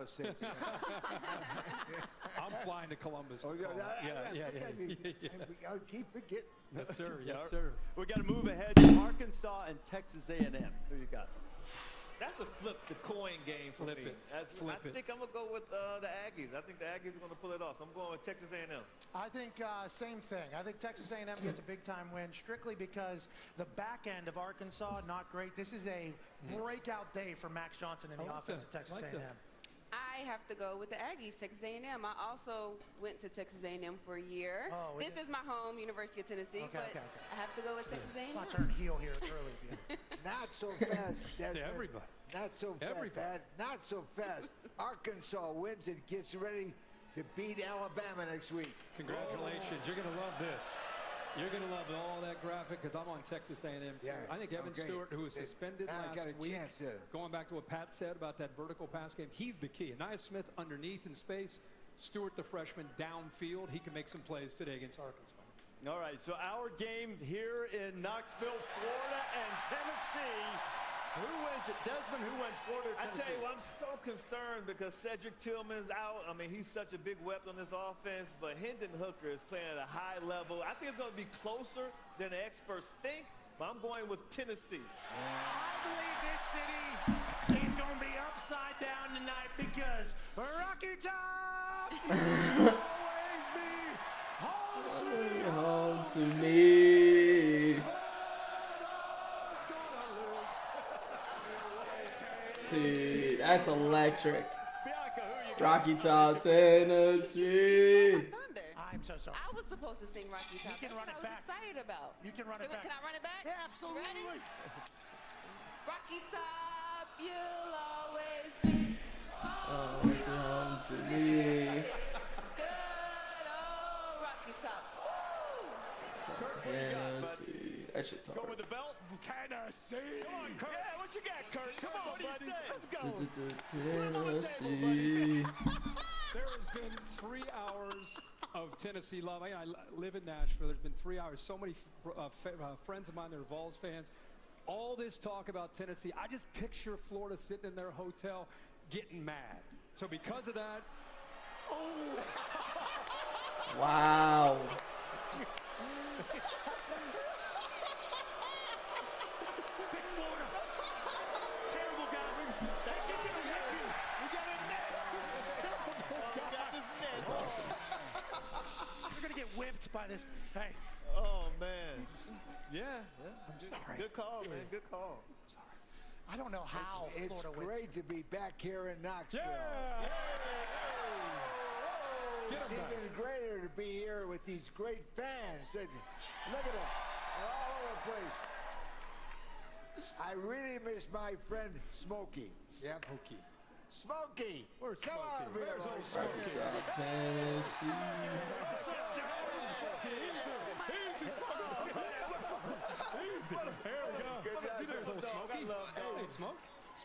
Ohio State. I'm flying to Columbus. Oh, Yeah. I keep forgetting. Yes, sir. Yes, sir. We got to move ahead to Arkansas and Texas A&M. Who you got? That's a flip the coin game for me. I think I'm going to go with the Aggies. I think the Aggies are going to pull it off. So I'm going with Texas A&M. I think same thing. I think Texas A&M gets a big-time win strictly because the back end of Arkansas, not great. This is a breakout day for Max Johnson in the offense of Texas A&M. I have to go with the Aggies, Texas A&M. I also went to Texas A&M for a year. Oh, this is my home, University of Tennessee, but I have to go with Texas A&M. Let's not turn heel here early. Not so fast, Desmond. To everybody. Not so fast, Pat. Not so fast. Arkansas wins and gets ready to beat Alabama next week. Congratulations. You're going to love this. You're going to love all that graphic because I'm on Texas A&M too. Yeah, I think Evan Stewart, who was suspended last week, going back to what Pat said about that vertical pass game, he's the key. Anaya Smith underneath in space, Stewart, the freshman, downfield. He can make some plays today against Arkansas. All right, so our game here in Knoxville, Florida and Tennessee. Who wins it? Desmond, who wins Florida or Tennessee? I tell you what, I'm so concerned because Cedric Tillman's out. I mean, he's such a big weapon on this offense, but Hendon Hooker is playing at a high level. I think it's going to be closer than the experts think, but I'm going with Tennessee. I believe this city is going to be upside down tonight because Rocky Top will always be home to me. See, that's electric. Rocky Top, Tennessee. I'm so sorry. I was supposed to sing Rocky Top. You can run it back. I was excited about. You can run it back. Can I run it back? Yeah, absolutely. Ready? Rocky Top, you'll always be home to me. Good old Rocky Top. Tennessee. That shit's hard. Go with the belt. Tennessee. Come on, Kurt. Yeah, what you got, Kurt? Come on, buddy. Let's go. Tennessee. There has been 3 hours of Tennessee love. I live in Nashville. There's been 3 hours. So many friends of mine that are Vols fans. All this talk about Tennessee, I just picture Florida sitting in their hotel getting mad. So because of that, wow. Whipped by this. Hey. Oh, man. Yeah. I'm sorry. Good call, man. Good call. Sorry. I don't know how It's great to be back here in Knoxville. yeah. It's even greater to be here with these great fans. Look at them. They're all over the place. I really miss my friend Smokey. Yep. Smokey. Where's Come Smokey? on, Where's old Smokey? Tennessee.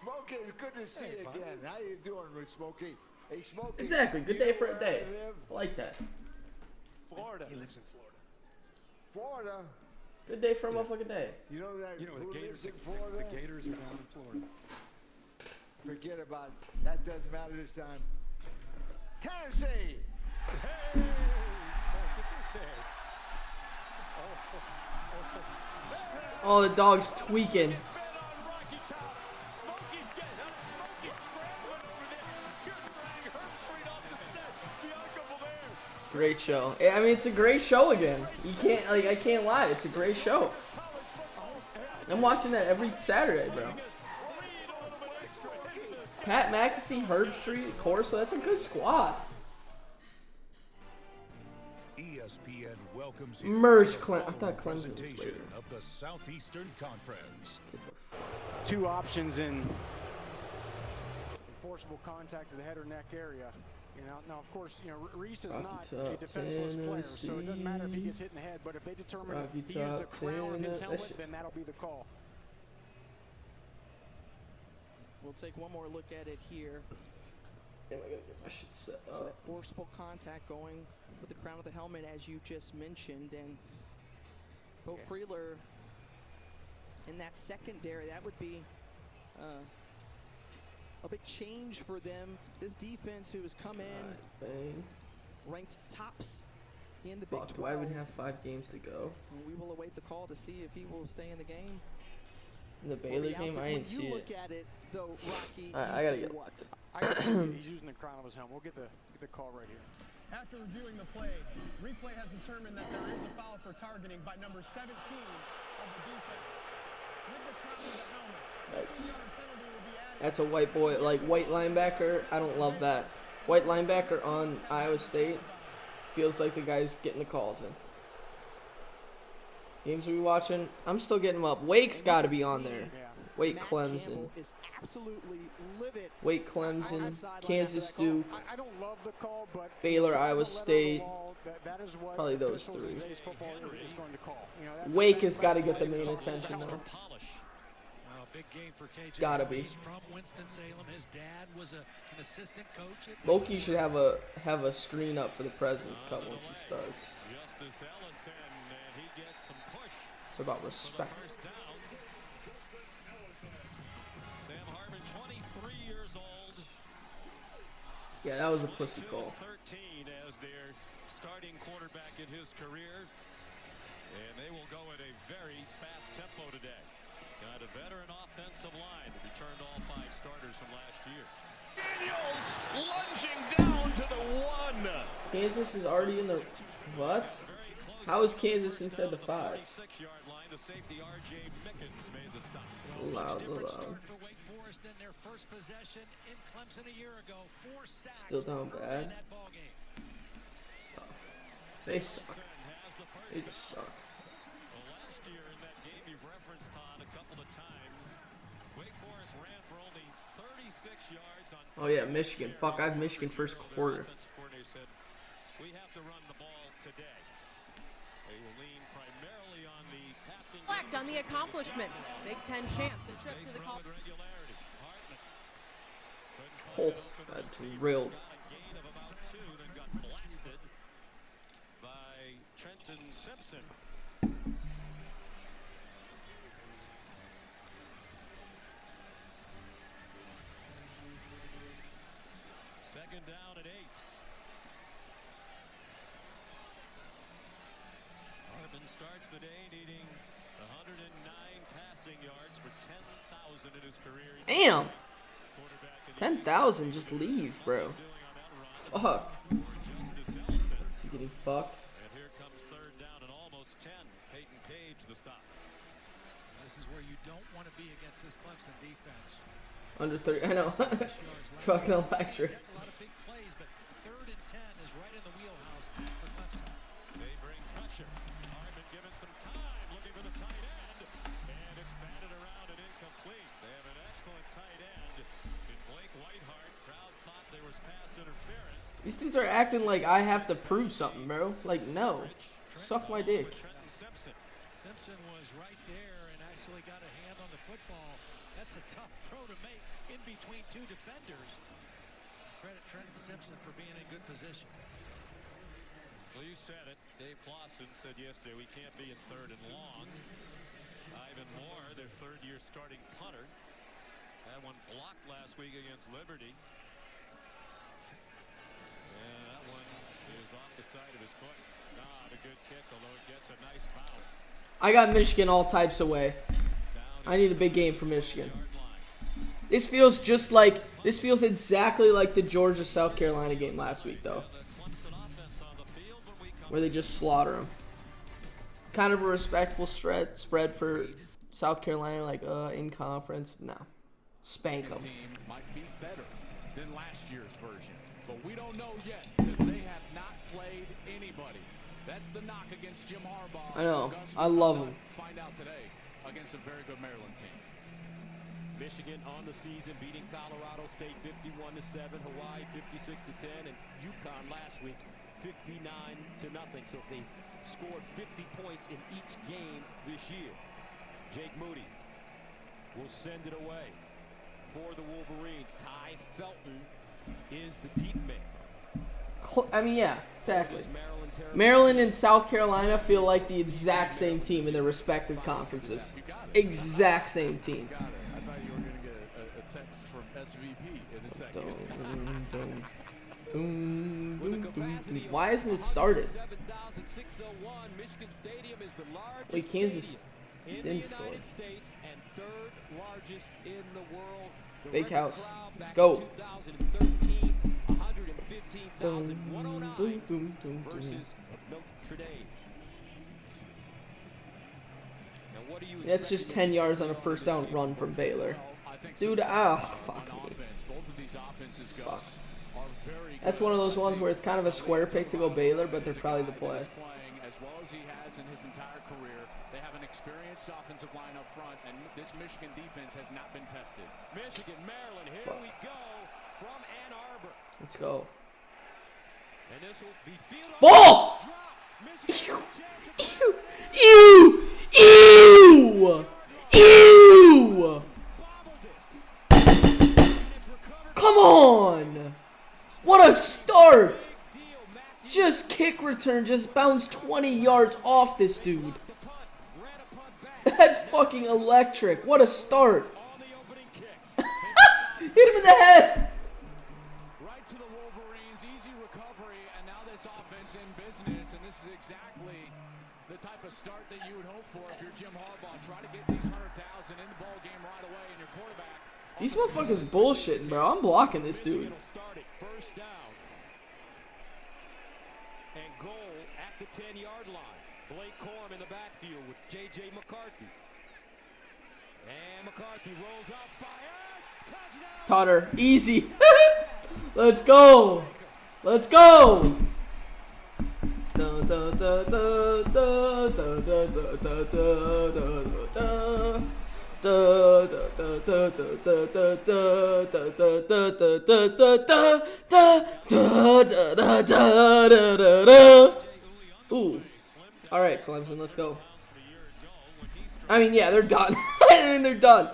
Smokey, it's good to see you again. How you doing, Smokey? Hey, Smokey. Exactly. Good day for a day. I like that. Florida. He lives in Florida. Florida. Good day for a motherfucking day. You know that? You know, who the Gators, lives in Florida? the Gators are down in Florida. Forget about it. That doesn't matter this time. Tennessee. Hey! Oh, the dog's tweaking. Great show. I mean, it's a great show again. You can't, I can't lie. It's a great show. I'm watching that every Saturday, bro. Pat McAfee, Herb Street, Corso. That's a good squad. ESPN welcomes you Merge to the Clem. I thought following Clemson was presentation later. of the Southeastern Conference. Two options in enforceable contact to the head or neck area. Now, of course, Reese is not a defenseless player, so it doesn't matter if he gets hit in the head. But if they determine he is the crown of his helmet, then that'll be the call. We'll take one more look at it here. Am I gonna get my shit set So up? that forcible contact going with the crown of the helmet, as you just mentioned, and Bo Freeler in that secondary, that would be a a big change for them. This defense who has come in ranked tops in the Big 12. Do I even have 5 games to go? And we will await the call to see if he will stay in the game. In the Baylor game, I didn't see it. When you look at it, though, Rocky, I gotta get what? I gotta see he's using the crown of his helmet. We'll get the call right here. After reviewing the play, replay has determined that there is a foul for targeting by number 17 of the defense. With the crown of the helmet. Yikes. That's a white boy, like white linebacker. I don't love that. White linebacker on Iowa State feels like the guy's getting the calls in. Games are we watching? I'm still getting them up. Wake's got to be on there. Wake Clemson. Wake Clemson. Kansas Duke. I don't love the call, but Baylor, Iowa State. That is what Probably those 3. Today's football is going to call. You know, Wake has got to get the main attention though. Big game for KJ. Gotta be. He's from Winston-Salem. His dad was an assistant coach at Loki should have a screen up for the President's Cup once he starts. Justice Ellison, and he gets some push. It's about respect. Sam Hartman, 23 years old. Yeah, that was a pussy call. 13 as their starting quarterback in his career, and they will go at a very fast tempo today. Got a veteran offensive line that returned all 5 starters from last year. Daniels lunging down to the 1. Kansas is already in the what? How is Kansas inside the 5? 6-yard line, the safety R.J. Mickens made the stop. Loud. for Wake Forest in their first possession in Clemson a year ago. 4 sacks. Still down bad. They suck. They just suck. Last year in that game you've referenced, Todd, a couple of times, Wake Forest ran for only 36 yards on. Oh yeah, Michigan. Fuck, I have Michigan first quarter. Offensive coordinator said, we have to run the ball today. They will lean primarily on the passing. Reflect on the accomplishments. Big Ten champs, a trip to the college. Oh, that drilled. Gain of about 2, then got blasted by Trenton Simpson. Second down at 8. Harbin starts the day needing 109 passing yards for 10,000 in his career. Damn. 10,000, just leave, bro. Fuck. Is he getting fucked? And here comes 3rd down and almost 10. Peyton Page the stop. This is where you don't want to be against this Clemson defense. Under 30, I know. Fucking electric. A lot of big plays, but 3rd and 10 is right in the wheelhouse for Clemson. They bring pressure. Harbin given some time, looking for the tight end, and it's batted around and incomplete. They have an excellent tight end in Blake Whitehart. Crowd thought there was pass interference. These dudes are acting like I have to prove something, bro. Like, no. Suck my dick. Simpson was right there and actually got a hand on the football. That's a tough throw to make in between 2 defenders. Credit Trenton Simpson for being in good position. Well, you said it. Dave Clawson said yesterday we can't be in 3rd and long. Ivan Moore, their 3rd-year starting punter, had one blocked last week against Liberty. And that one is off the side of his foot. Not a good kick, although it gets a nice bounce. I got Michigan all types of way. I need a big game for Michigan. This feels exactly like the Georgia-South Carolina game last week, though, where they just slaughter them. Kind of a respectful spread for South Carolina, like in conference. No, spank them. Might be better than last year's version, but we don't know yet because they have not played anybody. That's the knock against Jim Harbaugh. I know. I love him. Find out today against a very good Maryland team. Michigan on the season beating Colorado State 51-7, Hawaii 56-10, and UConn last week 59-0. So they scored 50 points in each game this year. Jake Moody will send it away for the Wolverines. Ty Felton is the deep man. I mean, yeah, exactly. Maryland and South Carolina feel like the exact same team in their respective conferences. Exact same team. I thought you were going to get a text from SVP in a second. Why hasn't it started? Wait, Kansas didn't score. Big house. Let's go. That's just 10 yards on a first down run from Baylor. Dude, fuck me. Fuck. That's one of those ones where it's kind of a square pick to go Baylor, but they're probably the play. As well as he has in his entire career. They have an experienced offensive line up front, and this Michigan defense has not been tested. Michigan, Maryland, here we go from Ann Arbor. Let's go. And this will be field ball! Ew! Ew! Ew! Come on! What a start! Just kick return, just bounced 20 yards off this dude. That's fucking electric. What a start. Hit him in the head. Right to the Wolverines, easy recovery, and now this offense in business, and this is exactly the type of start that you would hope for if you're Jim Harbaugh. Try to get these 100,000 in the ball game right away, and your quarterback. These motherfuckers bullshitting, bro. I'm blocking this dude. First down. And goal at the 10-yard line. Blake Corum in the backfield with J.J. McCarthy. And McCarthy rolls out, fires, touchdown. Totter, easy. Let's go. Let's go. Ooh. All right, Clemson, let's go. I mean, yeah, they're done. I mean, they're done.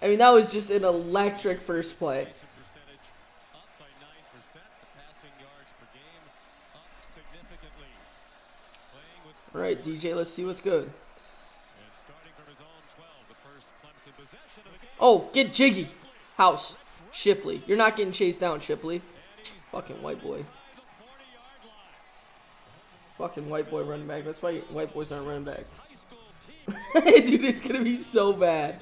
I mean, that was just an electric first play. All right, DJ, let's see what's good. Oh, get jiggy. House. Shipley. You're not getting chased down, Shipley. Fucking white boy. Fucking white boy running back. That's why white boys aren't running back. Dude, it's going to be so bad.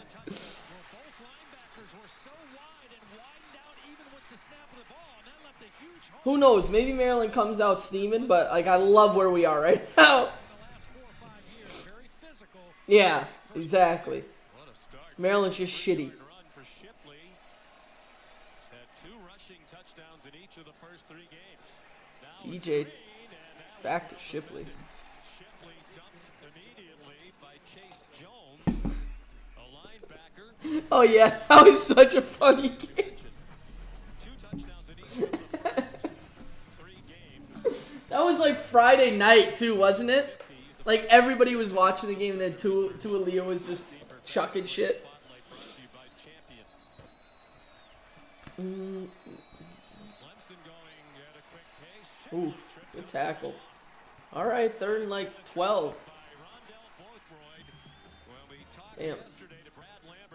Who knows? Maybe Maryland comes out steaming, but like I love where we are right now. Yeah, exactly. Maryland's just shitty. DJ, back to Shipley. Oh yeah, that was such a funny game. That was like Friday night too, wasn't it? Like everybody was watching the game, and then Tualia was just chucking shit. Ooh, good tackle. All right, third and like 12. Damn.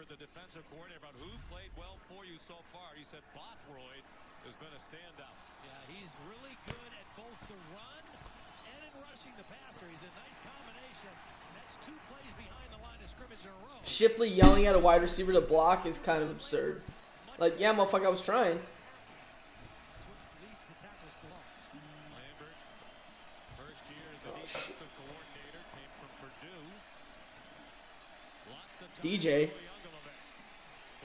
The defensive coordinator, about who played well for you so far. He said Bothroyd has been a standout. Yeah, he's really good at both the run and in rushing the passer. He's a nice combination. That's 2 plays behind the line of scrimmage in a row. Shipley yelling at a wide receiver to block is kind of absurd. Like, yeah, motherfucker, I was trying. First year as the defensive coordinator, came from Purdue. DJ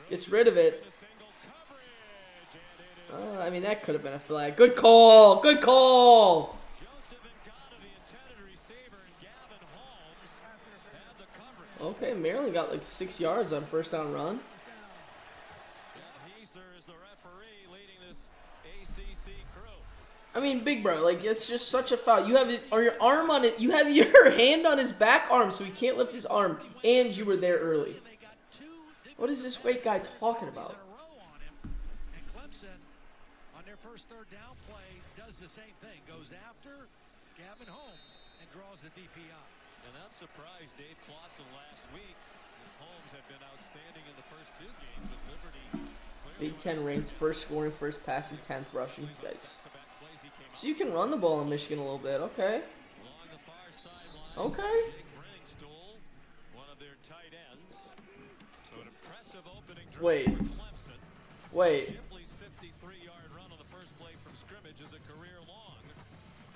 gets rid of it. I mean, that could have been a flag. Good call. Good call. Okay, Maryland got like 6 yards on a first down run. I mean, big bro, like it's just such a foul. You have it, or your arm on it. You have your hand on his back arm, so he can't lift his arm. And you were there early. What is this great guy talking about? And Clemson, on their first third down play, does the same thing. Goes after Gavin Holmes and draws the DPI. And that surprised Dave Clawson last week, as Holmes had been outstanding in the first 2 games with Liberty Big Ten reigns, first scoring, first passing, 10th rushing. Yikes. So you can run the ball in Michigan a little bit. Okay. Okay. Wait. Wait. Shipley's 53-yard run on the first play from scrimmage is a career long,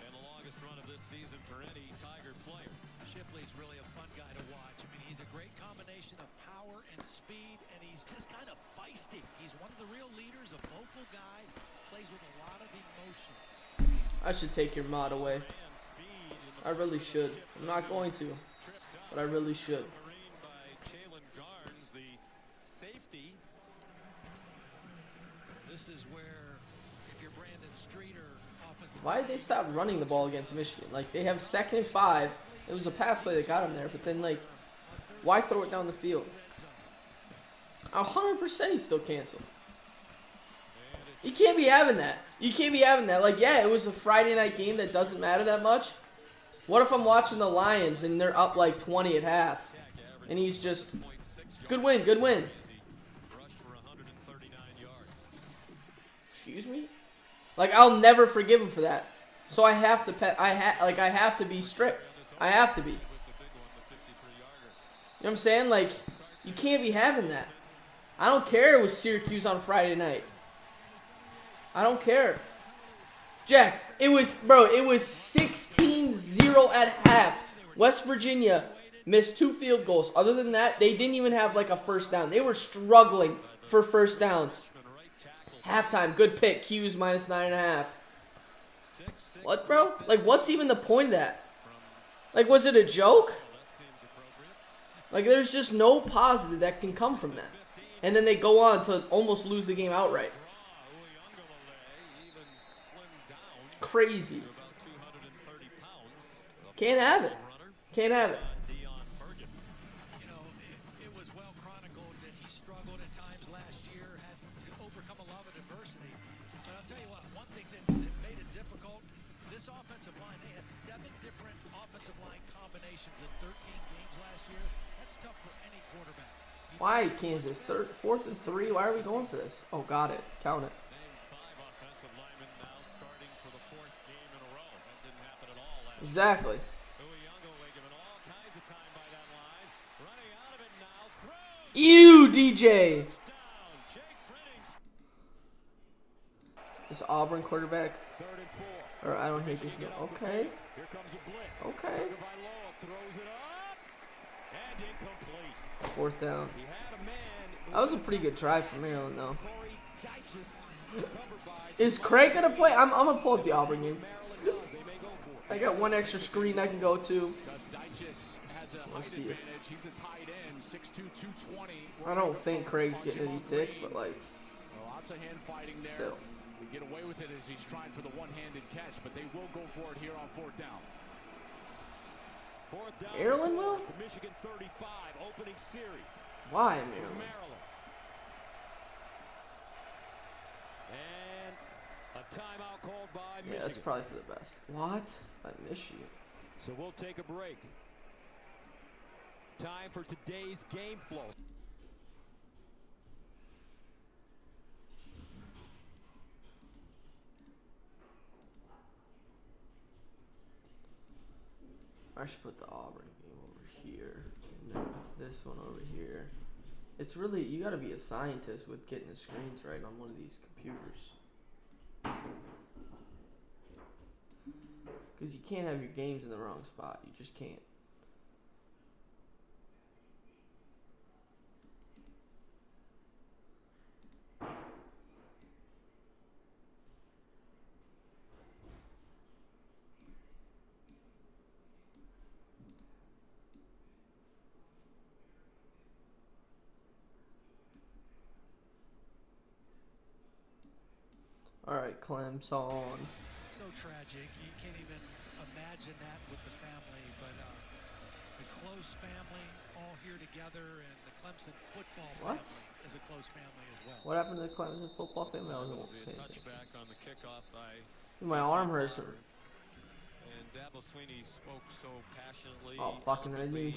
and the longest run of this season for any Tiger player. Shipley's really a fun guy to watch. I mean, he's a great combination of power and speed, and he's just kind of feisty. He's one of the real leaders, a vocal guy, plays with a lot of emotion. I should take your mod away. I really should. I'm not going to, but I really should. This is where, if you're Brandon Streeter, offensive. Why did they stop running the ball against Michigan? Like, they have 2nd and 5. It was a pass play that got him there, but then, like, why throw it down the field? 100% he's still canceled. You can't be having that. You can't be having that. Like, yeah, it was a Friday night game that doesn't matter that much. What if I'm watching the Lions and they're up like 20 at half? And he's just, good win, good win. Excuse me? Like, I'll never forgive him for that. So I have to I have to be strict. I have to be. You know what I'm saying? Like, you can't be having that. I don't care it was Syracuse on Friday night. I don't care. Jack, it was 16-0 at half. West Virginia missed 2 field goals. Other than that, they didn't even have like a first down. They were struggling for first downs. Halftime, good pick. Q's minus 9.5. What, bro? Like, what's even the point of that? Like, was it a joke? Like, there's just no positive that can come from that. And then they go on to almost lose the game outright. Crazy. Can't have it. Can't have it. You know, it was well chronicled that he struggled at times last year, had to overcome a lot of adversity. But I'll tell you what, one thing that made it difficult, this offensive line, they had 7 different offensive line combinations in 13 games last year. That's tough for any quarterback. Why, Kansas? 4th and 3? Why are we going for this? Oh, got it. Count it. Exactly. Ew, DJ. This Auburn quarterback. Or I don't hate this. Okay. Okay. 4th down. That was a pretty good try for Maryland, though. Is Craig gonna play? I'm gonna pull up the Auburn game. I got one extra screen I can go to. Let's see if, I don't think Craig's getting any tick, but like, lots of hand fighting there. Still. We get away with it as he's trying for the one-handed catch, but they will go for it here on 4th down. 4th down. Maryland will? Michigan 35, opening series. Why Maryland? And a timeout called by Michigan. Yeah, that's probably for the best. What? I miss you. So we'll take a break. Time for today's game flow. I should put the Auburn game over here, and then this one over here. It's really, you gotta be a scientist with getting the screens right on one of these computers. Because you can't have your games in the wrong spot. You just can't. All right, Clemson. So tragic. You can't even imagine that with the family, but the close family all here together, and the Clemson football family is a close family as well. What happened to the Clemson football family? I don't know. Touchback on the kickoff by my arm hurts. And Dabo Swinney spoke so passionately. Oh, fucking I didn't.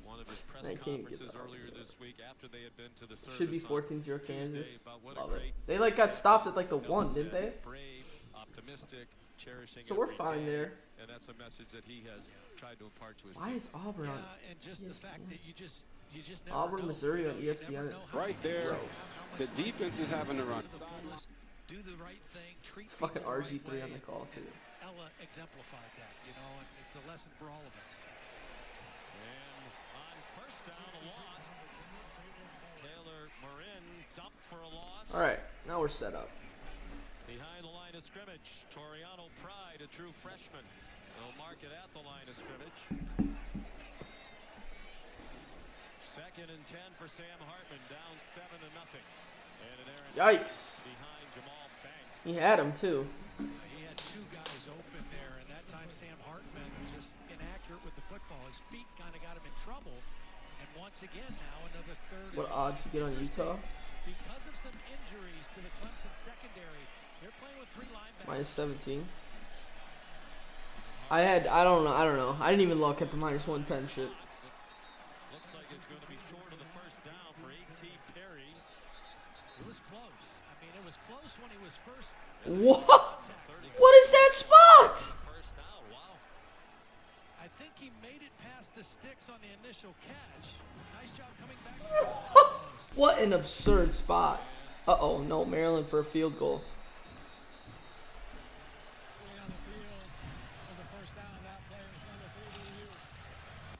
One of his press conferences earlier this week after they had been to the service. Should be 14-0 Kansas. Love it. They like got stopped at like the 1, didn't they? Brave, optimistic, cherishing. So we're fine there. And that's a message that he has tried to impart to his team. Why is Auburn on? And just the fact that you just never Auburn, know. Missouri on ESPN. Right there, the defense is having to run. Do the right thing. Treat It's fucking people the right RG3 on way, the call too. Ella exemplified that, you know, and it's a lesson for all of us. And on first down, a loss. Taylor Marin dumped for a loss. All right, now we're set up. Behind the line of scrimmage, Toriano Pride, a true freshman. They'll mark it at the line of scrimmage. 2nd and 10 for Sam Hartman, down 7-0. And an errant Yikes. behind Jamal Banks. He had him too. He had 2 guys open there, and that time Sam Hartman was just inaccurate with the football. His feet kind of got him in trouble. And once again now, another 3rd. What odds you get on Utah? Because of some injuries to the Clemson secondary, they're playing with 3 linebackers. Minus 17. I don't know. I didn't even look at the minus 110 shit. Looks like it's going to be short of the first down for A.T. Perry. It was close. I mean, it was close when he was first. What? What is that spot? First down, wow. I think he made it past the sticks on the initial catch. Nice job coming back. What an absurd spot. Uh-oh, no, Maryland for a field goal.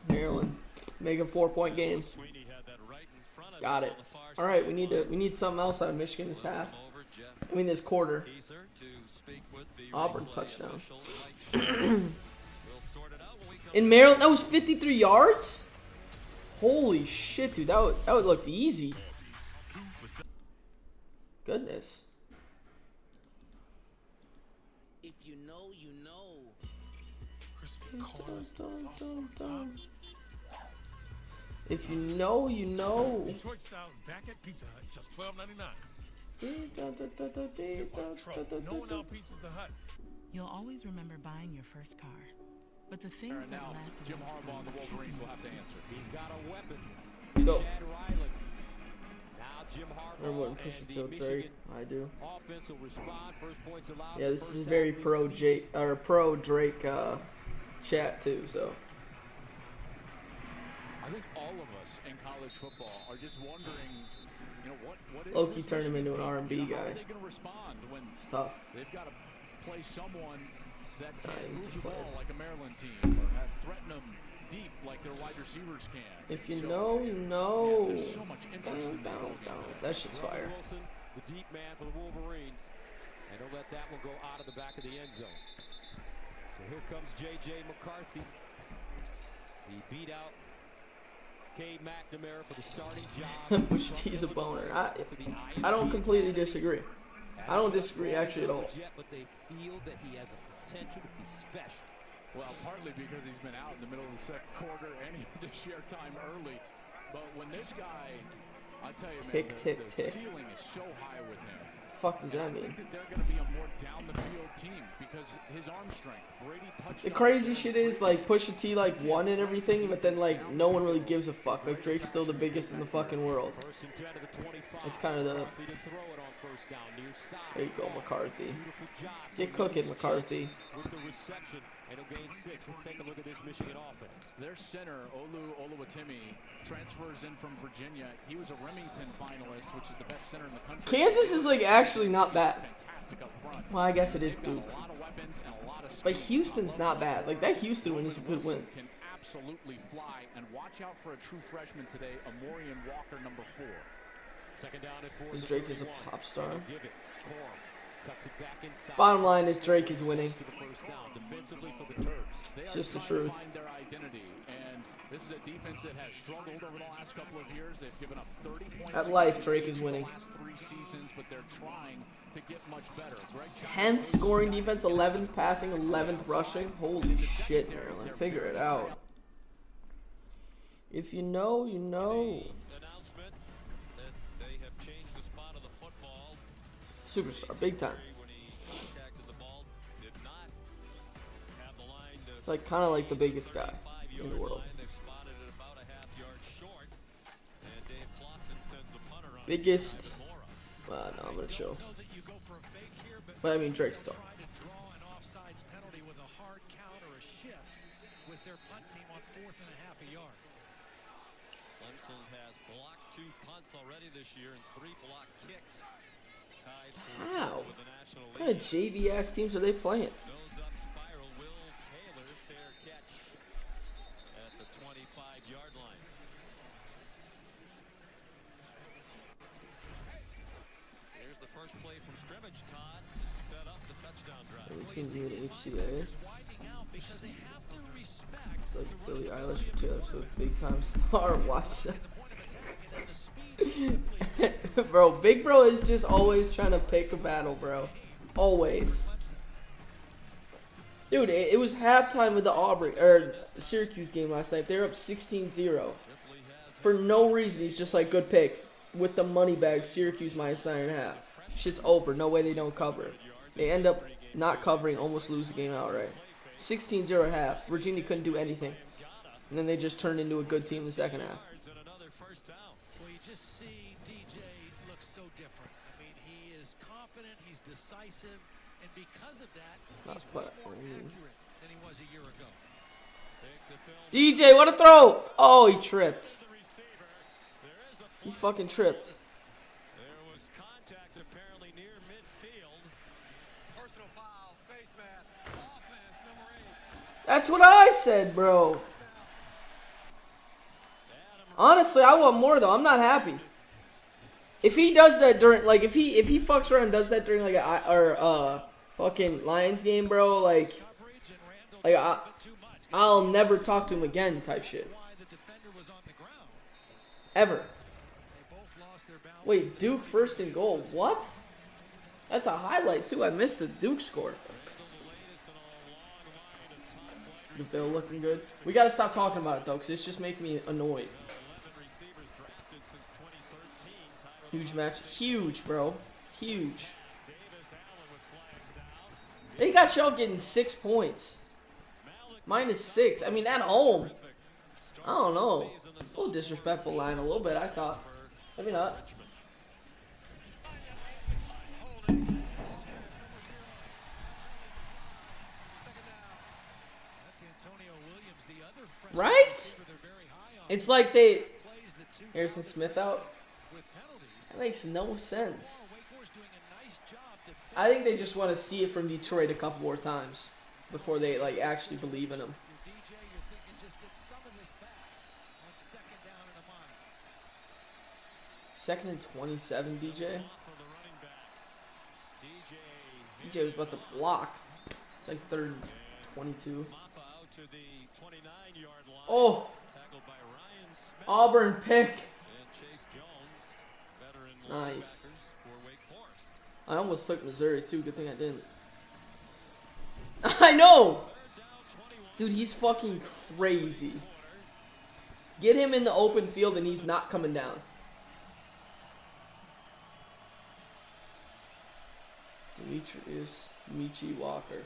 Maryland, make a 4-point game. Got it. All right, we need something else out of Michigan this half. I mean this quarter. Auburn touchdown. In Maryland, that was 53 yards. Holy shit, dude, that would look easy. Goodness. If you know, you know. Crispy corners and sauce on top. If you know, you know. Detroit style is back at Pizza Hut, just $12.99. No one out-pizzas the Hut. You'll always remember buying your first car, but the things that last a Jim lifetime Harbaugh and the Wolverines will have to answer. He's got a weapon. Go. Chad Riley. Now Jim Harbaugh Remember when Christian and killed the Drake? Michigan I do. offense will respond. First points allowed. Yeah, this is very pro Drake chat too. So I think all of us in college football are just wondering, you know, what is Loki this turned him into an Michigan R&B team? You know, guy. How are they going to respond when Tough. they've got to play someone that Nah, can he move just the ball played. like a Maryland team or have threaten them deep like their wide receivers can? if you So, know, you know. Yeah, there's so much interest in this ball game. That shit's fire. Wilson, the deep man for the Wolverines. And he'll let that one go out of the back of the end zone. So here comes J.J. McCarthy. He beat out Cade McNamara for the starting job. Pusha T's a boner. I don't completely disagree. I don't disagree actually at all. Yet, but they feel that he has a potential to be special. Well, partly because he's been out in the middle of the second quarter and he had to share time early. But when this guy, I tell you, man, the ceiling is so high with him. Fuck does that I mean? think that they're going to be a more down the field team because his arm strength. Brady touched. The crazy shit is like Pusha T like won and everything, but then like no one really gives a fuck. Like Drake's still the biggest in the fucking world. It's kind of the. There you go, McCarthy. Get cooking, McCarthy. With the reception, and he'll gain 6. Let's take a look at this Michigan offense. Their center, Olu Oluwatimi, transfers in from Virginia. He was a Remington finalist, which is the best center in the country. Kansas is like actually not bad. Fantastic up front. Well, I guess it is They've Duke. got a lot of weapons and a lot of But speed. Houston's not bad. Like that Houston win is a good win. Can absolutely fly, and watch out for a true freshman today, Amorian Walker, number 4. Second down at 4. This Drake is a pop star. Give it. Corum cuts it back inside. Bottom line is Drake is winning. To the first down. Defensively for the Terps. They are Just the trying to truth. find their identity, and this is a defense that has struggled over the last couple of years. They've given up 30 points. At life, Drake is winning. The last 3 seasons, but they're trying to get much better. 10th scoring defense, 11th passing, 11th rushing. Holy shit, Maryland. Figure it out. If you know, you know. Announcement that they have changed the spot of the football. Superstar, big time. When he contacted the ball, did not have the line to like kind of like the biggest guy in the world. Biggest. No, I'm gonna show. But I mean Drake's still. Clemson has blocked 2 punts already this year and 3 block kicks. Tied How? with the national What kind of JV ass teams are they playing? Nose up spiral. Will Taylor, fair catch at the 25-yard line. Here's the first play from scrimmage. Todd set up the touchdown drive. Which team's in HCA? It's like Billie Eilish or Taylor Swift, big time star. Watch that. Bro, Big Bro is just always trying to pick a battle, bro. Always. Dude, it was halftime of the Auburn or the Syracuse game last night. They're up 16-0. For no reason, he's just like, good pick. With the money bag, Syracuse minus 9.5. Shit's over. No way they don't cover. They end up not covering, almost lose the game outright. 16-0 at half. Virginia couldn't do anything. And then they just turned into a good team in the second half. Well, you just see DJ looks so different. I mean, he is confident, he's decisive, and because of that, he's way more accurate than he was a year ago. DJ, what a throw! Oh, he tripped. He fucking tripped. There was contact apparently near midfield. Personal foul, face mask, offense, number 8. That's what I said, bro. Honestly, I want more though. I'm not happy. If he does that during, like, if he fucks around and does that during like a fucking Lions game, bro, like I'll never talk to him again, type shit. Ever. Wait, Duke first and goal. What? That's a highlight too. I missed the Duke score. Bill looking good. We gotta stop talking about it though, because it's just making me annoyed. Huge match. Huge, bro. Huge. They got y'all getting 6 points. -6. I mean, at home. I don't know. A little disrespectful line, a little bit, I thought. Maybe not. Right? It's like they... Harrison Smith out? That makes no sense. I think they just want to see it from Detroit a couple more times before they like actually believe in him. Second and 27, DJ. DJ was about to block. It's like 3rd and 22. Oh! Auburn pick. Nice. I almost took Missouri too. Good thing I didn't. I know! Dude, he's fucking crazy. Get him in the open field and he's not coming down. Demetrius Michi Walker.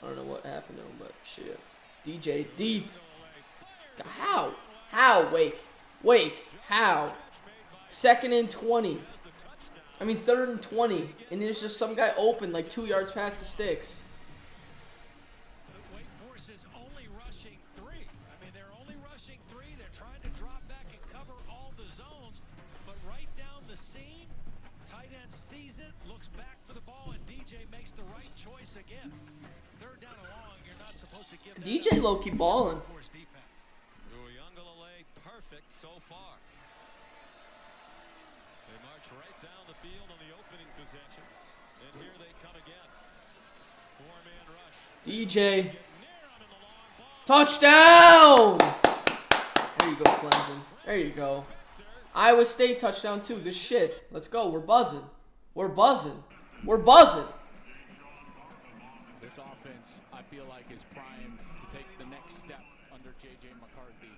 I don't know what happened to him, but shit. DJ deep. How? How? Wake. How? 2nd and 20. I mean 3rd and 20. And there's just some guy open like 2 yards past the sticks. Wake Forest is only rushing 3. I mean, they're only rushing 3. They're trying to drop back and cover all the zones. But right down the seam, tight end sees it, looks back for the ball, and DJ makes the right choice again. 3rd down and long, you're not supposed to give that DJ low-key balling. Uyunglele perfect so far. They march right down the field on the opening possession. And here they come again. 4-man rush. DJ. Touchdown! There you go, Clemson. There you go. Iowa State touchdown too. Good shit. Let's go. We're buzzing. We're buzzing. We're buzzing. This offense, I feel like, is primed to take the next step under J.J. McCarthy.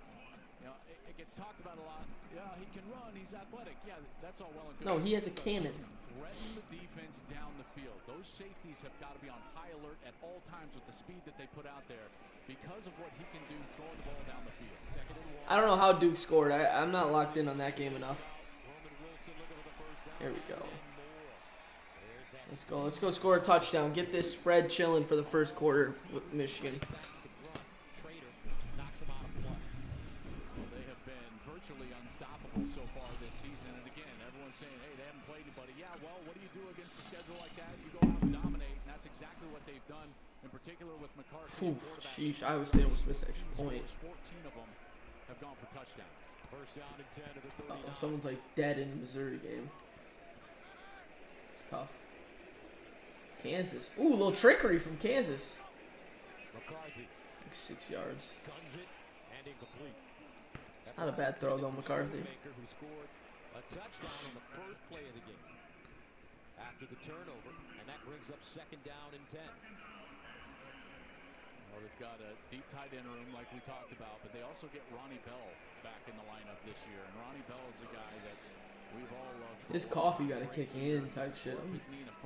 You know, it gets talked about a lot. Yeah, he can run. He's athletic. Yeah, that's all well and good. No, he has a cannon. He can threaten the defense down the field. Those safeties have got to be on high alert at all times with the speed that they put out there because of what he can do throwing the ball down the field. I don't know how Duke scored. I'm not locked in on that game enough. There we go. Let's go. Let's go score a touchdown. Get this spread chilling for the first quarter with Michigan. They have been virtually unstoppable so far this season. And again, everyone's saying, hey, they haven't played anybody. Yeah, well, what do you do against a schedule like that? You go out and dominate, and that's exactly what they've done, in particular with McCarthy. Sheesh, Iowa State almost missed extra point. 14 of them have gone for touchdowns. First down and 10 to the 39. Someone's like dead in the Missouri game. It's tough. Kansas. Ooh, a little trickery from Kansas. McCarthy. Like 6 yards. Guns it and incomplete. It's not a bad throw though, McCarthy. Who scored a touchdown on the first play of the game after the turnover, and that brings up second down and 10. Well, they've got a deep tight end room like we talked about, but they also get Ronnie Bell back in the lineup this year, and Ronnie Bell is a guy that we've all loved. This coffee got to kick in type shit. I'm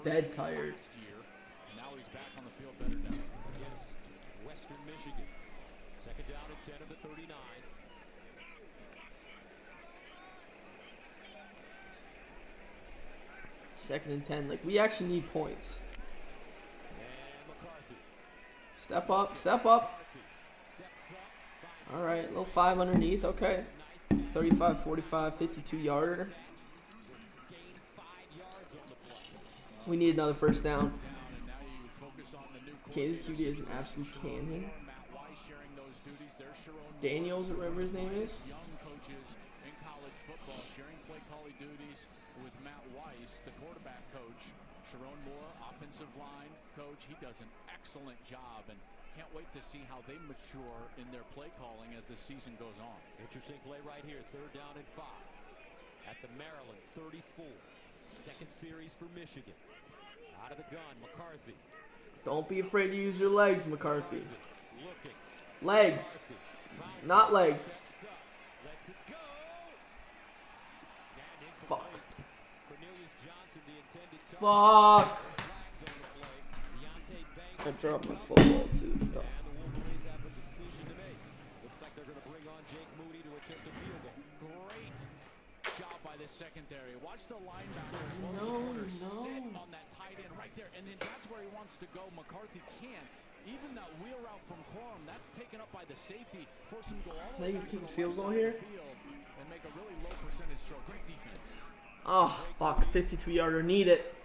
dead tired. And now he's back on the field better now. Against Western Michigan. Second down and 10 of the 39. Second and 10. Like, we actually need points. And McCarthy. Step up, step up. All right, little 5 underneath. Okay. 35, 45, 52 yarder. We need another first down. Kansas QB is an absolute cannon. Daniels, or whatever his name is. Young coaches in college football sharing play calling duties with Matt Weiss, the quarterback coach. Sharon Moore, offensive line coach. He does an excellent job, and can't wait to see how they mature in their play calling as the season goes on. Interesting play right here. Third down and 5 at the Maryland 34. Second series for Michigan. Out of the gun, McCarthy. Don't be afraid to use your legs, McCarthy. Looking. Legs. Not legs. Lets it go. Fuck. Cornelius Johnson, the intended Fuck. I dropped my football too. Stuff. And the Wolverines have a decision to make. Looks like they're going to bring on Jake Moody to attempt a field goal. Great job by this secondary. Watch the linebacker sit on that tight end right there, and then that's where he wants to go. McCarthy can't. Even that wheel route from Corum, that's taken up by the safety. Force him to go all the way back to the field goal left here. side of the field and make a really low percentage throw. Great defense. Oh, fuck. 52 yarder. Need it.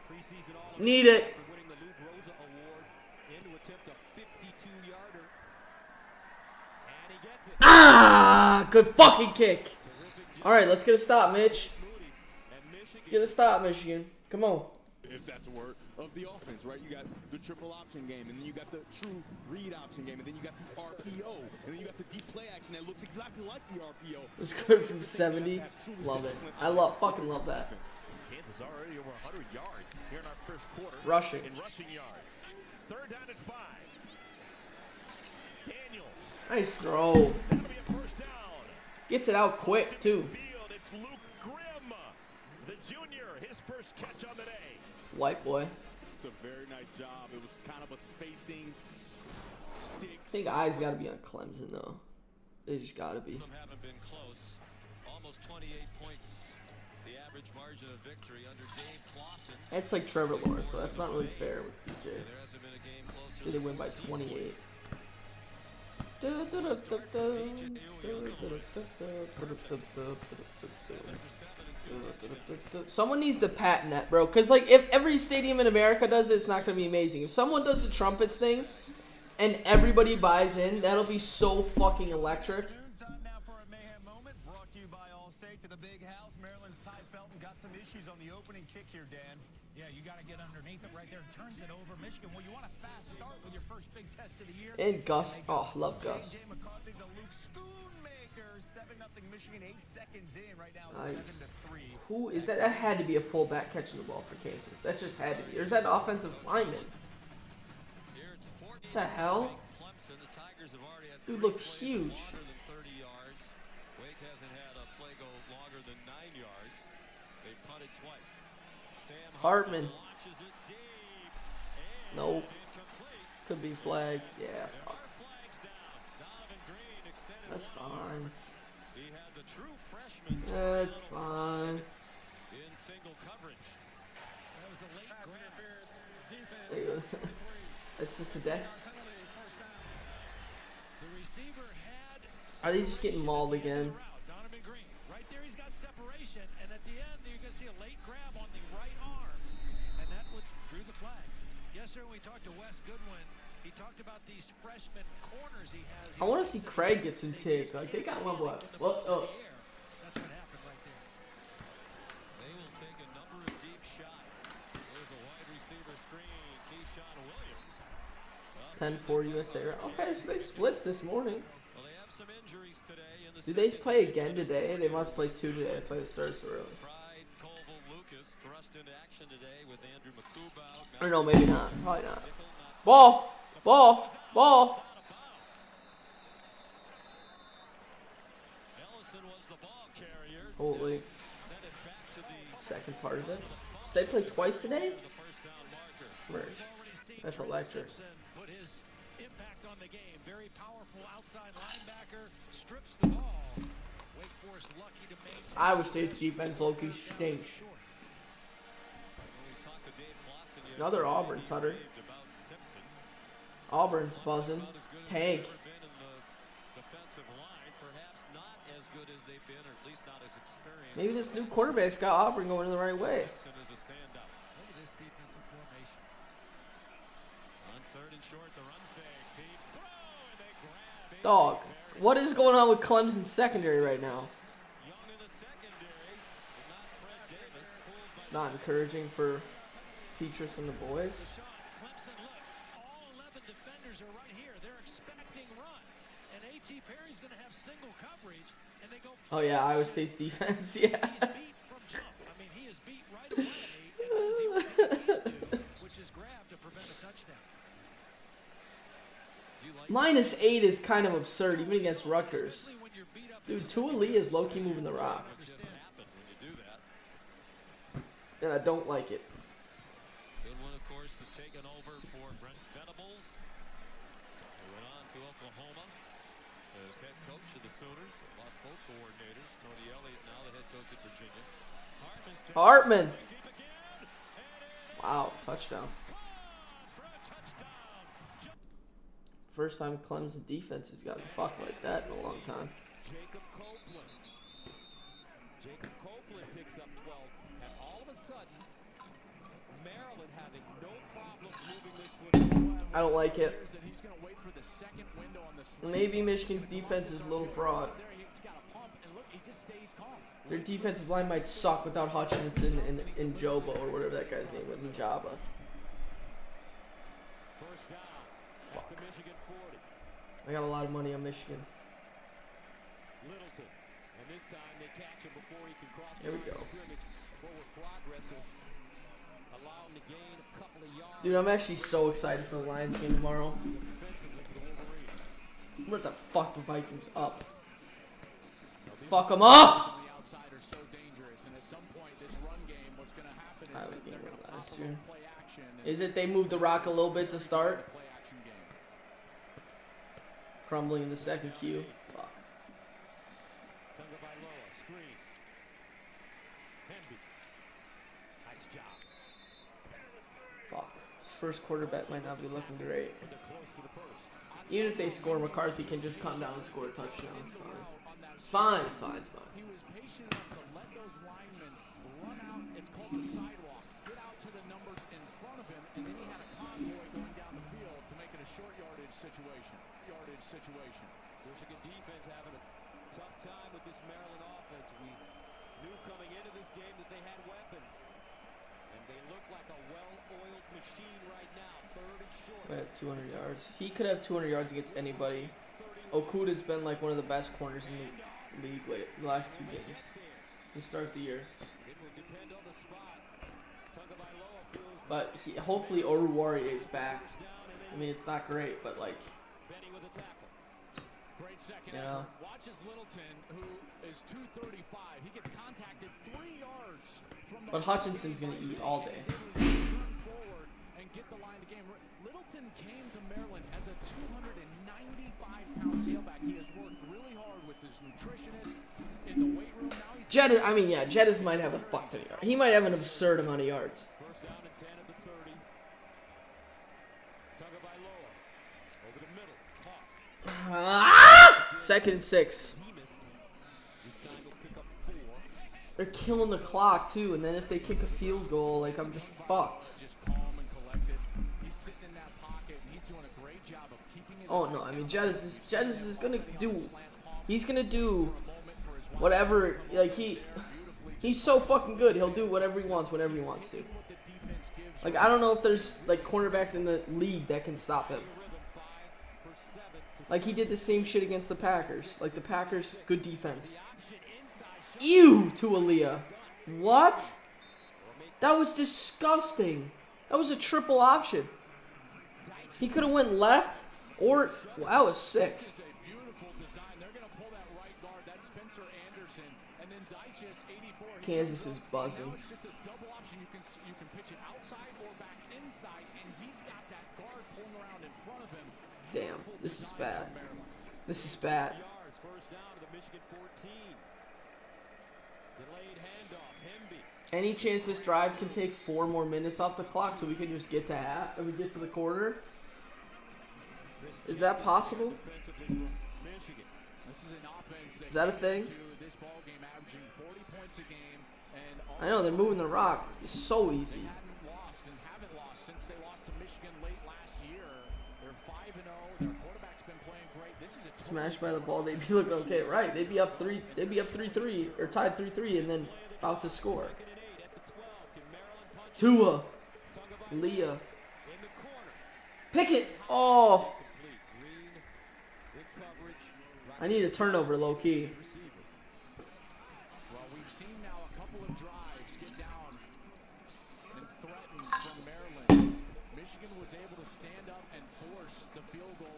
Need it. Winning the Luke Rosa Award into attempt a 52-yarder. And he gets it. Ah! Good fucking kick. All right, let's get a stop, Mitch. Let's get a stop, Michigan. Come on. If that's a word, of the offense, right? You got the triple option game, and then you got the true read option game, and then you got the RPO, and then you got the deep play action that looks exactly like the RPO. It's good from 70. Love it. I fucking love that. Kansas already over 100 yards here in our first quarter. Rushing. In rushing yards. Third down and 5. Daniels. Nice throw. That'll be a first down. Gets it out quick, too. Field, it's Luke Grimm, the junior, his first catch on the day. White boy. It's a very nice job. It was kind of a spacing sticks. I think eyes got to be on Clemson, though. They just got to be. Some haven't been close. Almost 28 points. The average margin of victory under Dave Clawson. That's like Trevor Lawrence, so that's not really fair with DJ. There hasn't been a game closer. They win by 28. Someone needs to patent that, bro. Because, like, if every stadium in America does it, it's not going to be amazing. If someone does the trumpets thing and everybody buys in, that'll be so fucking electric. Time now for a mayhem moment. Brought to you by Allstate to the big house. Maryland's Ty Felton got some issues on the opening kick here, Dan. Yeah, you got to get underneath it right there. Turns it over. Michigan, well, you want a fast start with your first big test of the year. And Gus. Oh, love Gus. J.J. McCarthy, the Luke Schoonmaker. 7-0 Michigan, 8 seconds in. Right now it's Nice. 7-3. Who is that? That had to be a fullback catching the ball for Kansas. That just had to be. Or is that an offensive lineman? What the hell? Dude looked huge. Longer than 30 yards. Wake hasn't had a play go longer than 9 yards. They punted twice. Sam Hartman. launches it deep. Nope. Could be flag. Yeah, fuck. That's fine. That's fine. In single coverage. That was a late grab. There you go. That's just a day. The receiver had. Are they just getting mauled again? Donovan Green. Right there, he's got separation, and at the end, you're going to see a late grab on the right arm, and that drew the flag. Yesterday, when we talked to Wes Goodwin, he talked about these freshman corners he has. I want to see Craig get some take. Like, they got one what? Well, oh. That's what happened right there. They will take a number of deep shots. There's a wide receiver screen. Keyshawn Williams. 10-4 USA. Okay, so they split this morning. Well, they have some injuries today in the Do they play again today? They must play 2 today. That's why it starts so early. Pride Colville Lucas thrust into action today with Andrew Makuba. Or no, maybe not. Probably not. Ball! Ball! Ball! Ellison was the ball carrier. Holy. Sent it back to the Second part of it. Did they play twice today? Merge. That's electric. Put his impact on the game. Very powerful outside linebacker. Strips the ball. Wake Forest lucky to maintain. Iowa State's defense low-key stinks. Another Auburn tutter. Auburn's buzzing. Tank. Maybe this new quarterback's got Auburn going in the right way. Look at this defensive formation. On third and short, the run fake. Deep throw, and they grab it. Dog, what is going on with Clemson secondary right now? Young in the secondary, but not Fred Davis. It's not encouraging for Petrus and the boys. Clemson, look, all 11 defenders are right here. They're expecting run. And A.T. Perry's going to have single coverage, and they go. Oh yeah, Iowa State's defense, yeah. He's beat from jump. I mean, he is beat right away, and does he what he can do, which is grab to prevent a touchdown. -8 is kind of absurd, even against Rutgers. Dude, Tua Lee is low-key moving the rock. And I don't like it. Goodwin, of course, has taken over for Brent Venables, who went on to Oklahoma as head coach of the Sooners. Lost both coordinators. Tony Elliott now the head coach at Virginia. Hartman. Wow, touchdown. First time Clemson defense has gotten fucked like that in a long time. Jacob Copeland. Jacob Copeland picks up 12, and all of a sudden, Maryland having no problem moving this football. I don't like it. He's going to wait for the second window on the Maybe Michigan's defense is a little fraud. Their defensive line might suck without Hutchinson and Jobo or whatever that guy's name was, Njaba. Fuck. I got a lot of money on Michigan. Littleton, and this time they catch him before he can cross There we the line go. of scrimmage. Forward progress will allow him to gain a couple of yards. Dude, I'm actually so excited for the Lions game tomorrow. Defensively for the Wolverines. What the fuck the Vikings up? Fuck them up! The outsider's so dangerous, and at some point, this run game, what's going to happen is Iowa that game they're going to last pop a year. little play action. Is it they moved the rock a little bit to start? Play action game. Crumbling in the second Q. Fuck. Tagovailoa, screen. Henby. Nice job. Fuck. His first quarterback might not be looking great. They're close to the first. Even if they score, McCarthy can just come down and score a touchdown. It's fine. It's fine, it's fine, it's fine. He was patient enough to let those linemen run out. It's called the sidewalk. Get out to the numbers in front of him, and then he had a convoy going down the field to make it a short yardage situation. Michigan defense having a tough time with this Maryland offense. We knew coming into this game that they had weapons. And they look like a well-oiled machine right now. Third and short. Right at 200 yards. He could have 200 yards against anybody. Okuda's been like one of the best corners in the league the last 2 games to start the year. It will depend on the spot. Tagovailoa feels But hopefully Oruwari is back. I mean, it's not great, but like, Benny with a tackle. Great second you know. effort. Watches Littleton, who is 235. He gets contacted 3 yards from the But Hutchinson's gonna eat all day. Turn forward and get the line to game. Jettis, I mean, yeah, Jettis might have a fuck ton of yards. He might have an absurd amount of yards. First down and 10 at the 30. Tagovailoa over the middle. Ah! 2nd and 6. This time they'll pick up 4. They're killing the clock too, and then if they kick a field goal, like I'm just fucked. Just calm and collected. He's sitting in that pocket, and he's doing a great job of keeping his Oh no, I mean Jettis is gonna do. He's gonna do whatever. Like he's so fucking good. He'll do whatever he wants whenever he wants to. Like I don't know if there's like cornerbacks in the league that can stop him. Like he did the same shit against the Packers. Like the Packers, good defense. Ew, to Aaliyah. What? That was disgusting. That was a triple option. He could have went left or wow, that was sick. Kansas is buzzing. You can pitch it outside or back inside, and he's got that guard pulling around in front of him. Damn, this is bad. This is bad. First down to the Michigan 14. Delayed handoff. Hemby. Any chance this drive can take 4 more minutes off the clock so we can just get to we get to the quarter? Is that possible? Is that a thing? I know they're moving the rock. It's so easy. Haven't lost since they lost to Michigan late last year. They're 5-0. Their quarterback's been playing great. This is a Smashed by the ball. They'd be looking okay, right? They'd be up 3. They'd be up 3-3 or tied 3-3, and then about to score. Tua, Leah, Pickett. Oh, I need a turnover, low key. Well, we've seen now a couple of drives get down and threaten from Maryland. Michigan was able to stand up and force the field goal.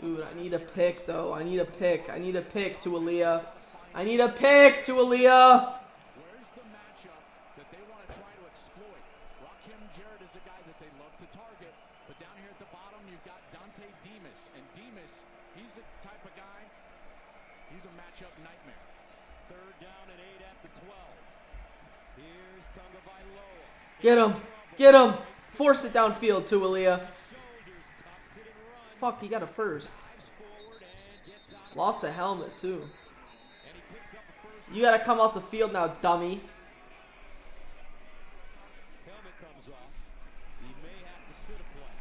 Dude, I need a pick, though. I need a pick. I need a pick to Aaliyah. I need a pick to Aaliyah. Where's the matchup that they want to try to exploit? Rakim Jarrett is a guy that they love to target, but down here at the bottom, you've got Dante Demas. And Demas, he's the type of guy, he's a matchup nightmare. Third down and 8 at the 12. Here's Tagovailoa. Get him. Get him. Force it downfield to Aaliyah. Fuck, he got a first. Lost the helmet, too. You gotta come off the field now, dummy. Helmet comes off. He may have to sit a play.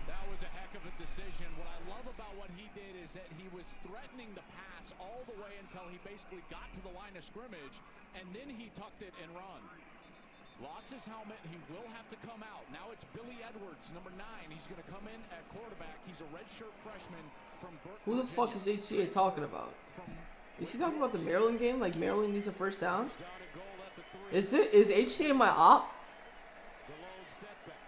That was a heck of a decision. What I love about what he did is that he was threatening the pass all the way until he basically got to the line of scrimmage, and then he tucked it and run. Lost his helmet. He will have to come out. Now it's Billy Edwards, number 9. He's going to come in at quarterback. He's a redshirt freshman from Burke, Who the fuck is HCA talking about? Is he talking about the Maryland game? Like Maryland needs a first down? Is HCA my op? The lone setback.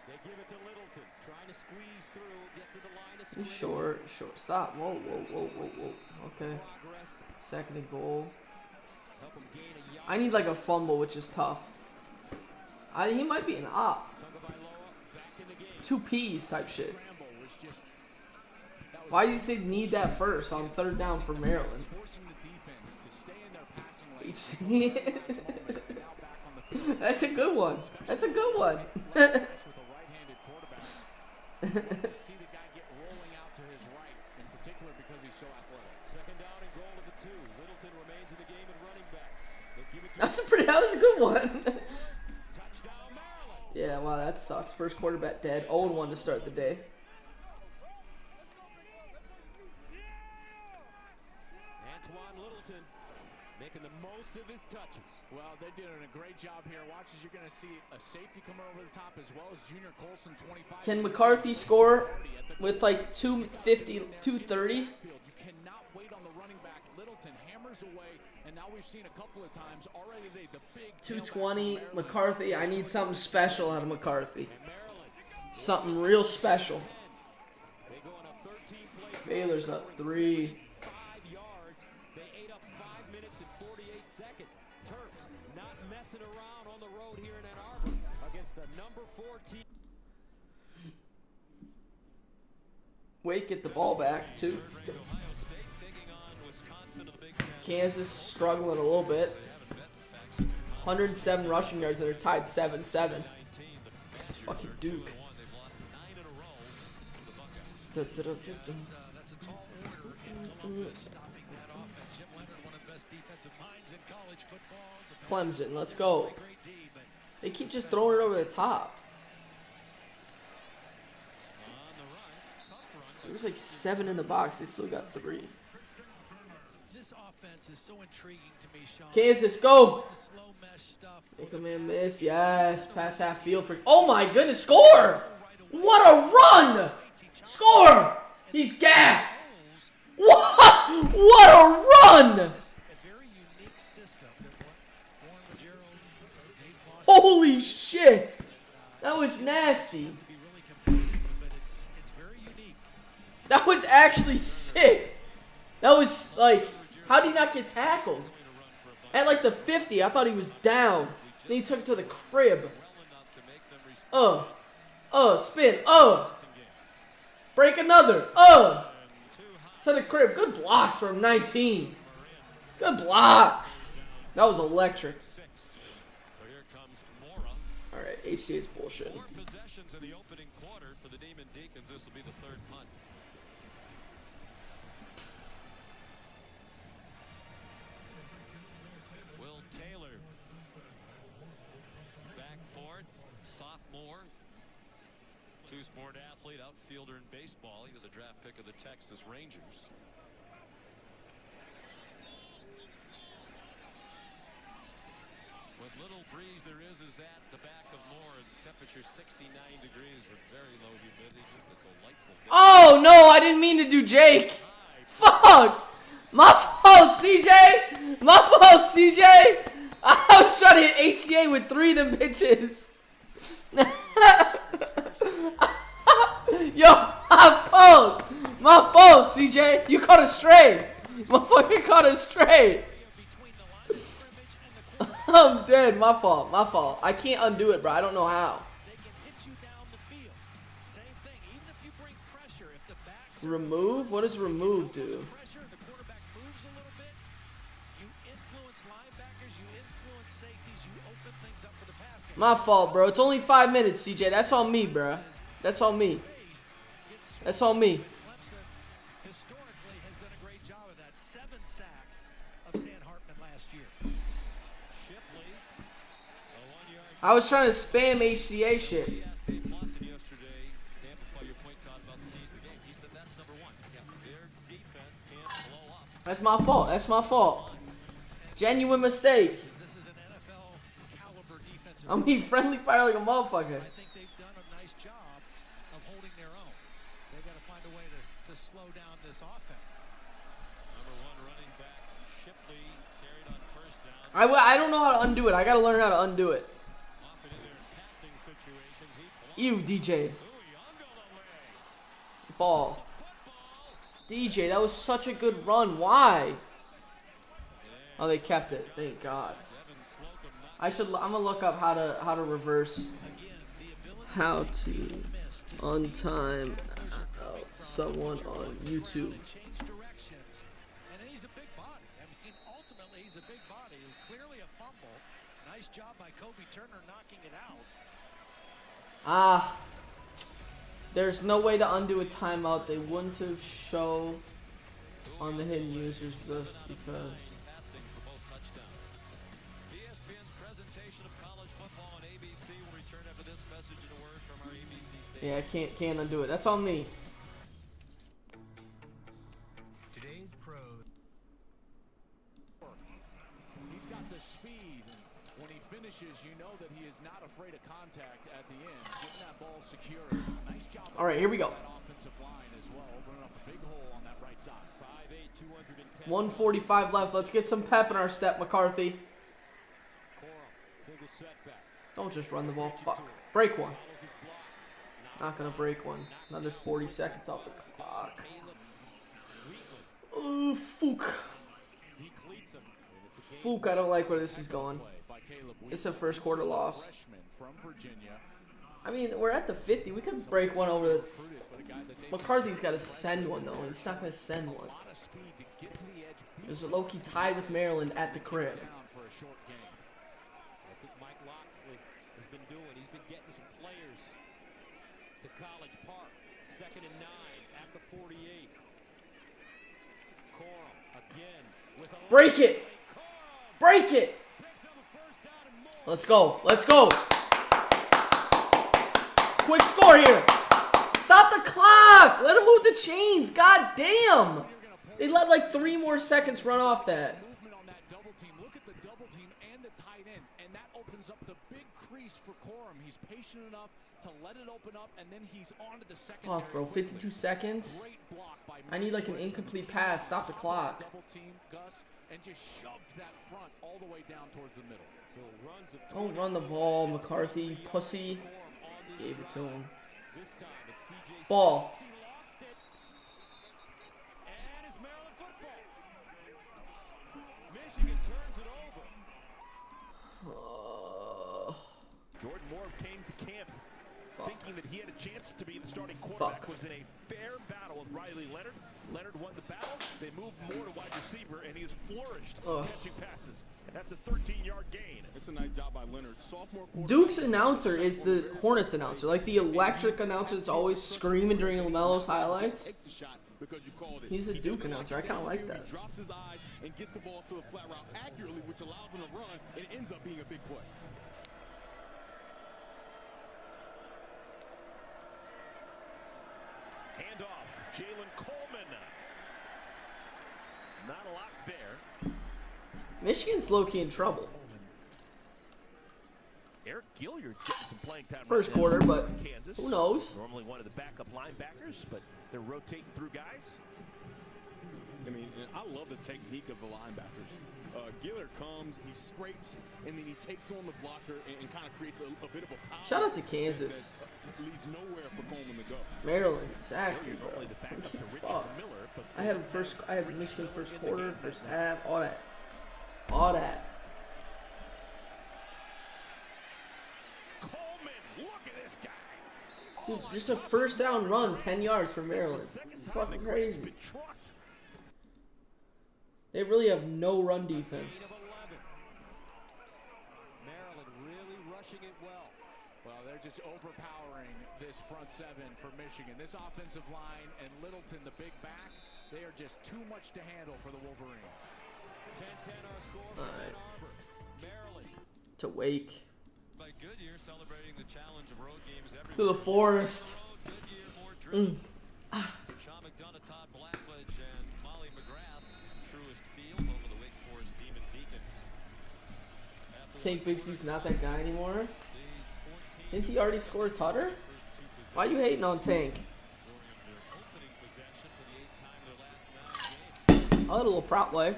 They give it to Littleton, trying to squeeze through, get to the line of He's scrimmage. short. Stop. Whoa. Okay. 2nd and goal. I need like a fumble, which is tough. He might be an op. 2 P's type shit. Why did you say need that first on 3rd down for Maryland? That's a good one. That's a good one. See the guy get rolling out to his right, in particular because he's so athletic. Second down and goal to the 2. Littleton remains in the game and running back. They give it to That was a good one. touchdown Maryland. Yeah, wow, that sucks. First quarterback dead. 0-1 to start the day. Antoine Littleton making the most of his touches. Well, they're doing a great job here. Watch as you're going to see a safety coming over the top as well as Junior Colson, 25. Can McCarthy score with like 250, 230? You cannot wait on the running back. Littleton hammers away, and now we've seen a couple of times already the big 220, McCarthy. I need something special out of McCarthy. Something real special. Baylor's up 3. 5 yards. They ate up 5 minutes and 48 seconds. Terps not messing around on the road here in Ann Arbor against the number 4 team. Wait, get the ball back too. Ohio State taking on Kansas struggling a little bit. 107 rushing yards, that are tied 7-7. It's fucking Duke. Clemson, let's go. They keep just throwing it over the top. There was like 7 in the box. They still got 3. This offense is so intriguing to me, Sean. Kansas, go! Make a man miss. Yes, pass half field for. Oh my goodness, score! What a run! Score! He's gassed. What? What a run! Holy shit! That was nasty. That was actually sick. That was like, how did he not get tackled? At like the 50, I thought he was down. Then he took it to the crib. Spin. Break another. To the crib. Good blocks from 19. Good blocks. That was electric. Alright, HCA's bullshit. 4 possessions in the opening quarter for the Demon Deacons. This will be the 3rd punt. Will Taylor back for it. Sophomore. 2-sport athlete, outfielder in baseball. He was a draft pick of the Texas Rangers. What little breeze there is at the back of Moore. Temperature 69 degrees with very low humidity. Just a delightful day. Oh no, I didn't mean to do Jake. Fuck. My fault, CJ. My fault, CJ. I was trying to hit HCA with 3 of them bitches. Yo, my fault. My fault, CJ. You caught a stray. Motherfucker caught a stray. I'm dead. My fault. My fault. I can't undo it, bro. I don't know how. Remove? What does remove do? My fault, bro. It's only 5 minutes, CJ. That's on me, bro. That's on me. That's on me. I was trying to spam HCA shit. That's my fault. That's my fault. Genuine mistake. I'm being friendly fire like a motherfucker. I think they've done a nice job of holding their own. They've got to find a way to slow down this offense. Number 1 running back Shipley carried on 1st down. I don't know how to undo it. I gotta learn how to undo it. You, DJ. Ball. DJ, that was such a good run. Why? Oh, they kept it. Thank God. I'm gonna look up how to reverse, how to untime someone on YouTube. And he's a big body. I mean, ultimately, he's a big body. Clearly a fumble. Nice job by Kobe Turner knocking it out. There's no way to undo a timeout. They wouldn't have show on the hidden users list because. Yeah, I can't undo it. That's on me. Today's pro. He's got the speed. When he finishes, you know that he is not afraid of contact at the end. Getting that ball secure. Nice job. All right, here we go. That offensive line as well, opening up a big hole on that right side. 5'8", 210. 1:45 left. Let's get some pep in our step, McCarthy. Single setback. Don't just run the ball. Fuck. Break one. Not gonna break one. Another 40 seconds off the clock. Oh, Fook. Fook, I don't like where this is going. It's a first quarter loss. I mean, we're at the 50. We could break one over the... McCarthy's got to send one, though. He's not going to send one. There's a low-key tied with Maryland at the crib. For a short game. That's what Mike Loxley has been doing. He's been getting some players to College Park. 2nd and 9 at the 48. Corum again with a break it. Break it. Let's go. Let's go. Quick score here. Stop the clock. Let him move the chains. God damn. They let like 3 more seconds run off that. Movement on that double team. Look at the double team and the tight end, and that opens up the big crease for Corum. He's patient enough to let it open up, and then he's on to the second. Fuck, bro. 52 seconds. I need like an incomplete pass. Stop the clock. Double team Gus and just shoved that front all the way down towards the middle. So runs of Don't run the ball, McCarthy. Pussy. Gave it to him. This time it's CJ Ball. He lost it. And it's Maryland football. Michigan turns it over. Jordan Moore came to camp thinking that he had a chance to be the starting quarterback. Was in a fair battle with Riley Leonard. Leonard won the battle. They moved Moore to wide receiver, and he has flourished catching passes. And that's a 13-yard gain. It's a nice job by Leonard. Sophomore Duke's announcer is the Hornets announcer, like the electric announcer that's always screaming during LaMelo's highlights. He's a Duke announcer. I kind of like that. He drops his eyes and gets the ball to a flat route accurately, which allows him to run, and it ends up being a big play. Handoff, Jalen Coleman. Not a lot there. Michigan's low-key in trouble. Eric Gilliard getting some playing time. First quarter, but who knows? Normally one of the backup linebackers, but they're rotating through guys. I mean, I love the technique of the linebackers. Gilliard comes, he scrapes, and then he takes on the blocker and kind of creates a bit of a power. Shout out to Kansas. Leaves nowhere for Coleman to go. Maryland, exactly, bro. Fuck. I had Michigan first quarter, first half, all that. All that. Coleman, look at this guy. Dude, just a first down run, 10 yards for Maryland. It's fucking crazy. They really have no run defense. Maryland really rushing it well. Well, they're just overpowering this front seven for Michigan. This offensive line and Littleton, the big back, they are just too much to handle for the Wolverines. 10-10 our score for Ann Arbor. Maryland. To Wake. By Goodyear celebrating the challenge of road games everywhere. To the Forest. Goodyear more driven. Sean McDonough, Todd Blackledge, and Molly McGrath. Truist Field, home of the Wake Forest Demon Deacons. Tank Bixby's not that guy anymore. Didn't he already score Tutter? Why are you hating on Tank? I had a little prop play.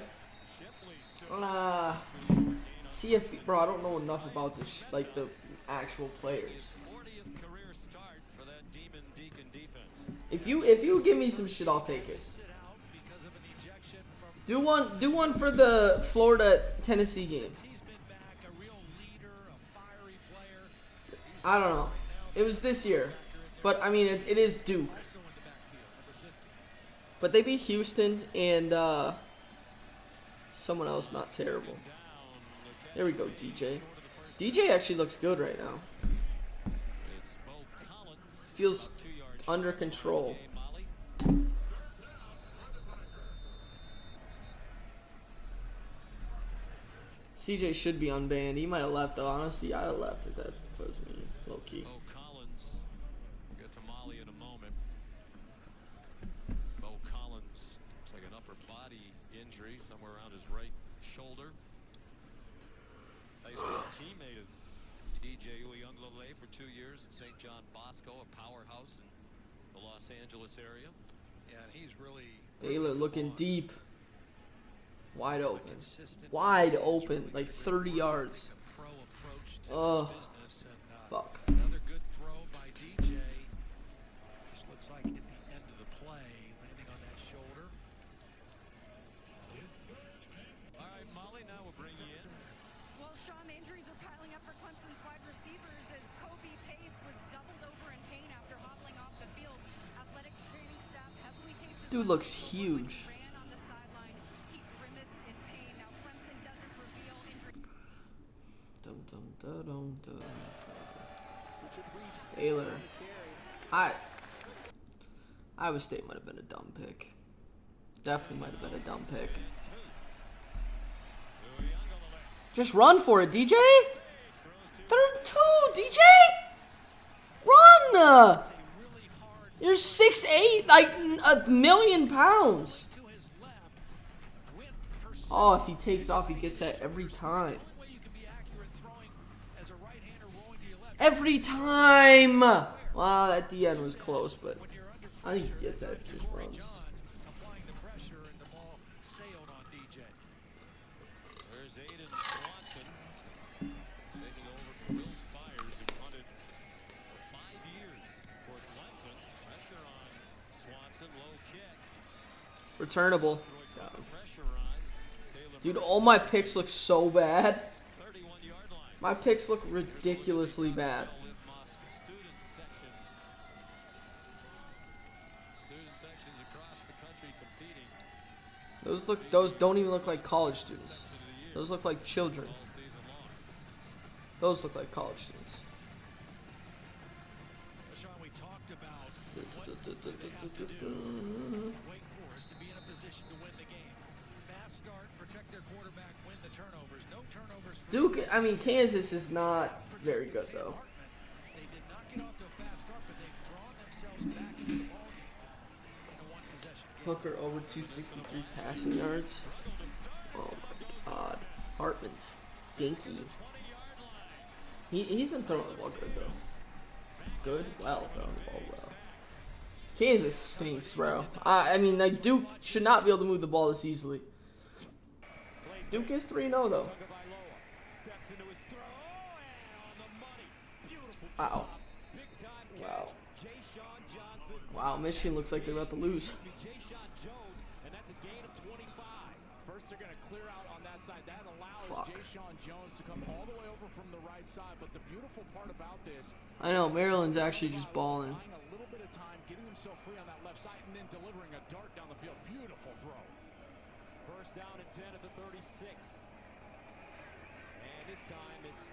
CFB, bro, I don't know enough about this, like the actual players. If you give me some shit, I'll take it. Do one for the Florida Tennessee game. I don't know. It was this year, but I mean it is Duke. But they beat Houston and someone else not terrible. There we go, DJ. DJ actually looks good right now. Feels under control. CJ should be unbanned. He might have left though. Honestly, I'd have left if that was me. Low key. Bo Collins. We'll get to Molly in a moment. Bo Collins looks like an upper body injury somewhere around his right shoulder. High school teammate of DJ Uyunglele for 2 years in St. John Bosco, a powerhouse in the Los Angeles area. Yeah, and he's really Baylor looking deep. Wide open. Wide open. Like 30 yards. Ugh. Fuck. Another good throw by DJ. Just looks like at the end of the play, landing on that shoulder. All right, Molly, now we'll bring you in. Well, Sean, the injuries are piling up for Clemson's wide receivers as Kobe Pace was doubled over in pain after hobbling off the field. Athletic training staff heavily taped his Dude looks huge. ran on the sideline. He grimaced Taylor. Iowa State might have been a dumb pick. Definitely might have been a dumb pick. Just run for it, DJ. 3-2, DJ. Run. You're 6'8", like a million pounds. Oh, if he takes off, he gets that every time. Every time. Wow, that DN was close, but I think he gets that if he just runs. There's Aiden Swanson taking over from Will Spires, who punted for 5 years for Clemson. Pressure on Swanson, low kick. Returnable. Dude, all my picks look so bad. My picks look ridiculously bad. Those don't even look like college students. Those look like children. Those look like college students. Sean, we talked about what they have to do. Wake Forest to be in a position to win the game. Fast start, protect their quarterback, win the turnovers. No turnovers. Duke, I mean, Kansas is not very good though. They did not get off to a fast start, but they've drawn themselves back into the ballgame now in a one possession. Hooker over 263 passing yards. Oh my God, Hartman stinky. He's been throwing the ball good though. Good, well, throwing the ball well. Kansas stinks, bro. I mean, like Duke should not be able to move the ball this easily. Duke is 3-0 though. Wow. Wow. Wow, Michigan looks like they're about to lose. First, they're going to clear out on that side. That allows Jayshon Jones to come all the way over from the right side. But the beautiful part about this, I know Maryland's actually just balling. A little bit of time, getting himself free on that left side, and then delivering a dart down the field. Beautiful throw. First down and 10 at the 36. And this time it's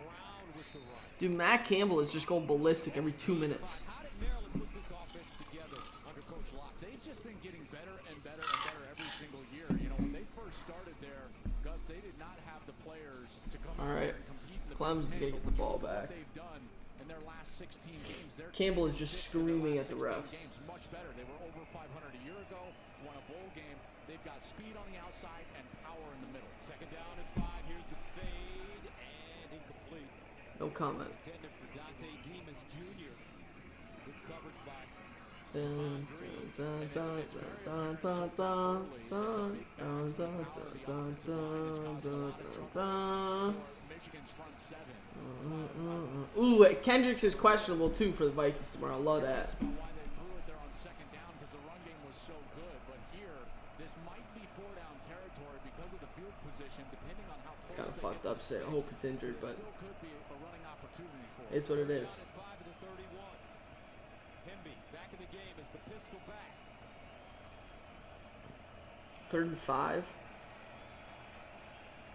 Brown with the run. Dude, Matt Campbell is just going ballistic every 2 minutes. How did Maryland put this offense together under Coach Locke? They've just been getting better and better and better every single year. You know, when they first started there, Gus, they did not have the players to come out and compete in the Clem's gonna get the ball back. What they've done in their last 16 games, Campbell is just screaming at the ref. Games much better. They were over 500 a year ago, won a bowl game. They've got speed on the outside and power in the middle. Second down and 5. Here's the fade and incomplete. No comment. Intended for Dante Demas Jr. Good coverage by Ooh, Kendricks is questionable too for the Vikings tomorrow. Love that. It's kind of fucked up. I hope it's injured, but it's what it is. Back in the game as the pistol back. 3rd and 5.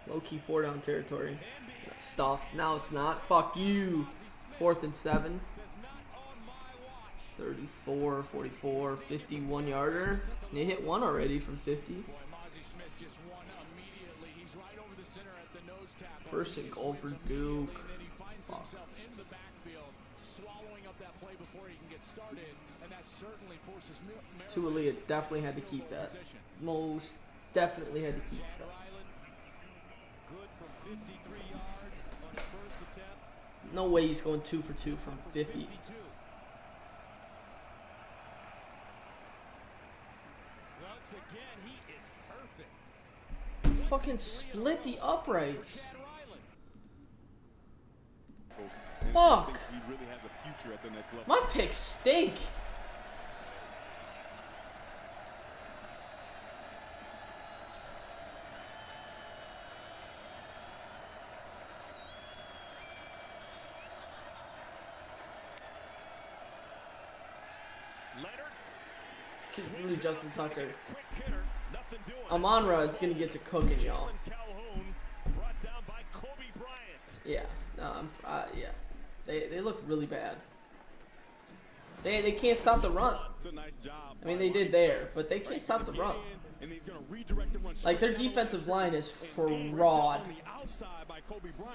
Low-key 4-down territory. Stuffed. Now it's not. Fuck you. 4th and 7. 34, 44, 51-yarder. They hit one already from 50. First and goal for Duke. Fuck. Tualia definitely had to keep that. Most definitely had to keep that. No way he's going 2 for 2 from 50. Fucking split the uprights. Fuck. My picks stink. This kid's really Justin Tucker. Amon-Ra is gonna get to cooking, y'all. Yeah. No, yeah. They look really bad. They can't stop the run. I mean, they did there, but they can't stop the run. Like, their defensive line is fraud.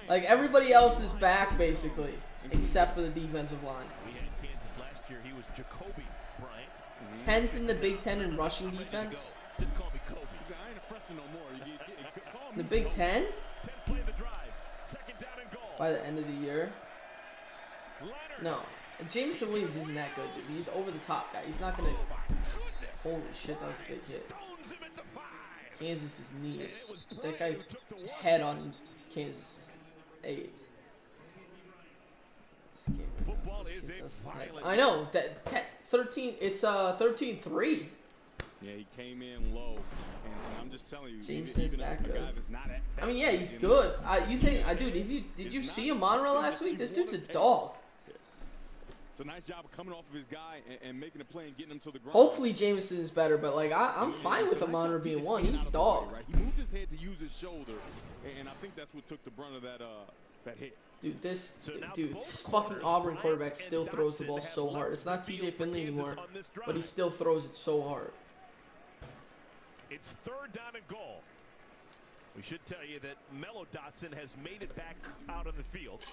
Like, everybody else is back, basically, except for the defensive line. We had Kansas last year. He was Jacoby Bryant. 10th in the Big Ten in rushing defense. Just call me Kobe. The Big Ten? 10 play the drive. Second down and goal. By the end of the year? No. Jameson Williams isn't that good, dude. He's over the top guy. He's not gonna. Holy shit, that was a big hit. Kansas is knees. That guy's head on Kansas' AIDS. Football is a violent. I know. 13. It's 13-3. Yeah, he came in low, and I'm just telling you, Jameson's that good. not at that I mean, yeah, he's good. You think, dude? Did you see Amon-Ra last week? This dude's a dog. It's a nice job of coming off of his guy and making a play and getting him to the ground. Hopefully Jameson is better, but like I'm fine with Amon-Ra being one. He's dog. He moved his head to use his shoulder, and I think that's what took the brunt of that hit. Dude, this fucking Auburn quarterback still throws the ball so hard. It's not TJ Finley anymore, but he still throws it so hard. It's third down and goal. We should tell you that Mello Dotson has made it back out on the field.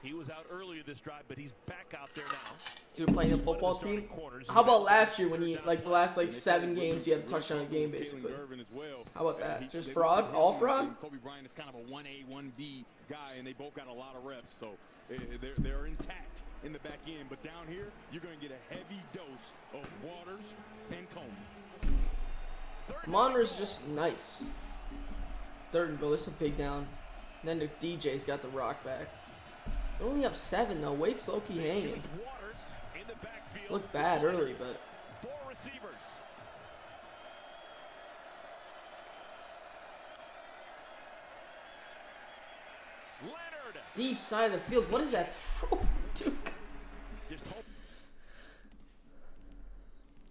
He was out earlier this drive, but he's back out there now. You were playing a football team? How about last year when he, like the last 7 games, he had a touchdown a game basically? How about that? Just fraud? All fraud? Kobe Bryant is kind of a 1A, 1B guy, and they both got a lot of reps, so they're intact in the back end. But down here, you're going to get a heavy dose of Waters and Coleman. Amon-Ra's just nice. Third and goal. This is a big down. And then the DJ's got the rock back. They're only up 7 though. Wade's low-key hanging. Looked bad early, but 4 receivers. Leonard. Deep side of the field. What is that throw, dude? Just hope.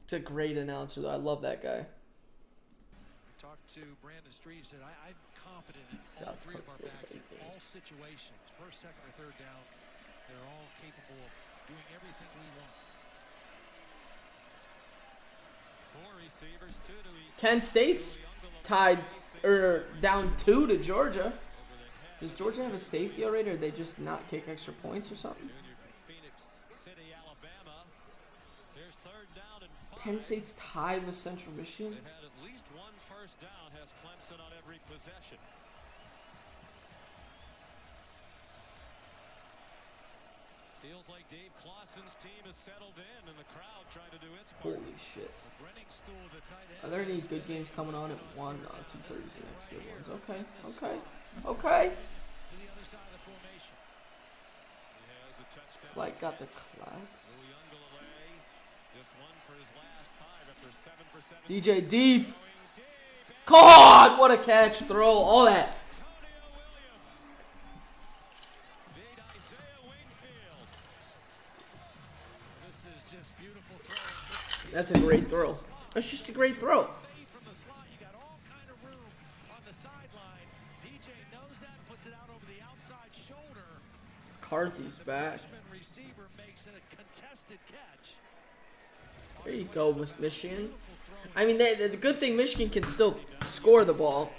It's a great announcer though. I love that guy. Talked to Brandon Street. He said, I'm confident in all 3 of our backs in all situations. First, second, or third down. They're all capable of doing everything we want. 4 receivers, 2 to each. Kent State's tied or down 2 to Georgia. Does Georgia have a safety already, or they just not kick extra points or something? Penn State's tied with Central Michigan. They've had at least 1 first down, has Clemson on every possession. Feels like Dave Clawson's team is settled in, and the crowd trying to do its part. Holy shit. Are there any good games coming on at 1 on 2:30's the next good ones? Okay. Flight got the clap. DJ deep. God, what a catch, throw, all that. That's a great throw. That's just a great throw. McCarthy's back. There you go, Michigan. I mean, the good thing, Michigan can still score the ball.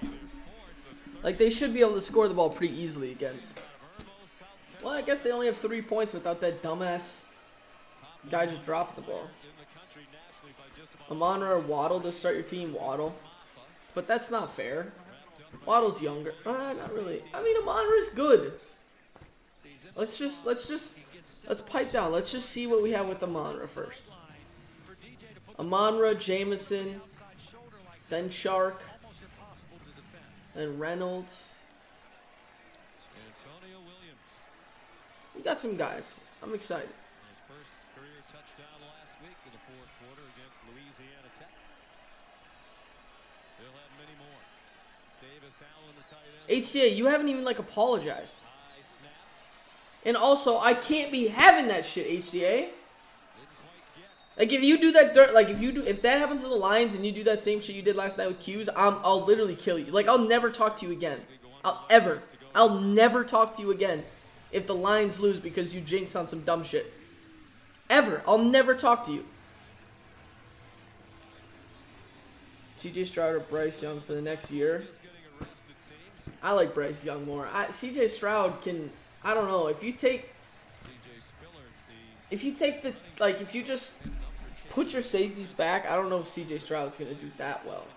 Like, they should be able to score the ball pretty easily against. Well, I guess they only have 3 points without that dumbass guy just dropping the ball. Amon-Ra or Waddle to start your team, Waddle. But that's not fair. Waddle's younger. Not really. I mean, Amon-Ra's good. Let's pipe down. Let's just see what we have with Amon-Ra first. Amon-Ra, Jameson, then Shark, then Reynolds. We got some guys. I'm excited. His first career touchdown last week in the 4th quarter against Louisiana Tech. They'll have many more. Davis Allen, the tight end. HCA, you haven't even apologized. And also, I can't be having that shit, HCA. Like, if you do that if that happens to the Lions and you do that same shit you did last night with Q's, I'll literally kill you. Like, I'll never talk to you again. I'll ever. I'll never talk to you again if the Lions lose because you jinx on some dumb shit. Ever. I'll never talk to you. CJ Stroud or Bryce Young for the next year? I like Bryce Young more. CJ Stroud can, I don't know, if you just put your safeties back, I don't know if CJ Stroud's going to do that well.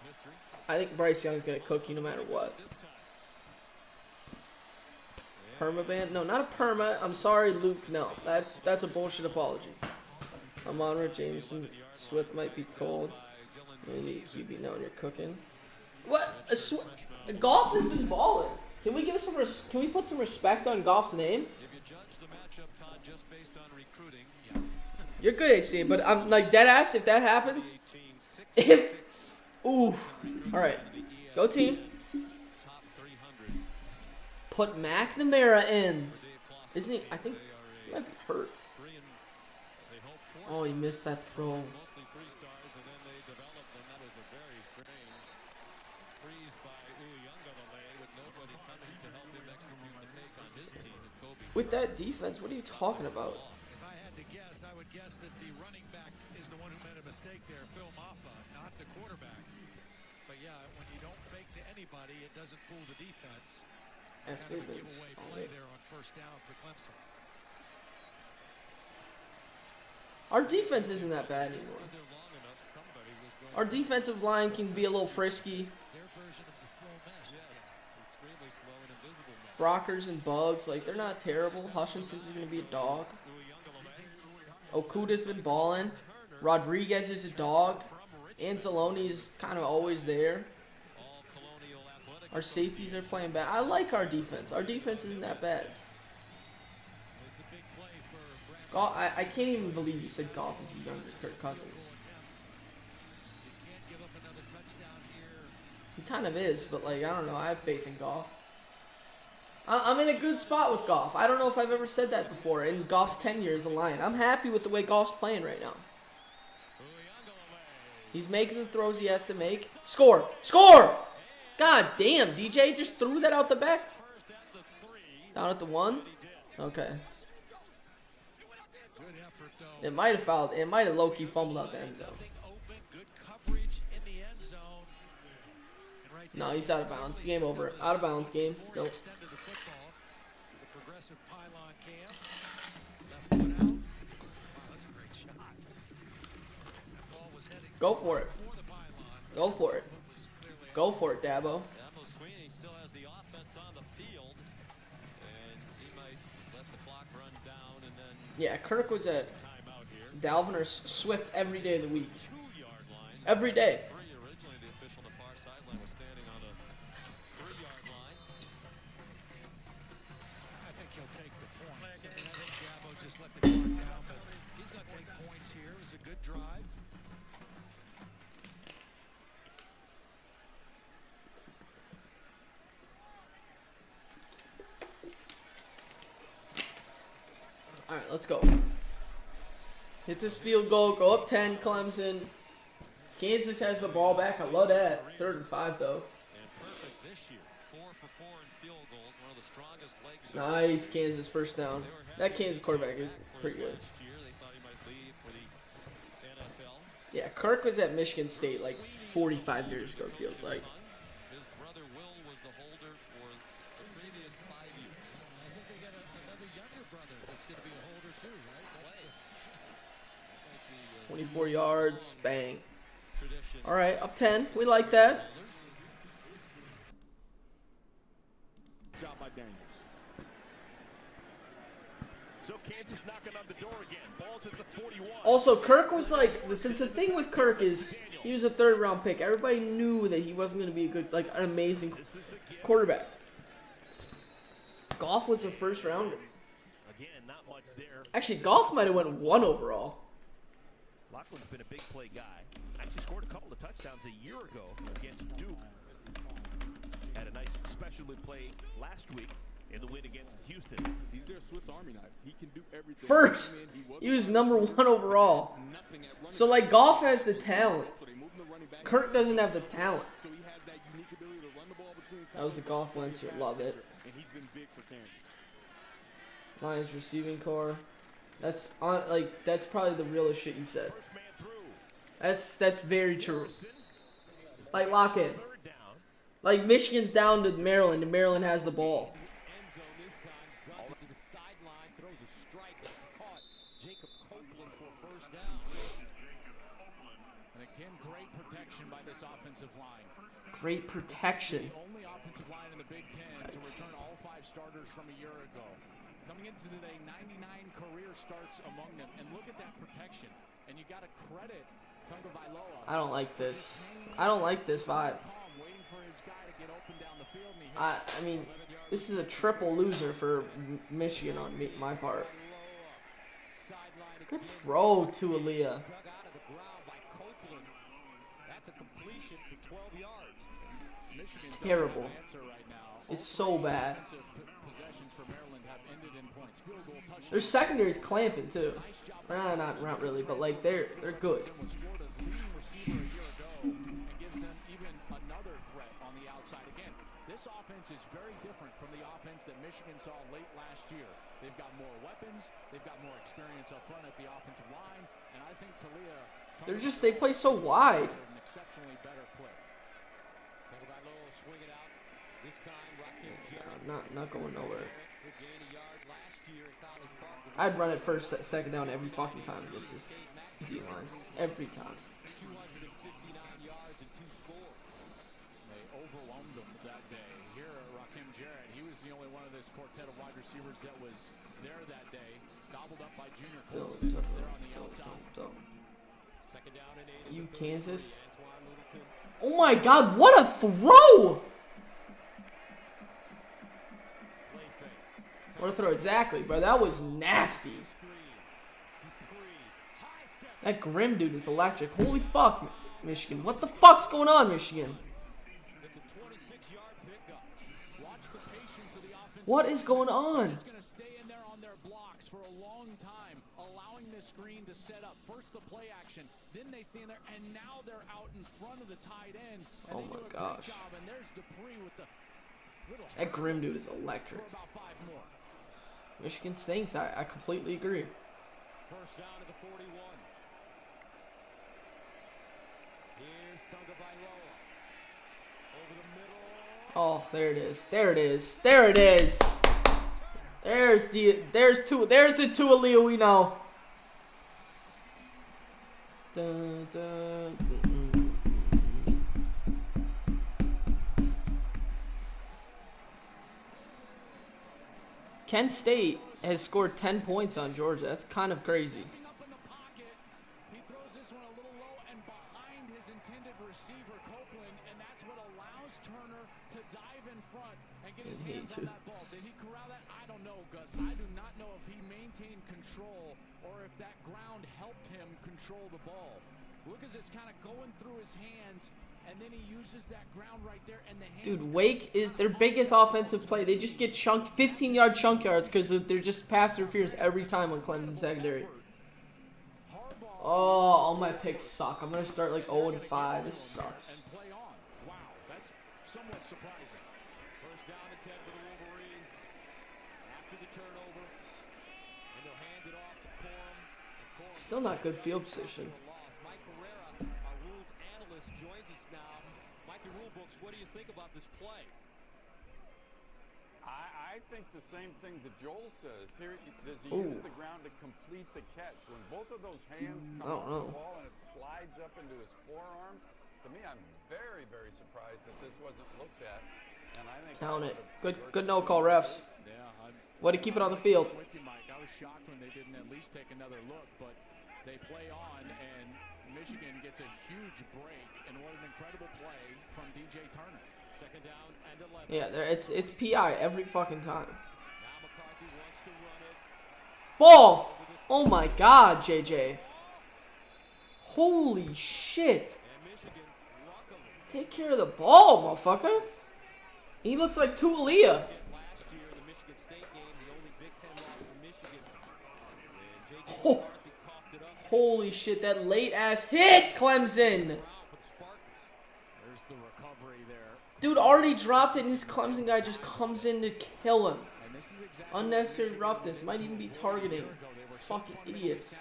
I think Bryce Young's going to cook you no matter what. Permaban? No, not a perma. I'm sorry, Luke. No, that's a bullshit apology. Amon-Ra Jameson. Swift might be cold. We need QB knowing you're cooking. What? Goff has been balling. Can we give some? Can we put some respect on Goff's name? You're good, AC, but I'm like dead ass. If that happens, ooh, all right, go team. Put McNamara in. Isn't he? I think he might be hurt. Oh, he missed that throw. With that defense, what are you talking about? If I had to guess, I would guess that the running back is the one who made a mistake there, Phil Maffa, not the quarterback. But yeah, when you don't fake to anybody, it doesn't fool the defense. Kind of a giveaway play there on first down for Clemson. Our defense isn't that bad anymore. Our defensive line can be a little frisky. Brockers and Bugs, like, they're not terrible. Hutchinson's going to be a dog. Okuda's been balling. Rodriguez is a dog. Anzalone's kind of always there. Our safeties are playing bad. I like our defense. Our defense isn't that bad. Goff, I can't even believe you said Goff is a younger Kirk Cousins. He kind of is, but, like, I don't know. I have faith in Goff. I'm in a good spot with Goff. I don't know if I've ever said that before. In Goff's tenure as a Lion, I'm happy with the way Goff's playing right now. He's making the throws he has to make. Score! Score! God damn, DJ just threw that out the back. Down at the 1? Okay. It might have fouled. It might have low-key fumbled out the end zone. No, he's out of bounds. Game over. Out of bounds game. Nope. Go for it. Go for it. Go for it, Dabo. Sweeney still has the offense on the field, and he might let the clock run down and then. Yeah, Kirk was at Dalvin or Swift every day of the week. Every day. Originally, the official on the far sideline was standing on the 3-yard line. I think he'll take the points. I think Dabo just let the clock down, but he's going to take points here. It was a good drive. All right, let's go. Hit this field goal. Go up 10, Clemson. Kansas has the ball back. I love that. 3rd and 5, though. Nice, Kansas first down. That Kansas quarterback is pretty good. Yeah, Kirk was at Michigan State like 45 years ago, it feels like. His brother Will was the holder for the previous 5 years. I think they got another younger brother that's going to be a holder too, right? 24 yards, bang. All right, up 10. We like that. Job by Daniels. So Kansas knocking on the door again. Ball's at the 41. Also, Kirk was like, the thing with Kirk is he was a 3rd-round pick. Everybody knew that he wasn't going to be a good, like, an amazing quarterback. Goff was a 1st-rounder. Again, not much there. Actually, Goff might have went 1 overall. Lockwood's been a big play guy. Actually scored a couple of touchdowns a year ago against Duke. Had a nice special play last week in the win against Houston. He's their Swiss Army knife. He can do everything. First, he was number 1 overall. So, like, Goff has the talent. Kirk doesn't have the talent. unique ability to run the ball between That was the golf Lancer. Love it. And he's been big for Kansas. Lions receiving core. That's on that's probably the realest shit you said. That's very true. Like lock in. Like Michigan's down to Maryland and Maryland has the ball. And again, great protection by this offensive line. Great protection. The only offensive line in the Big Ten to return all 5 starters from a year ago. Coming into today, 99 career starts among them. And look at that protection. And you got to credit Tagovailoa. I don't like this. I don't like this vibe. I mean, this is a triple loser for Michigan on my part. Good throw to Aaliyah. That's a completion for 12 yards. It's terrible. It's so bad. Their secondary's clamping too. Not really, but like they're good. This offense is very different from the offense that Michigan saw late last year. They've got more weapons. They've got more experience up front at the offensive line. And I think They play so wide. An exceptionally better play. Tagovailoa swing it out. This time, Rakim Jarrett. Not going nowhere. Who gained a yard last year in College Park. I'd run it first, second down every fucking time against this D-line. Every time. 259 yards and 2 scores. They overwhelmed them that day. Here, Rakim Jarrett, he was the only one of this quartet of wide receivers that was there that day. Gobbled up by Junior Colson. They're on the outside. Second down and 8. You Kansas? Oh my God! What a throw! What a throw! Exactly, bro. That was nasty. That Grim dude is electric. Holy fuck, Michigan. What the fuck's going on, Michigan? What is going on? Just going to stay in there on their blocks for a long time, allowing the screen to set up. First the play action, then they stand there, and now they're out in front of the tight end. And oh my gosh. Job, and there's Dupree with the little that Grim dude is electric. For about 5 more. Michigan stinks. I completely agree. First down to the 41. Here's Tagovailoa. Over the middle. Oh, there it is. There it is. There it is. There's the Tualeo we know. Dun, dun, Kent State has scored 10 points on Georgia. That's kind of crazy. He throws this one a little low and behind his intended receiver, Copeland, and that's what allows Turner to dive in front and get his hands on that ball. Did he corral that? I don't know, Gus. I do not know if he maintained control or if that ground helped him control the ball. Look as it's kind of going through his hands, and then he uses that ground right there, and the hands. Dude, Wake is their biggest offensive play. They just get 15-yard chunk yards because they're just pass interference every time on Clemson secondary. Oh, all my picks suck. I'm gonna start like 0-5. This sucks. And play on. Wow, that's somewhat surprising. First down and 10 for the Wolverines. After the turnover, and they'll hand it off to Corum. Still not good field position. Mike Barrera, our rules analyst, joins us now. Mikey Rulebooks, what do you think about this play? I think the same thing that Joel says. Here, does he use the ground to complete the catch? When both of those hands come off the ball and it slides up into his forearms, to me, I'm very, very surprised that this wasn't looked at. And I think count it. Good no call, refs. Yeah, way to keep it on the field. With you, Mike. I was shocked when they didn't at least take another look, but they play on, and Michigan gets a huge break, and what an incredible play from DJ Turner. Second down and 11. Yeah, it's PI every fucking time. Now McCarthy wants to run it. Ball! Oh my God, JJ. Holy shit. Take care of the ball, motherfucker. He looks like Tualea. Oh. Holy shit, that late ass hit, Clemson. There's the recovery there Dude already dropped it, and this Clemson guy just comes in to kill him. Unnecessary roughness. Might even be targeting. Fucking idiots.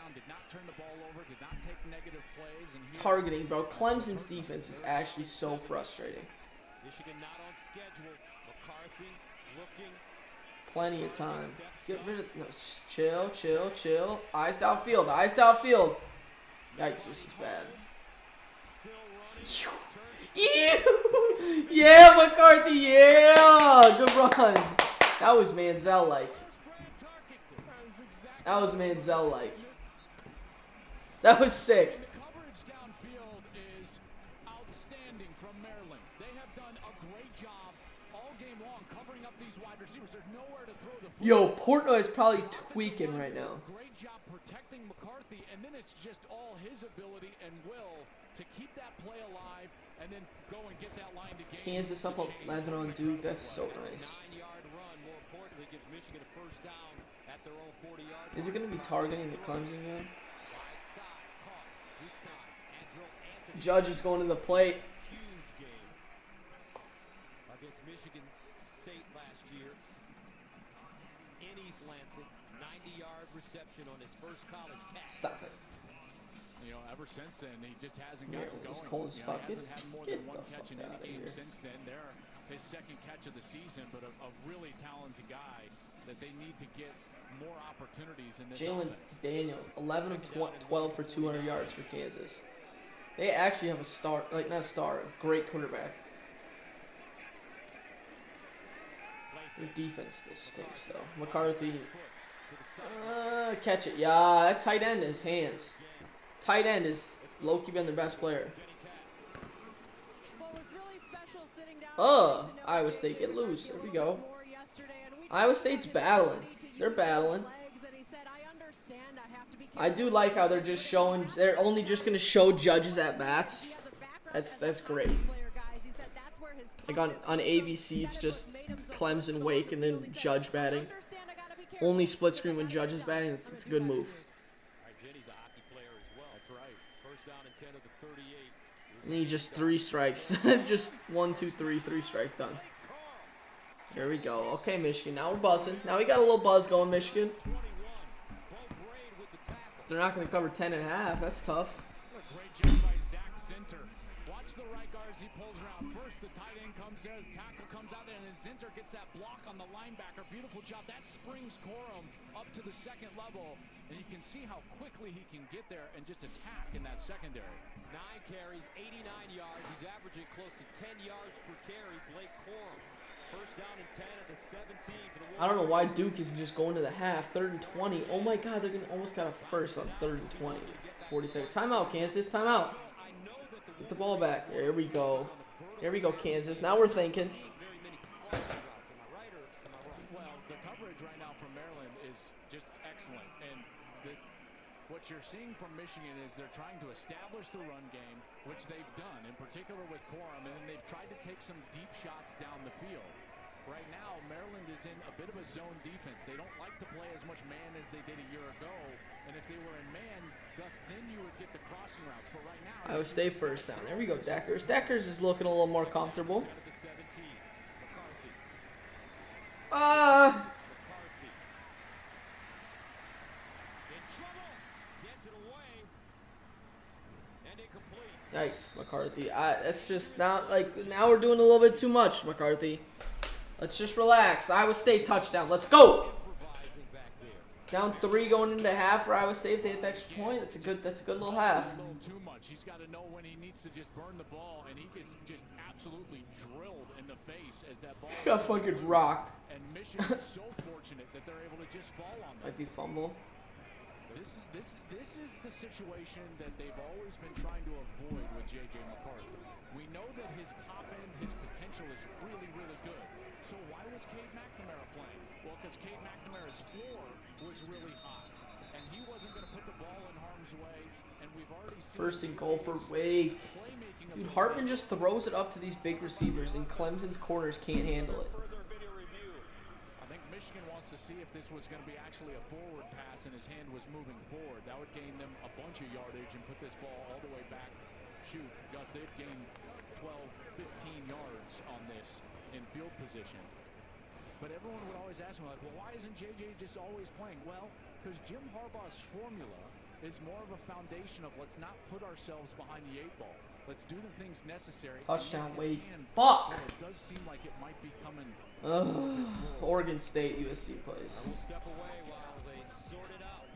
Targeting, bro. Clemson's defense is actually so frustrating. Michigan not on schedule. McCarthy looking. Plenty of time. Get rid of... No, chill, chill, chill. Eyes downfield. Eyes downfield. Yikes, this is bad. Ew! Yeah, McCarthy, yeah! Good run. That was Manziel-like. That was Manziel-like. That was sick. The coverage downfield is outstanding from Maryland. They have done a great job all game long covering up these wide receivers. There's nowhere to throw the football. Yo, Portnoy is probably tweaking right now. Great job protecting McCarthy, and then it's just all his ability and will to keep that play alive and then go and get that line to gain. Kansas up 11 on Duke. That's so nice. 9-yard run, more importantly, gives Michigan a first down at their own 40-yard. Is it going to be targeting the Clemson game? Judge is going to the plate. Huge game against Michigan State last year. In East Lansing, 90-yard reception on his first college catch. Stop it. You know, ever since then, he just hasn't gotten going. Cold as fuck. He hasn't had more than one catch in any game since then. They're his second catch of the season, but a really talented guy that they need to get more opportunities in this Jalen offense. Daniels, 11 of 12 for 200 yards for Kansas. They actually have a star, like not a star, a great quarterback. Their defense still stinks though. McCarthy, catch it. Yeah, that tight end is hands. Tight end is low-key been their best player. Iowa State get loose. There we go. Iowa State's battling. They're battling. I do like how they're just showing. They're only just gonna show Judge's at bats. That's great. Like on ABC, it's just Clemson, Wake, and then Judge batting. Only split screen when Judge is batting. It's a good move. And then you just 3 strikes. Just 1, 2, 3, 3 strikes done. There we go. Okay, Michigan. Now we're buzzing. Now we got a little buzz going, Michigan. They're not going to cover 10.5. That's tough. Great job by Zach Zinter. Watch the right guard as he pulls around. First, the tight end comes there. The tackle comes out there, and then Zinter gets that block on the linebacker. Beautiful job. That springs Corum up to the second level, and you can see how quickly he can get there and just attack in that secondary. 9 carries, 89 yards. He's averaging close to 10 yards per carry. Blake Corum. First down and 10 at the 17 for the Wolverines. I don't know why Duke isn't just going to the half. 3rd and 20. Oh my God, they're gonna almost got a first on 3rd and 20. 40 seconds. Timeout, Kansas. Timeout. Get the ball back. There we go. There we go, Kansas. Now we're thinking. Well, the coverage right now from Maryland is just excellent, and what you're seeing from Michigan is they're trying to establish the run game, which they've done, in particular with Corum, and then they've tried to take some deep shots down the field. Right now, Maryland is in a bit of a zone defense. They don't like to play as much man as they did a year ago, and if they were in man, Gus, then you would get the crossing routes. But right now, Iowa State first down. There we go, Deckers. Deckers is looking a little more comfortable. Yikes, McCarthy. That's just not like, now we're doing a little bit too much, McCarthy. Let's just relax. Iowa State touchdown. Let's go. Down 3 going into half for Iowa State. If they hit the extra point, that's a good little half. A little too much. He's got to know when he needs to just burn the ball, and he gets just absolutely drilled in the face as that ball got fucking rocked. And Michigan's so fortunate that they're able to just fall on them. Might be fumble. This is the situation that they've always been trying to avoid with J.J. McCarthy. We know that his top end, his potential is really, really good. So why was Cade McNamara playing? Well, because Cade McNamara's floor was really high, and he wasn't going to put the ball in harm's way, and we've already seen... First and goal for Wake. Dude, Hartman just throws it up to these big receivers, and Clemson's corners can't handle it. I think Michigan wants to see if this was going to be actually a forward pass and his hand was moving forward. That would gain them a bunch of yardage and put this ball all the way back. Shoot, Gus, they've gained 12, 15 yards on this in field position. But everyone would always ask me, like, well, why isn't JJ just always playing? Well, because Jim Harbaugh's formula is more of a foundation of let's not put ourselves behind the 8 ball. Let's do the things necessary. Touchdown, Wade. Fuck! It does seem like it might be coming. Oregon State, USC plays. We'll step away while they sort it out.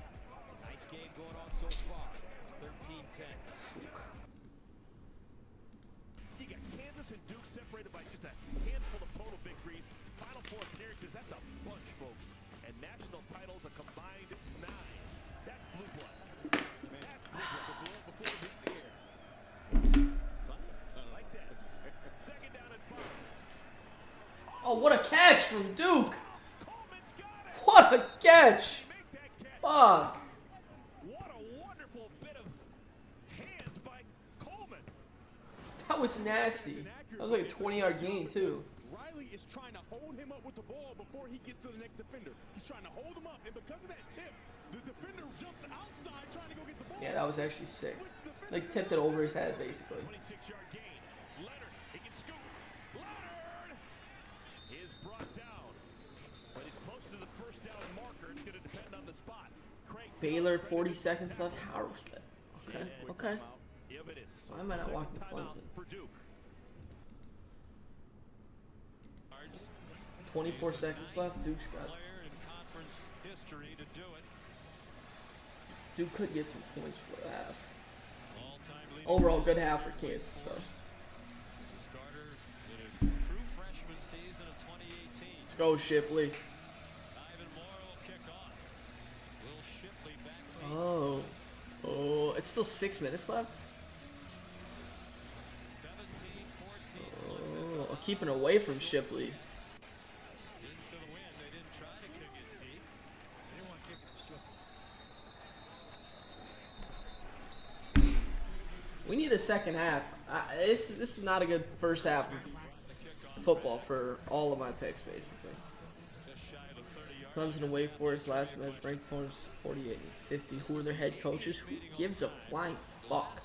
Nice game going on so far. 13-10. You got Kansas and Duke separated by just a handful of total victories. Final 4 appearances, that's a bunch, folks. And national titles a combined 9. That's blue blood. That's blue blood. The blood before it hits the air. Like that. Second down and 5. Oh, what a catch from Duke! What a catch! Fuck! What a wonderful bit of hands by Coleman. That was nasty. That was like a 20-yard gain, too. Riley is trying to hold him up with the ball before he gets to the next defender. He's trying to hold him up, and because of that tip, the defender jumps outside trying to go get the ball. Yeah, that was actually sick. Like, tipped it over his head, basically. 26-yard gain. Leonard, he can scoop. Leonard is brought down, but he's close to the first down marker. It's going to depend on the spot. Baylor, 40 seconds left. How was that? Okay, okay. Why am I not walking Clemson? 24 seconds left. Duke's got. Duke could get some points for the half. Overall, good half for Kansas. So. Let's go, Shipley. Oh. Oh, it's still 6 minutes left? Oh, keeping away from Shipley. We need a second half. This is not a good first half of football for all of my picks, basically. Clemson and Wake Forest last match, ranked opponents 48 and 50. Who are their head coaches? Who gives a flying fuck?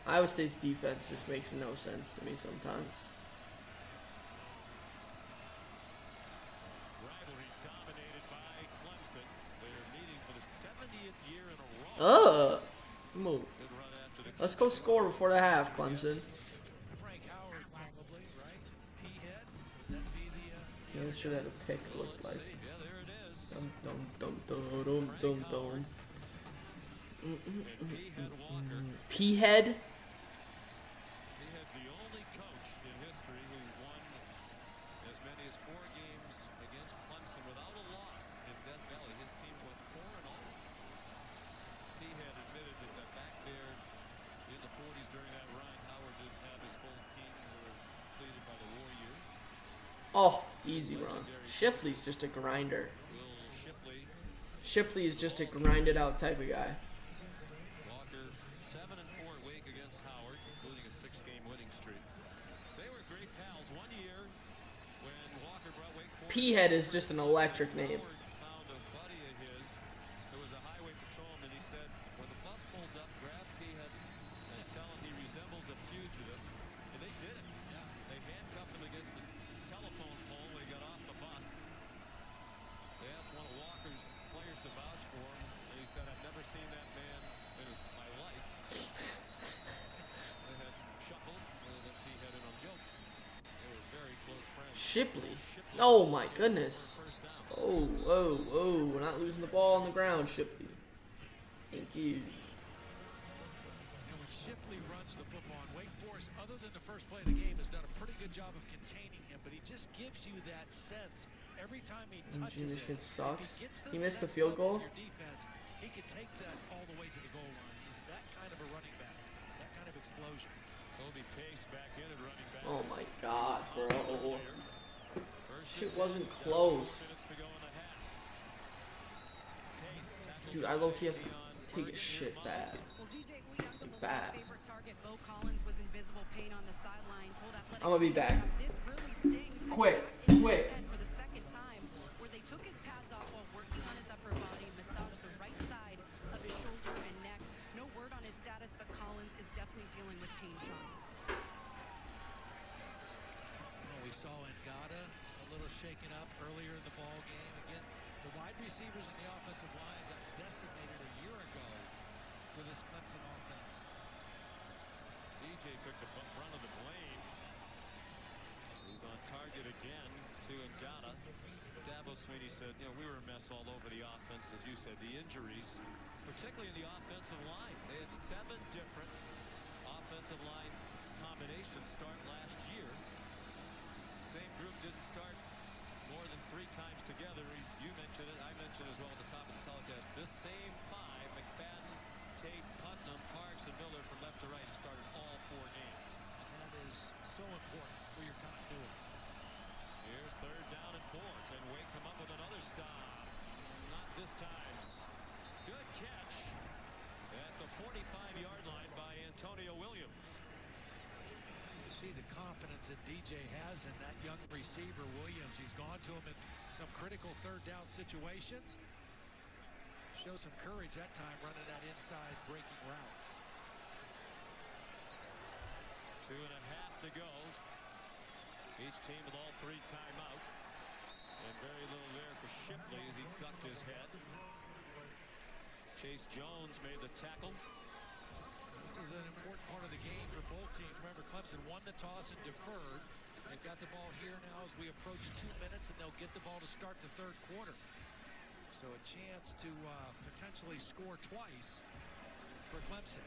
Iowa State's defense just makes no sense to me sometimes. Move. Let's go score before the half, Clemson. Yeah, this should have a pick, it looks like. Dum dum dum dum dum dum. P-head. Oh, easy run. Shipley's just a grinder. Shipley is just a grinded out type of guy. Walker 7-4 at Wake against Howard, including a 6-game winning streak. They were great pals one year when Walker brought Wake Forest. P-head is just an electric name. Found a buddy of his who was a highway patrolman. He said, when the bus pulls up, grab P-head and tell him he resembles a fugitive. And they did it. Yeah. They handcuffed him against the telephone pole when he got off the bus. They asked one of Walker's players to vouch for him, and he said, I've never seen that man in my life. They had some chuckles that he had in a joke. They were very close friends. Shipley. Oh my goodness. Oh, oh, oh. We're not losing the ball on the ground, Shipley. Thank you. And when Shipley runs the football, and Wake Forest, other than the first play of the game, has done a pretty good job of containing him, but he just gives you that sense every time he touches Michigan it. sucks. He missed the field goal. Defense, he can take that all the way to the goal line. He's that kind of a running back, that kind of explosion. Toby Pace back in at running back. Oh my god, bro. Shit wasn't close. Dude, I low-key have to take his shit bad. Well, DJ Uyunglele's Bad. favorite target, Bo Collins, was in visible pain on the sideline. Told Athletic I'm gonna be back. This really stings. Quick. For the second time, where they took his pads off while working on his upper body, massaged the right side of his shoulder and neck. No word on his status, but Collins is definitely dealing with pain, Sean. Well, we saw Ngata a little shaken up earlier in the ball game. Again, the wide receivers and the offensive line got decimated a year ago for this Clemson offense. DJ took the brunt of the blame. He's on target again to Ngata. Dabo Swinney said, you know, we were a mess all over the offense, as you said. The injuries, particularly in the offensive line. They had 7 different offensive line combinations start last year. Same group didn't start more than 3 times together. You mentioned it, I mentioned as well at the top of the telecast. This same 5, McFadden, Tate, Putnam, Parks, and Miller from left to right have started all 4 games. That is so important for your continuity. Here's 3rd down and 4. Can Wake come up with another stop? Not this time. Good catch at the 45-yard line by Antonio Williams. You see the confidence that DJ has in that young receiver, Williams. He's gone to him in some critical 3rd down situations. Show some courage that time running that inside breaking route. 2.5 to go. Each team with all 3 timeouts. And very little there for Shipley as he ducked his head. Chase Jones made the tackle. This is an important part of the game for both teams. Remember, Clemson won the toss and deferred. They've got the ball here now as we approach 2 minutes, and they'll get the ball to start the 3rd quarter. So a chance to potentially score twice for Clemson.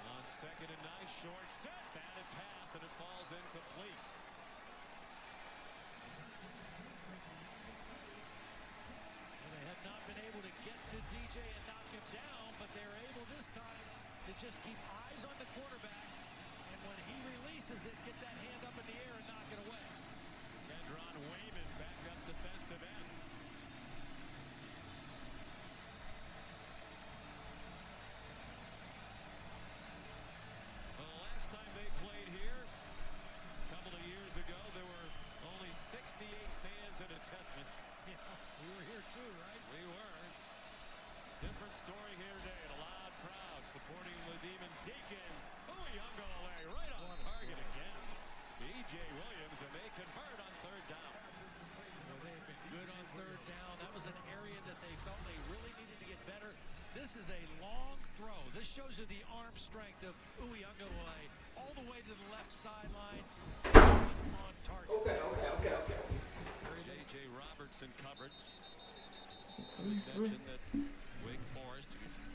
On 2nd and 9, short set, batted pass, and it falls incomplete. They have not been able to get to DJ and knock him down, but they're able this time to just keep eyes on the quarterback, and when he releases it, get that hand up in the air and knock it away. Kendron Wayman back up defensive end. The last time they played here, a couple of years ago, there were only 68 fans in attendance. Yeah, we were here too, right? We were. Different story here today. A loud crowd supporting the Demon Deacons. Uyunglele right on target again. B.J. Williams, and they convert on 3rd down. Well, they have been good on 3rd down. That was an area that they felt they really needed to get better. This is a long throw. This shows you the arm strength of Uyunglele all the way to the left sideline on target. Okay. J.J. Robertson covered. We mentioned that Wake Forest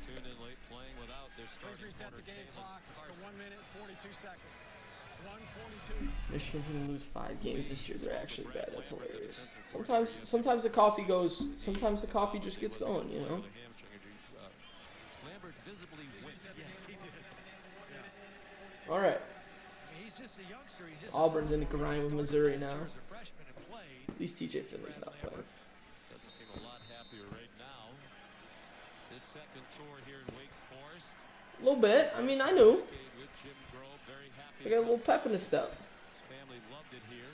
tuned in late playing without their starting Please reset corner, the game Kalen clock Carson. to 1 minute 42 seconds. 1:42. Michigan's gonna lose 5 games this year. They're actually bad. That's hilarious. Sometimes the coffee goes. Sometimes the coffee just gets going. You know. Lambert visibly winced. Yes, he did. Yeah. All right. I mean, he's just a youngster. He's just Auburn's in the grind with Missouri now. as a freshman and played. At least TJ Finley's not playing. Doesn't seem a lot happier right now. His 2nd tour here in Wake Forest. A little bit. I mean, I knew. With Jim Grove, very happy. I got a little pep in his step. His family loved it here.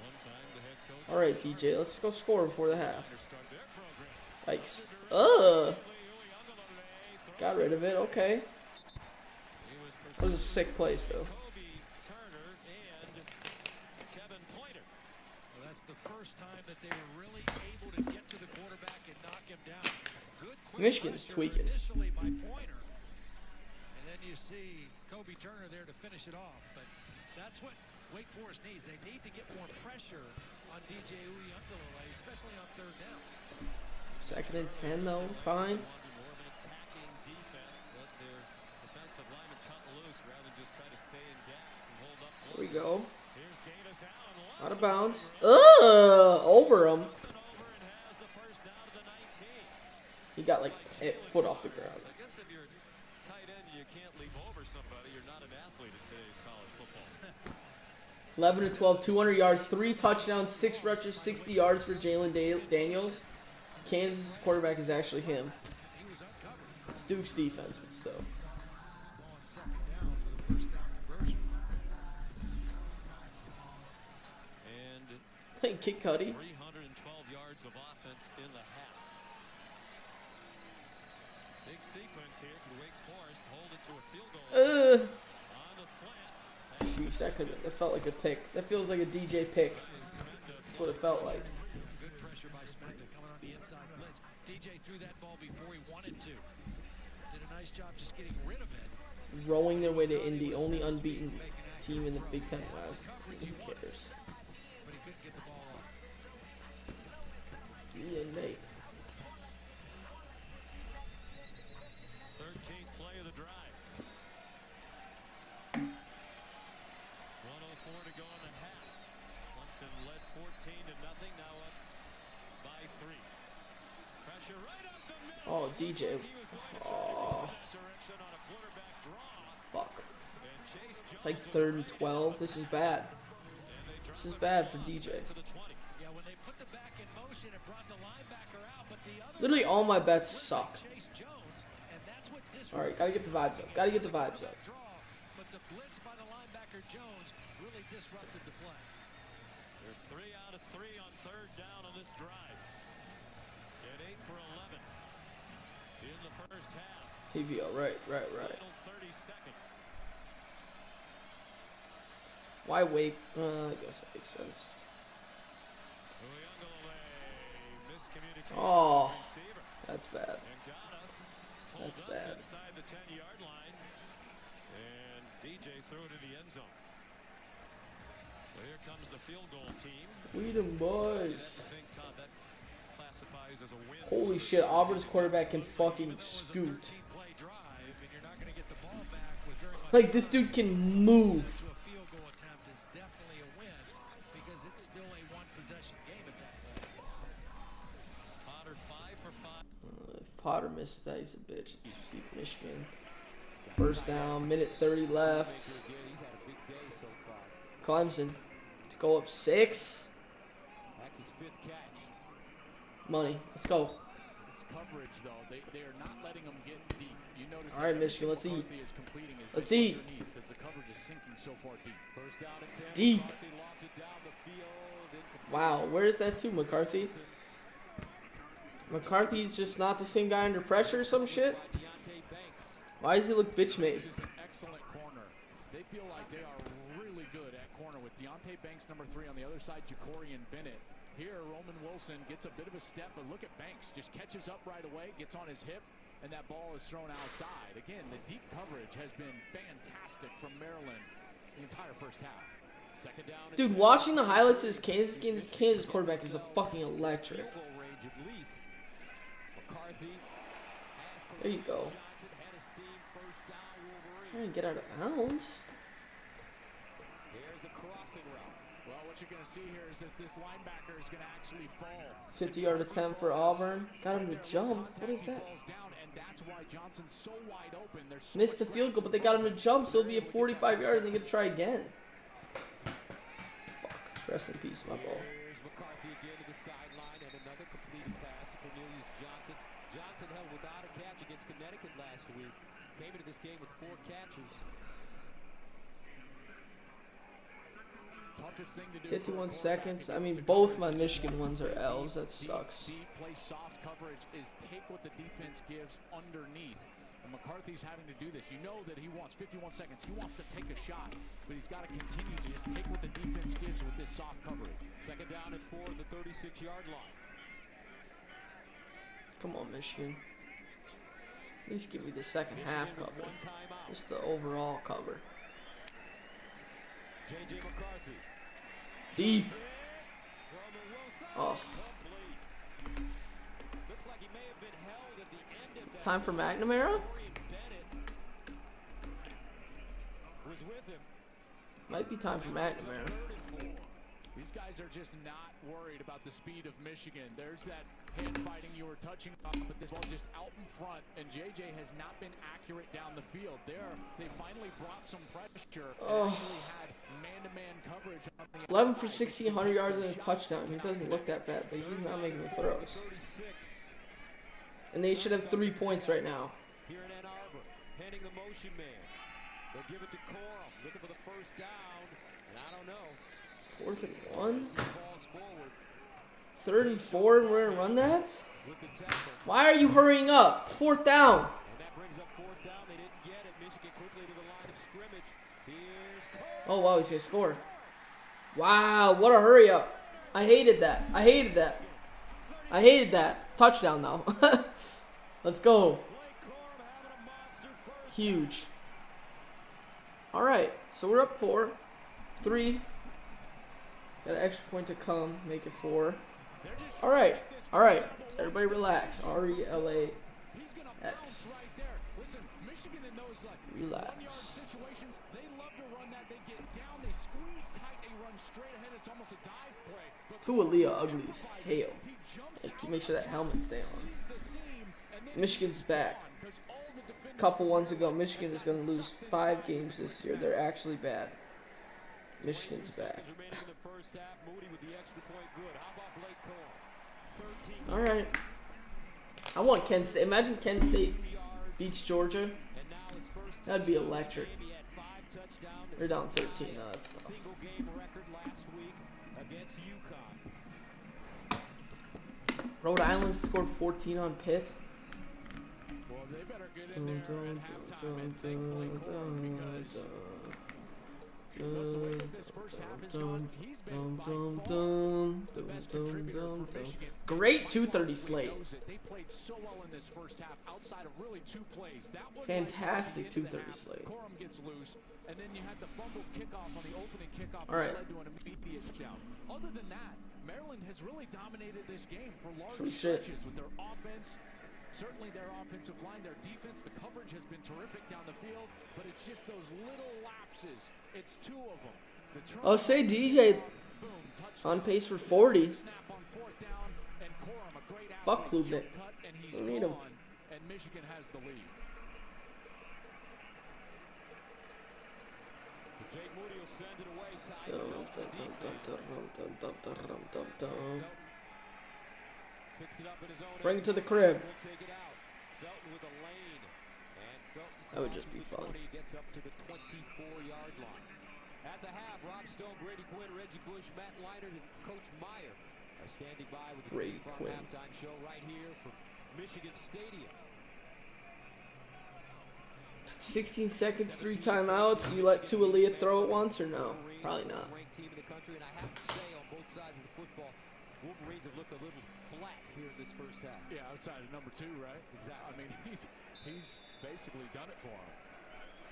One time the head coach. All right, DJ. Let's go score before the half. Start their program. Yikes. Got rid of it. Okay. That was a sick place, though. Well, that's the first time that they were really able to get to the quarterback and knock him down. Good quick Michigan's pressure tweaking. initially by Pointer. And then you see Kobe Turner there to finish it off. But that's what Wake Forest needs. They need to get more pressure on DJ Uyunglele, especially on 3rd down. 2nd and 10, though. Fine. There we go. Out of bounds. Over him. He got like a foot off the ground. can't leap over somebody, you're not an athlete in today's college football. 11 to 12, 200 yards, 3 touchdowns, 6 rushes, 60 yards for Jalen Daniels. Kansas' quarterback is actually him. It's Duke's defense, but still. Hey, Kid Cudi. 312 yards of offense in the half. Big sequence here for Wake Forest. Hold it to a field goal. On the slant. Sheesh, that felt like a pick. That feels like a DJ pick. That's what it felt like. Good pressure by Smenda coming on the inside blitz. DJ threw that ball before he wanted to. Did a nice job just getting rid of it. Rowing their way to Indy, only unbeaten team in the Big Ten West. Who cares? But he couldn't get the ball off. Yeah, Nate. 13th play of the drive. 1:04 to go in the half. Clemson led 14-0. Now up by 3. Pressure right up the middle. Oh, DJ. Oh. Fuck. It's like 3rd and 12. This is bad. This is bad for DJ. Yeah, when they put the back in motion, it brought the linebacker out, but the other Literally all my bets suck. and that's what Alright, gotta get the vibes up. Gotta get the vibes up. But the blitz by the linebacker Jones really disrupted the play. They're 3 out of 3 on 3rd down on this drive. And 8 for 11 in the first half. PBO, right. Final 30 seconds. Why wait? I guess that makes sense. Oh, that's bad. That's bad. Inside the 10-yard line. And DJ threw it in the end zone. So here comes the field goal team. We them boys. I think, Todd, that classifies as a win. Holy shit, Auburn's quarterback can fucking scoot. Like, this dude can move. Field goal attempt is definitely a win because it's still a one-possession game at that point. Potter 5 for 5. If Potter misses that, he's a bitch. It's Michigan. First down, minute 30 left. Clemson to go up 6. That's his 5th catch. Money. Let's go. It's coverage, though. They are not letting him get deep. You notice. All right, Michigan. Let's eat. Let's eat. Because the coverage is sinking so far deep. First down and 10. Deep. Wow, where is that to, McCarthy? McCarthy's just not the same guy under pressure or some shit? Why does he look bitch made? This is an excellent corner. They feel like they are really good at corner with Deontay Banks, number 3, on the other side, Jacorian Bennett. Here, Roman Wilson gets a bit of a step, but look at Banks. Just catches up right away, gets on his hip, and that ball is thrown outside. Again, the deep coverage has been fantastic from Maryland the entire first half. Second down. Dude, watching the highlights of this Kansas game, this Kansas quarterback is a fucking electric. There you go. Trying to get out of bounds. Here's a crossing route. Well, what you're going to see here is that this linebacker is going to actually fall. 50-yard attempt for Auburn. Got him to jump. What is that? Missed the field goal, but they got him to jump, so it'll be a 45-yard, and they get to try again. Fuck. Rest in peace, my ball. Here's McCarthy again to the sideline, and another completed pass to Cornelius Johnson. Johnson held without a catch against Connecticut last week. Came into this game with 4 catches. Toughest thing to do 51 seconds. I mean, both my Michigan ones are L's. That sucks. Deep play soft coverage is take what the defense gives underneath. And McCarthy's having to do this. You know that he wants 51 seconds. He wants to take a shot, but he's got to continue to just take what the defense gives with this soft coverage. Second down and 4 at the 36-yard line. Come on, Michigan. At least give me the second half cover. Just the overall cover. J.J. McCarthy. Deep. Oh. Looks like he may have been held at the end of that. Time for McNamara? Was with him. Might be time for McNamara. These guys are just not worried about the speed of Michigan. There's that hand fighting you were touching on, but this ball just out in front, and JJ has not been accurate down the field. They finally brought some pressure and actually had man-to-man coverage on the 11 for 16, 100 yards and a touchdown. He doesn't look that bad, but he's not making the throws. And they should have 3 points right now. Here in Ann Arbor, handing the motion man. They'll give it to Corum, looking for the first down, and I don't know. 4th and 1? Falls forward. 3rd and 4, and we're going to run that? Why are you hurrying up? It's 4th down. And that brings up 4th down. They didn't get it. Michigan quickly to the line of scrimmage. Here's Corum. Oh, wow, he's going to score. Wow, what a hurry up. I hated that. I hated that. I hated that. Touchdown, though. Let's go. Huge. All right, so we're up 4. 3. Got an extra point to come. Make it 4. All right. All right. Everybody relax. RELAX. Relax. Tualia Uglies. Hail. Make sure that helmet stay on. Michigan's back. A couple ones ago, Michigan is going to lose 5 games this year. They're actually bad. Michigan's back. All right. I want Kent State. Imagine Kent State beats Georgia. That'd be electric. They're down 13. No, that's tough. Rhode Island scored 14 on Pitt. Well, they better get in there at halftime and thank Blake Corum because this first half has gone. He's been by far the best contributor for Michigan. Great 2:30 slate. They played so well in this first half outside of really 2 plays. That one fantastic 2:30 slate. Corum gets loose, and then you had the fumbled kickoff on the opening kickoff, which led to an immediate touchdown. Other than that, Maryland has really dominated this game for large stretches with their offense. Certainly their offensive line, their defense, the coverage has been terrific down the field, but it's just those little lapses. It's 2 of them. Oh, say DJ on pace for 40. Fuck Klubnik. Don't need him. And Michigan has the lead. Jake Moody will send it away. Picks it up in his own. Bring it to the crib. Take it out. Felton with a lane. And Felton that would just be fun. Gets up to the 24-yard line. At the half, Rob Stone, Grady Quinn, Reggie Bush, Matt Leinart, and Coach Meyer are standing by with the State Farm halftime show right here from Michigan Stadium. 16 seconds, 3 timeouts. Do you let Tualia throw it once or no? Probably not. Team in the country, and I have to say, on both sides of the football, Wolverines have looked a little flat here in this first half. Yeah, outside of number 2, right? Exactly. I mean, he's basically done it for him.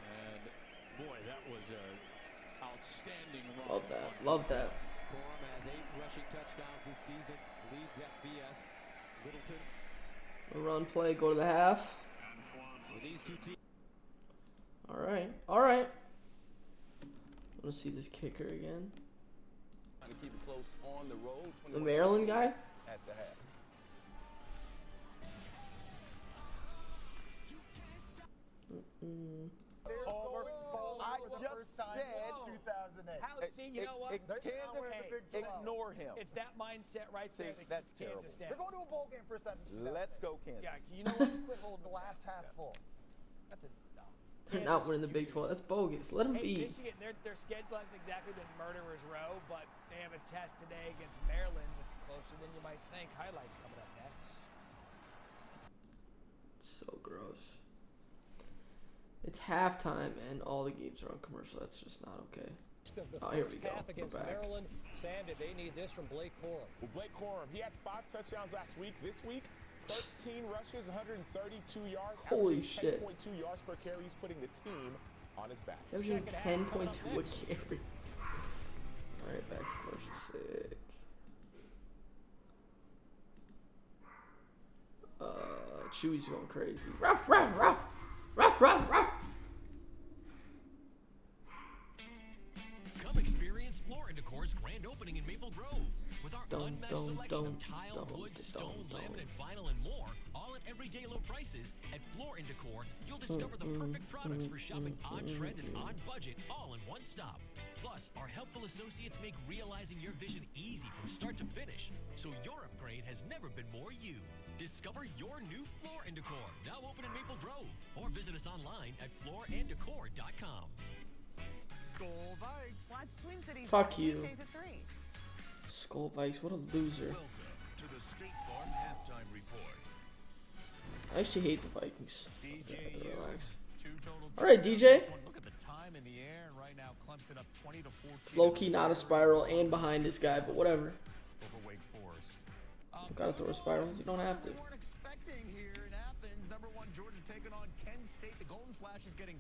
And boy, that was a outstanding run. Love that. Love that. Corum has 8 rushing touchdowns this season. Leads FBS. Littleton. A run play. Go to the half. With these 2 teams. All right. All right. I want to see this kicker again. To keep it close on the road. The Maryland guy? At the half. I just said 2008. You know what? Ignore him. It's that mindset right there that that's keeps terrible. Kansas down. They're going to a bowl game first time since 2008. Let's go, Kansas. Yeah, you know what? Quit holding the glass half full. That's a no. They're not winning the Big 12. That's bogus. Let them be. Michigan, their schedule hasn't exactly been murderer's row, but they have a test today against Maryland that's closer than you might think. Highlights coming up next. So gross. It's halftime and all the games are on commercial. That's just not okay. Oh, here we go. We're back. Maryland. Sam, did they need this from Blake Corum? Well, Blake Corum, he had 5 touchdowns last week. This week, 13 rushes, 132 yards. Holy shit. 10.2 yards per carry. He's putting the team on his back. 10.2 a carry. All right, back to commercial. Sick. Chewy's going crazy. Ruff, ruff, ruff. Ruff, ruff, ruff. Come experience Floor & Decor's grand opening in Maple Grove with our Unmatched selection of tile, wood, stone, laminate, vinyl, and more, all at everyday low prices. At Floor & Decor, you'll discover the perfect products for shopping on trend and on budget, all in one stop. Plus, our helpful associates make realizing your vision easy from start to finish, so your upgrade has never been more you. Discover your new Floor & Decor, now open in Maple Grove, or visit us online at flooranddecor.com. Skull Vikes. Watch Twin Cities Fuck you. Tuesdays at 3. Skull Vikes, what a loser. Welcome to the State Farm Halftime Report. I actually hate the Vikings. DJU, relax. 2 total. Alright, DJ. Look at the time in the air, and right now Clemson up 20-14. It's low-key not a spiral and behind this guy, but whatever. Over Wake Forest. Gotta throw a spiral. You don't have to. We weren't expecting here in Athens. Number 1 Georgia taking on Kent State. The Golden Flash is getting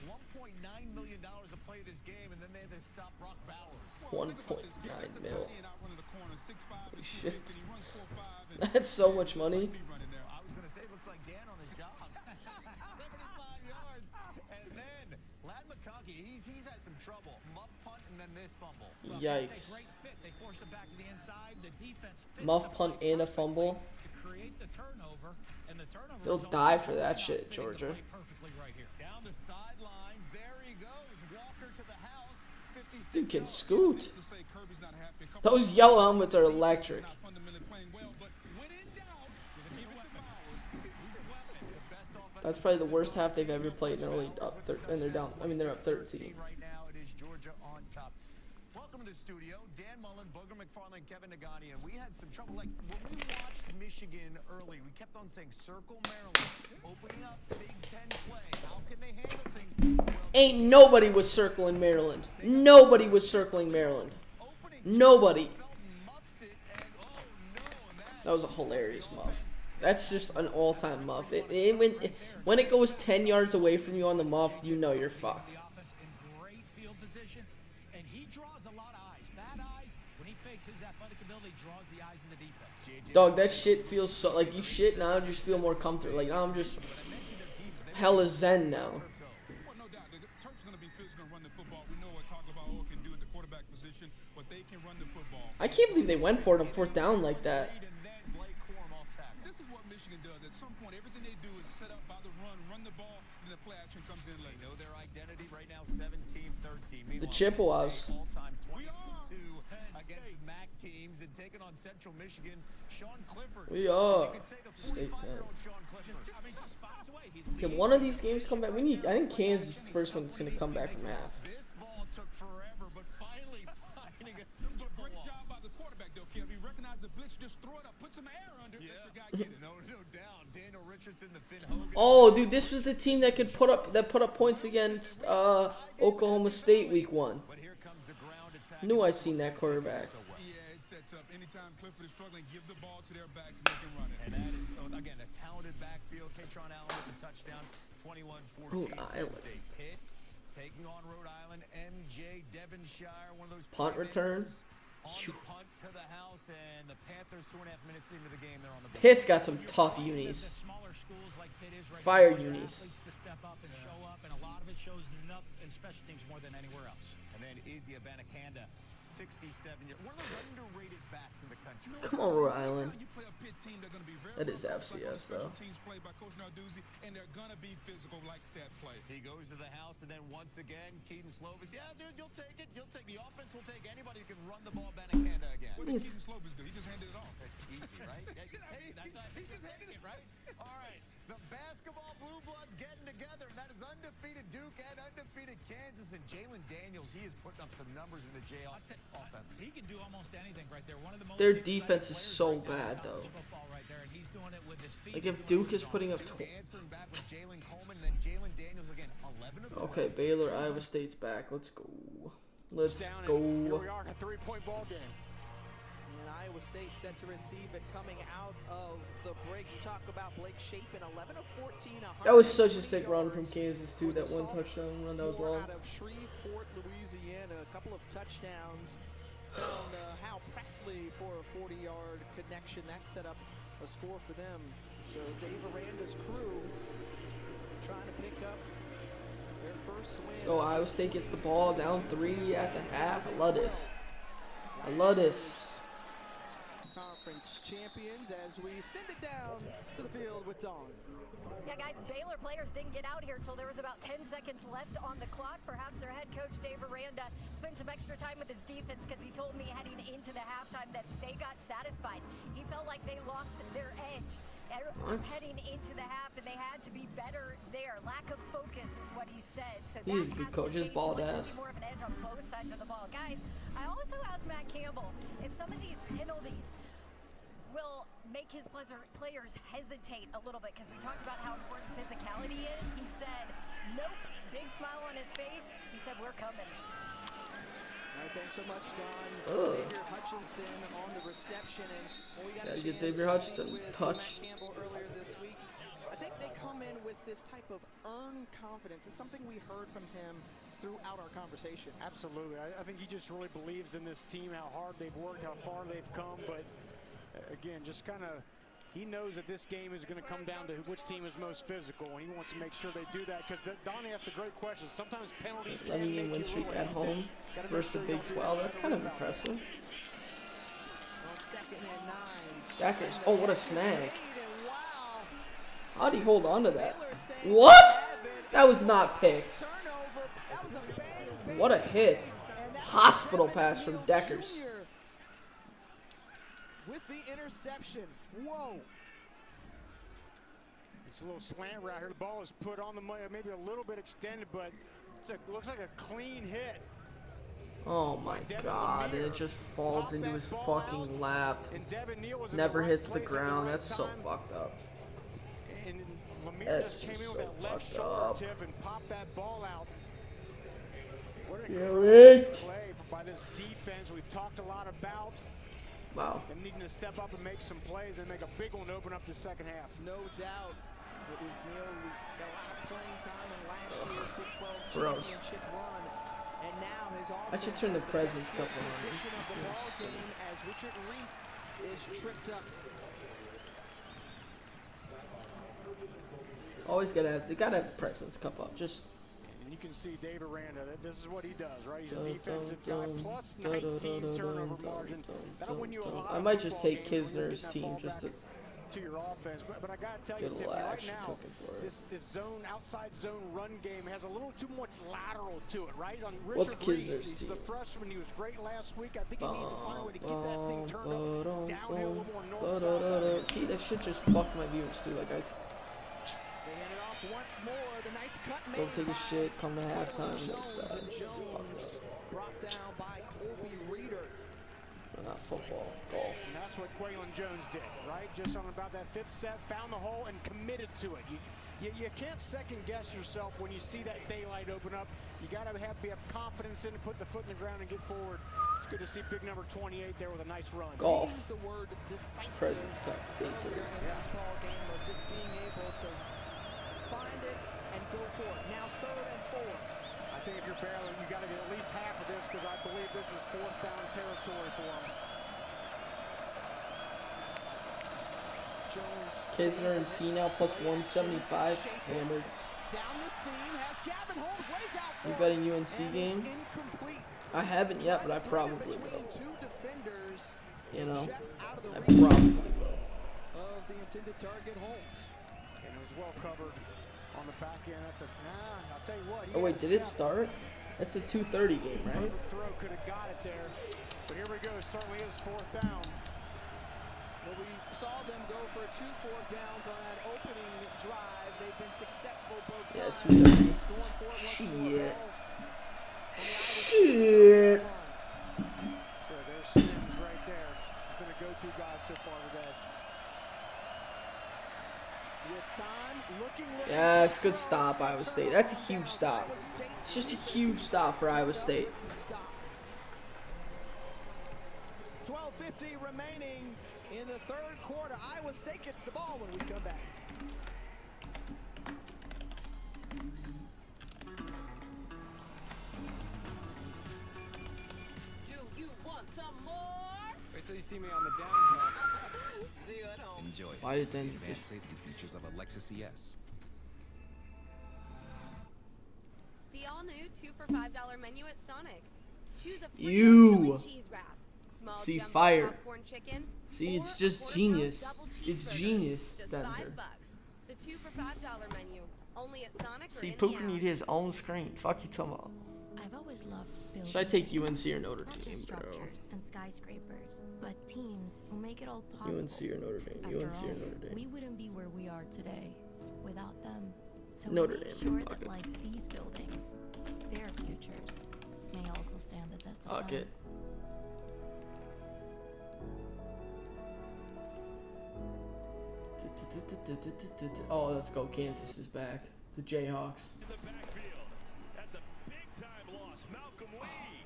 $1.9 million to play this game, and then they had to stop Brock Bowers. 1.9 mil. Holy shit. That's so much money. I was going to say, it looks like Dan on his job. 75 yards. And then, Ladd McConkey, he's had some trouble. Muff punt and then this fumble. Yikes. Great fit. They forced it back to the inside. The defense Muff punt and a fumble. to create the turnover, and the turnover They'll die for that shit, Georgia. perfectly right here. Down the sidelines, there he goes. Walker to the house. 56 Dude can yards. scoot. Those yellow helmets are electric. That's probably the worst half they've ever played. They're only up, and they're down. I mean, they're up 13. Right now, it is Georgia on top. Welcome to the studio, Dan Mullen, Booger McFarland, Kevin Nagani, and we had some trouble. Like when we watched Michigan early, we kept on saying "Circle Maryland," opening up Big Ten play. How can they handle things? Well, Ain't nobody was circling Maryland. Nobody was circling Maryland. Nobody. That was a hilarious muff. That's just an all-time muff. When it goes 10 yards away from you on the muff, you know you're fucked. The offense in great field position, and he draws a lot of eyes. Bad eyes, when he fakes his athletic ability, draws the eyes in the defense. Dog, that shit feels so like you shit now. I just feel more comfortable. Like now I'm just hella zen now. Well, no doubt. The Terps going to be physical and run the football. We know what Tagovailoa can do at the quarterback position, but they can run the football. I can't believe they went for it on 4th down like that. This is what Michigan does. At some point, everything they do is set up by the run the ball, then the play action comes in late. They know their identity right now, 17-13. The Chippewas. All-time 22 against MAC teams and taking on Central Michigan, Sean Clifford. We are. You could say the 45-year-old Sean Clifford. I mean, just finds a way. Can one of these games come back? I think Kansas is the first one that's going to come back from half. This ball took forever, but finally finding a Great job by the quarterback, though, Kev. He recognized the blitz, just throw it up, put some air under it, let the guy get it. No doubt. Daniel Richardson, the Finn Hogan. Oh, dude, this was the team that could put up points against Oklahoma State week 1. Knew I seen that quarterback. Yeah, it sets up. Anytime Clifford is struggling, give the ball to their backs and they can run it. And that is, again, a talented backfield. Katron Allen with the touchdown, 21-14. Rhode Island. State Pitt taking on Rhode Island. MJ Devonshire, one of those Punt return. on the punt to the house, and the Panthers 2.5 minutes into the game, they're on the board. Pitt's got some tough unis. Smaller schools like Pitt is right Fire now, unis. athletes to step up and show up, and a lot of it shows up in special teams more than anywhere else. And then Izzy Abanikanda, 67-year, one of those underrated backs in the country. Come on, Rhode Island. You play a Pitt team, they're going to be very That is special FCS, though. teams played by Coach Narduzzi, and they're going to be physical like that play. He goes to the house, and then once again, Keaton Slovis. Yeah, dude, you'll take it. You'll take the offense. Will take anybody who can run the ball. Abanikanda again. What did Keaton Slovis do? He just handed it off. Easy, right? Yeah, you take it. That's he just handed it, right? All right. The basketball Blue Bloods getting together, and that is undefeated Duke and undefeated Kansas. And Jalen Daniels, he is putting up some numbers in the Jayhawks offense. He can do almost anything right there. One of the most Their defense is so bad, though. football right there, and he's doing it with his feet. Like if Duke is putting up. Answering back with Jalen Coleman, then Jalen Daniels again, 11 of 20. Okay, Baylor, Iowa State's back. Let's go. Let's go. Here we are, a 3-point ball game. And Iowa State set to receive it coming out of the break. You talk about Blake Shapen, 11 of 14. That was such a sick run from Kansas, too. That one touchdown run, that was long. Out of Shreveport, Louisiana, a couple of touchdowns on Hal Presley for a 40-yard connection. That set up a score for them. So Dave Aranda's crew trying to pick up their first win. Let's go. Iowa State gets the ball down 3 at the half. I love this. I love this. Conference champions as we send it down to the field with Dawn. Yeah, guys, Baylor players didn't get out here till there was about 10 seconds left on the clock. Perhaps their head coach, Dave Aranda, spent some extra time with his defense because he told me heading into the halftime that they got satisfied. He felt like they lost their edge heading into the half, and they had to be better there. Lack of focus is what he said. So he's a good coach. His bald ass. More of an edge on both sides of the ball. Guys, I also asked Matt Campbell if some of these penalties will make his players hesitate a little bit, because we talked about how important physicality is. He said, nope, big smile on his face. He said, we're coming. All right, thanks so much, Don. Xavier Hutchinson on the reception, and we got a chance Xavier to Hutchinson speak with touch. Matt Campbell earlier this week. I think they come in with this type of earned confidence. It's something we heard from him throughout our conversation. Absolutely. I think he just really believes in this team, how hard they've worked, how far they've come. But again, just kind of, he knows that this game is going to come down to which team is most physical, and he wants to make sure they do that, because Donnie asked a great question. Sometimes penalties can make you win streak at home versus the Big 12. That's kind of impressive. On 2nd and 9. Dackers. Oh, what a snag. How'd he hold on to that? What? That was not picked. What a hit. Hospital pass from Deckers. With the interception. Whoa. It's a little slant route here. The ball is put on the money, maybe a little bit extended, but it looks like a clean hit. Oh my God, and it just falls into his fucking lap. Never hits the ground. That's so fucked up. And Lemire That's just came just in so with that left fucked shoulder up. tip and popped that ball out. What a Eric. play by this defense we've talked a lot about. Wow. Them needing to step up and make some plays and make a big one to open up the second half. No doubt. It was Neal who got a lot of playing time in last year's Big 12 Gross. championship run. And now his I offense should turn the has President's best Cup on. position of the ball game as Richard Reese is tripped up. Always they gotta have the President's Cup up. Just. And you can see Dave Aranda, this is what he does, right? He's a defensive guy, plus 19 turnover margin. That'll win you a lot. I might just take Kisner's team just to your offense, but I gotta tell you, get a Tiffany, little right action now, cooking for it. this zone, outside zone run game has a little too much lateral to it, right? On Richard What's Reese, Kisner's he's team? the freshman. He was great last week. I think he needs to find a way to keep that thing turned up, downhill, a little more north-south. See, that shit just fucked my viewers too. Like They hand it off once more. The nice cut made don't take a by shit, come to halftime, Jones, that's bad. and Jones brought down by Colby Reeder. Not football, golf. And that's what Quaylon Jones did, right? Just on about that fifth step, found the hole and committed to it. You can't second guess yourself when you see that daylight open up. You got to have confidence in it, put the foot in the ground and get forward. It's good to see big number 28 there with a nice run. Golf. Use the word decisive President's Cup. earlier in this ball game of just being able to find it and go for it. Now 3rd and 4. I think if you're barreling, you got to get at least half of this, because I believe this is 4th down territory for him. Jones Kisner and Finau plus 175. Hammered. down the seam, has Gavin Holmes, lays out for You it, betting UNC and game? it's incomplete. I haven't yet, but I probably Between will. two defenders, You know, just out of the I reach probably will. of the intended target, Holmes. And it was well covered on the back end. That's I'll tell you what. Oh wait, did it start? It's a 2:30 game, right? Perfect throw, could have got it there. But here we go. Certainly is 4th down. Well, we saw them go for 2 4th downs on that opening drive. They've been successful both Yeah, times. 2:30. Going for it once Shit. more. Shit. So there's Sims right there. He's been a go-to guy so far today. With time, looking. Yeah, it's a good stop, Iowa State. That's a huge stop. It's just a huge stop for Iowa State. 12:50 remaining in the 3rd quarter. Iowa State gets the ball when we come back. Do you want some more? Wait till you see me on the downhill. See you at home. Enjoy Why did the then advanced safety features of a Lexus ES. The all-new 2 for $5 menu at Sonic. Choose a Ew. cheese wrap, small See, jumbo fire. popcorn chicken. See, it's or just a quarter-pound genius. double It's cheeseburger. genius, Just Denzer. $5. The 2 for $5 menu. Only at Sonic or See, in Puka the need app. his own screen. Fuck you talking about. I've always loved building. Should I take UNC or Notre not Dame, just bro? structures and skyscrapers, but teams who make it all possible. UNC or Notre Dame? After UNC or all, Notre Dame? we wouldn't be where we are today without them. So Notre we made Dame, sure fuck that it. like these buildings, their futures may also stand the test of Fuck time. it. Oh, let's go. Kansas is back. The Jayhawks. In the backfield. That's a big time loss. Malcolm Lee.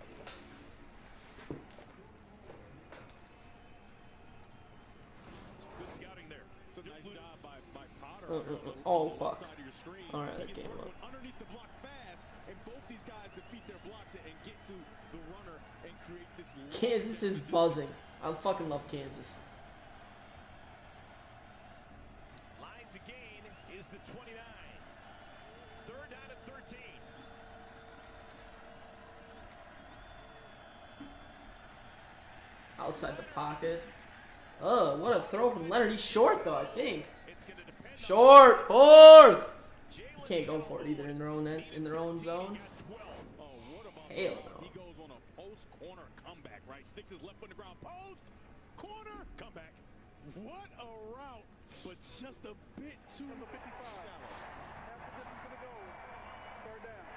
Good scouting there. So nice job by Potter. Oh, on the fuck. side of your screen. Alright, He that gets game hurt up. when underneath the block fast, and both these guys defeat their blocks and get to the runner and create this. Kansas is buzzing. I fucking love Kansas. Line to gain is the 29. It's 3rd down and 13. Outside the pocket. Oh, what a throw from Leonard. He's short though, I think. Short, fourth. You can't go for it either in their own zone. Hell no. He goes on a post corner comeback, right? Sticks his left foot in the ground. Post corner comeback. What a route, but just a bit too shallow.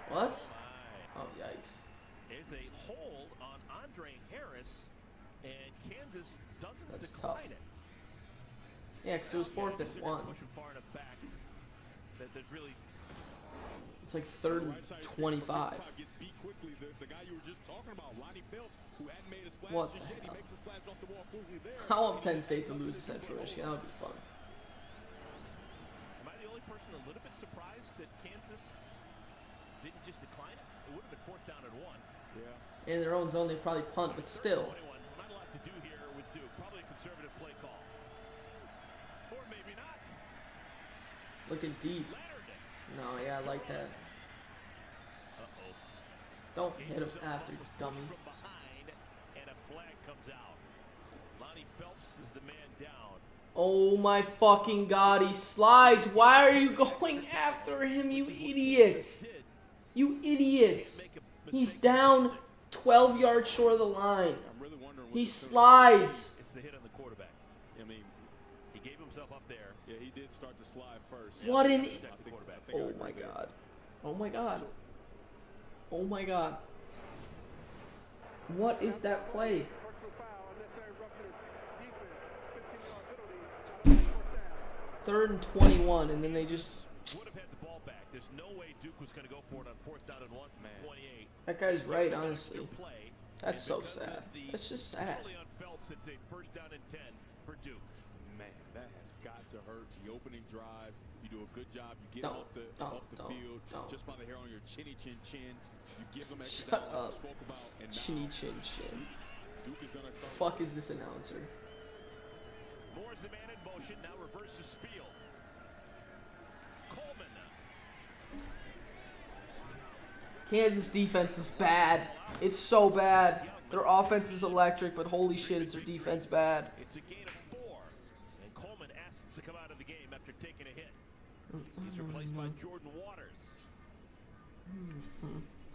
What? Oh, yikes. Is a hold on Andre Harris, and Kansas doesn't That's decline tough. it. Yeah, because it was 4th and 1. Pushing far enough back that there's really It's like 3rd and 25. Gets beat quickly. The guy you were just talking about, Lonnie Phelps, who hadn't made a splash What just the yet. He hell? makes a splash off the wall quickly there. I want Penn State to lose to Central Michigan. That would be fun. Am I the only person a little bit surprised that Kansas didn't just decline it? It would have been 4th down and 1. Yeah. In their own zone, they probably punt, but still. 21. Not a lot to do here with Duke. Probably a conservative play call. Or maybe not. Looking deep. No, yeah, I like that. Uh-oh. Don't hit him after, dummy. From behind, and a flag comes out. Lonnie Phelps is the man down. Oh my fucking god, he slides. Why are you going after him, you idiots? You idiots. He's down 12 yards short of the line. I'm really wondering what He the slides. It's the hit on the quarterback. I mean, He gave himself up there. yeah, he did start to slide first. What an... I think I Oh agree my there. god. Oh my god. Oh my god. What is that play? 3rd and 21, and then they just... Would have had the ball back. There's no way Duke was going to go for it on 4th down and 1 from 28. That guy's right, honestly. Play. That's so Because sad. of the That's just sad. penalty on Phelps, it's a 1st down and 10 for Duke. Man, that has got to hurt. The opening drive, you do a good job. You get off the field just by the hair on your chinny chin chin. You give them extra Shut down like up. we spoke about, and Chinny now chin chin. Duke is gonna start. Fuck is this announcer? Moore's the man in motion, now reverses field. Coleman. Kansas defense is bad. It's so bad. Their offense is electric, but holy shit, is their defense bad. It's a gain of 4, and Coleman asked to come out of the game after taking a hit. He's replaced by Jordan Waters.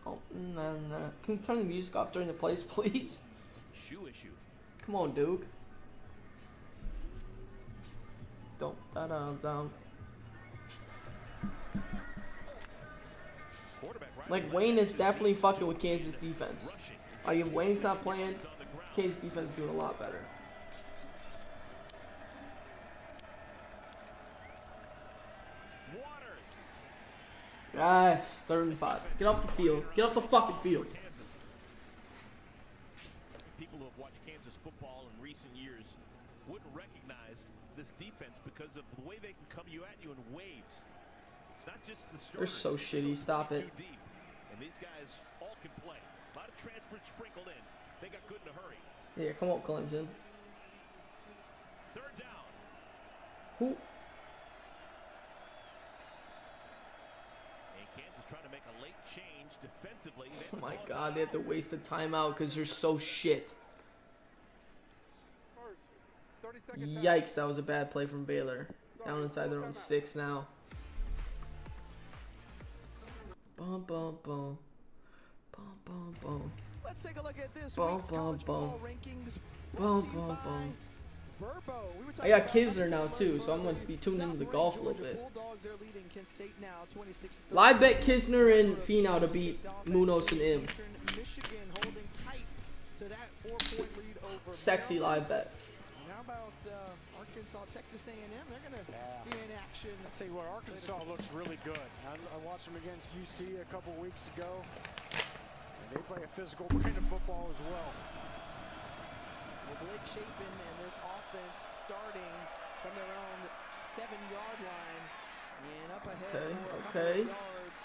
Oh, no. Can you turn the music off during the plays, please? Shoe issue. Come on, Duke. Don't. Down. Like, Wayne is definitely fucking with Kansas defense. Like, if Wayne's not playing, Kansas defense is doing a lot better. Yes, 3rd and 5. Get off the field. Get off the fucking field. People who have watched Kansas football in recent years wouldn't recognize this defense because of the way they can come at you in waves. It's not just the They're starters. so shitty. Stop it. Too deep. And these guys all can play. A lot of transfers sprinkled in. They got good in a hurry. Yeah, come on, Clemson. 3rd down. Who? And Kansas trying to make a late change defensively. Oh my god, they have to waste a timeout because they're so shit. Yikes, that was a bad play from Baylor. Down inside their own 6 now. Bum, bum, bum. Bum, bum, bum. Let's take a look at this Bum, week's bum, college bum. football rankings. Bum, bum, bum. Verbo. We were I got talking Kisner now about too, so I'm going to be tuned into the golf a little bit. Bulldogs are leading Kent State now, 26-13. Live bet Kisner and Finau to beat Munoz and Im. Michigan holding tight to that 4-point lead over Sexy live bet. How about Arkansas, Texas A&M? They're going to be in action. I'll tell you what, Arkansas looks really good. I watched them against UC a couple weeks ago. And they play a physical brand of football as well. Well, Blake Shapen and this offense starting from their own 7-yard line and up ahead for a couple of yards.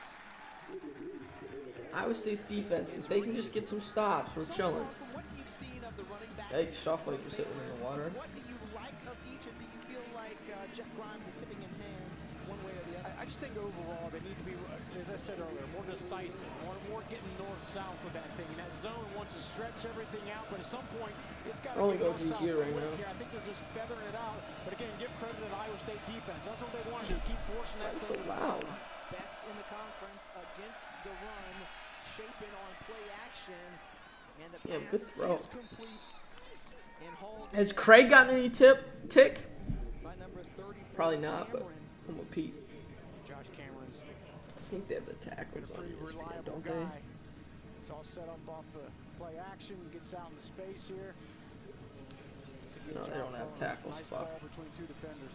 Iowa State defense, if they can just get some stops, we're chilling. From what you've seen of the running backs, Hey, Shuffle just sitting in the water. what do you like of each, and do you feel like Jeff Grimes is tipping in hand one way or the other? I just think overall they need to be, as I said earlier, more decisive, more getting north-south of that thing. And that zone wants to stretch everything out, but at some point it's got to Only be go north-south GG right quick now. here. I think they're just feathering it out. But again, give credit to the Iowa State defense. That's what they want to do. Keep forcing that That's so zone to the loud. side. Best in the conference against the run, Shapen on play action, and the Yeah, pass good throw. is complete. And Hall Has Craig gotten any tick? by number 34, Probably not, but Cameron. I'm with Pete. Josh Cameron's I think they have the tackles a on pretty ESPN, reliable don't guy. they? It's all set up off the play action, gets out into space here. It's a good No, they job don't have throwing a tackles, nice fuck. ball between two defenders.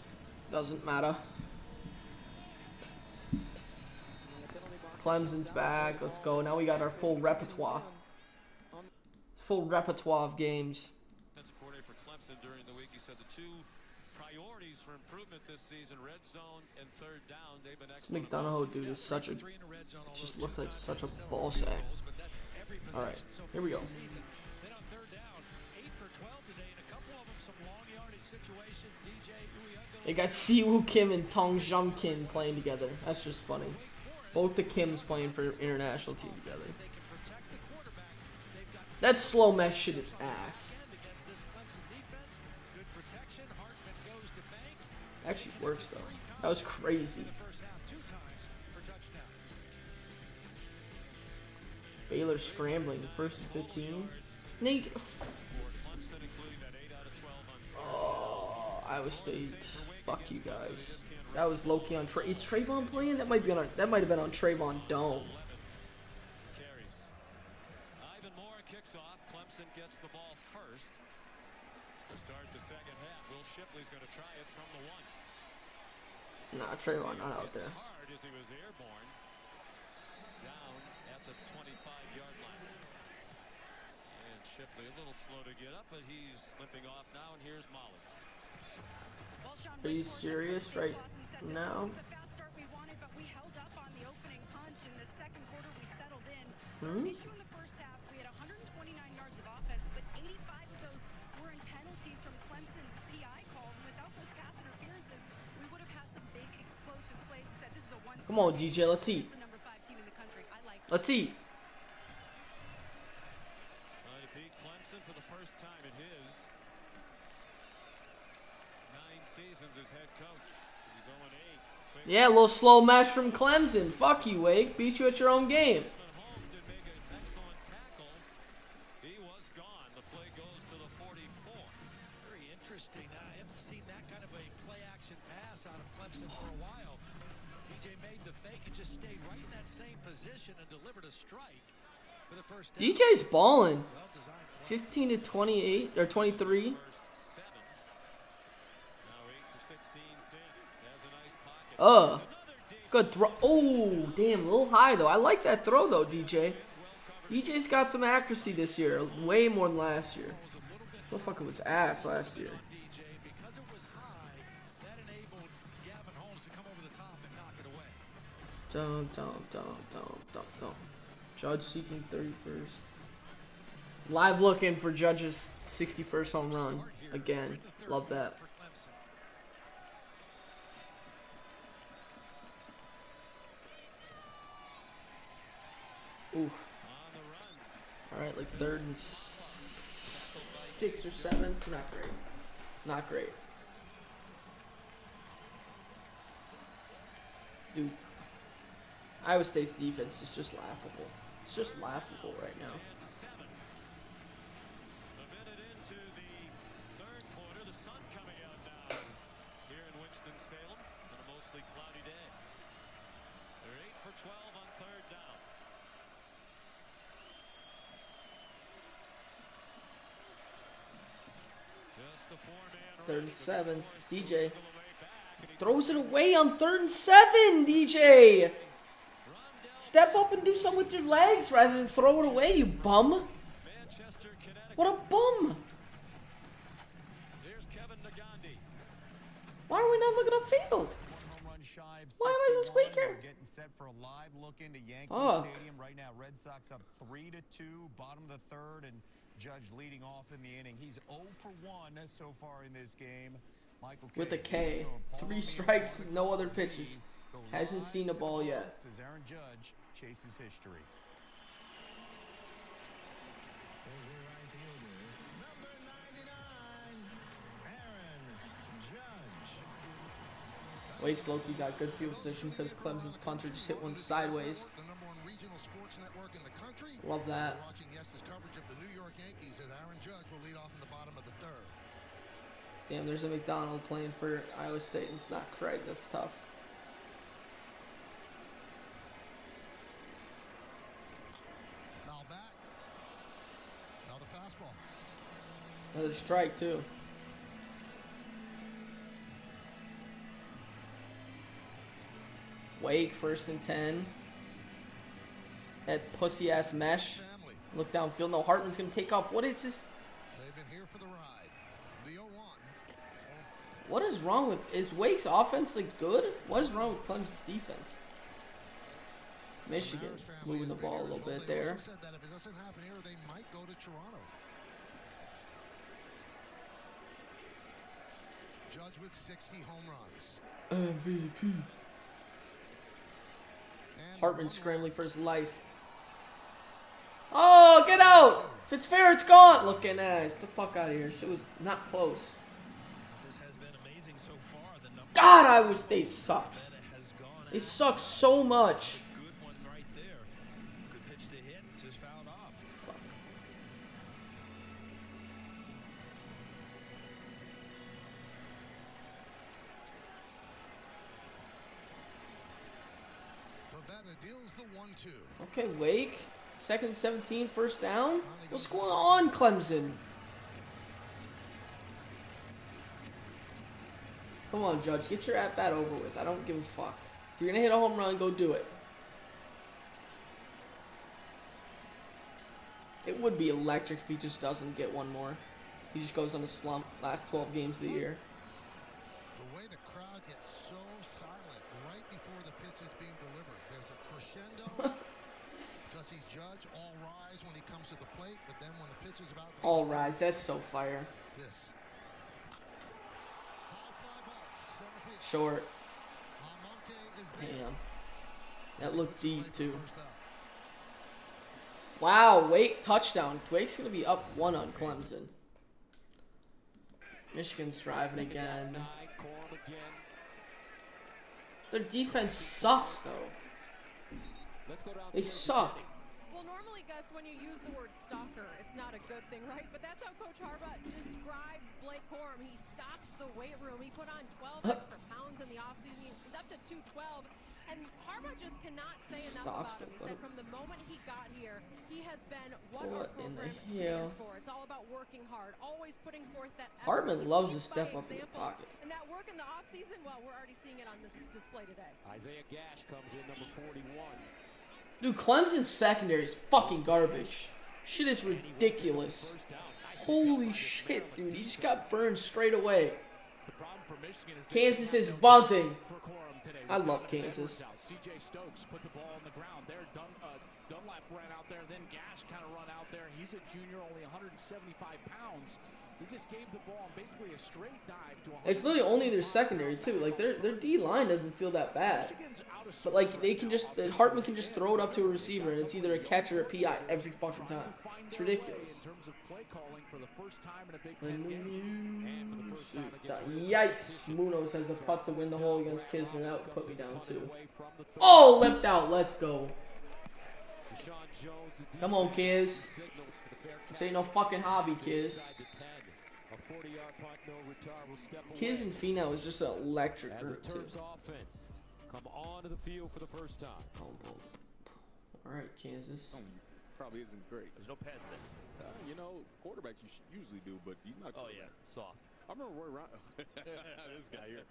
Doesn't matter. Clemson's back. Let's go. Now we got our full repertoire. Full repertoire of games. Defensive coordinator for Clemson during the week, he said the two priorities for improvement this season, red zone and third down, they've been This excellent. McDonough dude is such a, just looks like such a ball sack. All right, here we go. Then on third down, 8 for 12 today, and a couple of them some long yardage situations. DJ Uyunglele. They got Siwoo Kim and Tong Jung Kim playing together. That's just funny. Both the Kims playing for international team together. That slow mesh shit is ass. Actually works though. That was crazy. Baylor scrambling, 1st and 15. Nate. Oh, Iowa State. Fuck you guys. That was low-key on Is Trayvon playing? That might be on. That might have been on Trayvon Dome. Carries. Ivan Moore kicks off. Clemson gets the ball first. To start the second half, Will Shipley's going to try it from the 1. Nah, Trayvon not out there. Hard as he was airborne. Down at the 25-yard line. And Shipley a little slow to get up, but he's limping off now, and here's Molly. Are you serious right now? The fast start we wanted, but we held up on the opening punch. In the second quarter, we settled in. Hmm? The issue in the first half, we had 129 yards of offense, but 85 of those were in penalties from Clemson PI calls. And without those pass interferences, we would have had some big explosive plays. He said this is a one. Come on, DJ, let's eat. The number 5 team in the country. I like Let's eat. Trying to beat Clemson for the first time in his 9 seasons as head coach. He's 0-8. Yeah, a little slow mesh from Clemson. Fuck you, Wake. Beat you at your own game. Holmes did make an excellent tackle. He was gone. The play goes to the 44. Very interesting. I haven't seen that kind of a play-action pass out of Clemson for a while. DJ made the fake and just stayed right in that same position and delivered a strike for the first down. DJ's balling. 15 to 28 or 23. Good throw. Oh, damn, a little high though. I like that throw though, DJ. DJ's got some accuracy this year, way more than last year. Motherfucker was ass last year. Because it was high, that enabled Gavin Holmes to come over the top and knock it away. Dum. Judge seeking 31st. Live looking for Judge's 61st home run again. Love that. Oof. Alright, like 3rd and 6 or 7. Not great. Not great. Dude, Iowa State's defense is just laughable. It's just laughable right now. A minute into the third quarter, the sun coming out now here in Winston-Salem on a mostly cloudy day. They're 8 for 12 on third down. Just a four-man 3rd and rush. 7. DJ throws it away on 3rd and 7. DJ, step up and do something with your legs rather than throw it away, you bum. What a bum. Here's Kevin Nagandi. Why are we not looking upfield? Why am I a squeaker? Getting set for a live look into Yankee Fuck. Stadium right now. Red Sox up 3-2, bottom of the third, and Judge leading off in the inning. He's 0 for 1 so far in this game. Michael With a K. 3 strikes, no other pitches. Hasn't seen a ball yet. As Aaron Judge chases history. Wake's low-key got good field position because Clemson's punter just hit one sideways. Love that. Damn, there's a McDonald playing for Iowa State and it's not Craig. That's tough. Foul back. Another fastball. Another strike, too. Wake, 1st and 10. That pussy-ass mesh. Look downfield. No, Hartman's going to take off. What is this? They've been here for the ride. The 0-1. What is wrong with... Is Wake's offense, like, good? What is wrong with Clemson's defense? Michigan moving the ball a little bit there. Said that if it doesn't happen here, they might go to Toronto. Judge with 60 home runs. MVP. Hartman scrambling for his life. Oh, get out! Fitzgerald's gone! Looking nice. Get the fuck out of here. Shit was not close. This has been amazing so far. The number God, Iowa State sucks. They suck so much. good one right there. Good pitch to hit, just fouled off. Fuck. Pavetta deals the 1-2. Okay, Wake. 2nd and 17, 1st down. What's going on, Clemson? Come on, Judge. Get your at-bat over with. I don't give a fuck. If you're going to hit a home run, go do it. It would be electric if he just doesn't get one more. He just goes on a slump last 12 games of the year. The way the crowd gets so silent right before the pitch is being delivered. There's a crescendo because he's Judge. All rise when he comes to the plate, but then when the pitch is about to be All rise. That's so fire. this. High fly ball, center field. Short. Almonte is there. Damn. That looked deep, too. Wow, Wake touchdown. Wake's going to be up 1 on Clemson. Michigan's driving again. Their defense sucks, though. They suck. Well, normally, Gus, when you use the word stalker, it's not a good thing, right? But that's how Coach Harbaugh describes Blake Corum. He stocks the weight room. He put on 12 extra pounds in the offseason. He's up to 212. And Harbaugh just cannot say enough about him. He said from the moment he got here, he has been what our program stands for. It's all about working hard, always putting forth that effort. Hartman loves to step up in the pocket. And that work in the offseason, well, we're already seeing it on this display today. Isaiah Gash comes in, number 41. Dude, Clemson's secondary is fucking garbage. Shit is ridiculous. Holy shit, dude. He just got burned straight away. Kansas is buzzing. I love Kansas. CJ Stokes put the ball on the ground. There, Dunlap ran out there, then Gash kind of run out there. He's a junior, only 175 pounds. He just gave the ball basically a straight dive to a. It's literally only their secondary too. Like their D line doesn't feel that bad, but like they can just Hartman can just throw it up to a receiver and it's either a catch or a PI every fucking time. It's ridiculous. In terms of play calling for the first time in a Big Ten game, and for the first time Yikes! against Munoz has a putt to win the hole against Kisner. That would put me down too. Oh, limped out. Let's go. Come on, Kiz. This ain't no fucking hobby, Kiz. Kiz and Finau is just an electric group too. Offense come onto the field for the first time. All right, Kansas. Probably isn't great. There's no pads there. You know, quarterbacks usually do, but he's not. Oh yeah, soft. I remember this guy here.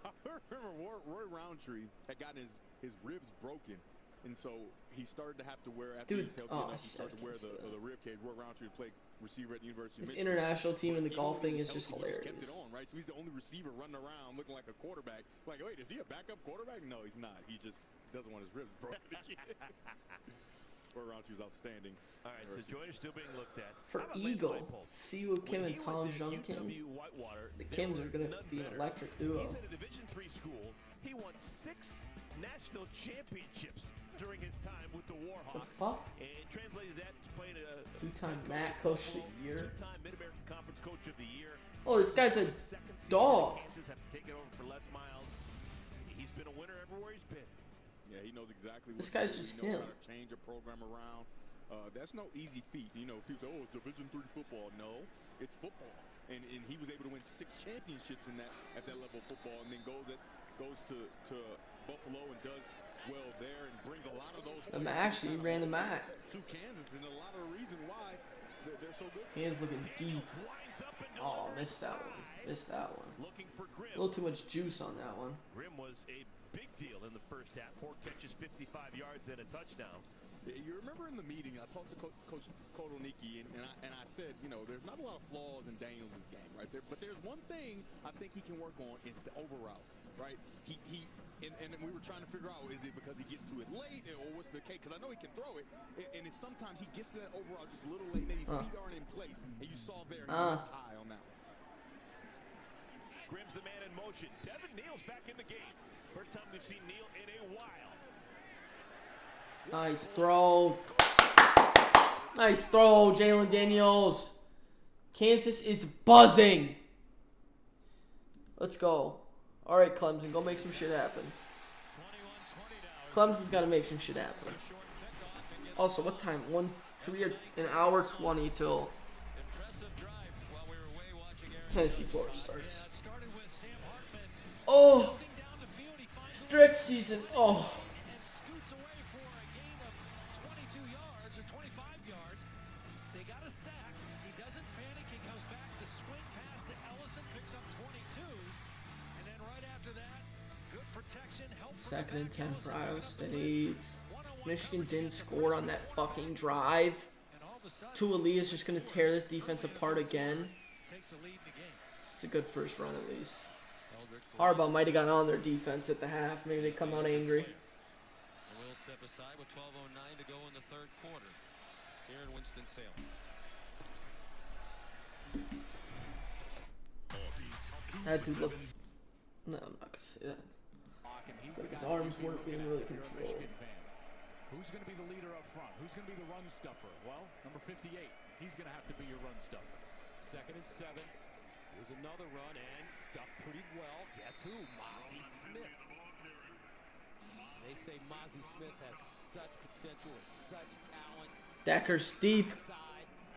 I remember Roy Roundtree had gotten his ribs broken, and so he started to have to wear after he was healthy enough. He started to wear the rib cage. Roy Roundtree played receiver at the University of This Michigan. international team in the golf thing is just He hilarious. kept it on, right? So he's the only receiver running around looking like a quarterback. Like, wait, is he a backup quarterback? No, he's not. He just doesn't want his ribs broken again. Roy Roundtree was outstanding. All right, so Joyner's still being looked at. For Eagle, Siwoo Kim and Tom Junkin. The Kims are gonna be an electric duo. He's at a Division III school. He won 6 national championships during his time with the Warhawks. The fuck? And translated that to playing a Two-time MAC Coach of the Year. Two-time Mid-American Conference Coach of the Year. Oh, this guy's a dog. Kansas have to take it over for Les Miles. He's been a winner everywhere he's been. Yeah, he knows exactly what This guy's to do. just He knows him. how to change a program around. That's no easy feat. You know, people say, oh, it's Division III football. No, it's football. And he was able to win 6 championships at that level of football, and then goes to Buffalo and does well there and brings a lot of those. The MAC, he ran the MAC. To Kansas, and a lot of the reason why they're so good. He is looking deep. Oh, missed that one. Missed that one. Looking for Grimm. A little too much juice on that one. Grimm was a big deal in the first half. 4 catches, 55 yards, and a touchdown. You remember in the meeting, I talked to Coach Kotelnicki, and I said, you know, there's not a lot of flaws in Daniels' game, right there. But there's one thing I think he can work on. It's the over route, right? And we were trying to figure out, is it because he gets to it late, or what's the case? Because I know he can throw it, and it's sometimes he gets to that over route just a little late. Maybe feet aren't in place, and you saw there he was high on that one. Grimm's the man in motion. Devin Neal's back in the game. First time we've seen Neal in a while. Nice throw. Nice throw, Jalen Daniels. Kansas is buzzing. Let's go. All right, Clemson, go make some shit happen. Clemson's got to make some shit happen. Also, what time? So we have an hour 20 till Tennessee Florida starts. Oh, stretch season. Oh. Second and 10 for Iowa State. Michigan didn't score on that fucking drive. Tuali is just going to tear this defense apart again. It's a good first run at least. Harbaugh might have gotten on their defense at the half. Maybe they come out angry. We'll step aside with 12:09 to go in the third quarter here in Winston-Salem. That dude looked... No, I'm not going to say that. His arms weren't being really controlled. Who's going to be the leader up front? Who's going to be the run stuffer? Well, number 58. He's going to have to be your run stuffer. Second and 7. Here's another run and stuffed pretty well. Guess who? Mozzie Smith. They say Mozzie Smith has such potential, has such talent. Decker steep.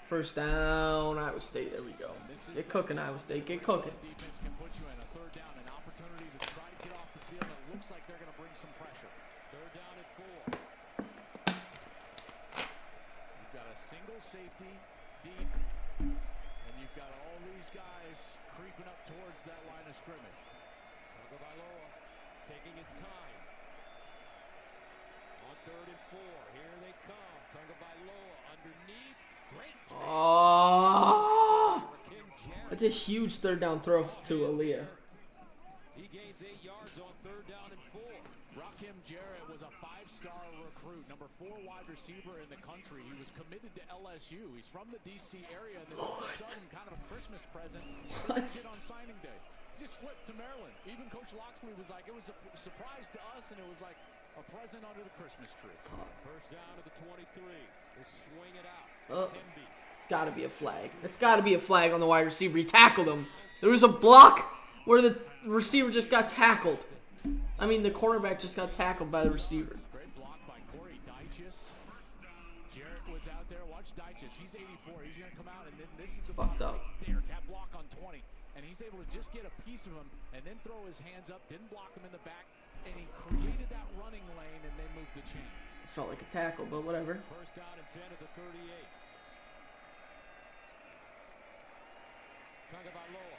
First down, Iowa State. There we go. Get cooking, Iowa State. Get cooking. Defense can put you in a third down, an opportunity to try to get off the field. It looks like they're going to bring some pressure. Third down at 4. You've got a single safety deep, and you've got all these guys creeping up towards that line of scrimmage. Tagovailoa taking his time. On third and 4, here they come. Tagovailoa underneath. Great. Oh, that's a huge third down throw to Aaliyah. He gains 8 yards on third down and 4. Rakim Jarrett was a 5-star recruit, number number 4 wide receiver in the country. He was committed to LSU. He's from the D.C. area, and then all of a sudden, kind of a Christmas present, what he did on signing day. He just flipped to Maryland. Even Coach Loxley was like, it was a surprise to us, and it was like a present under the Christmas tree. First down to the 23. We'll swing it out. Gotta be a flag. It's gotta be a flag on the wide receiver. He tackled him. There was a block where the receiver just got tackled. I mean, the cornerback just got tackled by the receiver. Great block by Corey Dyches. Jarrett was out there. Watch Dyches. He's 84. He's going to come out, and then this is the fucked up. There, that block on 20. And he's able to just get a piece of him and then throw his hands up. Didn't block him in the back. And he created that running lane, and they moved the chains. It felt like a tackle, but whatever. First down and 10 at the 38. Tagovailoa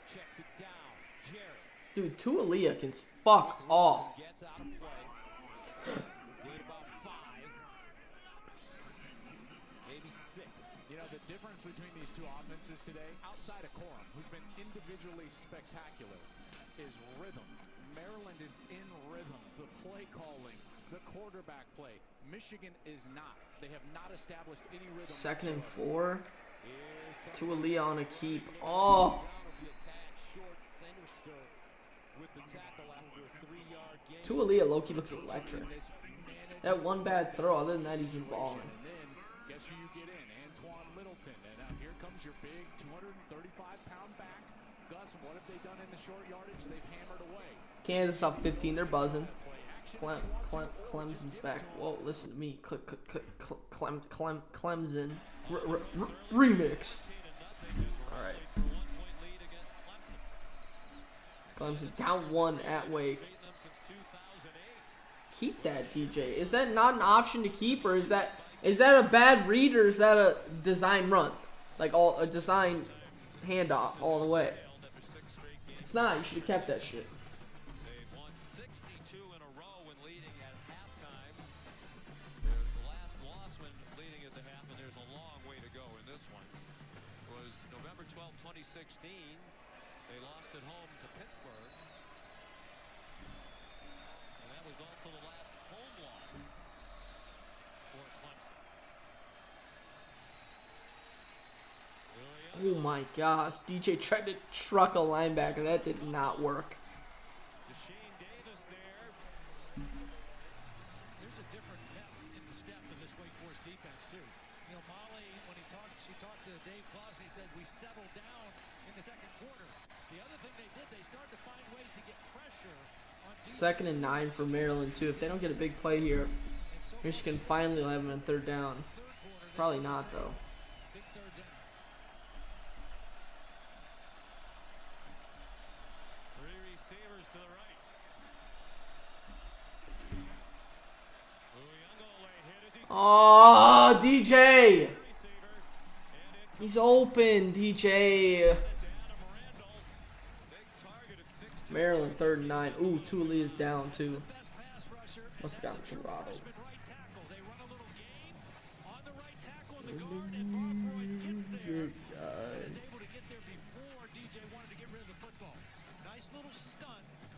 checks it down. Jarrett. Dude, Tualia can fuck off. Gets out of play. Gain about 5. Maybe 6. You know, the difference between these two offenses today, outside of Corum, who's been individually spectacular, is rhythm. Maryland is in rhythm. The play calling, the quarterback play. Michigan is not. They have not established any rhythm. 2nd and 4. Tualia on a keep. Oh. Tualia low-key looks electric. That one bad throw, other than that, he's been balling. Guess who you get in? Antoine Littleton. And now here comes your big 235-pound back. Gus, what have they done in the short yardage? They've hammered away. Kansas up 15. They're buzzing. Clemson's back. Whoa, listen to me. Clemson. Remix. Alright. Clemson down 1 at Wake. Keep that, DJ. Is that not an option to keep, or is that a bad read, or is that a design run? Like a design handoff all the way. If it's not, you should have kept that shit. They've won 62 in a row when leading at halftime. Their last loss when leading at the half, and there's a long way to go in this one. It was November 12, 2016. They lost at home to Pittsburgh. And that was also the last home loss for Clemson. Oh my gosh. DJ tried to truck a linebacker. That did not work. There's a different pep in the step of this Wake Forest defense, too. You know, Molly, when she talked to Dave Claus, he said, we settled down in the second quarter. The other thing they did, they started to find ways to get pressure on defense. 2nd and 9 for Maryland, too. If they don't get a big play here, Michigan finally will have them on 3rd down. Probably not, though. Big 3rd down. 3 receivers to the right. Oh, DJ! He's open, DJ. Maryland 3rd and 9. Ooh, Tualia is down too. Must have gotten Corrado.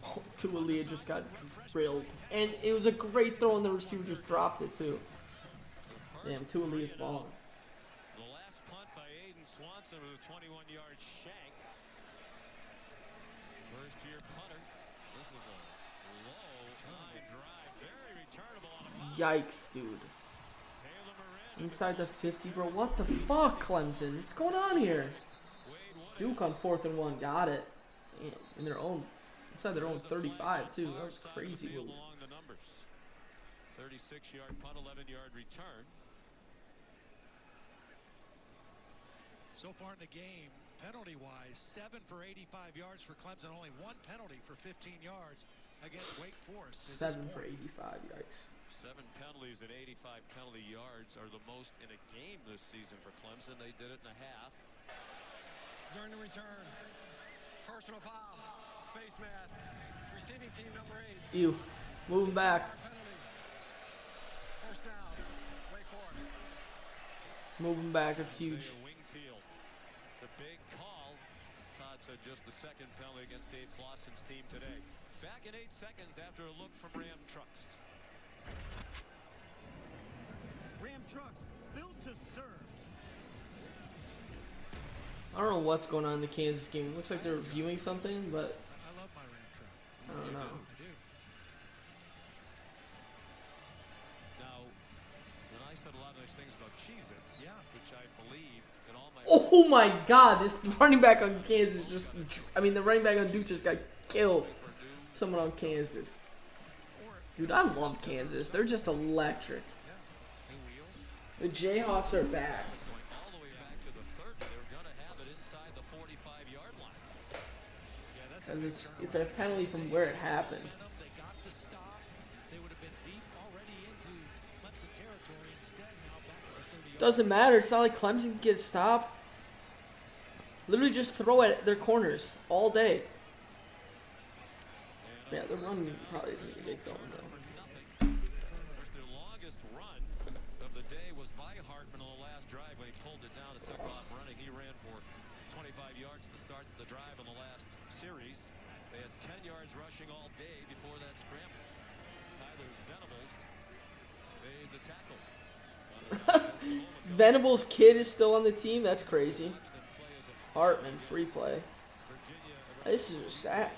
Oh, Tualia just got drilled. And it was a great throw, and the receiver just dropped it too. Damn, Tualia's balling. The last punt by Aiden Swanson with a 21-yard shank. First-year punter. This was a low, high drive. Very returnable on a punt. Yikes, dude. Inside the 50, bro. What the fuck, Clemson? What's going on here? Duke on 4th and 1. Got it. Damn, in their own, inside their own 35 too. That was crazy move. 36-yard punt, 11-yard return. So far in the game, penalty-wise, 7 for 85 yards for Clemson. Only 1 penalty for 15 yards against Wake Forest. 7 for 85, yikes. 7 penalties and 85 penalty yards are the most in a game this season for Clemson. They did it in a half. During the return, personal foul, face mask, receiving team number 8. Ew, moving back. First down, Wake Forest. Moving back, it's huge. Wingfield. It's a big call. As Todd said, just the 2nd penalty against Dave Clawson's team today. Back in 8 seconds after a look from Ram Trucks. trucks built to serve. I don't know what's going on in the Kansas game. It looks like they're reviewing something, but I love my Ram truck. I don't know. I do. Now, and I said a lot of nice things about Cheez-Its, which I believe in all my... Oh my God! This running back on Kansas just, I mean, the running back on Duke just got killed. Someone on Kansas. Dude, I love Kansas. They're just electric. The Jayhawks are back. All the way back to the 30, they were going to have it inside the 45-yard line. Because it's a penalty from where it happened. They got the stop. They would have been deep already into Clemson territory. Instead, now back to the 30-yard. Doesn't matter. It's not like Clemson can get stopped. Literally just throw at their corners all day. Yeah, the run probably isn't going to get going, though. The longest run of the day was by Hartman on the last drive when he pulled it down and took off running. He ran for 25 yards to start the drive on the last series. They had 10 yards rushing all day before that scramble. Tyler Venables made the tackle. Venables' kid is still on the team? That's crazy. Hartman, free play. This is sad.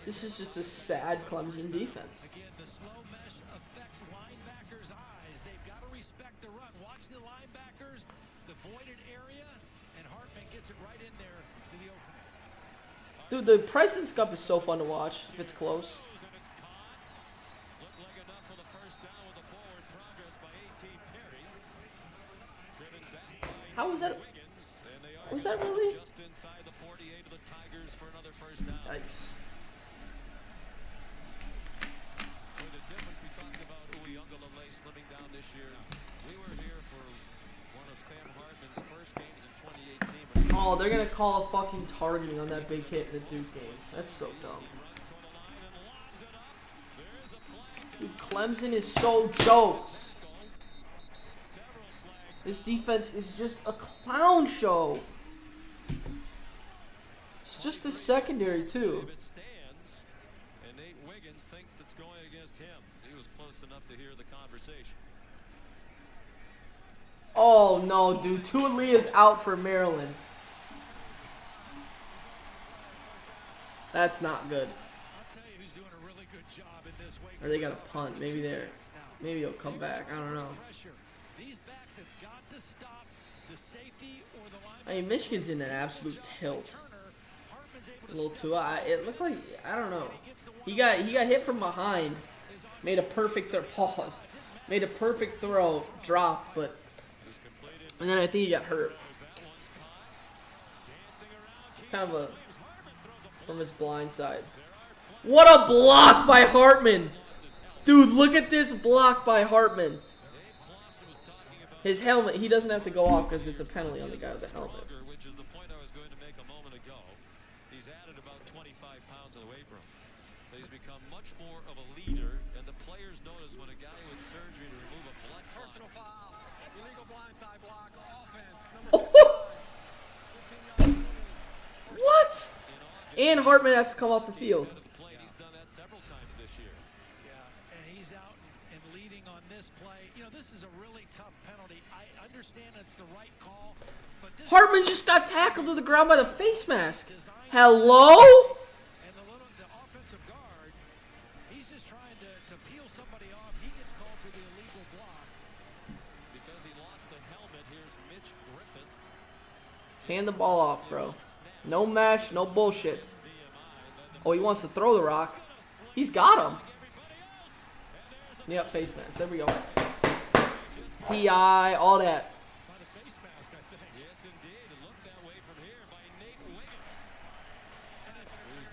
This is just a sad Clemson defense. Again, the slow mesh affects linebackers' eyes. They've got to respect the run. Watch the linebackers, the voided area, and Hartman gets it right in there to the opening. Dude, the President's Cup is so fun to watch if it's close. How was that? Was that really? Just inside the 48 of the Tigers for another first down. Yikes. With the difference, we talked about Uyunglele slimming down this year. We were here for one of Sam Hartman's first games in 2018. Oh, they're gonna call a fucking targeting on that big hit in the Duke game. That's so dumb. Dude, Clemson is so jokes. This defense is just a clown show. It's just the secondary too. It stands, and Nate Wiggins thinks it's going against him. He was close enough to hear the conversation. Oh no, dude. Tualia's out for Maryland. That's not good. I'll tell you who's doing a really good job in this way. Or they got a punt. Maybe he'll come back. I don't know. These backs have got to stop the safety or the line. I mean, Michigan's in an absolute tilt. A little too. It looked like, I don't know. He got hit from behind. Made a perfect pause. Made a perfect throw. Dropped, but and then I think he got hurt. Kind of a from his blind side. What a block by Hartman! Dude, look at this block by Hartman. His helmet, he doesn't have to go off because it's a penalty on the guy with the helmet. Which is the point I was going to make a moment ago. He's added about 25 pounds of the weight room. He's become much more of a leader, and the players notice when a guy with surgery to remove a blood clot. Personal foul, illegal blindside block, offense. What? And Hartman has to come off the field. He's done that several times this year. Yeah, and he's out and leading on this play. You know, this is a really tough penalty. I understand it's the right call, but this Hartman just got tackled to the ground by the face mask. Hello? and the offensive guard, he's just trying to peel somebody off. He gets called for the illegal block. Because he lost the helmet, here's Mitch Griffiths. Hand the ball off, bro. No mesh, no bullshit. Oh, he wants to throw the rock. He's got him. Yep, face mask. There we go. PI, all that.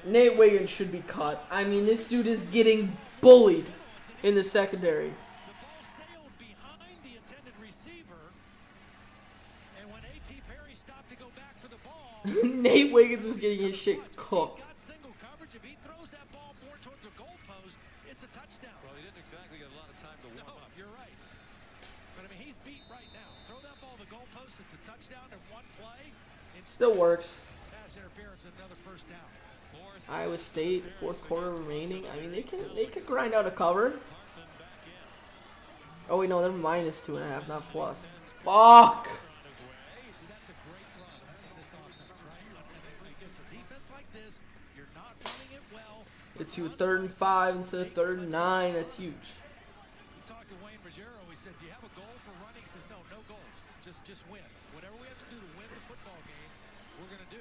Nate Wiggins should be cut. I mean, this dude is getting bullied in the secondary. Nate Wiggins is getting his shit cooked. It's a touchdown. Well, he didn't exactly get a lot of time to warm up. You're right. But I mean, he's beat right now. Throw that ball to the goalpost. It's a touchdown in one play. Still works. Pass interference, another first down. Iowa State, fourth quarter remaining. I mean, they can grind out a cover. Oh wait, no, they're -2.5, not plus. Fuck. It's you 3rd and 5 instead of 3rd and 9. That's huge. We talked to Wayne Ruggiero. We said, "Do you have a goal for running?" He says, "No, no goals. Just win. Whatever we have to do to win the football game, we're gonna do."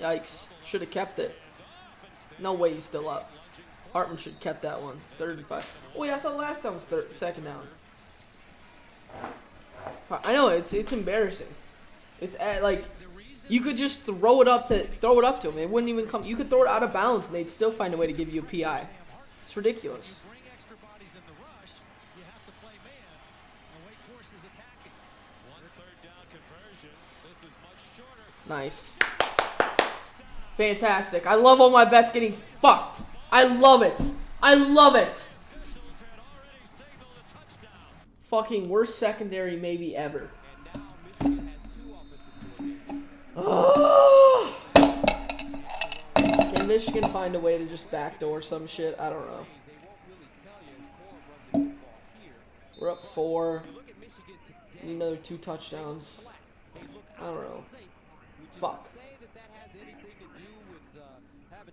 Yikes. Should have kept it. No way he's still up. Hartman should have kept that one. 3rd and 5. Oh yeah, I thought last time was 2nd down. I know it's embarrassing. It's like you could just throw it up to him. It wouldn't even come. You could throw it out of bounds and they'd still find a way to give you a PI. It's ridiculous. Nice. Fantastic. I love all my bets getting fucked. I love it. I love it. Fucking worst secondary maybe ever. Can Michigan find a way to just backdoor some shit? I don't know. We're up 4. Need another 2 touchdowns. I don't know. Fuck.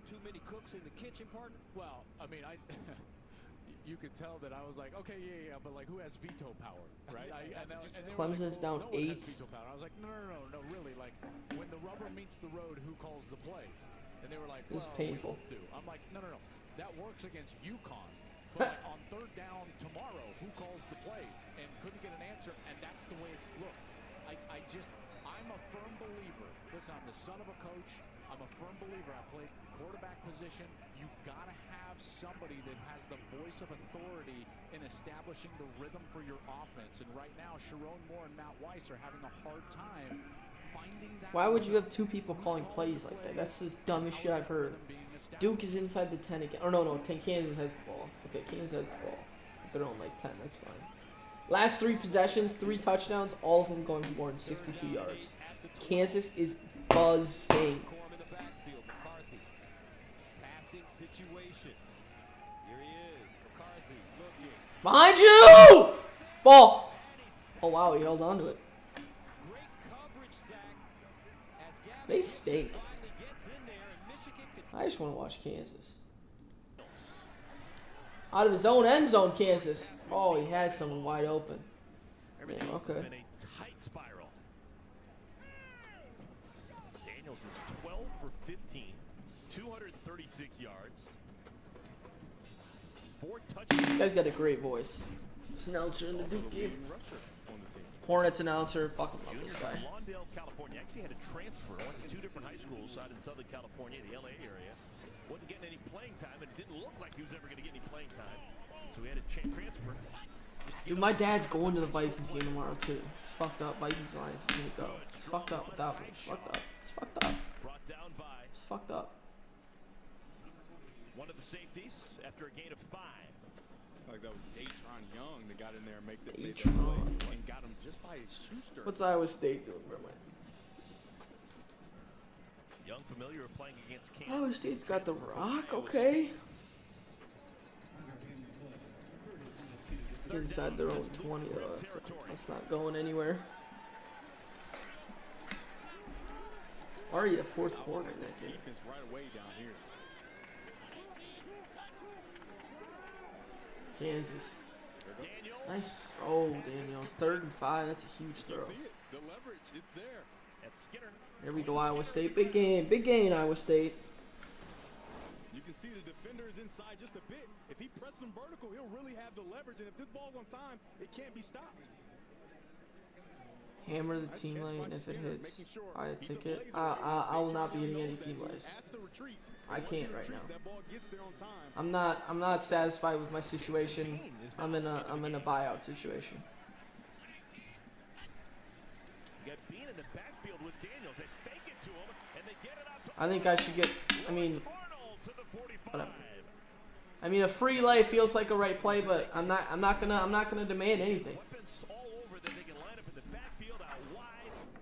Too many cooks in the kitchen, partner? Well, I mean, you could tell that I was like, okay, yeah, but like, who has veto power, right? Clemson's down 8. I was like, no, really, like, when the rubber meets the road, who calls the plays? And they were like, this is painful. I'm like, no, that works against UConn. But like, on 3rd down tomorrow, who calls the plays? And couldn't get an answer, and that's the way it's looked. I'm a firm believer. Listen, I'm the son of a coach. I'm a firm believer. I played quarterback position. You've got to have somebody that has the voice of authority in establishing the rhythm for your offense. And right now, Sharon Moore and Matt Weiss are having a hard time finding that. Why would you have 2 people calling plays like that? That's the dumbest shit I've heard. Duke is inside the 10 again. Or no, Kansas has the ball. Okay, Kansas has the ball. They're on like 10. That's fine. Last 3 possessions, 3 touchdowns, all of them going for more than 62 yards. Kansas is buzzing. Situation. Here he is. McCarthy looking. Behind you! Ball. Oh wow, he held on to it. They stink. I just want to watch Kansas. Out of his own end zone, Kansas. Oh, he had someone wide open. Damn, okay. Daniels is 12 for 15. 236 yards. 4 touchdowns. This guy's got a great voice. This announcer in the Duke game. Hornets announcer. Fucking love this guy. Lawndale, California. Actually had a transfer. Went to 2 different high schools out in Southern California, the LA area. Wasn't getting any playing time, and it didn't look like he was ever going to get any playing time. So he had a transfer. Dude, my dad's going to the Vikings game tomorrow too. It's fucked up. Vikings Lions is gonna go. It's fucked up without me. It's fucked up. It's fucked up. Brought down by. It's fucked up. One of the safeties after a gain of 5. Like that was Datron Young that got in there and made the play and got him just by his shoestring. What's Iowa State doing, bro? Young familiar of playing against Kansas. Iowa State's got the rock, okay. Inside their own 20 though. That's not going anywhere. Already the 4th quarter in that game. Defense right away down here. Kansas. Nice. Oh, Daniels. 3rd and 5. That's a huge throw. See it. The leverage is there. That's Skinner. There we go, Iowa State. Big game. Big game, Iowa State. You can see the defender is inside just a bit. If he presses him vertical, he'll really have the leverage. And if this ball's on time, it can't be stopped. Hammer the team lane. If it hits, I take it. I will not be hitting any team lanes. I can't right now. I'm not satisfied with my situation. I'm in a buyout situation. I think I should get. I mean, whatever. I mean, a free lay feels like a right play, but I'm not gonna demand anything.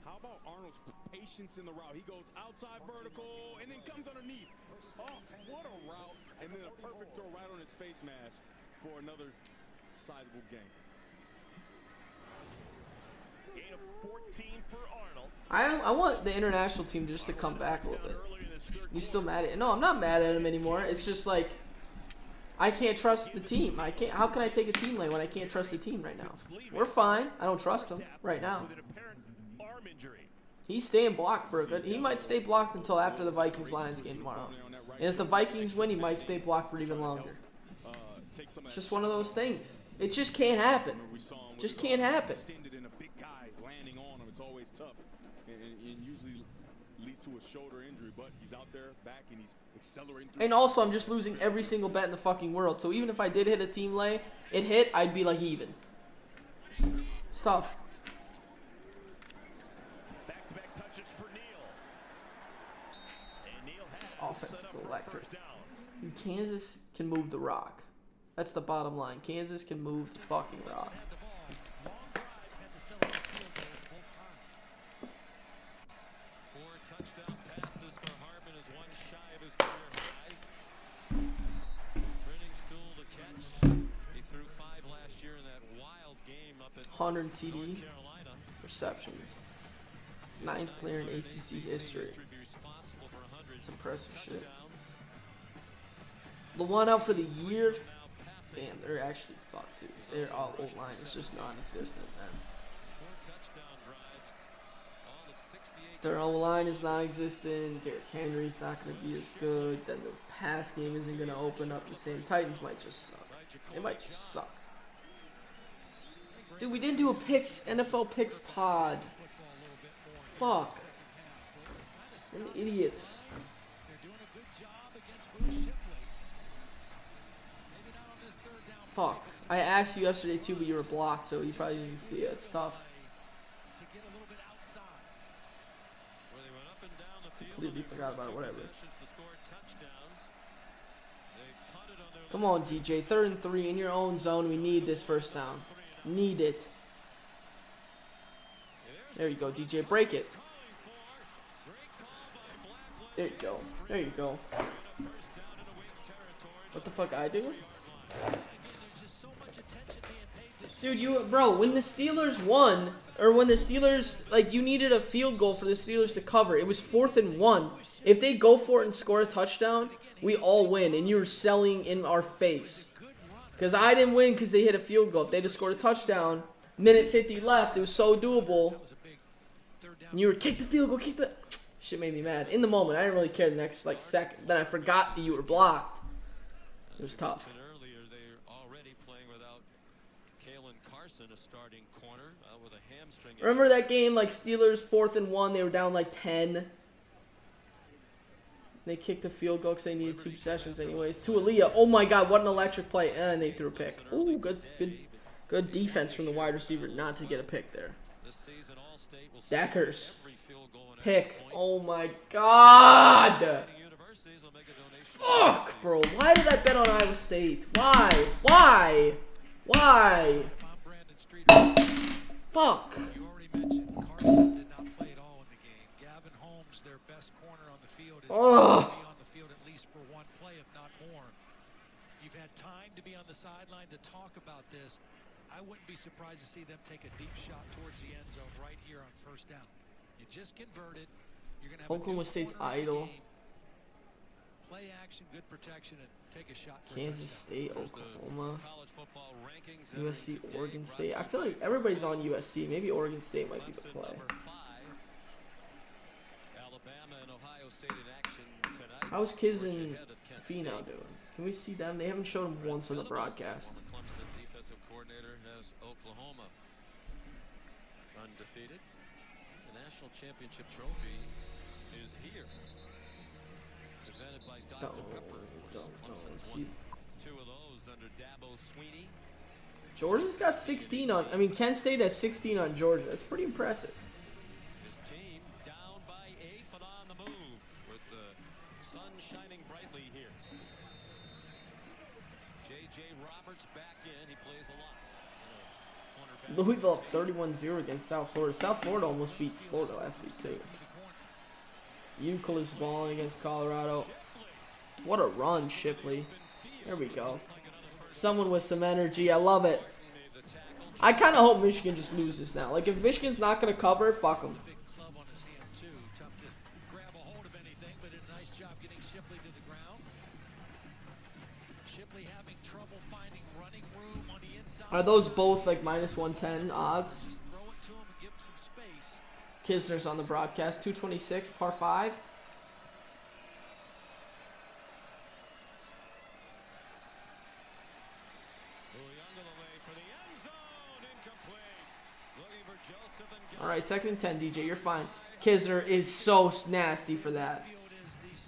How about Arnold's patience in the route? He goes outside vertical and then comes underneath. Oh, what a route. And then a perfect throw right on his face mask for another sizable gain. Gain of 14 for Arnold. I want the international team just to come back a little bit. You still mad at it? No, I'm not mad at him anymore. It's just like I can't trust the team. I can't. How can I take a team lane when I can't trust the team right now? We're fine. I don't trust him right now. He's staying blocked for a good. He might stay blocked until after the Vikings-Lions game tomorrow. And if the Vikings win, he might stay blocked for even longer. It's just one of those things. It just can't happen. Just can't happen. It's always tough, and usually leads to a shoulder injury. But he's out there back, and he's accelerating. And also, I'm just losing every single bet in the fucking world. So even if I did hit a team lay, it hit, I'd be like even. It's tough. Back-to-back touches for Neal. And Neal has This offense is electric. Kansas can move the rock. That's the bottom line. Kansas can move the fucking rock. Touchdown passes for Hartman is one shy of his career high. Printing stool to catch. He threw 5 last year in that wild game up at 100 TD North Carolina. receptions. 9th player in ACC history. It's impressive shit. The one out for the year. Damn, they're actually fucked too. Their old line is just non-existent, man. Their old line is non-existent. Derrick Henry's not going to be as good. Then the pass game isn't going to open up the same. Titans might just suck. It might just suck. Dude, we didn't do a picks NFL picks pod. Fuck. What idiots. Fuck. I asked you yesterday too, but you were blocked, so you probably didn't see it. It's tough. Completely forgot about it. Whatever. Come on, DJ. 3rd and 3 in your own zone. We need this first down. Need it. There you go, DJ. Break it. There you go. There you go. What the fuck I do? Dude, bro, when the Steelers won, or when the Steelers, like, you needed a field goal for the Steelers to cover. It was 4th and 1. If they go for it and score a touchdown, we all win, and you were selling in our face. Because I didn't win because they hit a field goal. If they just scored a touchdown, minute 50 left, it was so doable. And you were, kick the field goal, kick the... Shit made me mad. In the moment, I didn't really care the next, like, second. Then I forgot that you were blocked. It was tough. Remember that game, like, Steelers 4th and 1, they were down like 10. They kicked the field goal because they needed 2 possessions anyways. To Aaliyah, oh my god, what an electric play, and they threw a pick. Ooh, good defense from the wide receiver not to get a pick there. Deckers, pick, oh my god. Fuck, bro, why did I bet on Iowa State? Why? Fuck. You already mentioned Carson did not play at all in the game. Gavin Holmes, their best corner on the field, is going to be on the field at least for 1 play, if not more. You've had time to be on the sideline to talk about this. I wouldn't be surprised to see them take a deep shot towards the end zone right here on 1st down. You just converted. You're going to have Oklahoma State's idle. Play action, good protection, and take a shot for Kansas State, Oklahoma, USC, Oregon State. I feel like everybody's on USC. Maybe Oregon State might be the play. How's Kiz and Finau doing? Can we see them? They haven't showed them once on the broadcast. Clemson defensive coordinator has Oklahoma undefeated. The national championship trophy is here. Presented by Dr. Pepper. See. 2 of those under Dabo Sweeney. Georgia's got 16 on. I mean, Kent State has 16 on Georgia. That's pretty impressive. His team down by 8, but on the move with the sun shining brightly here. J.J. Roberts back in. He plays a lot. Louisville up 31-0 against South Florida. South Florida almost beat Florida last week, too. UCLA is balling against Colorado. What a run, Shipley. There we go. Someone with some energy. I love it. I kind of hope Michigan just loses now. Like, if Michigan's not going to cover, fuck them. Are those both like -110 odds? Kisner's on the broadcast. 226, par 5. All right, 2nd and 10, DJ. You're fine. Kisner is so nasty for that.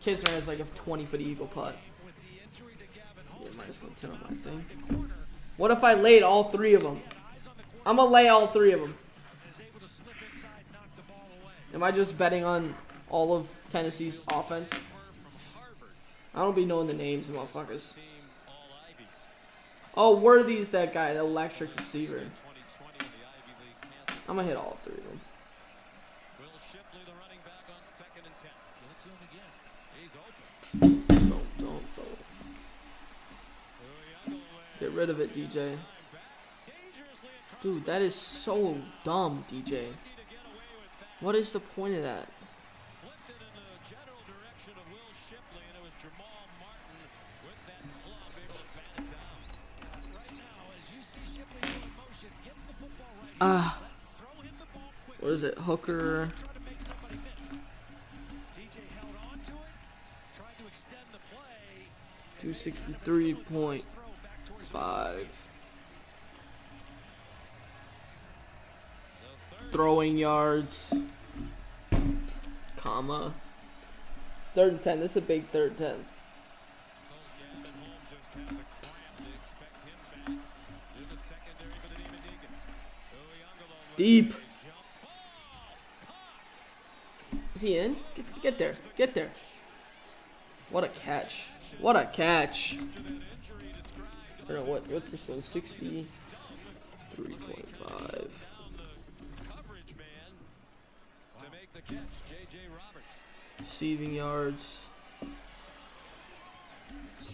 Kisner has like a 20-foot eagle putt. Yeah, -110 on my thing. What if I laid all 3 of them? I'm going to lay all 3 of them. Am I just betting on all of Tennessee's offense? I don't be knowing the names of motherfuckers. Oh, Worthy's that guy, the electric receiver. I'm going to hit all 3 of them. Don't. Get rid of it, DJ. Dude, that is so dumb, DJ. What is the point of that? What is it? Hooker. $263.5. Throwing yards, comma. 3rd and 10. This is a big 3rd and 10. Deep. Is he in? Get there. Get there. What a catch. What a catch. I don't know, what's this one? 63.5. Receiving yards.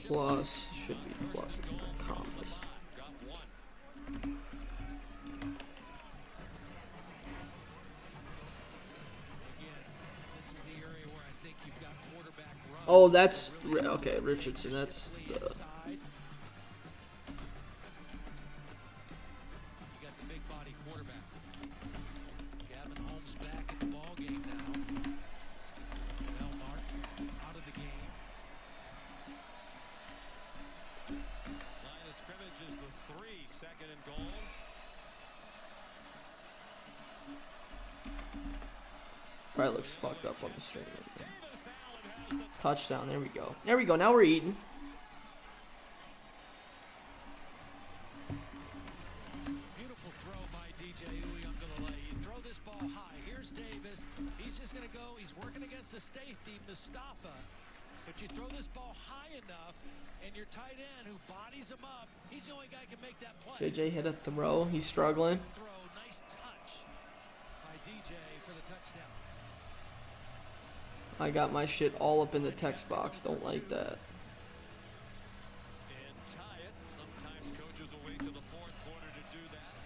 Plus. Should be plus. It's not commas. Oh, that's okay, Richardson. That's the. Probably looks fucked up on the stream. Touchdown. There we go. There we go. Now we're eating. Beautiful throw by DJ Uiagalelei. You throw this ball high. Here's Davis. He's just going to go. He's working against the safety, Mustafa. But you throw this ball high enough, and your tight end who bodies him up, he's the only guy who can make that play. JJ hit a throw. He's struggling. Throw. Nice touch by DJ for the touchdown. I got my shit all up in the text box. Don't like that. And tie it. Sometimes coaches will wait till the 4th quarter to do that.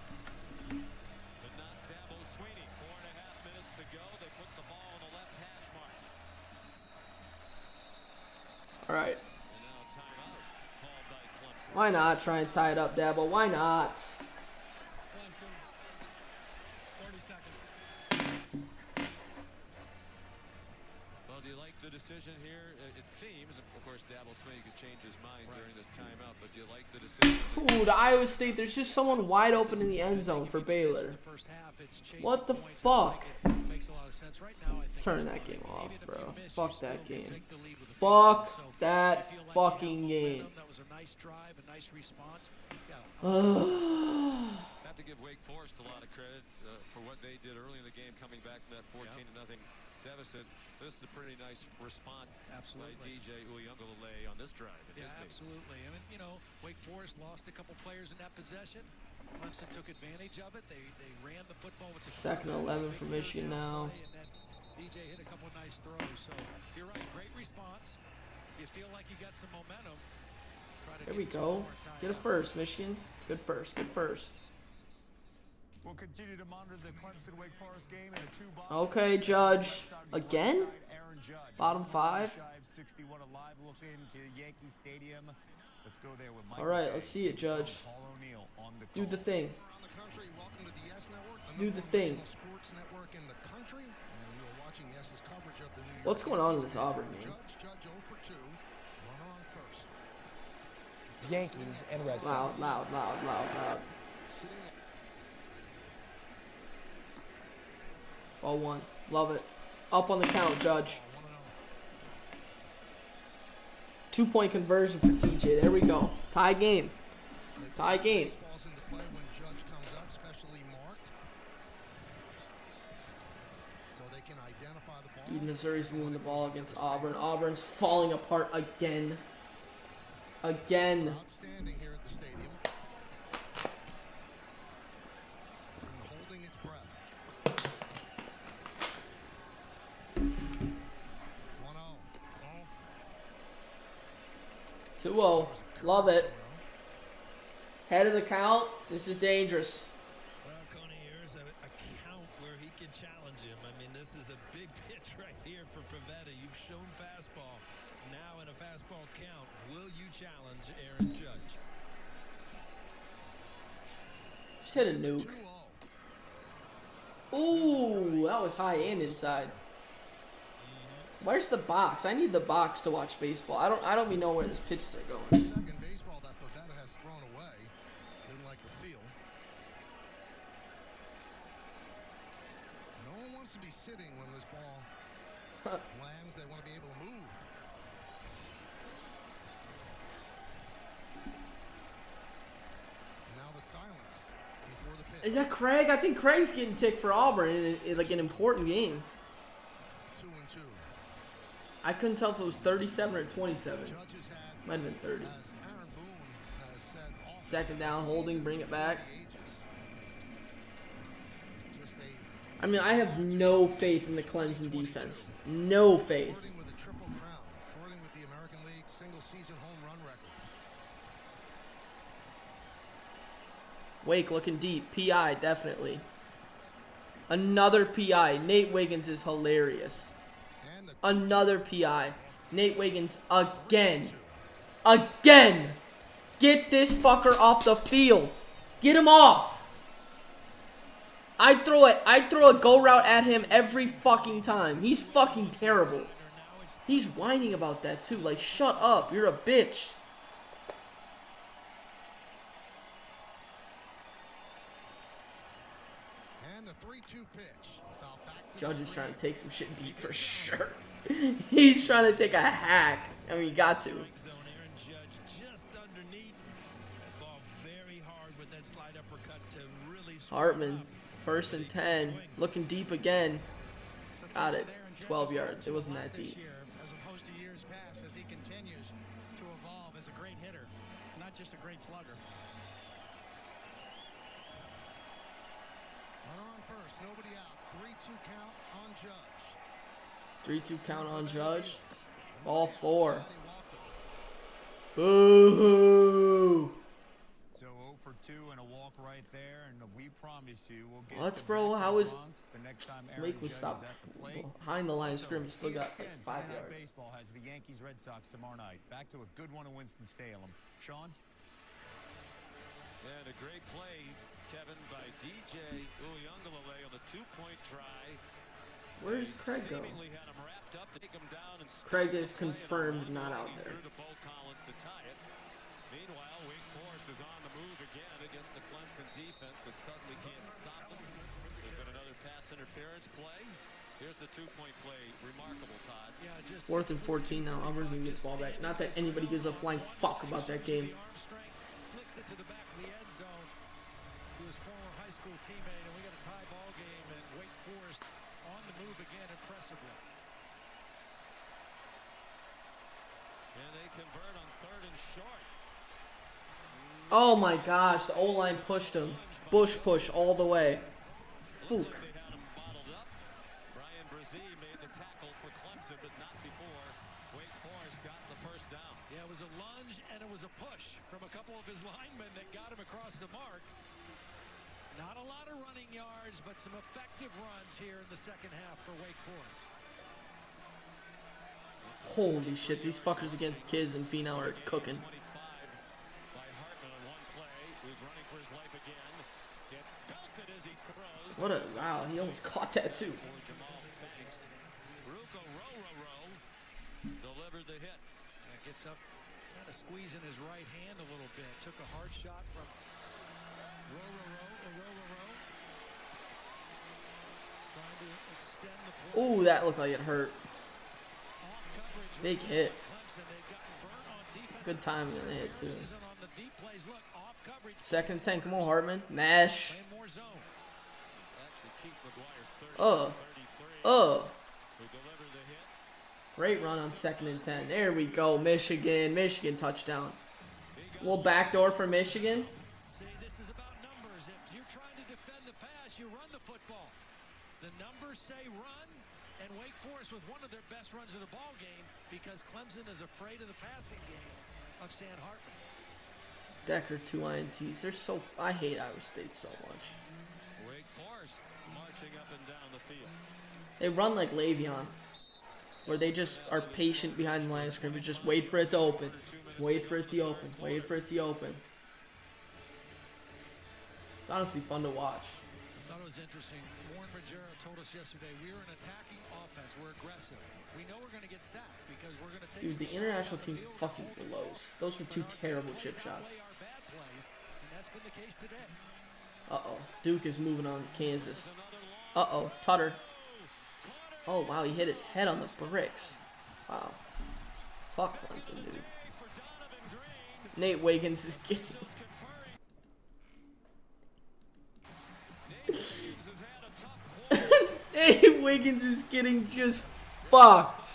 But not Dabo Swinney. 4.5 minutes to go. They put the ball on the left hash mark. All right. And now timeout called by Clemson. Why not try and tie it up, Dabo? Why not? Clemson, 30 seconds. Well, do you like the decision here? It seems, of course, Dabo Swinney could change his mind during this timeout, but do you like the decision? Dude, Iowa State, there's just someone wide open in the end zone for Baylor. What the fuck? Turn that game off, bro. Fuck that game. Fuck that fucking game. That was a nice drive, a nice response. Have to give Wake Forest a lot of credit for what they did early in the game, coming back from that 14-0 deficit. This is a pretty nice response by DJ Uiagalelei on this drive. Yeah, absolutely. I mean, you know, Wake Forest lost a couple players in that possession. Clemson took advantage of it. They ran the football with the 2nd and 11 for Michigan now. And then DJ hit a couple nice throws. So you're right, great response. you feel like you got some momentum. There we go. Get a first, Michigan. Good first. Good first. We'll continue to monitor the Clemson-Wake Forest game in a two-box. Okay, Judge. Again? Bottom 5. 61 alive. Look into Yankee Stadium. Let's go there with Mike. All right, let's see it, Judge. Do the thing. Do the thing. What's going on in this Auburn game? Yankees and Red Sox. Loud. Ball 1. Love it. Up on the count, Judge. 2-point conversion for TJ. There we go. Tie game. Tie game. Dude, Missouri's moving the ball against Auburn. Auburn's falling apart again. Again. Outstanding here at the stadium. Holding its breath. 1-0. 2-0. Love it. Head of the count. This is dangerous. Well, Coney, here's a count where he can challenge him. I mean, this is a big pitch right here for Pivetta. You've shown fastball. Now in a fastball count, will you challenge Aaron Judge? Just hit a nuke. Ooh, that was high and inside. Where's the box? I need the box to watch baseball. I don't even know where these pitches are going. Second baseball that Pivetta has thrown away. Didn't like the feel. No one wants to be sitting when this ball lands. They want to be able to move. Now the silence before the pitch. Is that Craig? I think Craig's getting ticked for Auburn in like an important game. 2-2. I couldn't tell if it was 37 or 27. Might have been 30. Second down, holding, bring it back. I mean, I have no faith in the Clemson defense. No faith. Flirting with a triple crown. Flirting with the American League single-season home run record. Wake looking deep. PI, definitely. Another PI. Nate Wiggins is hilarious. Another PI. Nate Wiggins again. Again. Get this fucker off the field. Get him off. I throw a go route at him every fucking time. He's fucking terrible. He's whining about that too. Like, shut up. You're a bitch. And the 3-2 pitch. Foul back to Judge is trying to take some shit deep for sure. He's trying to take a hack. I mean, he got to. Hartman, 1st and 10. Looking deep again. Got it. 12 yards. It wasn't that deep. As opposed to years past, as he continues to evolve as a great hitter, not just a great slugger. Runner on first, nobody out. 3-2 count on Judge. 3-2 count on Judge. Ball 4. Boo-hoo. So 0 for 2 and a walk right there, and we promise you we'll get Let's, the bro. back How to is the Bronx the next time Aaron Wake was Judge stopped is at the plate. behind the line of So scrimmage? Still got like ESPN 5 Sunday Night yards. Baseball has the Yankees Red Sox tomorrow night. Back to a good one in Winston-Salem. Sean? And a great play, Kevin, by DJ Uiagalelei on the 2-point try. Where does Craig go? Seemingly had him wrapped up to take him down and Craig is confirmed not out there. through to Bo Collins to tie it. Meanwhile, Wake Forest is on the move again against the Clemson defense that suddenly can't stop them. There's been another pass interference play. Here's the 2-point play. Remarkable, Todd. Yeah, just 4th and 14 now. Auburn's gonna get the ball back. Not that anybody gives a flying fuck about that game. Flicks it to the back of the end zone to his former high school teammate, and we got a tie ball game, and Wake Forest on the move again impressively. And they convert on 3rd and short. Oh my gosh, the O-line pushed him. Bush push all the way. Fook. Brian Brzee made the tackle for Clemson, but not before Wake Forest got the couple of his linemen that got him across the mark. Not a lot of running yards, but some effective runs here in the second half for Wake Forest. Holy shit, these fuckers against kids and Finau are cooking. What a, wow, he almost caught that too. Delivered the hit. Gets up, kind of squeezing his right hand a little bit. Took a hard shot from trying to extend the play. Ooh, that looked like it hurt. Big hit. Good timing in the hit too. Second and 10, come on Hartman. Mesh. Great run on second and 10. There we go, Michigan. Michigan touchdown. Little backdoor for Michigan. See, this is about numbers. If you're trying to defend the pass, you run the football. The numbers say run, and Wake Forest with one of their best runs of the ball game because Clemson is afraid of the passing game of Sam Hartman. Decker, 2 INTs. They're so, I hate Iowa State so much. Wake Forest marching up and down the field. They run like Le'Veon, where they just are patient behind the line of scrimmage. Just wait for it to open. Wait for it to open. Wait for it to open. It's honestly fun to watch. I thought it was interesting. Warren Majera told us yesterday, we're an attacking offense. We're aggressive. We know we're going to get sacked because we're going to take. Dude, the international team fucking blows. Those were 2 terrible chip shots. Uh-oh. Duke is moving on Kansas. Uh-oh. Tutter. Oh, wow. He hit his head on the bricks. Wow. Fuck Clemson, dude. Nate Wiggins is getting... Nate Wiggins is getting just fucked.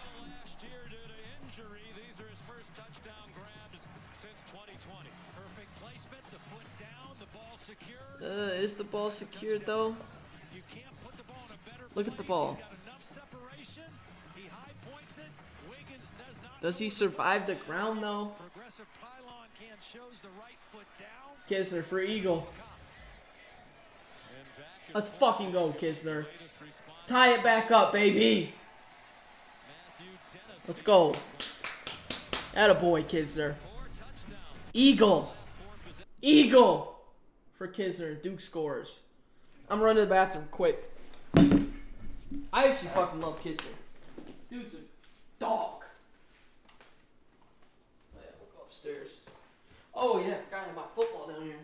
Is the ball secured though? Look at the ball. Does he survive the ground though? Kisner for Eagle. Let's fucking go, Kisner. Tie it back up, baby. Let's go. Attaboy, Kisner. Eagle. Eagle. For Kisner. Duke scores. I'm running to the bathroom quick. I actually fucking love Kisner. Dude's a dog. Oh, yeah, we'll go upstairs. Oh yeah, I forgot about football down here.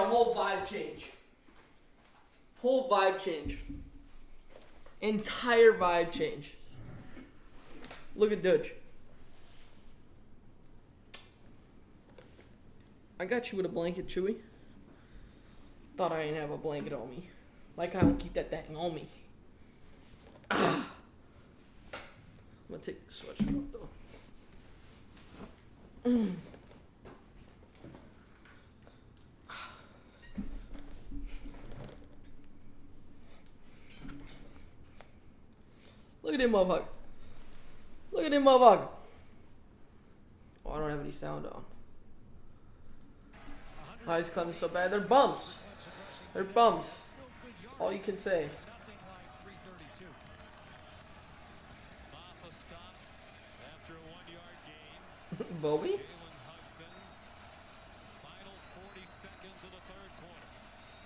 Whole vibe change. Whole vibe change. Entire vibe change. Look at Dutch. I got you with a blanket, Chewy. Thought I didn't have a blanket on me. Like I don't keep that thing on me. Ah. I'm gonna take the sweatshirt off though. Look at him, motherfucker. Look at him, motherfucker. Oh, I don't have any sound on. Why is Clemson so bad? They're bums. They're bums. All you can say. Bobby?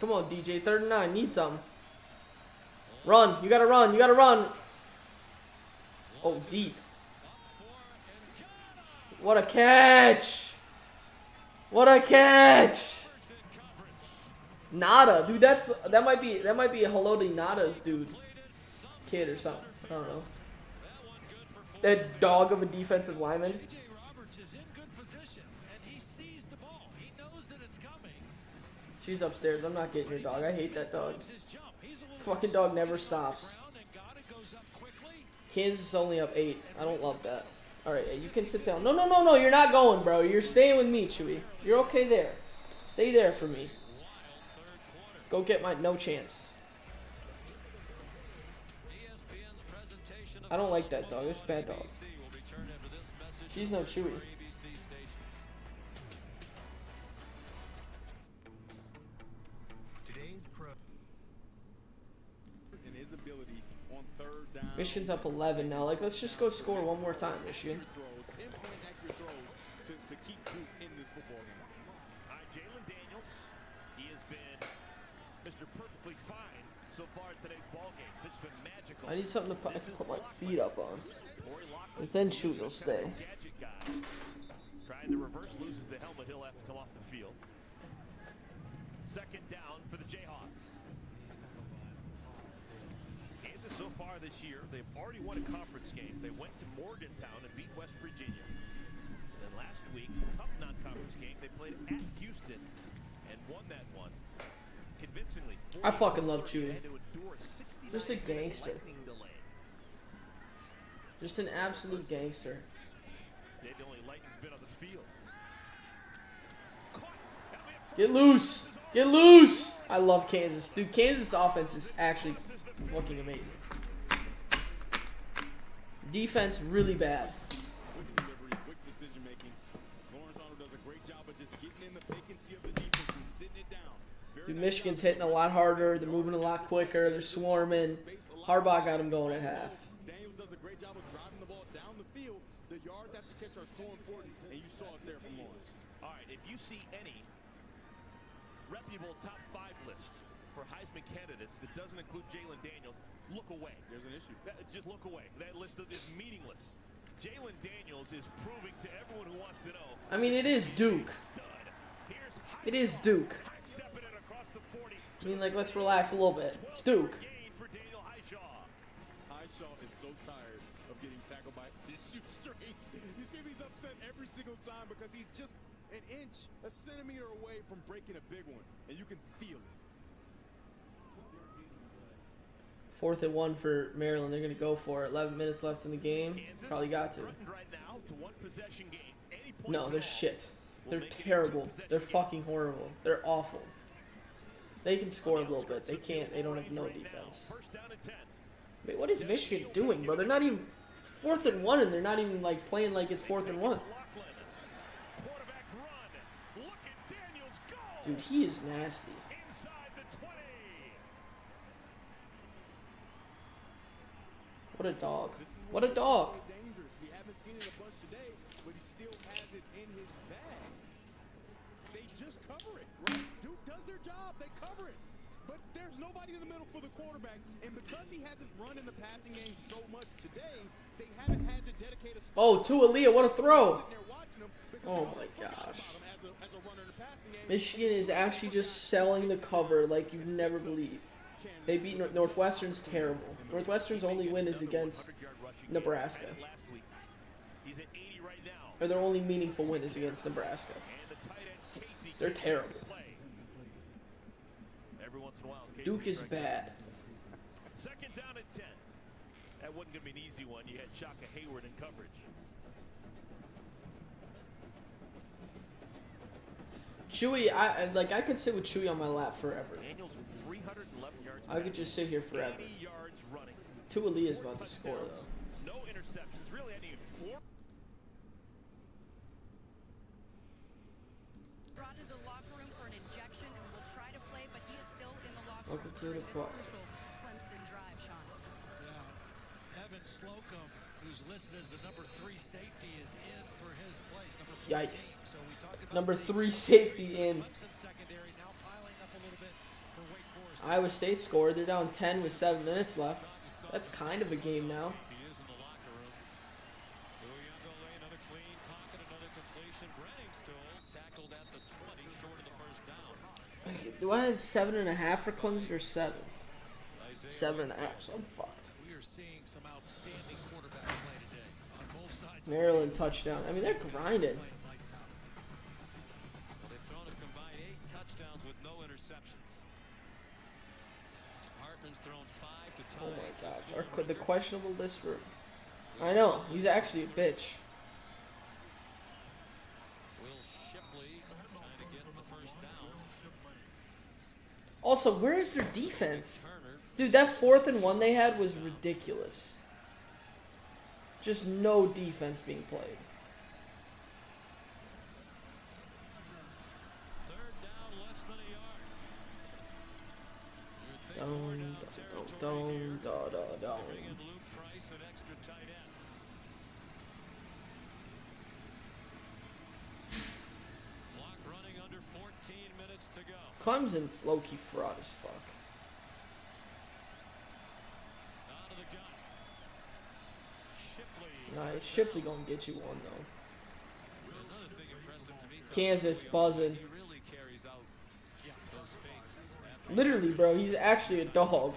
Come on, DJ. 3rd and 9. Need some. Run. You gotta run. You gotta run. Oh, deep. What a catch. What a catch. Nada. Dude, that might be a hello to Nada's dude. Kid or something. I don't know. That dog of a defensive lineman. She's upstairs. I'm not getting your dog. I hate that dog. Fucking dog never stops. Kansas is only up 8. I don't love that. Alright, you can sit down. No, no, no, no. You're not going, bro. You're staying with me, Chewy. You're okay there. Stay there for me. Go get my no chance. I don't like that dog. It's a bad dog. She's no Chewy. Michigan's up 11 now. Like, let's just go score one more time, Michigan. To keep in this football game. All right, Jalen Daniels. He has been Mr. Perfectly Fine so far in today's ball game. This has been magical. I need something to put my feet up on. Because then shoot, you'll stay. Trying to reverse, loses the helmet. He'll have to come off the field. 2nd down for the Jayhawks. Kansas so far this year, they've already won a conference game. They went to Morgantown and beat West Virginia. And last week, tough non-conference game, they played at Houston and won that one convincingly. I fucking love Chewy. Just a gangster. Just an absolute gangster. The only lightning's been on the field. Get loose! Get loose! I love Kansas. Dude, Kansas offense is actually fucking amazing. Defense, really bad. Dude, Michigan's hitting a lot harder. They're moving a lot quicker. They're swarming. Harbaugh got them going at half. Daniels does a great job of driving the ball down the field. The yards after catch are so important, and you saw it there from Lawrence. All right, if you see any reputable top 5 list for Heisman candidates that doesn't include Jalen Daniels, look away. There's an issue. Just look away. That list is meaningless. Jalen Daniels is proving to everyone who wants to know. I mean, it is Duke. It is Duke. I mean, like, let's relax a little bit. It's Duke. Highshaw is so tired of getting tackled by his shoestrings. You see him, he's upset every single time because he's just an inch, a centimeter away from breaking a big one, and you can feel it. 4th and 1 for Maryland. They're going to go for it. 11 minutes left in the game. Probably got to. No, they're shit. They're terrible. They're fucking horrible. They're awful. They can score a little bit. They can't. They don't have no defense. Wait, what is Michigan doing, bro? They're not even 4th and 1, and they're not even like playing like it's 4th and 1. Dude, he is nasty. What a dog. What a dog. We haven't seen it a bunch today, but he still has it in his bag. They just cover it, right? Duke does their job. They cover it. But there's nobody in the middle for the quarterback. And because he hasn't run in the passing game so much today, they haven't had to dedicate a spot. Oh, to Aaliyah, what a throw. Oh my gosh. Michigan is actually just selling the cover like you've never believed. They beat Northwestern's terrible. Northwestern's only win is against Nebraska. Or their only meaningful win is against Nebraska. They're terrible. Every once in a while, Duke is bad. Second down at 10. That wasn't going to be an easy one. You had Shaka Hayward in coverage. Chewy, I could sit with Chewy on my lap forever. Daniels with 311 yards. I could just sit here forever. 80 yards running. Tuali is about to score though. No interceptions. Really, any four. Brought to the locker room for an injection and will try to play, but he is still in the locker Welcome room to the during this club. crucial Clemson drive, Sean. Yeah. Evan Slocum, who's listed as the number 3 safety, is in for his place. Number 14. Yikes. So we talked about Number 3 safety in. Clemson secondary now piling up a little bit for Wake Forest. Iowa State scored. They're down 10 with 7 minutes left. That's kind of a game now. He is in the locker room. Uyunglele, another clean pocket, another completion. Brenningstool tackled at the 20, short of the first down. Do I have 7.5 for Clemson or 7? 7.5. So I'm fucked. We are seeing some outstanding quarterback play today on both sides. Maryland touchdown. I mean, they're grinding. Well, they've thrown a combined 8 touchdowns with no interceptions. Hartman's thrown 5 to tie. Oh my gosh. The questionable list for. I know. He's actually a bitch. Will Shipley trying to get the first down. Also, where is their defense? Dude, that 4th and 1 they had was ridiculous. Just no defense being played. Third down, less than a yard. Don't. Bring in Luke Price, an extra tight end. Clock running under 14 minutes to go. Clemson low-key fraud as fuck. Out of the gun. Shipley. Nice. Shipley gonna get you one though. Another thing impressive to me, Tom, Kansas buzzing. he really carries out those fakes. After Literally, bro. He's actually a dog.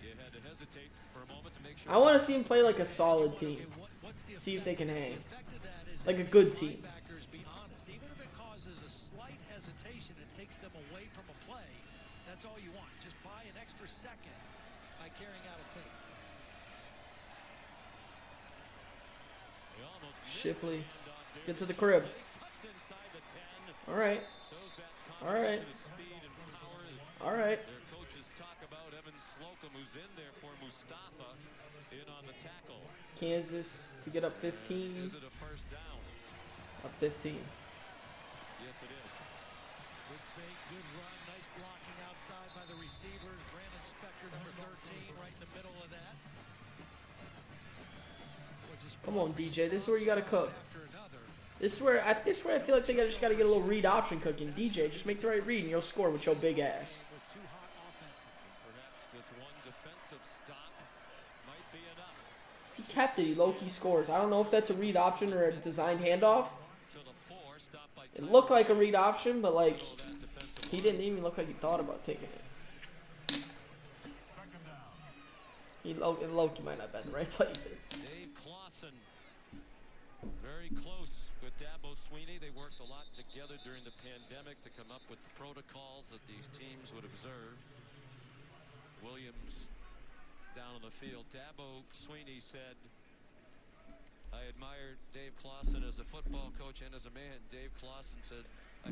you had to hesitate for a moment to make sure. I want to see him play like a solid team. See if they can hang. Like a good team. Linebackers be honest. Even if it causes a slight hesitation and takes them away from a play, that's all you want. Just buy an extra second by carrying out a fake. He almost Shipley. Get to the crib. cuts inside the 10. Alright. Shows that Alright. combination of speed and power. Alright. Their coaches talk about Evan Slocum, who's in there for Mustafa, in on the tackle. Kansas to get up 15. Is it a first down? Up 15. Yes, it is. Good fake, good run, nice blocking outside by the receivers. Brandon Spector, number 13, right in the middle of that. Come on, DJ. This is where you gotta cook. This is where I feel like they just gotta get a little read option cooking. DJ, just make the right read and you'll score with your big ass. Perhaps just one defensive stop might be enough. If he kept it, he low-key scores. I don't know if that's a read option or a designed handoff. It looked like a read option, but like he didn't even look like he thought about taking it. Loki might not have been the right play either. Dave Clawson, very close with Dabo Sweeney. They worked a lot together during the pandemic to come up with the protocols that these teams would observe. Williams down on the field. Dabo Sweeney said, I admire Dave Clawson as a football coach and as a man. Dave Clawson said,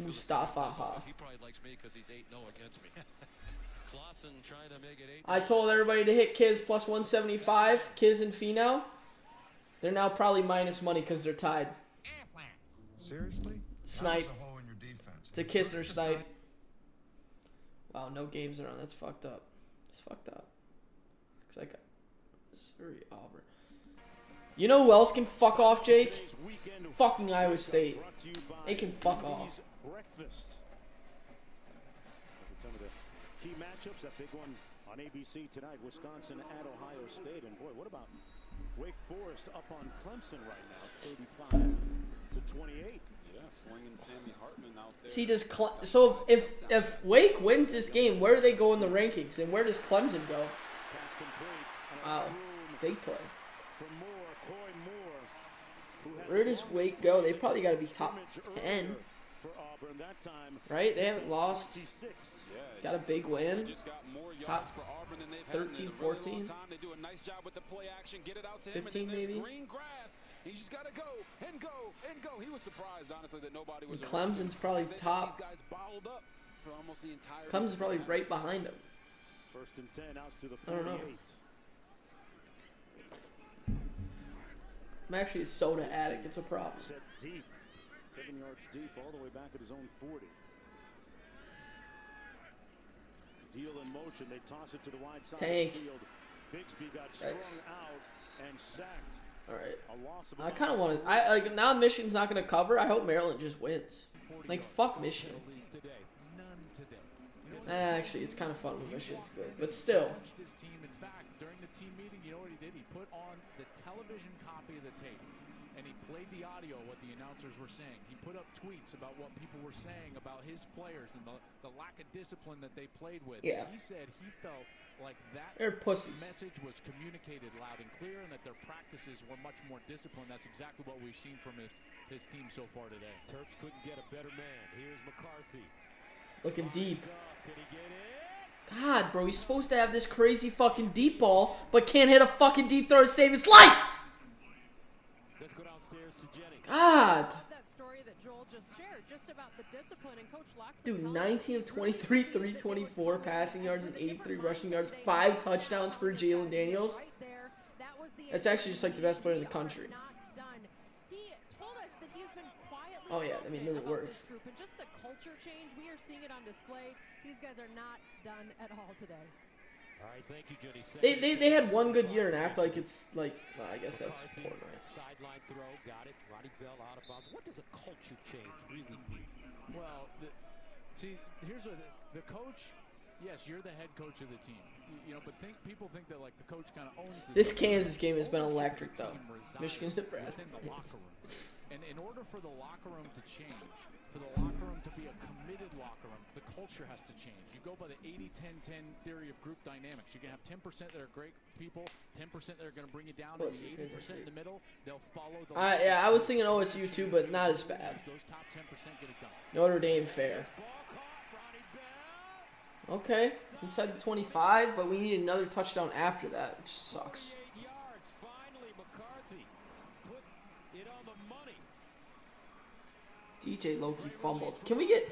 Mustafa Ha. he probably likes me because he's 8-0 against me. Clawson trying to make it 8. I told everybody to hit Kiz plus 175. Kiz and Finau. They're now probably minus money because they're tied. Seriously? Snipe. That was a hole in your defense. It's a Kistner snipe. Wow, no games around. That's fucked up. It's fucked up. Looks like Missouri, Auburn. You know who else can fuck off, Jake? Fucking Iowa State. They can fuck off. Breakfast. Some of the key matchups, that big one on ABC tonight, Wisconsin at Ohio State. And boy, what about Wake Forest up on Clemson right now, 35-28. Yeah, slinging Sammy Hartman out there. See, so if Wake wins this game, where do they go in the rankings, and where does Clemson go? Wow, big play. Where does Wake go? They probably got to be top 10. Auburn that time. Right? They haven't lost. 26. Got a big win. Just got more yards Top for Auburn than they've had 13, in a really 14. long time. They do a nice job with the play action. Get it out to him, 15 and then there's maybe. green grass. You just got to go and go and go. He was surprised, honestly, that nobody was And around him. Clemson's probably They had top. These guys bottled up for almost the entire Clemson's probably right behind him. First and 10 out to the I don't 48. know. I'm actually a soda addict. It's a problem. Set deep. 7 yards deep, all the way back at his own 40. Deal in motion. They toss it to the wide side Tank. of the field. Bixby got strung out and sacked. All right. A loss of I kind of want to. I like now. Michigan's not going to cover. I hope Maryland just wins. Like fuck Michigan. Actually, it's kind of fun when Michigan's good, but still. His team, in fact, during the team meeting, you know what he did? He put on the television copy of the tape, and he played the audio, what the announcers were saying. He put up tweets about what people were saying about his players and the lack of discipline that they played with. Yeah. He said he felt like that They're pussies. message was communicated loud and clear, and that their practices were much more disciplined. That's exactly what we've seen from his team so far today. Terps couldn't get a better man. Here's McCarthy. Looking deep. Could he get it? God, bro, he's supposed to have this crazy fucking deep ball, but can't hit a fucking deep throw to save his life. Let's go downstairs to Jennings. God. That story that Joel just shared, just about the discipline and Coach Loxley. Dude, 19 of 23, 324 passing yards and 83 rushing yards, 5 touchdowns for Jalen Daniels. That's actually just like the best player in the country. Oh yeah, I mean, they're the worst. Group and just the culture change, we are seeing it on display. These guys are not done at all today. All right, thank you, Jenny. They had one good year and act like it's like, well, I guess that's important, right? Sideline throw, got it. Ronnie Bell out of bounds. What does a culture change really mean? Well, see, here's what the coach. Yes, you're the head coach of the team. You know, but people think that like the coach kind of owns the This team. Kansas game has been electric though. Michigan, Nebraska. Within the locker room. And in order for the locker room to change, for the locker room to be a committed locker room, the culture has to change. You go by the 80-10-10 theory of group dynamics. You're going to have 10% that are great people, 10% that are going to bring you down, and the 80% in the middle, they'll follow the Yeah, I was thinking OSU too, but not as bad. Those top 10% get it done. Notre Dame fair. Okay, inside the 25, but we need another touchdown after that, which sucks. DJ Loki fumbled. Can we get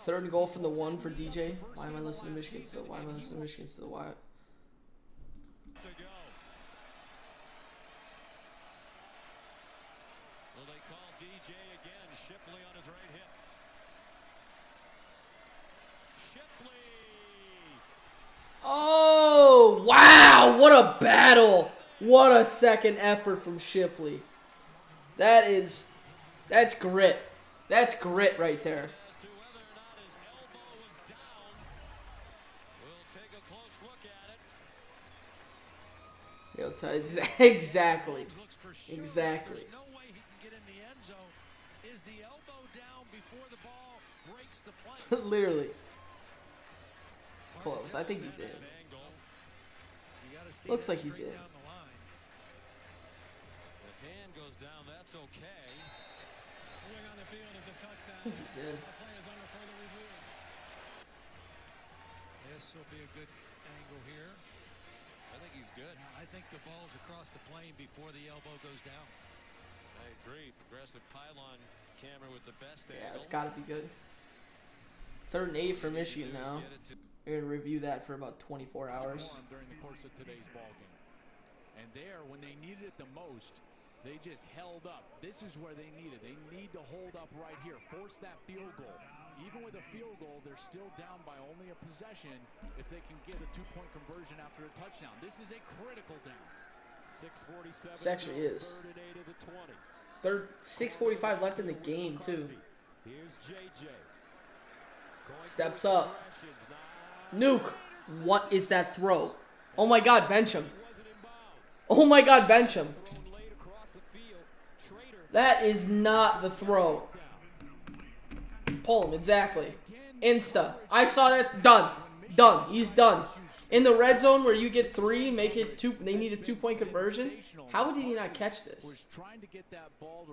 3rd and goal from the 1 for DJ? Why am I listening to Michigan still? Why am I listening to Michigan still? Why? Well, they call DJ again. Shipley on his right hip. Shipley. Oh, wow. What a battle. What a second effort from Shipley. That's grit. That's grit right there. Yo, exactly. Exactly. There's no way he can get in the end zone. Is the elbow down before the ball breaks the play? Literally. It's close. I think he's in. Looks like he's in. The hand goes down. That's okay. Moving on the field is a touchdown. I think he's in. The play is under further review. This will be a good angle here. I think he's good. I think the ball's across the plane before the elbow goes down. I agree. Progressive pylon camera with the best Yeah, angle. it's got to be good. 3rd and 8 for Michigan now. We're going to review that for about 24 hours. During the course of today's ball game. And there, when they needed it the most, they just held up. This is where they need it. They need to hold up right here. Force that field goal. Even with a field goal, they're still down by only a possession if they can get a 2-point conversion after a touchdown. This is a critical down. 6:47. This actually is. 3rd and 8 of the 20. Third, 6:45 left in the game too. Here's JJ. Steps up. Nuke. What is that throw? Oh my God, bench him. Oh my God, bench him. That is not the throw. Pull him, exactly. Insta. I saw that. Done. Done. He's done. In the red zone where you get 3, make it 2. They need a 2-point conversion. How did he not catch this?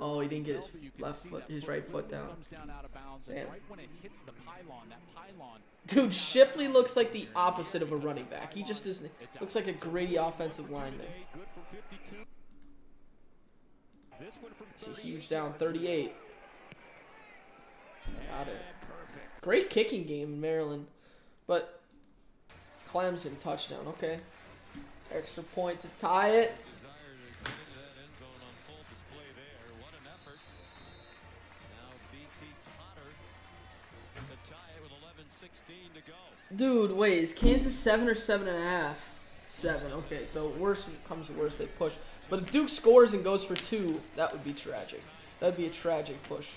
Oh, he didn't get his left foot, his right foot down. Damn. Dude, Shipley looks like the opposite of a running back. He just doesn't. Looks like a gritty offensive lineman. It's a huge down, 38. Got it. Great kicking game in Maryland, but Clemson touchdown. Okay, extra point to tie it. Dude, wait, is Kansas 7 or 7.5? 7. Okay, so worst comes to worst, they push. But if Duke scores and goes for 2, that would be tragic. That would be a tragic push.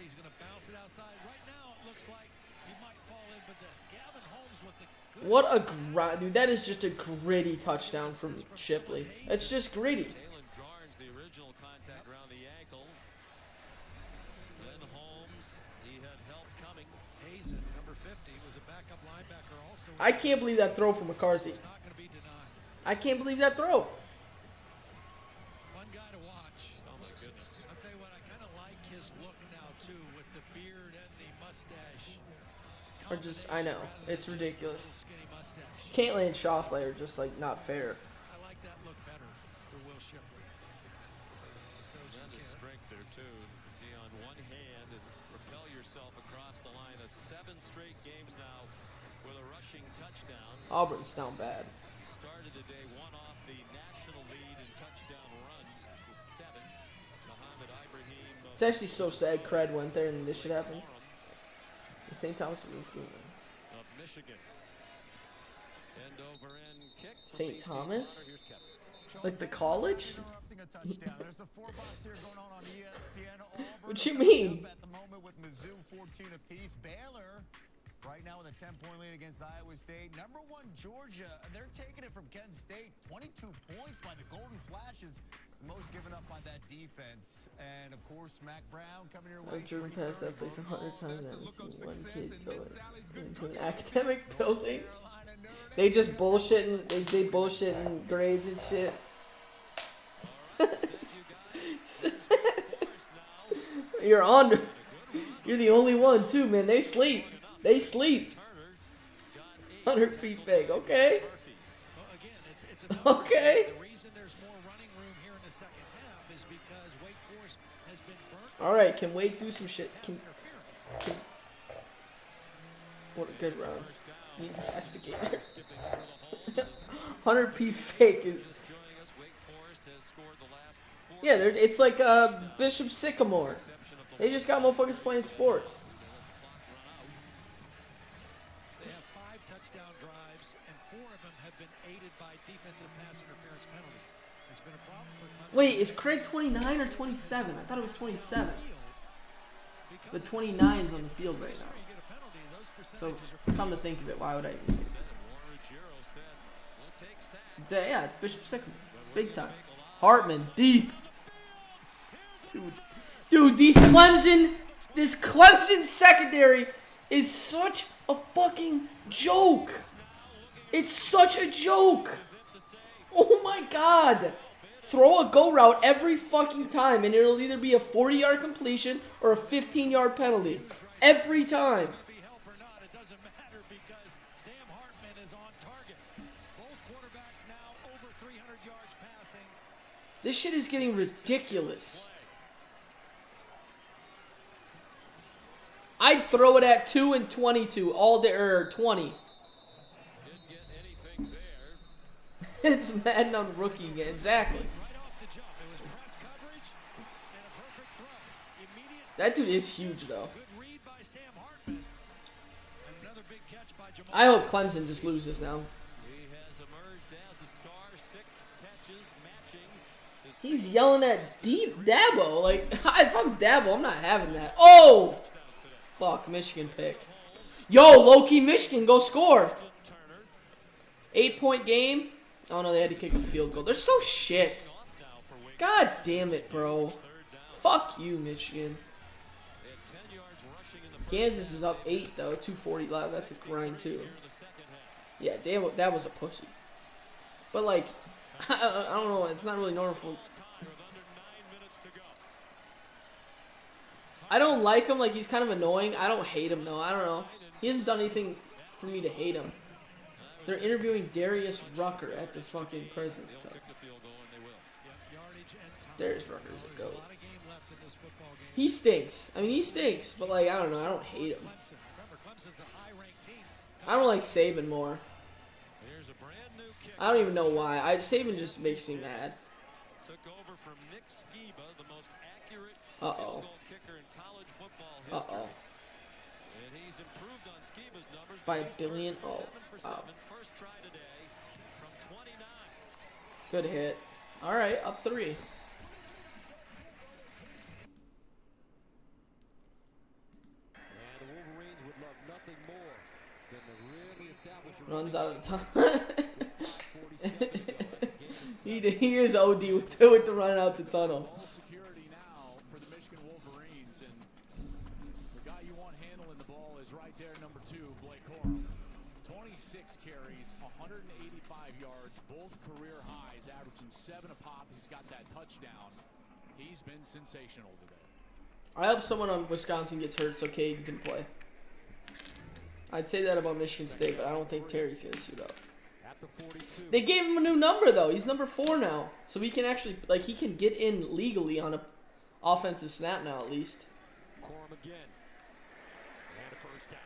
He's going to bounce it outside. Right now, it looks like he might fall in, but Gavin Holmes with the good. What a dude! That is just a gritty touchdown from Shipley. It's just gritty. Jalen Garnes, the original contact around the ankle. Then Holmes, he had help coming. Hazen, number 50, was a backup linebacker also. I can't believe that throw from McCarthy. I can't believe that throw. Fun guy to watch. Oh my goodness! I'll tell you what, I kind of like his look now too, with the beard and the mustache. Or just, I know, it's ridiculous. Cantley and Shoffley are just like not fair. I like that look better for Will Shipley. And his strength there too. Be on one hand and propel yourself across the line. That's 7 straight games now with a rushing touchdown. Auburn's down bad. Started today one off the national lead in touchdown runs to 7. Mohamed Ibrahim. It's actually so sad Cred went there and this shit happens. St. Thomas was good. Of Michigan. End over end kick. St. Thomas? Like the college? What you mean? At the moment with Mizzou 14 apiece. Baylor right now with a 10-point lead against Iowa State. Number 1 Georgia, they're taking it from Kent State. 22 points by the Golden Flashes. Most given up by that defense. And of course, Mac Brown coming your way. I've driven past that place 100 times and haven't seen one kid go into an academic building. They just bullshitting. They bullshitting grades and shit. You're on. You're the only one too, man. They sleep. They sleep. 100 feet fake. Okay. Okay. All right. Can Wade do some shit? What a good round. The investigator. 100 P fake is. Yeah, it's like Bishop Sycamore. They just got motherfuckers playing sports. They have 5 touchdown drives, and 4 of them have been aided by defensive pass interference penalties. It's been a problem for Clemson. Wait, is Craig 29 or 27? I thought it was 27. The 29's on the field right now. So, come to think of it, why would I even? Yeah, it's Bishop Sycamore. Big time. Hartman, deep. Dude, this Clemson secondary is such a fucking joke. It's such a joke. Oh my god. Throw a go route every fucking time and it'll either be a 40-yard completion or a 15-yard penalty. Every time. This shit is getting ridiculous. I'd throw it at 2 and 22 all day, or 20. It's Madden on rookie again, exactly. That dude is huge though. I hope Clemson just loses now. He's yelling at deep Dabo. Like, if I'm Dabo, I'm not having that. Oh! Fuck, Michigan pick. Yo, low-key Michigan, go score. 8-point game. Oh, no, they had to kick a field goal. They're so shit. God damn it, bro. Fuck you, Michigan. Kansas is up 8 though. 2:40 left. That's a grind too. Yeah, damn, that was a pussy. But like, I don't know. It's not really normal for. I don't like him. Like, he's kind of annoying. I don't hate him though. I don't know. He hasn't done anything for me to hate him. They're interviewing Darius Rucker at the fucking President's Cup. Darius Rucker is a goat. He stinks. I mean, he stinks, but like, I don't know. I don't hate him. I don't like Saban more. I don't even know why. Saban just makes me mad. Uh-oh. Uh-oh. By $1 billion? Oh, wow. Good hit. Alright, up 3. Runs out of time. he is OD with the run out the tunnel. Security now for the Michigan Wolverines, and the guy you want handling the ball is right there, number 2, Blake Corum. 26 carries, 185 yards, both career highs, averaging 7 a pop. He's got that touchdown. He's been sensational today. I hope someone on Wisconsin gets hurt so Caden can play. I'd say that about Michigan State, but I don't think Terry's going to suit up. They gave him a new number, though. He's number 4 now. So he can actually, like, he can get in legally on a offensive snap now, at least. Corum again. And a first down.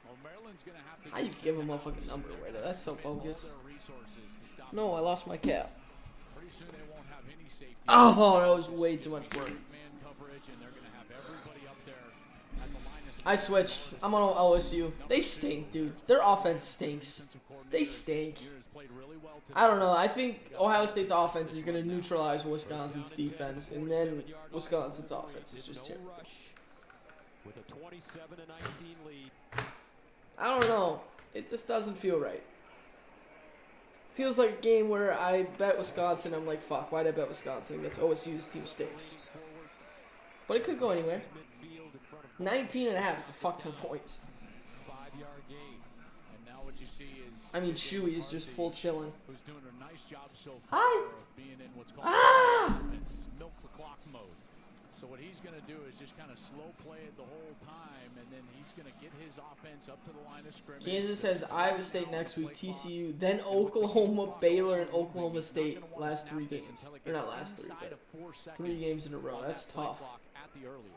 Well, Maryland's going to have to... How you give him a fucking number away, though? That's so bogus. No, I lost my cap. Pretty soon they won't have any safety. Oh, that was way too much work. I switched. I'm on OSU. They stink, dude. Their offense stinks. They stink. I don't know. I think Ohio State's offense is going to neutralize Wisconsin's defense, and then Wisconsin's offense is just terrible. With a 27-19 lead. I don't know. It just doesn't feel right. Feels like a game where I bet Wisconsin. I'm like, fuck, why'd I bet Wisconsin? That's OSU's team stinks. But it could go anywhere. 19.5 is a fuck ton of points. 5-yard gain. And now what you see is... I mean, Chewy is just full chilling. Who's doing a nice job so far of being in what's called offense, milk the clock mode. So what he's going to do is just kind of slow play it the whole time, and then he's going to get his offense up to the line of scrimmage. Kansas has Iowa State next week, TCU, then Oklahoma, Baylor, and Oklahoma State last 3 games. Or not last 3, but 3 games in a row. That's tough. At the earliest.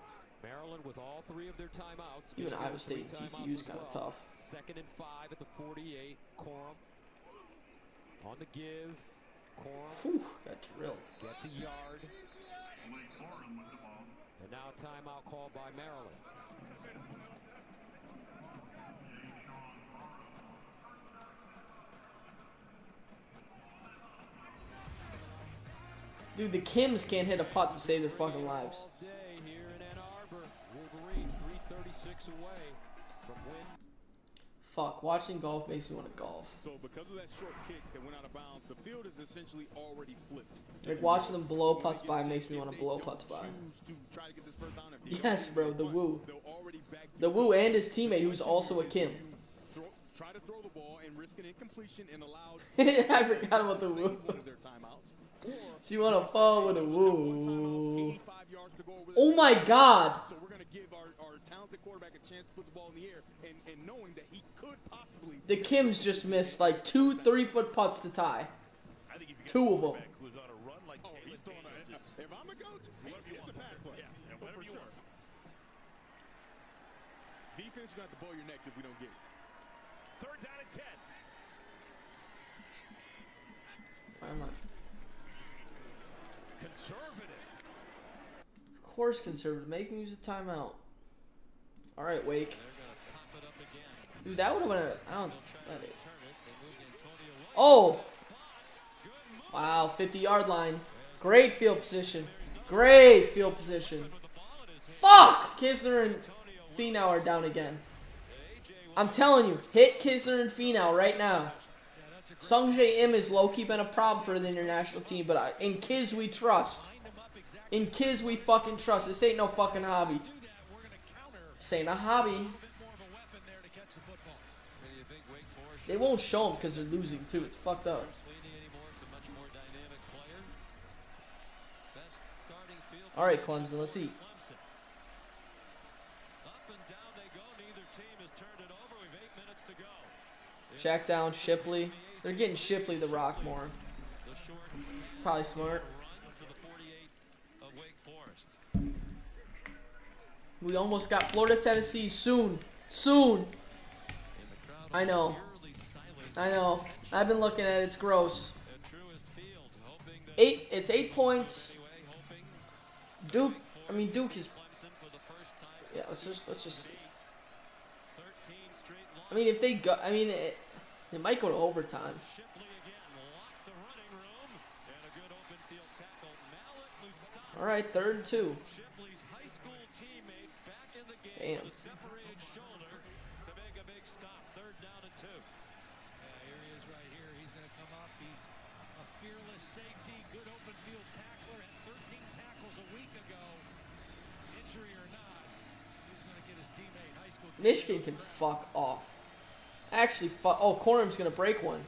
Maryland with all 3 of their timeouts. Even Iowa State and TCU is kind of tough. 2nd and 5 at the 48. Corum on the give. Corum. Whew, got drilled. Gets a yard. And now a timeout called by Maryland. Dude, the Kims can't hit a putt to save their fucking lives. Wolverines 336 away from win. Fuck, watching golf makes me want to golf. So because of that short kick that went out of bounds, the field is essentially already flipped. Like, watching them blow putts by makes me want to blow putts by. Yes, bro, the Woo. The Woo and his teammate, who's also a Kim. Try to throw the ball and risk an incompletion and allowed. I forgot about the Woo. She want to fall with a Woo. Oh my God. So we're going to give our talented quarterback a chance to put the ball in the air and knowing that he could possibly. The Kims just missed like 2 3-foot putts to tie. 2 of them. He's throwing if I'm a coach, it's a pass play. Yeah, whatever you want. Defense, you're going to have to bow your necks if we don't get it. 3rd down and 10. Why am I? Conservative. Of course conservative. Make him use a timeout. Alright, Wake. Dude, that would have been out of bounds. Oh! Wow, 50-yard line. Great field position. Great field position. Fuck! Kisner and Finau are down again. I'm telling you, hit Kisner and Finau right now. Sungjae Im is low-key been a problem for the international team, but in Kiz we trust. In Kiz we fucking trust. This ain't no fucking hobby. This ain't a hobby. They won't show them because they're losing too. It's fucked up. All right, Clemson, let's eat. Check down Shipley. They're getting Shipley the rock more. Probably smart. We almost got Florida, Tennessee soon. Soon. I know. I know. I've been looking at it. It's gross. It's 8 points. Duke. I mean, Duke is. Yeah, let's just see. I mean, if they go, I mean, it might go to overtime. All right, 3rd and 2. Damn. Michigan can fuck off. Actually, fuck. Oh, Corum's gonna break one.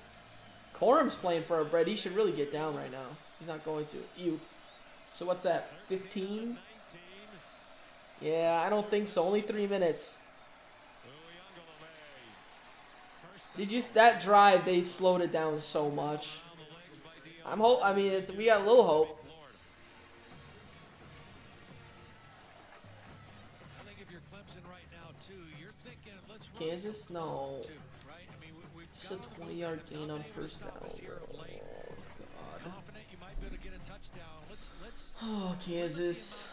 Corum's playing for our bread. He should really get down right now. He's not going to. Ew. So what's that? 15? Yeah, I don't think so. Only 3 minutes. That drive, they slowed it down so much. I mean, we got a little hope. Kansas? No. Just a 20-yard gain on 1st down. Oh, God. Oh, Kansas.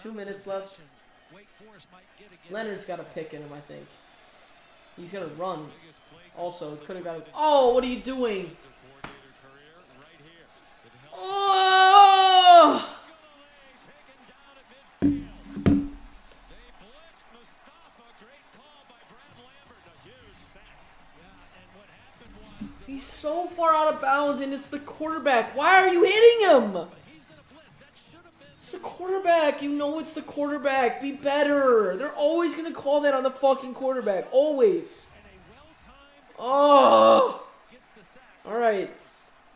2 minutes left. Leonard's got a pick in him, I think. He's going to run. Also, could have got him. Oh, what are you doing? Oh! He's so far out of bounds, and it's the quarterback. Why are you hitting him? It's the quarterback. You know it's the quarterback. Be better. They're always going to call that on the fucking quarterback. Always. Oh. All right.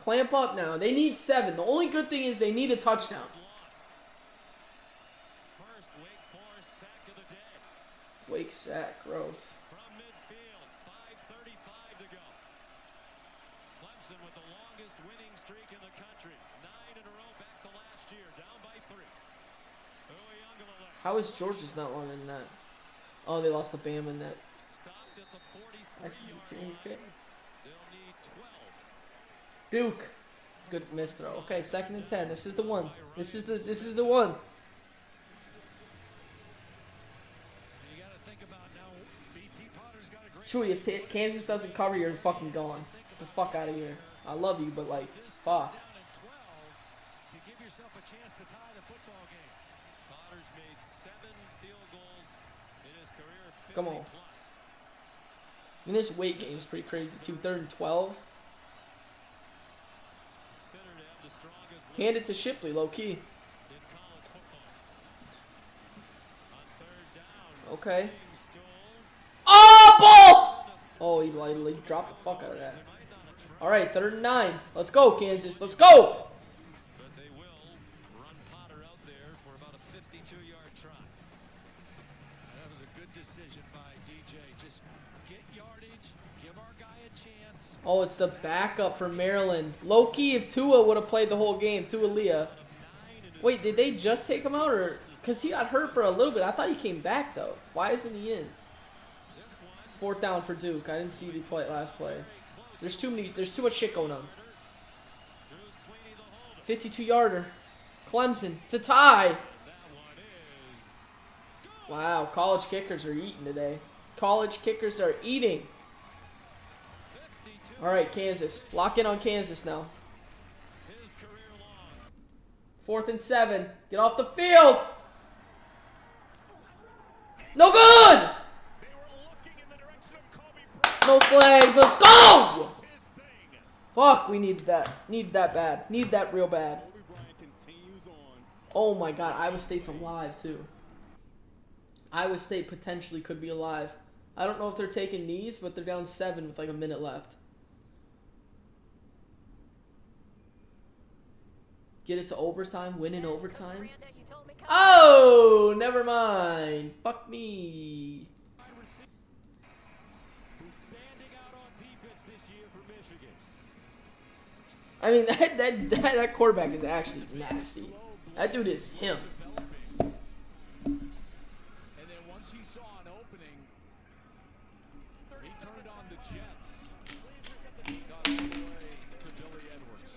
Clamp up now. They need 7. The only good thing is they need a touchdown. Wake sack. Gross. How is Georgia's not longer than that? Oh, they lost the Bama in that. Duke. Good miss throw. Okay, 2nd and 10. This is the one. This is the one. Chewy, if Kansas doesn't cover, you're fucking gone. Get the fuck out of here. I love you, but like, fuck. Come on. I mean, this weight game is pretty crazy too. 3rd and 12. Hand it to Shipley, low key. Okay. Oh, ball! Oh, he dropped the fuck out of that. All right, 3rd and 9. Let's go, Kansas. Let's go. Oh, it's the backup for Maryland. Low-key, if Tua would have played the whole game, Tua Leah. Wait, did they just take him out? Or because he got hurt for a little bit. I thought he came back, though. Why isn't he in? 4th down for Duke. I didn't see the last play. There's too much shit going on. 52-yarder. Clemson to tie. Wow, college kickers are eating today. College kickers are eating. All right, Kansas. Lock in on Kansas now. 4th and 7. Get off the field. No good. No flags. Let's go. Fuck, we need that. Need that bad. Need that real bad. Oh my god, Iowa State's alive too. Iowa State potentially could be alive. I don't know if they're taking knees, but they're down 7 with like a minute left. Get it to overtime, win in overtime. Oh, never mind. Fuck me. I mean, that quarterback is actually nasty. That dude is him. And then once he saw an opening, he turned on the Jets. Got all the way to Billy Edwards.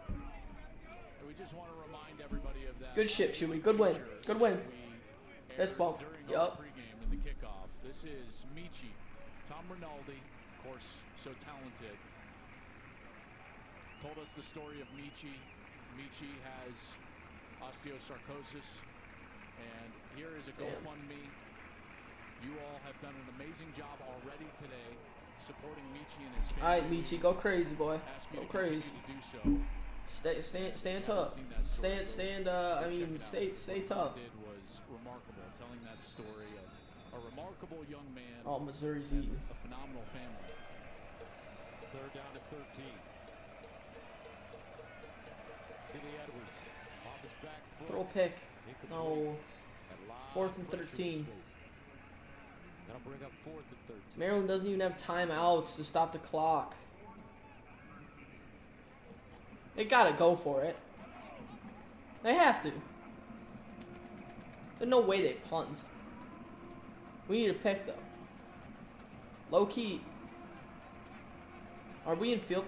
And we just want to remind everybody of that. Good shit, Chewy. Good win. Good win. Fist bump. Yup. Pregame in the kickoff. This is Michi. Tom Rinaldi, of course, so talented. Told us the story of Michi. Michi has osteosarcosis, and here is a GoFundMe. You all have done an amazing job already today supporting Michi and his family. All right, Michi, go crazy, boy. Go crazy. To do so. Stand tough. Stay tough. Did was remarkable, telling that story of a remarkable young man. Oh, Missouri's eating. A phenomenal family. Third down at 13. Billy Edwards off his back foot. Throw a pick. No. 4th and 13. That'll bring up 4th and 13. Maryland doesn't even have timeouts to stop the clock. They gotta go for it. They have to. There's no way they punt. We need a pick though. Low key. Are we in field?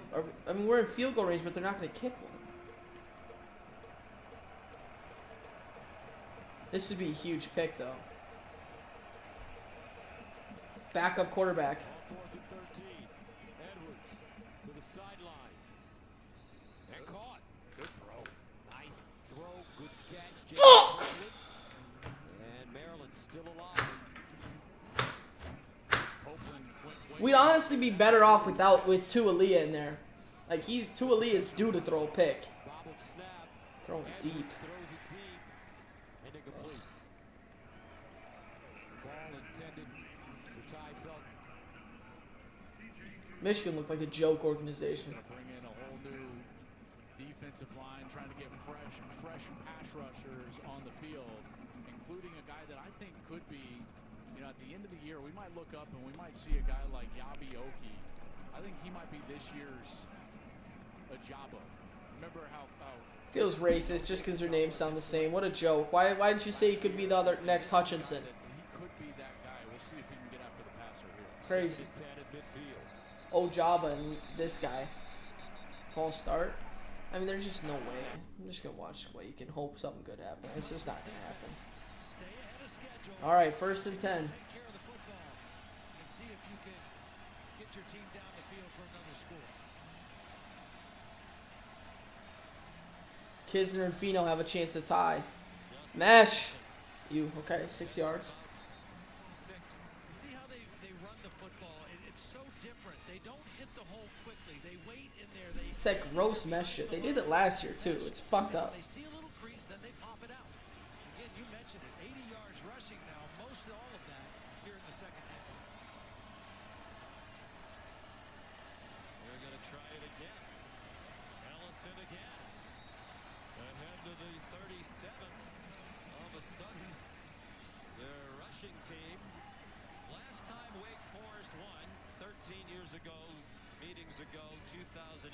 I mean, we're in field goal range, but they're not gonna kick one. This would be a huge pick, though. Backup quarterback. 4th and 13. Edwards to the sideline. And caught. Good throw. Nice throw. Good catch. Fuck! And Maryland's still alive. We'd honestly be better off with Tualia in there. Like, Tualia's due to throw a pick. Throwing deep. Michigan looked like a joke organization. Bring in a whole new defensive line, trying to get fresh pass rushers on the field, including a guy that I think could be, at the end of the year, we might look up and we might see a guy like Yabi Oki. I think he might be this year's Ajabo. Remember how feels racist just because their names sound the same. What a joke. Why didn't you say he could be the other next Hutchinson? He could be that guy. We'll see if he can get after the passer here. Crazy. Ojaba and this guy. False start. I mean, there's just no way. I'm just going to watch the way you can hope something good happens. It's just not going to happen. All right, 1st and 10. Kisner and Fino have a chance to tie. Mesh. You, okay, 6 yards. See how they run the football? It's so different. They don't hit the hole quickly. They wait in there. It's like gross mesh shit. They did it last year, too. It's fucked up. They see a little crease, then they pop it out. Again, you mentioned it. 80 yards rushing now. Most of all of that here in the second half. They're going to try it again. Ellison again. Ahead to the 37. All of a sudden, their rushing team. Last time Wake Forest won, 13 years ago, meetings ago, 2008.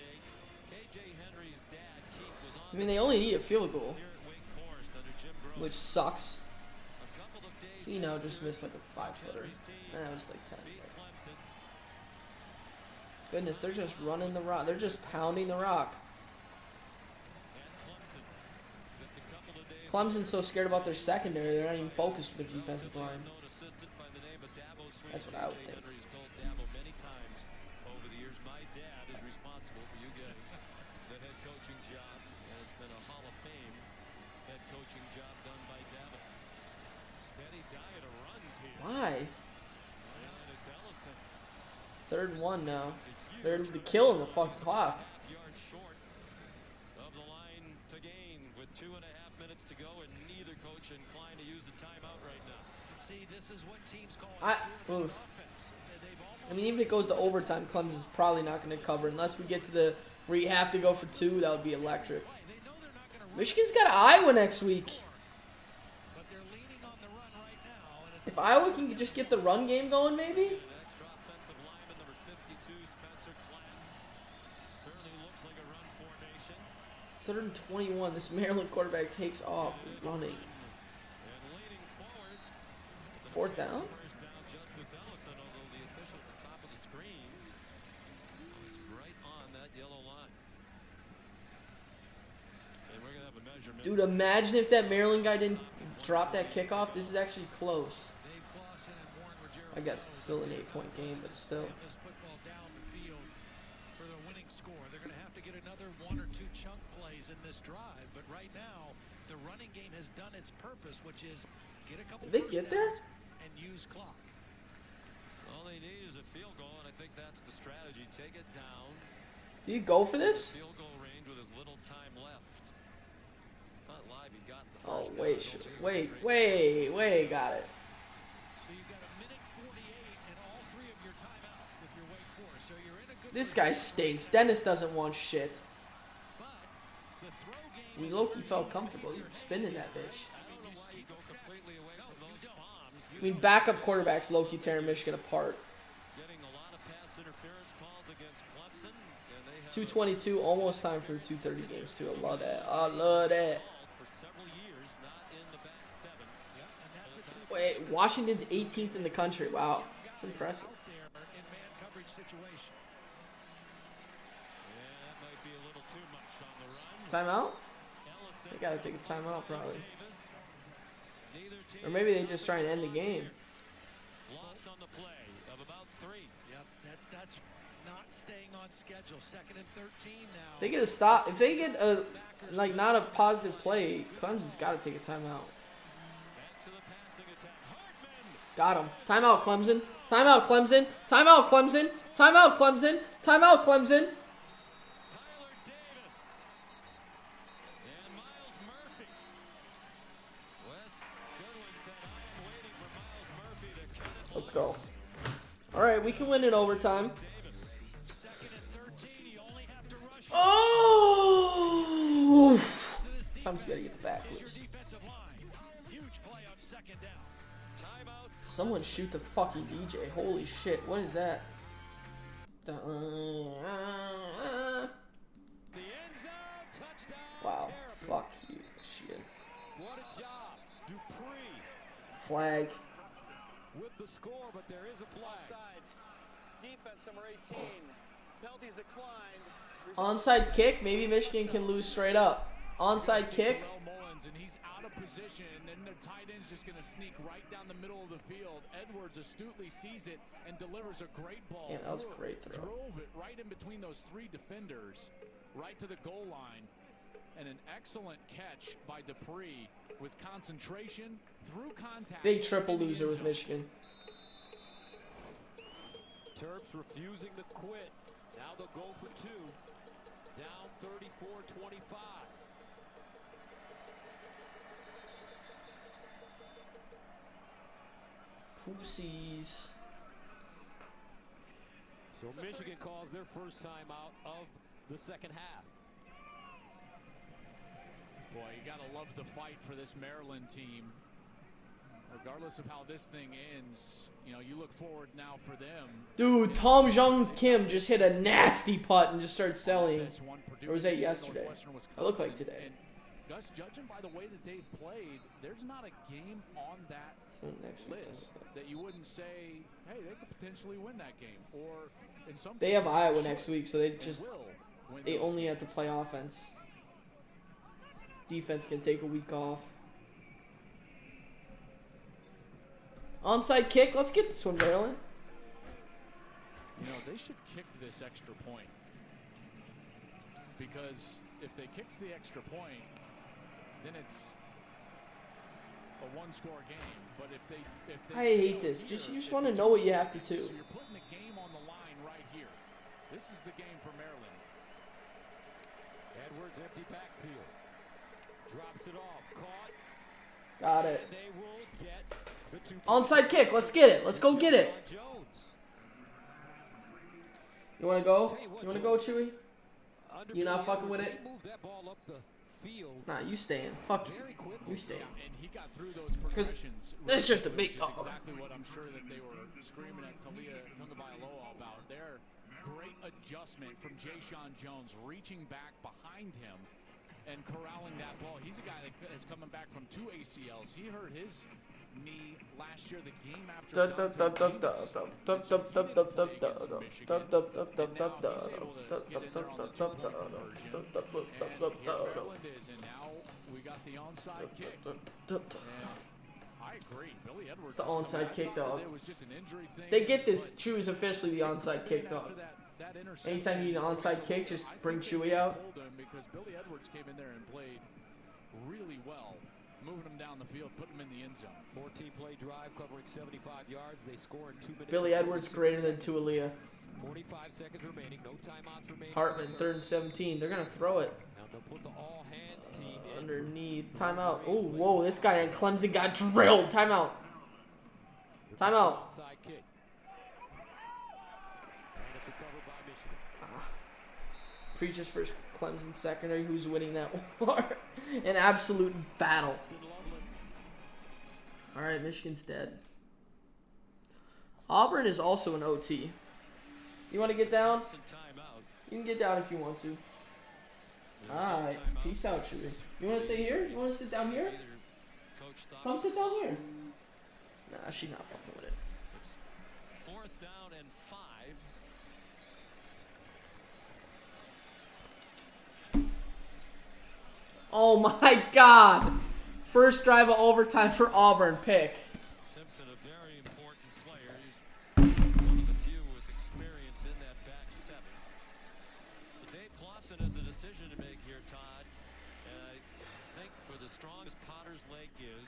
KJ Henry's dad, Keith, was on. I mean, they only need a field goal, here at Wake Forest under Jim Groves. which sucks. A couple of days Fino just missed like a 5-footer. That was like 10. Goodness, they're just running the rock. They're just pounding the rock. Clemson's so scared about their secondary, they're not even focused with their defensive line. That's what I would think. Henry's told Dabo many times over the years, my dad is responsible for you getting the head coaching job, and it's been a Hall of Fame head coaching job done by Dabo. Steady diet of runs here. Why? And it's Ellison. 3rd and 1 now. It's a They're killing the fucking clock. Yards short of the line to gain with 2.5 minutes to go, and neither coach inclined to use the timeout right now. See, this is what teams call Oof. I mean, even if it goes to overtime, Clemson's probably not going to cover unless we get to the where you have to go for 2. That would be electric. Michigan's got Iowa next week. If Iowa can just get the run game going, maybe. Extra offensive lineman number 52, Spencer Clan. Certainly looks like a run formation. 3rd and 21. This Maryland quarterback takes off running. And leaning forward. 4th down. First down, Justice Ellison, although the official at the top of the screen was right on that yellow line. And we're going to have a measurement. Dude, imagine if that Maryland guy didn't drop that kickoff. This is actually close. I guess it's still an 8-point game, but still. This football down the field for the winning score. They're going to have to get another 1 or 2 chunk plays in this drive. But right now, the running game has done its purpose, which is get a couple. Did they get there? And use clock. All they need is a field goal, and I think that's the strategy. Take it down. Do you go for this? Field goal range with as little time left. Thought live he got the Oh, first down. wait. Got it. So you've got a minute 48 and all 3 of your timeouts if you're Wake Forest. So you're in a good. This guy stinks. Dennis doesn't want shit. I mean, Loki felt comfortable. He was spinning that bitch. I mean, backup quarterbacks Loki tearing Michigan apart. Getting a lot of pass interference calls against Clemson, and they have 222, almost time for the 2:30 games too. I love that. I love that. for several years not in the back 7. Yeah, and that's a true. Wait, Washington's 18th in the country. Wow, that's impressive. Out there in man coverage situations. Yeah, that might be a little too much on the run. Timeout? Ellison They gotta take a timeout probably. Davis. Neither team Or maybe they just try and end the game. loss on the play of about 3. Yep, that's not staying on schedule. 2nd and 13 now. They get a stop. If they get a not a positive play, Clemson's got to take a timeout. Back to the passing attack. Hartman. Got him. Timeout, Clemson. Timeout, Clemson. Timeout, Clemson. Timeout, Clemson. Timeout, Clemson. Tyler Davis. And Miles Murphy. Wes Goodwin said, I am waiting for Miles Murphy to cut it. Let's go. All right, we can win in overtime. Davis. 2nd and 13. You only have to rush. Oh! Sometimes you gotta get the back loose. Defensive line. Huge play on 2nd down. Timeout. Someone shoot the fucking DJ. Holy shit, what is that? The end zone. Touchdown. Wow. Terrapins. Fuck you, Michigan. What a job. Dupree Flag. with the score, but there is a flag. Offside. Defense number 18. Penalties declined. Onside kick. Maybe Michigan can lose straight up. Onside kick. Terrell Mullins, and he's out of position, and then the tight end's just going to sneak right down the middle of the field. Edwards astutely sees it and delivers a great ball. Yeah, that was a great throw. Drove it right in between those 3 defenders, right to the goal line. And an excellent catch by Dupree with concentration through contact. Big triple loser with Michigan. Terps refusing to quit. Now they'll go for 2. Down 34-25. Pussies. So Michigan calls their first time out of the 2nd half. Boy, you got to love the fight for this Maryland team. Regardless of how this thing ends, you know, you look forward now for them. Dude, Tom Jung Kim just hit a nasty putt and just started selling. Or was that yesterday? It looked like today. And Gus, judging by the way that they've played, there's not a game on that next week, list that you wouldn't say, hey, they could potentially win that game. Or in some They have cases, Iowa next week, so they win they those only have to play offense. Defense can take a week off. Onside kick. Let's get this one, Maryland. You know, they should kick this extra point. Because if they kick the extra point, then it's a 1-score game. But if they I hate this. You just want to know what you have to do. So you're putting the game on the line right here. This is the game for Maryland. Edwards empty backfield. Drops it off. Caught. Got it. And they will get the 2 Onside kick. Let's get it. Let's go get it. Jones. You want to go? You want to go, Chewy? You not fucking with it? Move that ball up the field. Nah, you staying. Fuck you. You staying. And he got through those progressions. That's just a big. Which is exactly what I'm sure that they were screaming at Talia Tagovailoa about. Their great adjustment from Jayshon Jones, reaching back behind him and corralling that ball. He's a guy that is coming back from 2 ACLs. He hurt his knee last year, the game after. And now we got the onside kick. I agree. Billy Edwards. The onside kick, dog. It was just an injury thing. They get this. Chew's officially the onside kick, dog. Anytime you need an onside kick, just bring Chewy out. Because Billy Edwards came in there and played really well, moving him down the field, putting him in the end zone. 14-play drive covering 75 yards. They score in 2 minutes. Billy Edwards greater than Tualia. 45 seconds remaining. No timeouts remaining. Hartman, 3rd and 17. They're gonna throw it. Now they'll put the all-hands team in. Underneath. Timeout. Oh, whoa! This guy in Clemson got drilled. Timeout. Timeout. Onside kick. And it's recovered by Michigan. Preachers versus Clemson secondary. Who's winning that war? An absolute battle. All right, Michigan's dead. Auburn is also an OT. You want to get down? You can get down if you want to. All right. Peace out, Chewy. You want to stay here? You want to sit down here? Come sit down here. Nah, she's not fucking with it. 4th down and 5. Oh my God! First drive of overtime for Auburn. Pick. Simpson, a very important player. He's one of the few with experience in that back 7. So Dave Clawson has a decision to make here, Todd. And I think with as strong as Potter's leg is,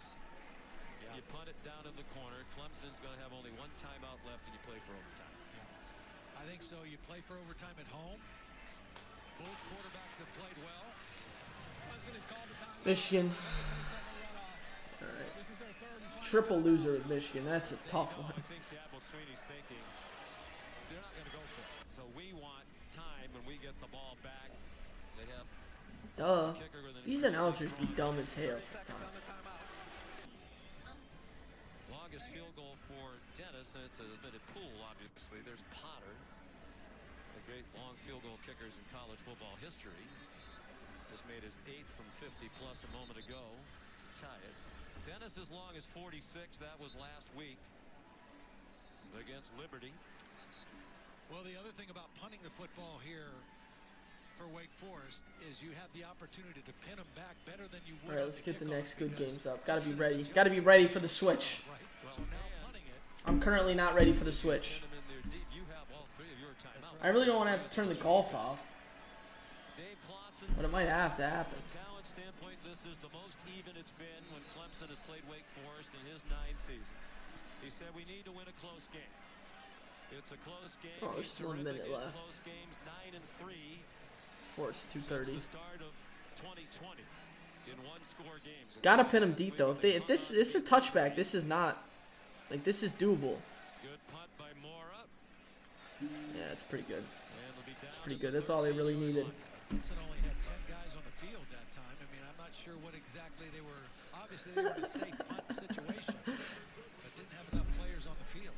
if you punt it down in the corner, Clemson's going to have only 1 timeout left and you play for overtime. Yeah. I think so. You play for overtime at home. Both quarterbacks have played well. Clemson is called the time. Michigan. All right. Triple loser with Michigan. That's a tough one. I think Dabo Swinney's thinking they're not going to go for it. So we want time when we get the ball back. They have Duh. These announcers be dumb as hell sometimes. Longest field goal for Dennis, and it's a limited pool, obviously. There's Potter, the great long field goal kickers in college football history. Just made his 8th from 50 plus a moment ago to tie it. Dennis as long as 46. That was last week against Liberty. Well, the other thing about punting the football here for Wake Forest is you have the opportunity to pin them back better than you would. All right, let's get the next good games up. Gotta be ready. Gotta be ready for the switch. I'm currently not ready for the switch. I really don't want to have to turn the golf off, but it might have to happen. From a talent standpoint, this is the most even it's been when Clemson has played Wake Forest in his 9 seasons. He said we need to win a close game. It's a close game. Oh, there's still a minute left. Close games 9 and 3. Before it's 2:30. The start of 2020 in 1-score games. Gotta pin them deep though. If this is a touchback, this is not like this is doable. Good punt by Mora. Yeah, it's pretty good. It's pretty good. That's all they really needed. Clemson only had 10 guys on the field that time. I mean, I'm not sure what exactly they were. Obviously, they were in a safe punt situation, but didn't have enough players on the field.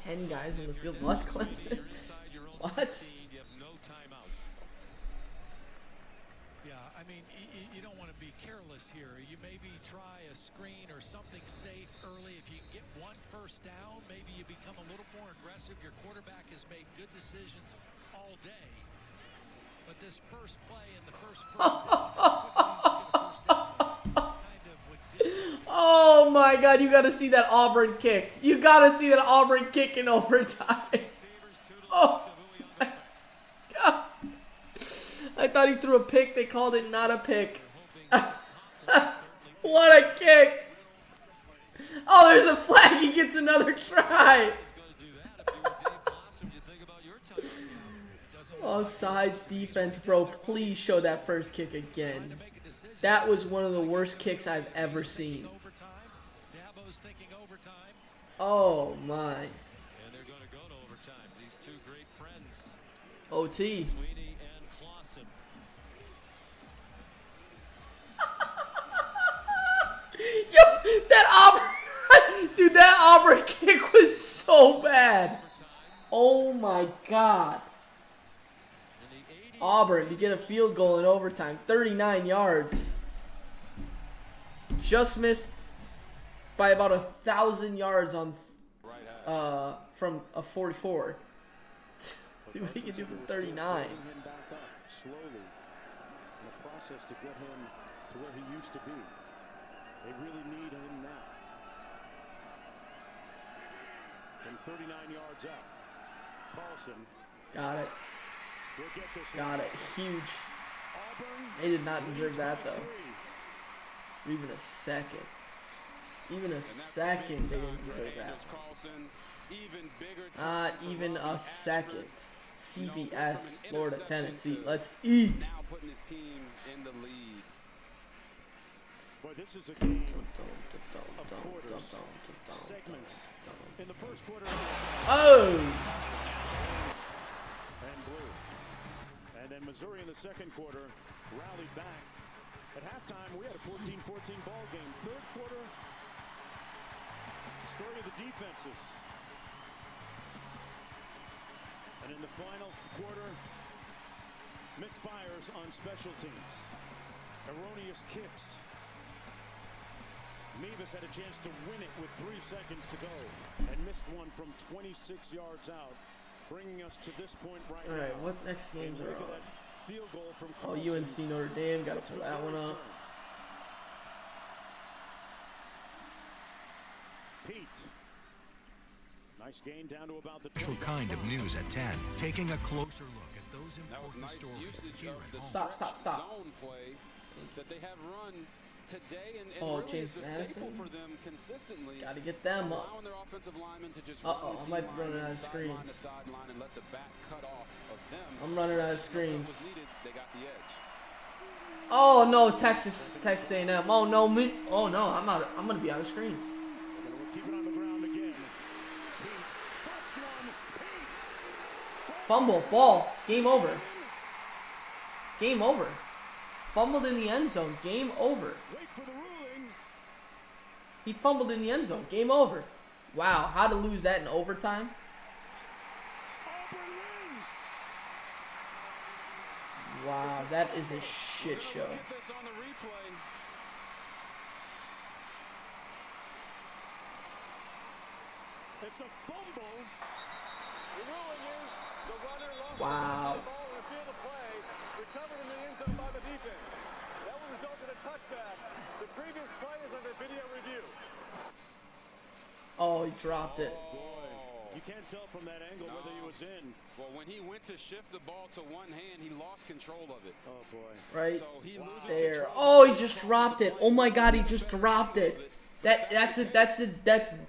10 guys on the field. What, Clemson? What? You have no timeouts. Yeah, I mean, you don't want to be careless here. You maybe try a screen or something safe early. If you can get 1 first down, maybe you become a little more aggressive. Your quarterback has made good decisions all day. But this first play and the first Oh my God, you gotta see that Auburn kick. You gotta see that Auburn kick in overtime. Oh my God. I thought he threw a pick. They called it not a pick. What a kick. Oh, there's a flag. He gets another try. Offsides defense, bro. Please show that first kick again. That was one of the worst kicks I've ever seen. Oh my. And they're going to go to overtime. These two great friends, OT. Sweeney and Clausen. Yo, that Auburn, dude, that Auburn kick was so bad. Oh my God. Auburn to get a field goal in overtime, 39 yards. Just missed by about 1,000 yards on from a 44. See what he can do from 39. Slowly in the process to get him to where he used to be. They really need him now. From 39 yards out, Carlson. Got it. Will get this Got it. Huge. They did not deserve that though. Even a second. Even a second, they didn't deserve that. Not even a second. CBS, Florida, Tennessee. Let's eat. Now putting his team in the lead. Boy, this is a game of quarters, segments. In the first quarter, oh! And blue. And then Missouri in the second quarter rallied back. At halftime, we had a 14-14 ball game. Third quarter, story of the defenses. And in the final quarter, misfires on special teams. Erroneous kicks. Mevis had a chance to win it with 3 seconds to go and missed one from 26 yards out, bringing us to this point right now. All right, what next games are on? Field goal from Oh, UNC Notre Dame, got to pull that one up. Pete. Nice gain down to about the Special kind of news at 10. Taking a closer look at those important stories here at home. Stop. Zone play that they have run today and really James is a Madison. staple for them consistently. Got to get them up. Allowing their offensive linemen to just I might be running out of sideline screens. to sideline and let the back cut off of them. I'm running out of screens. Was needed, they got the edge. Oh no, Texas A&M. Oh no, me. Oh no, I'm out. I'm gonna be out of screens. Keep it on the ground again. Fumble, ball, game over. Game over. Fumbled in the end zone. Game over. Wait for the ruling. He fumbled in the end zone. Game over. Wow, how to lose that in overtime? Auburn wins. Wow, that is a shit show. Look at this on the replay. It's a fumble. The ruling is the runner lost Wow. the ball in the field of play, recovered in the end zone by the defense. That will result in a touchback. The previous play is under video review. Oh, he dropped it. Boy, you can't tell from that angle whether he was in. Well, when he went to shift the ball to one hand, he lost control of it. Oh boy. Right So he loses there. control. Oh, he just dropped it. Oh my God, he just dropped it. That's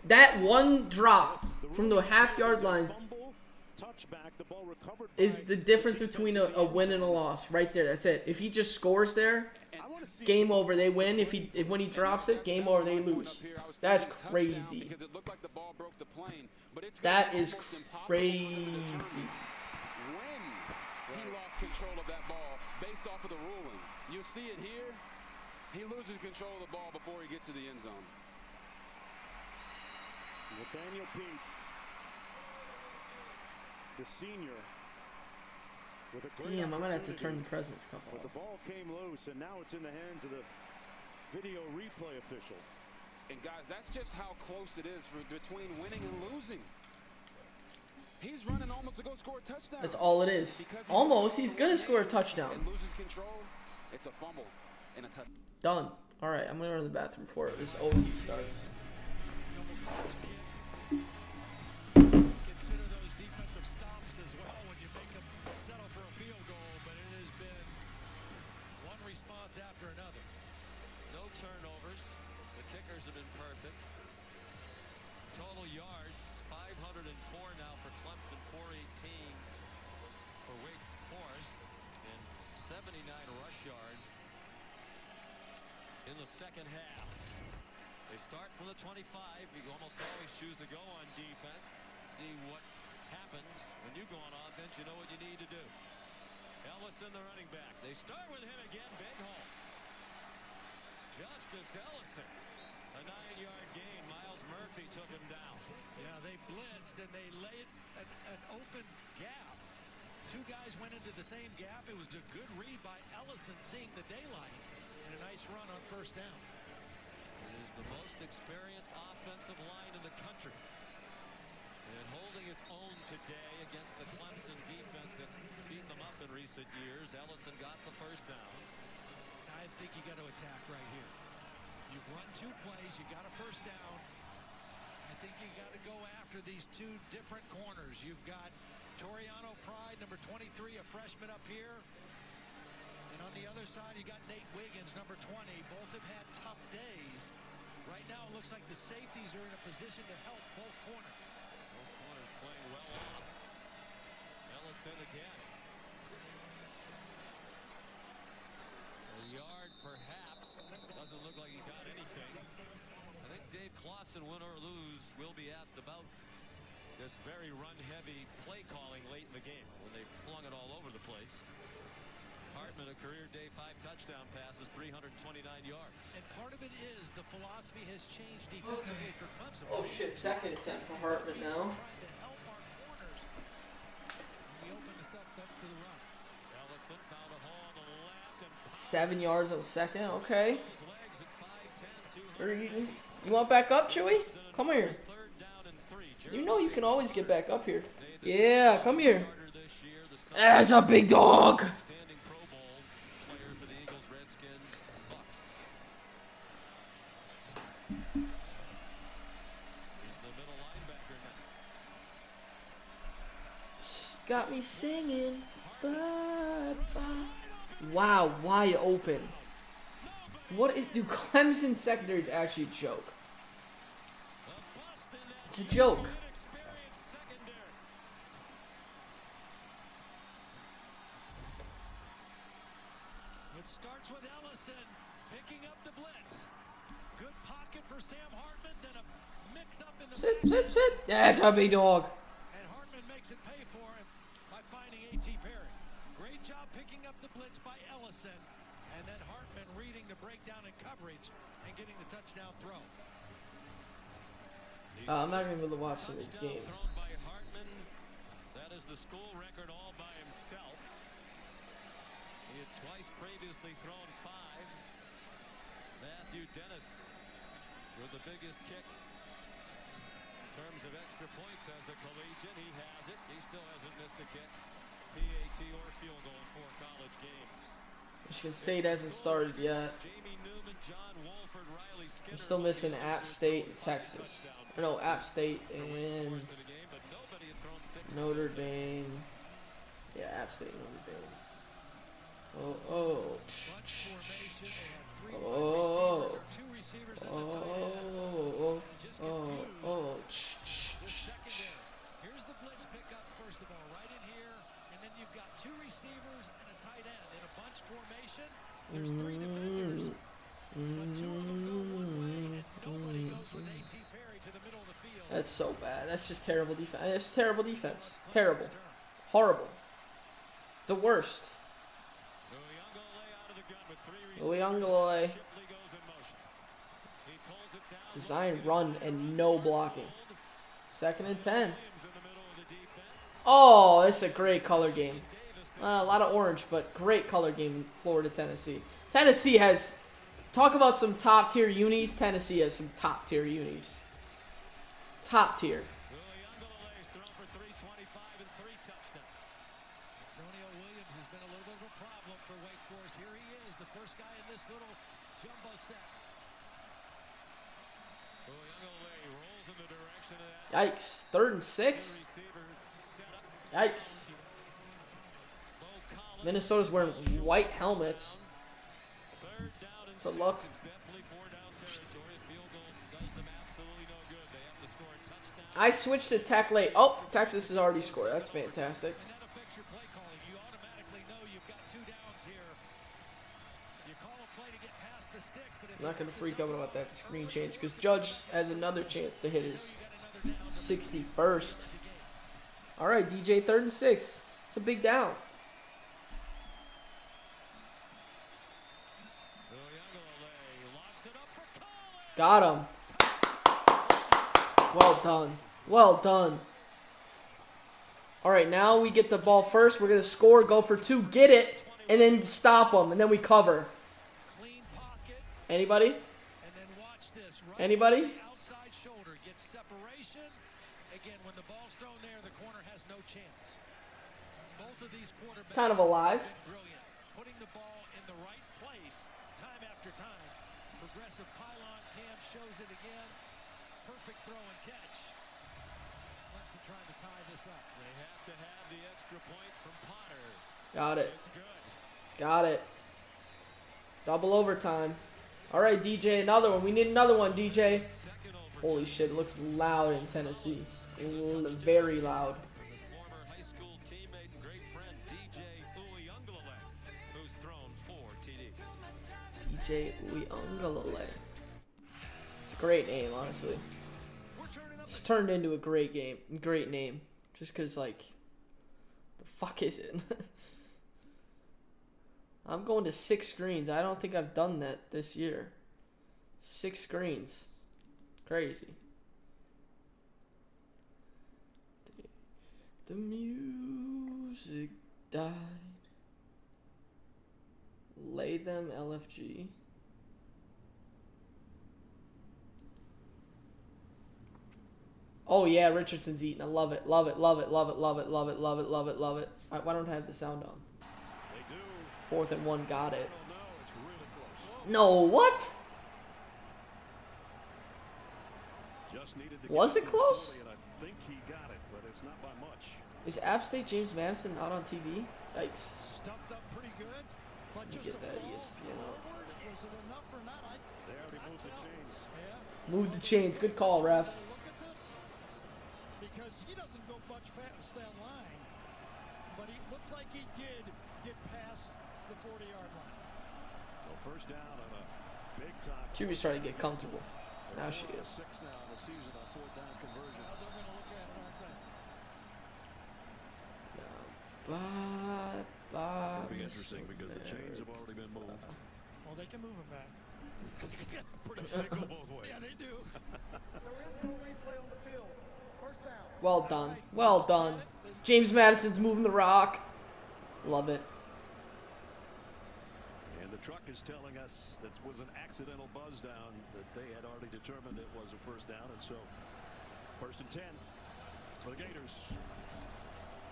that one drop from the half-yard line Fumble, touchback, the ball recovered is the difference between a win and a loss. Right there. That's it. If he just scores there, game over. They win. If when he drops it, game over. They lose. That's crazy. Because it looked like the ball broke the plane, but it's That is almost impossible crazy. when he lost control of that ball based off of the ruling. You see it here. He loses control of the ball before he gets to the end zone. Nathaniel Pete, the senior, with a great Damn, I might have to opportunity. turn the President's Cup But the off. ball came loose, and now it's in the hands of the video replay official. And guys, that's just how close it is between winning and losing. He's running almost to go score a touchdown. That's all it is. Almost. He's gonna score a touchdown. And loses control. It's a fumble and a touchdown. Done. All right, I'm gonna run to the bathroom before this OT starts. Consider those defensive stops as well when you make them settle for a field goal, but it has been one response after another. No turnovers. The kickers have been perfect. Total yards, 504 now for Clemson, 418 for Wake Morris and 79 rush yards in the second half. They start from the 25. You almost always choose to go on defense. See what happens when you go on offense. You know what you need to do. Ellison, the running back. They start with him again. Big hole. Justice Ellison. A 9-yard gain. Miles Murphy took him down. Yeah, they blitzed and they laid an open gap. Two guys went into the same gap. It was a good read by Ellison, seeing the daylight, and a nice run on first down. It is the most experienced offensive line in the country. And holding its own today against the Clemson defense that's beaten them up in recent years. Ellison got the first down. I think you got to attack right here. You've run 2 plays. You got a first down. I think you got to go after these 2 different corners. You've got Toriano Pride, number 23, a freshman up here. And on the other side, you got Nate Wiggins, number 20. Both have had tough days. Right now, it looks like the safeties are in a position to help both corners. Both corners playing well off. Ellison again. A yard, perhaps. Doesn't look like he got anything. I think Dave Clawson, win or lose, will be asked about this very run-heavy play calling late in the game when they flung it all over the place. Hartman, a career day 5 touchdown passes, 329 yards. And part of it is the philosophy has changed defensively for Clemson. Oh shit, second attempt for Hartman now. Trying to help our corners. We open this up to the run. Ellison found a hole on the left and 7 yards on the second, okay. You want back up, Chewy? Come here. You know you can always get back up here. Yeah, come here. That's a big dog. Got me singing. Bye, bye. Wow, wide open. What is... Dude, Clemson secondary is actually a joke. It's a joke. It starts with Ellison picking up the blitz. Good pocket for Sam Hartman, then a mix-up in the... Sit. That's a big dog. And Hartman makes it pay for him by finding A.T. Perry. Great job picking up the blitz by Ellison. And then Hartman reading the breakdown in coverage and getting the touchdown throw. I'm not going to be able to watch some of these games. Thrown by Hartman. That is the school record all by himself. He had twice previously thrown 5. Matthew Dennis with the biggest kick in terms of extra points as a collegiate. He has it. He still hasn't missed a kick, PAT or field goal in 4 college games. Michigan State hasn't started yet. I'm still missing App State and Texas. Or no, App State and Notre Dame. Yeah, App State and Notre Dame. Oh. Here's the blitz pickup first of all, right in here, and then you've got 2 receivers and a tight end in a bunch formation. There's 3 defenders, but 2 of them go one way, and nobody goes with A.T. Perry to the middle of the field. That's so bad. That's just terrible defense. It's terrible defense. Terrible. Horrible. The worst. Uyunglele. Design run and no blocking. 2nd and 10. Oh, it's a great color game. A lot of orange, but great color game. Florida, Tennessee. Tennessee has... Talk about some top tier unis. Tennessee has some top tier unis. Top tier. Antonio Williams has been a little bit of a problem for Wake Forest. Here he is, the first guy in this little jumbo set. Yikes. 3rd and 6? Yikes. Minnesota's wearing white helmets. Good luck. I switched to Tech late. Oh, Texas has already scored. That's fantastic. I'm not going to freak out about that screen change because Judge has another chance to hit his 61st. All right, DJ, 3rd and 6. It's a big down. Got him. Well done. Well done. All right, now we get the ball first. We're going to score, go for 2, get it, and then stop them, and then we cover. Anybody? Anybody? Outside shoulder gets separation. Again, when the ball's thrown there, the corner has no chance. Both of these quarterbacks Kind of alive. brilliant, putting the ball in the right place time after time. Progressive pylon cam shows it again. Perfect throw and catch. Clemson trying to tie this up. They have to have the extra point from Potter. Got it. It's good. Got it. Double overtime. All right, DJ, another one. We need another one, DJ. Holy shit, it looks loud in Tennessee. Very loud. His former high school teammate and great friend, DJ Uiagalelei, who's thrown 4 TDs. DJ Uiagalelei. It's a great name, honestly. It's turned into a great name. Just because, like, the fuck is it? I'm going to 6 screens. I don't think I've done that this year. 6 screens. Crazy. The music died. Lay them LFG. Oh yeah, Richardson's eating. I love it. Love it. Love it. Love it. Love it. Love it. Love it. Love it. Love it. Why don't I have the sound on? 4th and 1. Got it. No, what? Was it close? I think he got it, but it's not by much. Is App State James Madison not on TV? Yikes. Stumped up pretty good, but just Get that ESPN up. was it enough or not? They already moved the chains. Yeah. Move the chains. Good call, ref. Look at this, because he doesn't go much past that line, but he looked like he did get past the 40-yard line. So first down on a big time. She was trying to get comfortable. Now she is. 6 now in the season on 4th down conversions. Now they're going to look at it, aren't they? Bye, bye. It's going to be interesting because the chains have already been moved. Well, they can move him back. Pretty they go both ways. Yeah, they do. Well done. Well done. James Madison's moving the rock. Love it. And the truck is telling us that was an accidental buzz down, that they had already determined it was a first down, and so 1st and 10 for the Gators.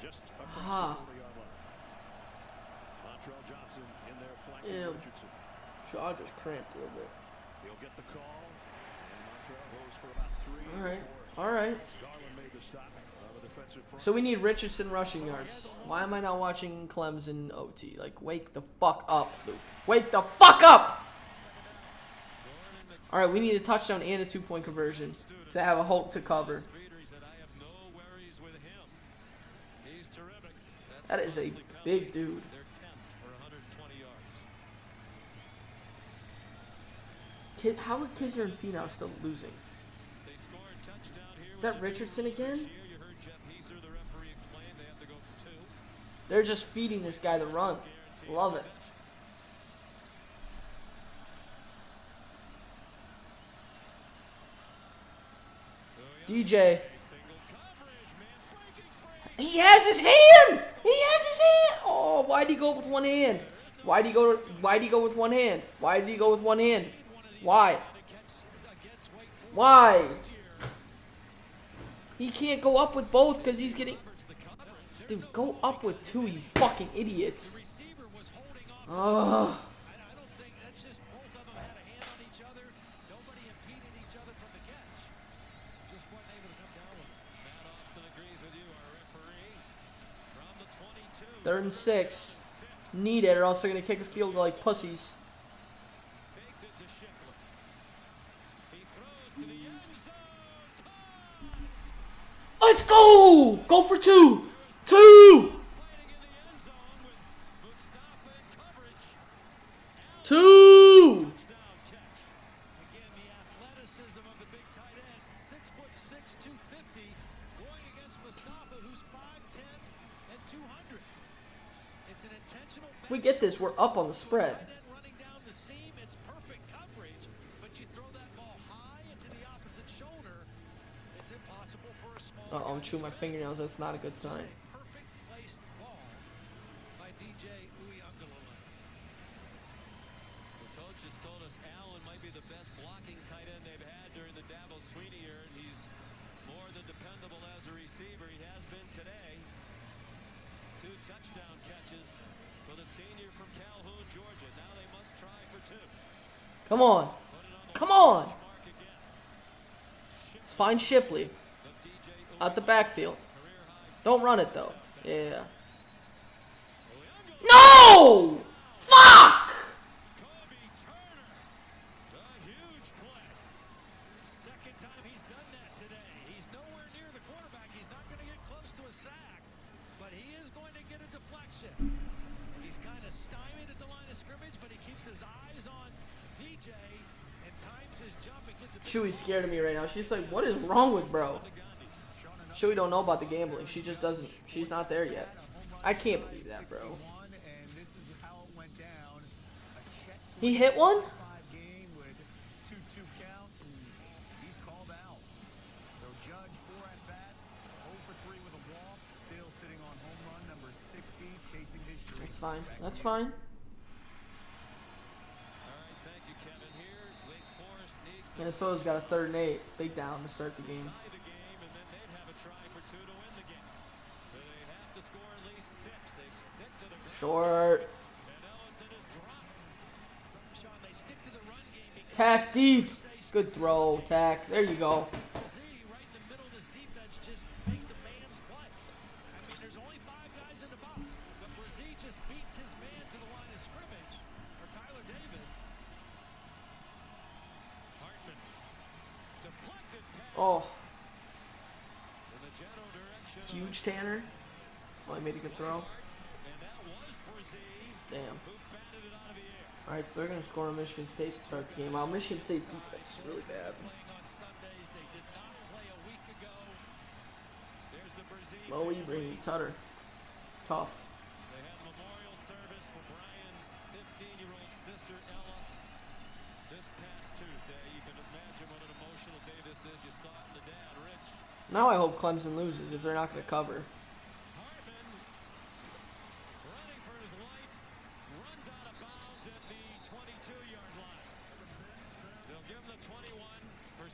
Just across the 40-yard line. Montrell Johnson in there flanking Richardson. Shaw just cramped a little bit. He'll get the call, and Montrell goes for about 3. All right. All right. Garland made the stop on the defensive front. So we need Richardson rushing yards. Why am I not watching Clemson OT? Like, wake the fuck up, Luke. Wake the fuck up! All right, we need a touchdown and a 2-point conversion to have a hope to cover. That is a big dude. How are Kisner and Finau still losing? Is that Richardson again? They're just feeding this guy the run. Love it. DJ. He has his hand! He has his hand! Oh, why'd he go with one hand? Why'd he go with one hand? Why did he go with one hand? Why? Why? He can't go up with both because he's getting... Dude, go up with 2, you fucking idiots. Ugh. Third and 6. Need it or else they're going to kick a field goal like pussies. Let's go! Go for 2! 2! 2! Mustafa, who's 5'10" and 200. It's an intentional. If we get this, we're up on the spread. Running down the seam, it's perfect coverage, but you throw that ball high into the opposite shoulder, it's impossible for a small. Uh-oh, I'm chewing my fingernails. That's not a good sign. Perfect placed ball by DJ Uiagalelei. The coach has told us Allen might be the best blocking tight end they've had during the Dabo Swinney year, and he's more than dependable as a receiver. He has been today. 2 touchdown catches for the senior from Calhoun, Georgia. Now they must try for 2. Come on. Come on. Let's find Shipley. Out the backfield. Don't run it, though. Yeah. No! Fuck! Second time he's done that today. He's nowhere near the quarterback. He's not going to get close to a sack, but he is going to get a deflection. He's kind of stymied at the line of scrimmage, but he keeps his eyes on DJ and times his jump and gets a. Chewy's scared of me right now. She's like, what is wrong with bro? Chewy don't know about the gambling. She just doesn't. She's not there yet. I can't believe that, bro. He hit one? Game with 2-2 count, and he's called out. So Judge 4 at bats, 0 for 3 with a walk, still sitting on home run number 60, chasing his streak. That's fine. That's fine. Minnesota's got a 3rd and 8. Big down to start the game. Short. Tack deep. Good throw, Tack. There you go. Oh. Huge Tanner. Oh, he made a good throw. Damn. Alright, so they're going to score on Michigan State to start the game. Wow, Michigan State's defense is really bad. Lowy, Brady, Tutter. Tough. Now I hope Clemson loses if they're not going to cover.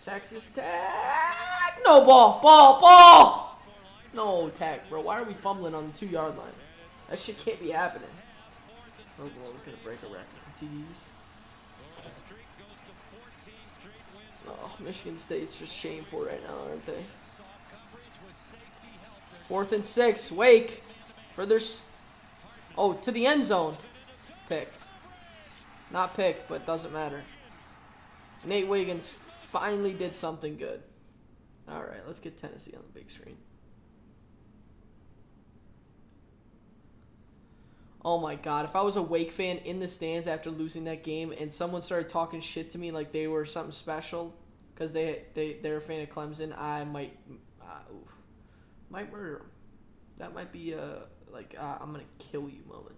Texas Tech. No ball. No Tech, bro. Why are we fumbling on the 2-yard line? That shit can't be happening. Oh, boy, was going to break a record for TDs. Oh, Michigan State's just shameful right now, aren't they? 4th and 6. Wake. Further. Oh, to the end zone. Picked. Not picked, but doesn't matter. Nate Wiggins finally did something good. Alright, let's get Tennessee on the big screen. Oh my god, if I was a Wake fan in the stands after losing that game and someone started talking shit to me like they were something special because they're a fan of Clemson, I might murder them. That might be a I'm gonna kill you moment.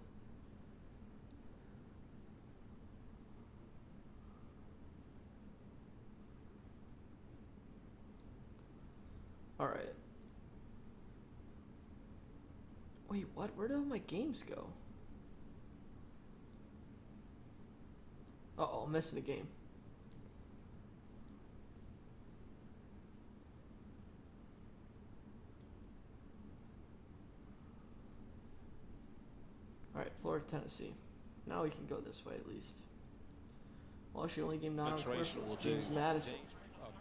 All right. Wait, what? Where did all my games go? Uh-oh, I'm missing a game. All right, Florida, Tennessee. Now we can go this way at least. Well, it's the only game not on commercial. James Madison.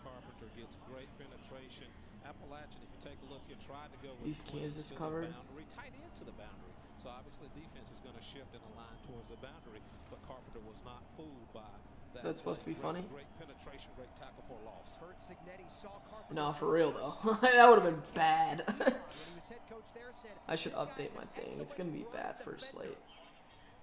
Carpenter gets great penetration. Appalachian, if you take a look, he tried to go with East Kansas covered. Tight end to the boundary. So obviously defense is going to shift in a line towards the boundary, but Carpenter was not fooled by that. Is that supposed to be funny? Great penetration, great tackle for loss. No, for real though. That would have been bad. I should update my thing. It's going to be bad first slate.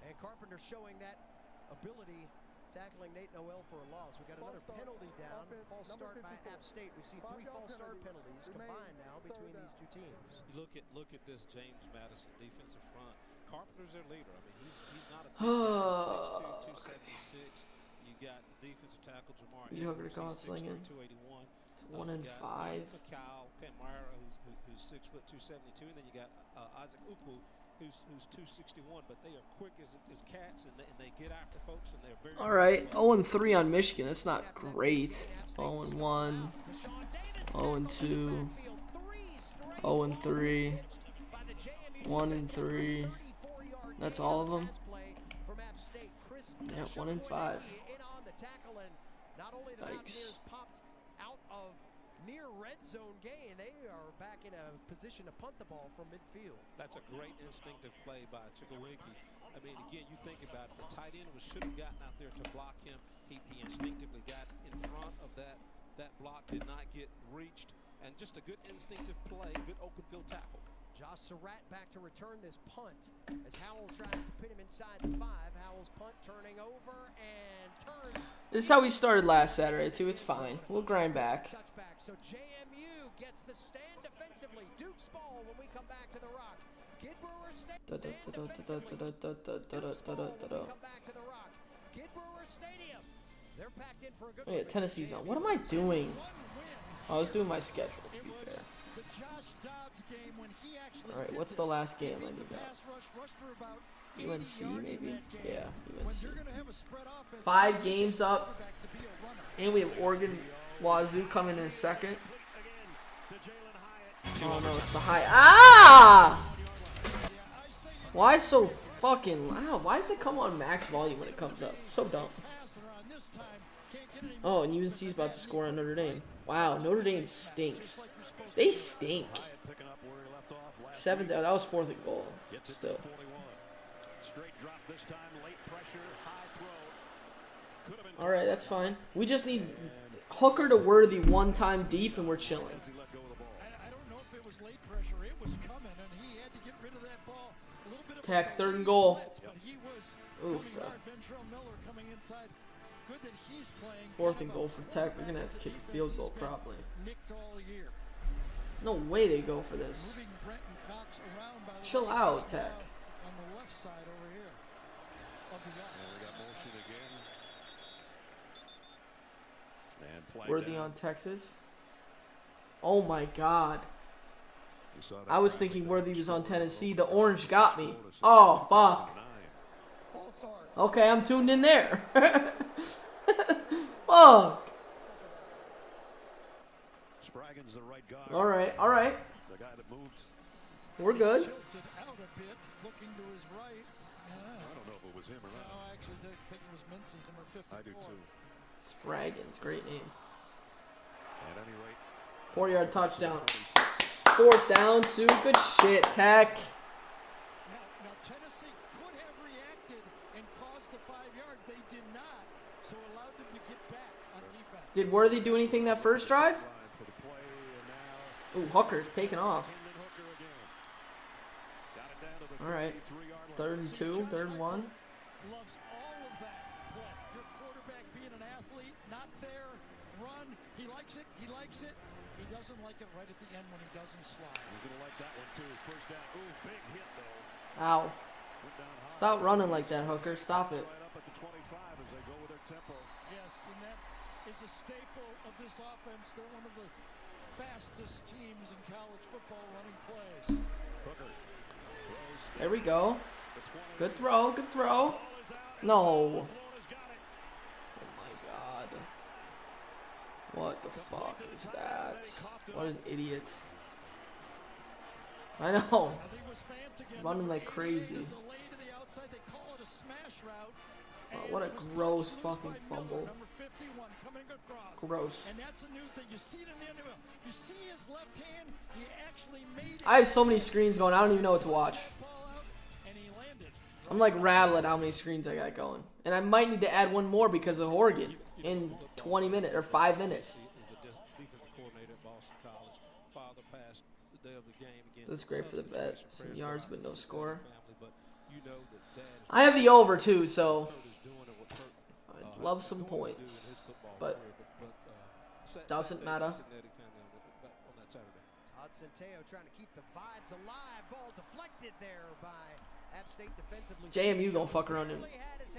And Carpenter showing that ability tackling Nate Noel for a loss. We got another penalty down. False start by App State. We've seen 3 false start penalties combined now between these two teams. You look at this James Madison defensive front. Carpenter's their leader. I mean, he's not a 6'2", 276. You got defensive tackle Jamar. You have to go slinging. 281. It's 1 and 5. Macau, Kamara, who's 6'2", 272, and then you got Isaac Ukwu, who's 261. But they are quick as cats, and they get after folks, and they're very. All right, 0-3 on Michigan. That's not great. 0-1, 0-2, 0-3, 1-3. That's all of them. Yeah, 1 and 5. Not only the Mountaineers popped out of near red zone gain, they are back in a position to punt the ball from midfield. That's a great instinctive play by Chigawinki. I mean, again, you think about it. The tight end should have gotten out there to block him. He instinctively got in front of that block, did not get reached, and just a good instinctive play, good open field tackle. Josh Surratt back to return this punt as Howell tries to pin him inside the 5. Howell's punt turning over and turns. This is how we started last Saturday, too. It's fine. We'll grind back. Touchback. So JMU gets the stand defensively. Duke's ball when we come back to the Rock. Kid Brewer Stadium. Kid Brewer Stadium. They're packed in for a good Oh, yeah, Tennessee's on. What am I doing? I was doing my schedule, to be fair. Alright, what's the last game I need that? UNC, maybe? Yeah, UNC. 5 games up. And we have Oregon Wazoo coming in a second. Oh, no, it's the high. Ah! Why so fucking loud? Why does it come on max volume when it comes up? It's so dumb. Oh, and UNC's about to score on Notre Dame. Wow, Notre Dame stinks. They stink. 7th, that was 4th and goal. Still. Alright, that's fine. We just need Hooker to Worthy one time deep and we're chilling. Tech, 3rd and goal. Oof. 4th and goal for Tech. We're going to have to kick a field goal probably. No way they go for this. Chill out, Tech. Worthy on Texas. Oh my God. I was thinking Worthy was on Tennessee. The orange got me. Oh, fuck. Okay, I'm tuned in there. Fuck. Spraggins the right guard. Alright, alright. The guy that moved. We're good. Out a bit, looking to his right. I don't know if it was him or not. No, I actually think it was Mincy, number 54. I do too. Spraggins, great name. At any rate. 4-yard touchdown. 4th down, 2. Good shit, Tech. Now Tennessee could have reacted and caused the 5 yards. They did not, so allowed them to get back on defense. Did Worthy do anything that first drive? Ooh, Hooker taking off. Alright. 3rd and 2, 3rd and 1. Loves all of that play. Your quarterback being an athlete, not there, run. He likes it. He likes it. He doesn't like it right at the end when he doesn't slide. He's going to like that one too. First down. Ooh, big hit though. Ow. Stop running like that, Hooker. Stop it. Right up at the 25 as they go with their tempo. Yes, and that is a staple of this offense. They're one of the fastest teams in college football running plays. Hooker. There we go. Good throw, good throw. No. Oh my God. What the fuck is that? What an idiot. I know. Running like crazy. Oh, what a gross fucking fumble. Gross. And that's a new thing. You see it in the NFL. You see his left hand. He actually made it. I have so many screens going. I don't even know what to watch. I'm like rattling how many screens I got going. And I might need to add one more because of Oregon in 20 minutes or 5 minutes. That's great for the bet. Some yards but no score. I have the over too, so Love some points, but doesn't matter. Todd Centeio trying to keep the vibes alive. Ball deflected there by App State defensively. JMU gonna fuck around and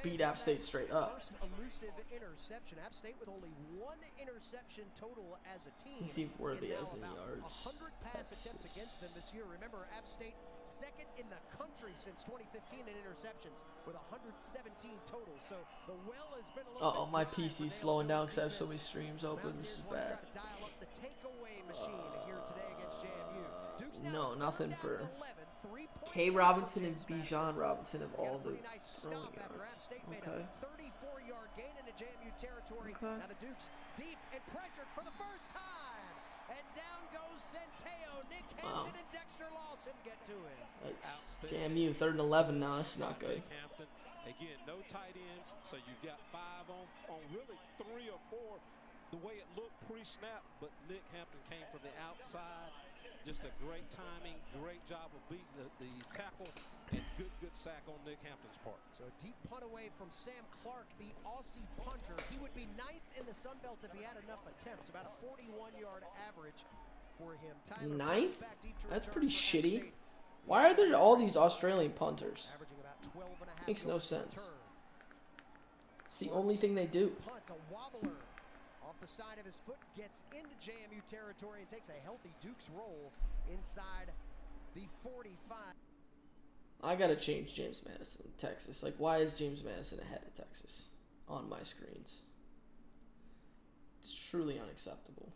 beat App State straight up. First elusive interception. App State with only 1 interception total as a team. He seemed worthy And now as any about yards. 100 pass attempts against them this year. Remember, App State second in the country since 2015 in interceptions with 117 total. So the well has been a little Uh oh, my PC's slowing down because I have so many streams open. This is bad. dial up the takeaway machine here today against JMU. Duke's No, nothing for K. Robinson and Bijan Robinson of all the throwing yards. Okay. 34-yard gain into JMU territory. Okay. Now the Dukes deep and pressured for the first time. And down goes Centeio. Nick Hampton and Dexter Lawson get to it. JMU 3rd and 11 now. That's not good. Hampton, again, no tight ends, so you've got 5 on really 3 or 4. The way it looked pre-snap, but Nick Hampton came from the outside. Just a great timing, great job of beating the tackle, and good sack on Nick Hampton's part. So a deep punt away from Sam Clark, the Aussie punter. He would be 9th in the Sun Belt if he had enough attempts. About a 41-yard average for him. Tyler 9th? back deep to That's return pretty for App shitty. State. Why are there all these Australian punters? Averaging about 12.5 Makes no yards sense. per turn. It's the only thing they do. Punt, a wobbler off the side of his foot, gets into JMU territory and takes a healthy Dukes roll inside the 45. I gotta change James Madison, Texas. Like, why is James Madison ahead of Texas on my screens? It's truly unacceptable.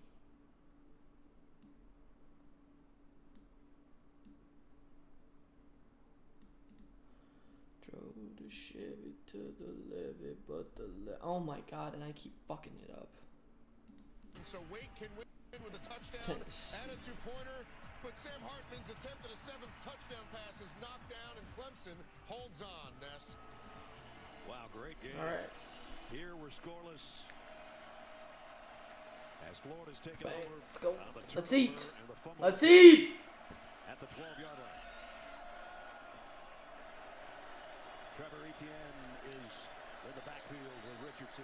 Drove the Chevy to the levee, but oh my god, and I keep fucking it up. So Wake can win with a touchdown Tennis. and a 2-pointer, but Sam Hartman's attempt at a 7th touchdown pass is knocked down, and Clemson holds on, Ness. Wow, great game. All right. Here we're scoreless as Florida's taken Bang. over. Let's go. on the Let's turnover eat. and the fumble Let's eat. at the 12-yard line. Trevor Etienne is in the backfield with Richardson.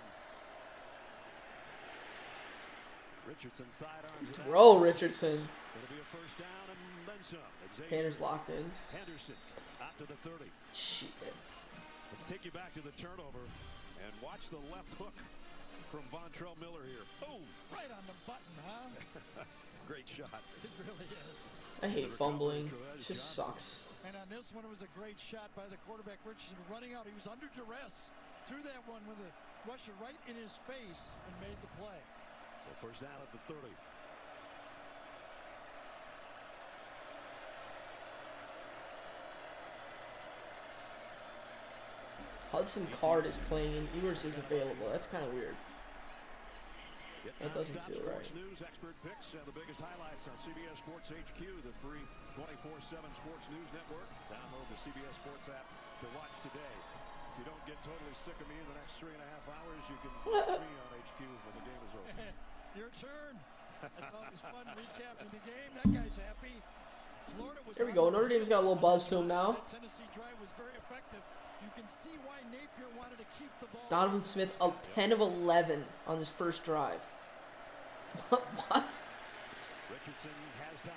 Richardson sidearms it out. Roll, Richardson. It'll be a first down and then some. Tanner's locked in. Henderson out to the 30. Shit. Let's take you back to the turnover and watch the left hook from Vontrell Miller here. Boom! Right on the button, huh? Great shot. It really is. I hate fumbling. It just sucks. And on this one, it was a great shot by the quarterback, Richardson, running out. He was under duress. Threw that one with a rusher right in his face and made the play. So first down at the 30. Hudson Card is playing and Ewers is available. That's kind of weird. That doesn't feel right. Sports News, expert picks, and the biggest highlights on CBS Sports HQ, the free 24/7 Sports News Network. Download the CBS Sports app to watch today. If you don't get totally sick of me in the next 3.5 hours, you can watch me on HQ when the game is over. Your turn. I thought it was fun recapping the game. That guy's happy. Florida was There we go. Notre Dame's got a little buzz to him now. That Tennessee drive was very effective. You can see why Napier wanted to keep the ball. Donovan Smith, 10 of 11 on his first drive. What? Richardson has time.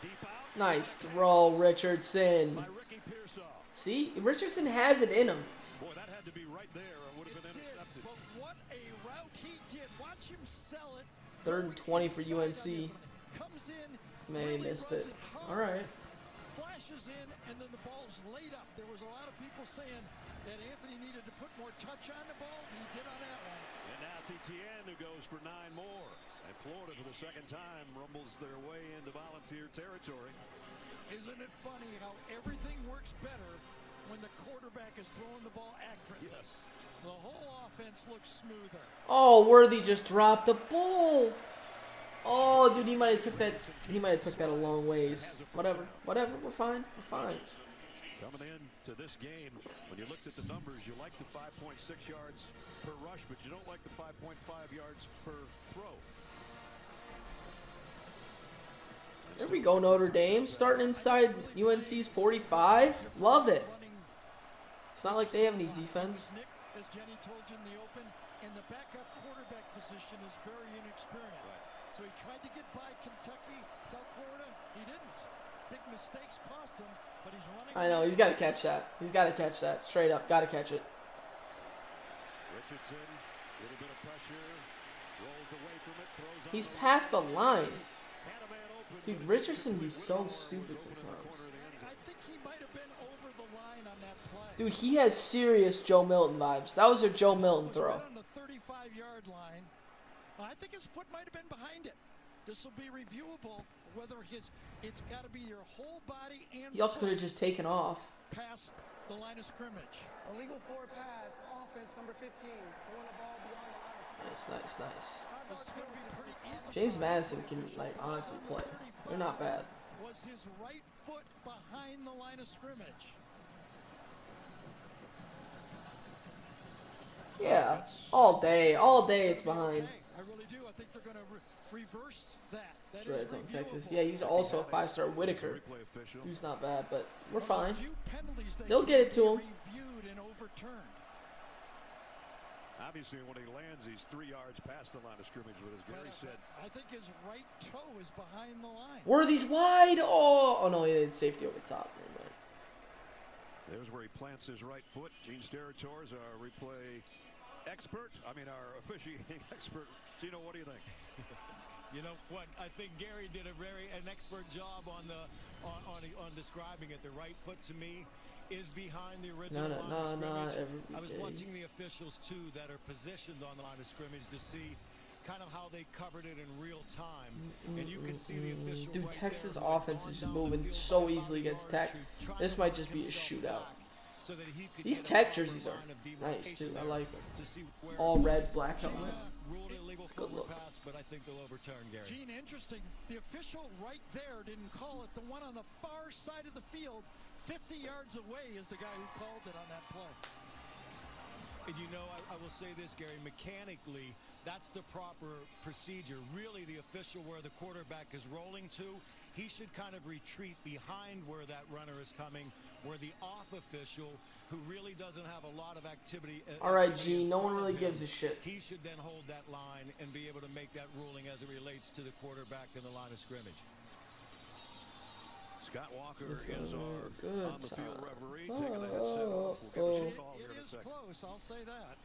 Deep out. Nice throw, Richardson. By Ricky Pearsall. See, Richardson has it in him. Boy, that had to be right there or would have been intercepted. But what a route he did. Watch him sell it. 3rd and 20 for UNC. Comes in. Man, he missed it. All right. Flashes in, and then the ball's laid up. There was a lot of people saying that Anthony needed to put more touch on the ball. He did on that one. And now Etienne, who goes for 9 more. And Florida, for the second time, rumbles their way into Volunteer territory. Isn't it funny how everything works better when the quarterback is throwing the ball accurately? Yes. The whole offense looks smoother. Oh, Worthy just dropped the ball. Oh, dude, he might have took that. He might have took that a long ways. Whatever. We're fine. We're fine. Coming in to this game, when you looked at the numbers, you like the 5.6 yards per rush, but you don't like the 5.5 yards per throw. There we go, Notre Dame. Starting inside UNC's 45. Love it. It's not like they have any defense. Nick is as Jenny told you in the open, and the backup quarterback position is very inexperienced. So he tried to get by Kentucky, South Florida. He didn't. Big mistakes cost him, but he's running. I know, he's got to catch that. He's got to catch that. Straight up, got to catch it. Richardson, a little bit of pressure, rolls away from it, throws. He's past the line. Dude, Richardson be so stupid sometimes. I think he might have been over the line on that play. Dude, he has serious Joe Milton vibes. That was a Joe Milton throw. Right on the 35-yard line. I think his foot might have been behind it. This will be reviewable. Whether it's got to be your whole body and. He also could have just taken off. Past the line of scrimmage. Illegal 4 pass. Offense number 15. Throwing the ball beyond the line. Nice. This is going to be pretty easy. James Madison can, like, honestly play. They're not bad. Was his right foot behind the line of scrimmage? Yeah, all day it's behind. I really do. I think they're going to reverse that. That Red is Zone, reviewable. Texas. Yeah, he's also a 5-star Whitaker. Dude's not bad, but we're fine. They'll get it to him. Reviewed and overturned. Obviously, when he lands, he's 3 yards past the line of scrimmage. But as Gary said, I think his right toe is behind the line. Worthy's wide. Oh no, he had safety over the top. there's where he plants his right foot. Gene Steratore is our replay expert. I mean, our officiating expert. Gino, what do you think? You know what? I think Gary did an expert job on describing it. The right foot to me is behind the original line of scrimmage. I was watching the officials too that are positioned on the line of scrimmage to see kind of how they covered it in real time, and you can see the official. Dude, right Texas there offense is just moving so easily against Tech. This might just be a shootout. So that he could These get Tech a jerseys are line of nice too. I like them. to see where All red, black helmets. ruled illegal Good forward look. pass, but I think they'll overturn, Gary. Gene, interesting. The official right there didn't call it. The one on the far side of the field, 50 yards away, is the guy who called it on that play. And you know, I will say this, Gary, mechanically, that's the proper procedure. Really, the official where the quarterback is rolling to, he should kind of retreat behind where that runner is coming, where the off official, who really doesn't have a lot of activity. All right, Gene, no one really gives a shit. He should then hold that line and be able to make that ruling as it relates to the quarterback in the line of scrimmage. Scott Walker This is is our good on-the-field time. referee, taking the headset off. We'll get the call here in a It is second. close, I'll say that.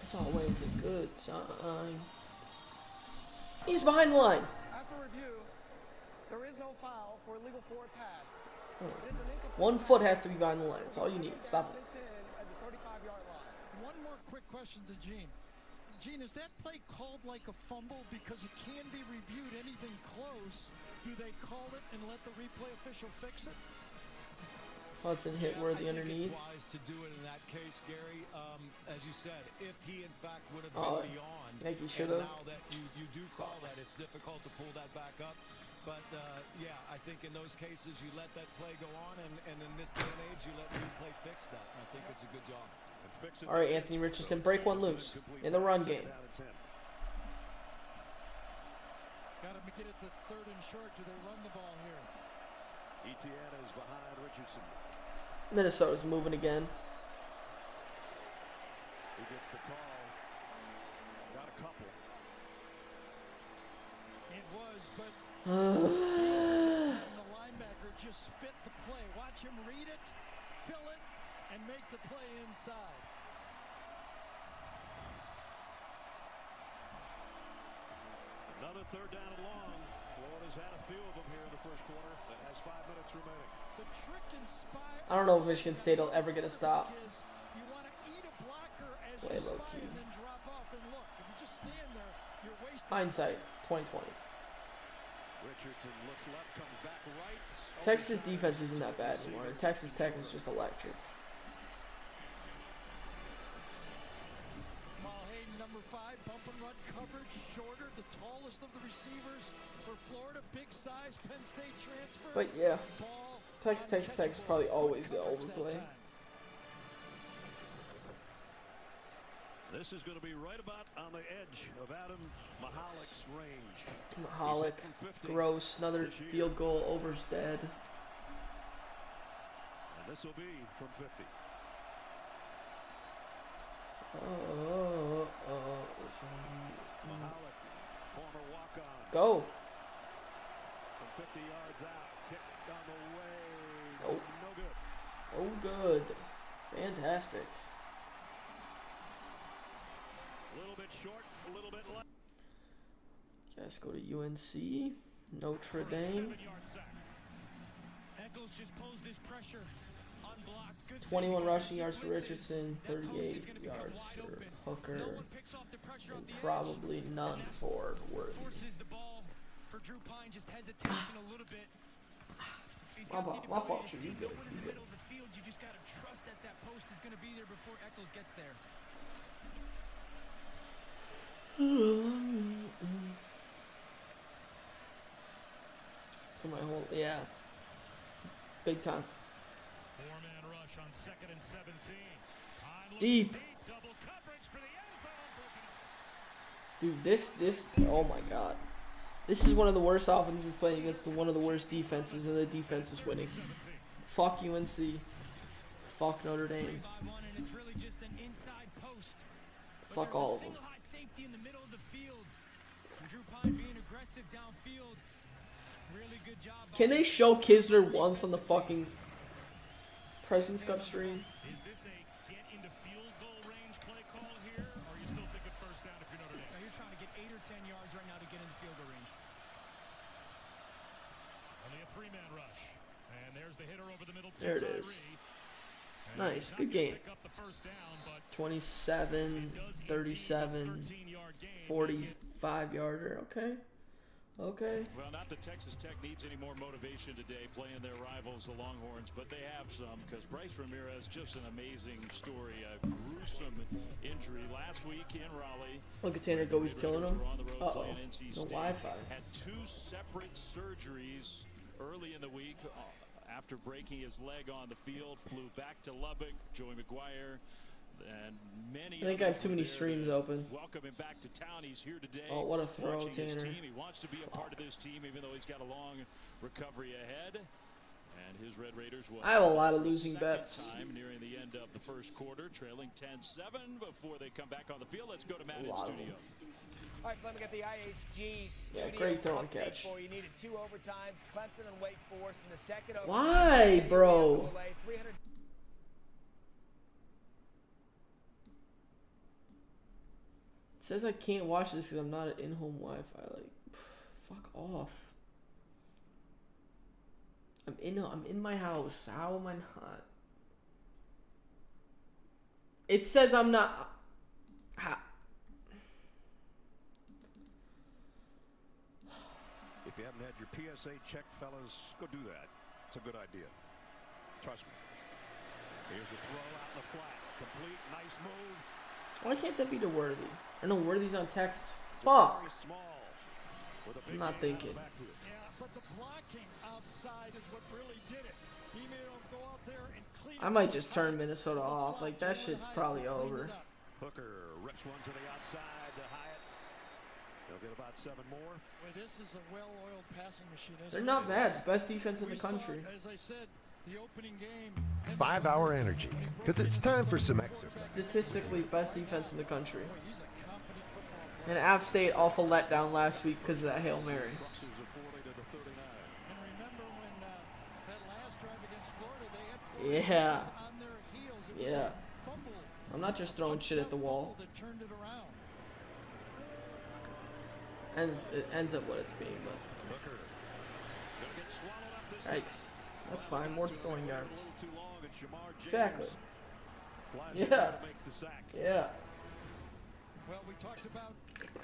It's always a good sign. He's behind the line. After review, there is no foul for illegal forward pass. It is an incomplete 1 foot has to be behind the line. That's all you need. Stop it. at the 35-yard line. One more quick question to Gene. Gene, is that play called like a fumble because it can be reviewed anything close? Do they call it and let the replay official fix it? Hudson hit Worthy I think underneath. it's wise to do it in that case, Gary. As you said, if he in fact would have Oh, been beyond, I think he and should've. now that you do call that, it's difficult to pull that back up. But yeah, I think in those cases you let that play go on, and in this day and age you let replay fix that. And I think it's a good job. All right, Anthony Richardson, break one loose in the run game. Got to get it to third and short. Do they run the ball here? Etienne is behind Richardson. Minnesota's moving again. He gets the call. Got a couple. It was, but the linebacker just fit the play. Watch him read it, fill it, and make the play inside. Another third down and long. Florida's had a few of them here in the first quarter. That has 5 minutes remaining. The trick in spy. I don't know if Michigan State will ever get a stop. You want to eat a blocker as Play you low spy key. and then drop off and look. If you just stand there, you're wasting. Hindsight, 2020. Richardson looks left, comes back right. Texas defense isn't that bad anymore. Texas Tech is just electric. Mulhane, number 5, bump and run coverage, shorter, the tallest of the receivers for Florida, big size, Penn State transfer. But yeah, Ball Texas Tech is probably always the overplay. This is going to be right about on the edge of Adam Mahalick's range. Mahalik, gross, another field goal, Over's dead. This will be from 50. Mahalik, former walk-on. Go. From 50 yards out, kick on the way. Nope. No good. Oh, good. Fantastic. A little bit short, a little bit left. Guys, go to UNC. Notre Dame. Eccles just posed his pressure. Unblocked. Good 21 rushing yards for Richardson. 38 yards for Hooker. And probably none for Worthy. Forces the ball for Drew Pine, just hesitation a little bit. My fault. You good. In the middle of the field, you just gotta trust that that post is gonna be there before Eccles gets there. For my whole, yeah. Big time. Four-man rush on 2nd and 17. Deep. Double coverage for the end zone. Dude, this, oh my god. This is one of the worst offenses playing against one of the worst defenses, and the defense is winning. Fuck UNC. Fuck Notre Dame. Fuck all of them. Safety in the middle of the field. Drew Pine being aggressive downfield. Really good job. Can they show Kisner once on the fucking President's Cup stream? Is this a get into field goal range play call here, or are you still thinking first down if you're Notre Dame? No, you're trying to get 8 or 10 yards right now to get into field goal range. Only a three-man rush. And there's the hitter over the middle. There it is. Nice. Good game. 27, 37, 45-yarder. Okay. Okay. Well, not that Texas Tech needs any more motivation today playing their rivals, the Longhorns, but they have some because Bryce Ramirez, just an amazing story. A gruesome injury last week in Raleigh. Look at Tanner Goby's killing him. Uh-oh. No Wi-Fi. Had 2 separate surgeries early in the week. After breaking his leg on the field, flew back to Lubbock. Joey McGuire and many. I think I have too many streams open. Welcome him back to town. He's here today. Oh, what a throw, Tanner. He wants to be a part of this team, even though he's got a long recovery ahead. And his Red Raiders will. I have a lot of losing bets. Time nearing the end of the first quarter, trailing 10-7 before they come back on the field. Let's go to Matt in studio. All right, Fleming at the IHG studio. Yeah, great throw and catch. You needed 2 overtimes, Clemson and Wake Forest in the second overtime. Why, bro? It says I can't watch this because I'm not at in-home Wi-Fi. Like, fuck off. I'm in my house. How am I not? It says I'm not. If you haven't had your PSA checked, fellas, go do that. It's a good idea. Trust me. Here's a throw out in the flat. Complete, nice move. Why can't that be to Worthy? I know Worthy's on Texas. Fuck. I'm not thinking. Yeah, but the blocking outside is what really did it. He made him go out there and clean. I might just turn Minnesota off. Like, that shit's probably over. Hooker rips one to the outside to Hyatt. They'll get about 7 more. Well, this is a well-oiled passing machine. They're not bad. Best defense in the country. As I said, the opening game. 5-hour energy, because it's time for some exercise. Statistically, best defense in the country. And App State awful letdown last week because of that Hail Mary. And remember when that last drive against Florida, they had Yeah. on their heels. It was Yeah. a fumble. I'm not just throwing shit at the wall. That turned it around. It ends up what it's being, but. Yikes. That's fine. More throwing yards. Exactly. Yeah. Yeah. Well, we talked about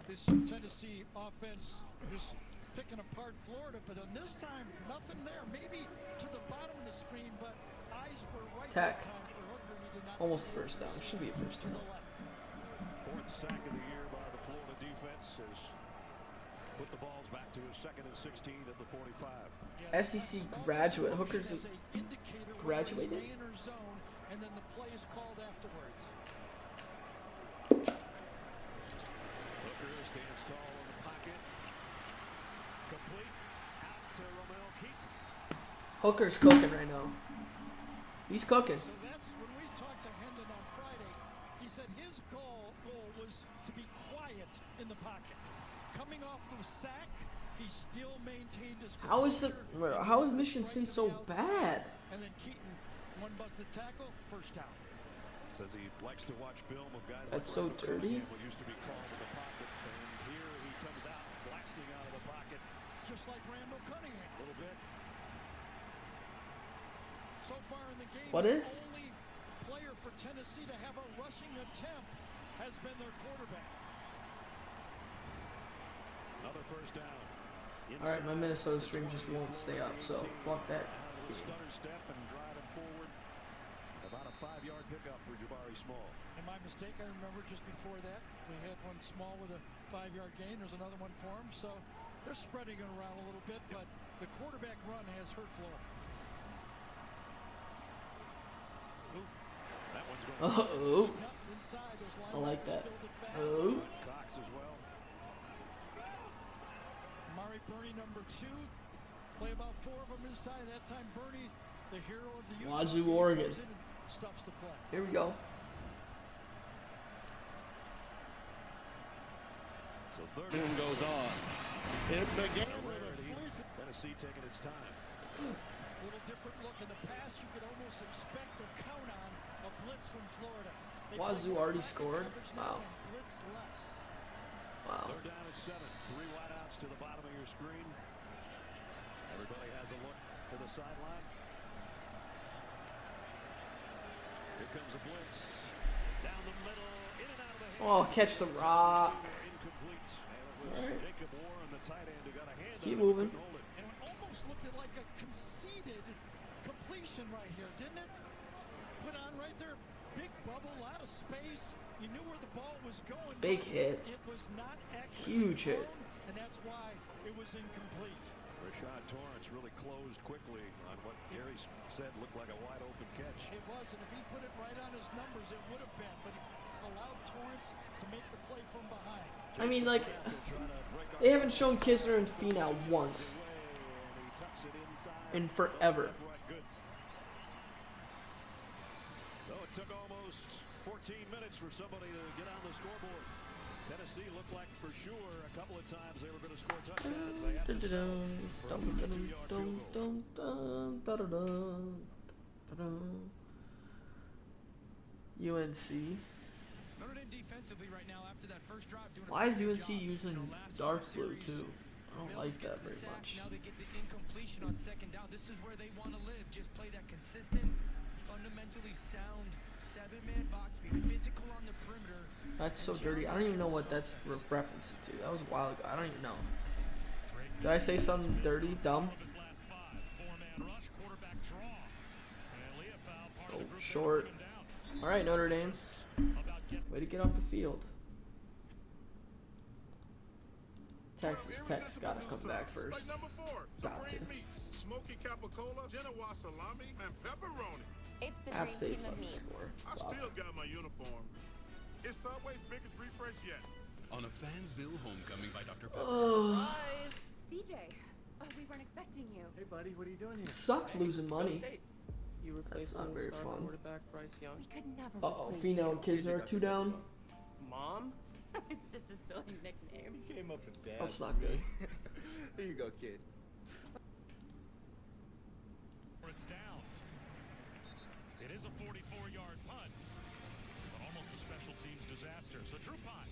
this Tennessee offense just picking apart Florida, but on this time, nothing there. Maybe to the bottom of the screen, but eyes were right Tech. that time for Hooker, and he did not Almost see first down. Should be a first down. 4th sack of the year by the Florida defense has put the balls back to his 2nd and 16 at the 45. SEC graduate. Hooker's graduated. And then the play is called afterwards. Hooker stands tall in the pocket. Complete out to Romel Keaton. Hooker's cooking right now. He's cooking. So that's when we talked to Hendon on Friday. He said his goal was to be quiet in the pocket. Coming off the sack, he still maintained his composure. How is Michigan State so bad? And then Keaton, one busted tackle, first down. Says he likes to watch film of guys That's like so dirty. what used to be called in the pocket, and here he comes out blasting out of the pocket. Just like Randall Cunningham. A little bit. So far in the game, What is? the only player for Tennessee to have a rushing attempt has been their quarterback. Another first down. Alright, my Minnesota stream just won't stay up, so fuck that. Stutter step and driving forward. About a 5-yard pickup for Jabari Small. And my mistake, I remember just before that, we had one Small with a 5-yard gain. There's another one for him. So they're spreading it around a little bit, but the quarterback run has hurt Florida. That one's going Oh. Inside, those I like that. Oh. Cox as well. Mari Burney, number 2. Play about 4 of them inside. That time, Burney, the hero of the Utah Wazoo, game, Oregon. comes in and stuffs the play. Here we go. So third Boom goes on. It began with a Tennessee taking its time. A little different look in the past. You could almost expect or count on a blitz from Florida. They Wazoo play already pocket scored? coverage now Wow. and blitz less. Wow. Third down at 7. 3 wideouts to the bottom of your screen. Everybody has a look to the sideline. Here comes a blitz. Down the middle, in and out of the hand. Oh, catch the rock. Incomplete. And it was Alright. Jacob Warren, the tight end, who got a hand Keep on it, moving. couldn't hold it. And it almost looked like a conceded completion right here, didn't it? Put on right there, big bubble, a lot of space. You knew where the ball was going. Big but hit. It was not Huge hit. and that's why it was incomplete. Rashad Torrance really closed quickly on what Gary said looked like a wide open catch. It was, and if he put it right on his numbers, it would have been. But he allowed Torrance to make the play from behind. I mean, like, they haven't shown Kisner and Finau once in forever. So it took almost 14 minutes for somebody to get on the scoreboard. Tennessee looked like for sure a couple of times they were going to score touchdowns. They had to settle for a 52-yard field goal. UNC. Notre Dame defensively right now after that first drive doing Why is a UNC using dark blue too? I don't like that very much. Now they get the incompletion on second down. This is where they want to live. Just play that consistent, fundamentally sound 7-man box. Be physical on the perimeter. That's so dirty. I don't even know what that's referencing to. That was a while ago. I don't even know. Did I say something dirty, dumb? Oh, short. All right, Notre Dame. Way to get off the field. Texas Tech's got to come back first. Got to. Smoky capicola, Genoa salami, and pepperoni. It's the App dream State's team of about to meats. score. I Wow. still got my uniform. It's Subway's biggest refresh yet. On a Fansville homecoming by Dr. Pepper. Oh. CJ, we weren't expecting you. Hey, buddy, what are you doing here? Sucks losing money. You That's not very fun. quarterback Bryce Young. We could never Uh-oh, replace Finau you. and Kisner are 2 down. Mom? It's just a silly nickname. You came up with that. That's not good. Here you go, kid. It's down. It is a 44-yard punt, but almost a special teams disaster. So Drew Pine,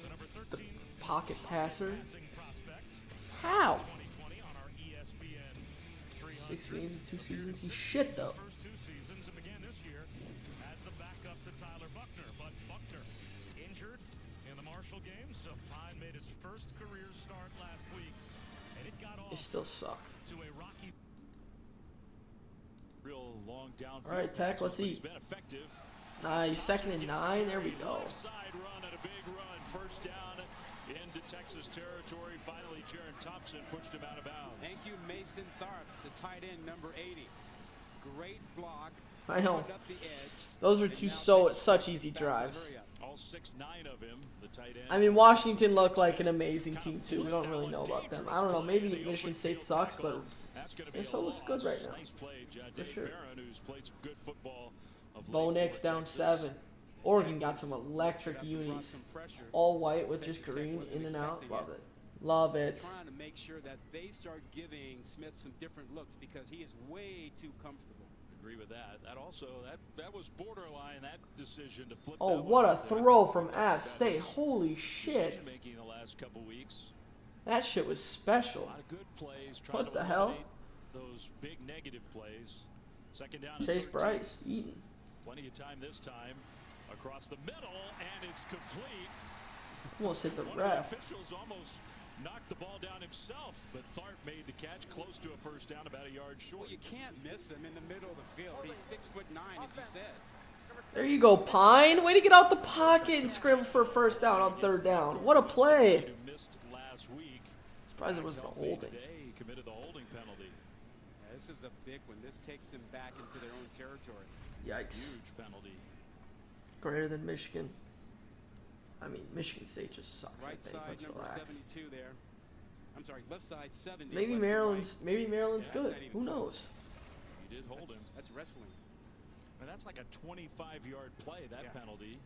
the number 13 Pocket passer. passing prospect. How? 2020 on our ESPN 300. 6 games in 2 seasons. He's shit though. First 2 seasons and began this year as the backup to Tyler Buckner, but Buckner injured in the Marshall game, so Pine made his first career start last week, and it got off They still suck. to a rocky. Real long downfield. All right, Tech, let's He's eat. been effective. Nice. 2nd and 9. There we go. Left side run and a big run. First down into Texas territory. Finally, Jaron Thompson pushed him out of bounds. Thank you, Mason Tharp, the tight end, number 80. Great block. I know. Opened up the edge. Those were such easy drives. All all 6'9" of him, the tight end. I mean, Washington looked like an amazing team too. We don't really know about them. I don't know. Maybe Michigan State sucks, but it still looks good right now. Nice play, For sure. Barron, who's played some good football of Bo late Nix for down Texas. 7. Oregon got some electric unis. All white with just green in and out. Love it. Love it. Trying to make sure that they start giving Smith some different looks because he is way too comfortable. Agree with that. That also that was borderline, that decision to flip. Oh, that what one a out there. throw from App State. Holy shit. Decision making the last couple weeks. That shit was special. A lot of good plays. Trying What to the hell? eliminate those big negative plays. Second down. and Chase 13. Bryce, Eaton. Plenty of time this time. Across the middle, and it's complete. Almost hit the One ref. of the officials almost knocked the ball down himself, but Tharp made the catch close to a first down, about a yard short. Well, you can't miss him in the middle of the field. He's 6'9", as you said. There you go, Pine. Way to get out the pocket and scramble for a first down on 3rd down. What a play. Who missed last week. Surprised it wasn't a holding. Today, he committed the holding penalty. Yeah, this is a big one. This takes them back into their own territory. Yikes. Huge penalty. Greater than Michigan. I mean, Michigan State just sucks. Right I think. side, Let's number relax. 72 there. I'm sorry, left side 70. Maybe left to Maryland's right. good. That's not even Who close. knows? He did hold him. That's wrestling. And that's like a 25-yard play, that penalty.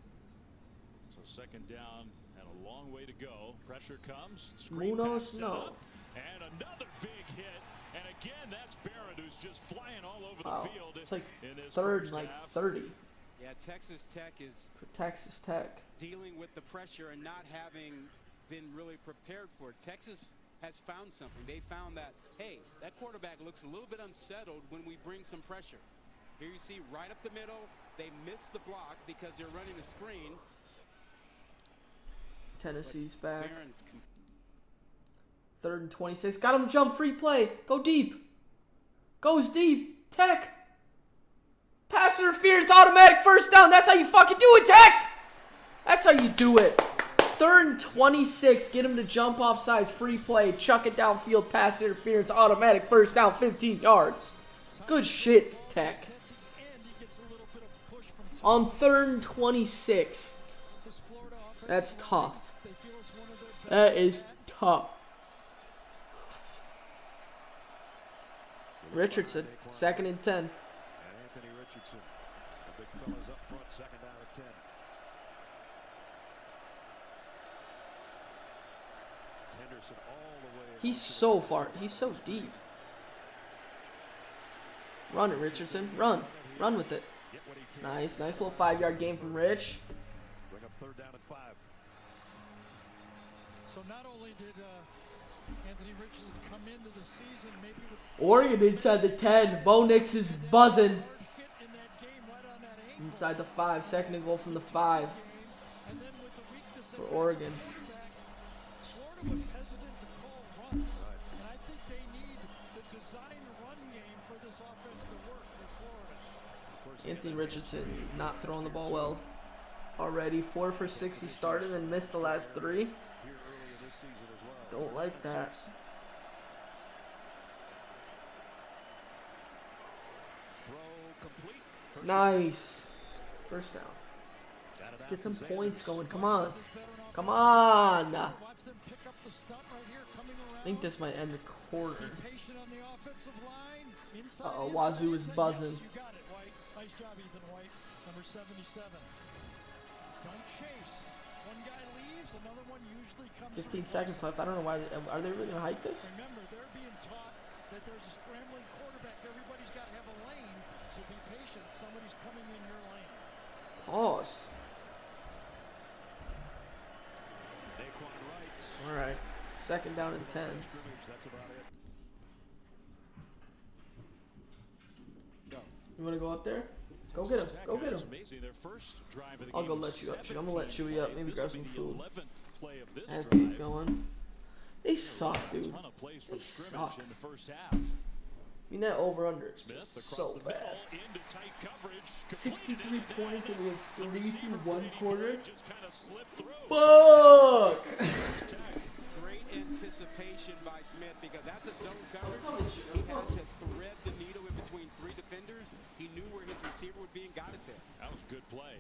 So second down and a long way to go. Pressure comes. Screen pass set up, and another big hit. And again, that's Barron, who's just flying all over the field. It's like in this 3rd first and like half. 30 Yeah, Texas Tech is for Texas Tech. dealing with the pressure and not having been really prepared for it. Texas has found something. They found that, hey, that quarterback looks a little bit unsettled when we bring some pressure. Here you see right up the middle, they missed the block because they're running a screen. Tennessee's back. Barron's 3rd and 26. Got him jump free play. Go deep. Goes deep. Tech. Pass interference, automatic first down. That's how you fucking do it, Tech. That's how you do it. 3rd and 26. Get him to jump off sides. Free play. Chuck it downfield. Pass interference, automatic first down. 15 yards. Good shit, Tech. On 3rd and 26. That's tough. That is tough. Richardson, 2nd and 10. And Anthony Richardson, the big fellas up front, second down and 10. Henderson all the way. He's so far. He's so deep. Run it, Richardson. Run. Run with it. Nice. Nice little 5-yard game from Rich. Bring up 3rd down and 5. So not only did Anthony Richardson come into the season maybe with Oregon inside the 10. Bo Nix is buzzing. Inside the 5. 2nd and goal from the 5. For Oregon. Florida was hesitant to call runs, and I think they need the design run game for this offense to work for Florida. Anthony Richardson not throwing the ball well already. 4 for 6 he started and missed the last 3. Don't like that. Nice. First down. Let's get some points going. Come on. Come on. I think this might end the quarter. Uh-oh, Wazoo is buzzing. You got it, White. Nice job, Ethan White. Number 77. Don't chase. One guy leaves, another one usually comes. 15 seconds left. I don't know why. Are they really going to hike this? Remember, they're being taught that there's a scrambling quarterback. Everybody's got to have a lane, so be patient. Somebody's coming in your lane. Pause. All right. 2nd down and 10. You want to go up there? Go get him. Go get him. I'll go let you up. I'm going to let Chewy up. Maybe grab some food. As to keep going. They suck, dude. They suck. I mean, that over-under is just so bad. 63 points in the 3 through 1 quarter. Fuck! Great anticipation by Smith because that's a zone coverage. He had to thread the needle in between 3 defenders. He knew where his receiver would be and got it there. That was a good play.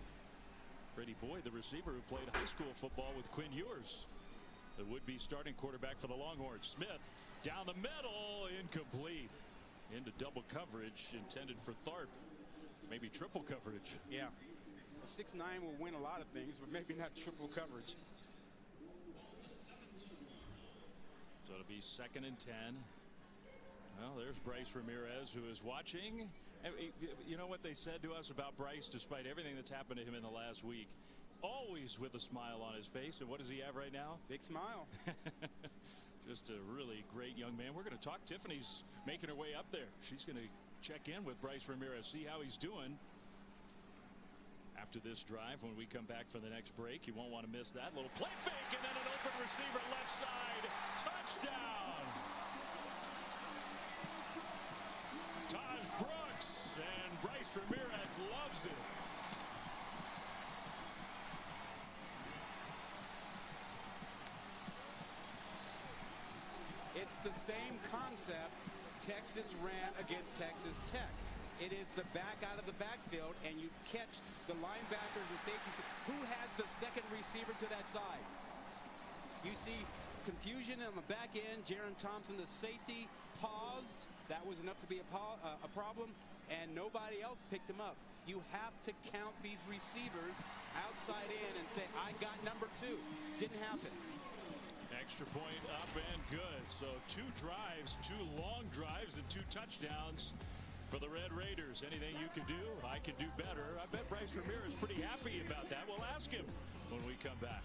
Brady Boyd, the receiver who played high school football with Quinn Ewers, the would-be starting quarterback for the Longhorns. Smith down the middle, incomplete. Into double coverage intended for Tharp. Maybe triple coverage. Yeah. 6'9" will win a lot of things, but maybe not triple coverage. So it'll be 2nd and 10. Well, there's Bryce Ramirez, who is watching. You know what they said to us about Bryce, despite everything that's happened to him in the last week? Always with a smile on his face. And what does he have right now? Big smile. Just a really great young man. We're going to talk. Tiffany's making her way up there. She's going to check in with Bryce Ramirez, see how he's doing after this drive when we come back for the next break. You won't want to miss that. Little play fake, and then an open receiver left side. Touchdown! Taj Brooks, and Bryce Ramirez loves it. It's the same concept Texas ran against Texas Tech. It is the back out of the backfield, and you catch the linebackers and safeties. Who has the second receiver to that side? You see confusion on the back end. Jaron Thompson, the safety, paused. That was enough to be a problem, and nobody else picked him up. You have to count these receivers outside in and say, I got number 2. Didn't happen. Extra point up and good. So 2 drives, 2 long drives, and 2 touchdowns for the Red Raiders. Anything you can do, I can do better. I bet Bryce Ramirez is pretty happy about that. We'll ask him when we come back.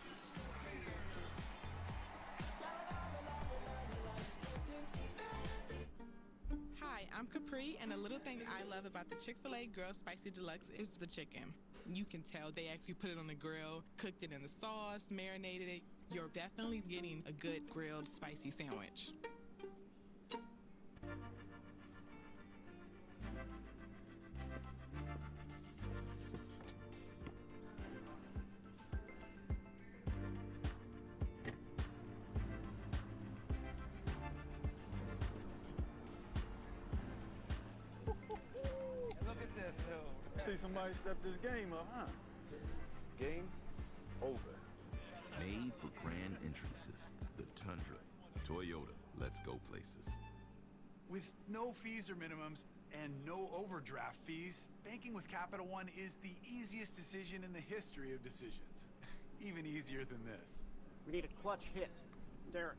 Hi, I'm Capri, and a little thing I love about the Chick-fil-A Grilled Spicy Deluxe is the chicken. You can tell they actually put it on the grill, cooked it in the sauce, marinated it. You're definitely getting a good grilled spicy sandwich. Look at this, though. See somebody step this game up, huh? Game over. Made for grand entrances. The Tundra. Toyota. Let's go places. With no fees or minimums and no overdraft fees, banking with Capital One is the easiest decision in the history of decisions. Even easier than this. We need a clutch hit. Derek.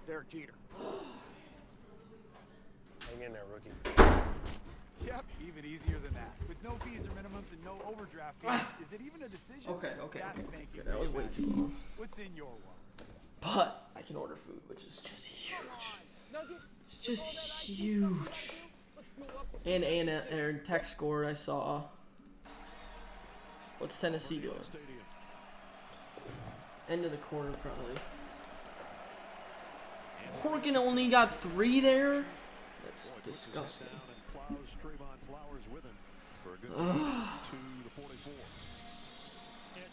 Derek Jeter. Hang in there, rookie. Yep, even easier than that. With no fees or minimums and no overdraft fees, is it even a decision? Okay. Banking That was way too long. What's in your wallet? But I can order food, which is just huge. It's just huge. And Aaron Tech scored, I saw. What's Tennessee doing? End of the quarter, probably. Horgan only got 3 there? That's disgusting. Yeah,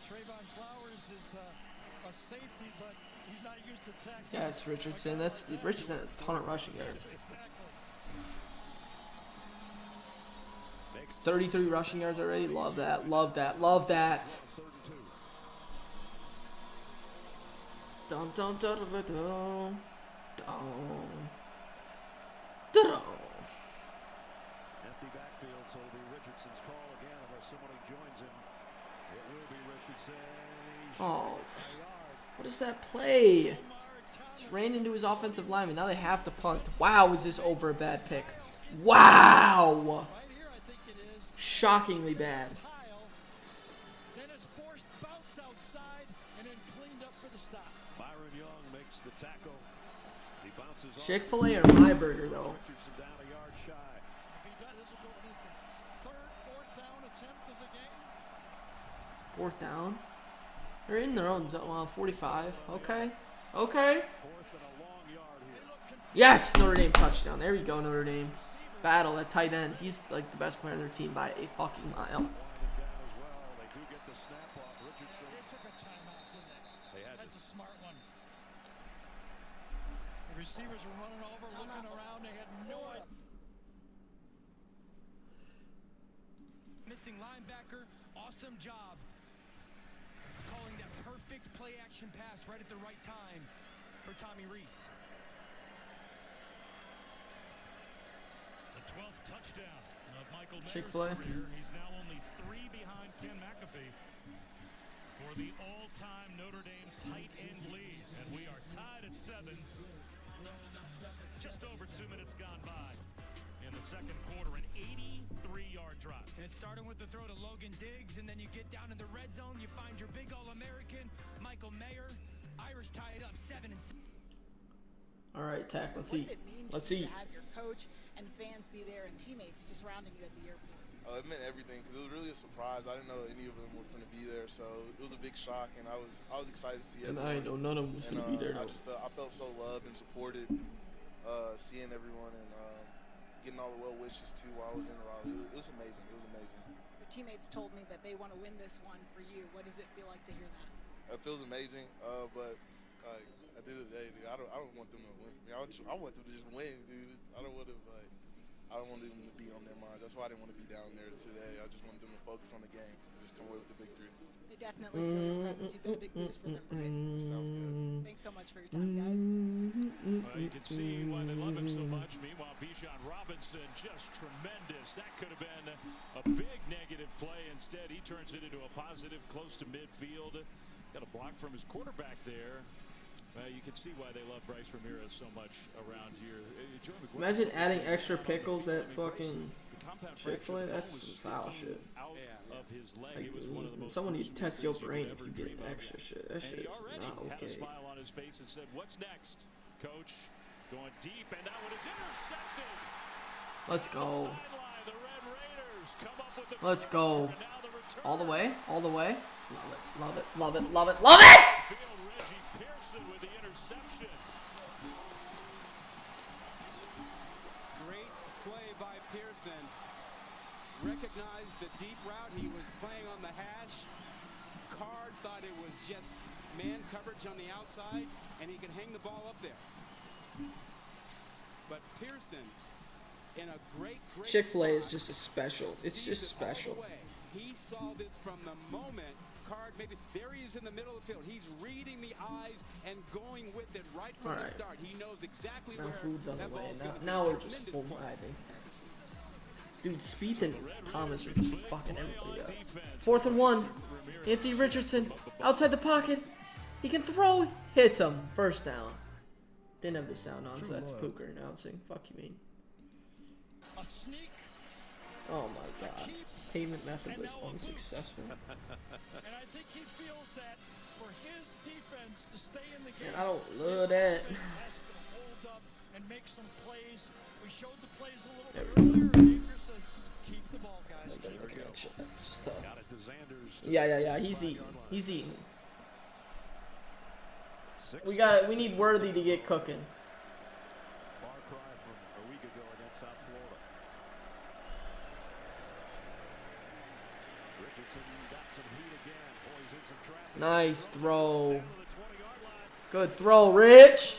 Trayvon Flowers is a safety, but he's not used to tackling. Yeah, it's Richardson. Richardson has a ton of rushing yards. 33 rushing yards already. Love that. Love that. Love that. Dum dum dum dum dum dum. Empty backfield, so it'll be Richardson's call again unless somebody joins him. It will be Richardson. Oh, what is that play? Just ran into his offensive lineman. Now they have to punt. Wow, is this over a bad pick? Wow. Shockingly bad. Then it's forced bounce outside and then cleaned up for the stop. Byron Young makes the tackle. He bounces off. Chick-fil-A or My Burger, though? Richardson down a yard shy. If he does, this will go with his fourth down attempt of the game. 4th down? They're in their own zone. 45. Okay. Okay. Yes, Notre Dame touchdown. There we go, Notre Dame. Battle at tight end. He's like the best player on their team by a fucking mile. That's a smart one. The receivers were running over, looking around. They had no idea. Missing linebacker. Awesome job calling that perfect play action pass right at the right time for Tommy Rees. The 12th touchdown of Michael Mayer's Chick-fil-A. career. He's now only 3 behind Ken McAfee for the all-time Notre Dame tight end lead. And we are tied at 7. Just over 2 minutes gone by in the second quarter. An 83-yard drive. And it's starting with the throw to Logan Diggs, and then you get down in the red zone, you find your big All-American, Michael Mayer. Irish tie it up 7-6. All right, Tack, let's eat. Let's eat. Have your coach and fans be there and teammates just surrounding you at the airport. It meant everything because it was really a surprise. I didn't know any of them were going to be there, so it was a big shock, and I was excited to see And everyone. I know none of them was going to be there, though. I felt so loved and supported, seeing everyone and getting all the well wishes too while I was in Raleigh. It was amazing. It was amazing. Your teammates told me that they want to win this one for you. What does it feel like to hear that? It feels amazing, but at the end of the day, dude, I don't want them to win for me. I want them to just win, dude. I don't want them to be on their minds. That's why I didn't want to be down there today. I just wanted them to focus on the game and just come away with the victory. They definitely feel your presence. You've been a big boost for them, Bryce. Sounds good. Thanks so much for your time, guys. Well, you can see why they love him so much. Meanwhile, Bijan Robinson just tremendous. That could have been a big negative play. Instead, he turns it into a positive close to midfield. Got a block from his quarterback there. You can see why they love Bryce Ramirez so much around here. Imagine adding extra pickles at fucking Chick-fil-A. That's foul shit. Like, someone needs to test your brain if you get extra shit. That shit is not okay. Had a smile on his face and said, "What's next, Coach?" Going deep, and that one is intercepted. Let's go. The Red Raiders come up with the Let's go. All the way. All the way. Love it. Love it. Love it. Love it. Love it! Reggie Pearson with the interception. Great play by Pearson. Recognized the deep route. He was playing on the hash. Card thought it was just man coverage on the outside, and he could hang the ball up there. But Pearson, in a great Chick-fil-A is just a special. It's just special. He saw this from the moment. Card maybe there he is in the middle of the field. He's reading the eyes and going with it right from the start. He knows exactly now where food's on that the way. ball's going. Now we're just full riding. Dude, Spieth and Thomas are just fucking everybody up. 4th and 1. Anthony Richardson outside the pocket. He can throw. Hits him. First down. Didn't have the sound on, so that's Pooker announcing. Fuck you mean. A sneak. Oh my god. Payment method was unsuccessful. And I think he feels that for his defense to stay in the game, Man, I don't love that. has to hold up and make some plays. We showed the plays a little bit earlier. Xavier says, keep the ball, guys. Keep it going. It's tough. Got it to Xanders. Yeah. He's eating. He's eating. We need Worthy to get cooking. Far cry from a week ago against South Florida. Richardson got some heat again. Boys in some traffic. Nice throw. Good throw, Rich.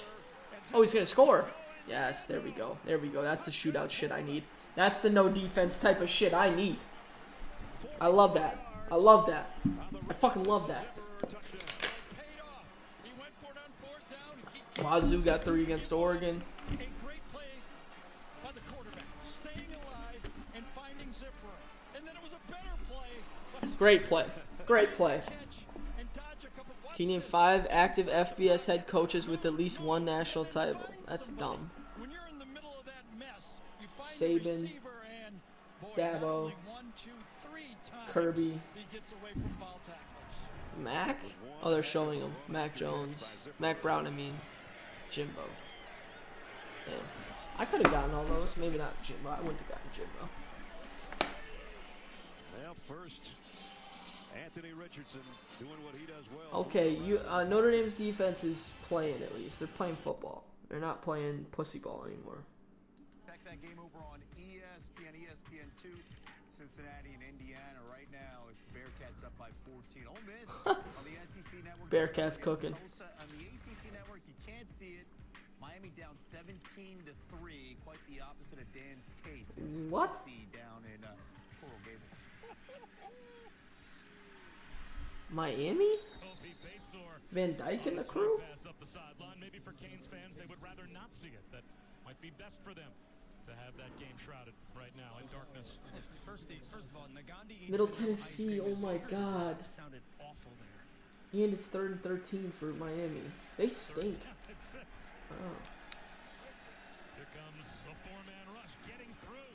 Oh, he's gonna score. Yes, there we go. There we go. That's the shootout shit I need. That's the no defense type of shit I need. I love that. I love that. I fucking love that. Wazoo got 3 against Oregon. A great play by the quarterback, staying alive and finding zip room. And then it was a better play by his Great play. Great play. Can you name 5 active FBS head coaches with at least 1 national title? That's dumb. When you're in the middle of that mess, you find Saban, the receiver and boy, Dabo, not only 1, 2, 3 times Kirby, he gets away from foul tacklers. Mac? Oh, they're showing him. Mac Jones. Mac Brown, I mean. Jimbo. Damn. I could have gotten all those. Maybe not Jimbo. I wouldn't have gotten Jimbo. Well, first, Anthony Richardson doing what he does well. Okay, Notre Dame's defense is playing at least. They're playing football. They're not playing pussy ball anymore. Check that game over on ESPN, ESPN2, Cincinnati and Indiana. Right now, it's Bearcats up by 14. Ole Miss on the SEC network. Bearcats cooking. Tulsa on the ACC network, you can't see it. Miami down 17-3, quite the opposite of Dan's taste. It's What? down in Coral Gables. Miami? Van Dyke and the crew? Pass up the sideline. Maybe for Canes fans, they would rather not see it. That might be best for them to have that game shrouded right now in darkness. First of all, Nagandi Middle Tennessee, oh my god. Sounded awful there. And it's 3rd and 13 for Miami. They stink. Oh. Here comes a four-man rush getting through.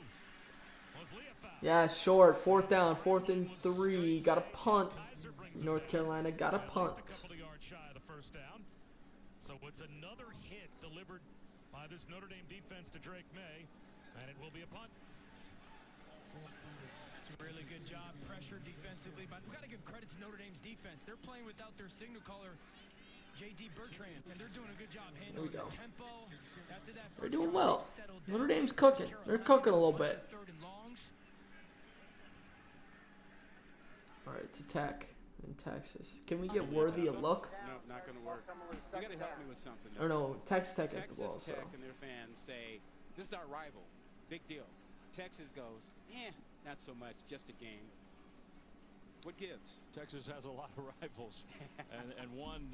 Was Leofow. Yeah, short. 4th down, 4th and 3. Got a punt. North Carolina got a punt. A couple of yards shy of the first down. So it's another hit delivered by this Notre Dame defense to Drake May, and it will be a punt. It's a really good job, pressure defensively, but we've got to give credit to Notre Dame's defense. They're playing without their signal caller, J.D. Bertrand, and they're doing a good job handling the tempo. After that, they're doing well. Notre Dame's cooking. They're cooking a little bit. All right, it's attack in Texas. Can we get Worthy a look? No, not going to work. You got to help me with something. Or no, Texas Tech has the ball. Texas Tech and their fans say, this is our rival. Big deal. Texas goes, not so much, just a game. What gives? Texas has a lot of rivals, and one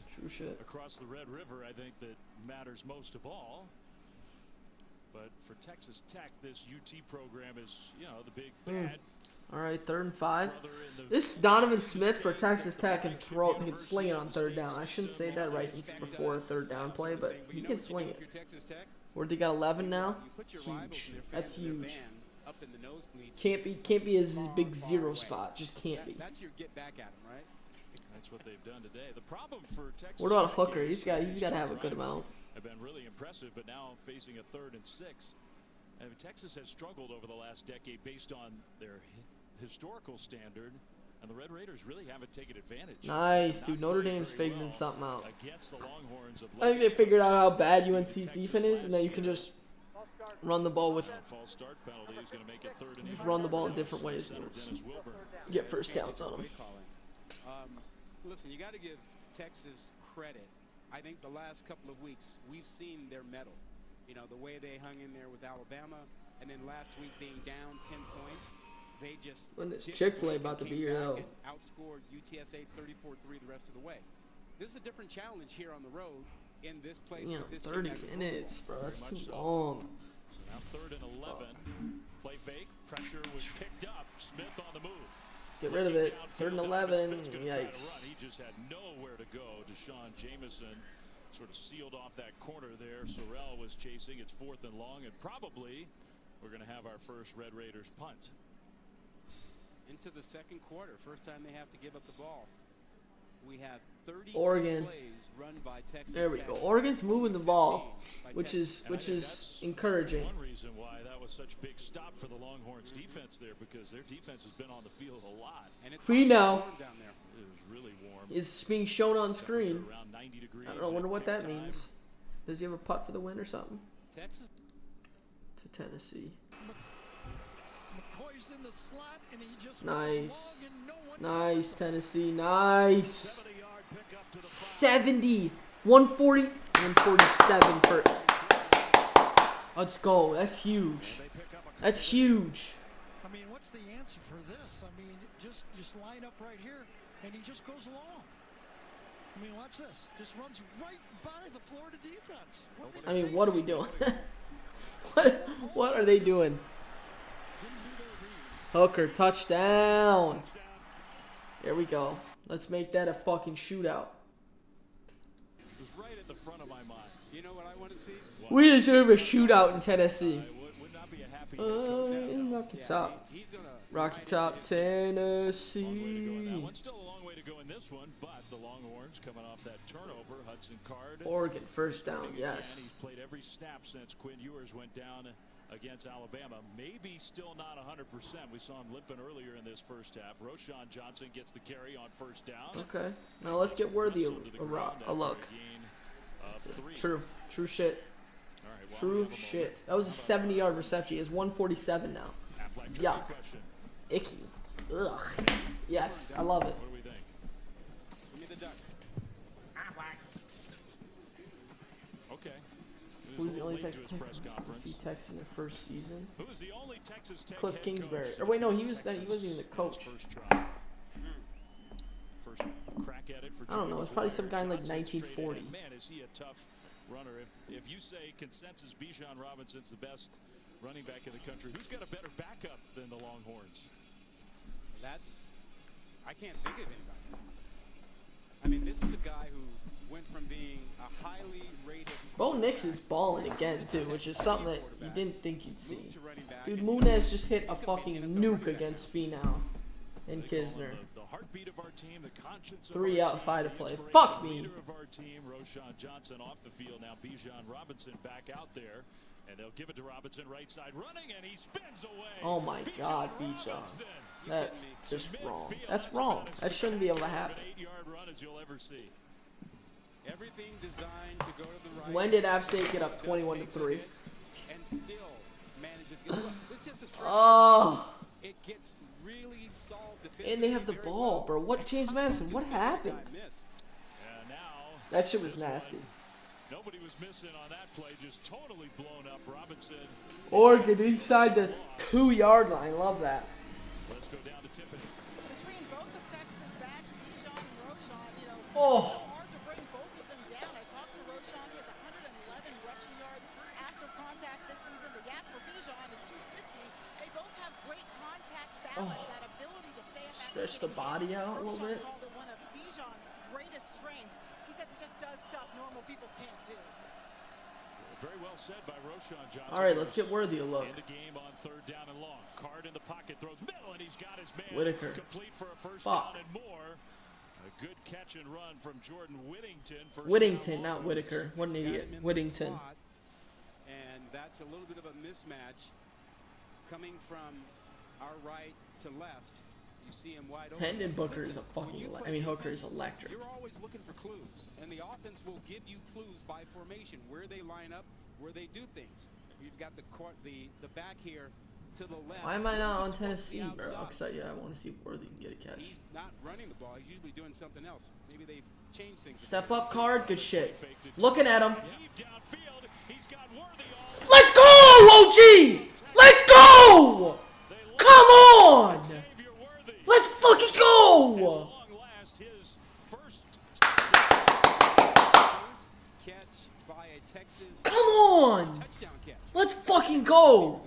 across the Red River, I think, that matters most of all. But for Texas Tech, this UT program is, the big bad. All right, 3rd and 5. This Donovan Smith for Texas Tech can sling it on 3rd down. I shouldn't say that right before a 3rd down play, but he can sling it. Where they got 11 now? Huge. That's huge. Can't be his big 0 spot. Just can't be. That's your get back at him, right? That's what they've done today. The problem for Texas. What about Hooker? He's got to have a good amount. Have been really impressive, but now facing a 3rd and 6. And Texas has struggled over the last decade based on their historical standard, and the Red Raiders really haven't taken advantage. Nice, dude. Notre Dame's figuring something out. Against the Longhorns of I think they figured out how bad UNC's defense is, and then you can just run the ball with. False start penalty is going to make it 3rd and 8. Just run the ball in different ways. And get first downs on them. Listen, you got to give Texas credit. I think the last couple of weeks we've seen their mettle. The way they hung in there with Alabama, and then last week being down 10 points. They just when this Chick-fil-A about to be here though. Outscored UTSA 34-3 the rest of the way. This is a different challenge here on the road in this place. 30 minutes, bro. That's too long. So now 3rd and 11. Play fake. Pressure was picked up. Smith on the move. Get rid of it. 3rd and 11. Yikes. He just had nowhere to go. Deshaun Jameson sort of sealed off that corner there. Sorrell was chasing. It's 4th and long, and probably we're going to have our first Red Raiders punt. Into the 2nd quarter, first time they have to give up the ball. We have 32 Oregon. plays run by Texas. There we go. Oregon's moving the ball, which is encouraging. One reason why that was such a big stop for the Longhorns defense there, because their defense has been on the field a lot. And it's we know. Down there. It was really warm. It's being shown on screen. Around 90 degrees. I don't know. Wonder what that means. Does he have a putt for the win or something? Texas to Tennessee. McCoy's in the slot, and he just nice. Nice, Tennessee. Nice. 70. 140. 147 for. Let's go. That's huge. That's huge. I mean, what's the answer for this? I mean, just line up right here, and he just goes long. I mean, watch this. Just runs right by the Florida defense. I mean, what are we doing? What are they doing? Hooker, touchdown. There we go. Let's make that a fucking shootout. It was right at the front of my mind. You know what I want to see? We deserve a shootout in Tennessee. Rocky Top. Rocky Top, Tennessee. One's still a long way to go in this one, but the Longhorns coming off that turnover. Hudson Card. Oregon, first down, yes. He's played every snap since Quinn Ewers went down against Alabama. Maybe still not 100%. We saw him limping earlier in this first half. Roshan Johnson gets the carry on first down. Okay. Now let's get Worthy a look. True shit. True shit. That was a 70-yard reception. He has 147 now. Yuck. Icky. Ugh. Yes, I love it. What do we think? Give me the duck. Okay. Who's the only late to Texas his press conference. he texted in their first season? Who is the only Texas Tech Cliff head Kingsbury. coach Or wait, no, he to was that. He wasn't even the coach. First try. First crack at it for I don't know. It's probably some guy in like Johnson straight 1940. ahead. Man, is he a tough runner? If you say consensus, Bijan Robinson's the best running back in the country, who's got a better backup than the Longhorns? I can't think of anybody. I mean, this is a guy who went from being a highly rated. Bo Nix is balling again too, which is something that you didn't think you'd see. Dude, Munez just hit a fucking nuke against Finau and Kisner. The heartbeat of our team, the conscience of 3 our out of 5 to team, play. inspiration, Fuck me. leader of our team, Roschon Johnson off the field. Now Bijan Robinson back out there. And they'll give it to Robinson, right side running, and he spins away. Oh my God, Bijan. That's just wrong. That's wrong. That shouldn't be able to happen. An 8-yard run as you'll ever see. Everything designed to go to the right. When did App State get up 21-3? And still manages to get it's just a straight. Oh. It gets really solved. And they have the ball, bro. What, James Madison? What happened? That shit was nasty. Nobody was missing on that play, just totally blown up. Robinson. Oregon inside the 2-yard line. Love that. Let's go down to Tiffany. Between both of Texas backs, Bijan and Roschon, it's Oh. so hard to bring both of them down. I talked to Roschon. He has 111 rushing yards after contact this season. The gap for Bijan is 250. They both have great contact balance, that ability to stay at that. Stretch the body out a little bit. Called it one of Bijan's greatest strengths. He said it just does stuff normal people can't do. Very well said by Roschon Johnson. All right, let's get Worthy a look. In the game on 3rd down and long. Card in the pocket, throws middle, and he's got his man. Whitaker. Complete for a first Fuck. down and more. A good catch and run from Jordan Whittington. Whittington, not Whitaker. What an idiot. Whittington. And that's a little bit of a mismatch coming from our right to left. You see him wide open. Hendon Booker is a fucking. Hooker is electric. You're always looking for clues, and the offense will give you clues by formation, where they line up, where they do things. You've got the back here to the left. Why am I not on Tennessee, bro? Because I want to see Worthy can get a catch. He's not running the ball. He's usually doing something else. Maybe they've changed things. Step up, Card. Good shit. Looking at him. Let's go, OG! Let's go! Come on! Let's fucking go! Come on! Let's fucking go!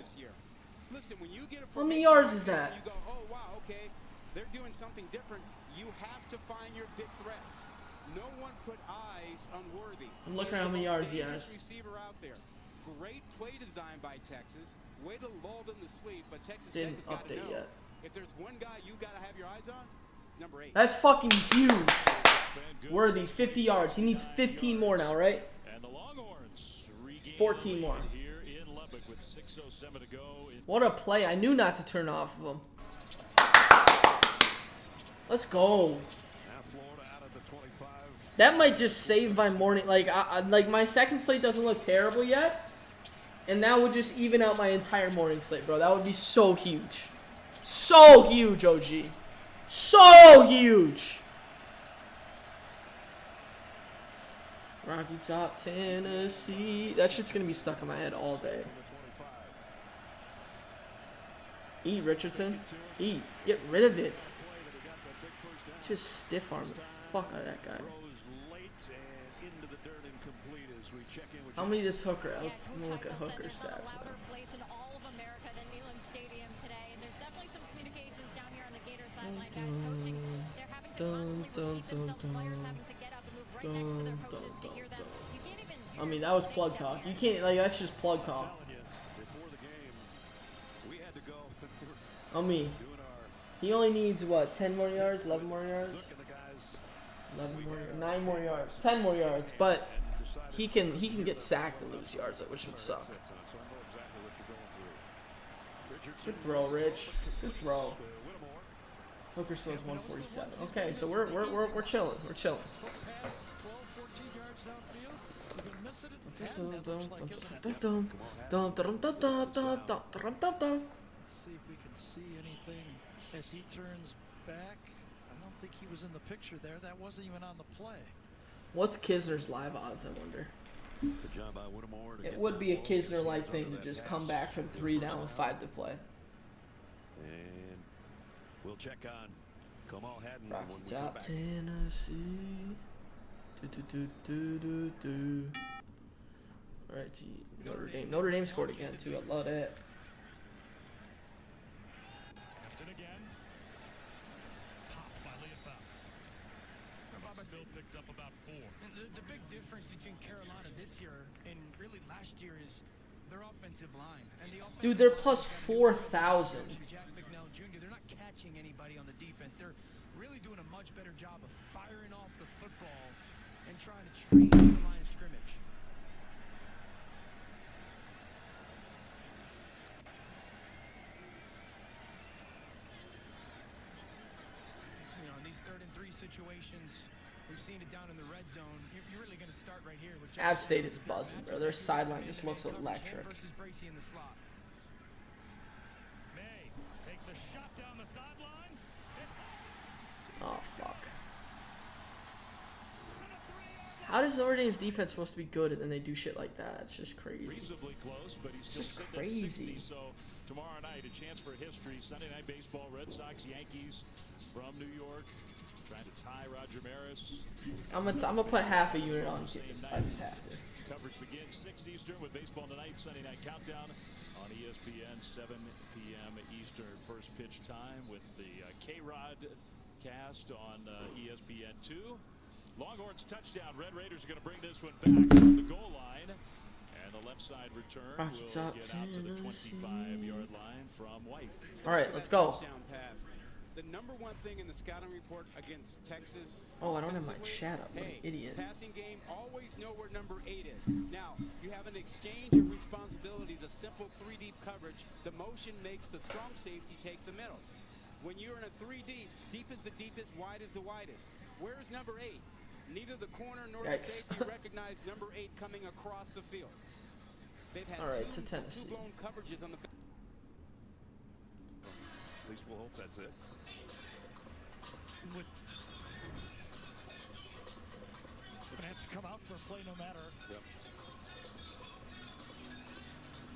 How many yards is that? You go, oh wow, okay, they're doing something different. You have to find your big threats. No one put eyes on Worthy. I'm looking at how many yards he has. Receiver out there. Great play design by Texas. Way to lull them to sleep, but Texas Tech Didn't has got to know. update yet. If there's one guy you got to have your eyes on, it's number 8. That's fucking huge. Worthy, 50 yards. He needs 15 more now, right? And the Longhorns 14 more. Here in Lubbock with 6:07 to go. What a play. I knew not to turn off of him. Let's go. That might just save my morning. Like, like my second slate doesn't look terrible yet. And that would just even out my entire morning slate, bro. That would be so huge. So huge, OG. So huge. Rocky Top, Tennessee. That shit's going to be stuck in my head all day. Eat, Richardson. Eat. Get rid of it. Just stiff arm the fuck out of that guy. How many does Hooker have? Let's look at Hooker's stats. I mean, that was plug talk. You can't, like, that's just plug talk. I mean, he only needs, what, 10 more yards? 11 more yards? 11 more, 9 more yards. 10 more yards, but he can get sacked and lose yards, which would suck. Good throw, Rich. Good throw. Hooker still has 147. Okay, so we're chilling. We're chilling. Let's see if we can see anything as he turns back. I don't think he was in the picture there. That wasn't even on the play. What's Kisner's live odds, I wonder? Good job by Whittemore to It get would that be a ball, Kisner-like gets thing under to that just pass. come back from 3 down with 5 to play. And we'll check on Kamal Haddon when we Rocky come Top back. Tennessee. Do. All right, Notre Dame. Notre Dame scored again too. I love that. Hampton again. Popped by Leopold. Still picked up about 4. The big difference between Carolina this year and really last year is their offensive line. And the offensive Dude, they're line plus has got 4,000. Jack McNell Jr. They're not catching anybody on the defense. They're really doing a much better job of firing off the football and trying to train the line of scrimmage. You know, in these 3rd and 3 situations, we've seen it down in the red zone. You're really going to start right here with App State is buzzing, bro. Their sideline just looks electric. versus Bracey in the slot. May takes a shot down the sideline. Oh fuck. How does Notre Dame's defense supposed to be good and then they do shit like that? It's just crazy. Reasonably close, but he's still It's just sitting crazy. at 60. So tomorrow night, a chance for history. Sunday Night Baseball, Red Sox, Yankees from New York, trying to tie Roger Maris. I'm gonna put half a unit on this. I just have to. Coverage begins 6 Eastern with Baseball Tonight, Sunday Night Countdown on ESPN, 7 p.m. Eastern. First pitch time with the K-Rod cast on ESPN2. Longhorns touchdown. Red Raiders are going to bring this one back from the goal line. And the left side return will get out to the 25-yard line from White. All right, let's go. The number one thing in the scouting report against Texas. Oh, I don't have my chat up. What an idiot. Passing game, always know where number 8 is. Now, you have an exchange of responsibilities, a simple 3-deep coverage. The motion makes the strong safety take the middle. When you're in a 3-deep, deep is the deepest, wide is the widest. Where is number 8? Neither the corner nor the safety recognize number 8 coming across the field. They've had two blown coverages on the. At least we'll hope that's it. Gonna have to come out for a play no matter. Yep.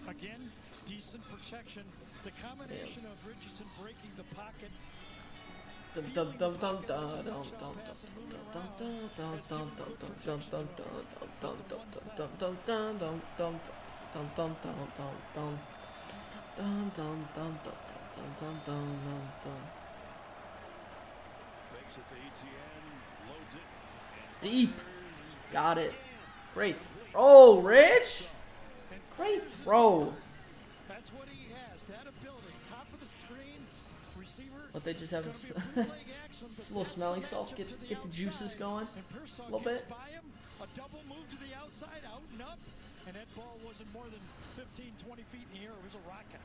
Again, decent protection. The combination of Richardson breaking the pocket. Fakes it to Etienne, loads it. Deep. Got it. Great throw, Rich. Great throw. That's what he has, that ability. Top of the screen, receiver. But they just have this little smelling salts, get the juices going a little bit. A double move to the outside, out and up, and that ball wasn't more than 15, 20 feet in the air. It was a rocket.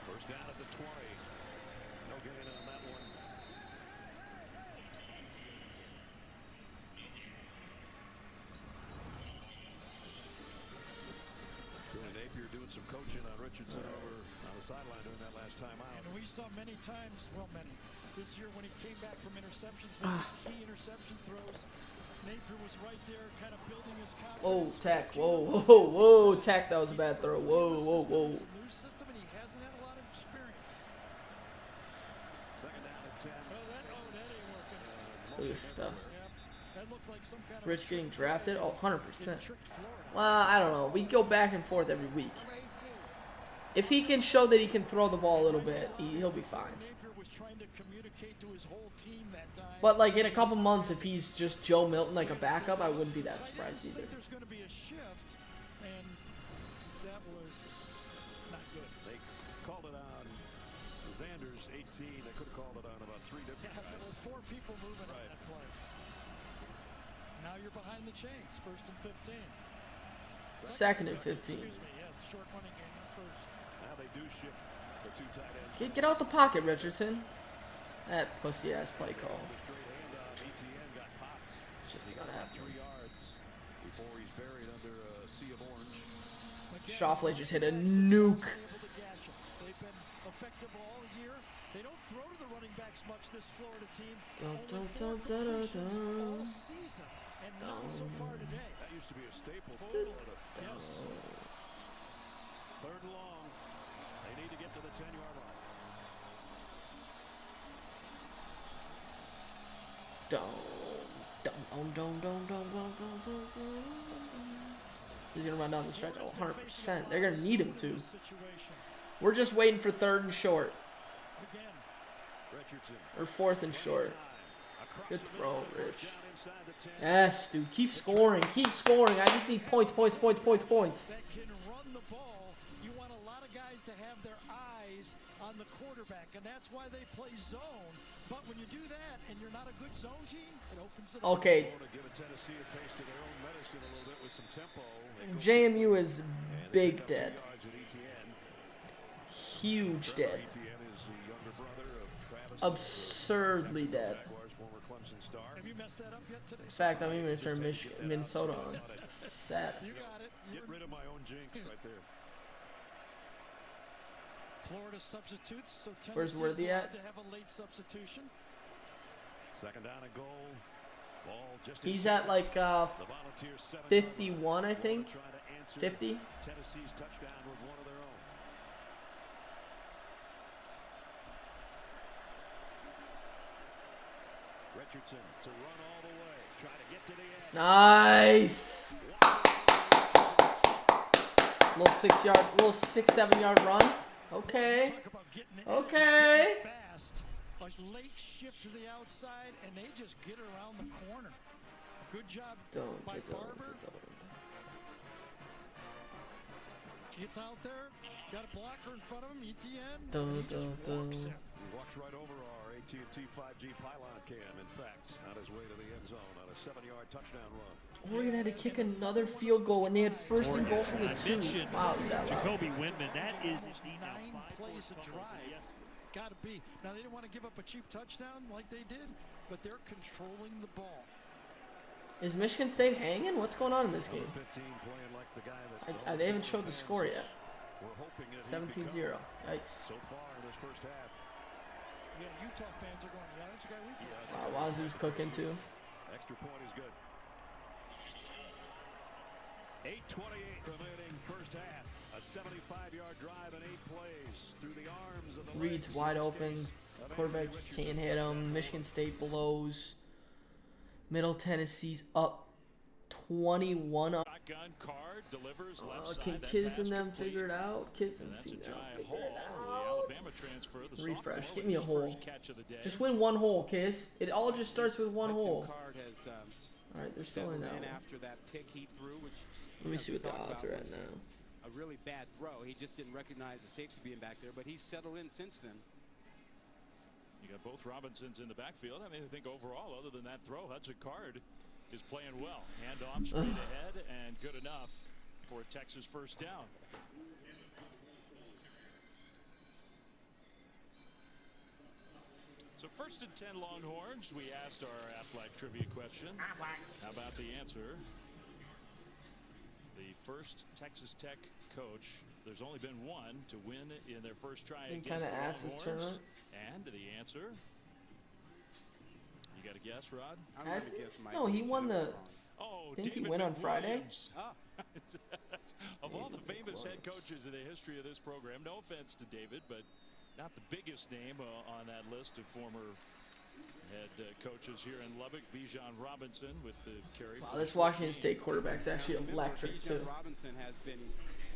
First down at the 20. No gain on that one. Billy Napier doing some coaching on Richardson over on the sideline doing that last time out. And we saw many times, well, many, this year when he came back from interceptions, making key interception throws, Napier was right there kind of building his confidence. Oh, Tech. Whoa, Tech. That was a bad throw. Whoa. It's a new system, and he hasn't had a lot of experience. Second down at 10. That ain't working. That looked like some kind of Rich getting drafted? Oh, 100%. Well, I don't know. We go back and forth every week. If he can show that he can throw the ball a little bit, he'll be fine. Napier was trying to communicate to his whole team that time. But like in a couple months, if he's just Joe Milton like a backup, I wouldn't be that surprised either. There's going to be a shift, and that was not good. They called it on Xander's 18. They could have called it on about 3 different guys. There were 4 people moving on that play. Now you're behind the chains, 1st and 15. Second and 15. Excuse me, short running game first. Now they do shift the 2 tight ends. Get out the pocket, Richardson. That pussy ass play call. The straight handoff. Etienne got popped. Shit's gonna happen. 3 yards before he's buried under a sea of orange. Schauffele just hit a nuke. They've been effective all year. They don't throw to the running backs much, this Florida team. Dun, Only dun, 4 dun, dun, completions dun. all season. and not so far today. That used to be a staple for Florida. Yes. Third and long. They need to get to the 10-yard line. He's gonna run down the stretch. Oh, 100%. They're gonna need him to. We're just waiting for 3rd and short. Or 4th and short. Good throw, Rich. Yes, dude. Keep scoring. Keep scoring. I just need points, points, points, points, points. That can run the ball. You want a lot of guys to have their eyes on the quarterback, and that's why they play zone. But when you do that and you're not a good zone team, it opens it up. Okay. JMU is big dead. Huge dead. Absurdly dead. Have you messed that up yet today? In fact, I'm even going to turn Minnesota on. Sad. You got it. Get rid of my own jinx right there. Florida substitutes, so where's Tennessee's Worthy at? allowed to have a late substitution. Second down and goal. Ball just He's at like 51, I think. 50. Tennessee's touchdown with one of their own. Richardson to run all the way, try to get to the edge. Nice. Little 6-yard, little 6-7 yard run. Okay. Okay. Fast, a late shift to the outside, and they just get around the corner. Good job by Barber. Gets out there, got a blocker in front of him, ETN. He walks right over our AT&T 5G pylon cam. In fact, on his way to the end zone on a 7-yard touchdown run. Oregon had to kick another field goal when they had 1st and goal from the 2. Wow, is that loud? Jacoby Windman, that is 9 plays a drive. Got to be. Now, they didn't want to give up a cheap touchdown like they did, but they're controlling the ball. Is Michigan State hanging? What's going on in this game? 15 playing like the guy that they haven't showed the score yet. We're hoping 17-0. Yikes. So far in this first half. Yeah, Utah fans are going, yeah, that's the guy we beat. Wow, Wazoo's cooking too. Extra point is good. 8:28 remaining first half. A 75-yard drive and 8 plays through the arms of the Reed's wide open. Quarterback just can't hit him. Michigan State blows. Middle Tennessee's up 21 up. Card delivers left side. Can Kiz and them figure it out? Kiz and that's a figure giant it hole. out. The Alabama transfer. The Refresh. sophomore Give me a with his hole. first catch of the day. Just win one hole, Kiz. It all just starts with one hole. Card has, all right, they're still in that one. After that pick he threw, which let me see what the odds are at now. A really bad throw. He just didn't recognize the safety being back there, but he's settled in since then. You got both Robinsons in the backfield. I mean, I think overall, other than that throw, Hudson Card is playing well. Hand off straight ahead and good enough for Texas first down. So 1st and 10 Longhorns. We asked our Aflac trivia question. How about the answer? The first Texas Tech coach, there's only been one to win in their first try against the Longhorns. And the answer, you got a guess, Rod? No, he won the. Didn't he win on Friday? Of all the famous head coaches in the history of this program, no offense to David, but not the biggest name on that list of former head coaches here in Lubbock. Bijan Robinson with the carry. Wow, this Washington State quarterback's actually electric too. Bijan Robinson has been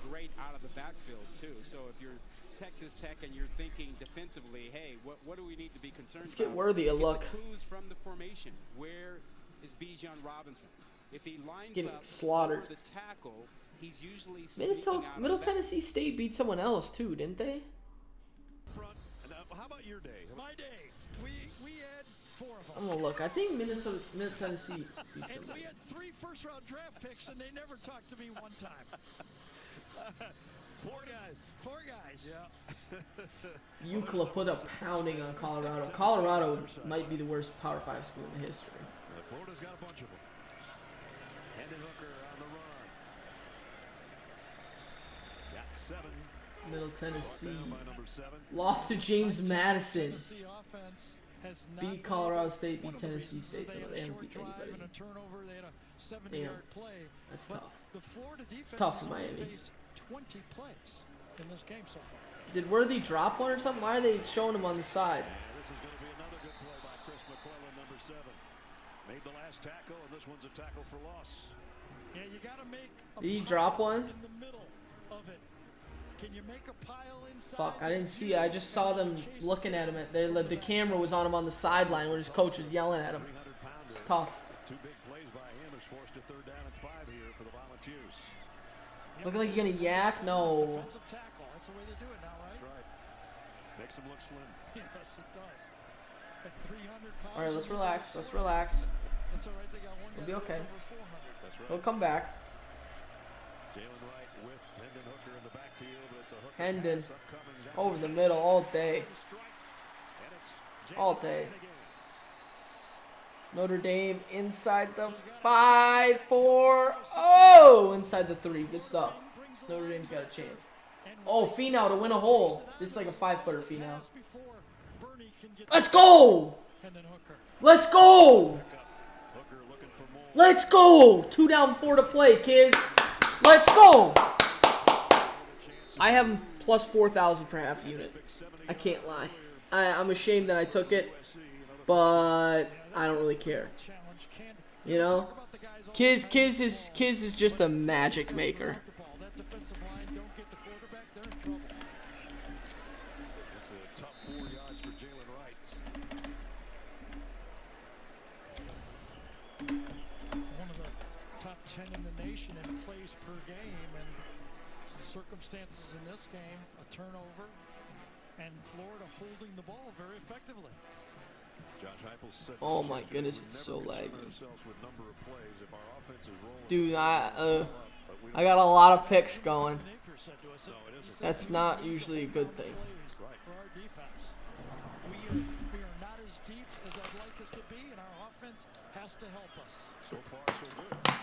great out of the backfield too. So if you're Texas Tech and you're thinking defensively, hey, what do we need to be concerned about? Let's get Worthy a look. The clues from the formation. Where is Bijan Robinson? If he lines getting up slaughtered. for the tackle, he's usually Middle Tennessee State beat someone else too, didn't they? How about your day? My day. We had 4 of them. I'm gonna look. I think Middle Tennessee beat And somebody. we had 3 first-round draft picks, and they never talked to me one time. 4 guys. 4 guys. Yeah. UCLA put a pounding on Colorado. Colorado might be the worst Power 5 school in history. Florida's got a bunch of them. Hendon Hooker on the run. Got 7. Middle Tennessee By number 7. lost to James Madison. Tennessee offense has not beat Colorado State, beat Tennessee State, so they haven't beat anybody. and a turnover. They had a 70-yard Damn. play. That's But tough. the Florida defense It's tough has for only Miami. faced 20 plays in this game so far. Did Worthy drop one or something? Why are they showing him on the side? This is going to be another good play by Chris McClellan, number 7. Made the last tackle, and this one's a tackle for loss. Yeah, you got to make a Did he pile drop one? in the middle of it. Can you make a pile inside? Fuck, I didn't see it. I just saw them looking at him. The camera was on him on the sideline when his coach was yelling at him. It's tough. 2 big plays by him has forced a 3rd down and 5 here for the Volunteers. Looking like you're gonna yak? No. Defensive tackle. That's the way they do it now, right? That's right. Makes him look slim. Yes, it does. At 300 pounds. All right, let's relax. Let's relax. That's all right. They got one guy We'll be okay. over 400. That's right. He'll come back. Jalen Wright with Hendon Hooker in the backfield, but it's a Hooker Hendon pass upcoming. over the middle all day. And it's All day. Notre Dame inside the 5, 4. Oh, inside the 3. Good stuff. Notre Dame's got a chance. Oh, Finau to win a hole. This is like a 5-footer Finau. Let's go! Let's go! Let's go! 2 down, 4 to play, kids. Let's go! I have him plus 4,000 for half unit. I can't lie. I'm ashamed that I took it, but I don't really care. You know? Kiz is just a magic maker. One of the top 10 in the nation in plays per game, and circumstances in this game, a turnover, and Florida holding the ball very effectively. Oh my goodness, it's so laggy. Dude, I got a lot of picks going. That's not usually a good thing. For our defense, we are not as deep as I'd like us to be, and our offense has to help us. So far, so good.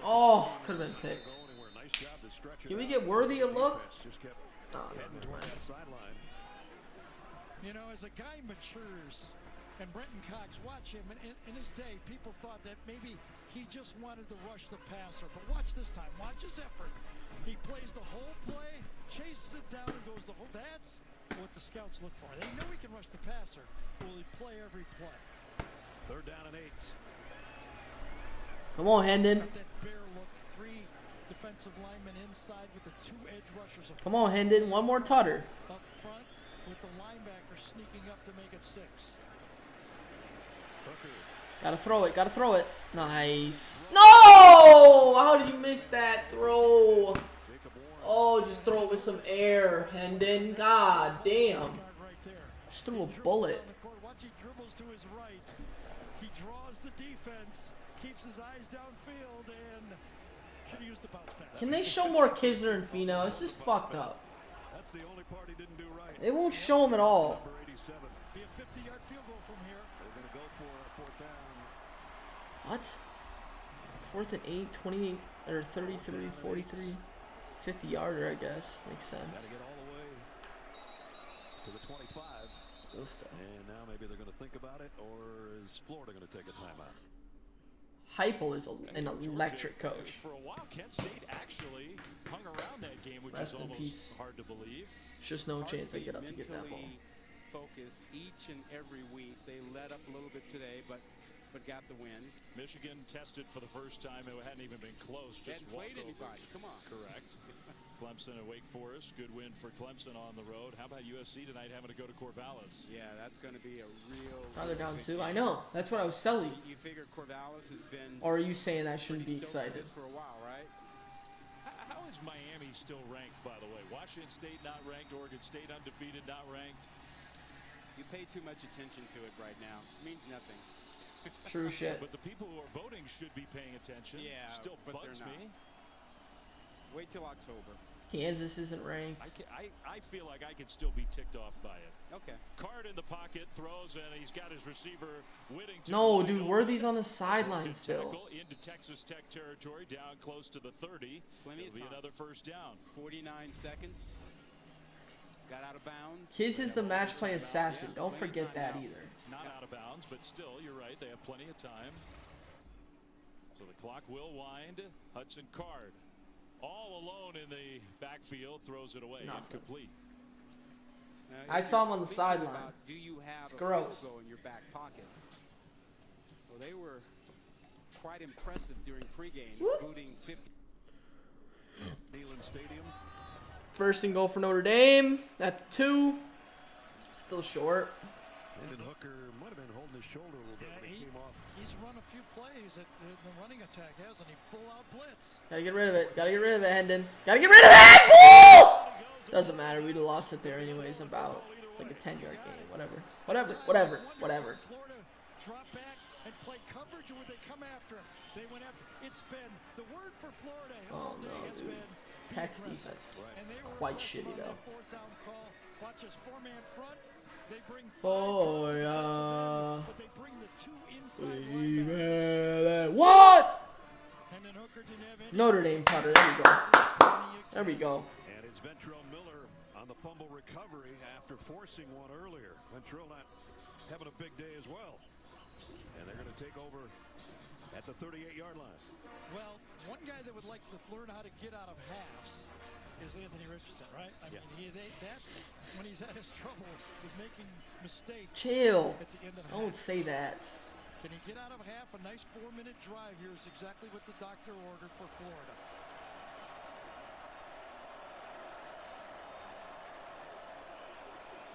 Oh, could have been picked. Can we get Worthy a look? Oh, never mind. You know, as a guy matures, and Brenton Cox, watch him, in his day, people thought that maybe he just wanted to rush the passer. But watch this time. Watch his effort. He plays the whole play, chases it down, and goes the whole. That's what the scouts look for. They know he can rush the passer. Will he play every play? 3rd down and 8. Come on, Hendon. Got that bear look. 3 defensive linemen inside with the 2 edge rushers. Come on, Hendon. One more tutter. Up front with the linebacker sneaking up to make it 6. Gotta throw it. Gotta throw it. Nice. No! How did you miss that throw? Oh, just throw it with some air, Hendon. God damn. Just threw a bullet. Watch, he dribbles to his right. He draws the defense, keeps his eyes downfield, and should have used the bounce pass. Can they show more Kisner and Finau? This is fucked up. That's the only part he didn't do right. They won't show him at all. Number 87. Be a 50-yard field goal from here. They're going to go for a 4th down. What? 4th and 8, 28, or 33, 43, 50-yarder, I guess. Makes sense. Got to get all the way to the 25. And now maybe they're going to think about it, or is Florida going to take a timeout? Heupel is an electric coach. For a while, Kent State actually hung around that game, which Rest is in almost peace. hard to believe. Just no chance I get up to get that ball. Focus each and every week. They let up a little bit today, but got the win. Michigan tested for the first time. It hadn't even been close. Just hadn't played anybody. Come on. Correct. Clemson and Wake Forest. Good win for Clemson on the road. How about USC tonight having to go to Corvallis? Yeah, that's going to be a real. They're down 2. I know. That's what I was selling. You figure Corvallis has been. Or are you saying I shouldn't be excited? For a while, right? How is Miami still ranked, by the way? Washington State not ranked. Oregon State undefeated, not ranked. You pay too much attention to it right now. It means nothing. True shit. But the people who are voting should be paying attention. Yeah, still but bugs they're not. me. Wait till October. Kansas isn't ranked. I feel like I could still be ticked off by it. Okay. Card in the pocket, throws, and he's got his receiver Whittington. No, dude, Worthy's on the sideline still. Into Texas Tech territory, down close to the 30. It'll be another first down. 49 seconds. Got out of bounds. Kiz is the match play assassin. Don't forget that either. Not out of bounds, but still, you're right. They have plenty of time. So the clock will wind. Hudson Card, all alone in the backfield, throws it away. Incomplete. I saw him on the sideline. Do you have it's a gross. field goal in your back pocket? Well, they were quite impressive during pregame, booting 50. Neyland Stadium. First and goal for Notre Dame at 2. Still short. Hendon Hooker might have been holding his shoulder a little bit when he came off. He's run a few plays at the running attack, hasn't he? Full out blitz. Gotta get rid of it. Gotta get rid of it, Hendon. Gotta get rid of it! Bull! Doesn't matter. We'd have lost it there anyways. About. It's like a 10-yard game. Whatever. Whatever. Florida drop back and play coverage, or would they come after him? They went after. It's been the word for Florida all day has been Tech's defense is quite shitty though. Fourth down call. Watch this 4-man front. They bring Oh yeah. but they bring the 2 inside. What? Hendon Hooker didn't have any. Notre Dame putter. There we go. There we go. And it's Ventrell Miller on the fumble recovery after forcing one earlier. Ventrell not having a big day as well. And they're going to take over at the 38-yard line. Well, one guy that would like to learn how to get out of halves is Anthony Richardson, right? I mean, that's when he's at his trouble, is making mistakes. Chill. At the end of Don't half. say that. Can he get out of half? A nice 4-minute drive here is exactly what the doctor ordered for Florida.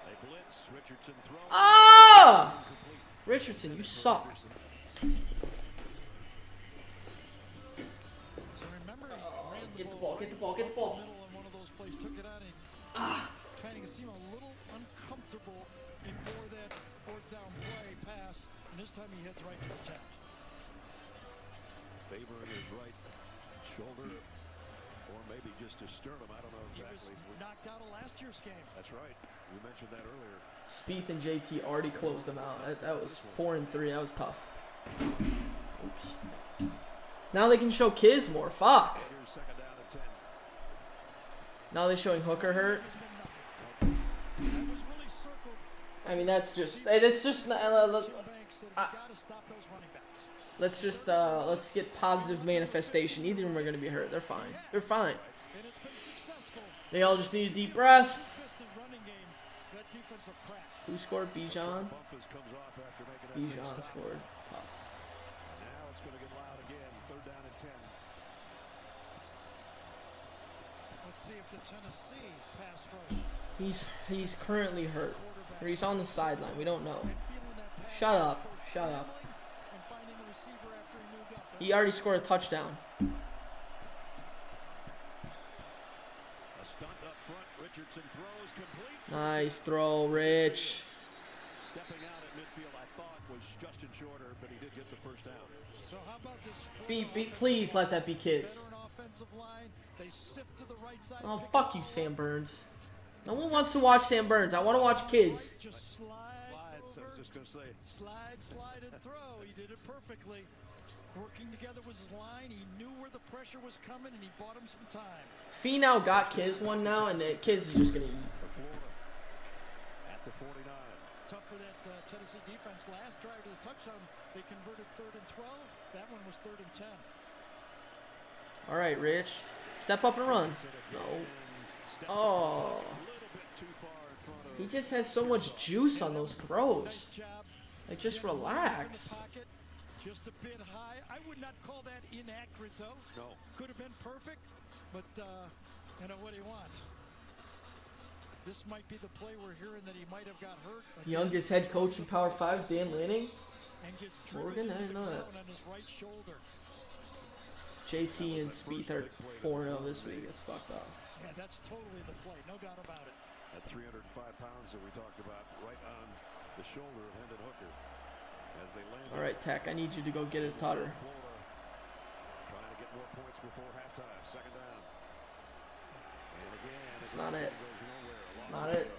They blitz. Richardson throws. Ah! Richardson, you suck. Get the ball, get the ball, get the ball. On one of those plays, took it out and kind of seemed a little uncomfortable before that fourth down play pass, and this time he heads right to the tap. Favoring his right shoulder, or maybe just his sternum. I don't know exactly. He was knocked out of last year's game. That's right. We mentioned that earlier. Spieth and JT already closed them out. That was 4-3. That was tough. Oops. Now they can show Kiz more. Fuck. Second down and 10. Now they're showing Hooker hurt. I mean, that's just. Let's just let's get positive manifestation. Neither of them are gonna be hurt. They're fine. They're fine. They all just need a deep breath. Who scored? Bijan. Bijan scored. Now it's going to get loud again. Third down and 10. Let's see if the Tennessee pass rush. He's currently hurt. Or he's on the sideline. We don't know. Shut up. Shut up. He already scored a touchdown. A stunt up front. Richardson throws complete. Nice throw, Rich. Stepping out at midfield, I thought, was Justin Shorter, but he did get the first down. So how about this? Please let that be Kids. They sift to the right side. Oh, fuck you, Sam Burns. No one wants to watch Sam Burns. I want to watch Kids. Just slide I was just going to say. Slide, and throw. He did it perfectly. Working together with his line. He knew where the pressure was coming, and he bought him some time. Finau got Kiz one now, and Kiz is just going to eat. At the 49. Tough for that Tennessee defense. Last drive to the touchdown, they converted 3rd and 12. That one was 3rd and 10. All right, Rich. Step up and run. No. Oh. He just has so much juice on those throws. Like, just relax. Just a bit high. I would not call that inaccurate, though. No. Could have been perfect, but, you know, what do you want? This might be the play we're hearing that he might have got hurt. Youngest head coach in Power 5, Dan Lanning. And gets Morgan, I didn't know that. on his right shoulder. JT and Spieth are 4-0 this week. It's fucked up. Yeah, that's totally the play. No doubt about it. At 305 pounds that we talked about, right on the shoulder of Hendon Hooker. As they land. All right, Tech, I need you to go get a tutter. Florida trying to get more points before halftime. Second down. It's not it. It's not it.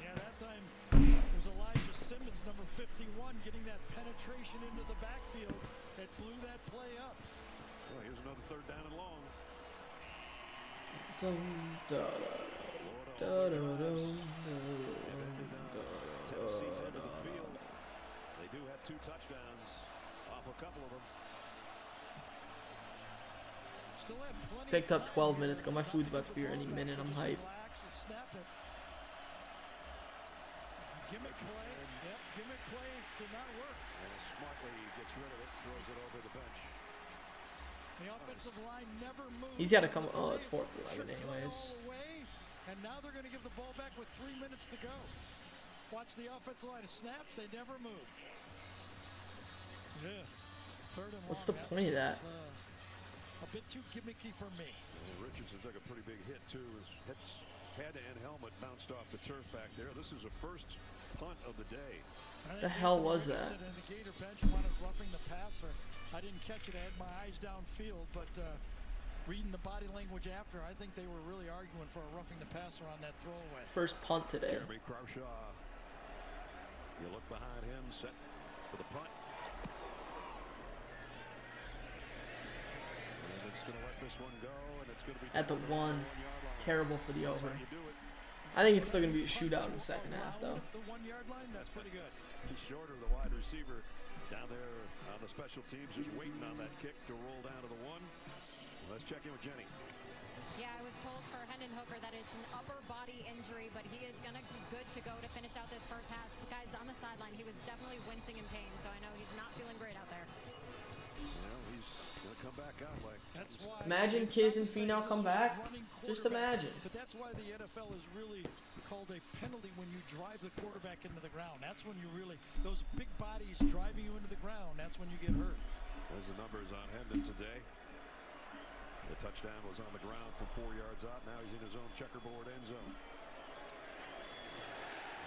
Yeah, that time it was Elijah Simmons, number 51, getting that penetration into the backfield that blew that play up. Well, here's another third down and long. Dum, da, da, da, da, dum, Tennessee's end of the field. They do have 2 touchdowns off a couple of them. Still have plenty Picked up 12 minutes ago. My food's about to be here any minute. I'm hyped. Gimmick play. Yep, gimmick play did not work. And smartly gets rid of it, throws it over the bench. The offensive line never moved. He's got to come. Oh, it's 4th and 11 anyways. And now they're going to give the ball back with 3 minutes to go. Watch the offensive line snap. They never move. Yeah. Third and What's long. the point of that? A bit too gimmicky for me. Well, Richardson took a pretty big hit too. His head and helmet bounced off the turf back there. This is a first punt of the day. The hell was that? And the Gator bench wanted roughing the passer. I didn't catch it. I had my eyes downfield, but reading the body language after, I think they were really arguing for a roughing the passer on that throwaway. First punt today. Jeremy Crawshaw. You look behind him, set for the punt. And it's going to let this one go, and it's going to be At the 1. Terrible for the over. I think it's still going to be a shootout in the second half, though. The 1 yard line, that's pretty good. He's shorter, the wide receiver down there on the special teams, just waiting on that kick to roll down to the 1. Let's check in with Jenny. Yeah, I was told for Hendon Hooker that it's an upper body injury, but he is going to be good to go to finish out this first half. Guys, on the sideline, he was definitely wincing in pain, so I know he's not feeling great out there. Well, he's going to come back out like... That's why Imagine Kiz and Finau come back. Just imagine. But that's why the NFL is really called a penalty when you drive the quarterback into the ground. That's when you really, those big bodies driving you into the ground, that's when you get hurt. There's the numbers on Hendon today. The touchdown was on the ground from 4 yards out. Now he's in his own checkerboard end zone.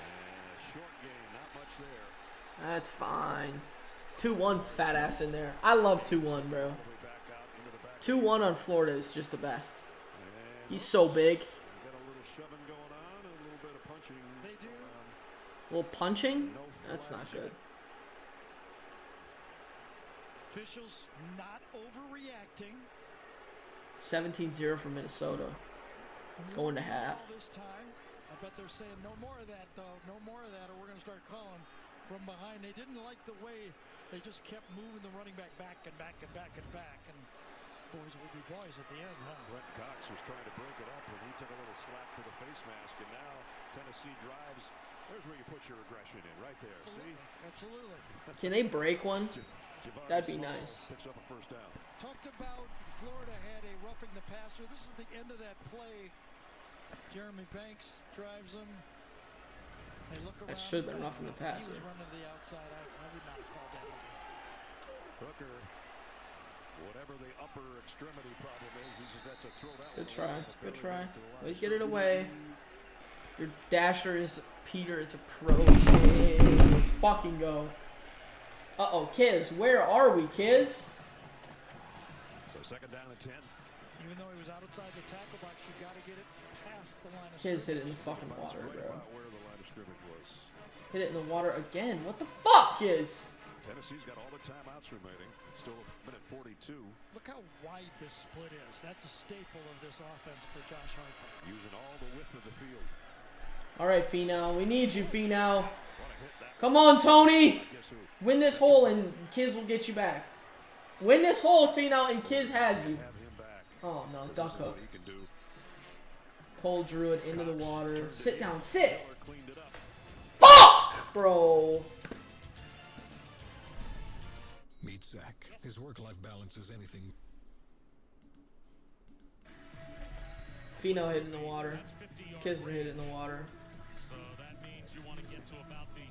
And a short game, not much there. That's fine. 2-1 fat ass in there. I love 2-1, bro. 2-1 on Florida is just the best. He's so big. Got a little shoving going on and a little bit of punching. They do. A little punching? That's not good. Officials not overreacting. 17-0 for Minnesota. Going to half. This time, I bet they're saying no more of that, though. No more of that, or we're going to start calling from behind. They didn't like the way they just kept moving the running back and back and back and back. And boys will be boys at the end, huh? Brent Cox was trying to break it up, and he took a little slap to the face mask. And now Tennessee drives. There's where you put your aggression in, right there. Absolutely. See? Absolutely. Can they break one? That'd be nice. Picks up a first down. Talked about Florida had a roughing the passer. This is the end of that play. Jeremy Banks drives him. They look around. That should have been roughing the He passer. was running to the outside. I would not have called that either. Hooker, whatever the upper extremity problem is, he just has to throw that Good one try. away. Good try. Barely Let's get it away. Your dasher is Peter is a pro. Let's fucking go. Uh-oh, Kiz. Where are we, Kiz? So second down and 10. Even though he was outside the tackle box, you got to get it past the line of Kiz scrimmage. hit it in the fucking water, Right bro. about where the line of scrimmage was. Hit it in the water again. What the fuck, Kiz? Tennessee's got all the timeouts remaining. Still a minute 42. Look how wide this split is. That's a staple of this offense for Josh Heupel. Using all the width of the field. All right, Finau. We need you, Finau. Come on, Tony. Win this hole and Kiz will get you back. Win this hole, Finau, and Kiz has you. Oh, no. Duck hook. Pull Druid into the water. Sit down. Sit. Fuck, bro. Meet Zach. His work-life balance is anything. Finau hit in the water. Kiz hit in the water. So that means you want to get to about the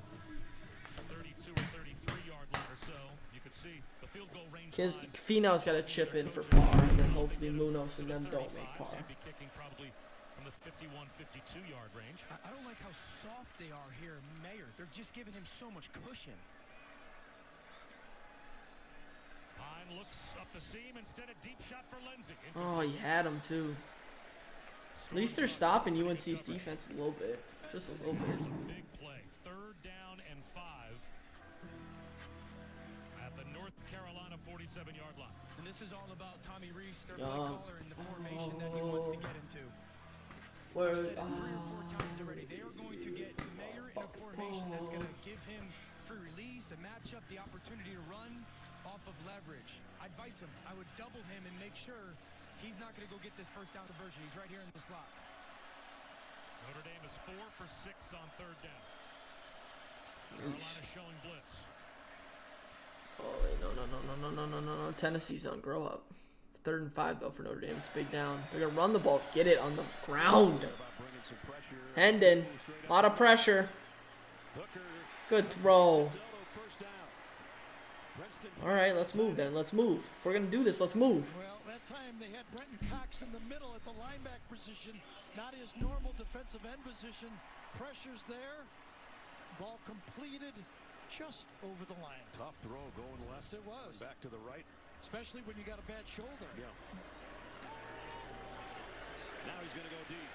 32 or 33 yard line or so. You can see the field goal range. Finau's got to chip in for par, and then hopefully Munoz and them don't make par. Be kicking probably from the 51, 52 yard range. I don't like how soft they are here, Mayer. They're just giving him so much cushion. Hine looks up the seam instead, a deep shot for Lindsey. Oh, he had him too. At least they're stopping UNC's defense a little bit. Just a little bit. Big play. 3rd down and 5 at the North Carolina 47-yard line. And this is all about Tommy Reese, their play caller, and the formation that he wants to get into. Where, 3 or 4 times already. They are going to get Mayer in a formation that's going to give him free release, a matchup, the opportunity to run off of leverage. I'd advise him. I would double him and make sure he's not going to go get this first down conversion. He's right here in the slot. Notre Dame is 4 for 6 on 3rd down. Carolina showing blitz. Oh, wait, no. Tennessee's on. Grow up. 3rd and 5, though, for Notre Dame. It's big down. They're going to run the ball. Get it on the ground. Hendon. A lot of pressure. Good throw. All right, let's move then. Let's move. If we're going to do this, let's move. Well, that time they had Brenton Cox in the middle at the linebacker position. Not his normal defensive end position. Pressure's there. Ball completed just over the line. Tough throw going left. Yes, it was. Back to the right. Especially when you got a bad shoulder. Yeah. Now he's going to go deep.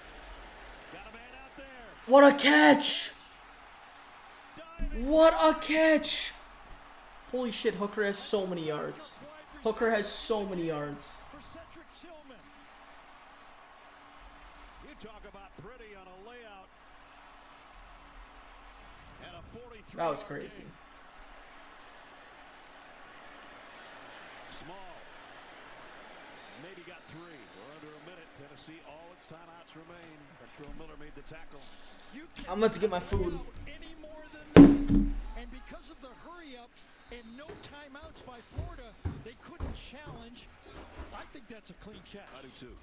Got a man out there. What a catch! What a catch! Holy shit, Hooker has so many yards. Hooker has so many yards. You talk about pretty on a layout. And a 43. That was crazy. Small. Maybe got 3. We're under a minute. Tennessee, all its timeouts remain. Latrell Miller made the tackle. I'm about to get my food. Any more than this. And because of the hurry up and no timeouts by Florida, they couldn't challenge. I think that's a clean catch. I do too.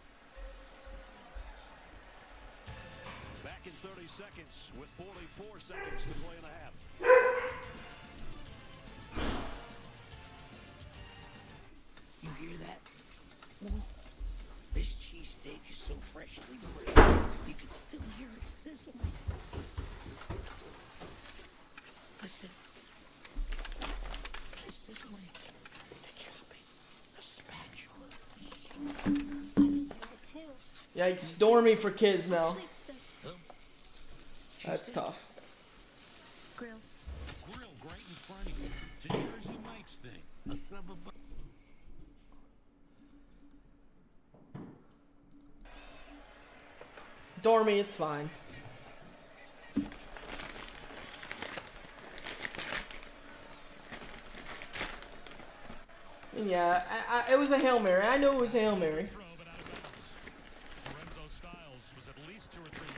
Back in 30 seconds with 44 seconds to play in the half. You hear that? This cheesesteak is so freshly grilled, you can still hear it sizzling. Listen. The sizzling, the chopping, the spatula. I did that too. Yikes, Stormy for kids now. That's tough. Grill. Grill right in front of you. It's a Jersey Mike's thing. A sub of Dormy, it's fine. Yeah, it was a Hail Mary. I knew it was a Hail Mary.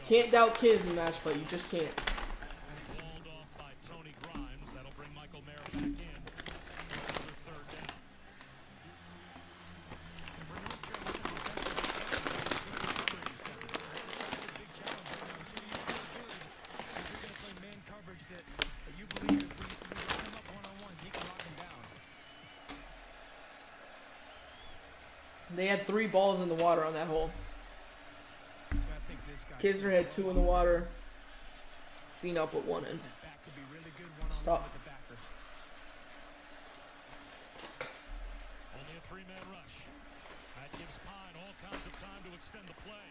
Can't doubt kids in match play. You just can't. Walled off by Tony Grimes. That'll bring Michael Mayer back in. Another 3rd down. They had 3 balls in the water on that hole. Kisner had 2 in the water. Phenom put 1 in. Stop. Only a 3-man rush. That gives Pine all kinds of time to extend the play.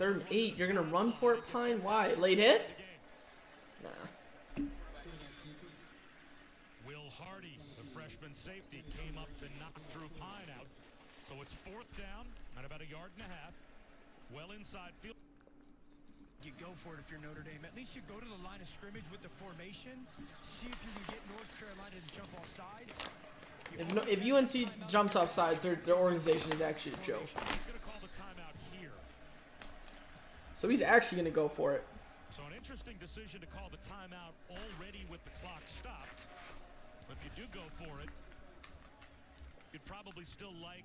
3rd and 8. You're gonna run for it, Pine? Why? Late hit? Nah. Will Hardy, the freshman safety, came up to knock Drew Pine out. So it's 4th down at about 1.5 yards. Well inside field. You go for it if you're Notre Dame. At least you go to the line of scrimmage with the formation. See if you can get North Carolina to jump off sides. If UNC jumps off sides, their organization is actually a joke. He's going to call the timeout here. So he's actually going to go for it. So an interesting decision to call the timeout already with the clock stopped. But if you do go for it, you'd probably still like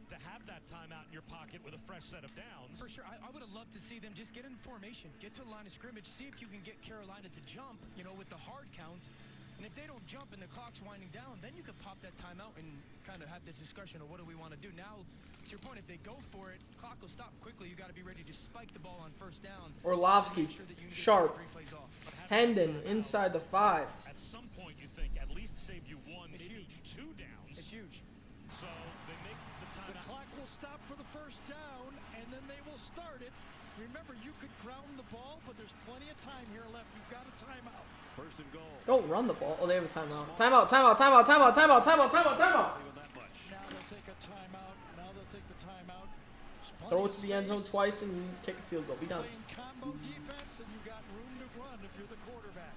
to have that timeout in your pocket with a fresh set of downs. For sure. I would have loved to see them just get in formation, get to the line of scrimmage, see if you can get Carolina to jump, you know, with the hard count. And if they don't jump and the clock's winding down, then you could pop that timeout and kind of have the discussion of what do we want to do. Now, to your point, if they go for it, clock will stop quickly. You got to be ready to spike the ball on 1st down. Orlovsky, sharp. Hendon, inside the 5. At some point, you think at least save you 1, maybe 2 downs. It's huge. So they make the timeout. The clock will will stop for the first down, and then they will start it. Remember, you could ground the ball, but there's plenty of time here left. You've got a timeout. First and goal. Don't run the ball. Oh, they have a timeout. Timeout, timeout, timeout, timeout, timeout, timeout, timeout, timeout. Now they'll take a timeout. Now they'll take the timeout. Throw it to the end zone twice and kick a field goal. Be done. Playing combo defense, and you've got room to run if you're the quarterback.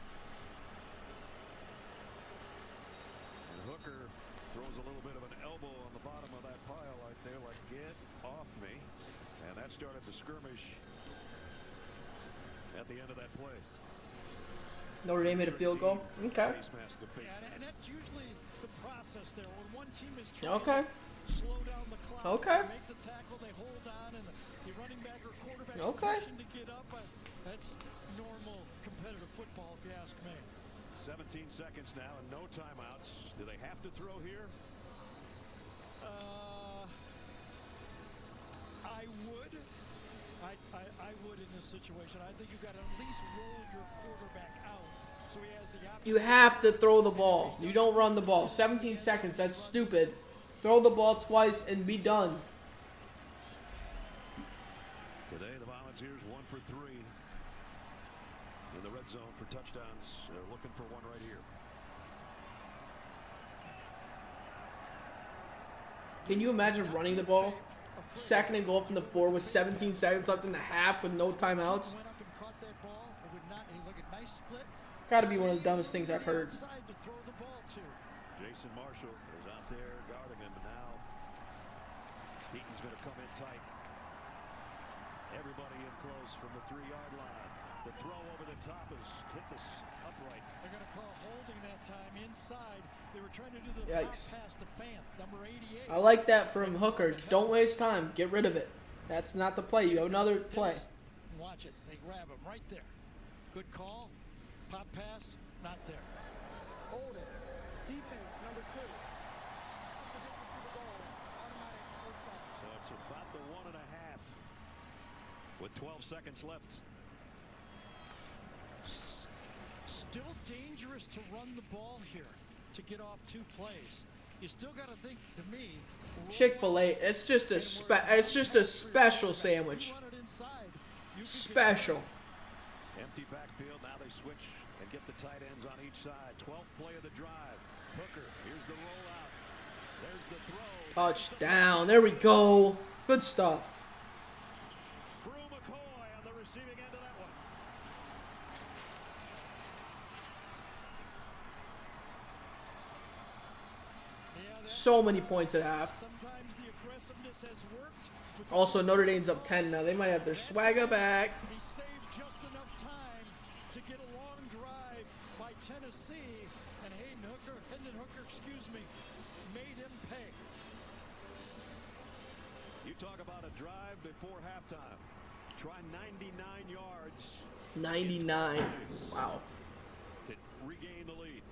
And Hooker throws a little bit of an elbow on the bottom of that pile right there, like, get off me. And that started the skirmish at the end of that play. Notre Dame made a field goal. Okay. Yeah, and that's usually the process there. When one team is Okay. slow down the clock, Okay. make the tackle, they hold on, and the running back or quarterback Okay. pushing to get up. That's normal competitive football, if you ask me. 17 seconds now and no timeouts. Do they have to throw here? I would. I would in this situation. I think you've got to at least roll your quarterback out so he has the option. You have to throw the ball. You don't run the ball. 17 seconds. That's stupid. Throw the ball twice and be done. Today the Volunteers 1 for 3 in the red zone for touchdowns. They're looking for one right here. Can you imagine running the ball? Second and goal from the 4 with 17 seconds left in the half with no timeouts. Gotta be one of the dumbest things I've heard. Jason Marshall is out there guarding him now. Heaton's going to come in tight. Everybody in close from the 3-yard line. The throw over the top has hit this upright. They're going to call holding that time inside. They were trying to do the Yikes. pass to Fant, number 88. I like that from Hooker. Don't waste time. Get rid of it. That's not the play. You have another play. Watch it. They grab him right there. Good call. Pop pass. Not there. Hold it. Defense, number 2. So it's about the 1.5 with 12 seconds left. Still dangerous to run the ball here to get off 2 plays. You still got to think, to me, Chick-fil-A. It's just a special sandwich. Special. Empty backfield. Now they switch and get the tight ends on each side. 12th play of the drive. Hooker. Here's the rollout. There's the throw. Touchdown. There we go. Good stuff. Brew McCoy on the receiving end of that one. So many points at half. sometimes the aggressiveness has worked. Also, Notre Dame's up 10 now. They might have their swagger back. He saved just enough time to get a long drive by Tennessee, and Hendon Hooker, made him pay. You talk about a drive before halftime. Try 99 yards. 99. Wow. To regain the lead.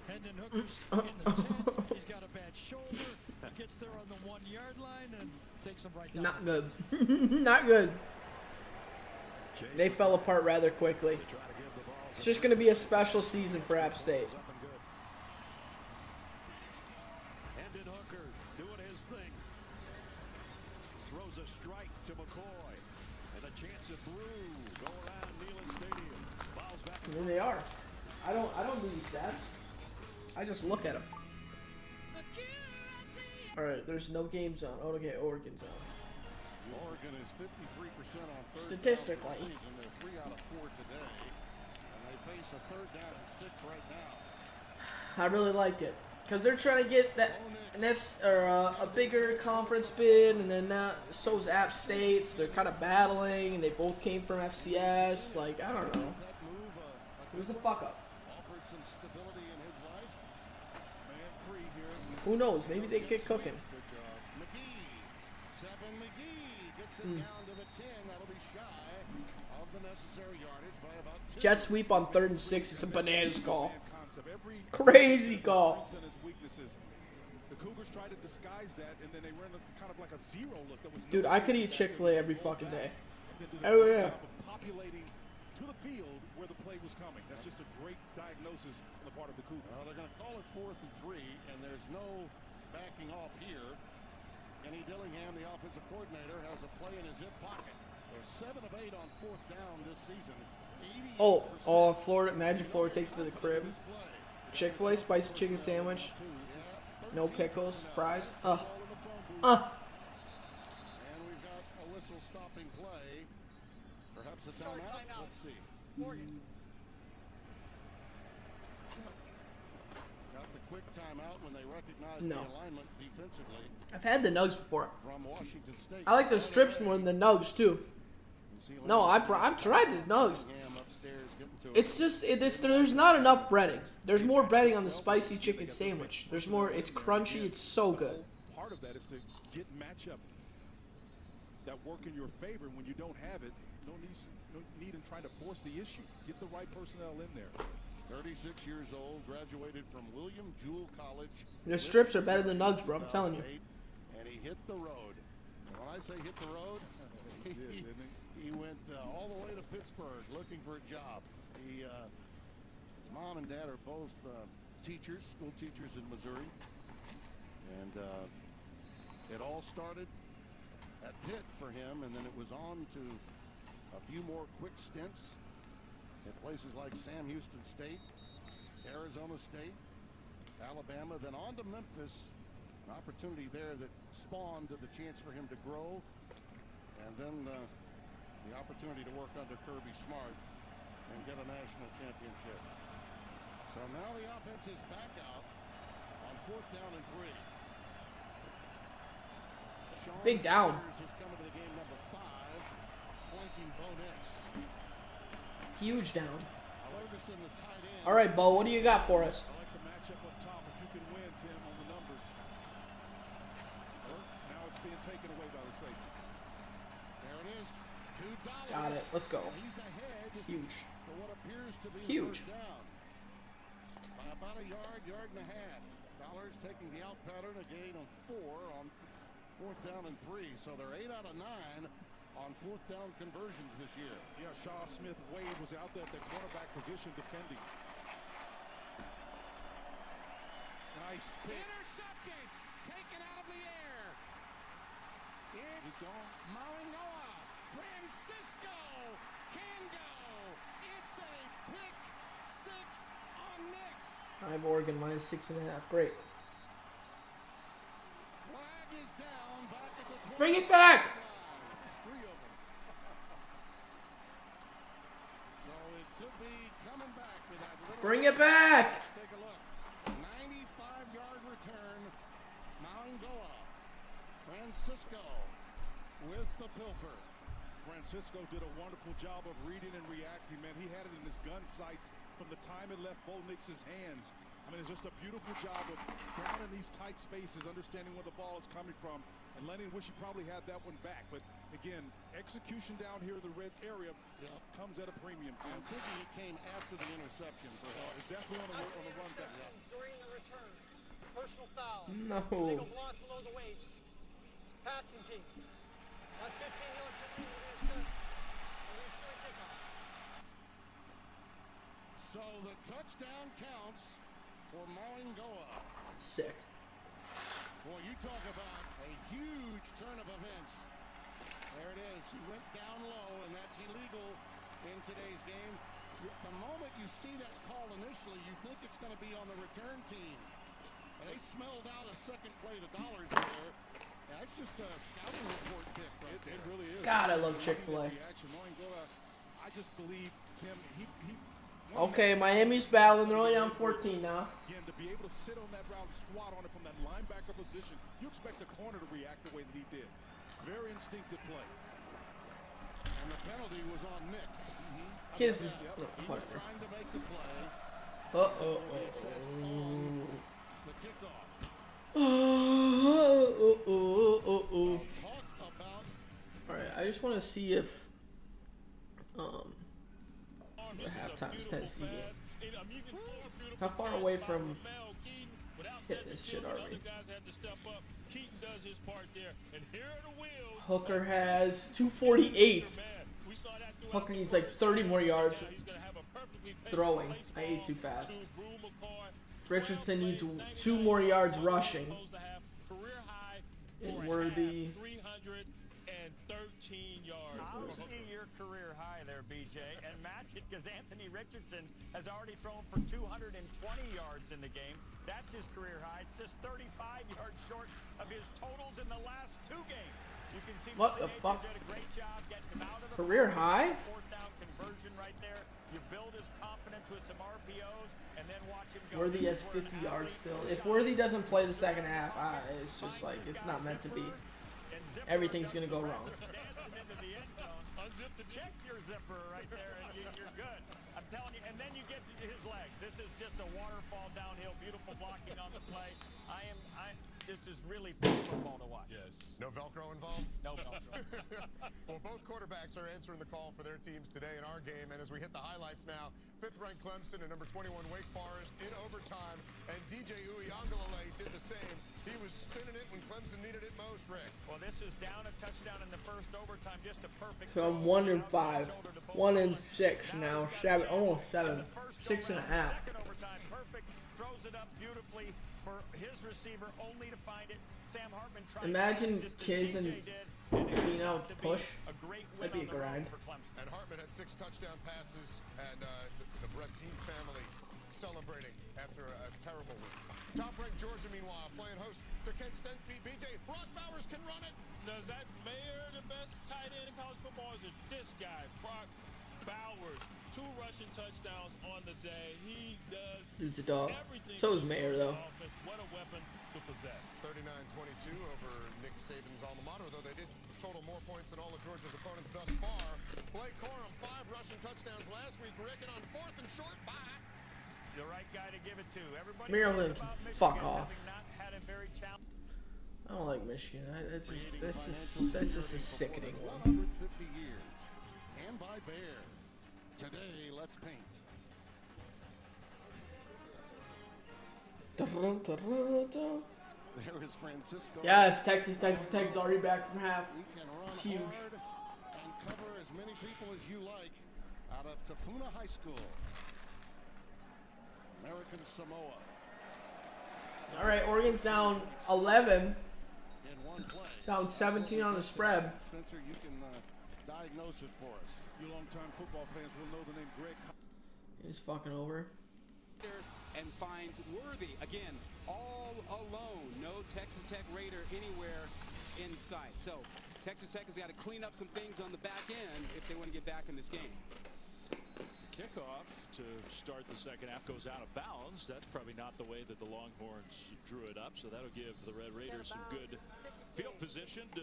Hendon Hooker's in the 10. He's got a bad shoulder. He gets there on the 1-yard line and takes him right down. Not good. Not good. They fell apart rather quickly. It's just going to be a special season for App State. Hendon Hooker doing his thing. Throws a strike to McCoy. And a chance at Brew. Go around Neyland Stadium. Fouls back. And there they are. I don't do these stats. I just look at them. Alright, there's no game zone. Oh, okay, Oregon zone. Oregon is 53% on third Statistically. down this season. They're 3 out of 4 today. And they face a 3rd down and 6 right now. I really like it. Because they're trying to get that a bigger conference bid, and then so's App State. So they're kind of battling, and they both came from FCS. Like, I don't know. It was a fuck up. Offered some stability in his life. Man free here. Who knows? Maybe they get cooking. Good job. McGee gets it down to the 10. That'll be shy of the necessary yardage by about 2. Jet sweep on 3rd and 6 is a bananas call. Crazy call. The Cougars tried to disguise that, and then they ran kind of like a zero look. That was Dude, I could eat Chick-fil-A every fucking day. Oh yeah. Populating to the field where the play was coming. That's just a great diagnosis on the part of the Cougars. Well, they're going to call it 4th and 3, and there's no backing off here. Can he do Dillingham, the offensive coordinator, has a play in his hip pocket. They're 7 of 8 on 4th down this season. Oh, Florida, Magic Florida takes it to the crib. Chick-fil-A spicy chicken sandwich. No pickles, fries. And we've got a whistle stopping play. Perhaps a timeout. Let's see. Morgan. Got the quick timeout when they recognize No. the alignment defensively. I've had the nugs before. From Washington State. I like the strips more than the nugs too. No, I've tried the nugs. It's just there's not enough breading. There's more breading on the spicy chicken sandwich. There's more. It's crunchy. It's so good. Part of that is to get matchup that work in your favor. When you don't have it, no need in trying to force the issue. Get the right personnel in there. 36 years old, graduated from William Jewell College. The strips are better than nugs, bro. I'm telling you. And he hit the road. And when I say hit the road, he went all the way to Pittsburgh looking for a job. His mom and dad are both teachers, school teachers in Missouri. And it all started at Pitt for him, and then it was on to a few more quick stints at places like Sam Houston State, Arizona State, Alabama, then on to Memphis. An opportunity there that spawned the chance for him to grow, and then the opportunity to work under Kirby Smart and get a national championship. So now the offense is back out on 4th down and 3. Sean Big down. Is coming to the game number 5, flanking Bo Nix. Huge down. Ferguson, the tight end. All right, Bo, what do you got for us? I like the matchup up top. If you can win, Tim, on the numbers. Now it's being taken away by the safety. There it is. $2. Got it. Let's go. And he's ahead. Huge. For what appears to be Huge. a first down. By about a yard and a half. Dollars taking the out pattern, a gain of 4 on 4th down and 3. So they're 8 out of 9 on 4th down conversions this year. Yeah, Shaw Smith Wade was out there at the quarterback position defending. Nice pick. Intercepted. Taken out of the air. It's Maringoa. Francisco can go. It's a pick 6 on Nix. I have Oregon minus 6.5. Great. Flag is down back at the 20. Bring it back. So it could be coming back with that little. Bring it back. Let's take a look. 95-yard return. Maringoa. Francisco with the pilfer. Francisco did a wonderful job of reading and reacting, man. He had it in his gun sights from the time it left Bo Nix's hands. I mean, it's just a beautiful job of down in these tight spaces, understanding where the ball is coming from, and Lennon wish he probably had that one back. But again, execution down here in the red area comes at a premium. I'm thinking he came after the interception. It's definitely on the run back. During the return. Personal foul. No. Illegal block below the waist. Passing team. On 15-yard penalty will be assessed. And ensuing kickoff. So the touchdown counts for Maringoa. Sick. Boy, you talk about a huge turn of events. There it is. He went down low, and that's illegal in today's game. The moment you see that call initially, you think it's going to be on the return team. And they smelled out a second play to Dollars there. Yeah, it's just a scouting report pick right there. It really is. God, I love Chick-fil-A. I just believe, Tim, Okay, Miami's battling. They're only down 14 now. Again, to be able to sit on that route, squat on it from that linebacker position, you expect the corner to react the way that he did. Very instinctive play. And the penalty was on Nix. Kiss is He was trying to make the play. Uh-oh. The kickoff. Alright, I just want to see if the halftime's Tennessee game. How far away from hit this shit are we? Hooker has 248. Hooker needs like 30 more yards throwing. I ate too fast. Richardson needs 2 more yards rushing. Worthy. 313 yards. I'll see your career high there, BJ, and match it because Anthony Richardson has already thrown for 220 yards in the game. That's his career high. It's just 35 yards short of his totals in the last 2 games. You can see what the fuck? Did a great job getting him out of the career high. 4th down conversion right there. You build his confidence with some RPOs, and then watch him go. Worthy has 50 yards still. If Worthy doesn't play the second half, it's just like it's not meant to be. Everything's gonna go wrong. Unzip the check your zipper right there, and you're good. I'm telling you, and then you get to his legs. This is just a waterfall downhill. Beautiful blocking on the play. This is really fun football to watch. Yes. No Velcro involved? No Velcro. Well, both quarterbacks are answering the call for their teams today in our game. And as we hit the highlights now, 5th-ranked Clemson and number 21 Wake Forest in overtime. And DJ Uiagalelei did the same. He was spinning it when Clemson needed it most, Rick. Well, this is down a touchdown in the first overtime. Just a perfect. So I'm 1-5, 1-6 now. 7, almost 7, 6.5. Second overtime, perfect. Throws it up beautifully for his receiver, only to find it. Sam Hartman tried. Imagine Kiz and Fino push. That'd be a grind. And Hartman had 6 touchdown passes, and the Bressin family celebrating after a terrible week. Top-ranked Georgia, meanwhile, playing host to Kent State. BJ, Brock Bowers can run it. Now, is that Mayer the best tight end in college football? Or is it this guy, Brock Bowers? 2 rushing touchdowns on the day. He does Dude's a dog. everything. So is Mayer, though. What a weapon to possess. 39-22 over Nick Saban's alma mater, though they did total more points than all of Georgia's opponents thus far. Blake Corum, 5 rushing touchdowns last week. Rick, on 4th and short, bye. The right guy to give it to. Everybody Maryland can fuck off. not had a very I don't like Michigan. That's just a sickening one. 150 years. And by Bear. Today, let's paint. There is Francisco. Yes, Texas already back from half. It's huge. And cover as many people as you like out of Tafuna High School. American Samoa. All right, Oregon's down 11. In one play. Down 17 on the spread. Spencer, you can diagnose it for us. You long-time football fans will know the name Greg. He's fucking over. And finds Worthy again, all alone. No Texas Tech Raider anywhere in sight. So Texas Tech has got to clean up some things on the back end if they want to get back in this game. Kickoff to start the second half goes out of bounds. That's probably not the way that the Longhorns drew it up, so that'll give the Red Raiders some good field position to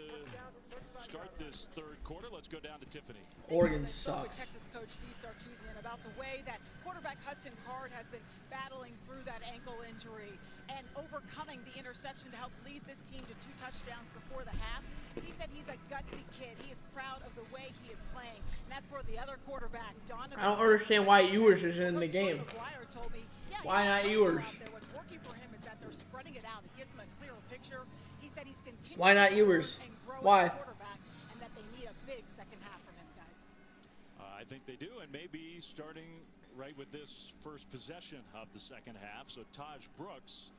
start this 3rd quarter. Let's go down to Tiffany. Oregon with sucks. Texas coach Steve Sarkisian about the way that quarterback Hudson Card has been battling through that ankle injury and overcoming the interception to help lead this team to 2 touchdowns before the half. He said he's a gutsy kid. He is proud of the way he is playing. And that's for the other quarterback, Donovan. I don't understand why Ewers is in the game. Told me, why not Ewers? What's working for him is that they're spreading it out. It gives him a clearer picture. He said he's continuing Why not Ewers? Why? And that they need a big second half from him, guys. I think they do, and maybe starting right with this first possession of the second half. So Taj Brooks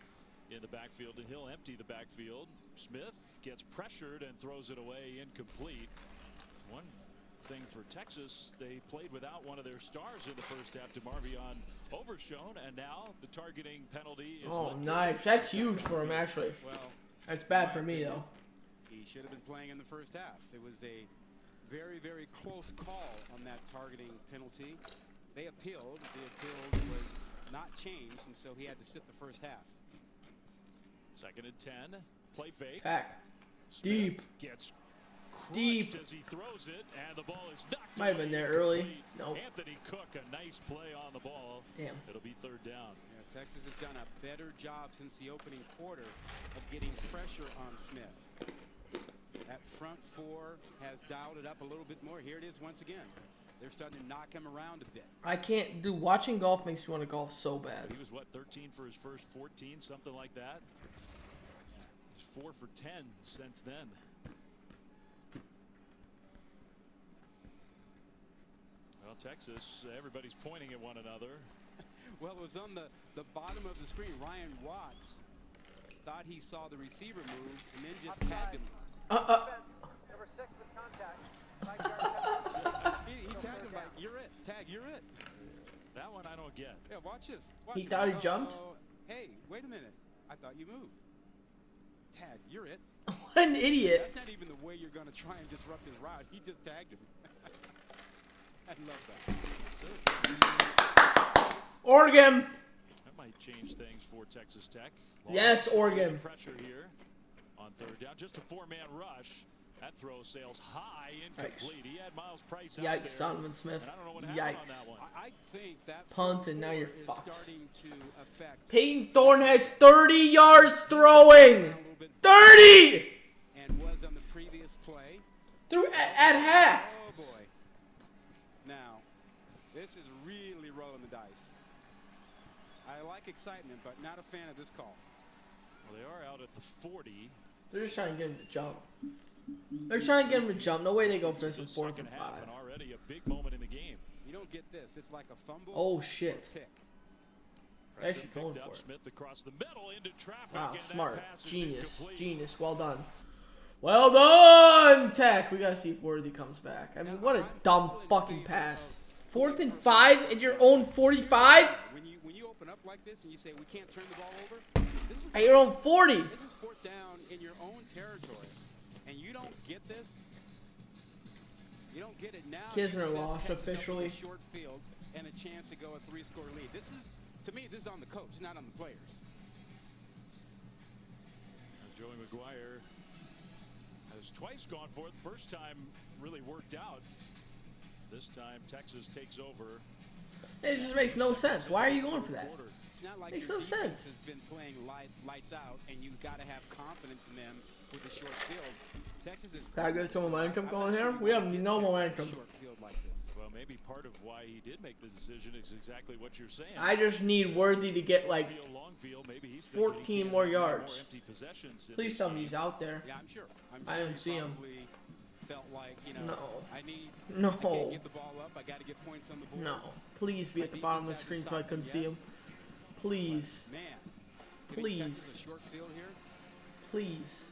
in the backfield, and he'll empty the backfield. Smith gets pressured and throws it away incomplete. One thing for Texas, they played without one of their stars in the first half, DeMarvion Overshown, and now the targeting penalty is nice. That's huge for him, actually. Well, that's bad for me, though. He should have been playing in the first half. It was a very, very close call on that targeting penalty. They appealed. The appeal was not changed, and so he had to sit the first half. 2nd and 10. Play fake. Back. Smith Deep. Gets Deep. as he throws it, and the ball is knocked Might have been there early. No. Anthony Cook, a nice play on the ball. Damn. It'll be 3rd down. Yeah, Texas has done a better job since the opening quarter of getting pressure on Smith. That front 4 has dialed it up a little bit more. Here it is once again. They're starting to knock him around a bit. I can't do. Watching golf makes me want to golf so bad. He was, what, 13 for his first 14, something like that? He's 4 for 10 since then. Well, Texas, everybody's pointing at one another. Well, it was on the bottom of the screen. Ryan Watts thought he saw the receiver move and then just tagged him. Number 6 with contact. He tagged him like, you're it. Tag, you're it. That one I don't get. Yeah, watch this. Watch He it. thought he jumped? Hey, wait a minute. I thought you moved. Tag, you're it. What an idiot. That's not even the way you're going to try and disrupt his route. He just tagged him. I love that. Oregon. That might change things for Texas Tech. Yes, Oregon. Pressure here on third down. Just a 4-man rush. That throw sails high, incomplete. He had Miles Price out Yikes, there. Donovan Smith. And I don't know what happened on Yikes. that one. I think that Punt, and now you're is fucked. starting to affect. Peyton Thorne has 30 yards throwing. 30! And was on the previous play. Through at half. Oh boy. Now, this is really rolling the dice. I like excitement, but not a fan of this call. Well, they are out at the 40. They're just trying to get him to jump. They're trying to get him to jump. No way they go for this in The 4th second and half, 5. and already a big moment in the game. You don't get this. It's like a fumble. Oh, shit. Pick. They're actually going Picked for up it. Smith across the middle into traffic. Wow, and that smart. pass is Genius. incomplete. Genius. Well done. Well done, Tech. We got to see if Worthy comes back. I mean, what a dumb fucking pass. 4th and 5 at your own 45? When you open up like this and you say we can't turn the ball over, this is At your own 40. This is 4th down in your own territory, and you don't get this. You don't get it now. Kisner you set lost Texas up in officially. a short field and a chance to go a 3-score lead. This is, to me, this is on the coach, not on the players. Joey McGuire has twice gone for it. First time really worked out. This time Texas takes over. It just makes no sense. Why are you going for that? It's not like Makes your no defense sense. has been playing lights out, and you've got to have confidence in them with the short field. Texas is. Can I get some momentum going here? We have no momentum. Short field like this. Well, maybe part of why he did make the decision is exactly what you're saying. I just need Worthy to get like Field, long field, maybe he's thinking he 14 can more have yards. More empty possessions in Please this tell me game. he's out there. Yeah, I'm sure. I didn't he see him. probably Felt like, you know, No. I No. can't give the ball up. I got to get points on the board. No. Please be at the bottom of the screen so I couldn't see him. Please. Man, giving Please. Texas a short field here. Please.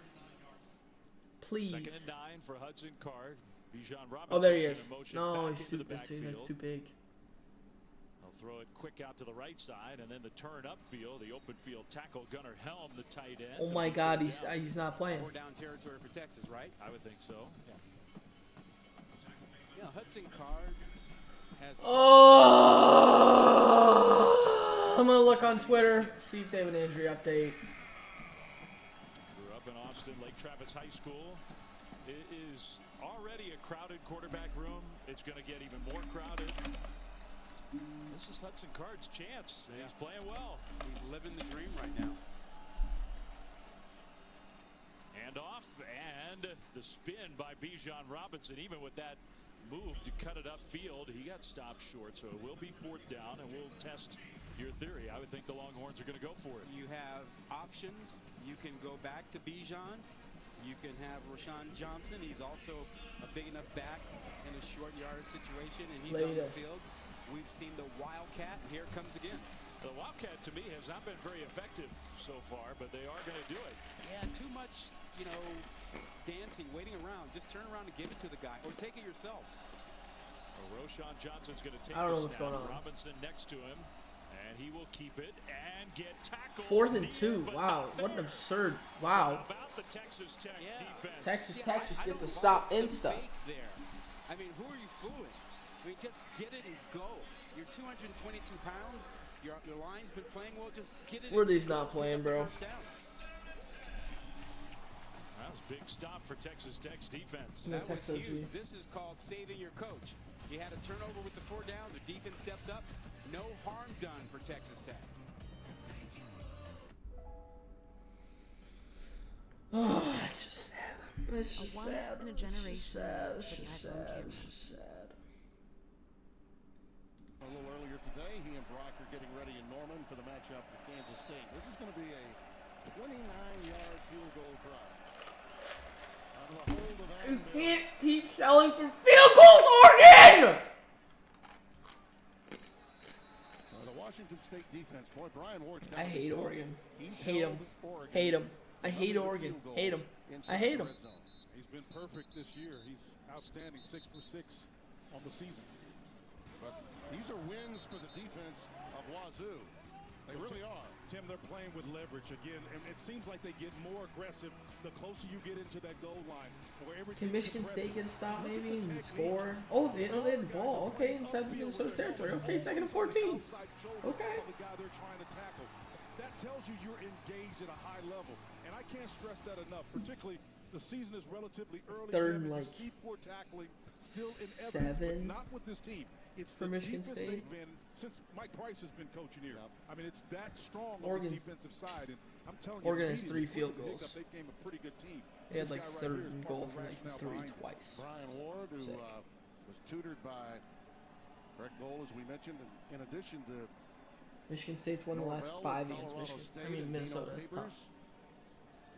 Please. 2nd and 9 for Hudson Card. Bijan Robinson. Oh, there he is. In motion No, back he's into too the busy. backfield. That's too big. They'll throw it quick out to the right side, and then the turn upfield, the open field tackle, Gunnar Helm, the tight end. Oh my God, he's not playing. 4 down territory for Texas, right? I would think so. Yeah, Hudson Card has. Oh! I'm gonna look on Twitter, see if they have an injury update. Grew up in Austin, Lake Travis High School. It is already a crowded quarterback room. It's going to get even more crowded. This is Hudson Card's chance. And he's playing well. He's living the dream right now. Handoff and the spin by Bijan Robinson. Even with that move to cut it upfield, he got stopped short. So it will be 4th down, and we'll test your theory. I would think the Longhorns are going to go for it. You have options. You can go back to Bijan. You can have Rashawn Johnson. He's also a big enough back in a short yard situation, and he's on the field. We've seen the Wildcat. Here it comes again. The Wildcat, to me, has not been very effective so far, but they are going to do it. Yeah, too much, you know, dancing, waiting around. Just turn around and give it to the guy, or take it yourself. Well, Rashawn Johnson's going to take I don't the know what's snap. going on. Robinson next to him, and he will keep it and get tackled. 4th and 2. Wow, what an absurd. Wow. About the Texas Tech defense. Texas Tech just gets a stop and stuff. There. I mean, who are you fooling? I mean, just get it and go. You're 222 pounds. Your line's been playing well. Just get it. Worthy's not playing, bro. That was a big stop for Texas Tech's defense. That was huge. This is called saving your coach. You had a turnover with the 4 down. The defense steps up. No harm done for Texas Tech. Oh, that's just sad. It's just once sad. in a It's just generation sad. It's for the just iPhone sad. camera. It's just sad. A little earlier today, he and Brock are getting ready in Norman for the matchup with Kansas State. This is going to be a 29-yard field goal drive. Out of the hold of You Adam can't keep selling for field goals, Oregon! The Washington State defense. Boy, Brian Ward's got I hate Oregon. He's Hate him. held Oregon Hate him. I under hate the Oregon. field Hate goals him. inside I hate the him. red zone. He's been perfect this year. He's outstanding, 6 for 6 on the season. But these are wins for the defense of Wazoo. They really are. Tim, they're playing with leverage again, and it seems like they get more aggressive the closer you get into that goal line. Where everything Can Michigan State get a stop maybe and score? Oh, they had the ball. Okay, inside the Minnesota territory. Okay, 2nd and 14. Okay. The guy they're trying to tackle. That tells you you're engaged at a high level, and I can't stress that enough. Particularly, the season is relatively early. Third Tim, and and like you see poor tackling still in evidence, but 7 not with this team. It's for the Michigan defense State. they've been since Mike Price has been coaching here. I mean, it's that strong on Oregon's- this defensive side, and I'm telling you, Oregon has 3 immediately, field quick as a goals. hiccup, They became a pretty good team. They had This like guy right 3rd here is and part goal of the from like rationale 3 behind it. twice. Brian Ward, who Sick. was tutored by Greg Bowl, as we mentioned, in addition to Michigan State's won the last Norvell, 5 against Colorado Michigan. State, I mean and Minnesota. Dino That's Babers. tough.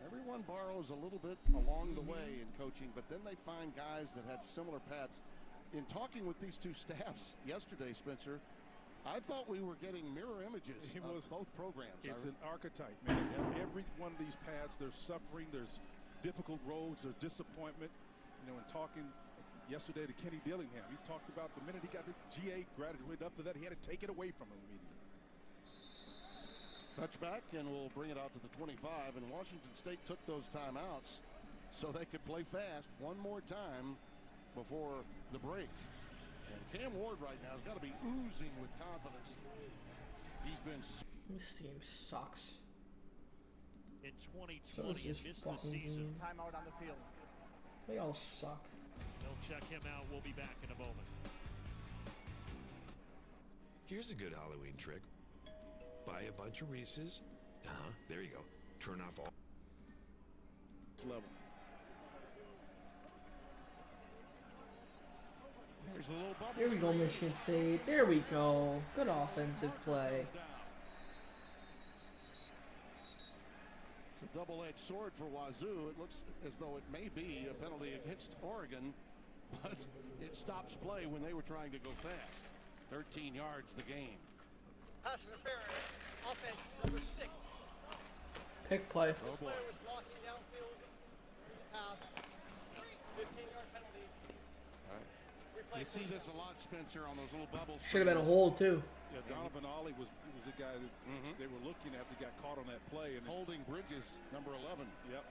Everyone borrows a little bit along the way in coaching, but then they find guys that had similar paths. In talking with these two staffs yesterday, Spencer, I thought we were getting mirror images of both programs. It's an archetype, man. It's every one of these paths, there's suffering, there's difficult roads, there's disappointment. You know, in talking yesterday to Kenny Dillingham, he talked about the minute he got to GA, graduated up to that, he had to take it away from him immediately. Touchback, and we'll bring it out to the 25. And Washington State took those timeouts so they could play fast one more time before the break. And Cam Ward right now has got to be oozing with confidence. He's been. This team sucks. In So 2020, is it this missed the fucking season. team. Timeout on the field. They all suck. They'll check him out. We'll be back in a moment. Here's a good Halloween trick. Buy a bunch of Reese's. There you go. Turn off all. Level. Here's the little bubble. Here we go, Michigan State. There we go. Good offensive play. It's a double-edged sword for Wazoo. It looks as though it may be a penalty against Oregon, but it stops play when they were trying to go fast. 13 yards the game. Pass interference. Offense number 6. Pick play. This player was blocking downfield pass. 15-yard penalty. You see this a lot, Spencer, on those little bubbles. Should have been a hold too. Yeah, Donovan Ollie was the guy that they were looking at that got caught on that play. And holding Bridges, number 11. Yep.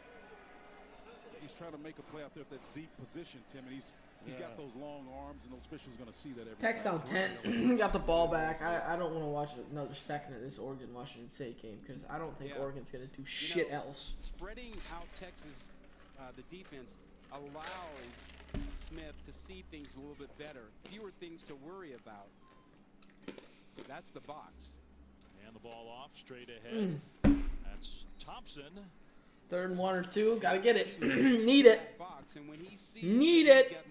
He's trying to make a play out there at that Z position, Tim, and he's got those long arms, and those officials are going to see that every Text time. down 10. Got the ball back. I don't want to watch another second of this Oregon-Washington State game because I don't think Oregon's going to do shit else. Spreading out Texas, the defense, allows Smith to see things a little bit better. Fewer things to worry about. That's the box. And the ball off straight ahead. That's Thompson. 3rd and 1 or 2. Gotta get it. Need it. Need it.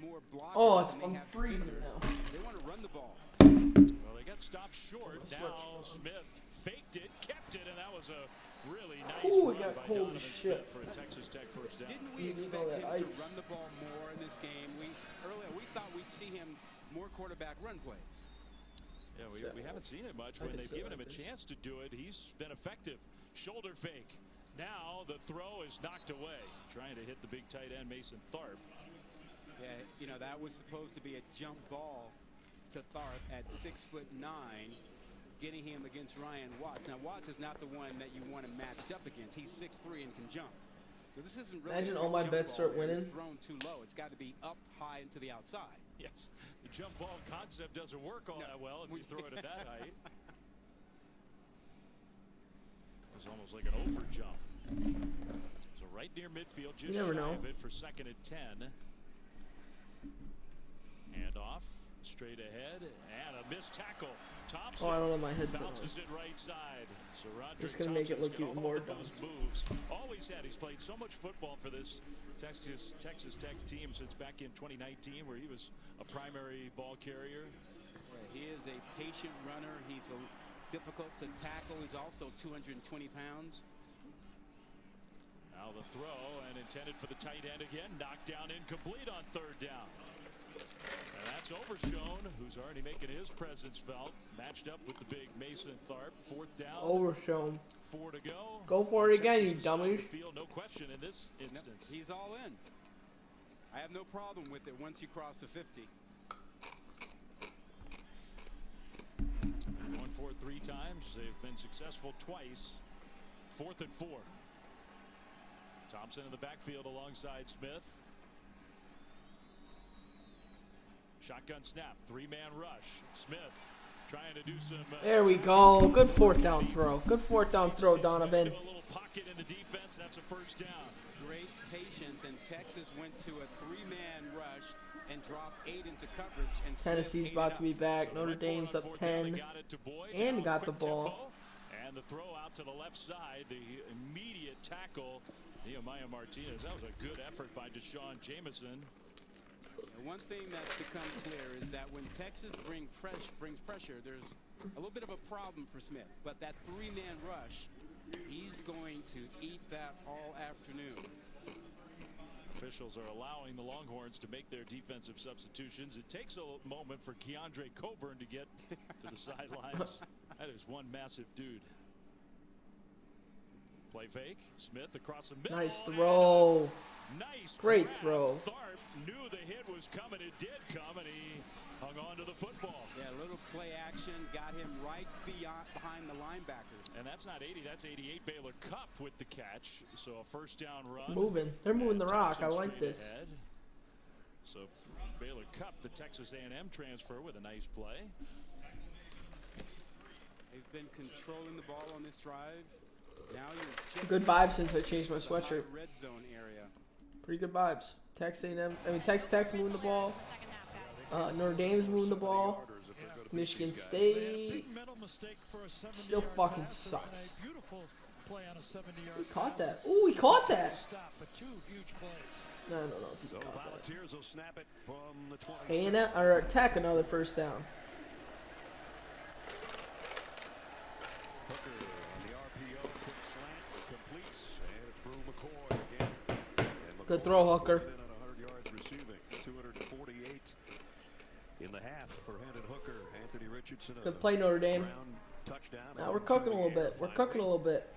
Oh, I'm freezing now. They want to run the ball. Well, they got stopped short. Now Smith faked it, kept it, and that was a really nice run got by cold Donovan as Smith shit. for a Texas Tech first down. Didn't we expect him to run the ball more in this game? Earlier we thought we'd see him more quarterback run plays. Yeah, we haven't seen it much. When they've given him a chance to do it, he's been effective. Shoulder fake. Now the throw is knocked away. Trying to hit the big tight end, Mason Tharp. Yeah, you know, that was supposed to be a jump ball to Tharp at 6'9", getting him against Ryan Watts. Now, Watts is not the one that you want him matched up against. He's 6'3" and can jump. So this isn't really Imagine a all my jump bets ball start there. winning. It's thrown too low. It's got to be up high and to the outside. Yes, the jump ball concept doesn't work all that well if you throw it at that height. It's almost like an over jump. So right near midfield, just never shy know. of it for 2nd and 10. Hand off, straight ahead, and a missed tackle. Thompson Oh, I don't have my headset on. bounces it right side. So Roderick Just gonna make it Thompson's look got even all more of those moves. Always had. He's played so much football for this Texas Tech team since back in 2019, where he was a primary ball carrier. Yeah, he is a patient runner. He's difficult to tackle. He's also 220 pounds. Now the throw, and intended for the tight end again. Knocked down, incomplete on 3rd down. And that That's Overshown, who's already making his presence felt. Matched up with the big Mason Tharp. 4th down. Overshown. 4 to go. Go for it again, you Texas is on dummy. the field, no question in this instance. He's all in. I have no problem with it once you cross the 50. Going for it 3 times. They've been successful twice. 4th and 4. Thompson in the backfield alongside Smith. Shotgun snap. 3-man rush. Smith trying to do some. There we go. Good 4th down throw. Good 4th down throw, Donovan. A little pocket in the defense. That's a 1st down. Great patience, and Texas went to a 3-man rush and dropped 8 into coverage. And Tennessee's about to be back. Notre Dame's up 10 and got the ball. And the throw out to the left side. The immediate tackle. Nehemiah Martinez. That was a good effort by Deshaun Jameson. One thing that's become clear is that when Texas brings pressure, there's a little bit of a problem for Smith. But that 3-man rush, he's going to eat that all afternoon. Officials are allowing the Longhorns to make their defensive substitutions. It takes a moment for Keandre Coburn to get to the sidelines. That is one massive dude. Play fake. Smith across the middle. Nice throw. Nice. Great throw. Tharp knew the hit was coming. It did come, and he hung on to the football. Yeah, a little play action got him right behind the linebackers. And that's not 80, that's 88. Baylor Cup with the catch. So a 1st down run. Moving. They're moving the rock. I like this. Ahead. So Baylor Cup, the Texas A&M transfer with a nice play. They've been controlling the ball on this drive. Now you're just good vibes since I changed my sweatshirt. Red zone area. Pretty good vibes. Texas A&M. I mean, Texas moving the ball. Notre Dame's moving the ball. Michigan State still fucking sucks. We caught that. Ooh, we caught that. No. So Volunteers will snap it from the 20. A&M or Tech another 1st down. Hooker on the RPO, quick slant, completes, and it's Brew McCoy again. And Good throw, Hooker. In on 100 yards receiving, 248 in the half for Hendon Hooker. Anthony Richardson. Good play, Notre Dame. Touchdown. Now we're cooking a little bit. We're cooking a little bit.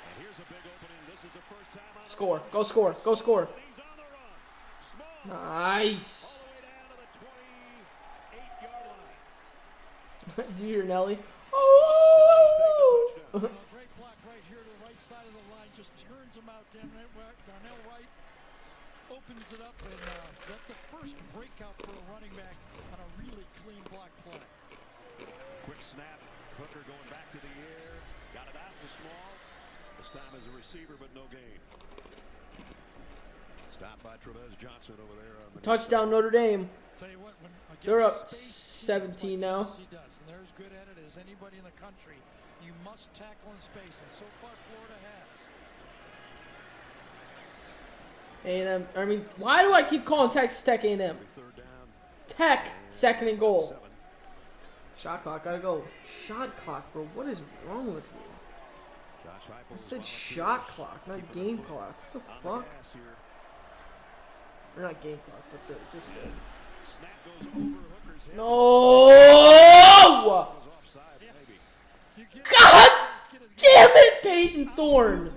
And here's a big opening. This is the first time on Score. Go score. Go score. Nice. Do you hear Nelly? Oh! Great block right here to the right side of the line. Just turns him out. Darnell Wright opens it up, and that's the first breakout for a running back on a really clean block play. Quick snap. Hooker going back to the air. Got it out to Small. This time as a receiver, but no gain. Stopped by Trevez Johnson over there on the Touchdown Notre Dame. Tell you what, they're up 17 now. He does, and they're as good at it as anybody in the country. You must tackle in space, and so far Florida has. A&M. I mean, why do I keep calling Texas Tech A&M? Tech, 2nd and goal. Shot clock, gotta go. Shot clock, bro. What is wrong with you? I said shot clock, not game clock. What the fuck? Or not game clock, but just No! God damn it, Peyton Thorne!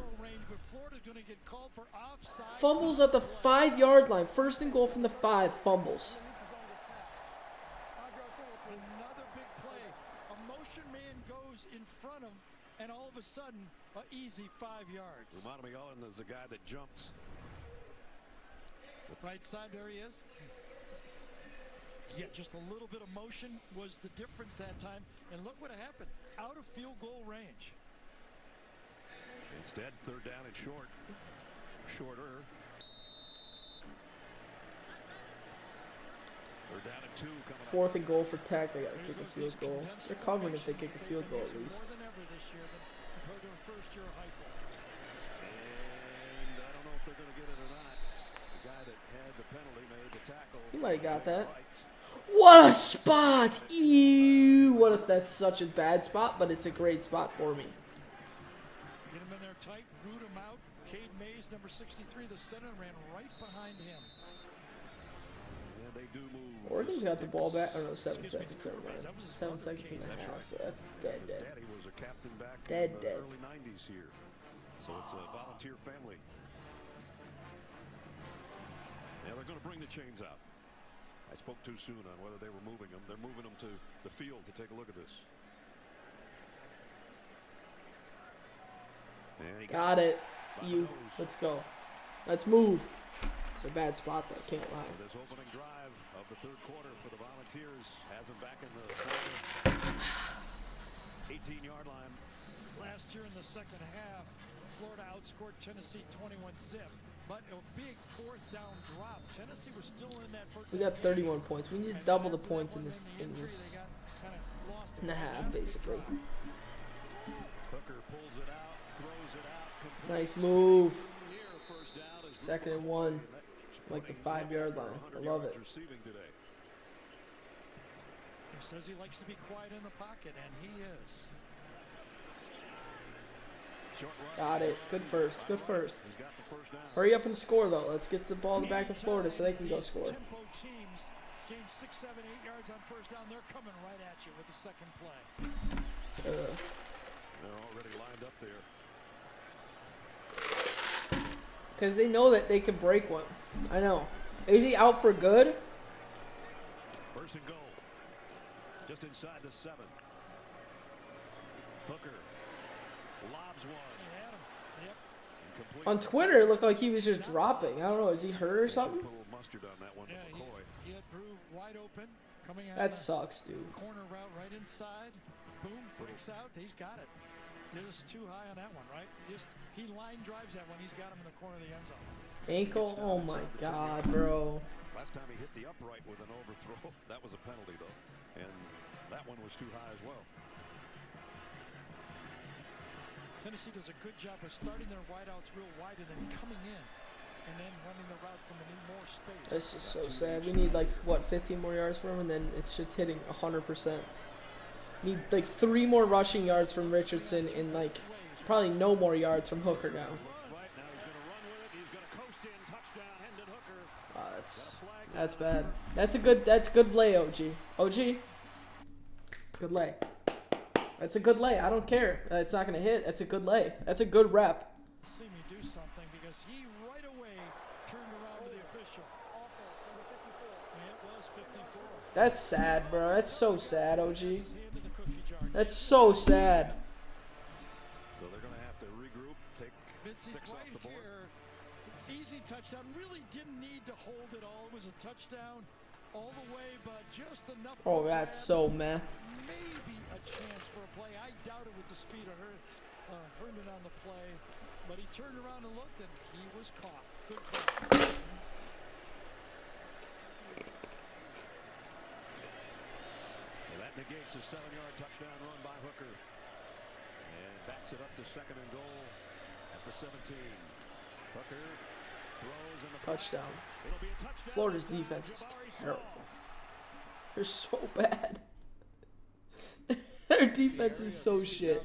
Fumbles at the 5-yard line. 1st and goal from the 5. Fumbles. Another big play. A motion man goes in front of him, and all of a sudden, an easy 5 yards. Romano Miguelin is the guy that jumped. Right side, there he is. Yeah, just a little bit of motion was the difference that time. And look what happened. Out of field goal range. Instead, 3rd down and short. Shorter. 3rd down and 2 coming 4th and goal for Tech. They gotta kick a field goal. They're covering if they kick a field goal at least. More than ever this year compared to a first-year high ball. And I don't know if they're going to get it or not. The guy that had the penalty made the tackle. He might have got that. What a spot! Ew! That's such a bad spot, but it's a great spot for me. Get him in there tight, root him out. Cade Mays, number 63, the center, ran right behind him. And they do move. Oregon's got the ball back. Oh no, 7 seconds. 7 seconds and a half. So that's dead. Daddy was a captain back Dead. in the early 90s here. So it's a volunteer family. Yeah, they're going to bring the chains out. I spoke too soon on whether they were moving them. They're moving them to the field to take a look at this. And he Got it. Let's go. Let's move. It's a bad spot though. Can't lie. This opening drive of the third quarter for the Volunteers has them back in the 18-yard line. Last year in the second half, Florida outscored Tennessee 21-zip. But a big fourth down drop. Tennessee was still in that first. We got 31 points. We need to double the points in this in the half, basically. Hooker pulls it out, throws it out. Nice move. 2nd and 1, like the 5-yard line. I love it. He says he likes to be quiet in the pocket, and he is. Got it. Good first. Good first. Hurry up and score, though. Let's get the ball back to Florida so they can go score. Tempo teams gain 6, 7, 8 yards on first down. They're coming right at you with the second play. They're already lined up there. Because they know that they can break one. I know. Is he out for good? First and goal. Just inside the 7. Hooker lobs one. On Twitter, it looked like he was just dropping. I don't know. Is he hurt or something? Put a little mustard on that one. Yeah, he had Brew wide open. Coming out That sucks, dude. Corner route right inside. Boom, breaks out. He's got it. Just too high on that one, right? He line drives that one. He's got him in the corner of the end zone. Ankle? Oh my god, bro. Last time he hit the upright with an overthrow, that was a penalty though. And that one was too high as well. Tennessee does a good job of starting their wideouts real wide and then coming in and then running the route from more space. This is so sad. We need like, what, 15 more yards from him, and then it's just hitting 100%. Need like 3 more rushing yards from Richardson and like probably no more yards from Hooker now. That's bad. That's good lay, OG. OG? Good lay. That's a good lay. I don't care. It's not going to hit. That's a good lay. That's a good rep. See me do something because he right away turned around to the official. It was 54. That's sad, bro. That's so sad, OG. That's so sad. So they're going to have to regroup, take 6 off the board. Easy touchdown. Really didn't need to hold it all. It was a touchdown all the way, but just enough. Oh, that's so meh. Maybe a chance for a play. I doubt it with the speed of Herndon on the play, but he turned around and looked, and he was caught. Good call. So that negates a 7-yard touchdown run by Hooker, and backs it up to 2nd and goal at the 17. Hooker throws in the Touchdown. It'll be a touchdown. Florida's defense is terrible. They're so bad. Their defense is so shit.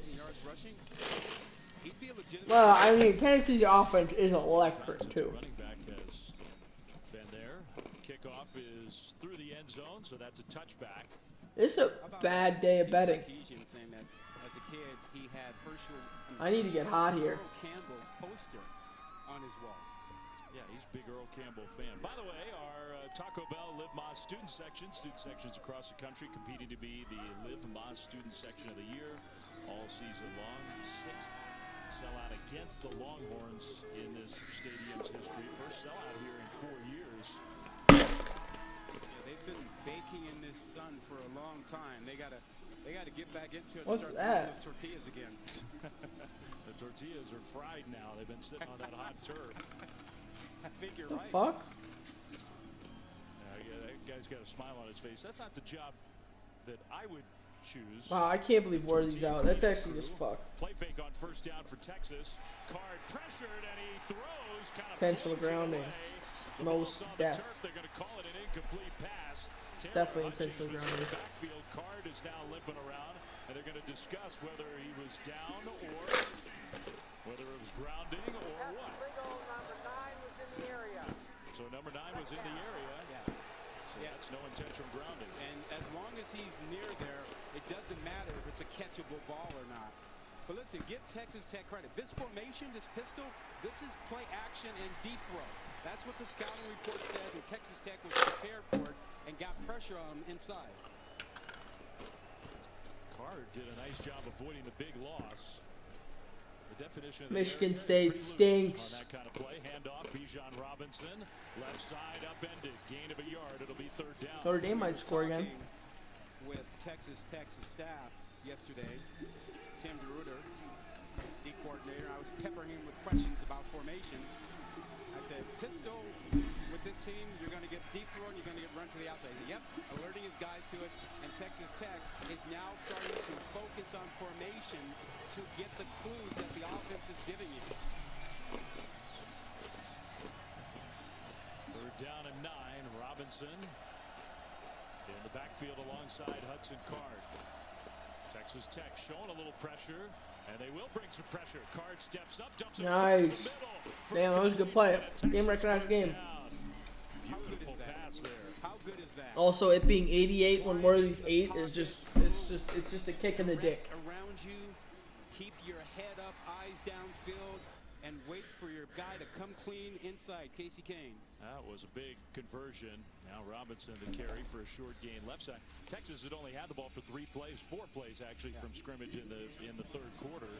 Well, I mean, Tennessee's offense is electric too. Running back has been there. Kickoff is through the end zone, so that's a touchback. This is a bad day of betting. Saying that as a kid, he had Herschel. I need to get hot here. Earl Campbell's poster on his wall. Yeah, he's a big Earl Campbell fan. By the way, our Taco Bell Live Más student sections across the country competing to be the Live Más student section of the year all season long. 6th sellout against the Longhorns in this stadium's history. First sellout here in 4 years. Yeah, they've been baking in this sun for a long time. They gotta get back into it. What's and start that? those tortillas again. The tortillas are fried now. They've been sitting on that hot turf. I think you're The right. fuck? Yeah, that guy's got a smile on his face. That's not the job that I would choose. Wow, I can't believe Worthy's out. That's actually just fucked. Play fake on first down for Texas. Card pressured and he throws. Kind of Intentional grounding. Most death. They're going to call it an incomplete pass. It's definitely intentional grounding. Backfield. Card is now limping around, and they're going to discuss whether he was down or whether it was grounding or what. Number 9 was in the area. So number 9 was in the area. Yeah. So that's no intentional grounding. And as long as he's near there, it doesn't matter if it's a catchable ball or not. But listen, give Texas Tech credit. This formation, this pistol, this is play action and deep throw. That's what the scouting report says, and Texas Tech was prepared for it and got pressure on him inside. Carr did a nice job avoiding the big loss. The definition of Michigan State stinks. on that kind of play. Handoff, Bijan Robinson, left side upended, gain of a yard. It'll be third down. Notre Dame might score again. With Texas Tech's staff yesterday, Tim DeRuyter, D coordinator, I was peppering him with questions about formations. I said, pistol, with this team, you're going to get deep throw and you're going to get run to the outside. Yep, alerting his guys to it. And Texas Tech is now starting to focus on formations to get the clues that the offense is giving you. Third down and 9. Robinson in the backfield alongside Hudson Card. Texas Tech showing a little pressure, and they will bring some pressure. Card steps up, dumps it across the middle. Damn, that was a good play. Game recognized game. Beautiful pass there. How good is that? Also, it being 88 when more of these 8 is just it's just a kick in the dick. Around you, keep your head up, eyes downfield, and wait for your guy to come clean inside. Casey Kane. That was a big conversion. Now Robinson to carry for a short gain left side. Texas had only had the ball for 4 plays actually from scrimmage in the third quarter.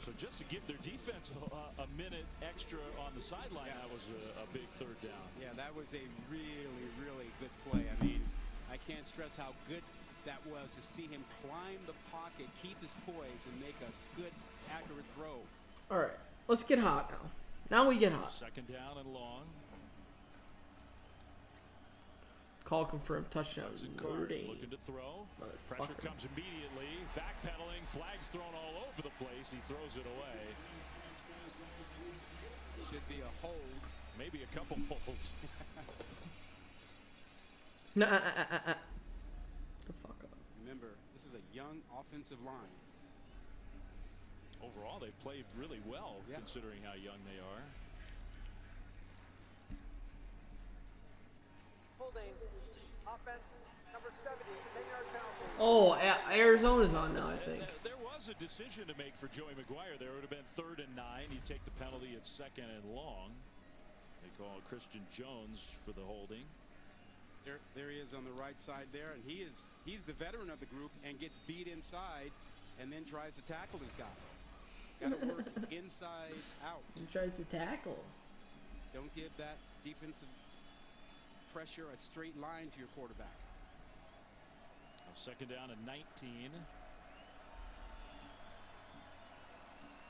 So just to give their defense a minute extra on the sideline, that was a big third down. Yeah, that was a really, really good play. I mean, I can't stress how good that was to see him climb the pocket, keep his poise, and make a good, accurate throw. All right, let's get hot now. Now we get hot. Second down and long. Call confirmed, touchdown. Notre Dame. Looking to throw. Pressure comes immediately. Backpedaling. Flags thrown all over the place. He throws it away. Should be a hold. Maybe a couple holds. The fuck up. Remember, this is a young offensive line. Overall, they've played really well considering how young they are. Holding. Offense, number 70, 10-yard penalty. Oh, Arizona's on now, I think. There was a decision to make for Joey McGuire. There would have been 3rd and 9. He'd take the penalty at 2nd and long. They call Christian Jones for the holding. There he is on the right side there, and he's the veteran of the group and gets beat inside and then tries to tackle this guy. Got to work inside out. He tries to tackle. Don't give that defensive pressure a straight line to your quarterback. Second down and 19.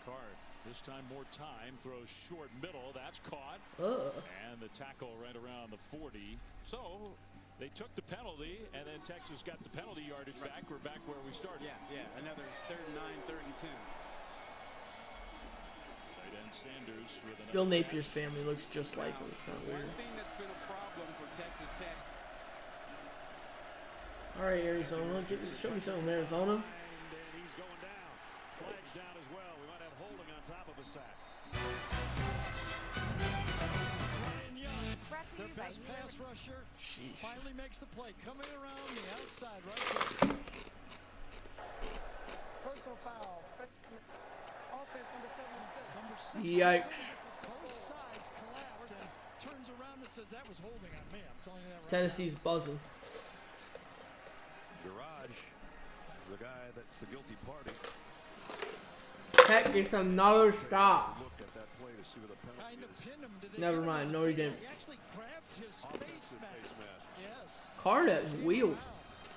Card, this time more time, throws short middle. That's caught. And the tackle right around the 40. So they took the penalty, and then Texas got the penalty yardage back. We're back where we started. Yeah, another 3rd and 9, 3rd and 10. Tight end Sanders with another. Bill Napier's family looks just like him. It's kind of weird. One thing that's been a problem for Texas Tech. All right, Arizona, show me something, Arizona. And he's going down. Flags down as well. We might have holding on top of a sack. Ryan Young, their best pass rusher, finally makes the play. Coming around the outside right there. Personal foul. Offense, number 76. Yikes. Both sides collapsed and turns around and says that was holding on me. I'm telling you that right Tennessee's buzzing. Garage is the guy that's the guilty party. Tech gets another stop. Look at that play to see where the penalty is. Never mind. No, he didn't. He actually grabbed his face mask. Yes. Card has wheels.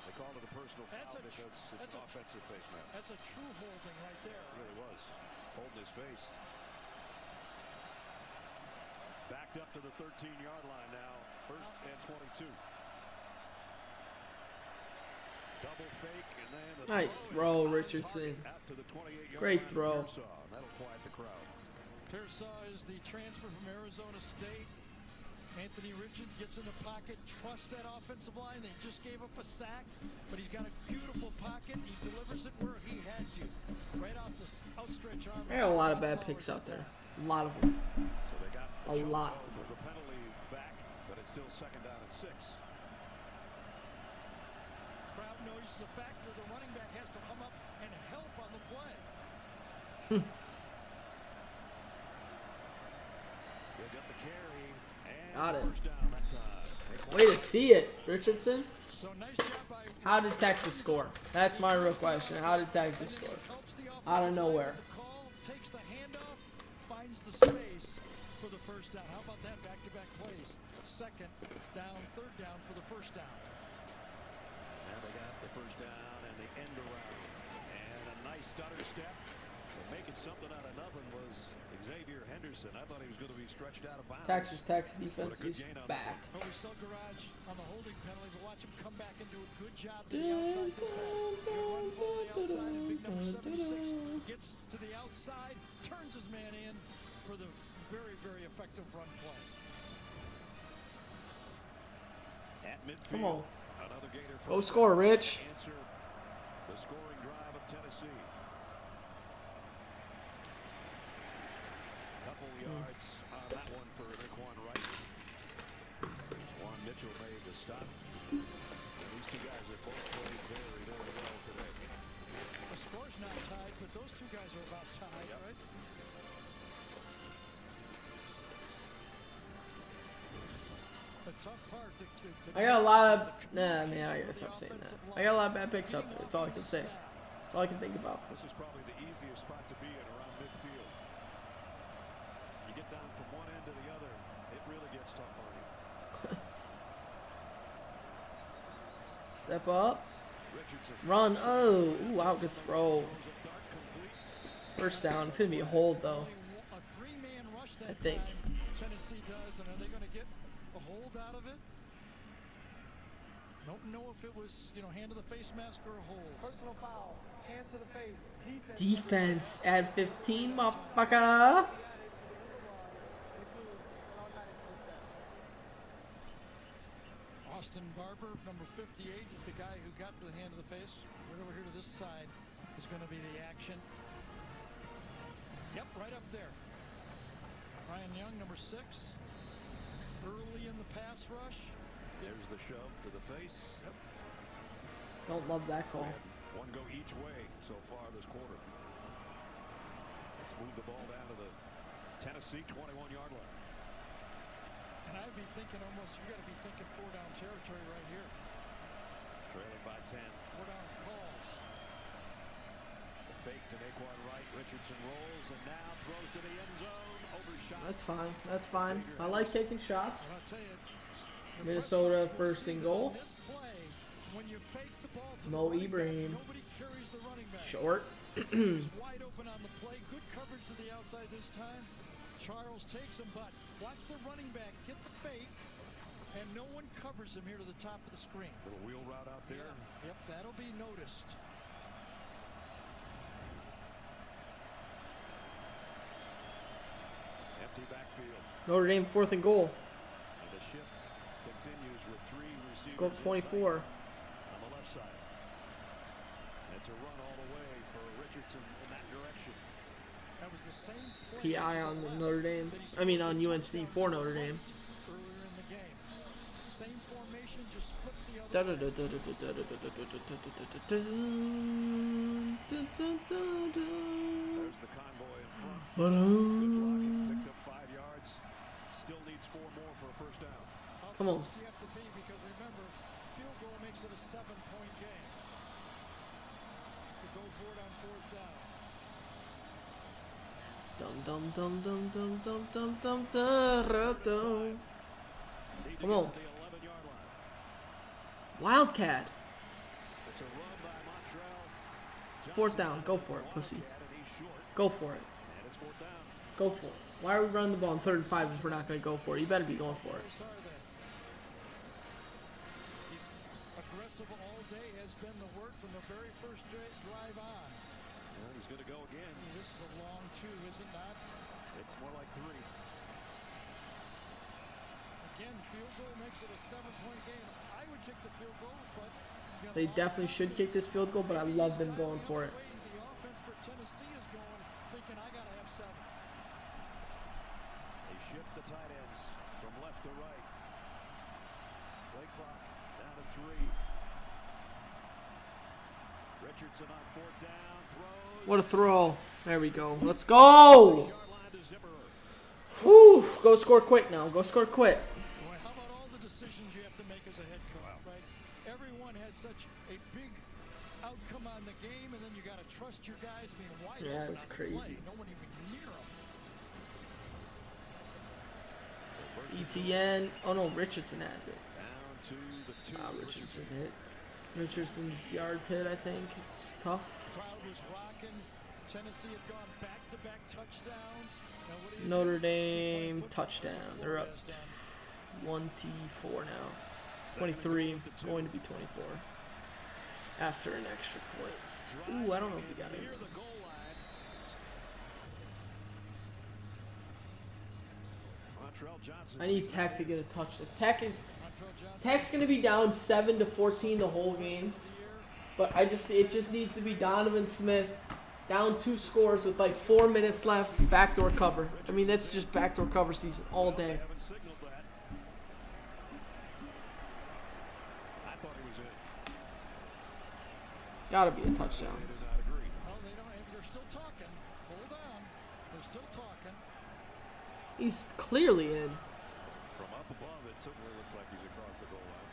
They called it a personal foul because it's offensive face mask. That's a true holding right there. It really was. Holding his face. Backed up to the 13-yard line now. 1st and 22. Double fake and then the Nice throw, Richardson. out to the 28-yard Great line of throw. Pearsall. That'll quiet the crowd. Pearsall is the transfer from Arizona State. Anthony Richard gets in the pocket, trusts that offensive line. They just gave up a sack, but he's got a beautiful pocket. He delivers it where he had to. Right off the outstretched arm. I got a lot of bad picks out there. A lot of them. So they got A lot. with the penalty back, but it's still 2nd down and 6. Crowd noise is a factor. The running back has to come up and help on the play. He'll get the carry and Got it. first down that time. Way to see it, Richardson. So nice job by How did Texas score? That's my real question. How did Texas score? Out of nowhere. call, takes the handoff, finds the space for the first down. How about that back-to-back plays? 2nd down, 3rd down for the first down. And they got the first down and the end around. And a nice stutter step. But making something out of nothing was Xavier Henderson. I thought he was going to be stretched out of bounds. Texas defense is back. Well, we saw Garage on the holding penalty, but watch him come back and do a good job to the outside this time. Good run ball to the outside, and big number 76 gets to the outside, turns his man in for the very, very effective run play. At midfield, Come on. another Gator Go first score, down. Rich. Answer the scoring drive of Tennessee. Couple yards on that one for Daquan Wright. Juan Mitchell made the stop. And these two guys have both played very, very well today. The score's not tied, but those two guys are about tied, right? The tough part. I got a lot of. Nah, man, I gotta stop saying that. I got a lot of bad picks out there. That's all I can say. That's all I can think about. This is probably the easiest spot to be in around midfield. You get down from one end to the other, it really gets tough on you. Step up. Richardson. Run. Oh, ooh, wow, good throw. First down. It's gonna be a hold though. A three-man rush that I think. time Tennessee does, and are they going to get a hold out of it? Don't know if it was, hand to the face mask or a hold. Personal foul. Hands to the face. Defense at 15, motherfucker. Austin Barber, number 58, is the guy who got the hand to the face. Right over here to this side is going to be the action. Yep, right up there. Ryan Young, number 6. Early in the pass rush. There's the shove to the face. Yep. Don't love that call. One go each way so far this quarter. Let's move the ball down to the Tennessee 21-yard line. And I'd be thinking almost, you got to be thinking 4-down territory right here. Trailing by 10. 4-down calls. The fake to Daquan Wright. Richardson rolls and now throws to the end zone. Overshot. That's fine. That's fine. I like taking shots. And I'll tell you, Minnesota first and goal. this play, when you fake the ball to Mo the running Ibrahim. back, nobody carries the running back. Short. He's wide open on the play. Good coverage to the outside this time. Charles takes him, but watch the running back get the fake, and no one covers him here to the top of the screen. Little wheel route out there. Yeah. Yep, that'll be noticed. Empty backfield. Notre Dame 4th and goal. And the shift continues with 3 receivers. Let's go up 24. On the left side. It's a run all the way for Richardson in that direction. That was the same play PI on the Notre Dame. I mean on UNC for Notre Dame. earlier in the game. Same formation, just flip the other way. There's the convoy in front. But, Good blocking. Picked up 5 yards. Still needs 4 more for a first down. How Come on. close do you have to be? Because remember, field goal makes it a 7-point game. To go for it on 4th down. Dum dum dum dum dum dum dum dum dum. Come on. Wildcat. It's a run by Montreal. 4th down. Go for it, pussy. Go for it. And it's 4th down. Go for it. Why are we running the ball on 3rd and 5 if we're not going to go for it? You better be going for it. He's aggressive all day, has been the word from the very first drive on. Well, he's going to go again. This is a long 2, is it not? It's more like 3. Again, field goal makes it a 7-point game. I would kick the field goal, but They definitely should kick this field goal, but I love them going for it. the offense for Tennessee is going, thinking I gotta have 7. They shift the tight ends from left to right. Richardson on 4th down. Throws. What a throw. There we go. Let's go. Whew. Go score quick now. Go score quick. Boy, how about all the decisions you have to make as a head coach, right? Everyone has such a big outcome on the game, and then you got to trust your guys being wide open. Yeah, it's crazy. Play. No one even near them. ETN. Oh no, Richardson has it. Down to the 2. Richardson hit. Richardson's yards hit, I think. It's tough. Crowd was rocking. Tennessee had gone back-to-back touchdowns. Now, what do you Notre Dame touchdown. They're up 24 now. 23, going to be 24. After an extra point. Ooh, I don't know if we got it. I need Tech to get a touchdown. Tech's gonna be down 7-14 the whole game. But it just needs to be Donovan Smith down 2 scores with like 4 minutes left. Backdoor cover. I mean, that's just backdoor cover season all day. Gotta be a touchdown. Oh, they're still talking. Hold on. They're still talking. He's clearly in. From up above, it certainly looks like he's across the goal line.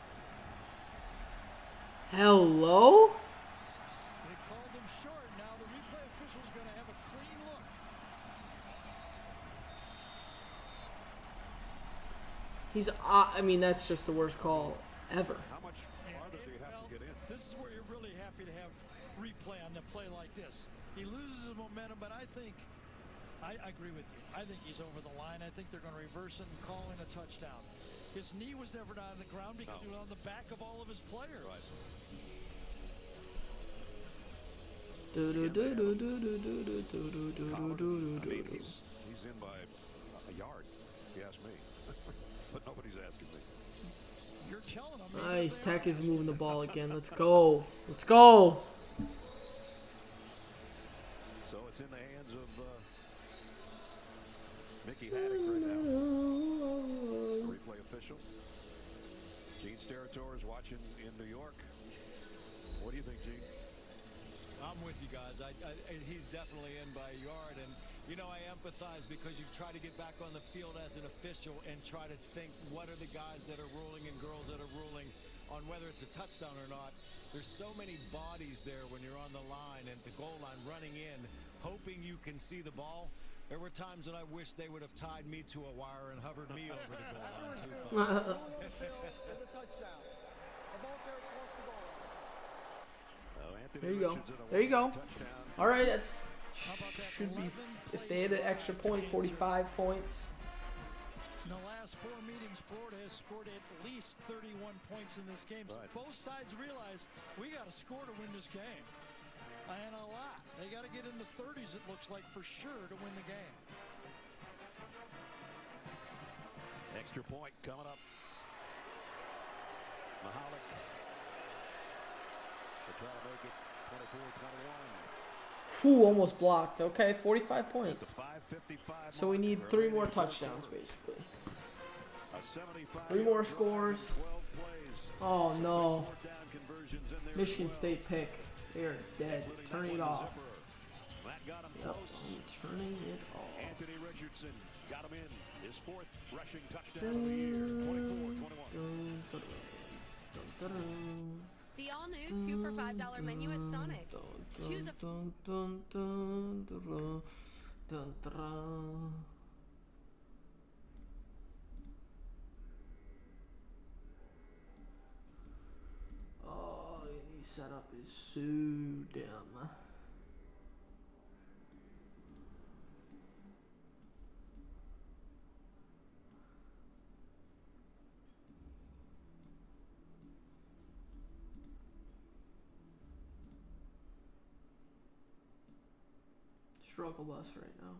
Hello? They called him short. Now the replay official's going to have a clean look. He's, I mean, that's just the worst call ever. How much farther do you have to get in? This is where you're really happy to have replay on a play like this. He loses his momentum, but I agree with you. I think he's over the line. I think they're going to reverse it and call in a touchdown. His knee was never down on the ground because he was on the back of all of his players. Right. I mean, he's in by a yard, if you ask me. But nobody's asking me. You're telling him. Nice. Tech is moving the ball again. Let's go. Let's go. So it's in the hands of Mickey Haddock right now. Replay official. Gene Steratore is watching in New York. What do you think, Gene? I'm with you guys. He's definitely in by a yard, and you know I empathize because you try to get back on the field as an official and try to think what are the guys that are ruling and girls that are ruling on whether it's a touchdown or not. There's so many bodies there when you're on the line and the goal line running in, hoping you can see the ball. There were times when I wish they would have tied me to a wire and hovered me over the goal line too. There you go. There you go. All right, that's should be, if they had an extra point, 45 points. In the last 4 meetings, Florida has scored at least 31 points in this game. So both sides realize we got to score to win this game. And a lot. They got to get in the 30s, it looks like, for sure to win the game. Extra point coming up. Mahalik. They try to make it 24-21. Whew, almost blocked. Okay, 45 points. So we need 3 more touchdowns, basically. 3 more scores. Oh, no. Michigan State pick. They are dead. Turning it off. Yep, I'm turning it off. Anthony Richardson got him in. His 4th rushing touchdown of the year. 24-21. The all-new 2 for $5 menu at Sonic. Choose a... Oh, the setup is so dumb. Struggle bus right now.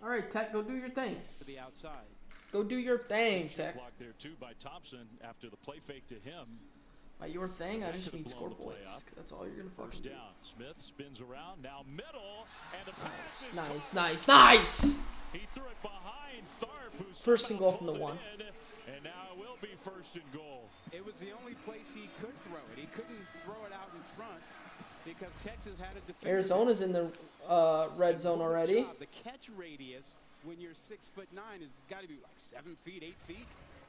All right, Tech, go do your thing. To the outside. Go do your thing, Tech. Blocked there too by Thompson after the play fake to him. By your thing, I just need score points. That's all you're gonna fucking First do. down. Smith spins around now middle, and the pass is Nice, nice, nice. He threw it behind Tharp, who's First and goal from the 1. and now it will will be first and goal. It was the only place he could throw it. He couldn't throw it out in front because Texas had a defender. Arizona's in the red zone already. The catch radius when you're 6'9" has got to be like 7 feet, 8 feet.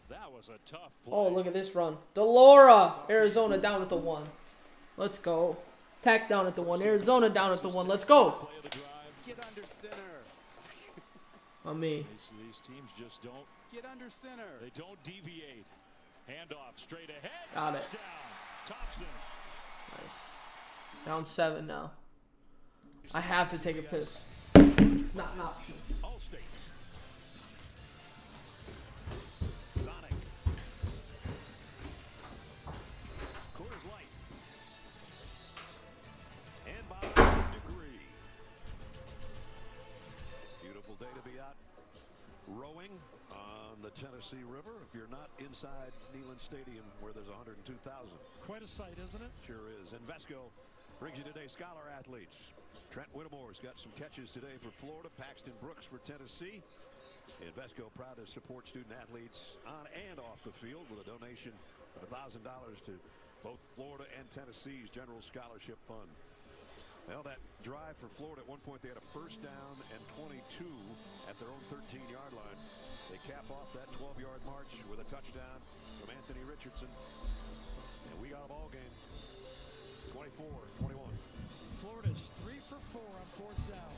That was a tough play. Oh, look at this run. Delora, Arizona down at the 1. Let's go. Tack down at the 1. Arizona down at the 1. Let's go. Get under center. On me. These teams just don't get under center. They don't deviate. Handoff straight ahead. Got it. Touchdown. Thompson. Nice. Down 7 now. I have to take a piss. It's not an option. Allstate. Sonic. Coors Light. And by degree. Beautiful day to be out rowing on the Tennessee River. If you're not inside Neyland Stadium where there's 102,000. Quite a sight, isn't it? Sure is. And Vesco brings you today's Scholar Athletes. Trent Whittemore's got some catches today for Florida. Paxton Brooks for Tennessee. And Vesco proud to support student athletes on and off the field with a donation of $1,000 to both Florida and Tennessee's General Scholarship Fund. Well, that drive for Florida, at one point they had a first down and 22 at their own 13-yard line. They cap off that 12-yard march with a touchdown from Anthony Richardson. And we got a ball game. 24-21. Florida's 3 for 4 on 4th down.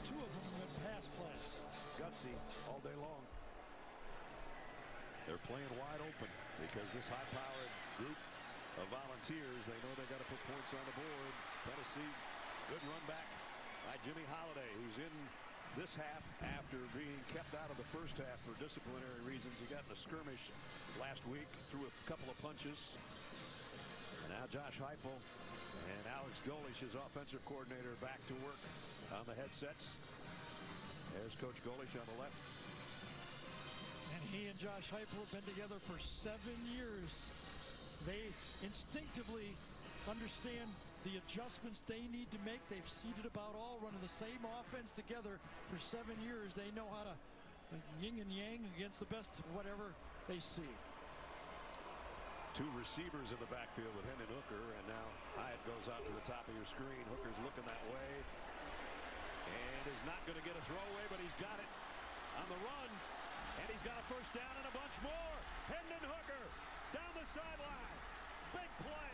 2 of them went pass plays. Gutsy all day long. They're playing wide open because this high-powered group of volunteers, they know they got to put points on the board. Tennessee, good run back by Jimmy Holiday, who's in this half after being kept out of the first half for disciplinary reasons. He got in a skirmish last week, threw a couple of punches. And now Josh Heupel and Alex Golesh, his offensive coordinator, back to work on the headsets. There's Coach Golesh on the left. And he and Josh Heupel have been together for 7 years. They instinctively understand the adjustments they need to make. They've seeded about all running the same offense together for 7 years. They know how to yin and yang against the best whatever they see. 2 receivers in the backfield with Hendon Hooker, and now Hyatt goes out to the top of your screen. Hooker's looking that way and is not going to get a throwaway, but he's got it on the run, and he's got a first down and a bunch more. Hendon Hooker down the sideline. Big play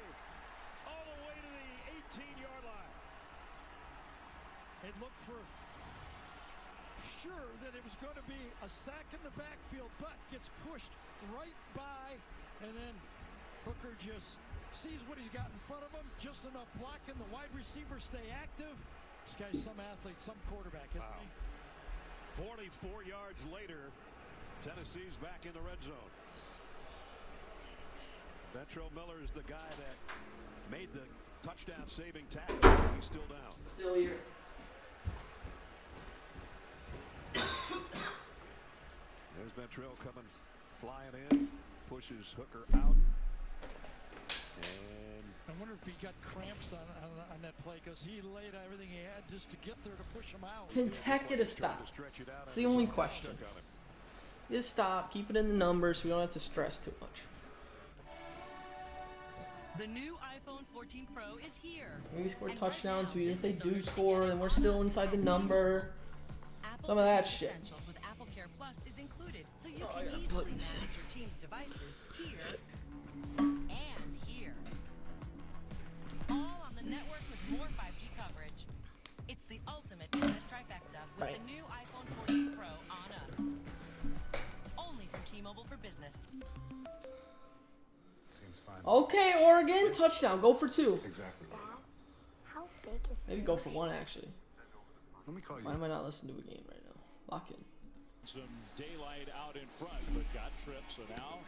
all the way to the 18-yard line. It looked for sure that it was going to be a sack in the backfield, but gets pushed right by, and then Hooker just sees what he's got in front of him, just enough blocking. The wide receivers stay active. This guy's some athlete, some quarterback, isn't he? 44 yards later, Tennessee's back in the red zone. Ventrell Miller is the guy that made the touchdown-saving tackle. He's still down. Still here. There's Ventrell coming, flying in, pushes Hooker out. And I wonder if he got cramps on that play because he laid everything he had just to get there to push him out. Can Tech get a stop? It's the only question. Just stop. Keep it in the numbers. We don't have to stress too much. The new iPhone 14 Pro is here. Maybe score touchdowns. Even if they do score, then we're still inside the number. Some of that shit. With Apple Care Plus is included, so you can easily manage your team's devices here and here. All on the network with more 5G coverage. It's the ultimate business trifecta with the new iPhone 14 Pro on us. Only from T-Mobile for Business. Seems fine. Okay, Oregon, touchdown. Go for 2. Exactly. How big is Maybe go for 1 actually. Let me call you. Why am I not listening to a game right now? Lock in. Some daylight out in front, but got tripped. So now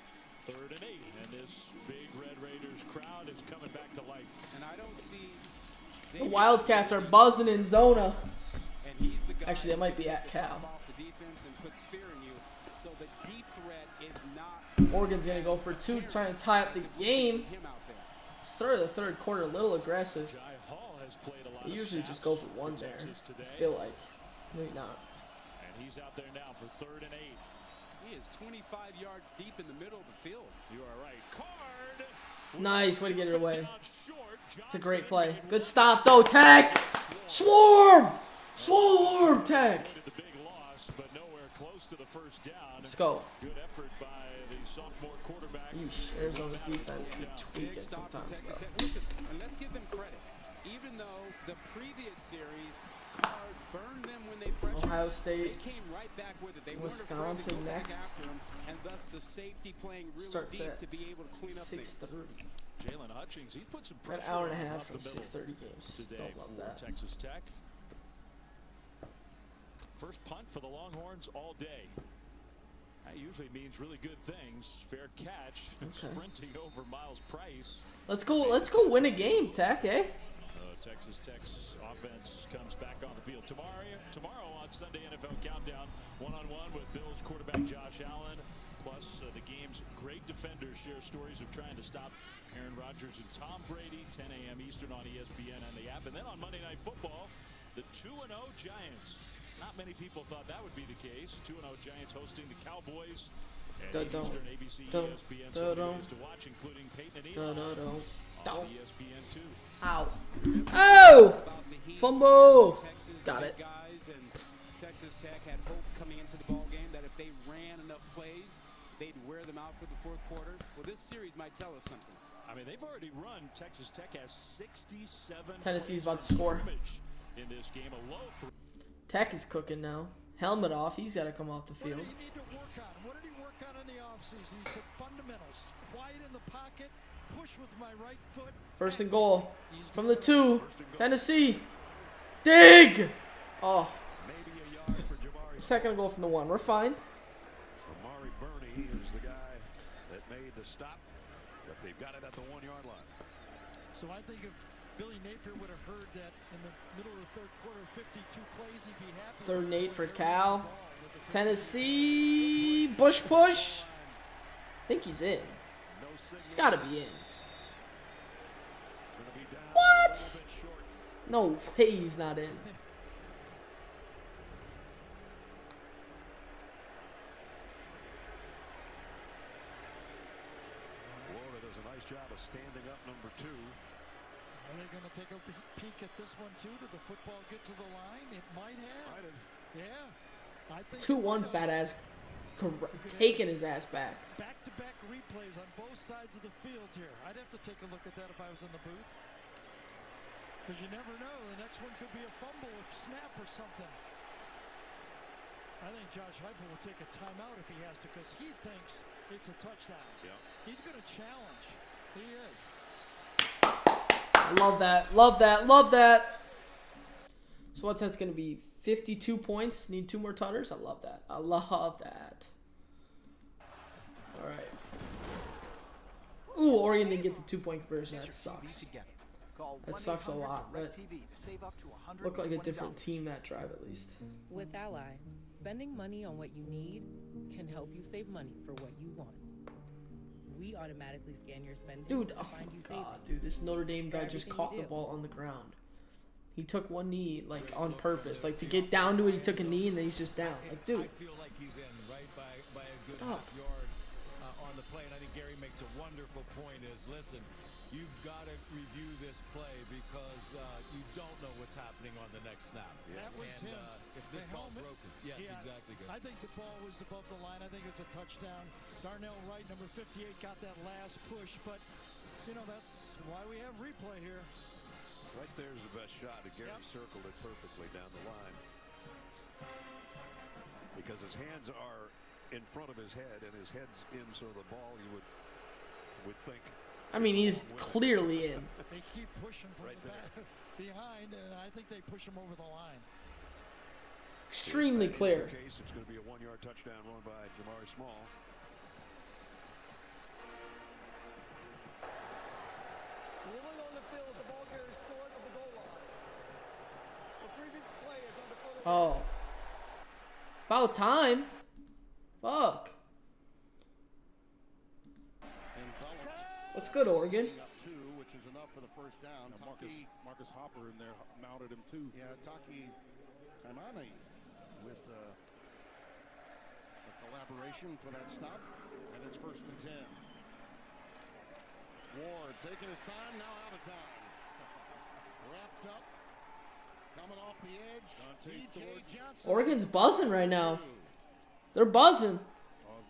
3rd and 8, and this big Red Raiders crowd is coming back to life. And I don't see The Wildcats are buzzing in Zona. And he's the guy Actually, that might be at Cal. off the defense and puts fear in you. So the deep threat is not Oregon's going to go for 2, trying to tie up the game. him out there. Start of the 3rd quarter, a little aggressive. Jai Hall has played a lot They of usually snaps just go for 1 there. Texas today. I feel like. Maybe not. And he's out there now for 3rd and 8. He is 25 yards deep in the middle of the field. You are right. Card. Nice way to get it away. It's a great play. Good stop, though, Tech. Swarm! Swarm, Tech. The big loss, but nowhere close to the first down. Let's go. Good effort by the sophomore quarterback. Yeesh, Arizona's defense can tweak it sometimes, though. Listen, and let's give them credit. Even though the previous series, Card burned them when they pressured, Ohio State, they came right back with it. They Wisconsin weren't afraid to go next. back after them, and thus the safety playing really Starts deep at to be able to clean up things. 6:30. Jalen Hutchings, he's put some An pressure hour and a on half up from the middle 6:30 games. today Don't love for that. Texas Tech. First punt for the Longhorns all day. That usually means really good things. Fair catch, sprinting over Miles Price. Let's go win a game, Tech, eh? Texas Tech's offense comes back on the field tomorrow on Sunday NFL Countdown, one-on-one with Bills quarterback Josh Allen. Plus, the game's great defenders share stories of trying to stop Aaron Rodgers and Tom Brady. 10 a.m. Eastern on ESPN and the app. And then on Monday Night Football, the 2-0 Giants. Not many people thought that would be the case. 2-0 Giants hosting the Cowboys. And Eastern ABC, ESPN, so many ways to watch, including Peyton and Eli on ESPN2. Ow. Oh! Fumble! Got it. Guys and Texas Tech had hope coming into the ball game that if they ran enough plays, they'd wear them out for the fourth quarter. Well, this series might tell us something. I mean, they've already run. Texas Tech has 67 Tennessee's about to score. In this game, a low Tech is cooking now. Helmet off. He's got to come off the field. What did he need to work on? What did he work on in the offseason? He said fundamentals. Quiet in the pocket. Push with my right foot. First and goal. From the 2. Tennessee. Dig! Oh. Second and goal from the 1. We're fine. Amari Burney is the guy that made the stop, but they've got it at the 1-yard line. So I think if Billy Napier would have heard that in the middle of the third quarter, 52 plays, he'd be happy. 3rd and 8 for Cal. Tennessee. Bush push. I think he's in. He's got to be in. What? No way he's not in. Florida does a nice job of standing up number 2. Are they going to take a peek at this one, too? Did the football get to the line? It might have. Yeah. I think 2-1 fat ass taking his ass back. Back-to-back replays on both sides of the field here. I'd have to take a look at that if I was in the booth. Because you never know. The next one could be a fumble or snap or something. I think Josh Heupel will take a timeout if he has to because he thinks it's a touchdown. Yeah. He's going to challenge. He is. Love that. Love that. Love that. So what's that going to be? 52 points. Need 2 more tutters. I love that. I love that. All right. Ooh, Oregon didn't get the 2-point conversion. That sucks. That sucks a lot. That looked like a different team that drive at least. With Ally, spending money on what you need can help you save money for what you want. We automatically scan your spending Dude, to oh find you my savings. God, dude, this Notre Dame guy just caught the ball on the ground. He took one knee, like, on purpose. Like, to get down to it, he took a knee, and then he's just down. Like, dude. I feel like he's in, right, by a good half yard on the play. And I think Gary makes a wonderful point is, listen, you've got to review this play because you don't know what's happening on the next snap. That was and, him. If this ball's broken. Yes, exactly. Good. I think the ball was above the line. I think it's a touchdown. Darnell Wright, number 58, got that last push. But, you know, that's why we have replay here. Right there's the best shot. And Gary circled it perfectly down the line. Because his hands are in front of his head and his head's in, so the ball you would think. I mean, he's clearly in. They keep pushing from the back behind, and I think they push him over the line. Extremely clear. In this case, it's going to be a 1-yard touchdown run by Jamari Small. Rolling on the field, the ball carries short of the goal line. The previous play is under further. Oh. About time. Fuck. What's good, Oregon? Up 2, which is enough for the first down. Marcus Hopper in there mounted him too. Yeah, Taki Taimani with the collaboration for that stop, and it's 1st and 10. Ward taking his time, now out of time. Wrapped up, coming off the edge. DJ Johnson. Oregon's buzzing right now. They're buzzing.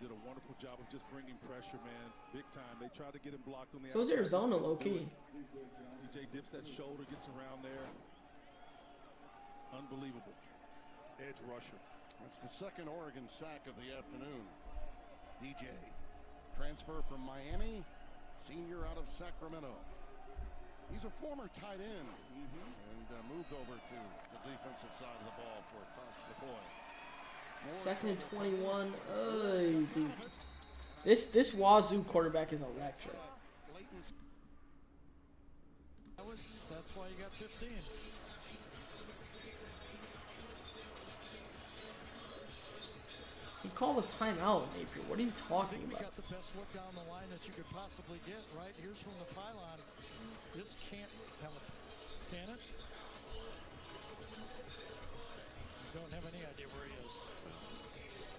Did a wonderful job of just bringing pressure, man. Big time. They tried to get him blocked on the So is outside. Arizona, low-key. DJ dips that shoulder, gets around there. Unbelievable. Edge rusher. That's the second Oregon sack of the afternoon. DJ, transfer from Miami, senior out of Sacramento. He's a former tight end and moved over to the defensive side of the ball for Tosh Lupoi. 2nd and 21. Dude. This Wazoo quarterback is electric. That's why you got 15. He called a timeout, Napier. What are you talking We about? got the best look down the line that you could possibly get, right? Here's from the pylon. This can't help, can it? Don't have any idea where he is.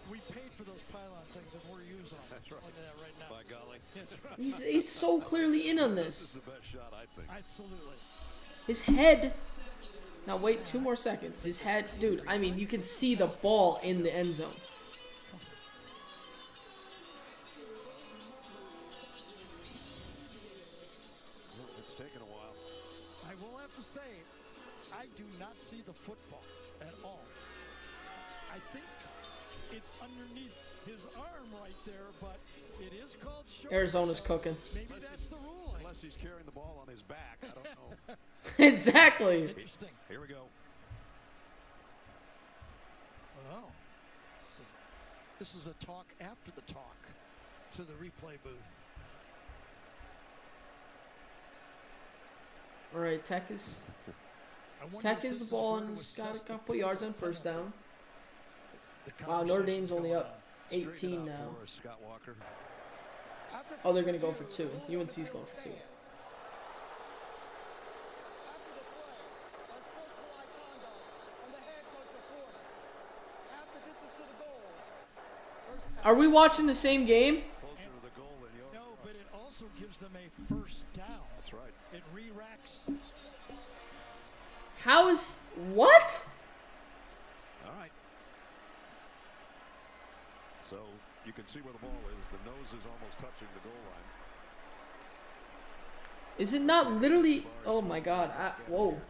We paid for those pylon things and we're using them. That's right. Right now. By golly. That's right. He's so clearly in on This this. is the best shot, I think. Absolutely. His head. Now wait 2 more seconds. His head, dude. I mean, you can see the ball in the end zone. It's taken a while. I will have to say, I do not see the football at all. I think it's underneath his arm right there, but it is called short. Arizona's cooking. Maybe that's the ruling. Unless he's carrying the ball on his back, I don't know. Exactly. Interesting. Here we go. Oh, this is a talk after the talk to the replay booth. All right, Tech is the ball and he's got a couple yards on 1st down. Wow, Notre Dame's only up 18 now. Scott Walker. Oh, they're gonna go for 2. UNC's going for 2. Are we watching the same game? No, but it also gives them a 1st down. That's right. It re-racks. How is what? All right. So you can see where the ball is. The nose is almost touching the goal line. Is it not literally? Oh my God! Whoa!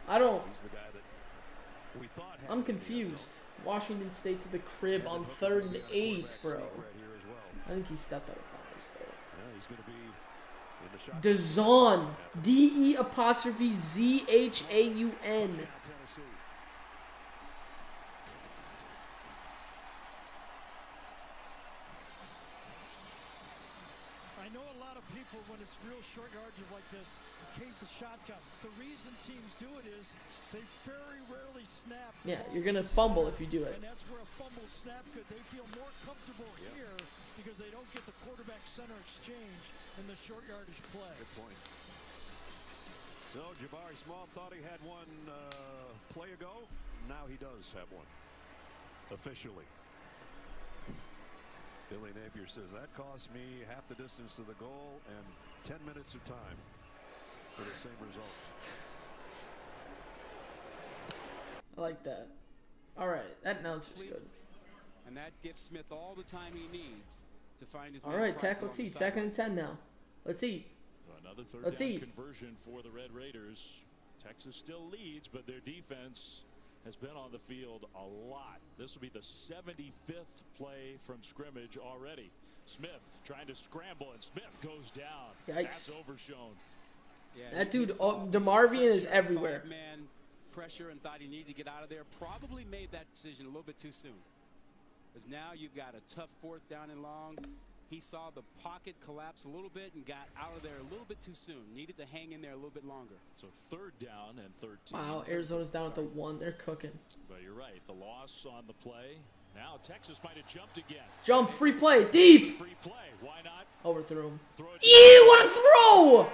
I don't. He's the guy that we thought had I'm confused. Washington State to the crib on 3rd and 8, bro. I think he stepped out of bounds there. Yeah, he's going to be in the shot. Dazon. DE''ZHAUN. I know a lot of people, when it's real short yardage like this, hate the shotgun. The reason teams do it is they very rarely snap. Yeah, you're gonna fumble if you do it. And that's where a fumbled snap could. They feel more comfortable here because they don't get the quarterback center exchange in the short yardage play. Good point. So Jabari Small thought he had one play ago. Now he does have one. Officially. Billy Napier says that cost me half the distance to the goal and 10 minutes of time for the same result. I like that. All right, that announcer's good. And that gives Smith all the time he needs to find his. All right, Tech, let's eat. 2nd and 10 now. Let's eat. Another 3rd Let's down eat. conversion for the Red Raiders. Texas still leads, but their defense has been on the field a lot. This will be the 75th play from scrimmage already. Smith trying to scramble, and Smith goes down. Yikes. That's overshown. Yeah, That dude, DeMarvian is everywhere. Man pressure and thought he needed to get out of there. Probably made that decision a little bit too soon. Because now you've got a tough 4th down and long. He saw the pocket collapse a little bit and got out of there a little bit too soon. Needed to hang in there a little bit longer. So 3rd down and 13. Wow, Arizona's down at the 1. They're cooking. But you're right. The loss on the play. Now Texas might have jumped again. Jump, free play, deep. Free play. Why not? Overthrew him. Throw it. Ew, what a throw!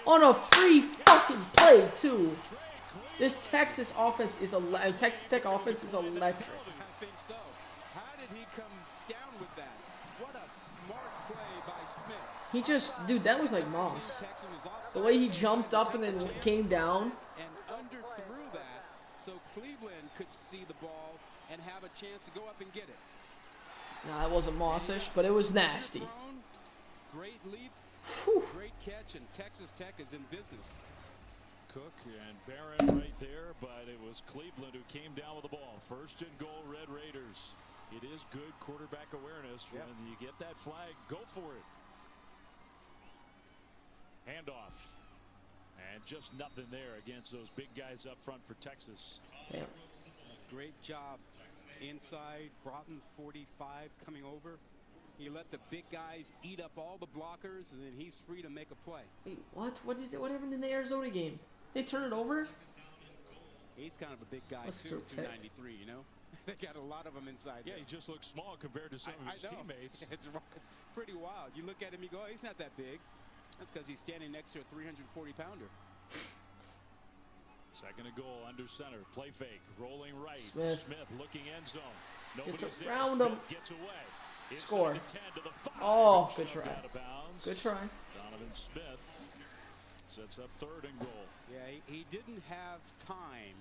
On a free fucking play, too. This Texas offense is Texas Tech offense is electric. I think so. How did he that. What a smart play by Smith. He just, dude, that looked like Moss. The way he jumped up and then came down. And underthrew that so Cleveland could see the ball and have a chance to go up and get it. Nah, it wasn't Mossish, but it was nasty. Great leap, great catch, and Texas Tech is in business. Cook and Barron right there, but it was Cleveland who came down with the ball. First and goal, Red Raiders. It is good quarterback awareness. When you get that flag, go for it. Handoff. And just nothing there against those big guys up front for Texas. Damn. Great job inside. Broughton 45 coming over. He let the big guys eat up all the blockers, and then he's free to make a play. Wait, what? What happened in the Arizona game? They turn it over? He's kind of a big guy, too, 293, you know? They got a lot of them inside. Yeah, he just looks small compared to some of his teammates. It's pretty wild. You look at him, you go, oh, he's not that big. That's because he's standing next to a 340-pounder. Second and goal under center. Play fake. Rolling right. Smith looking end zone. gets around him. Gets away. Score. To the 5. Oh, good try. Good try. Donovan Smith sets up third and goal. Yeah, he didn't have time,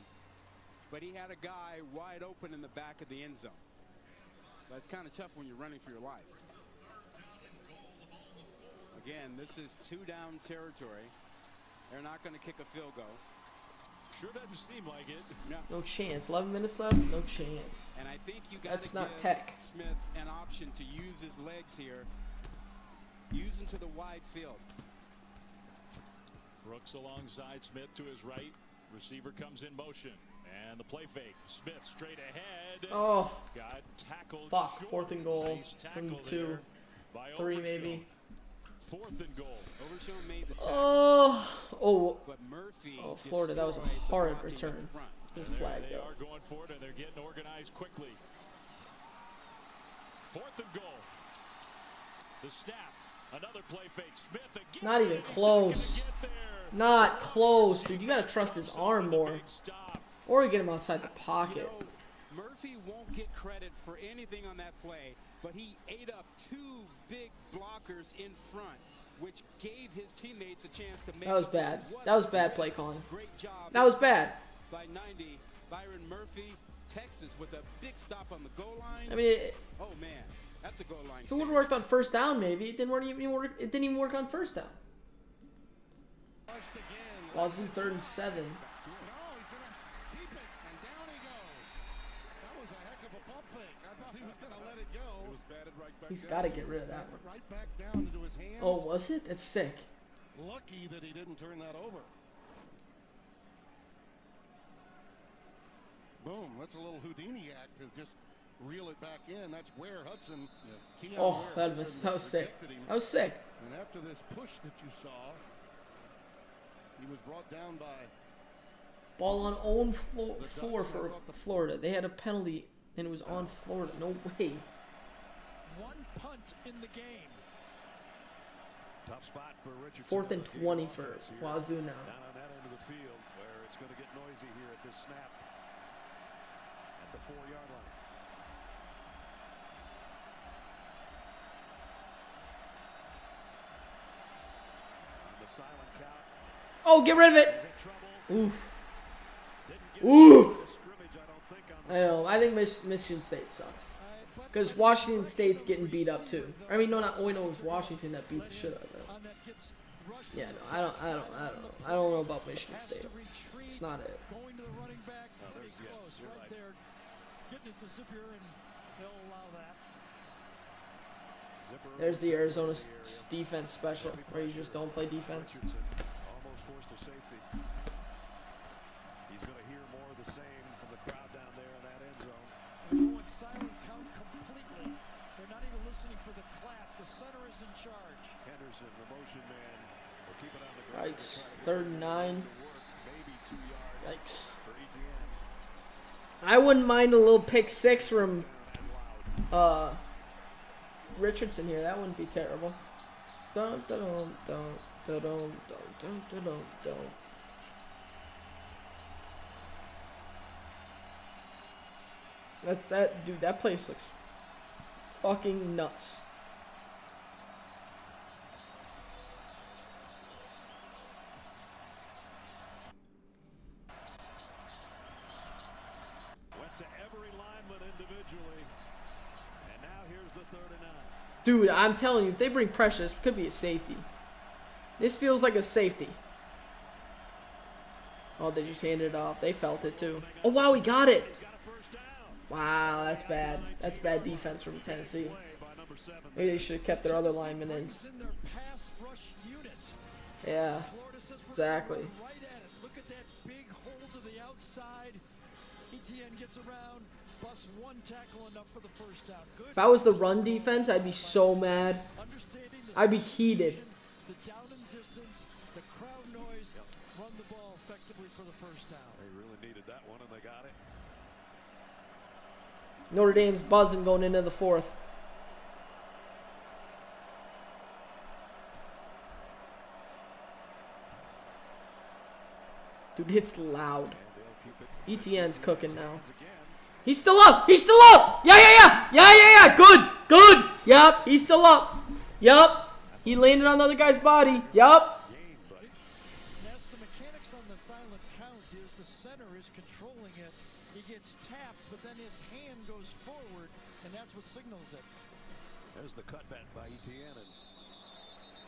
but he had a guy wide open in the back of the end zone. That's kind of tough when you're running for your life. Again, this is 2-down territory. They're not going to kick a field goal. Sure doesn't seem like it. No chance. 11 minutes left. No chance. And I think you got to give Tech. Smith an option to use his legs here. Use him to the wide field. Brooks alongside Smith to his right. Receiver comes in motion. And the play fake. Smith straight ahead. Oh. Got tackled. Fuck. Short. Fourth and goal. Nice From 2. 3 maybe. Fourth and goal. Overshown made the tackle. Oh. But Murphy Florida, that was a horrid return. Good flag, they though. are going for it, and they're getting organized quickly. Fourth and goal. The snap. Another play fake. Smith again. Not even close. Not close, dude. You gotta trust his arm more. Or get him outside the pocket. You know, Murphy won't get credit for anything on that play, but he ate up 2 big blockers in front, which gave his teammates a chance to make. That was bad. That was bad play calling. Great job. That was bad. By 90, Byron Murphy, Texas with a big stop on the goal line. I mean, oh man, that's a goal line. It would have worked on first down, maybe. It didn't work. It didn't even work on first down. Wazoo 3rd and 7. He's got to get rid of that one. Right back down into his hands. Oh, was it? That's sick. Lucky that he didn't turn that over. Boom. That's a little Houdini act to just reel it back in. That's Ware Hudson. Oh, that was sick. That was sick. And after this push that you saw, he was brought down by. Ball on own floor for Florida. They had a penalty, and it was on Florida. No way. 1 punt in the game. Tough spot for Richardson. 4th and 20 for Wazoo now. Down on that end of the field where it's going to get noisy here at this snap at the 4-yard line. On the silent count. Oh, get rid of it. Oof. Ooh. I know. I think Michigan State sucks. Because Washington State's getting beat up too. I mean, no, not only it was Washington that beat the shit out of them. Yeah, no, I don't know about Michigan State. It's not it. Going to the running back, pretty close, right there. Getting it to Zipper, and they'll allow that. There's the Arizona defense special, where you just don't play defense. Almost forced a safety. He's going to hear more of the same from the crowd down there in that end zone. They're going silent count completely. They're not even listening for the clap. The center is in charge. Henderson, the motion man, will keep it on the ground. Yikes. 3rd and 9. Yikes. I wouldn't mind a little pick 6 from Richardson here. That wouldn't be terrible. Dun, dun, dun, dun, dun, dun, dun, dun, dun, dun. That's that, dude. That place looks fucking nuts. Went to every lineman individually. And now here's the 3rd and 9. Dude, I'm telling you, if they bring pressure, this could be a safety. This feels like a safety. Oh, they just handed it off. They felt it too. Oh, wow, he got it. Wow, that's bad. That's bad defense from Tennessee. Maybe they should have kept their other lineman in. Yeah, exactly. Look at that big hole to the outside. ETN gets around, busts one tackle, enough for the first down. Good. If I was the run defense, I'd be so mad. I'd be heated. The down and distance, the crowd noise, run the ball effectively for the first down. They really needed that one, and they got it. Notre Dame's buzzing going into the 4th. Dude, it's loud. ETN's cooking now. He's still up. He's still up. Yeah. Good. Yep. He's still up. Yup. He landed on the other guy's body. Yup. That's the mechanics on the silent count is the center is controlling it. He gets tapped, but then his hand goes forward, and that's what signals it. There's the cutback by ETN, and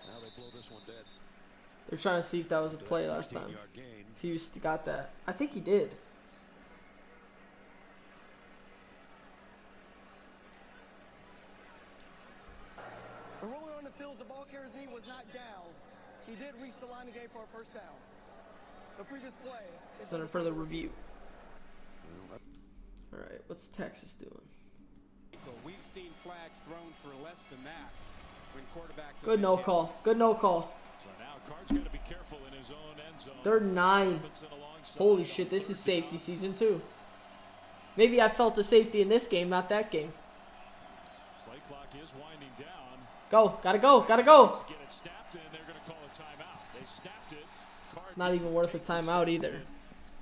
now they blow this one dead. They're trying to see if that was a play last time. If he got that. I think he did. The ruling on the field, the ball carrier's knee was not down. He did reach the line of game for a first down. The previous play. Center for the review. All right, what's Texas doing? We've seen flags thrown for less than that when quarterbacks. Good no call. Good no call. So now Card's got to be careful in his own end zone. They're 9. Holy shit, this is safety season 2. Maybe I felt a safety in this game, not that game. Play clock is winding down. Go. Gotta go. Gotta go. Get it snapped, and they're going to call a timeout. They snapped it. It's not even worth a timeout either.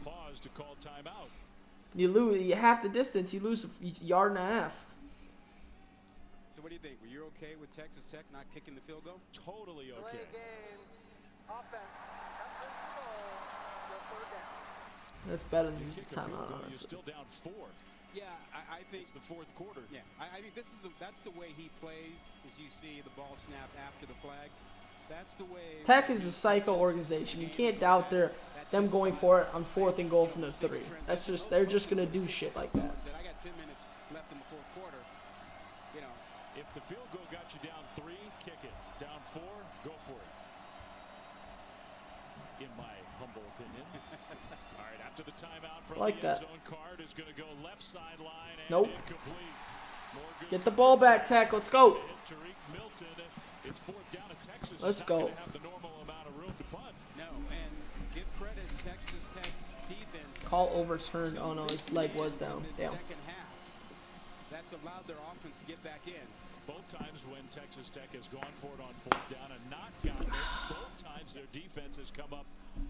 Pause to call timeout. You lose half the distance. You lose a yard and a half. So what do you think? Were you okay with Texas Tech not kicking the field goal? Totally okay. Play game. Offense. That's better than using timeout, honestly. You're still down 4. Yeah, I think it's the 4th quarter. Yeah, I think that's the way he plays. As you see the ball snap after the flag. That's the way. Tech is a psycho organization. You can't doubt them going for it on 4th and goal from the 3. That's just they're just gonna do shit like that. I got 10 minutes left in the 4th quarter. You know, if the field goal got you down 3, kick it. Down 4, go for it. In my humble opinion. All right, after the timeout from like the end that. zone, Card is going to go left sideline and nope. incomplete. Get the ball back, Tech. Let's go. Milton, it's 4th down at Texas. Let's go. Have the normal amount of room to punt. No, and give credit Texas Tech's defense. Call overturned. Oh no, his leg was down. Damn. Second half. That's allowed their offense to get back in. Both times when Texas Tech has gone for it on 4th down and not gotten it, both times their defense has come up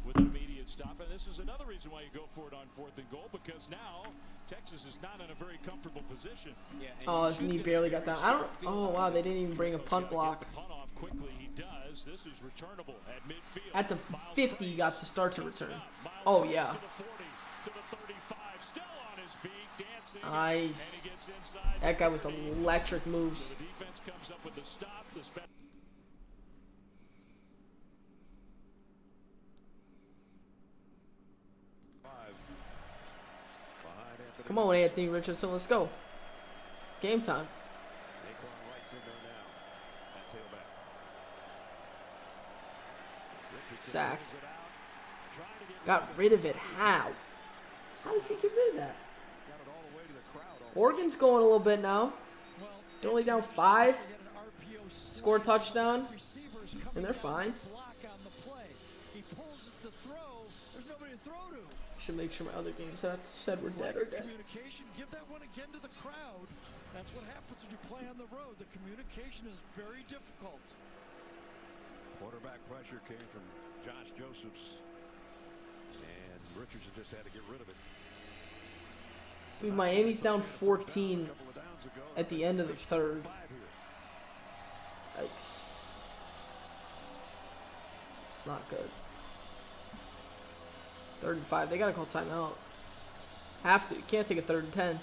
with an immediate stop. And this is another reason why you go for it on 4th and goal, because now Texas is not in a very comfortable position. Yeah, oh, his knee barely got down. Oh wow, they didn't even bring a punt block. Punt off quickly, he does. This is returnable at midfield. At the 50, he got to start to return. Oh yeah. To the 35, still on his feet, dancing. Nice. That guy was electric moves. So the defense comes up with the stop. Come on, Anthony Richardson, let's go. Game time. Sack. Got rid of it. How? How does he get rid of that? Oregon's going a little bit now. They're only down 5. Score a touchdown. And they're fine. Should make sure my other games that I said were dead are dead. Communication, give that one again to the crowd. That's what happens when you play on the road. The communication is very difficult. Quarterback pressure came from Josh Josephs, and Richardson just had to get rid of it. Dude, Miami's down 14 at the end of the third. Yikes. It's not good. 3rd and 5. They gotta call timeout. Have to. You can't take a 3rd and 10.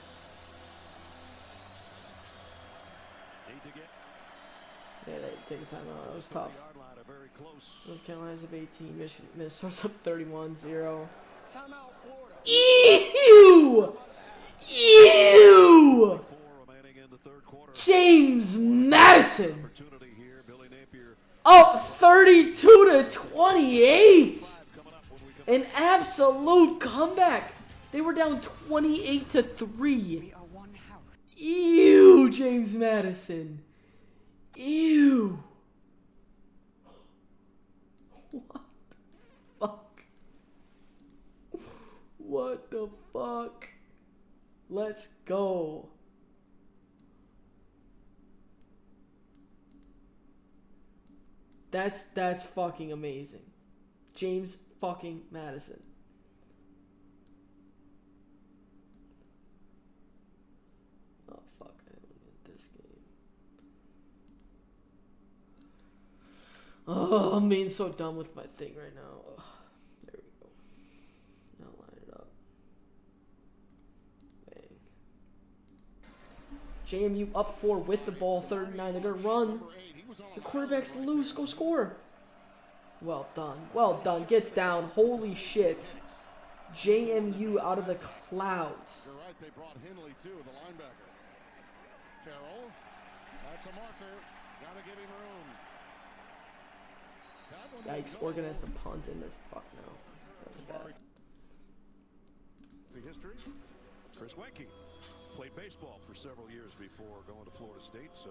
Yeah, they take a timeout. That was tough. North Carolina's up 18. Minnesota's up 31-0. Ew! Ew! James Madison up 32-28. An absolute comeback. They were down 28-3. Ew, James Madison. Ew. What the fuck? What the fuck? Let's go. That's fucking amazing. James fucking Madison. Oh fuck, I don't get this game. Oh, I'm being so dumb with my thing right now. Ugh. There we go. Now line it up. Bang. JMU up 4 with the ball, 3rd and 9. They're gonna run. The quarterback's loose. Go score. Well done. Well done. Gets down. Holy shit. JMU out of the clouds. You're right. They brought Henley too, the linebacker. Farrell. That's a marker. Gotta give him room. Yikes. Oregon has to punt and they're fucked now. That's bad. The history. Chris Wenke played baseball for several years before going to Florida State, so.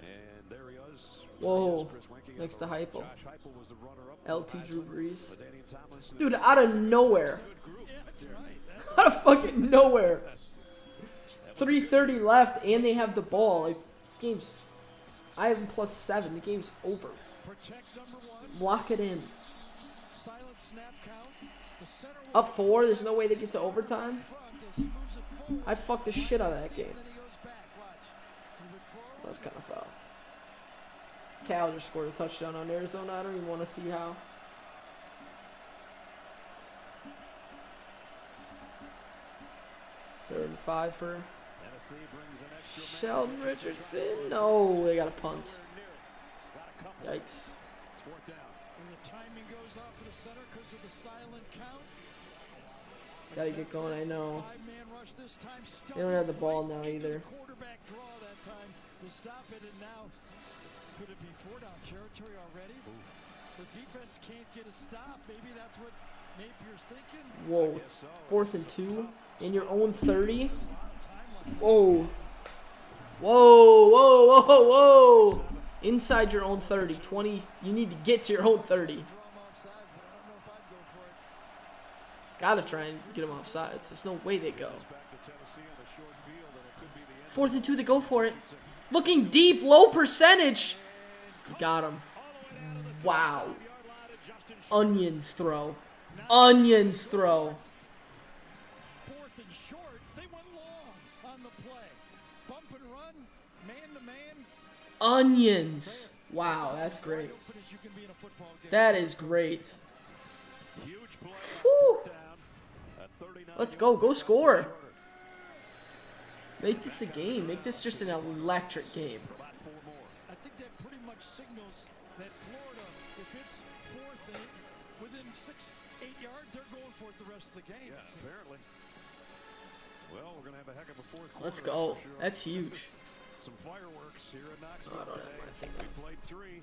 And there he is. Whoa. Next to Heupel. LT Drew Brees. Dude, out of nowhere. Out of fucking nowhere. 3:30 left and they have the ball. Like, this game's... I have +7. The game's over. Lock it in. Up 4. There's no way they get to overtime. I fucked the shit out of that game. That was kind of foul. Cal just scored a touchdown on Arizona. I don't even want to see how. Third and 5 for Sheldon Richardson. No, they got a punt. Yikes. The timing goes off to the center because of the silent count. Gotta get going, I know. They don't have the ball now either. Quarterback draw that time to stop it, and now could it be 4-down territory already? The defense can't get a stop. Maybe that's what Napier's thinking. Whoa. 4th and 2 in your own 30. Whoa. Whoa, whoa, whoa, whoa. Inside your own 30. 20. You need to get to your own 30. Gotta try and get them off sides. There's no way they go. 4th and 2, they go for it. Looking deep, low percentage. Got him. Wow. Onions throw. Onions throw. 4th and short. They went long on the play. Bump and run, man to man. Onions. Wow, that's great. That is great. Woo. Let's go. Go score. Make this a game. Make this just an electric game. I think that pretty much signals that Florida, if it's 4th and within 6-8 yards, they're going for it the rest of the game. Yeah, apparently. Well, we're going to have a heck of a 4th quarter. Let's go. That's huge. Some fireworks here in Knoxville today. We played 3.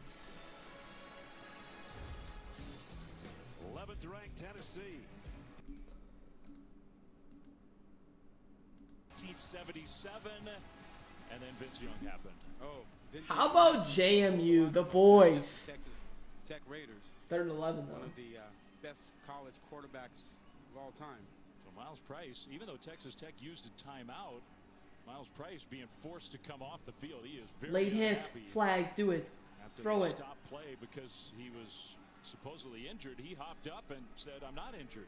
11th ranked Tennessee. 1977, and then Vince Young happened. Oh, how about JMU, the boys? Texas Tech Raiders. 3rd and 11, though. One of the best college quarterbacks of all time. So Miles Price, even though Texas Tech used a timeout, Miles Price being forced to come off the field. He is very late hit, happy. Flag, do it. After Throw they it. stopped play because he was supposedly injured, he hopped up and said, "I'm not injured."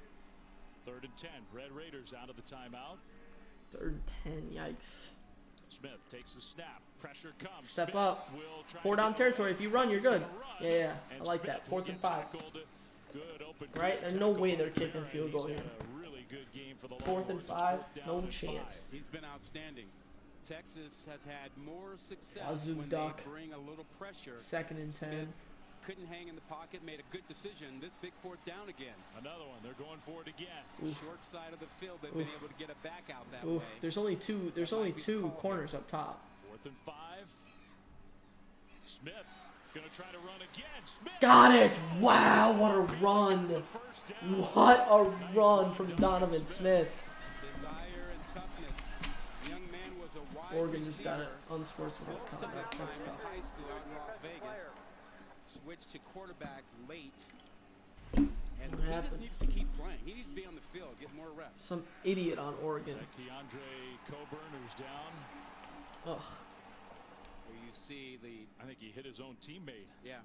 3rd and 10. Red Raiders out of the timeout. 3rd and 10. Yikes. Smith takes a snap. Pressure comes. Step Smith up. will try 4 to down get territory. If you run, you're good. Run, Yeah. I and like Smith that. will 4th and get 5. tackled. Good open Right? field There's no way tackle they're kicking there, field and goal he's here. had a really good game for the 4th and Longhorns. It's 5. 4th down No and chance. 5. He's been outstanding. Texas has had more success Wazoo when duck. they bring a little pressure. 2nd and 10. Couldn't hang in the pocket, made a good decision. This big 4th down again. Another one. They're going for it again. Oof. Short side of the field, they've been able to get a back out that Oof. way. There's only two corners up top. 4th and 5. Smith gonna try to run again. Smith Got it! Wow, what a run! What a run from Donovan Smith. Desire and toughness. The young man was a wide Oregon just receiver. got it unsportsmanlike Most of conduct. his That's time in tough. high school out in Las Vegas. Switched to quarterback late. And What he happened? just needs to keep playing. He needs to be on the field, get more reps. Some idiot on Oregon. Is that Keandre Coburn who's down? Ugh. Where you see the... I think he hit his own teammate. Yeah.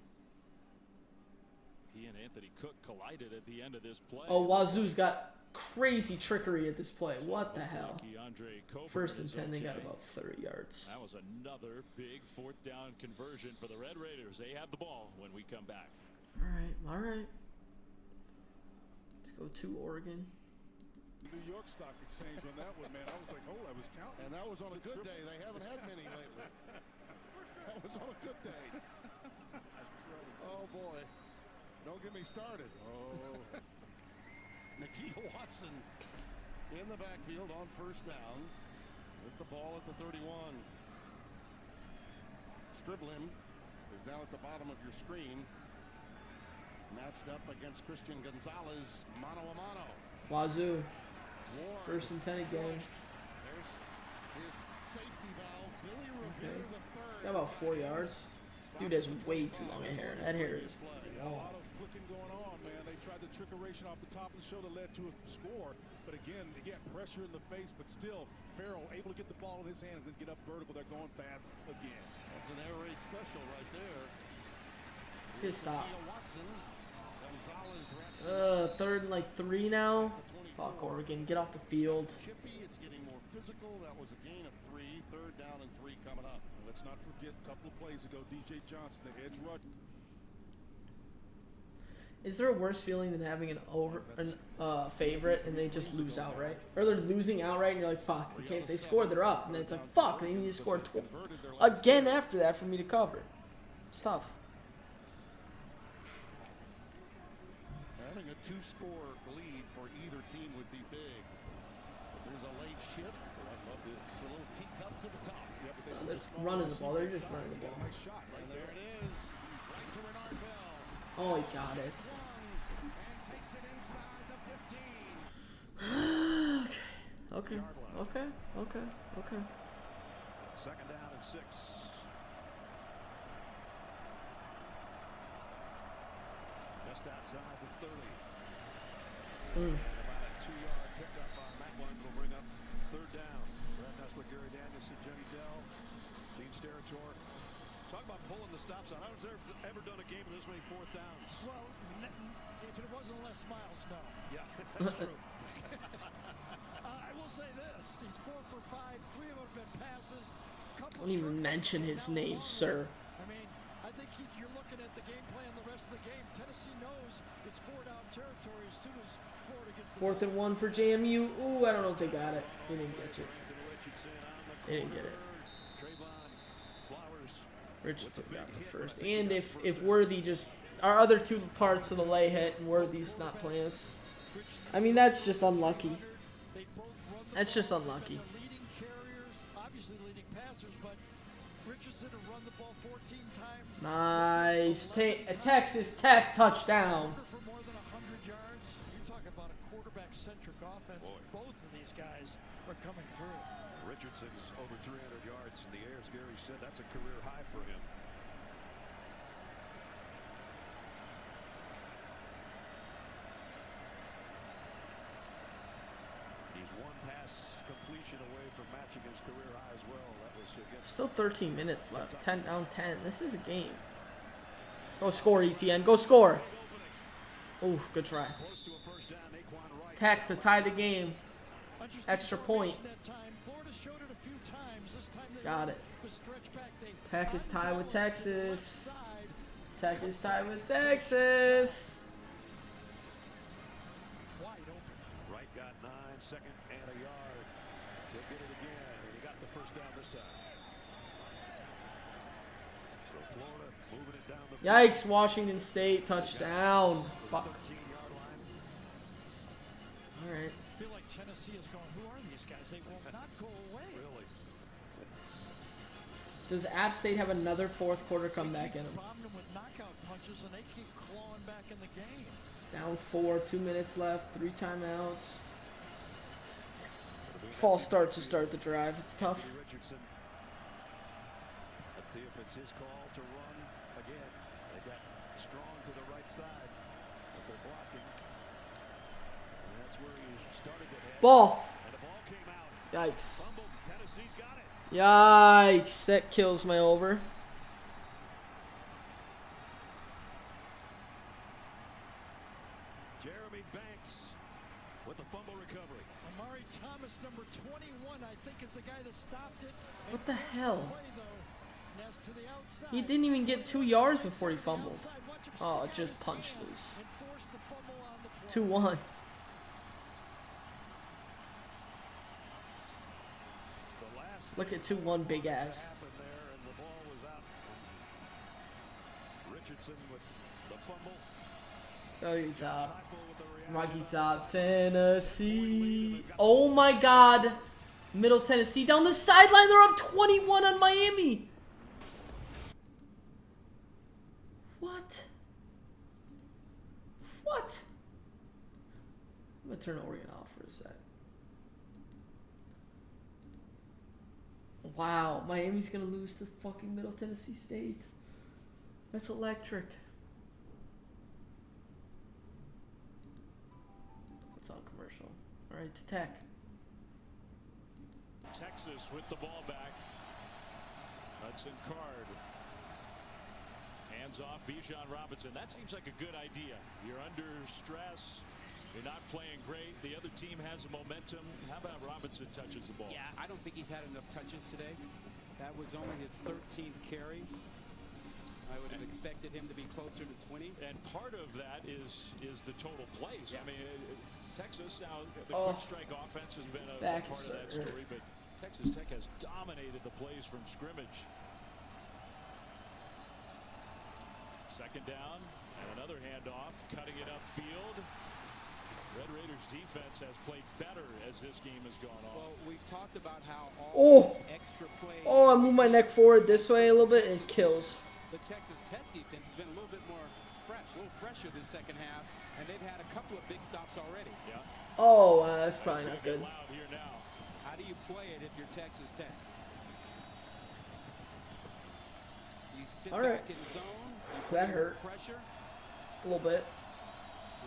He and Anthony Cook collided at the end of this play. Oh, Wazoo's got crazy trickery at this play. What the hell? Keandre Coburn 1st and is 10, they got okay. about 30 yards. That was another big 4th down conversion for the Red Raiders. They have the ball when we come back. All right. Let's go to Oregon. New York Stock Exchange on that one, man. I was like, hold, I was counting. And that was on a good day. They haven't had many lately. That was on a good day. Oh, boy. Don't get me started. Oh. Nakia Watson in the backfield on 1st down with the ball at the 31. Stribling is down at the bottom of your screen. Matched up against Christian Gonzalez, mano a mano. Wazoo. Ward 1st and 10 again. flushed. There's his safety valve. Billy Revere the third. Got about 4 yards. Dude has way too long a hair. That hair is A long. lot of flicking going on, man. They tried the trickeration off the top of the shoulder, led to a score. But again, pressure in the face, but still, Farrell able to get the ball in his hands and get up vertical. They're going fast again. That's an air raid special right there. Good stop. Nakia Watson. Gonzalez wraps it up. 3rd and like 3 now. Fuck Oregon. Get off the field. Chippy, it's getting more physical. That was a gain of 3. 3rd down and 3 coming up. Let's not forget a couple of plays ago, DJ Johnson, the edge rush. Is there a worse feeling than having an favorite and they just lose outright? Or they're losing outright and you're like, fuck, okay, if they score, they're up. And then it's like, fuck, they need to score again after that for me to cover. It's tough. Having a 2-score lead for either team would be big. There's a late shift. I love this. A little teacup to the top. Yeah, but They're running the ball. They're just running the ball. Nice shot right And there it is. Right to Renard Bell. Oh, he got it. And takes it inside the 15. Okay. 2nd down and 6. Just outside the 30. Mm. About a 2-yard pickup on that one will bring up 3rd down. Brad Nessler, Gary Danielson, Jenny Dell, Gene Steratore. Talk about pulling the stop sign. I was ever done a game with this many 4th downs. Well, if it wasn't Les Miles, no. Yeah, that's true. I will say this. He's 4 for 5. 3 of them have been passes. Don't even mention his name, sir. I mean, I think you're looking at the game plan the rest of the game. Tennessee knows it's 4-down territory as soon as Florida gets the 4th and 1 for JMU. Ooh, I don't know if they got it. They didn't get it. They didn't get it. Richardson got the first. And if Worthy just... Our other 2 parts of the lay hit and Worthy's not plants. I mean, that's just unlucky. That's just unlucky. leading carriers, obviously leading passers, but Richardson has run the ball 14 times. Nice. Texas Tech touchdown. For more than 100 yards. You talk about a quarterback-centric offense. Both of these guys are coming through. Richardson's over 300 yards in the air, as Gary said. That's a career high for him. He's 1 pass completion away from matching his career high as well. That was against Still 13 minutes left. 10 down 10. This is a game. Go score, ETN. Go score. Ooh, good try. Tech to tie the game. Extra point. Got it. Tech is tied with Texas. Tech is tied with Texas. Wright got 9, second and a yard. He'll get it again, and he got the first down this time. So Florida moving it down the field. Yikes, Washington State touchdown. Fuck. All right. I feel like Tennessee is going, who are these guys? They will not go away. Really? Does App State have another fourth quarter comeback in them? Bombing them with knockout punches, and they keep clawing back in the game. Down 4, 2 minutes left, 3 timeouts. False start to start the drive. It's tough. Richardson. Let's see if it's his call to run again. They got strong to the right side, but they're blocking. And that's where he started to head. Ball. And the ball came out. Yikes. Fumbled. Tennessee's got it. Yikes. That kills my over. Jeremy Banks with the fumble recovery. Amari Thomas, number 21, I think, is the guy that stopped it. What the hell? Play, though. Nest to the outside. He didn't even get 2 yards before he fumbled. Oh, it just punched loose. 2-1. Look at 2-1 big ass. Richardson with the fumble. Rocky Top. Rocky Top, Tennessee. Oh my God. Middle Tennessee down the sideline. They're up 21 on Miami. What? What? I'm going to turn Oregon off for a sec. Wow. Miami's going to lose to fucking Middle Tennessee State. That's electric. What's on commercial? All right, to Tech. Texas with the ball back. Hudson Card. Hands off Bijan Robinson. That seems like a good idea. You're under stress. You're not playing great. The other team has momentum. How about Robinson touches the ball? Yeah, I don't think he's had enough touches today. That was only his 13th carry. I would have expected him to be closer to 20. And part of that is the total plays. Yeah. I mean, Texas, now the quick strike offense has been a part of that story, but Texas Tech has dominated the plays from scrimmage. Second down, and another handoff, cutting it upfield. Red Raiders defense has played better as this game has gone on. Well, we talked about how all extra plays. Oh, I move my neck forward this way a little bit and it kills. The Texas Tech defense has been a little bit more fresh, a little fresher this second half, and they've had a couple of big stops already. Yeah. Oh, that's probably not good. Here now. How do you play it if you're Texas Tech? You sit back in zone. That hurt. Pressure. A little bit.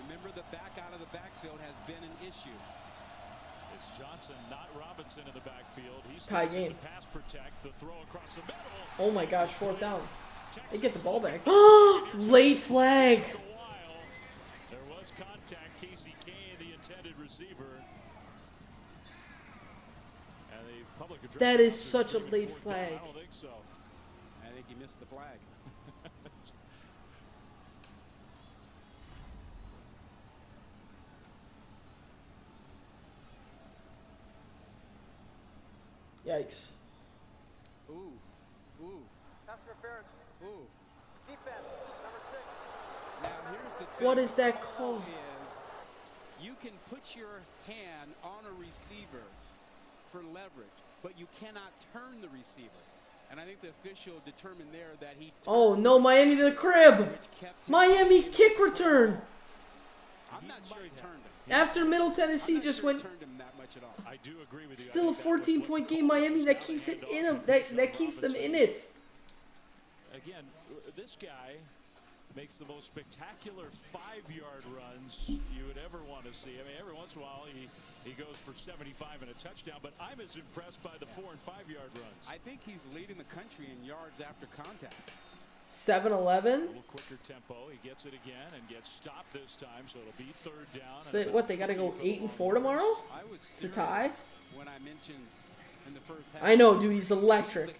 Remember, the back out of the backfield has been an issue. It's Johnson, not Robinson in the backfield. He's tie game. Pass protect, the throw across the middle. Oh my gosh, 4th down. They get the ball back. Late flag. There was contact. Casey Kane, the intended receiver. And the public address. That is such a late flag. I don't think so. I think he missed the flag. Yikes. Ooh. Pass interference. Ooh. Defense, number 6. Now here's the thing. What is that called? Is you can put your hand on a receiver for leverage, but you cannot turn the receiver. And I think the official determined there that he. Oh no, Miami to the crib. Miami kick return. I'm not sure he turned him. After Middle Tennessee just went. Turned him that much at all. I do agree with you. Still a 14-point game. Miami that keeps it in them. That keeps them in it. Again, this guy makes the most spectacular 5-yard runs you would ever want to see. I mean, every once in a while he goes for 75 and a touchdown, but I'm as impressed by the 4- and 5-yard runs. I think he's leading the country in yards after contact. 7-11. A little quicker tempo. He gets it again and gets stopped this time, so it'll be third down. So what, they got to go 8-4 tomorrow to tie? When I mentioned in the first half, I know, dude. He's electric.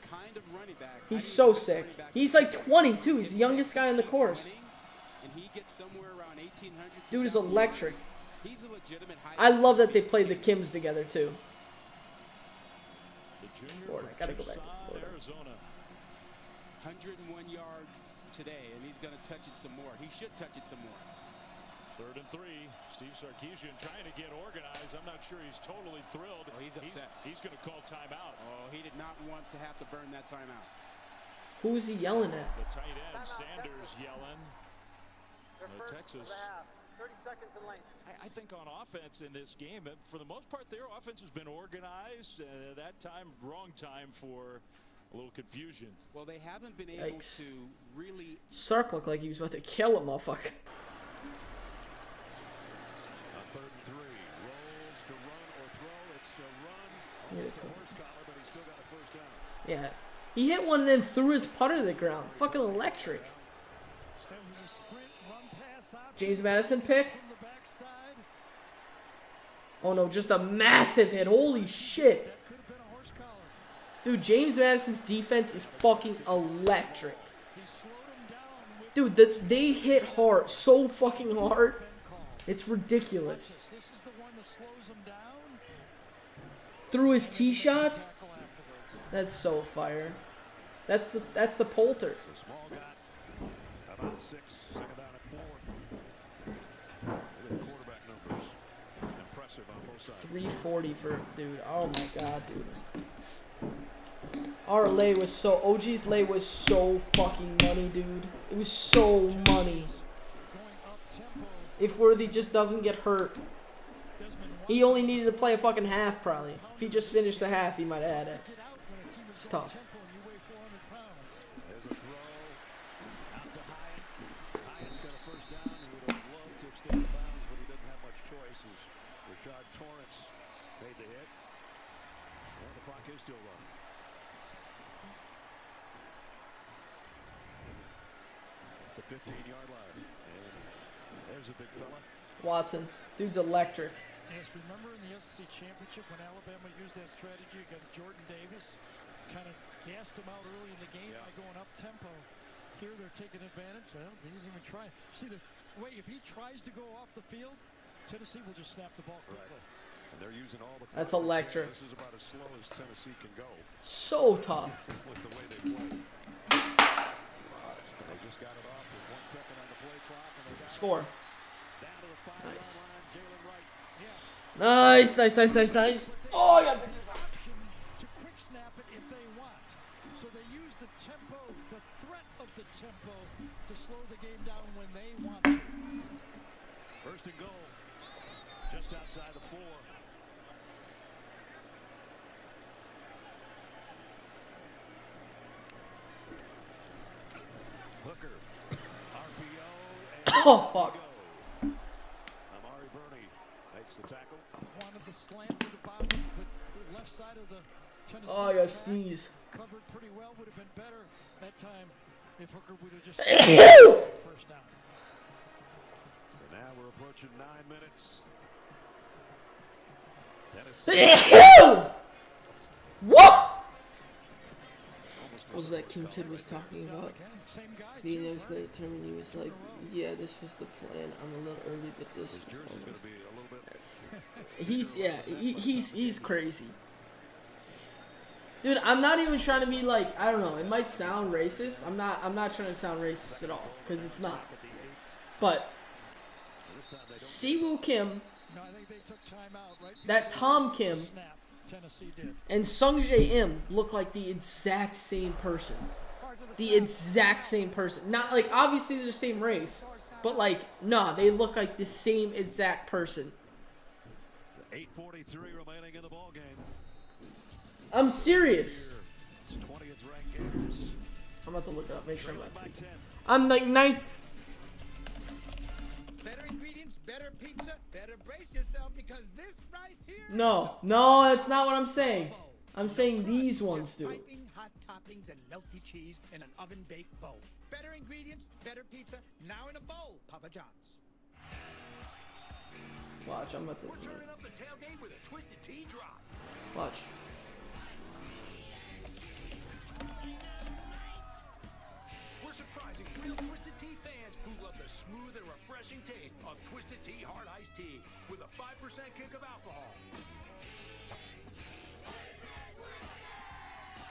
He's so sick. He's like 22. He's the youngest guy in the course. and he gets somewhere around 1,800. Dude is electric. He's a legitimate high. I love that they played the Kims together too. Florida, I gotta go back to Florida. 101 yards today, and he's going to touch it some more. He should touch it some more. 3rd and 3. Steve Sarkisian trying to get organized. I'm not sure he's totally thrilled. Oh, he's upset. He's going to call timeout. Oh, he did not want to have to burn that timeout. Who's he yelling at? The tight end, Sanders, yelling. Texas. 30 seconds in length. I think on offense in this game, for the most part, their offense has been organized. That time, wrong time for a little confusion. Well, they haven't been able Yikes. to really. Sark looked like he was about to kill a motherfucker. 3rd and 3. Rolls to run or throw. It's a run. Almost a horse collar, but he still got a first down. Yeah. He hit one and then threw his putter to the ground. Fucking electric. James Madison pick. Oh no, just a massive hit. Holy shit. Dude, James Madison's defense is fucking electric. Dude, they hit hard. So fucking hard. It's ridiculous. Through his tee shot? That's so fire. That's the Poulter. Small guy. About 6. Second down at 4. Look at the quarterback numbers. Impressive on both sides. 340 for dude. Oh my god, dude. Our lay was so OG's lay was so fucking money, dude. It was so money. If Worthy just doesn't get hurt, he only needed to play a fucking half probably. If he just finished the half, he might have had it. It's tough. There's a throw out to Hyatt. Hyatt's got a first down. He would have loved to have stayed in bounds, but he doesn't have much choice as Rashard Torrance made the hit. And the clock is still running. The 15-yard line. And there's a big fella. Watson. Dude's electric. Yes, remember in the SEC Championship when Alabama used that strategy against Jordan Davis? Kind of gassed him out early in the game by going up tempo. Here they're taking advantage. Well, he doesn't even try. See, the way if he tries to go off the field, Tennessee will just snap the ball quickly. Right. And they're using all the. That's electric. This is about as slow as Tennessee can go. So tough. With the way they play. They just got it off with 1 second on the play clock, and they got Score. down to the 5-yard Nice. line. Jalen Wright. Nice, nice, nice, nice, nice. Oh, I got To quick snap it if they want. So they use the tempo, the threat of the tempo, to slow the game down when they want to. 1st and goal. Just outside the 4. Hooker. RPO. And Oh, fuck. Amari Burney makes the tackle. Wanted the slant to the bottom, but the left side of the Tennessee Oh, I got attack sneeze. covered pretty well. Would have been better that time if Hooker would have just first down. So now we're approaching 9 minutes. Tennessee. What? What was that Kim Kid was talking about? The next day determined he was like, yeah, this was the plan. I'm a little early, but this was Jersey's going to be a little bit. he's crazy. Dude, I'm not even trying to be like, I don't know, it might sound racist. I'm not trying to sound racist at all, because it's not. But Siwoo Kim, that Tom Kim, and Sung Jae Im look like the exact same person. The exact same person. Not like, obviously they're the same race, but like, nah, they look like the same exact person. 8:43 remaining in the ball game. I'm serious. 20th ranked Gators. I'm about to look it up, make sure I'm not. I'm like 9. Better ingredients, better pizza, better brace yourself because this right here. No, that's not what I'm saying. I'm saying these ones do. Piping hot top toppings and melty cheese in an oven-baked bowl. Better ingredients, better pizza, now in a bowl. Papa John's. Watch, I'm about to. We're turning up the tailgate with a Twisted Tea drop. Watch. We're surprising real Twisted Tea fans who love the smooth and refreshing taste of Twisted Tea Hard Iced Tea with a 5% kick of alcohol.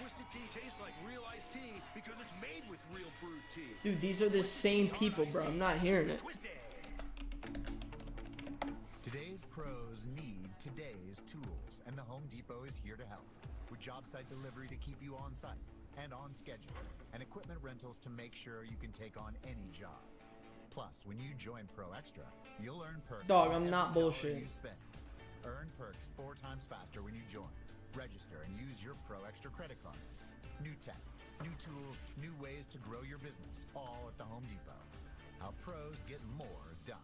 Twisted Tea tastes like real iced tea because it's made with real brewed tea. Dude, these are the same people, bro. I'm not hearing it. Today's pros need today's tools, and the Home Depot is here to help. With job site delivery to keep you on site and on schedule, and equipment rentals to make sure you can take on any job. Plus, when you join Pro Extra, you'll earn perks. Dog, on I'm not every dollar bullshitting. you spend. Earn perks 4 times faster when you join. Register and use your Pro Extra credit card. New tech, new tools, new ways to grow your business, all at the Home Depot. How pros get more done.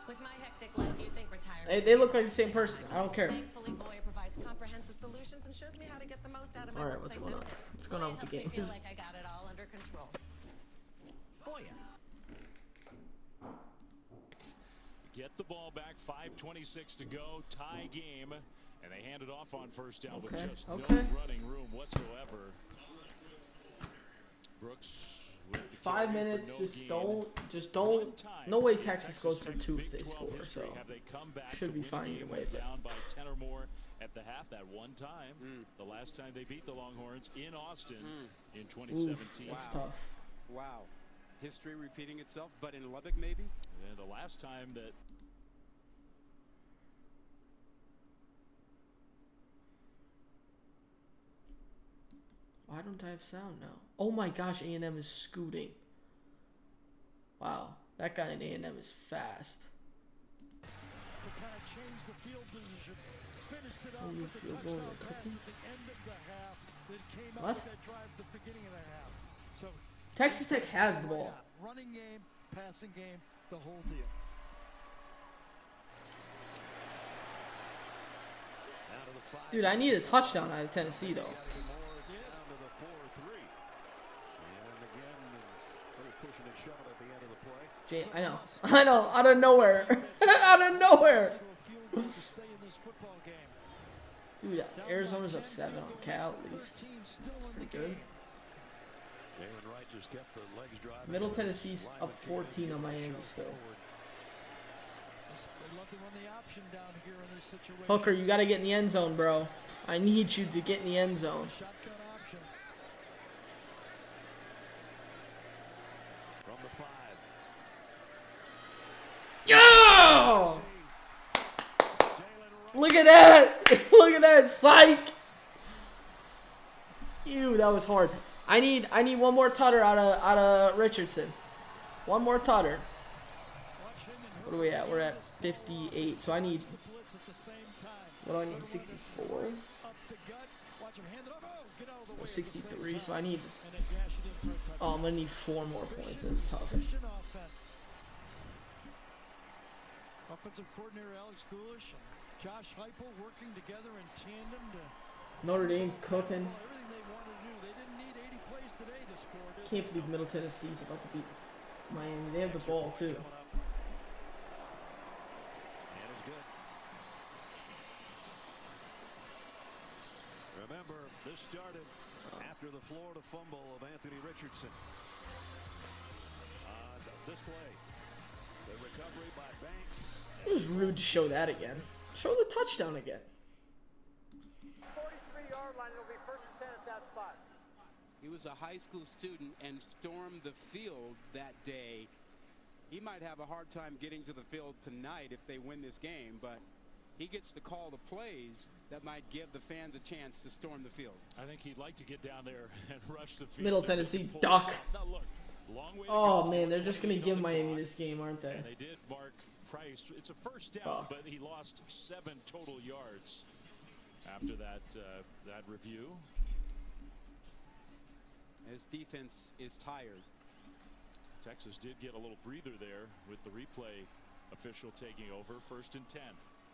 With my hectic life, you'd think retirement. They look like the same person. I don't care. Thankfully, Voya provides comprehensive solutions and shows me how to get the most out of my All right, what's workplace going on? benefits. What's going on with the Voya helps me game? feel like I got it all under control. Voya. Get the ball back, 5:26 to go, tie game, and they hand it off on first down with just no running room whatsoever. Brooks with the 5 carry for minutes, no just gain. don't. One time, No way in Texas goes for Tech 2 Big if they 12 score, history, so have they come back should to be win a fine game either way. when But down by 10 or more at the half that one time. The last time they beat the Longhorns in Austin in 2017. that's tough. Wow. History repeating itself, but in Lubbock maybe? And the last time that Why don't I have sound now? Oh my gosh, A&M is scooting. Wow, that guy in A&M is fast. To kind of change the field position, finished it Oh, off you with the feel going touchdown like pass cooking? at the end of the half that came What? out with that drive at the beginning of the half. So Texas Tech has the ball. running game, passing game, the whole deal. Dude, I need a touchdown out of Tennessee, though. Down to the 4-3. And again, little pushing and shoving at the end of the play. I know. I know. Out of nowhere. Out of nowhere. Dude, Arizona's up 7 on Cal at least. Pretty good. Jalen Wright just kept the legs driving. Middle Tennessee's up 14 on Miami still. They love to run the option down here in this situation. Hooker, you got to get in the end zone, bro. I need you to get in the end zone. Shotgun option. From the 5. Yo! Look at that! Look at that! Psych! Ew, that was hard. I need one more tutter out of Richardson. One more tutter. What are we at? We're at 58. So I need. What do I need? 64. Or 63. So I need. Oh, I'm gonna need 4 more points. That's tough. Offensive coordinator Alex Goulash and Josh Heupel working together in tandem to Notre Dame cooking. everything they wanted to do. They didn't need 80 plays today to score. did Can't believe Middle Tennessee's about to beat Miami. They have the ball too. And it's good. Remember, this started after the Florida fumble of Anthony Richardson. On display, the recovery by Banks. It was rude to show that again. Show the touchdown again. 43-yard line. It'll be 1st and 10 at that spot. He was a high school student and stormed the field that day. He might have a hard time getting to the field tonight if they win this game, but he gets to call the plays that might give the fans a chance to storm the field. I think he'd like to get down there and rush the field. Middle Tennessee duck. Now look, long way to Oh go. man, they're just gonna give Miami this game, aren't they? And they did mark Price. It's a first down, but he lost 7 total yards after that review. His defense is tired. Texas did get a little breather there with the replay official taking over. 1st and 10.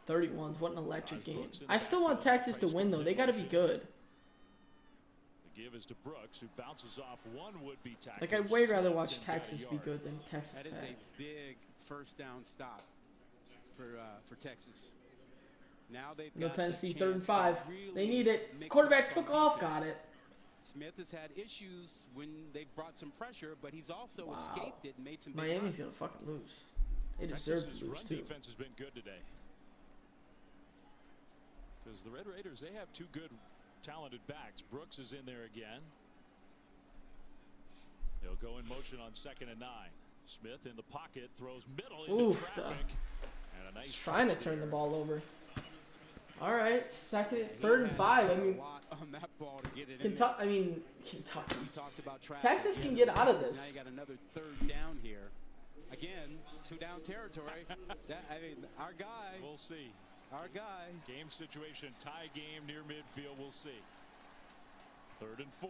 31s. What an electric game. I still want Texas to win though. They got to be good. give is to Brooks, who bounces off one would-be tackler. Like, I'd way rather watch Texas be good than Texas That is Tech. a big first down stop for Texas. Now they've Middle got Tennessee, the 3rd and chance 5. to really They need it. mix Quarterback up on took off, defense. got it. Smith has had issues when they've brought some pressure, but he's also escaped it and made some big Miami's runs. gonna fucking lose. They deserve Texas's to lose run too. defense has been good today. Because the Red Raiders, they have two good, talented backs. Brooks is in there again. He'll go in motion on 2nd and 9. Smith in the pocket, throws middle into Oof, traffic. And a nice trying to pass turn the there. ball over. All right, 3rd and 5. I mean, On that ball to get it in Kentucky. there. I mean, Kentucky. We talked about traffic. Texas can Yeah, get out of Now this. you got another 3rd down here. Again, 2-down territory. I mean, our guy. We'll see. Our guy. Game situation, tie game near midfield. We'll see. 3rd and 4.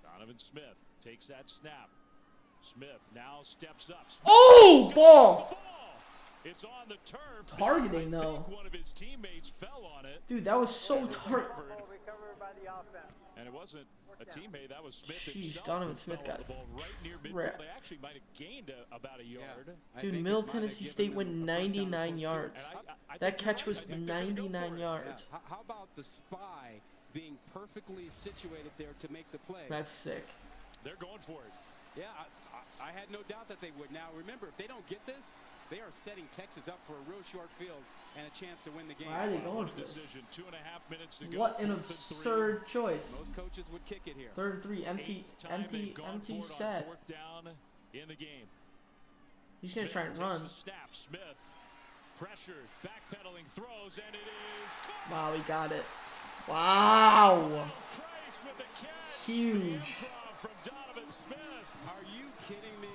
Donovan Smith takes that snap. Smith now steps up. Smith Oh, ball! It's on the turf. Targeting, I though. think one of his teammates fell on it. Dude, that was so target. Recovered by the offense. And it wasn't a teammate. That was Smith Jeez, himself. Donovan who Smith fell got on the ball right near midfield. wrecked. They actually might have gained about a yard. Dude, Middle Tennessee State went 99 yards. That catch was 99 yards. Yeah. How about the spy being perfectly situated there to make the play? That's sick. They're going for it. Yeah, I had no doubt that they would. Now, remember, if they don't get this, they are setting Texas up for a real short field and a chance to win the game. Why are they going for this? Decision, 2.5 minutes to go. What an 4th and 3. absurd choice. Most coaches would kick it here. 3rd and 3, empty, Eighth time empty, they've gone empty for it on set. 4th down in the game. He's gonna Smith try and takes run. the snap. Smith pressured, backpedaling, throws, and it is caught. Wow, we got it. Wow. Price with the catch. Huge. Improv from Donovan Smith. Are you kidding me?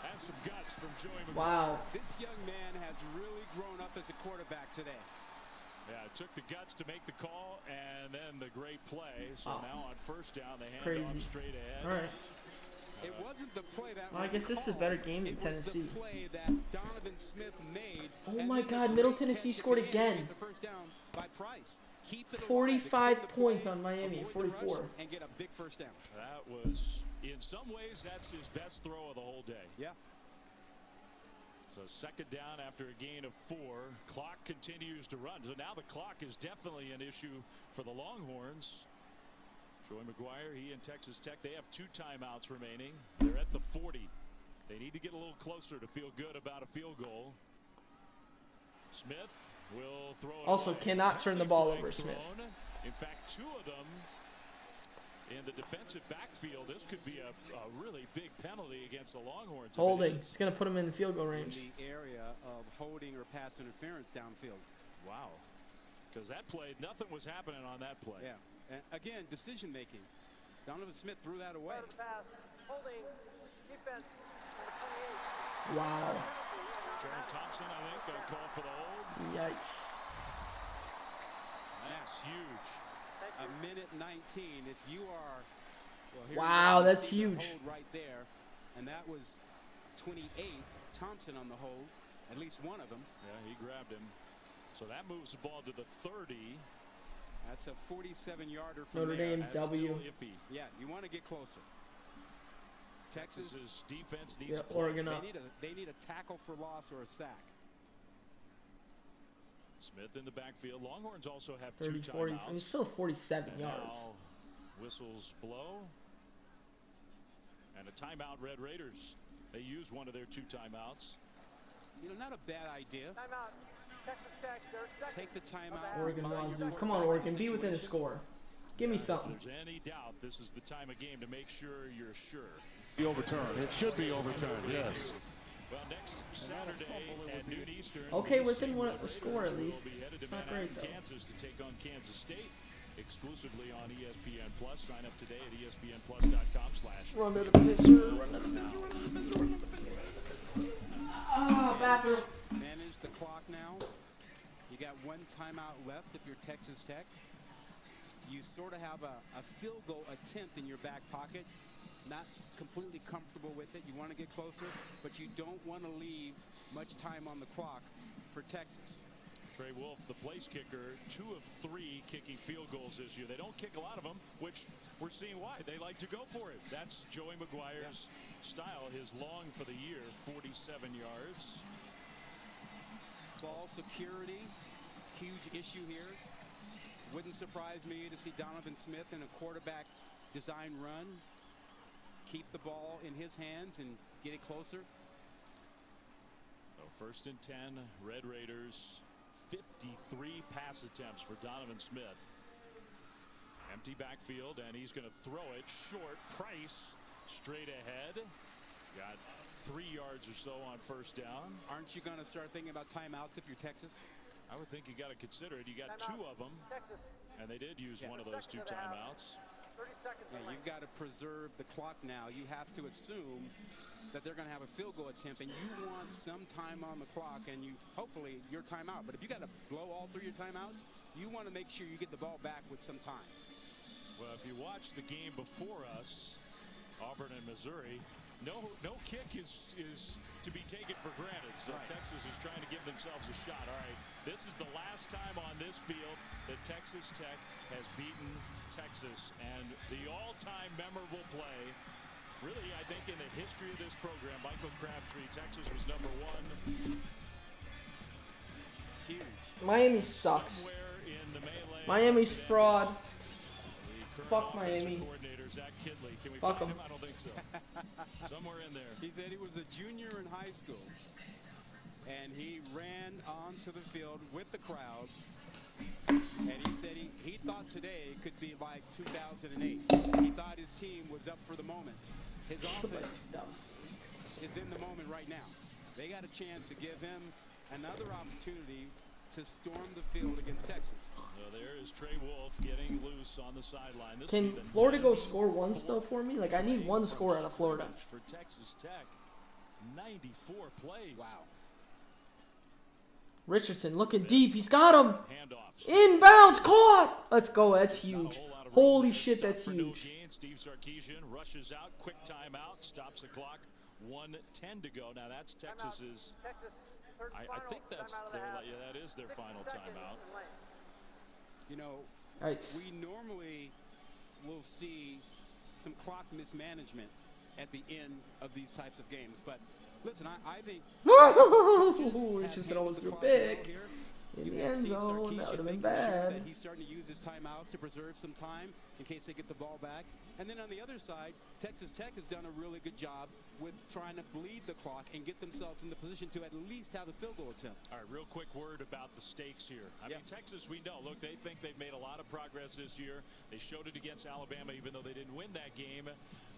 Has some guts from Joey McGuire. Wow. This young man has really grown up as a quarterback today. Yeah, it took the guts to make the call and then the great play. So Wow. now on 1st down, they hand Crazy. off straight ahead. All right. It wasn't the play that Well, I was guess this is a called. better game than It was Tennessee. the play that Donovan Smith made. Oh and my then God, the Middle great Tennessee catch at scored the end to again. take the first down by Price. Keep it alive, 45 extend the points play, on Miami, avoid the rush, 44. and get a big first down. That was, in some ways, that's his best throw of the whole day. Yeah. So 2nd down after a gain of 4. Clock continues to run. So now the clock is definitely an issue for the Longhorns. Joey McGuire, he and Texas Tech, they have 2 timeouts remaining. They're at the 40. They need to get a little closer to feel good about a field goal. Smith will throw it Also, away. cannot turn the ball Flag over, Smith. thrown. In fact, 2 of them in the defensive backfield. This could be a really big penalty against the Longhorns. if it Holding. is. It's gonna put him in field goal range. In the area of holding or pass interference downfield. Wow. Because that play, nothing was happening on that play. Yeah. And again, decision making. Donovan Smith threw that away. Out of the pass. Holding. Defense. Number 28. Wow. Jared Thompson, I think, going to call for the hold. Yikes. That's huge. A minute 19. If you are. Well, here Wow, you that's see the huge. Hold right there. And that was 28. Thompson on the hold. At least one of them. Yeah, he grabbed him. So that moves the ball to the 30. That's a 47-yarder from Notre there. Dame That's W. still iffy. Yeah, you want to get closer. Texas, Texas's defense needs Yeah, a play. Oregon up. they need a tackle for loss or a sack. Smith in the backfield. Longhorns also have 30, 2 40. timeouts. He's still 47 And yards. now whistles blow. And a timeout, Red Raiders. They use one of their 2 timeouts. You know, not a bad idea. Timeout. Texas Tech, their second. Take the timeout. Oregon Remind Wazoo. your Come on, Oregon. Be within a situation. score. Give me If something. there's any doubt, this is the time of game to make sure you're sure. Be overturned. It should be overturned, yes. Well, next Saturday at noon Eastern. Okay, the within UC one Red a score at Raiders will least. be headed to It's not Manhattan, great, though. Kansas to take on Kansas State exclusively on ESPN Plus. Sign up today at ESPNplus.com/. Run to the pisser. Run to the pisser. Run to the pisser. Run to the pisser. Ah, bathroom. Manage the clock now. You got 1 timeout left if you're Texas Tech. You sort of have a field goal attempt in your back pocket. Not completely comfortable with it. You want to get closer, but you don't want to leave much time on the clock for Texas. Trey Wolf, the place kicker, 2 of 3 kicking field goals this year. They don't kick a lot of them, which we're seeing why. They like to go for it. That's Joey Maguire's style. His long for the year, 47 yards. Ball security, huge issue here. Wouldn't surprise me to see Donovan Smith in a quarterback design run. Keep the ball in his hands and get it closer. So 1st and 10, Red Raiders, 53 pass attempts for Donovan Smith. Empty backfield, and he's going to throw it short. Price straight ahead. Got 3 yards or so on 1st down. Aren't you going to start thinking about timeouts if you're Texas? I would think you got to consider it. You got 2 of them, Texas. And they did use one of those 2 timeouts. 30 seconds. Yeah, you've got to preserve the clock now. You have to assume that they're going to have a field goal attempt, and you want some time on the clock, and you hopefully your timeout. But if you got to blow all 3 of your timeouts, you want to make sure you get the ball back with some time. Well, if you watch the game before us, Auburn and Missouri, no kick is to be taken for granted. So Texas is trying to give themselves a shot. All right, this is the last time on this field that Texas Tech has beaten Texas, and the all-time memorable play. Really, I think in the history of this program, Michael Crabtree, Texas was #1. Huge. Miami sucks. Miami's fraud. Fuck Miami. Fuck them. I don't think so. Somewhere in there. He said he was a junior in high school, and he ran onto the field with the crowd, and he said he thought today could be like 2008. He thought his team was up for the moment. His offense is in the moment right now. They got a chance to give him another opportunity to storm the field against Texas. Well, there is Trey Wolf getting loose on the sideline. Can Florida go score once though for me? Like I need one score out of Florida. For Texas Tech, 94 plays. Wow. Richardson looking deep. He's got him. Inbounds caught. Let's go. That's huge. Holy shit, that's huge. Steve Sarkisian rushes out. Quick timeout. Stops the clock. 1:10 to go. Now that's Texas's. I think that's their. Yeah, that is their final timeout. You know, we normally will see some clock mismanagement at the end of these types of games, but listen, I think Richardson almost threw big in the end zone. That would have been bad. That he's starting to use his timeouts to preserve some time in case they get the ball back. And then on the other side, Texas Tech has done a really good job with trying to bleed the clock and get themselves in the position to at least have a field goal attempt. All right, real quick word about the stakes here. I mean, Texas, we know. Look, they think they've made a lot of progress this year. They showed it against Alabama, even though they didn't win that game.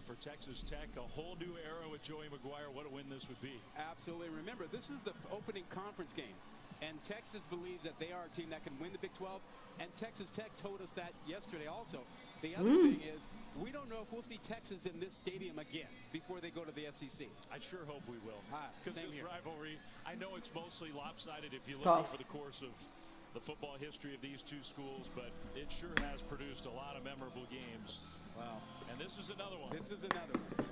For Texas Tech, a whole new era with Joey Maguire. What a win this would be. Absolutely. Remember, this is the opening conference game. And Texas believes that they are a team that can win the Big 12. And Texas Tech told us that yesterday also. The other thing is, we don't know if we'll see Texas in this stadium again before they go to the SEC. I sure hope we will. Because this rivalry, I know it's mostly lopsided if you look over the course of the football history of these 2 schools, but it sure has produced a lot of memorable games. Wow. And this is another one. This is another one.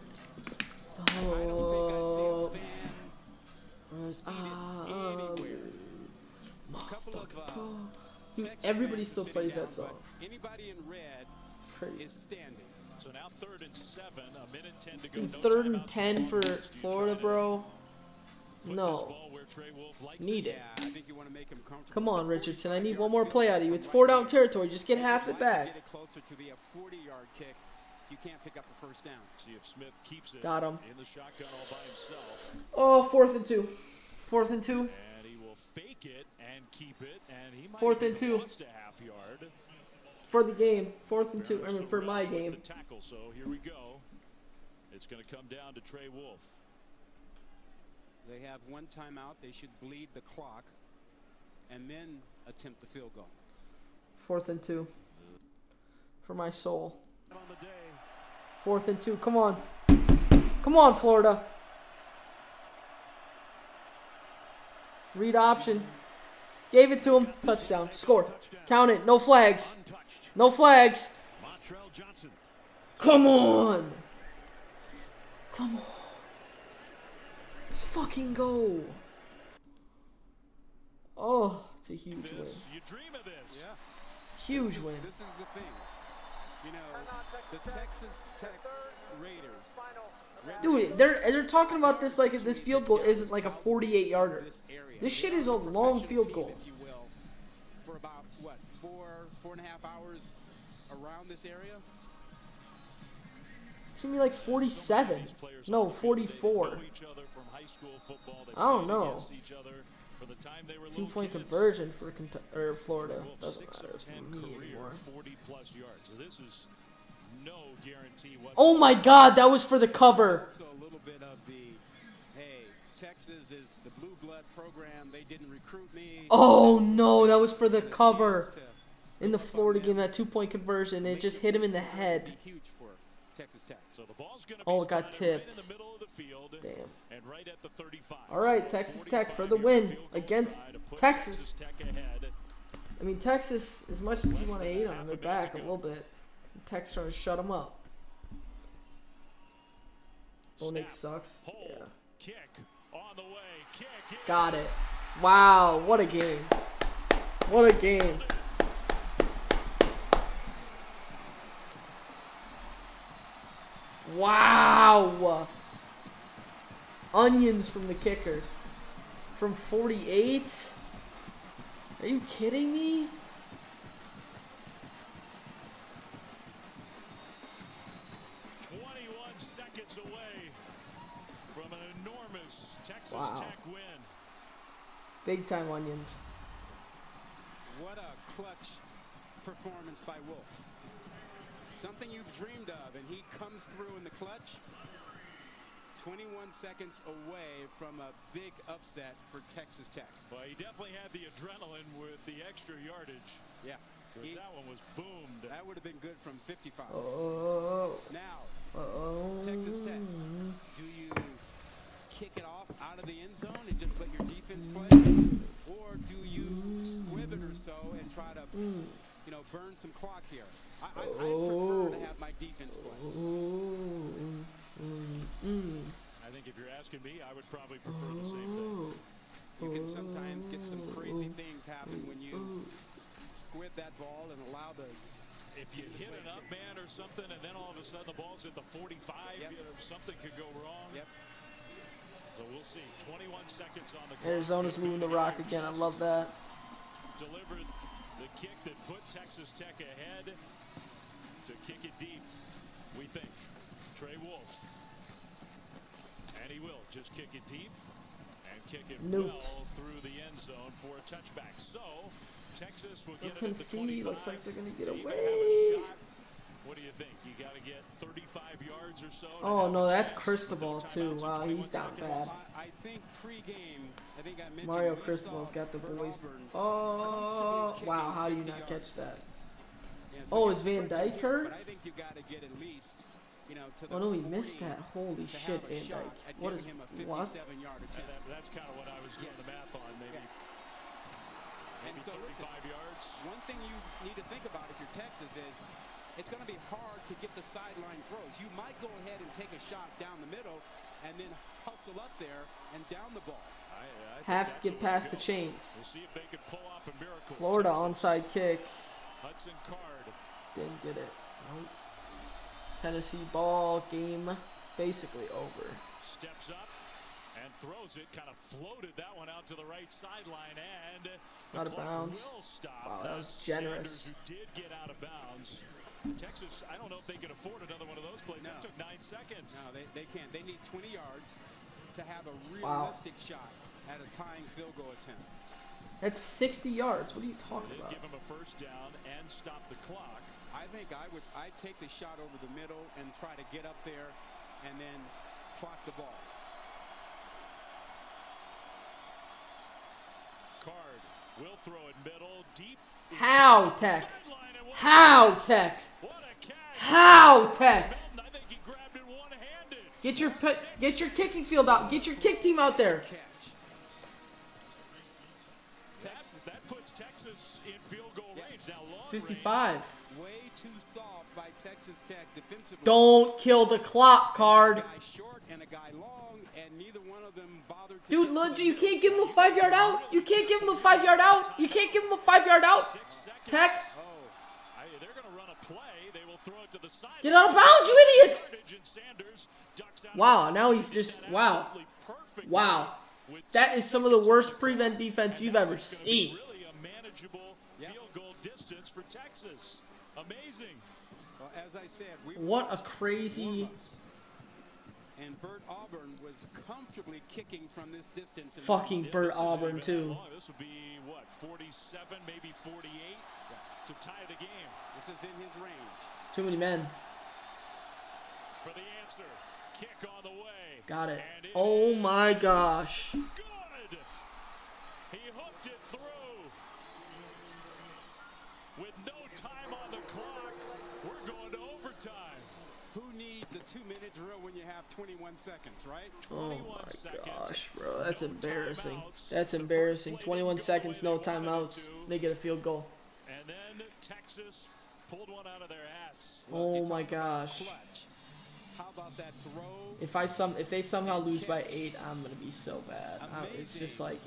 Oh. I don't think I see a fan seated anywhere. A couple of dude, everybody still plays that song. Anybody in red is standing. So now 3rd and 7, a minute 10 to go. Dude, 3rd and 10 for Florida, bro. No. Need it. Yeah, I think you want to make him comfortable. Come on, Richardson. I need one more play out of you. It's 4-down territory. Just get half it back. Get it closer to be a 40-yard kick. You can't pick up the 1st down. See if Smith keeps it. Got him. In the shotgun all by himself. Oh, 4th and 2. 4th and 2. And he will fake it and keep it, and he might 4th and 2. Lost a half yard. For the game. 4th and 2. I mean, for my game. The tackle. So here we go. It's going to come down to Trey Wolf. They have 1 timeout. They should bleed the clock and then attempt the field goal. 4th and 2. For my soul. 4th and 2. Come on. Come on, Florida. Read option. Gave it to him. Touchdown. Score. Count it. No flags. No flags. Come on. Come on. Let's fucking go. Oh, It's a huge win. You dream of this. Yeah. Huge win. This is the thing. You know, the Texas Tech Raiders. Dude, they're talking about this like this field goal isn't like a 48-yarder. This shit is a long field goal. If you will, for about what, 4.5 hours around this area. It's gonna be like 47. No, 44. I don't know. 2-point conversion for Florida. Doesn't matter for me anymore. 40+ yards. This is no guarantee whatsoever. Oh my God, that was for the cover. So a little bit of the, hey, Texas is the blue blood program. They didn't recruit me. Oh no, that was for the cover. In the Florida game, that 2-point conversion, it just hit him in the head. Huge for Texas Tech. So the ball's gonna be Oh, it got right tipped. in the middle of the field. Damn. And right at the 35. All right, Texas Tech for the win against Texas. I mean, Texas, as much as you want to hate on them, they're back a little bit. Tech's trying to shut them up. Bo Nix sucks. Yeah. Kick on the way. Kick. Got it. Wow, what a game. What a game. Wow. Onions from the kicker. From 48? Are you kidding me? Seconds away from an enormous Texas Wow. Tech win. Big time Onions. What a clutch performance by Wolf. Something you've dreamed of, and he comes through in the clutch. 21 seconds away from a big upset for Texas Tech. Well, he definitely had the adrenaline with the extra yardage. Yeah. That one was boomed. That would have been good from 55. Oh. Now, Uh-oh. Texas Tech, do you kick it off out of the end zone and just let your defense play? Or do you squib it or so and try to, you know, burn some clock here? I prefer to have my defense play. I think if you're asking me, I would probably prefer the same thing. You can sometimes get some crazy things happen when you squib that ball and allow the... If you hit an up man or something, and then all of a sudden the ball's at the 45, Yep. you know, something could go wrong. Yep. So we'll see. 21 seconds on the clock. Arizona's moving the rock again. I love that. Delivered the kick that put Texas Tech ahead to kick it deep, we think. Trey Wolf. And he will just kick it deep and kick it well through the end zone for a touchback. So Texas will get it at the 25. Looks like they're going to get To even away. have a shot. What do you think? You got to get 35 yards or so? Oh, no, that's Cristobal, too. Wow, he's down bad. I think pregame, I think I mentioned Mario we Cristobal's saw got the for boys. Auburn, Oh, comfortably wow, how do you kicking not 50 catch that? Yeah, so Oh, it's is Van stretching Dyke here, hurt? But I think you got to get at least, you know, to the Oh, no, he 40 missed that. Holy to shit, have a Van shot Dyke. at What giving is, him a what? 57-yard attempt. That's kind of what I was doing the math on. Maybe, And maybe so 35 listen, yards. one thing you need to think about if you're Texas is it's going to be hard to get the sideline throws. You might go ahead and take a shot down the middle and then hustle up there and down the ball. I Have to get past the chains. We'll see if they can pull off a miracle. Florida Texas. onside kick. Hudson Card. Didn't get it. Nope. Tennessee ball game basically over. Steps up and throws it. Kind of floated that one out to the right sideline, and the Out of clock bounds. will stop. Wow, that was Sanders, generous. who did get out of bounds. Texas, I don't know if they can afford another one of those plays. No. That took 9 seconds. No, they can't. They need 20 yards to have a Wow. realistic shot at a tying field goal attempt. That's 60 yards. What are you talking They about? give him a first down and stop the clock. I think I'd take the shot over the middle and try to get up there and then clock the ball. Card will throw it middle, deep. How, Tech? How, Tech? How, Tech? I think he grabbed it one-handed. Get your kicking field out. Get your kick team out there. That puts Texas in field goal range. Now long 55. Way too soft by Texas Tech defensively. Don't kill the clock, Card. A guy short and a guy long, and neither one of them bothered to Dude, Lungi, you can't give him a 5-yard out. You can't give him a 5-yard out. You can't give him a 5-yard out. Tech. They're going to run a play. They will throw it to the side. Get out of bounds, you idiot. Wow, now he's just, wow. Wow. That is some of the worst prevent defense you've ever seen. Really a manageable field goal distance for Texas. Amazing. Well, as I said, What a crazy... And Bert Auburn was comfortably kicking from this distance. Fucking Bert Auburn, too. This would be, what, 47, maybe 48 to tie the game. This is in his range. Too many men. For the answer, kick on the way. Got it. Oh my gosh. Good. He hooked it through. With no time on the clock, we're going to overtime. Who needs a 2-minute drill when you have 21 seconds, right? Oh my gosh, bro. That's embarrassing. That's embarrassing. 21 seconds, no timeouts. They get a field goal. And then Texas pulled one out of their hats. Oh my gosh. How about that throw? If they somehow lose by 8, I'm gonna be so bad. It's just like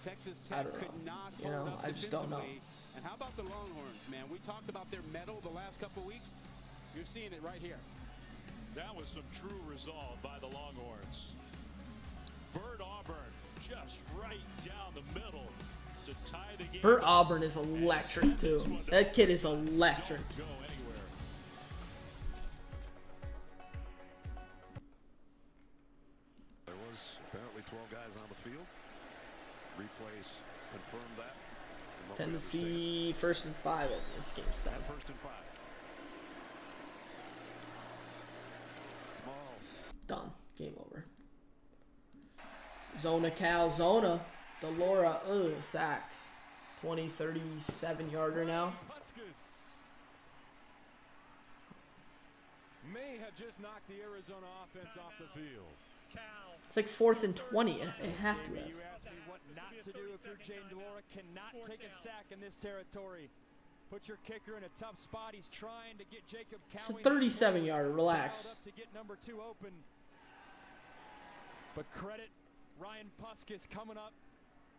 Texas I Tech don't know. could not You know, hold up I just don't know. defensively. And how about the Longhorns, man? We talked about their mettle the last couple of weeks. You're seeing it right here. That was some true resolve by the Longhorns. Bert Auburn just right down the middle to tie the game. Bert Auburn is electric too. That kid is electric. Go anywhere. There was apparently 12 guys on the field. Replays confirmed that. Tennessee 1st and 5 at this game's time. 1st and 5. Small. Done. Game over. Zona Cal Zona. Delora, sacked. 20, 37 yarder now. May have just knocked the Arizona offense off the field. It's like 4th and 20. It have to have. You asked me what not to do if you're Jane Delora. Cannot take a sack in this territory. Put your kicker in a tough spot. He's trying to get Jacob Cowan. It's a 37 yarder. Relax. Up to get number 2 open. But credit Ryan Puskis coming up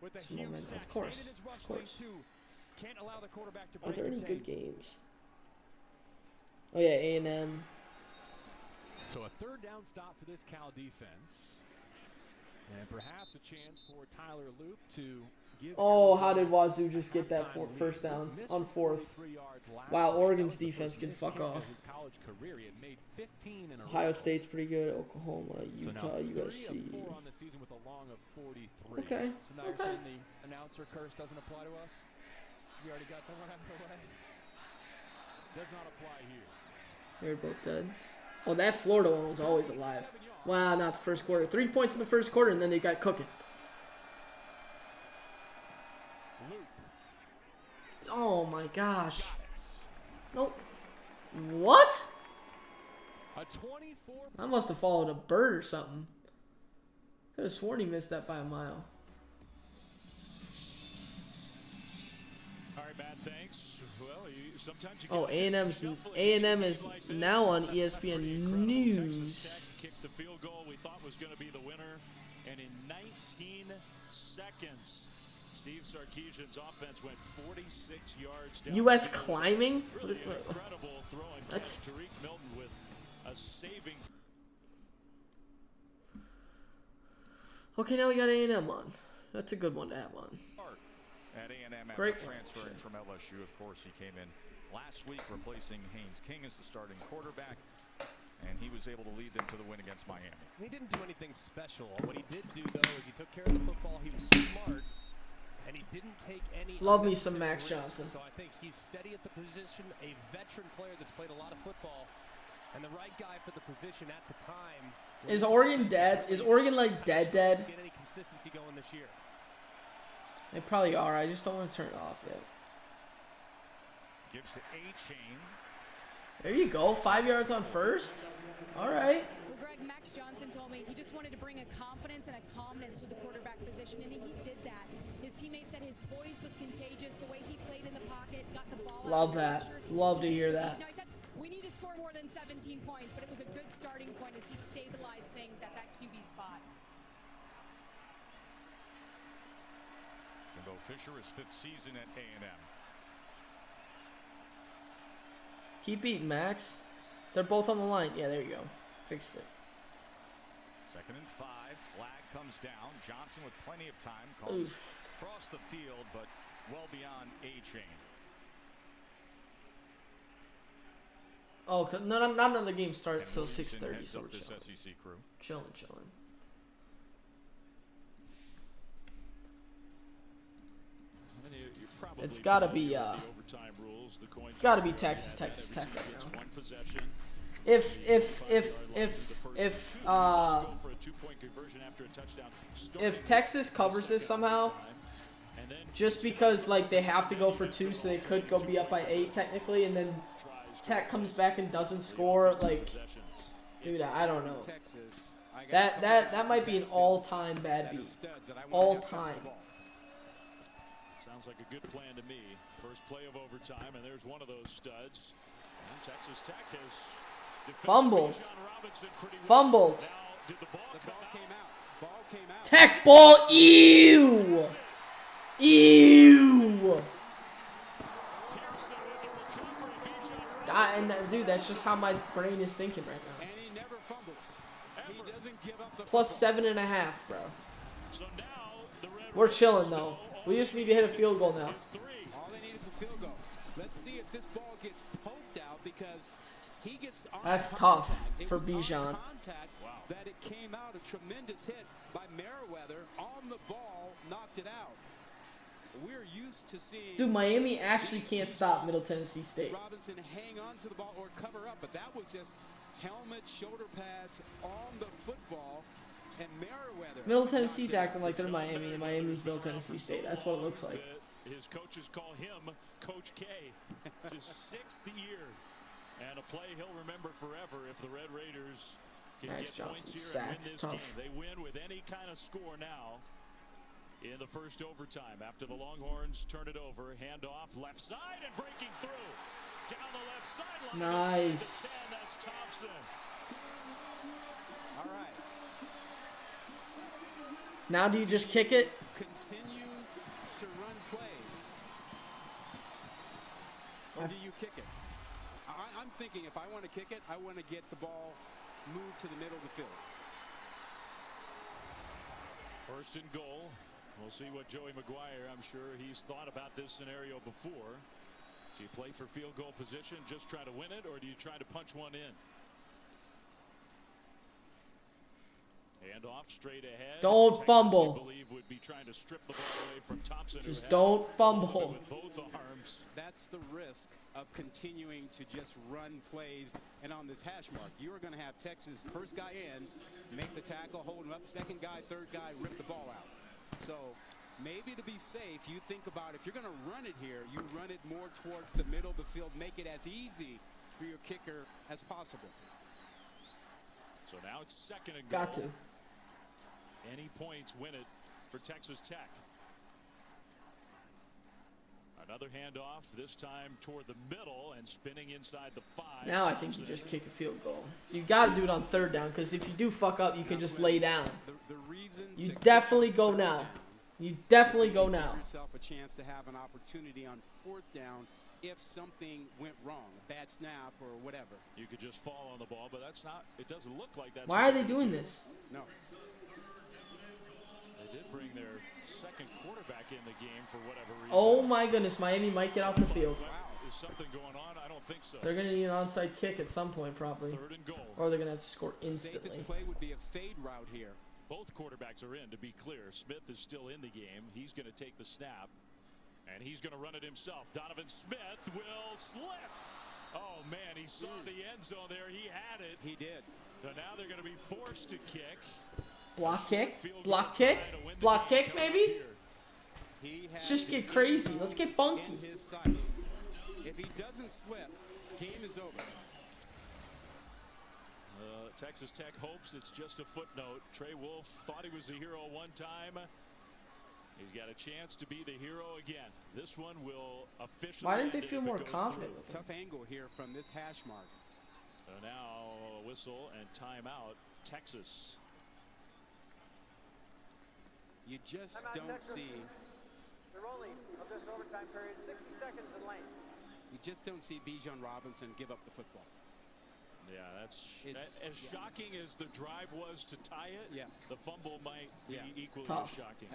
with a huge sack. Of course. Stayed in his rush Of course. lane too. Can't allow the quarterback to Are break there any contain. good games? Oh yeah, A&M. So a 3rd down stop for this Cal defense. And perhaps a chance for Tyler Loop to give. Oh, how did Wazoo just get that 1st down on 4th? Wow, Oregon's defense can fuck off. Ohio State's pretty good. Oklahoma, Utah, USC. Okay. So now you're saying the announcer curse doesn't apply to us? We already got the one out of the way. Does not apply here. They're both dead. Oh, that Florida one was always alive. Wow, not the first quarter. 3 points in the first quarter, and then they got cooking. Oh my gosh. Nope. What? I must have followed a bird or something. Could have sworn he missed that by a mile. All right, Matt, thanks. Well, sometimes you A&M is now on ESPN News. Kicked the field goal we thought was going to be the winner, and in 19 seconds, Steve Sarkisian's offense went 46 yards down. U.S. climbing? Really an incredible throw and catch. Tariq Milton with a saving. Okay, now we got A&M on. That's a good one to have on. At A&M after Great. transferring from LSU, of course, he came in last week replacing Haynes King as the starting quarterback, and he was able to lead them to the win against Miami. He didn't do anything special. What he did do, though, is he took care of the football. He was smart, and he didn't take any. Love me some Max Johnson. So I think he's steady at the position, a veteran player that's played a lot of football, and the right guy for the position at the time. Is Oregon dead? Is Oregon like dead? Get any consistency going this year? They probably are. I just don't want to turn it off yet. Gives to A-Chain. There you go. 5 yards on first. All right. Well, Greg, Max Johnson told me he just wanted to bring a confidence and a calmness to the quarterback position, and he did that. His teammates said his poise was contagious, the way he played in the pocket, got the ball. Love that. Love to hear that. No, he said, we need to score more than 17 points, but it was a good starting point as he stabilized things at that QB spot. Jimbo Fisher, his 5th season at A&M. Keep beating, Max. They're both on the line. Yeah, there you go. Fixed it. 2nd and 5. Flag comes down. Johnson with plenty of time. Comes across the field, but well beyond A-chain. Oh, no, not another game starts till 6:30. So we're this SEC crew. Chilling. It's gotta be it's gotta be Texas Tech right now. If Texas covers this somehow, just because like they have to go for 2, so they could go be up by 8 technically, and then Tech comes back and doesn't score, like, dude, I don't know. That might be an all-time bad beat. All-time. Sounds like a good plan to me. First play of overtime, and there's one of those studs. And Texas Tech has fumbled. Fumbled. Tech ball. Ew. Ew. And dude, that's just how my brain is thinking right now. And he never fumbles. He doesn't give up the Plus 7.5, bro. We're chilling though. We just need to hit a field goal now. All they need is a field goal. Let's see if this ball gets poked out, because he gets on That's contact. tough for Bijan. That it came out, a tremendous hit by Merriweather on the ball, knocked it out. We're used to seeing Dude, Miami actually can't stop Middle Tennessee State. Robinson hang on to the ball or cover up, but that was just helmet, shoulder pads on the football, and Merriweather. Middle Tennessee's acting like they're Miami, and Miami's Middle Tennessee State. That's what it looks like. His coaches call him Coach K. It's his 6th year, and a play he'll remember forever if the Red Raiders can Max get points Johnson here and win sacked. this Tough. game. They win with any kind of score now in the first overtime. After the Longhorns turn it over, handoff left side and breaking through down the left sideline. Nice. That's Thompson. All right. Now do you just kick it? Continue to run plays. Or do you kick it? I'm thinking if I want to kick it, I want to get the ball moved to the middle of the field. First and goal. We'll see what Joey McGuire, I'm sure he's thought about this scenario before. Do you play for field goal position, just try to win it, or do you try to punch one in? Handoff straight ahead. Don't Texas, fumble. you believe, would be trying to strip the ball away from Thompson. Just don't fumble. With both arms. That's the risk of continuing to just run plays. And on this hash mark, you are going to have Texas first guy in, make the tackle, hold him up, second guy, third guy, rip the ball out. So maybe to be safe, you think about if you're going to run it here, you run it more towards the middle of the field, make it as easy for your kicker as possible. So now it's second and goal. Got to. Any points win it for Texas Tech. Another handoff, this time toward the middle and spinning inside the 5. Now I think you just kick a field goal. You got to do it on 3rd down, because if you do fuck up, you can just lay down. You definitely go now. You definitely go now. Give yourself a chance to have an opportunity on 4th down if something went wrong, a bad snap or whatever. You could just fall on the ball, but that's not. It doesn't look like that's. Why are they doing this? No. They did bring their second quarterback in the game for whatever reason. Oh my goodness, Miami might get off the field. Wow. Is something going on? I don't think so. They're going to need an onside kick at some point, probably. 3rd and goal. Or they're going to have to score instantly. Safest play would be a fade route here. Both quarterbacks are in, to be clear. Smith is still in the game. He's going to take the snap, and he's going to run it himself. Donovan Smith will slip. Oh, man, he saw the end zone there. He had it. He did. So now they're going to be forced to kick. Block kick? Block kick? Block kick, maybe? Let's just get crazy. Let's get funky. If he doesn't slip, game is over. Texas Tech hopes it's just a footnote. Trey Wolff thought he was a hero one time. He's got a chance to be the hero again. This one will officially. Why didn't they end feel if it more goes confident through. with him? Tough angle here from this hash mark. So now a whistle and timeout, Texas. You just Timeout, don't Texas. see. The rolling of this overtime period, 60 seconds in length. You just don't see Bijan Robinson give up the football. Yeah, that's It's- as shocking as the drive was to tie it. Yeah. The fumble might be equally Tough. as shocking.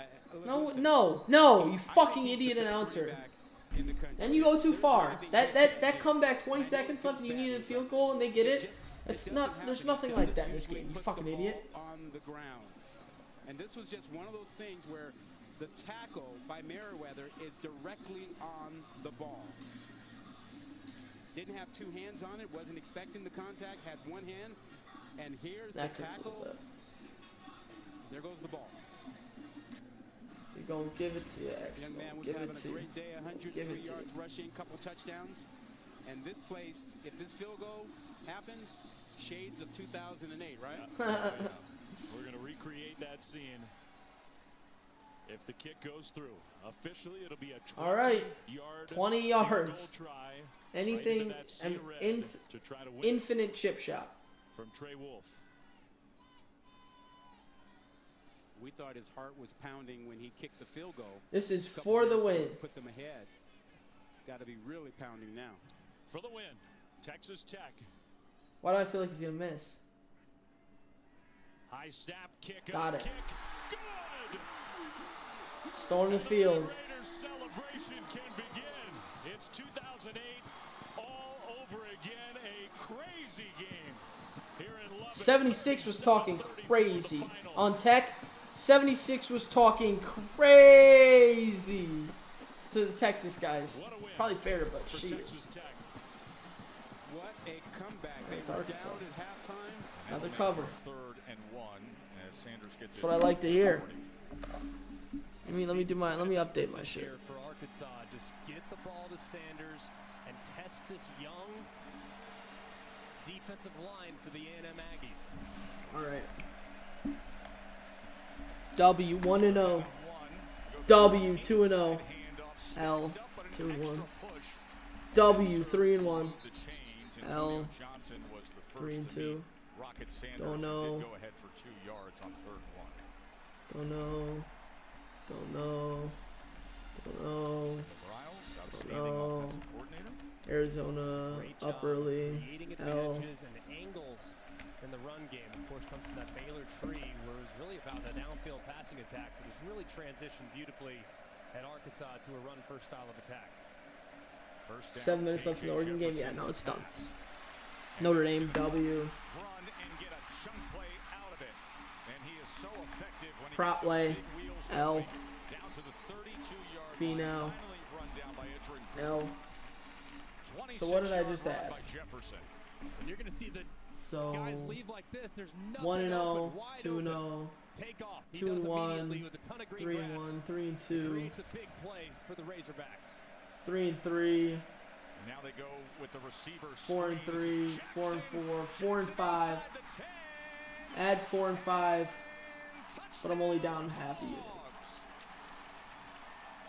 No, you fucking idiot announcer. And you go too far. That comeback, 20 seconds left, and you needed a field goal, and they get it. It's not. There's nothing like that in this game. You fucking idiot. On the ground, and this was just one of those things where the tackle by Merriweather is directly on the ball. Didn't have two hands on it. Wasn't expecting the contact. Had one hand, and here's the tackle. There goes the ball. You're gonna give it to you, X. Young man was Give having it a to you. great day. Give 103 it to yards you. rushing, couple touchdowns. And this place, if this field goal happens, shades of 2008, right? We're going to recreate that scene. If the kick goes through, officially it'll be a 20 All right, yard 20 field yards. goal try. Anything, right into that sea an of red in, to try to win infinite chip shot. from Trey Wolff. We thought his heart was pounding when he kicked the field goal. This is Couple for the minutes ago, win. Put them ahead. Got to be really pounding now. For the win, Texas Tech. Why do I feel like he's gonna miss? High snap, kick, Got it. kick. Good. Storm the field. Raiders celebration can begin. It's 2008 all over again. A crazy game here in Lubbock. 76 was talking crazy. On Tech, 76 was talking crazy to the Texas guys. Probably fair, but For shit. Texas Tech. What a comeback. They It's were Arkansas. down at halftime. Another cover. 3rd and 1 as Sanders gets That's what I like to hear. Let me update my shit. Here for Arkansas, just get the ball to Sanders and test this young defensive line for the A&M Aggies. All right. W 1-0. W 2-0. L 2-1. W 3-1. L 3-2. Rocket Sanders Don't know. did go ahead for 2 yards on 3rd and 1. Don't know. Don't know. Don't know. Riles, outstanding No. offensive coordinator. Arizona Great up job early. creating L. advantages and angles in the run game. Of course, comes from that Baylor tree, where it was really about a downfield passing attack, but it's really transitioned beautifully at Arkansas to a run-first style of attack. First down, 7 minutes left in the Oregon game. Yeah, no, it's done. Notre Dame W. Run and get a chunk play out of it. And he is so effective when he Prop gets lay. those big wheels L. moving. Down to the 32-yard Fee line. now. Finally run down by Edgerrin. L. So what did I just 26-yard run add? by Jefferson. And you're going to see the So guys leave like this. There's nothing 1-0, open, wide 2-0, open. Take off. He 2-1, does immediately with a ton of green 3-1, grass. 3-2, Creates a big play for the Razorbacks. 3-3, And now they go with the receiver 4-3, squeeze. 4-4, 4-5. Add 4 and 5, but I'm only down half a unit.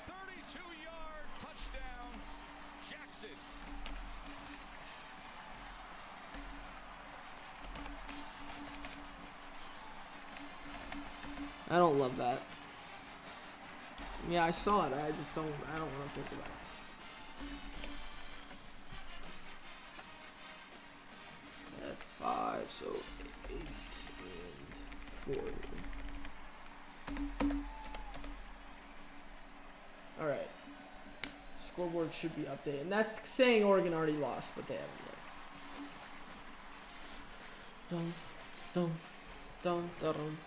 32-yard touchdown, Jackson. I don't love that. Yeah, I saw it. I don't want to think about it. At 5, so 8 and 4. All right. Scoreboard should be updated, and that's saying Oregon already lost, but they haven't yet. Dun, dun, dun, dun.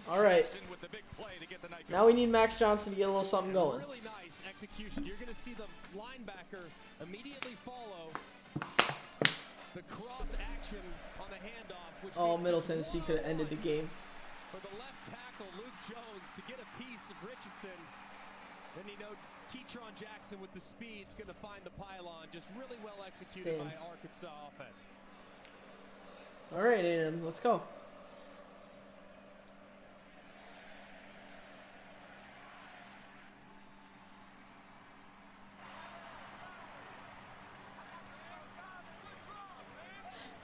All right. Now we need Max Johnson to get a little something going. Really nice execution. You're going to see the linebacker immediately follow the cross action on the handoff. Which Oh, means Middle just Tennessee could have ended the game. for the left tackle, Luke Jones, to get a piece of Richardson. Then Keytron Jackson with the speed is going to find the pylon. Just really well executed by Arkansas offense. All right, Aiden, let's go.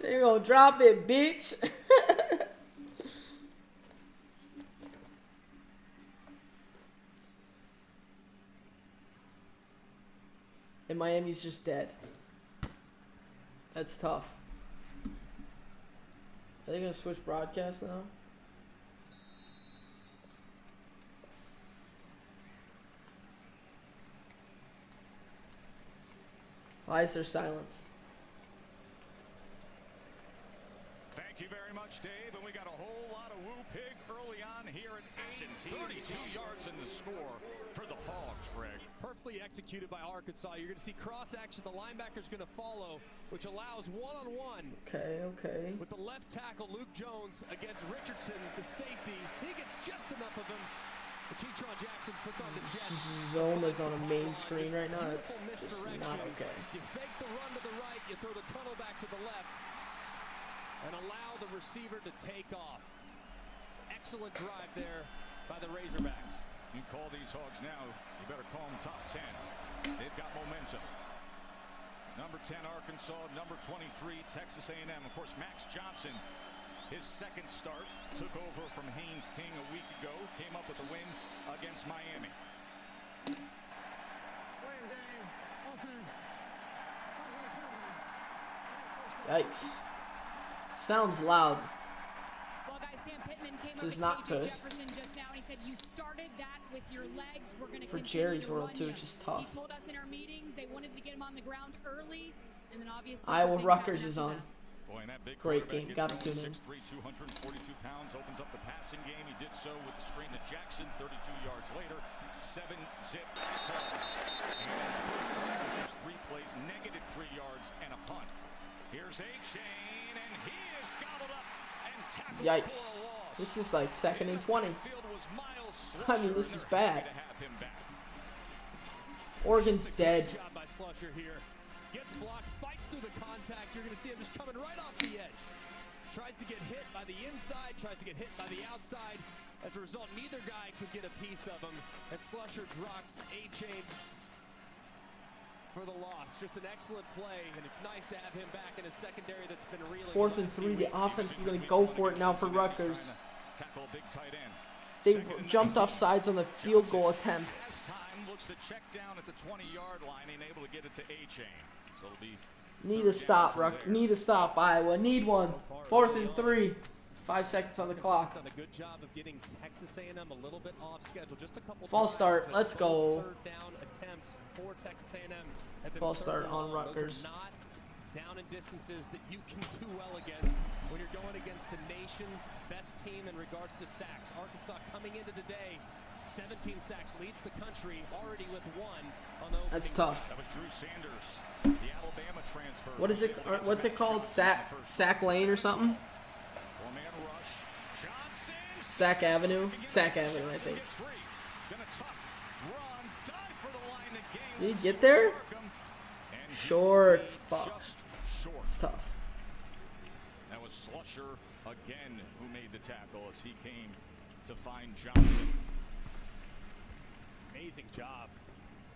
There you go, drop it, bitch. And Miami's just dead. That's tough. Are they gonna switch broadcast now? Why is there silence? Thank you very much, Dave. And we got a whole lot of woo pig early on here at 32 yards in the score for the Hogs, Greg. Perfectly executed by Arkansas. You're going to see cross action. The linebacker's going to follow, which allows one-on-one. Okay. With the left tackle, Luke Jones, against Richardson, the safety. He gets just enough of him. Keytron Jackson puts on the jet. Zone is on a main screen right now. It's just not okay. You fake the run to the right, you throw the tunnel back to the left, and allow the receiver to take off. Excellent drive there by the Razorbacks. You call these Hogs now, you better call them top 10. They've got momentum. Number 10, Arkansas. Number 23, Texas A&M. Of course, Max Johnson, his second start, took over from Haynes King a week ago. Came up with a win against Miami. Yikes. Sounds loud. Well, guys, Sam Pittman came This is up not with KJ good. Jefferson just now, and he said, you started that with your legs. We're going to For continue Jerry's to World, run too, you. which is tough. He told us in our meetings they wanted to get him on the ground early, and then obviously Iowa things Rutgers happened is after on. that. Boy, and that big Great quarterback game. gets Got to going, tune in. 6'3", 242 pounds, opens up the passing game. He did so with the screen to Jackson. 32 yards later, 7-zip calls. And his first drive was just 3 plays, negative 3 yards and a punt. Here's A-Chain, and he is gobbled up and tackled. Yikes. This is like 2nd and 20. I mean, this is bad. Oregon's dead. Good job by Slusher here. Gets blocked, fights through the contact. You're going to see him just coming right off the edge. Tries to get hit by the inside, tries to get hit by the outside. As a result, neither guy could get a piece of him. And Slusher drops A-Chain for the loss. Just an excellent play, and it's nice to have him back in a secondary that's been reeling. 4th and 3. The offense is going to go for it now for Rutgers. Tackle big tight end. They jumped off sides on the field goal attempt. Time looks to check down at the 20-yard line and able to get it to A-Chain. So it'll be Need to stop, Need to stop, Iowa. Need one. 4th and 3. 5 seconds on the clock. Done a good job of getting Texas A&M a little bit off schedule. Just a couple. False start. Let's go. Third down attempts for Texas A&M have been False start on Those Rutgers. are not down in distances that you can do well against when you're going against the nation's best team in regards to sacks. Arkansas coming into today, 17 sacks, leads the country already with 1 on the opening. That's tough. That was Drew Sanders, the Alabama transfer. What is it? What's it called? Sack Lane or something? Four-man rush. Johnson. Sack Avenue? Sack Avenue, I think. Did he get there? Short. Fuck. It's tough. That was Slusher again who made the tackle as he came to find Johnson. Amazing job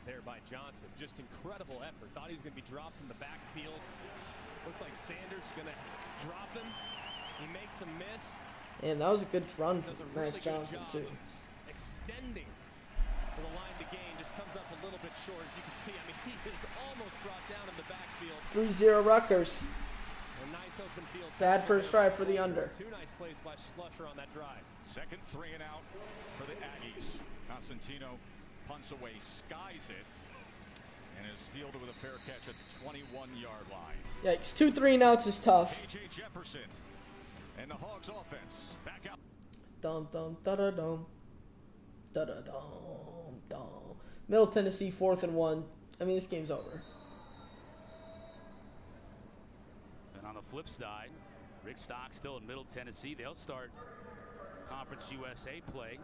there by Johnson. Just incredible effort. Thought he was going to be dropped in the backfield. Looked like Sanders is going to drop him. He makes a miss. And that was a good run for Max Really Johnson, good too. job of extending for the line to gain. Just comes up a little bit short, as you can see. I mean, he is almost brought down in the backfield. 3-0 Rutgers. A nice open field. Bad first drive for the under. 2 nice plays by Slusher on that drive. Second 3 and out for the Aggies. Constantino punts away, skies it, and is fielded with a fair catch at the 21-yard line. Yikes. 2 3-and-outs is tough. KJ Jefferson and the Hogs offense back out. Dum dum da da dum. Da da dum dum. Middle Tennessee 4th and 1. I mean, this game's over. And on the flip side, Rick Stockstill in Middle Tennessee, they'll start Conference USA play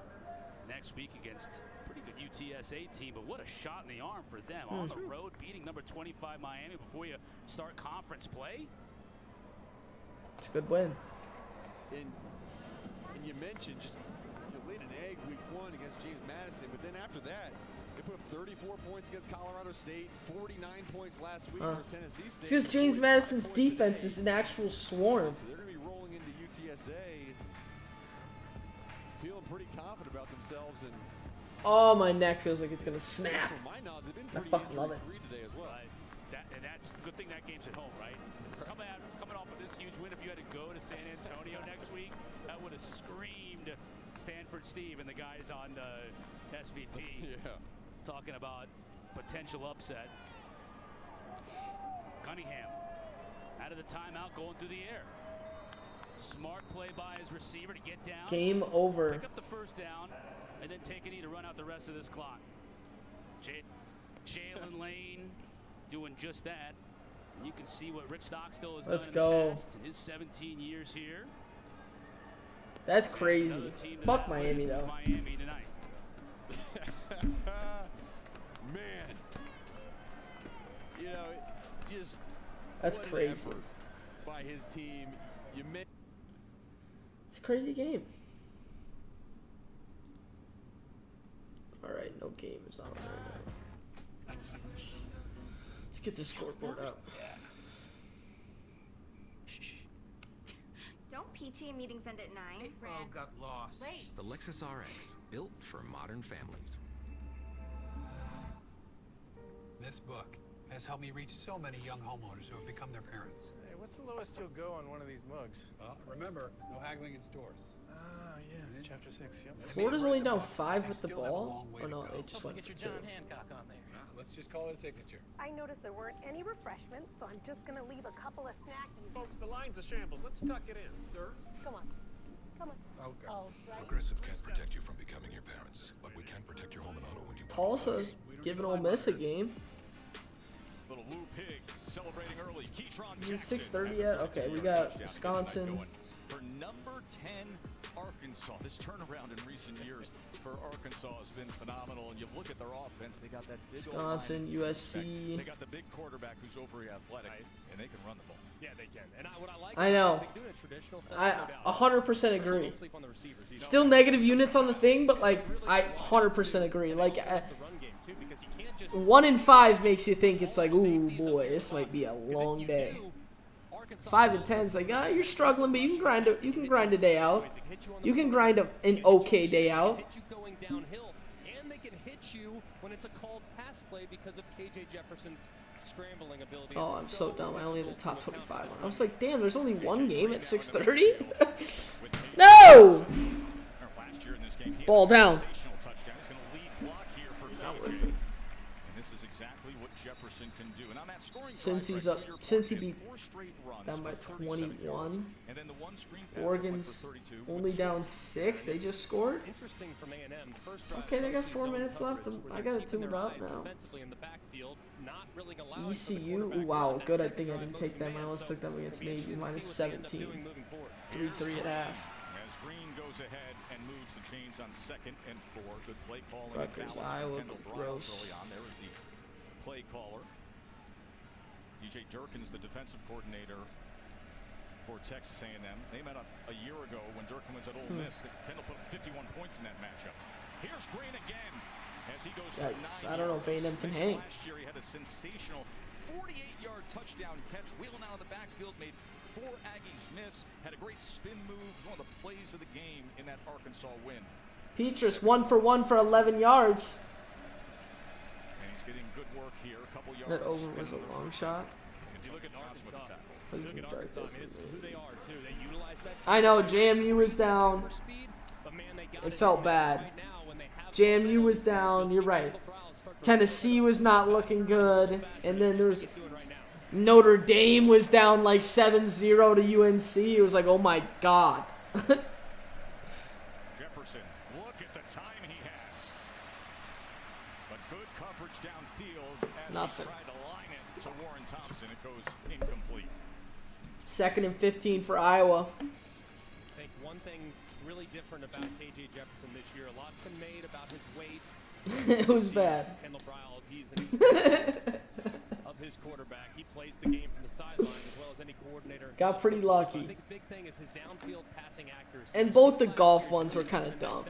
next week against pretty good UTSA team, but what a shot in the arm for them. On the road, beating number 25 Miami before you start conference play. It's a good win. And you mentioned just laid an egg week 1 against James Madison, but then after that, they put up 34 points against Colorado State, 49 points last week for Tennessee State. It's because James Madison's defense is an actual swarm. So they're going to be rolling into UTSA, feeling pretty confident about themselves. And oh, my neck feels like it's gonna snap. from my knowledge, they've been I pretty fucking love it. injury-free today as well. And that's a good thing that game's at home, right? Coming off of this huge win, if you had to go to San Antonio next week, that would have screamed Stanford Steve and the guys on SVP. Yeah. Talking about potential upset. Cunningham out of the timeout, going through the air. Smart play by his receiver to get down. Game over. Pick up the first down and then take a knee to run out the rest of this clock. Jalen Lane doing just that. And you can see what Rick Stockstill has Let's done go. in the past in his 17 years here. That's crazy. Fuck Miami though. Miami tonight. Man, you know, just That's what an crazy. effort by his team. You may It's a crazy game. Alright, no game is on right now. Let's get the scoreboard up. Don't PTA meetings end at 9? Oh, got lost. Wait. The Lexus RX, built for modern families. This book has helped me reach so many young homeowners who have become their parents. Hey, what's the lowest you'll go on one of these mugs? Remember, no haggling in stores. Ah, yeah, chapter 6, yep. Florida's only down 5 with the ball? Or no, they just went Get for your 2. John Hancock on there. Let's just call it a signature. I noticed there weren't any refreshments, so I'm just gonna leave a couple of snackies. Folks, the line's a shambles. Let's tuck it in, sir. Come on. Come on. Okay. Oh, right. Progressive can't protect you from becoming your parents, but we can protect your home and auto when you Tulsa giving Ole Miss a game. Little Lou Pig celebrating early. Keytron Is it Jackson. 6:30 yet? Okay, we got Wisconsin. For number 10, Arkansas. This turnaround in recent years for Arkansas has been phenomenal. And you look at their offense, they got that big Wisconsin, old line. USC. They got the big quarterback who's overly athletic, and they can run the ball. Yeah, they can. And what I like I know. is they can do it in traditional sense, I no doubt. 100% agree. Don't sleep on the receivers, you know? Still negative units on the thing, but like I 100% agree. Like 1 in 5 makes you think it's like, ooh boy, this might be a long day. 5 and 10's like, ah, you're struggling, but you can grind a day out. You can grind an okay day out. Hit you going downhill, and they can hit you when it's a called pass play because of KJ Jefferson's scrambling ability. Oh, I'm so dumb. I only had the top 25. I was like, damn, there's only one game at 6:30. No! Ball down. Not worth it. And this is exactly what Jefferson can do. And on that scoring Since he's up, since he beat them by 21, Oregon's only down 6. They just scored. Interesting from A&M. First drive, Okay, they got 4 minutes left. I got it tuned up now. in the backfield, not really allowing ECU, wow, good. I think I didn't take them. I almost took them against Navy, minus 17. 3-3 at half. As Green goes ahead and moves the chains on 2nd and 4. Good play calling. Rutgers, Iowa, gross. Early on. There was the play caller. DJ Durkin's the defensive coordinator for Texas A&M. They met up a year ago when Durkin was at Ole Miss. Kendall put up 51 points in that matchup. Here's Green again as he goes for 9 I don't know if A&M can hang. Last year he had a sensational 48-yard touchdown catch, wheeling out of the backfield, made 4 Aggies miss, had a great spin move, one of the plays of the game in that Arkansas win. Petrus 1 for 1 for 11 yards. And he's getting good work here, a couple yards. That over was a long shot. If you look at Arkansas, Look at Arkansas. I mean, it's who they are too. They utilize that. I know, JMU was down. It felt bad. JMU was down, you're right. Tennessee was not looking good. And then there was Notre Dame was down like 7-0 to UNC. It was like, oh my god. Jefferson, look at the time he has. But good coverage downfield as Nothing. he tried to line it to Warren Thompson. It goes incomplete. 2nd and 15 for Iowa. I think one thing really different about KJ Jefferson this year, a lot's been made about his weight It was bad. Kendall Briles, he's an extension of his quarterback. He plays the game from the sideline as well as any coordinator. Got pretty lucky. I think the big thing is his downfield passing accuracy. And both the golf ones were kind of dumb.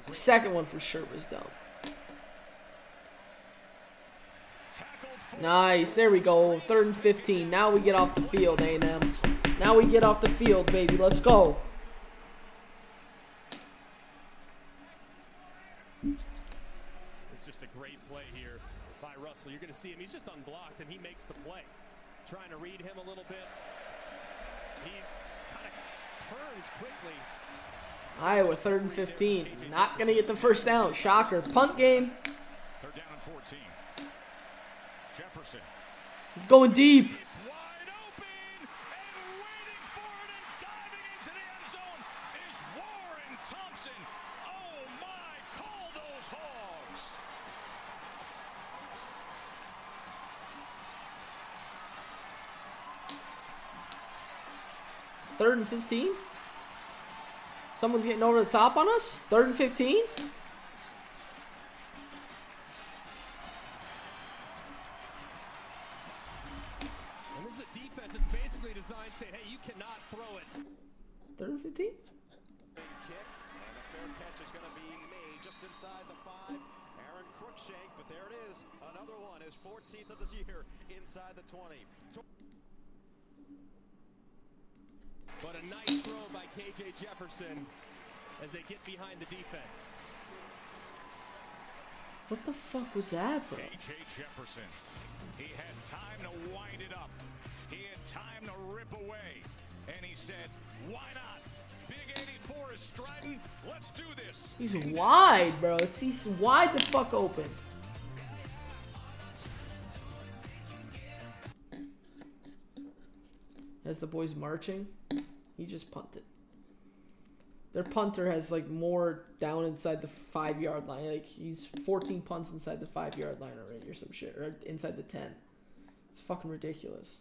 The second one for sure was dumb. Nice. There we go. 3rd and 15. Now we get off the field, A&M. Now we get off the field, baby. Let's go. It's just a great play here by Russell. You're going to see him. He's just unblocked, and he makes the play. Trying to read him a little bit. He kind of turns quickly. Iowa, 3rd and 15. Not going to get the first down. Shocker. Punt game. 3rd down and 14. Jefferson. Going deep. Wide open and waiting for it and diving into the end zone is Warren Thompson. Oh my, call those Hogs. Third and 15. Someone's getting over the top on us. 3rd and 15. And this is a defense that's basically designed saying, hey, you cannot throw it. 3rd and 15. Kick, and the fair catch is going to be made just inside the 5. Aaron Cruikshank, but there it is. Another one, his 14th of the year inside the 20. But a nice throw by KJ Jefferson as they get behind the defense. What the fuck was that, bro? KJ Jefferson. He had time to wind it up. He had time to rip away. And he said, why not? Big 84 is striding. Let's do this. He's wide, bro. He's wide the fuck open. As the boys marching, he just punted. Their punter has like more down inside the 5-yard line. Like he's 14 punts inside the 5-yard line already or some shit. Or inside the 10. It's fucking ridiculous.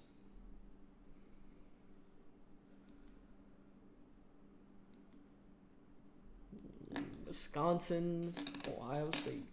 Wisconsin, Ohio State.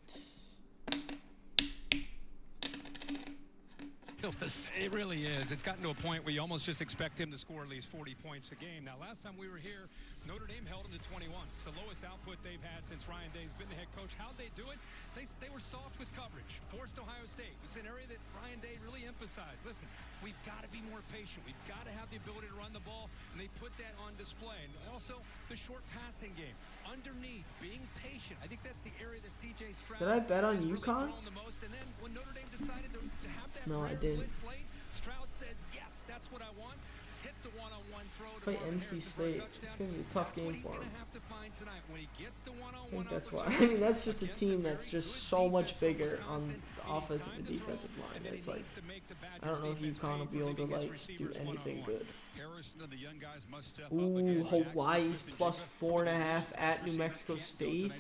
It really is. It's gotten to a point where you almost just expect him to score at least 40 points a game. Now, last time we were here, Notre Dame held him to 21. It's the lowest output they've had since Ryan Day's been the head coach. How'd they do it? They were soft with coverage. Forced Ohio State. It's an area that Ryan Day really emphasized. Listen, we've got to be more patient. We've got to have the ability to run the ball, and they put that on display. And also, the short passing game. Underneath, being patient. I think that's the area that C.J. Stroud... Did I bet on UConn? The most. And then when Notre Dame decided to have that No, I didn't. blitz late, Stroud says, yes, that's what I want. Hits the one-on-one throw to Play Marvin NC Harrison for a State. touchdown. It's going to be a tough That's what game he's for gonna him. have to find tonight. When he gets the I one-on-one think that's why. opportunity, I mean, that's just a team that's just so much bigger on the offensive and defensive line. It's like, I don't know if UConn will be able to like do anything good. Ooh, Hawaii's plus 4.5 at New Mexico State.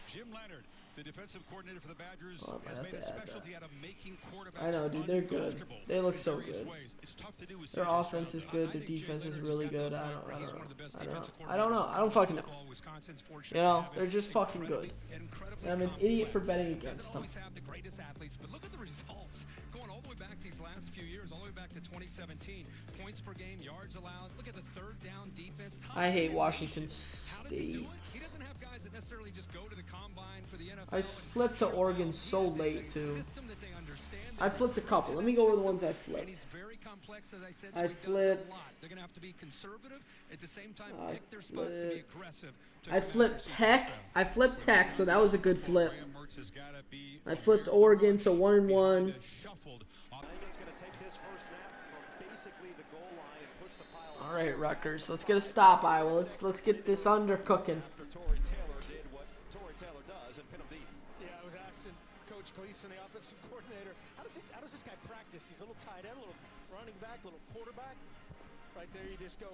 Jim Leonard, the defensive coordinator for the Badgers, Oh, I has have made to a add specialty that. out of making quarterbacks I know, dude, they're good. uncomfortable They look in so various good. ways. It's tough to do with Their CJ offense Stroud. is good. Their I think Jim defense is Leonard really gotten good. to I the don't point where he's one of the best defensive know. I don't fucking know. Wisconsin's fortunate You know, to have they're just fucking good. And I'm an idiot for betting against them. always have the greatest athletes, but look at the results. Going all the way back these last few years, all the way back to 2017. Points per game, yards allowed. Look at the third down defense. I hate Washington How does he do State. it? He doesn't have guys that necessarily just go to the combine for the NFL. I flipped to Oregon so late too. System that they understand. I flipped a couple. Let me go over the ones I flipped. He's very complex, as I said. I So he does a flipped. lot. They're gonna have to be conservative at the same time. I Pick their spots to be flipped. aggressive. I flipped Tech. I flipped Tech, so that was a good flip. I flipped Oregon, so 1-1. All right, Rutgers. Let's get a stop, Iowa. Let's get this under cooking. Yeah, I was asking Coach Gleason, the offensive coordinator, how does this guy practice? He's a little tight end, a little running back, a little quarterback. Right there, you just go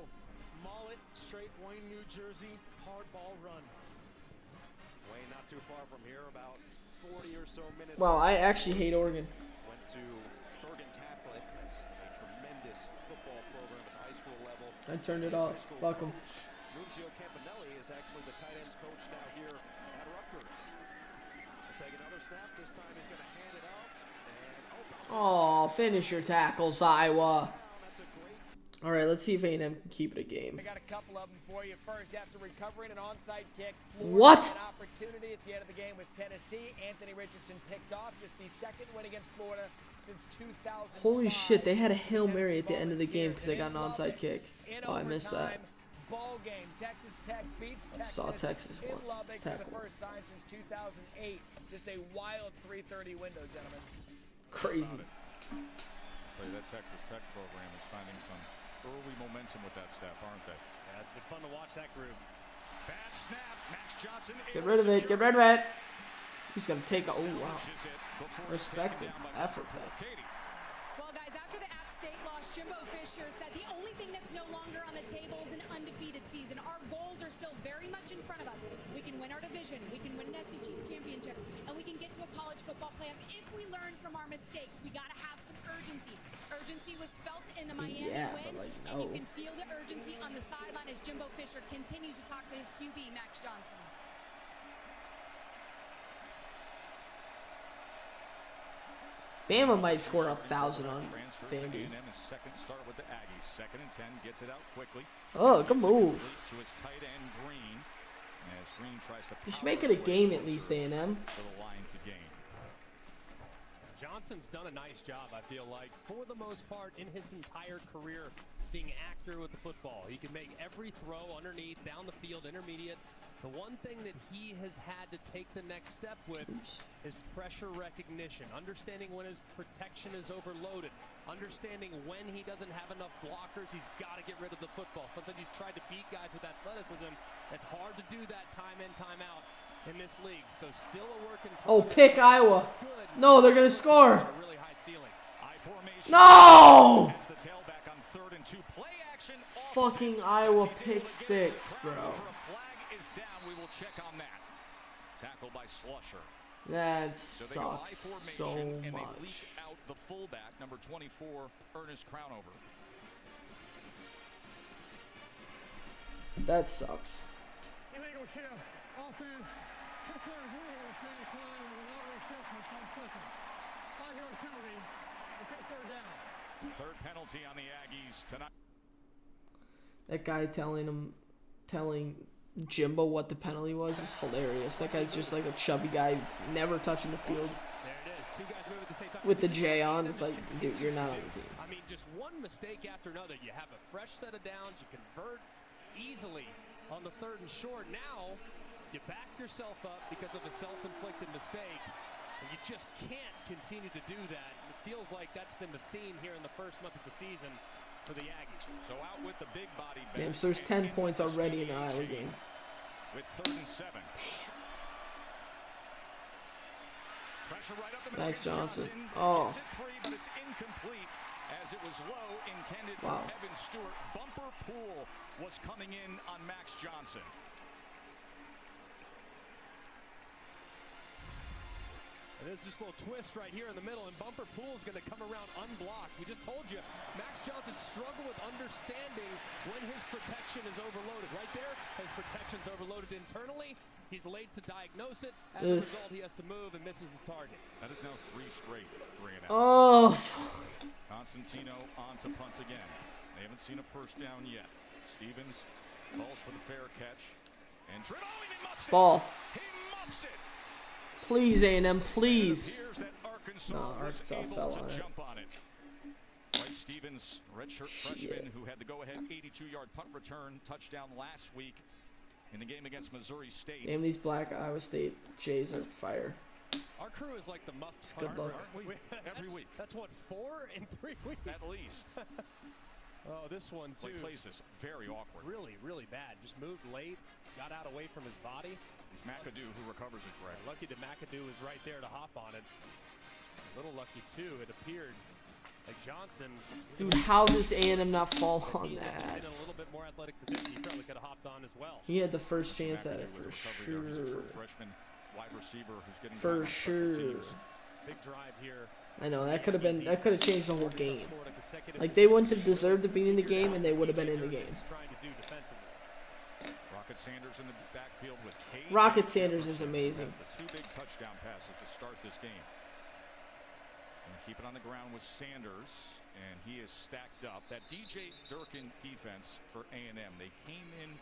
mullet, straight Wayne, New Jersey, hard ball run. Wayne not too far from here, about 40 or so minutes. Wow, I actually hate Oregon. Went to Bergen Catholic, a tremendous football program at the high school level. I turned it off. Fuck 'em. Nunzio Campanelli is actually the tight ends coach now here at Rutgers. We'll take another snap. This time he's going to hand it out. And Oh, finish your tackles, Iowa. All right, let's see if A&M can keep it a game. I got a couple of them for you. First, after recovering an onside kick, What? An opportunity at the end of the game with Tennessee. Anthony Richardson picked off just the second win against Florida since 2005. Holy shit, they had a Hail Mary at the end of the game because they got an onside kick. Oh, I missed that. Ball game. Texas Tech beats Texas, Saw Texas in Lubbock for the tackle. first time since 2008. Just a wild 3:30 window, gentlemen. Crazy. I'll tell you, that Texas Tech program is finding some early momentum with that staff, aren't they? Yeah, it's been fun to watch that group. Bad snap. Max Johnson. Get rid of it. Get rid of it. He's going to take a... Oh, wow. Respected effort, though. Well, guys, after the App State loss, Jimbo Fisher said the only thing that's no longer on the table is an undefeated season. Our goals are still very much in front of us. We can win our division, we can win an SEC championship, and we can get to a college football playoff. If we learn from our mistakes, we got to have some urgency. Urgency was felt in the Miami win, and you can feel the urgency on the sideline as Jimbo Fisher continues to talk to his QB, Max Johnson. Bama might score 1,000 on Vandy. Second start with the Aggies. 2nd and 10, gets it out quickly. Oh, good move. To his tight end Green. As Green tries to Just make it a game at least, A&M. For the line to gain. Johnson's done a nice job, I feel like, for the most part in his entire career, being accurate with the football. He can make every throw underneath, down the field, intermediate. The one thing that he has had to take the next step with is pressure recognition, understanding when his protection is overloaded, understanding when he doesn't have enough blockers, he's got to get rid of the football. Sometimes he's tried to beat guys with athleticism. It's hard to do that time in, time out in this league. So still a work in progress. Oh, pick Iowa. No, they're going to score. A really high ceiling. No! As the tailback on 3rd and 2. Play action. Fucking Iowa pick 6, bro. Is down. We will check on that. Tackle by Slusher. That So they go I sucks formation so and they much. leak out the fullback, number 24, Ernest Crownover. That sucks. Illegal shift. Offense. Kick there here at the same time with another shift for 10 seconds. 5-yard penalty. We'll take 3rd down. 3rd penalty on the Aggies tonight. That guy telling Jimbo what the penalty was is hilarious. That guy's just like a chubby guy, never touching the field. There it is. Two guys moving at the same time. With the J on, it's like, dude, you're not on the team. I mean, just one mistake after another. You have a fresh set of downs. You convert easily on the 3rd and short. Now, you back yourself up because of a self-inflicted mistake, and you just can't continue to do that. It feels like that's been the theme here in the first month of the season for the Aggies. So out with the big body. Damn, so there's 10 points already in the Iowa game. With 3rd and 7. Pressure right up the middle. Max Johnson. Oh. Gets it free, but it's incomplete as it was low, intended Wow. for Evan Stewart. Bumper pool was coming in on Max Johnson. And there's this little twist right here in the middle, and Bumper Pool's going to come around unblocked. We just told you, Max Johnson struggled with understanding when his protection is overloaded. Right there, his protection's overloaded internally. He's late to diagnose it. As a result, he has to move and misses his target. That is now 3 straight 3-and-outs. Oh. Constantino on to punt again. They haven't seen a first down yet. Stevens calls for the fair catch. And he muffs it. Ball. He muffs it. Please, A&M, please. Arkansas No, Arkansas fell on it. Jump on it. Bryce Stevens, redshirt freshman who had the go-ahead 82-yard punt return touchdown last week in the game against Missouri State. Damn, these black Iowa State Jays are fire. Our crew is like the muffed Good luck. aren't we? Every week. That's what, 4 in 3 weeks? At least. Oh, this one, too. Like plays this very awkward. Really, really bad. Just moved late, got out away from his body. It's McAdoo who recovers it, Greg. Lucky that McAdoo was right there to hop on it. A little lucky, too. It appeared like Johnson. Dude, how does A&M not fall on In that? a little bit more athletic position, he probably could have hopped on as well. He had the first chance at it for sure. Freshman wide receiver who's getting For sure. Big drive here. I know, that could have changed the whole game. Like, they wouldn't have deserved to be in the game, and they would have been in the game. Trying to do defensively. Rocket Sanders in the backfield with Cade. Rocket Sanders is amazing. That's the 2 big touchdown passes to start this game. And keep it on the ground with Sanders, and he is stacked up. That DJ Durkin defense for A&M. They came in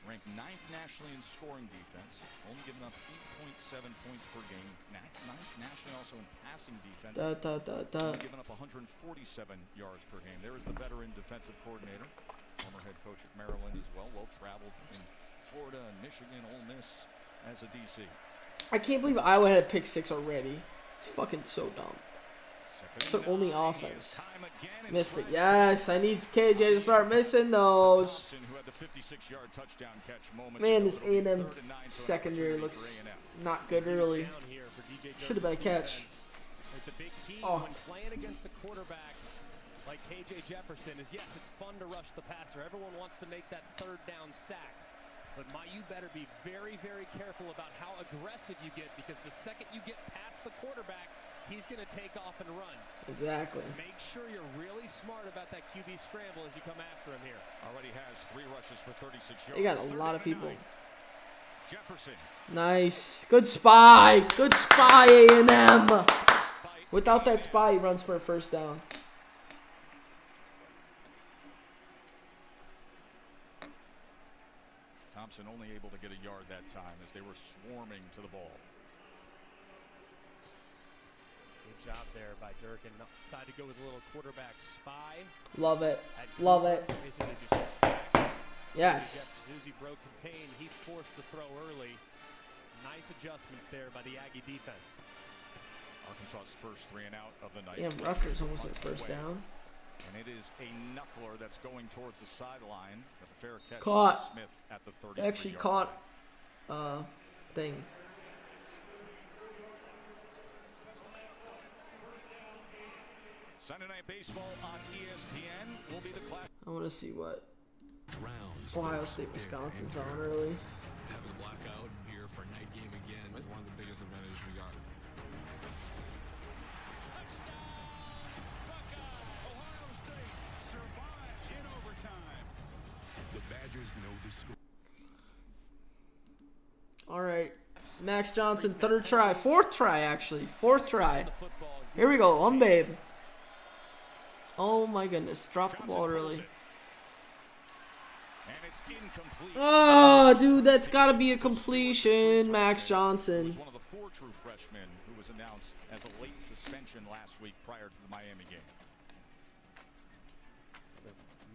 ranked 9th nationally in scoring defense, only giving up 8.7 points per game. 9th nationally also in passing defense. Only giving up 147 yards per game. There is the veteran defensive coordinator, former head coach at Maryland as well. Well traveled in Florida and Michigan, Ole Miss as a DC. I can't believe Iowa had a pick 6 already. It's fucking so dumb. It's their only offense. Missed it. Yes, I need KJ to start missing those. Man, this A&M secondary looks not good early. Should have been a catch. The big key Oh. when playing against a quarterback like KJ Jefferson is, yes, it's fun to rush the passer. Everyone wants to make that 3rd down sack. But you better be very, very careful about how aggressive you get, because the second you get past the quarterback, he's going to take off and run. Exactly. Make sure you're really smart about that QB scramble as you come after him here. Already has 3 rushes for 36 yards. They got a lot of people. Jefferson. Nice. Good spy. Good spy, A&M. Without that spy, he runs for a 1st down. Thompson only able to get a yard that time as they were swarming to the ball. Good job there by Durkin. Decided to go with a little quarterback spy. Love it. Love it. Basically just stack. Yes. Uzi broke contain. He forced the throw early. Nice adjustments there by the Aggie defense. Arkansas's first 3 and out of the night. Damn, Rutgers almost at 1st down. And it is a knuckler that's going towards the sideline. But the fair catch Caught. Smith at the 33 Actually caught thing. Sunday Night Baseball on ESPN will be the class. I want to see what Drowns. Ohio State, Wisconsin's on early. Having a blackout here for night game again is one of the biggest advantages we got. Ohio State survives in overtime. The Badgers know the score. All right. Max Johnson, 3rd try. 4th try, actually. 4th try. Here we go. Babe. Oh, my goodness. Dropped the ball early. And it's incomplete. Oh, dude, that's got to be a completion. Max Johnson. One of the 4 true freshmen who was announced as a late suspension last week prior to the Miami game.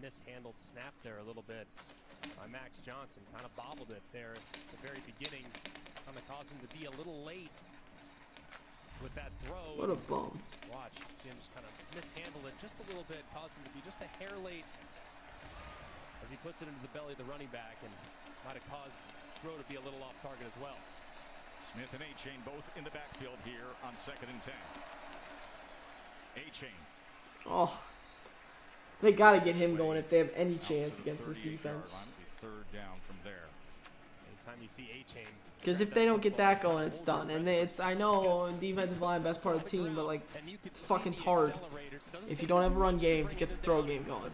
Mishandled snap there a little bit by Max Johnson. Kind of bobbled it there at the very beginning. Kind of caused him to be a little late with that throw. What a bum. Watch, see him just kind of mishandle it just a little bit, caused him to be just a hair late as he puts it into the belly of the running back, and might have caused the throw to be a little off target as well. Smith and A-Chain both in the backfield here on 2nd and 10. A-Chain. Oh. They got to get him going if they have any chance against this defense. 3rd down from there. Anytime you see A-Chain. Because if they don't get that going, it's done. And I know defensive line, best part of the team, but, like, it's fucking hard if you don't have a run game to get the throw game going.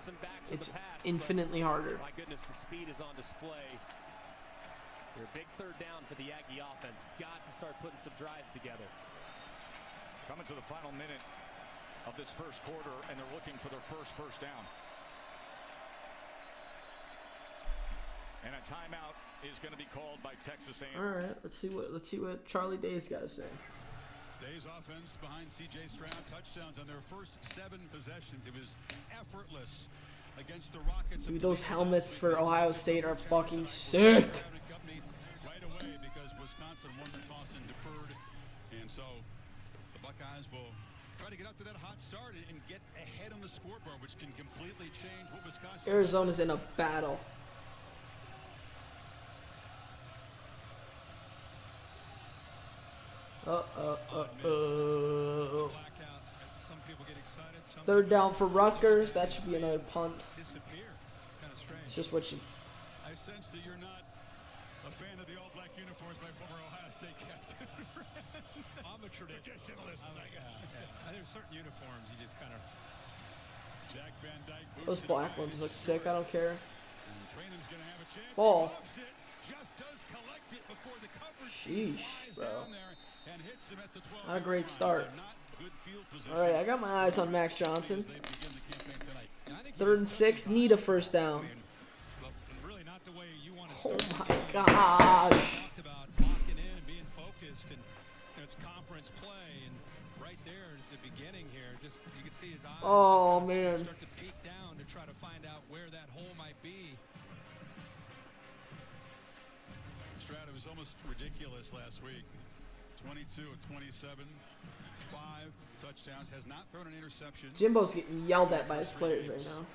It's infinitely harder. My goodness, the speed is on display. Your big 3rd down for the Aggie offense. Got to start putting some drives together. Coming to the final minute of this 1st quarter, and they're looking for their first down. And a timeout is going to be called by Texas A&M. All right, let's see what Charlie Day's got to say. Day's offense behind C.J. Stroud, touchdowns on their first 7 possessions. It was effortless against the Rockets. Dude, those helmets for Ohio State are fucking sick. Right away because Wisconsin won the toss and deferred, and so the Buckeyes will try to get up to that hot start and get ahead on the scoreboard, which can completely change what Wisconsin. Arizona's in a battle. Third down for Rutgers. That should be another punt. It's just what you. I sense that you're not a fan of the all-black uniforms by former Ohio State captain. I'm a traditionalist. There's certain uniforms you just kind of. Jack Van Dyke. Those black ones look sick. I don't care. Training's gonna have a chance. Ball. just does collect it before the coverage Sheesh, flies bro. down there and hits him at the 12. Not a great line. start. So not good field position. All right, I got my eyes on Max Johnson. They begin the campaign tonight. 3rd and 6, need a first down. Really not the way you want to Oh start. my gosh. Talked about locking in and being focused, and it's conference play, and right there at the beginning here, just you can see his eyes. Oh, just man. Start to peek down to try to find out where that hole might be. Stroud, it was almost ridiculous last week. 22 of 27, 5 touchdowns, has not thrown an interception. Jimbo's getting yelled at by his players right now.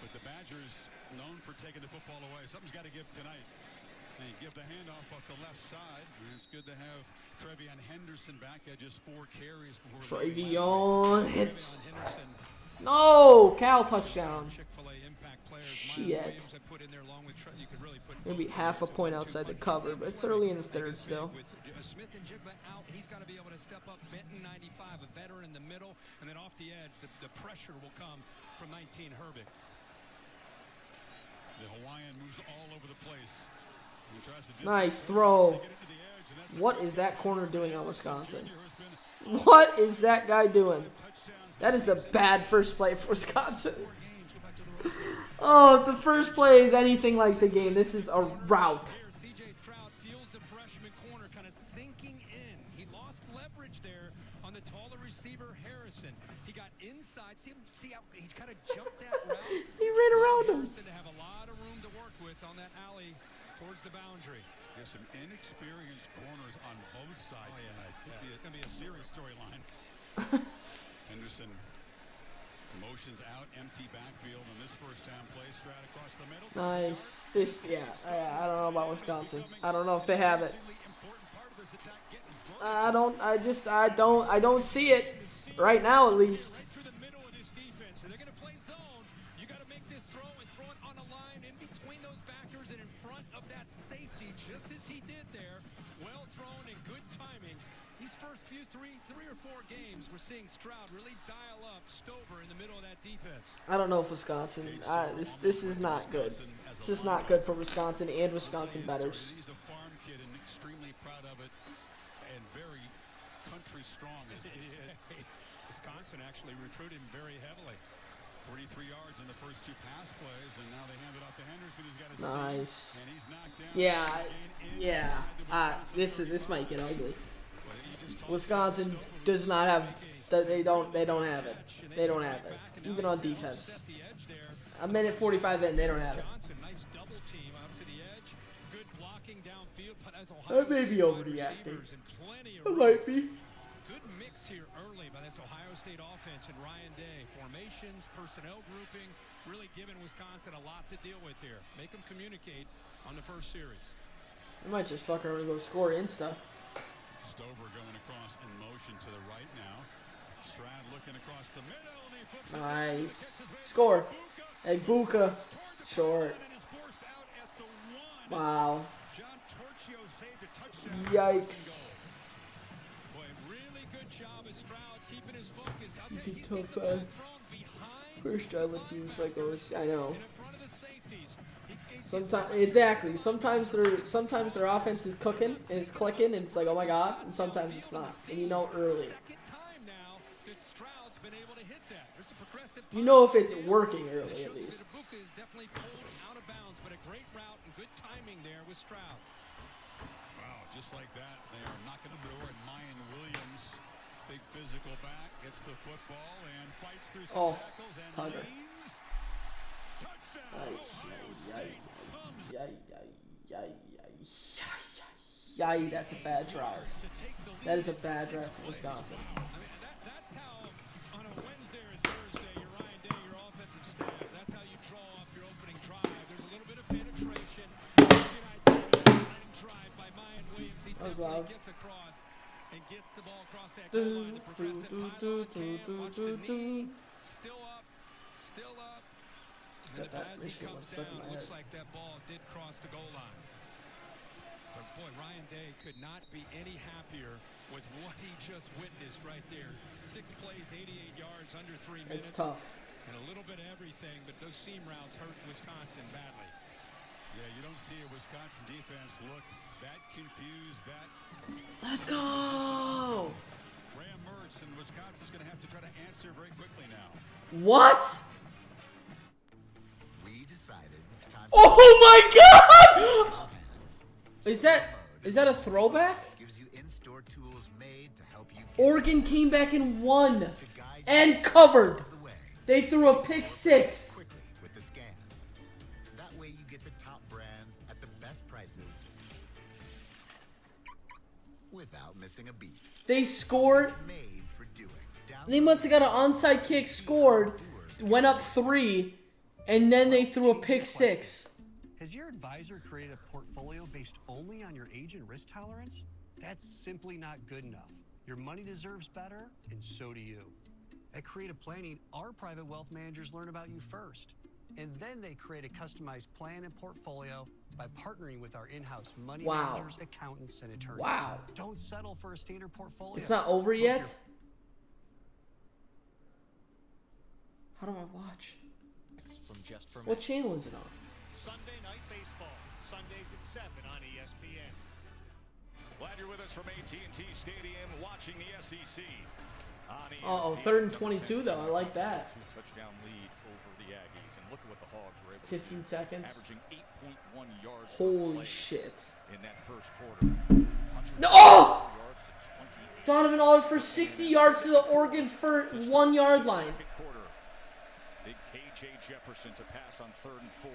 But the Badgers known for taking the football away. Something's got to give tonight. They give the handoff off the left side. And it's good to have Trevion Henderson back at just 4 carries before Trevion hits. No, Cal touchdown. Shit. Maybe half a point outside the cover, but it's early in the 3rd still. Smith and Jigba out. He's got to be able to step up. Benton 95, a veteran in the middle, and then off the edge, the pressure will come from 19 Herbig. The Hawaiian moves all over the place. He tries to Nice throw. What is that corner doing on Wisconsin? What is that guy doing? That is a bad first play for Wisconsin. Oh, if the first play is anything like the game, this is a rout. C.J. Stroud feels the freshman corner kind of sinking in. He lost leverage there on the taller receiver, Harrison. He got inside. See how he kind of jumped that route? He ran around him. Harrison to have a lot of room to work with on that alley towards the boundary. There's some inexperienced corners on both sides tonight. It's going to be a serious storyline. Henderson motions out, empty backfield on this first down play. Stroud across the middle. Nice. I don't know about Wisconsin. I don't know if they have it. I don't see it right now, at least. Through the middle of this defense, and they're going to play zone. You got to make this throw and throw it on a line in between those backers and in front of that safety, just as he did there. Well thrown and good timing. These first few three or four games, we're seeing Stroud really dial up Stover in the middle of that defense. I don't know if Wisconsin. This is not good. This is not good for Wisconsin and Wisconsin bettors. He's a farm kid and extremely proud of it, and very country strong. As they say. Wisconsin actually recruited him very heavily. 43 yards in the first 2 pass plays, and now they hand it off to Henderson, who's got a Nice. and he's knocked down. Yeah. This might get ugly. Wisconsin does not have. They don't have it. They don't have it. Even on defense. A minute 45 in, they don't have it. Nice double team up to the edge. Good blocking downfield, but as That may be overreacting. It might be. Good mix here early by this Ohio State offense and Ryan Day. Formations, personnel grouping, really giving Wisconsin a lot to deal with here. Make them communicate on the first series. They might just fuck around and go score Insta. Stover going across in motion to the right now. Stroud looking across the middle. And he flips Nice. Score. Egbuka. Short. Wow. Yikes. Boy, really good job as Stroud keeping his focus. I'll tell you, he's Tough, getting the ball thrown behind First try, let's use like a. I know. and in front of the safeties. Sometimes their offense is cooking and it's clicking and it's like, oh my god, and sometimes it's not, and you know early. Second time now that Stroud's been able to hit that. There's a progressive You know if it's working early at least. Egbuka is definitely pulled out of bounds, but a great route and good timing there with Stroud. Wow, just like that, they are knocking on the door, and Mayan Williams, big physical back, gets the football and fights through some tackles and Tugger. leans. Touchdown, Ohio State. Yay, that's a bad drive. That is a bad drive for Wisconsin. I mean, that's how on a Wednesday or Thursday, your Ryan Day, your offensive staff, that's how you draw up your opening drive. There's a little bit of penetration. Drive by Mayan Williams. He That was definitely loud. gets across and gets the ball across that goal line. The progressive pylon cam, watch the knee. Still up. And Got then that as he Michigan one comes stuck in down, my looks head. like that ball did cross the goal line. But boy, Ryan Day could not be any happier with what he just witnessed right there. 6 plays, 88 yards, under 3 minutes. It's tough. And a little bit of everything, but those seam routes hurt Wisconsin badly. Yeah, you don't see a Wisconsin defense look that confused, that... Let's go! Graham Mertz, and Wisconsin's going to have to try to answer very quickly now. What? We decided it's time. Oh my God! Is that a throwback? Gives you in-store tools made to help you. Oregon came back and won and covered. They threw a pick 6. Quickly with the scan. That way you get the top brands at the best prices without missing a beat. They scored. Made for doing. They must have got an onside kick, scored, went up 3, and then they threw a pick 6. Has your advisor created a portfolio based only on your age and risk tolerance? That's simply not good enough. Your money deserves better, and so do you. At Creative Planning, our private wealth managers learn about you first, and then they create a customized plan and portfolio by partnering with our in-house money managers, accountants, and attorneys. Wow. Don't settle for a standard portfolio. It's not over yet? How do I watch? It's from Just for What channel is it on? Sunday Night Baseball, Sundays at 7 on ESPN. Glad you're with us from AT&T Stadium watching the SEC. Uh-oh, 3rd and 22 though. I like that. 2-touchdown lead over the Aggies, and look at what the Hogs were able 15 seconds. averaging 8.1 yards. Holy shit. In that first quarter. No! Oh! Donovan Oliver for 60 yards to the Oregon 1 yard line. Big KJ Jefferson to pass on 3rd and 4.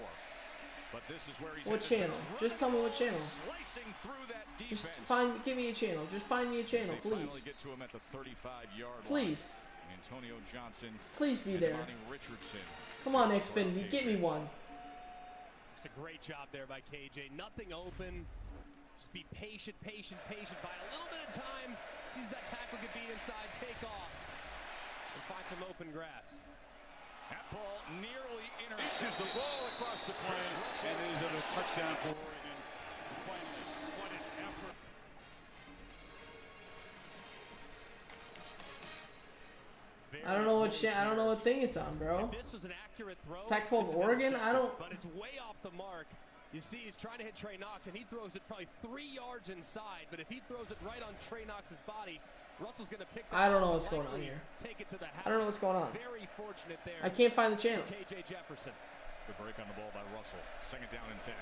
But this is where he's What channel? Just tell me what channel. Slicing through that Just defense. give me a channel. Just find me a channel, They please. finally get to him at the 35-yard line. Please. Antonio Johnson. Please be and there. Monty Richardson. Come on, Xfinity, get me one. Just a great job there by KJ. Nothing open. Just be patient, patient, patient. By a little bit of time, sees that tackle get beat inside, take off, and find some open grass. That ball nearly Reaches the ball across the plane, and it is a touchdown for Oregon. Finally, what an effort. I don't know what thing it's on, bro. If this was an accurate throw. Pac-12 this is Oregon? I don't. But it's way off the mark. You see, he's trying to hit Trey Knox, and he throws it probably 3 yards inside. But if he throws it right on Trey Knox's body, Russell's going to pick that I don't know up, what's going on here. Take it to the house. I don't know what's going on. Very fortunate there. I can't find the channel. KJ Jefferson. Good break on the ball by Russell. 2nd down and 10.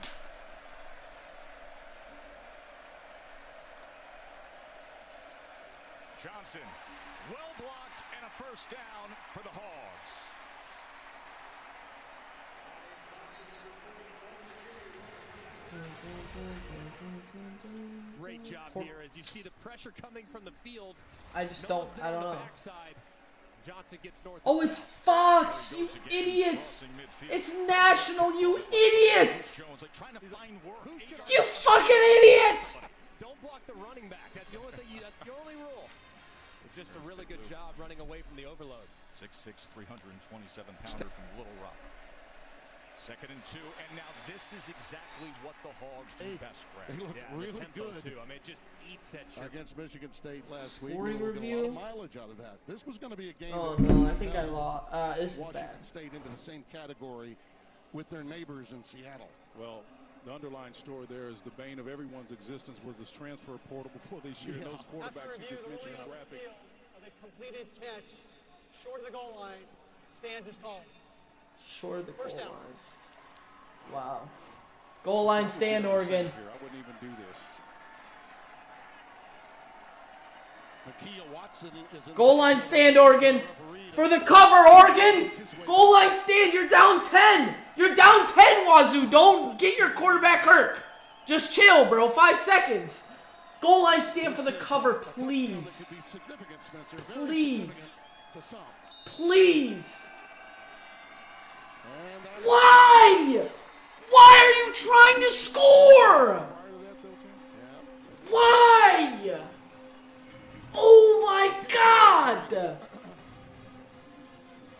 Johnson, well blocked, and a 1st down for the Hogs. Great job here as you see the pressure coming from the field. I don't know. Johnson gets north. Oh, it's Fox, you idiot! It's national, you idiot! You fucking idiot! Don't block the running back. That's the only thing. That's the only rule. It's just a really good job running away from the overload. 6'6", 327-pounder from Little Rock. 2nd and 2, and now this is exactly what the Hogs do best, Greg. They looked really good. Too. I mean, it just eats that sugar. Against Michigan State last week. Scoring We're gonna get a lot review? of mileage out of that. This was going to be a game. Oh that no, I think I lost. This is Washington bad. State into the same category with their neighbors in Seattle. Well, the underlying story there is the bane of everyone's existence was this transfer portal before this year. Yeah. Those quarterbacks you just mentioned in graphic. Of a completed catch short of the goal line stands is called. Short of the goal First down. line. Wow. Goal line stand, Oregon. I wouldn't even do this. Nakia Watson is in Goal line stand, Oregon. For the cover, Oregon. Goal line stand. You're down 10. You're down 10, Wazoo. Don't get your quarterback hurt. Just chill, bro. 5 seconds. Goal line stand for the cover, please. Please. Please. Why? Why are you trying to score? Why? Oh my God!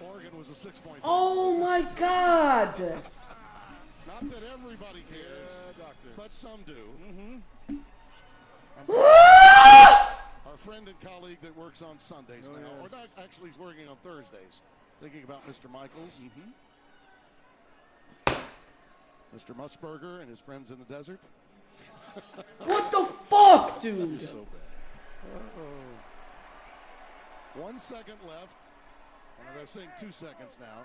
Oregon was a 6-point. Oh my God! Not that everybody cares, but some do. Our friend and colleague that works on Sundays now, or not actually, he's working on Thursdays. Thinking about Mr. Michaels. Mr. Musburger and his friends in the desert. What the fuck, dude? So bad. 1 second left. They're saying 2 seconds now.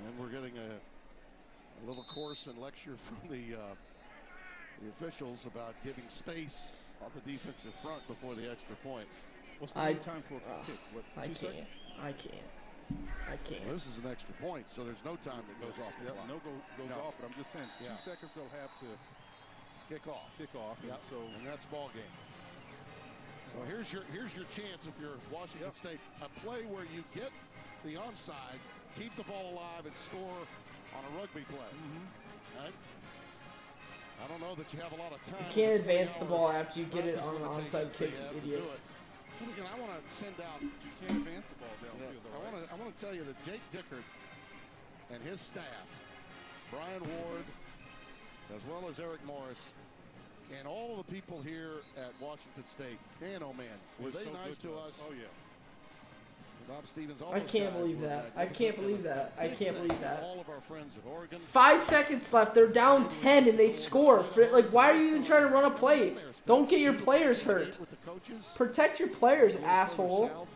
And we're getting a little course and lecture from the officials about giving space on the defensive front before the extra point. What's the lead time for a kick? What, I 2 can't. seconds? I can't. Well, this is an extra point, so there's no time that goes off the clock. No goes off, but I'm just saying 2 seconds they'll have to kick off. And so and that's ball game. So here's your chance if you're Washington State. A play where you get the onside, keep the ball alive, and score on a rugby play. Right? I don't know that you have a lot of time. You can't advance the ball after you get it on the onside kick, idiot. Again, I want to send out. You can't advance the ball downfield. I want to tell you that Jake Dickert and his staff, Brian Ward, as well as Eric Morris, and all of the people here at Washington State, man, oh man, were they nice to us? Oh yeah. Bob Stevens, all I those can't guys believe were that. I magnificent. can't believe that. I can't believe that. All of our friends at Oregon. 5 seconds left. They're down 10 and they score. Like, why are you even trying to run a play? Don't get your players hurt. Protect your players, asshole.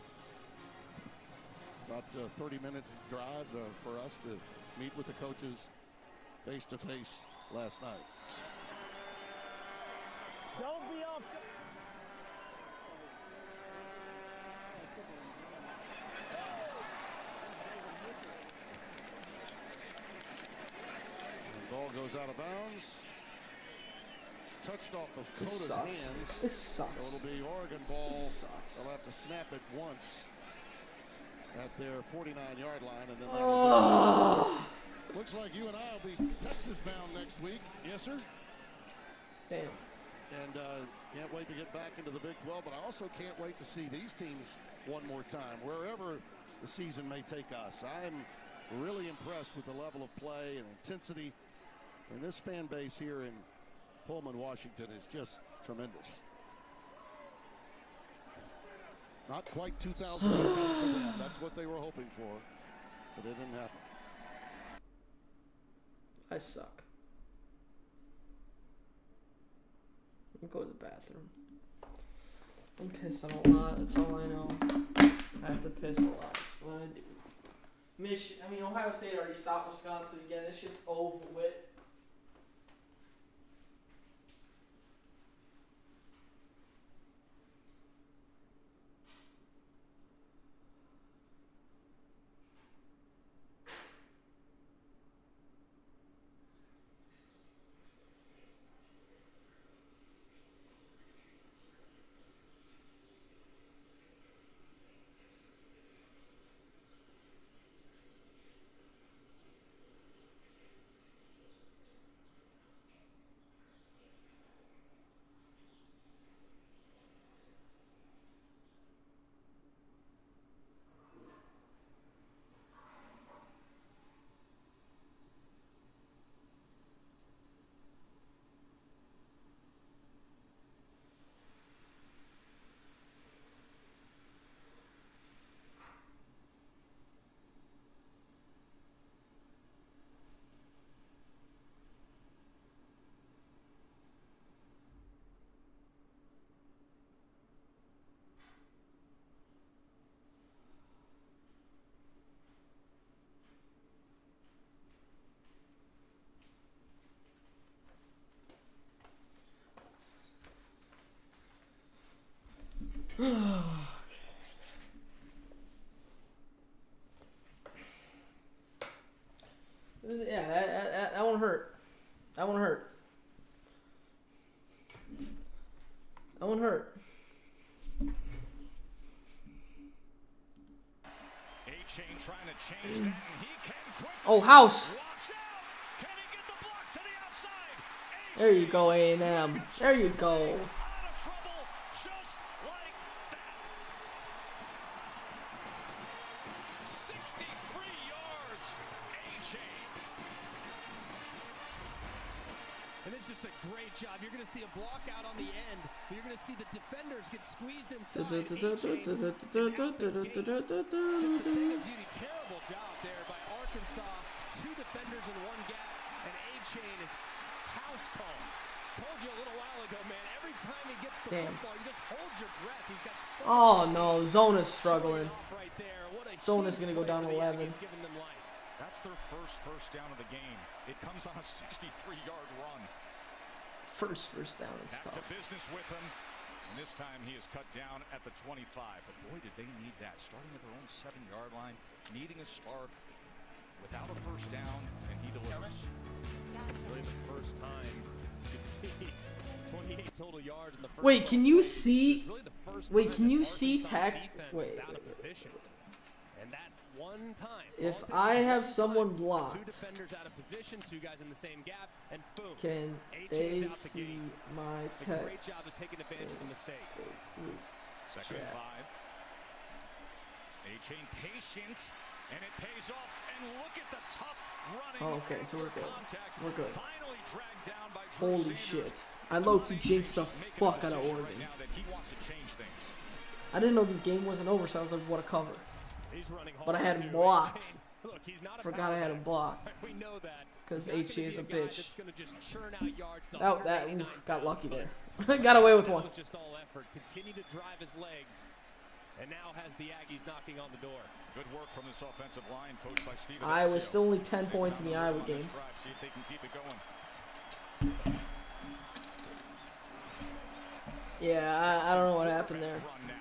About 30 minutes drive for us to meet with the coaches face to face last night. Don't be off. Ball goes out of bounds. Touched off of Coda's sucks. hands. This sucks. So it'll be Oregon ball. They'll have to snap it once at their 49-yard line, and then looks like you and I will be Texas bound next week. Yes, sir. Damn. And can't wait to get back into the Big 12, but I also can't wait to see these teams one more time, wherever the season may take us. I'm really impressed with the level of play and intensity. And this fan base here in Pullman, Washington is just tremendous. Not quite 2018 for them. That's what they were hoping for, but it didn't happen. I suck. I'll go to the bathroom. I'm pissing a lot. That's all I know. I have to piss a lot. That's what I do. Ohio State already stopped Wisconsin again. This shit's over with. Yeah, that won't hurt. That won't hurt. That won't hurt. A-Chain trying to change that, and he can quickly. Oh, house. Watch out. Can he get the block to the outside? There you go, A&M. There you go. Out of trouble just like that. 63 yards. A-Chain. And it's just a great job. You're going to see a block out on the end. The You're going to see the defenders get squeezed inside. A-Chain is out there. Just a thing of beauty. Terrible job there by Arkansas. 2 defenders in 1 gap, and A-Chain is house call. Told you a little while ago, man. Every time he gets the football, you just hold your breath. He's got so oh no, Zona's struggling. Zona's gonna go down 11. That's their first down of the game. It comes on a 63-yard run. First down and Back stuff. to business with him. And this time he is cut down at the 25. But boy, did they need that. Starting at their own 7-yard line, needing a spark without a first down, and he delivers. Really the first time you can see 28 total yards in the first. Wait, can you see? Really the first Wait, time can that you see Arkansas tack? defense Wait. was out of position. And that one time. If I have someone blocked, 2 defenders out of position, 2 guys in the same gap, and boom. can A-Chain's they out the see gate. my A great text? job of taking advantage of the mistake. Second and 5. A-Chain patient, and it pays off. And look at the tough running. Oh, okay, so we're good. Contact. We're good. Finally dragged down by Drew Holy Sanders. shit. I low-key jinxed the fuck out of Oregon. Right now that he wants to change things. I didn't know the game wasn't over, so I was like, what a cover. He's running But I had him hard, blocked. too. Look, he's not a Forgot I had him blocked. We know that. Because He's not HC is a gonna be guy bitch. that's gonna just churn out yards to That 189 got lucky pounds, there. Got away with that one. was just all effort. Continue to drive his legs. And now has the Aggies knocking on the door. Good work from this offensive line, coached by Steven Iowa's Exio. still only 10 points in the Iowa game. Drive, see if they can keep it going. Yeah, I don't know what happened there. Run now.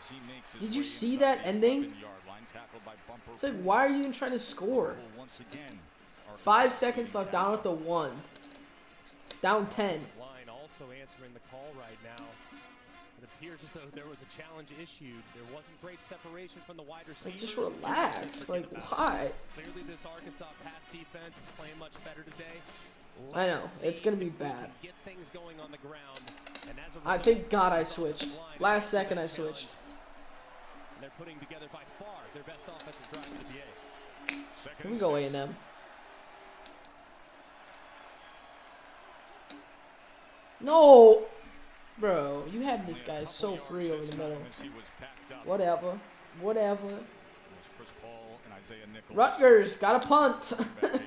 As he makes his Did you way see inside that the ending? 11-yard line, tackled by Bumper. It's like, why are you even trying to score? Once again, 5 seconds left, down at the 1. Down 10. Line also answering the call right now. It appears as though there was a challenge issued. There wasn't great separation from the wide receivers. Like, just relax. Like, why? Clearly, this Arkansas pass defense is playing much better today. I know, it's gonna be bad. Get things going on the ground. And as a I thank God I switched. Last second I switched. And they're putting together by far their best offensive drive in the BA. Here we go, A&M. No! Bro, you had this guy so free over the middle. Whatever. Whatever. Chris Paul and Isaiah Nichols. Rutgers got a punt. It'll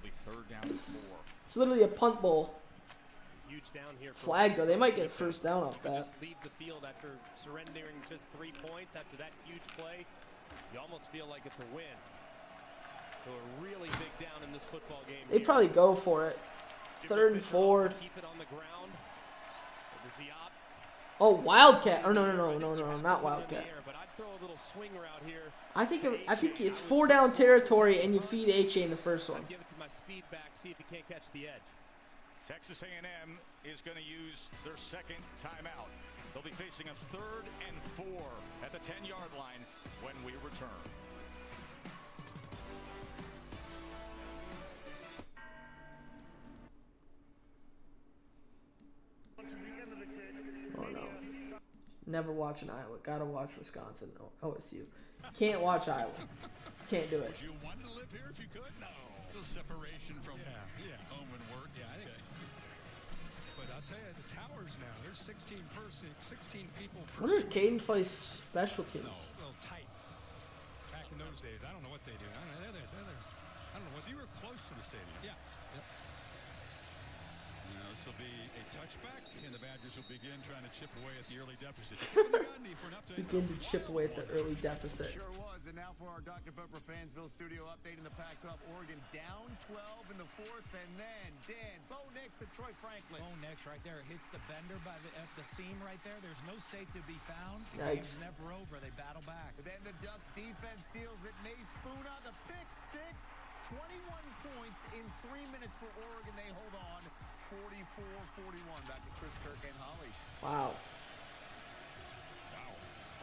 be 3rd down and 4. It's literally a punt bowl. Huge down here. Flag though, they might get a first down off that. Just leave the field after surrendering just 3 points after that huge play. You almost feel like it's a win. So a really big down in this football game. They probably go for it. 3rd and 4. Keep it on the ground. Oh, Wildcat. Or no, not Wildcat. But I'd throw a little swing route here. I think it's 4 down territory and you feed A-Chain the first one. Give it to my speed back, see if he can't catch the edge. Texas A&M is going to use their 2nd timeout. They'll be facing a 3rd and 4 at the 10-yard line when we return. Oh no. Never watching Iowa. Gotta watch Wisconsin. OSU. Can't watch Iowa. Can't do it. Would you want to live here if you could? No. The separation from home and work. Yeah, I think. But I'll tell you, the Towers now, there's 16 people per. What are Caden plays special teams? No, a little tight. Back in those days, I don't know what they do. I don't know. I don't know. You were close to the stadium. Yeah. Yep. Now, this will be a touchback, and the Badgers will begin trying to chip away at the early deficit. Begin to chip away at the early deficit. Sure was. And now for our Dr. Pepper Fansville studio update in the Pac-12. Oregon down 12 in the 4th, and then Dan Bo Nix to Troy Franklin. Bo Nix right there hits the bender by the seam right there. There's no safety to be found. The Yikes. game's never over. They battle back. And then the Ducks defense seals it. Mace Funa, the pick 6. 21 points in 3 minutes for Oregon. They hold on 44-41. Back to Chris Kirk and Holly. Wow.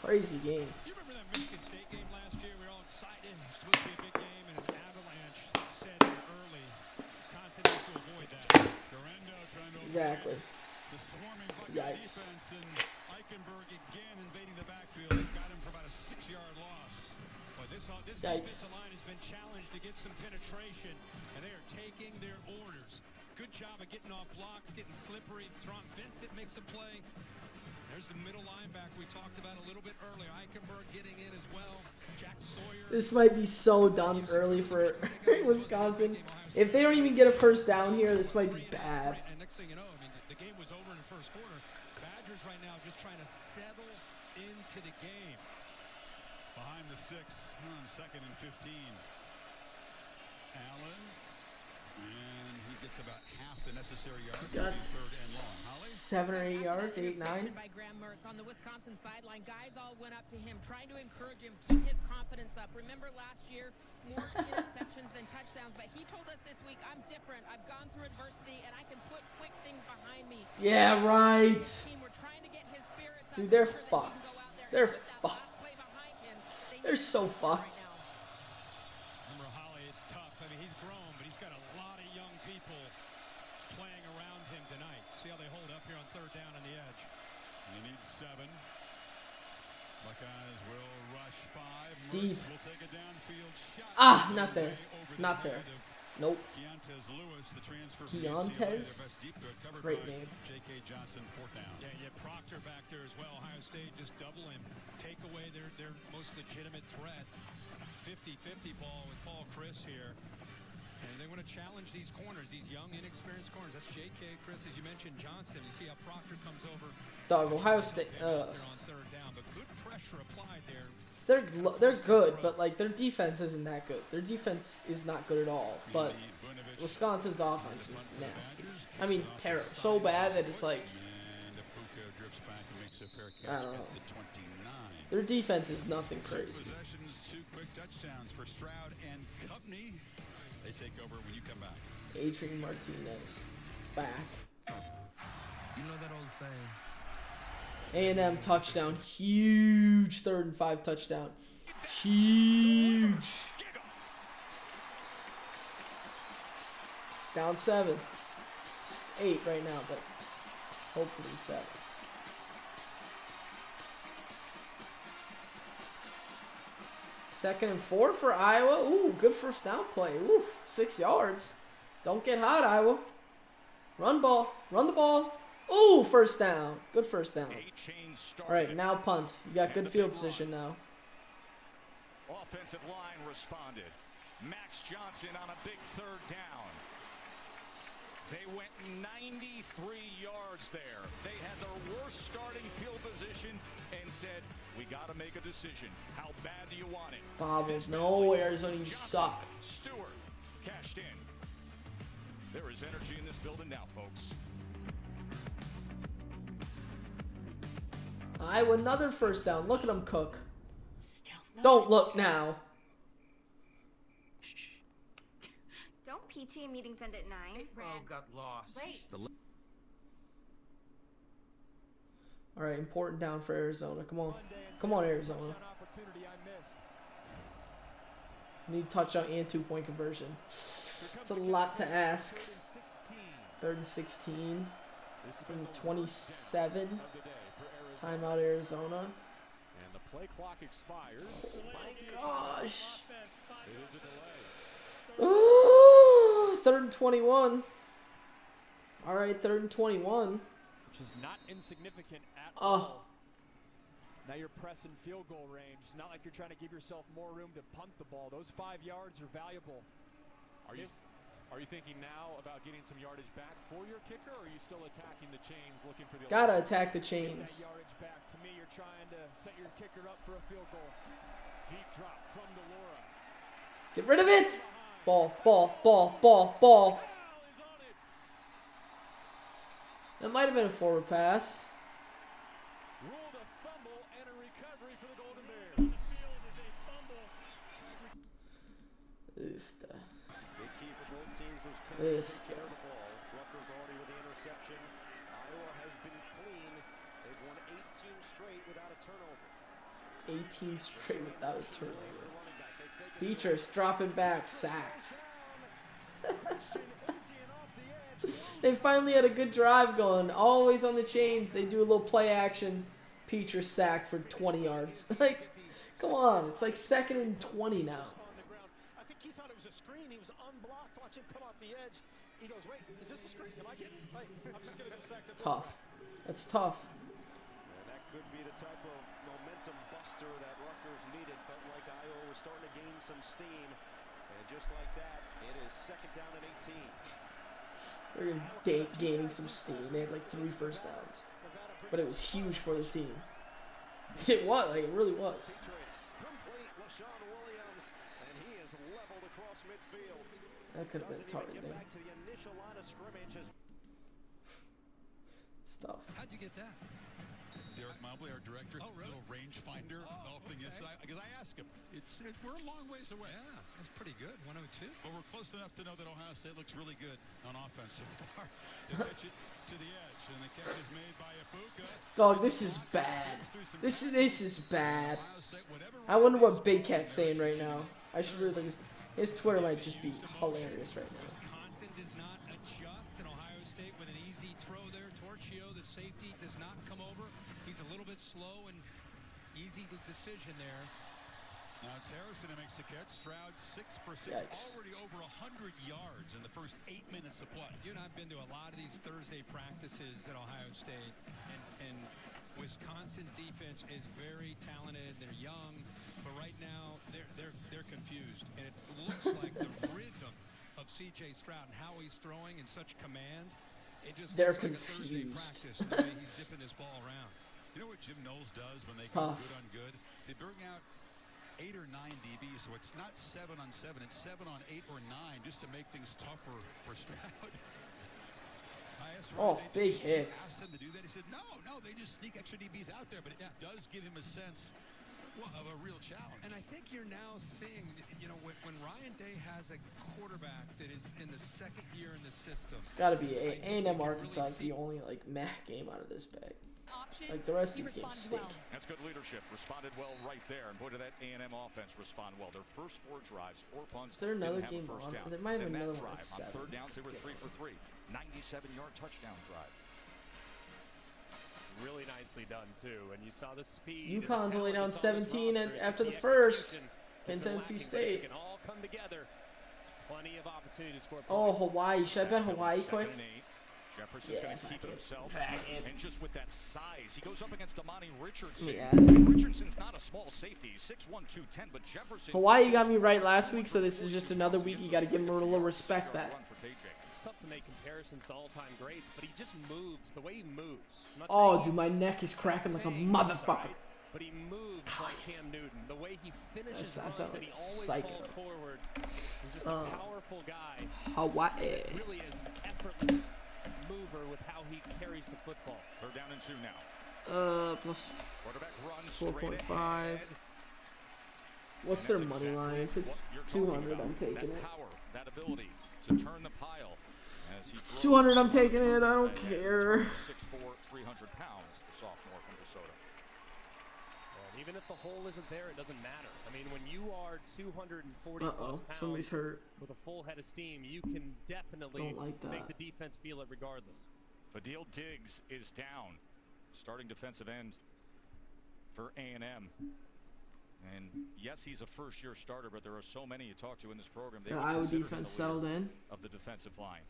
Crazy game. You remember that Michigan State game last year? We were all excited. It was supposed to be a big game, and an avalanche set in early. Wisconsin has to avoid that. Durando trying to Exactly. the swarming Yikes. defense, and Eichenberg again invading the backfield. Got him for about a 6-yard loss. But this Yikes. offensive line has been challenged to get some penetration, and they are taking their orders. good job of getting off blocks, getting slippery. Teron Vincent makes a play. There's the middle linebacker we talked about a little bit earlier. Eichenberg getting in as well. Jack Sawyer. This might be so done early for Wisconsin. If they don't even get a first down here, this might be bad. And next thing you know, I mean, the game was over in the first quarter. Badgers right now just trying to settle into the game. Behind the sticks on 2nd and 15. Allen. And he gets about half the necessary yards. Got 7 or 8 yards, 8, 9. By Graham Mertz on the Wisconsin sideline. Guys all went up to him, trying to encourage him, keep his confidence up. Remember last year, more interceptions than touchdowns, but he told us this week, I'm different. I've gone through adversity, and I can put quick things behind me. Yeah, right. We're trying to get his spirits up. Dude, they're fucked. They're fucked. They're so fucked. Remember Holly, it's tough. I mean, he's grown, but he's got a lot of young people playing around him tonight. See how they hold up here on 3rd down on the edge. He needs 7. Buckeyes will rush 5. Deep. Will take a downfield shot. Ah, not there. Not there. Nope. Keontae Lewis, the transfer. Keontae? Great name. J.K. Johnson, 4th down. Yeah, Proctor back there as well. Ohio State just double him. Take away their most legitimate threat. 50-50 ball with Paul Chris here. And they want to challenge these corners, these young, inexperienced corners. That's J.K., Chris, as you mentioned, Johnson. You see how Proctor comes over. Dog, Ohio State. They're on 3rd down, but good pressure applied there. They're good, but like their defense isn't that good. Their defense is not good at all. But Wisconsin's offense is nasty. I mean, terrible. So bad that it's like, I don't know. Their defense is nothing crazy. Possessions, 2 quick touchdowns for Stroud and company. They take over when you come back. Adrian Martinez back. You know that old saying. A&M touchdown. Huge 3rd and 5 touchdown. Huge. Down 7. 8 right now, but hopefully 7. Second and 4 for Iowa. Ooh, good first down play. Ooh, 6 yards. Don't get hot, Iowa. Run ball. Run the ball. Ooh, first down. Good first down. All right, now punt. You got good field position now. Offensive line responded. Max Johnson on a big 3rd down. They went 93 yards there. They had their worst starting field position and said, we got to make a decision. How bad do you want it? Bobbles. No, Arizona, you suck. Stewart cashed in. There is energy in this building now, folks. Iowa, another first down. Look at them cook. Don't look now. Don't PTA meetings end at 9? Oh, got lost. Wait. All right, important down for Arizona. Come on. Come on, Arizona. Need touchdown and 2-point conversion. It's a lot to ask. 3rd and 16. From 27. Timeout, Arizona. And the play clock expires. Oh my gosh. Ooh, 3rd and 21. All right, 3rd and 21. Which is not insignificant at all. Now you're pressing field goal range. It's not like you're trying to give yourself more room to punt the ball. Those 5 yards are valuable. Are you thinking now about getting some yardage back for your kicker, or are you still attacking the chains, looking for the... Gotta attack the chains. Get that yardage back. To me, you're trying to set your kicker up for a field goal. Deep drop from DeLaura. Get rid of it! Ball, ball, ball, ball, ball. That might have been a forward pass. Ruled a fumble and a recovery for the Golden Bears. Oof. Big key for both teams was coming to care of the ball. Rutgers already with the interception. Iowa has been clean. They've won 18 straight without a turnover. 18 straight without a turnover. Beatrice dropping back, sacked. They finally had a good drive going. Always on the chains. They do a little play action. Peacher sacked for 20 yards. Like, come on. It's like 2nd and 20 now. I think he thought it was a screen. He was unblocked. Watch him come off the edge. he goes, wait, is this the screen? Am I getting? Like, I'm just gonna go sack the Tough. That's tough. And that could be the type of momentum buster that Rutgers needed. Felt like Iowa was starting to gain some steam. And just like that, it is 2nd down and 18. They're gaining some steam. They had like 3 first downs. But it was huge for the team. It was. Like, it really was. Complete LaShawn Williams, and he is leveled across midfield. That could have been targeting. Back to the initial line of scrimmage. Stuff. How'd you get that? Derek Mobley, our director, his little rangefinder opening yesterday. Because I asked him, we're a long ways away. Yeah, that's pretty good. 102. But we're close enough to know that Ohio State looks really good on offense so far. They pitch it to the edge, and the catch is made by Ibuka. Dog, this is bad. This is bad. I wonder what Big Cat's saying right now. I should really look. His Twitter might just be hilarious right now. Wisconsin does not adjust, and Ohio State with an easy throw there. Torchio, the safety, does not come over. He's a little bit slow and easy decision there. Now it's Harrison who makes the catch. Stroud 6 for 6, Yikes. already over 100 yards in the first 8 minutes of play. You and I've been to a lot of these Thursday practices at Ohio State, and Wisconsin's defense is very talented. They're young, but right now they're confused, and it looks like the rhythm of C.J. Stroud and how he's throwing in such command. It just They're looks like a Thursday confused. practice, the way he's zipping this ball around. You know what Jim Knowles does when they It's go tough. good on good? They bring out 8 or 9 DBs, so it's not 7 on 7, it's 7 on 8 or 9, just to make things tougher for Stroud. I asked Oh, Ryan, big did you hit. ask them to do that? He said, no, they just sneak extra DBs out there, but it does give him a sense of a real challenge. And I think you're now seeing, when Ryan Day has a quarterback that is in the 2nd year in the system. It's got to be A&M Arkansas is the only like meh game out of this bag. Like the rest of these games stink. That's good leadership. Responded well right there. And boy, did that A&M offense respond well. Their first 4 drives, 4 punts. Is there another didn't have a game first on? down. There might have Then been that another one drive, at 7. on 3rd downs, they were 3 for 3. 97-yard touchdown drive. Really nicely done too, and you saw the speed. UConn's only down 17 after the first. Against NC State. Can all come together. Plenty of opportunity to score. Oh, Hawaii. Should I bet Hawaii quick? Jefferson's going to keep it himself. And just with that size, he goes up against Amani Richardson. Yeah. Richardson's not a small safety. He's 6'1", 210, but Jefferson. Hawaii got me right last week, so this is just another week. You got to give him a little respect back. It's tough to make comparisons to all-time greats, but he just moves the way he moves. Oh, dude, my neck is cracking like a motherfucker. But he moves like Cam Newton. The way he finishes That's runs and he always psycho. falls forward. He's just a powerful guy. Hawaii. Really is an effortless mover with how he carries the football. They're down in 2 now. Plus Quarterback runs 4.5. What's their money line? If it's 200, I'm taking it. Power, that ability to turn the pile. As he If it's 200, I'm taking it. I don't care. 6'4", 300 pounds, the sophomore from DeSoto. And even if the hole isn't there, it doesn't matter. I mean, when you are 240 plus somebody's pounds hurt. with a full head of steam, you can definitely Don't like make that. the defense feel it regardless. Fadil Diggs is down, starting defensive end for A&M. And yes, he's a first-year starter, but there are so many you talk to in this program. They The would Iowa consider him defense the leader settled in. of the defensive line.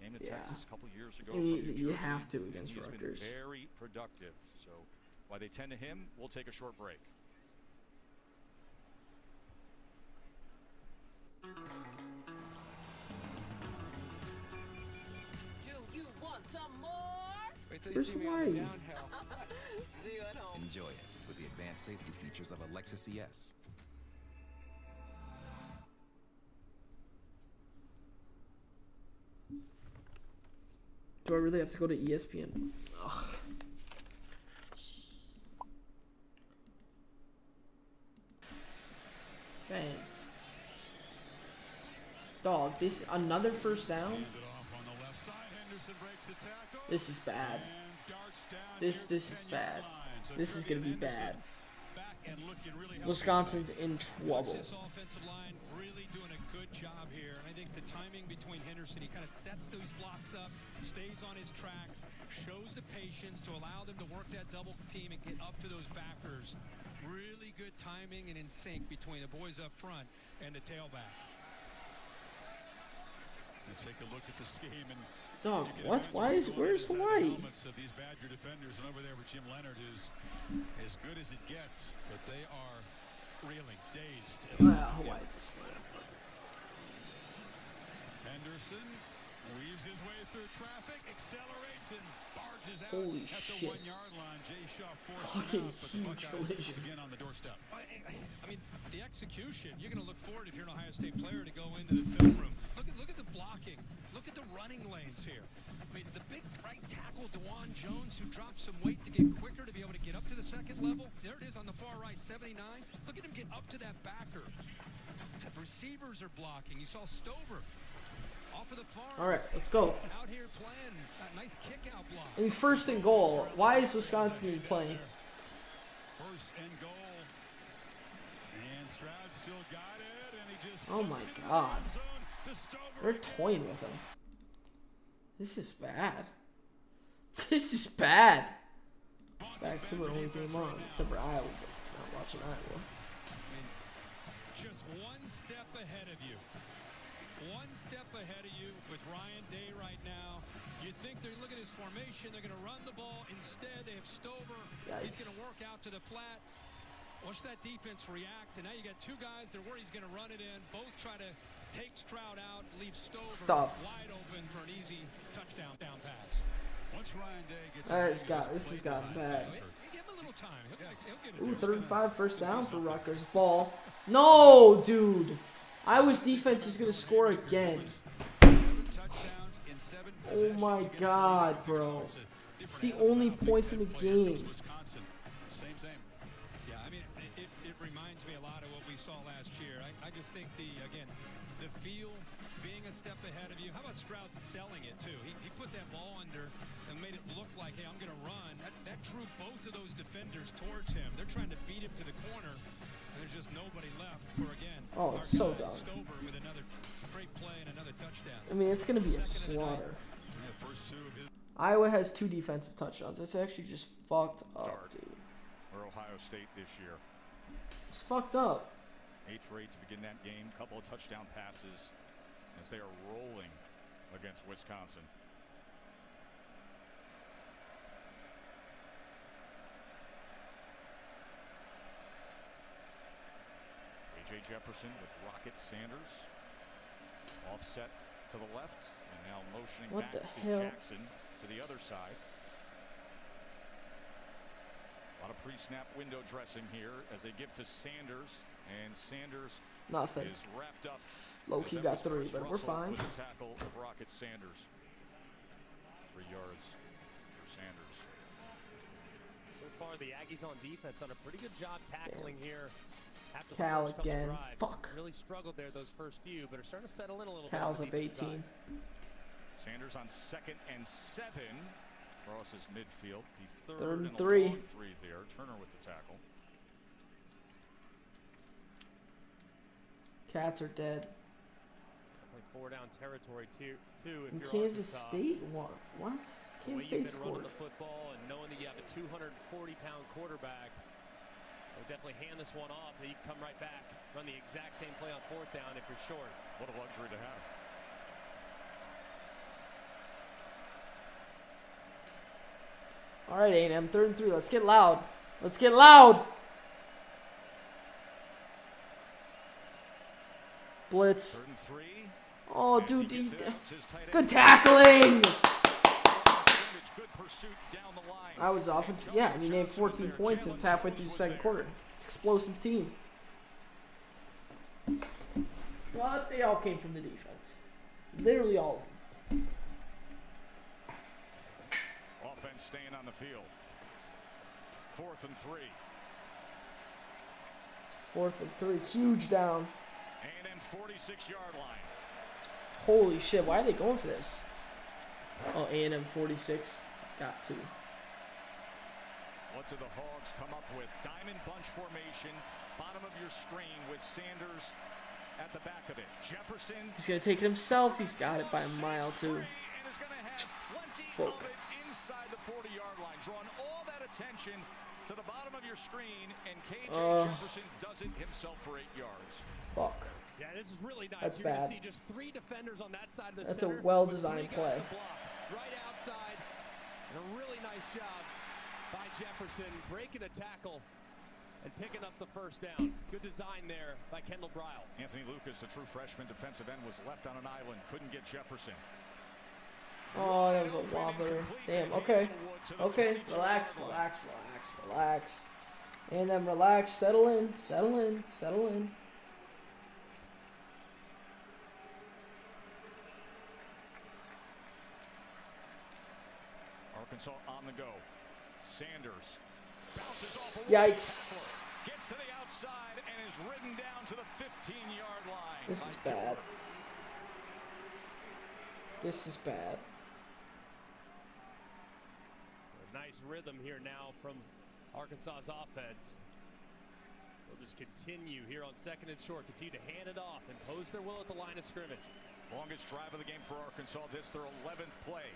Came to Yeah. Texas a couple years ago. You- from New you Jersey, have to against and he's Rutgers. been very productive. So while they tend to him, we'll take a short break. Do you want some more? Wait till you Where's see me on the Hawaii? downhill. See you at home. Enjoy it with the advanced safety features of a Lexus ES. Do I really have to go to ESPN? Ugh. Bang. Dog, this another first down? This is bad. This is bad. This is gonna be bad. Wisconsin's in trouble. This offensive line really doing a good job here. And I think the timing between Henderson, he kind of sets those blocks up, stays on his tracks, shows the patience to allow them to work that double team and get up to those backers. Really good timing and in sync between the boys up front and the tailback. And take a look at this game and Dog, you can what? imagine Where's inside the Hawaii? helmets of these Badger defenders, and over there with Jim Leonard is as good as it gets, but they are reeling, dazed. Hawaii. Henderson weaves his way through traffic, accelerates and barges out Holy at the shit. 1 yard line. Jay Shaw forced Fucking him out, but the huge Buckeyes collision. again on the doorstep. I mean, the execution, you're going to look forward if you're an Ohio State player to go into the film room. Look at the blocking. Look at the running lanes here. I mean, the big right tackle, DeJuan Jones, who dropped some weight to get quicker to be able to get up to the second level. There it is on the far right, 79. Look at him get up to that backer. The receivers are blocking. You saw Stover off of the far. All right, let's go. Out here playing a nice kick out block. I mean, first and goal. Why is Wisconsin even playing? First and goal. And Stroud still got it, and he just Oh my God. They're toying with him. This is bad. This is bad. Back to the only game on, except for Iowa. Not watching Iowa. Just one step ahead of you. One step ahead of you with Ryan Day right now. You think they're looking at his formation, they're going to run the ball. Instead, they have Stover. Yikes. He's going to work out to the flat. Watch that defense react, and now you got two guys. They're worried he's going to run it in. Both try to take Stroud out, leave Stover wide open for an easy touchdown down pass. Once Ryan Day gets This has gotten bad. Give him a little time. He'll get it. Ooh, 35 first down for Rutgers. Ball. No, dude. Iowa's defense is going to score again. Oh my God, bro. It's the only points in the game. Yeah, I mean, it reminds me a lot of what we saw last year. I just think the feel, being a step ahead of you. How about Stroud selling it, too? He put that ball under and made it look like, hey, I'm going to run. That drew both of those defenders towards him. They're trying to beat him to the corner, and there's just nobody left for, again, Oh, it's so dumb. Stover with another great play and another touchdown. I mean, it's going to be a slaughter. Iowa has 2 defensive touchdowns. That's actually just fucked up, dude. For Ohio State this year. It's fucked up. 8 for 8 to begin that game. Couple of touchdown passes as they are rolling against Wisconsin. KJ Jefferson with Rocket Sanders. Offset to the left, and now motioning What back the is hell? Jackson to the other side. A lot of pre-snap window dressing here as they give to Sanders, and Sanders Nothing. is wrapped up. Low-key as got that was 3, but we're Russell fine. with the tackle of Rocket Sanders. 3 yards for Sanders. So far, the Aggies on defense done a pretty good job tackling here. After Cal the first couple again. drives. Fuck. Really struggled there those first few, but are starting to settle in a little Cal's bit. up 18. Sanders on 2nd and 7. Crosses midfield. The Third and and 3. A long 3 there. Turner with the tackle. Cats are dead. Definitely 4-down territory too. In If you're Kansas Arkansas. State? What? The way Kansas you've State been running scored. the football and knowing that you have a 240-pound quarterback, they'll definitely hand this one off, and you can come right back, run the exact same play on 4th down if you're short. What a luxury to have. All right, A&M, 3rd and 3. Let's get loud. Let's get loud. Blitz. 3rd and 3. Oh, As he dude, gets it out to his tight end. good tackling. Good pursuit down the line. I was offense. Yeah, I mean, they have 14 points since halfway through the second quarter. It's an explosive team. But they all came from the defense. Literally all of them. Offense staying on the field. 4th and 3. 4th and 3. Huge down. A&M 46-yard line. Holy shit, why are they going for this? Oh, A&M 46. Got 2. What do the Hogs come up with? Diamond bunch formation. Bottom of your screen with Sanders at the back of it. Jefferson. He's going to take it himself. He's got it by a mile, too. And is going to have plenty Fuck. of it inside the 40-yard line. Drawing all that attention to the bottom of your screen. And KJ Jefferson does it himself for 8 yards. Fuck. Yeah, this is really nice. That's You're going bad. to see just 3 defenders on that side of the That's center. a well-designed with 3 guys play. to block. Right outside. And a really nice job by Jefferson breaking a tackle and picking up the first down. Good design there by Kendall Briles. Anthony Lucas, the true freshman defensive end, was left on an island. Couldn't get Jefferson. Oh, that was a wobbler. Damn, okay. Okay, relax, relax, relax, relax. And then relax, settle in, settle in, settle in. Arkansas on the go. Sanders bounces off a Yikes. gets to the outside and is ridden down to the 15-yard line. This is bad. This is bad. A nice rhythm here now from Arkansas's offense. They'll just continue here on 2nd and short, continue to hand it off, impose their will at the line of scrimmage. Longest drive of the game for Arkansas. This their 11th play.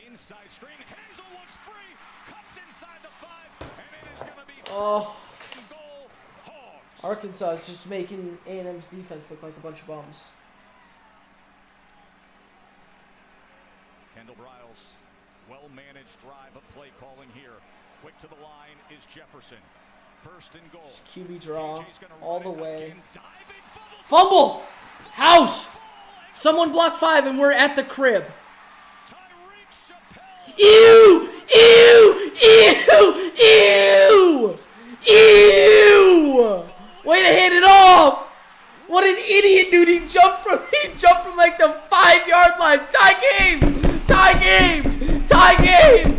Inside screen. Hazelwood's free. Cuts inside the 5. And it is going to be Oh. goal Hogs. Arkansas is just making A&M's defense look like a bunch of bums. Kendall Briles. Well-managed drive of play calling here. Quick to the line is Jefferson. 1st and goal. QB draw all the way. Fumble! House! Someone block 5 and we're at the crib. Ew! Ew! Ew! Ew! Ew! Way to hand it off! What an idiot, dude! He jumped from like the 5-yard line. Tie game! Tie game! Tie game!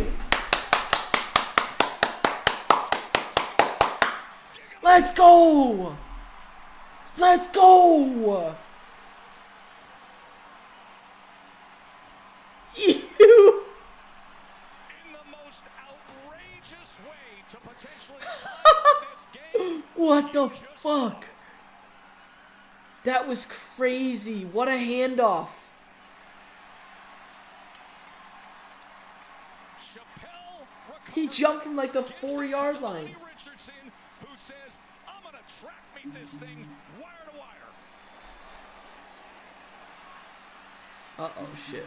Let's go! Let's go! Ew! What the fuck? That was crazy. What a handoff. He jumped from like the 4-yard line. Richardson, who says, I'm going to track meet this thing wire to wire. Uh-oh, shit.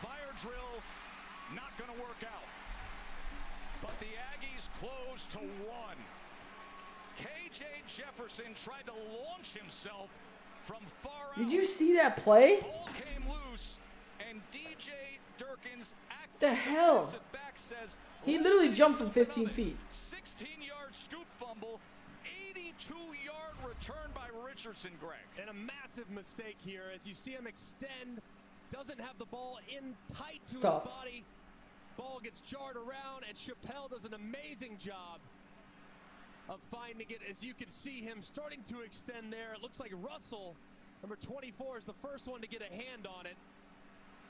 Fire drill, not going to work out. But the Aggies close to 1. KJ Jefferson tried to launch himself from far out. Did you see that play? Ball came loose, and DJ Durkins, The hell? back, says, He literally jumped from 15 feet. 16-yard scoop fumble, 82-yard return by Richardson, Greg. And a massive mistake here as you see him extend, doesn't have the ball in tight to his Tough. body. Ball gets jarred around, and Chappelle does an amazing job of finding it. As you can see him starting to extend there. It looks like Russell, number 24, is the first one to get a hand on it.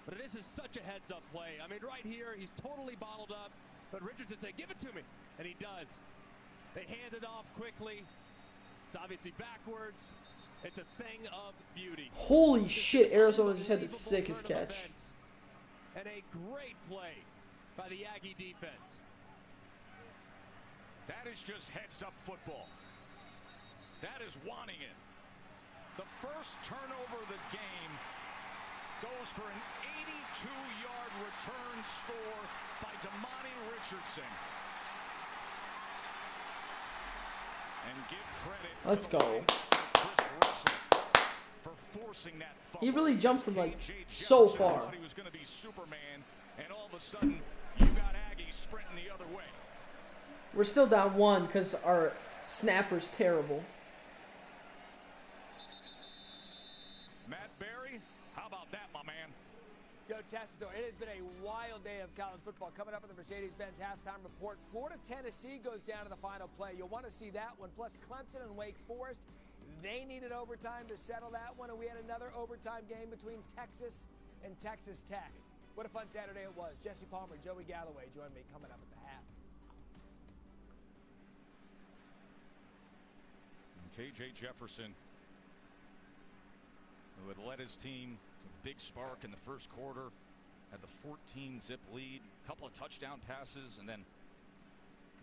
But this is such a heads-up play. I mean, right here, he's totally bottled up. But Richardson said, give it to me. And he does. They hand it off quickly. It's obviously backwards. It's a thing of beauty. Holy shit, Arizona just had the sickest catch. And a great play by the Aggie defense. That is just heads-up football. That is wanting it. The first turnover of the game goes for an 82-yard return score by Damani Richardson. And give credit Let's to the go. Chris Russell for forcing that fumble. He really jumped from like KJ so Jefferson far. thought he was going to be Superman, and all of a sudden you got Aggies sprinting the other way. We're still down 1 because our snapper's terrible. Matt Berry, how about that, my man? Joe Tessitore, it has been a wild day of college football. Coming up in the Mercedes-Benz halftime report, Florida-Tennessee goes down to the final play. You'll want to see that one. Plus, Clemson and Wake Forest, they needed overtime to settle that one. And we had another overtime game between Texas and Texas Tech. What a fun Saturday it was. Jesse Palmer, Joey Galloway join me coming up at the half. KJ Jefferson, who had led his team to a big spark in the first quarter, had the 14-zip lead, a couple of touchdown passes, and then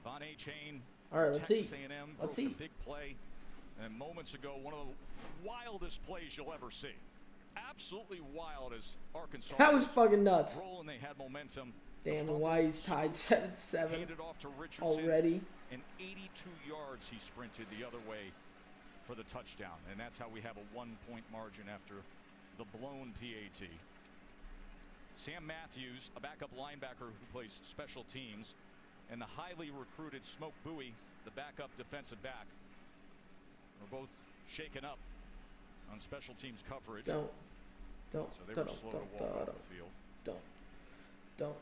Devon Achane. All right, let's Texas see. A&M Let's broke see. a big play And moments ago, one of the wildest plays you'll ever see. Absolutely wild as Arkansas. That was fucking nuts. Rolling, they had momentum. Damn, Hawaii's tied 7-7 Handed off to Richardson, already. And 82 yards he sprinted the other way for the touchdown. And that's how we have a 1-point margin after the blown PAT. Sam Matthews, a backup linebacker who plays special teams, and the highly recruited Smoke Bowie, the backup defensive back, are both shaken up on special teams coverage. Don't. So they were slow to walk off the field. Don't.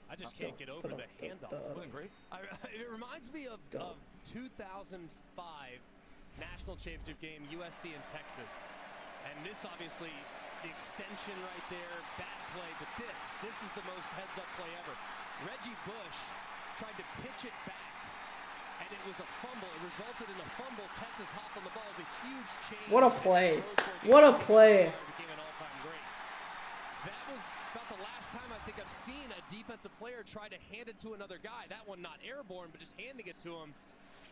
I just can't get over the handoff. Wasn't great. It reminds me of 2005 national championship game, USC and Texas. And this obviously, the extension right there, bad play, but this is the most heads-up play ever. Reggie Bush tried to pitch it back, and it was a fumble. It resulted in a fumble. Texas hopped on the ball. It was a huge change. What a play. What a play. Became an all-time great. That was about the last time I think I've seen a defensive player try to hand it to another guy. That one not airborne, but just handing it to him.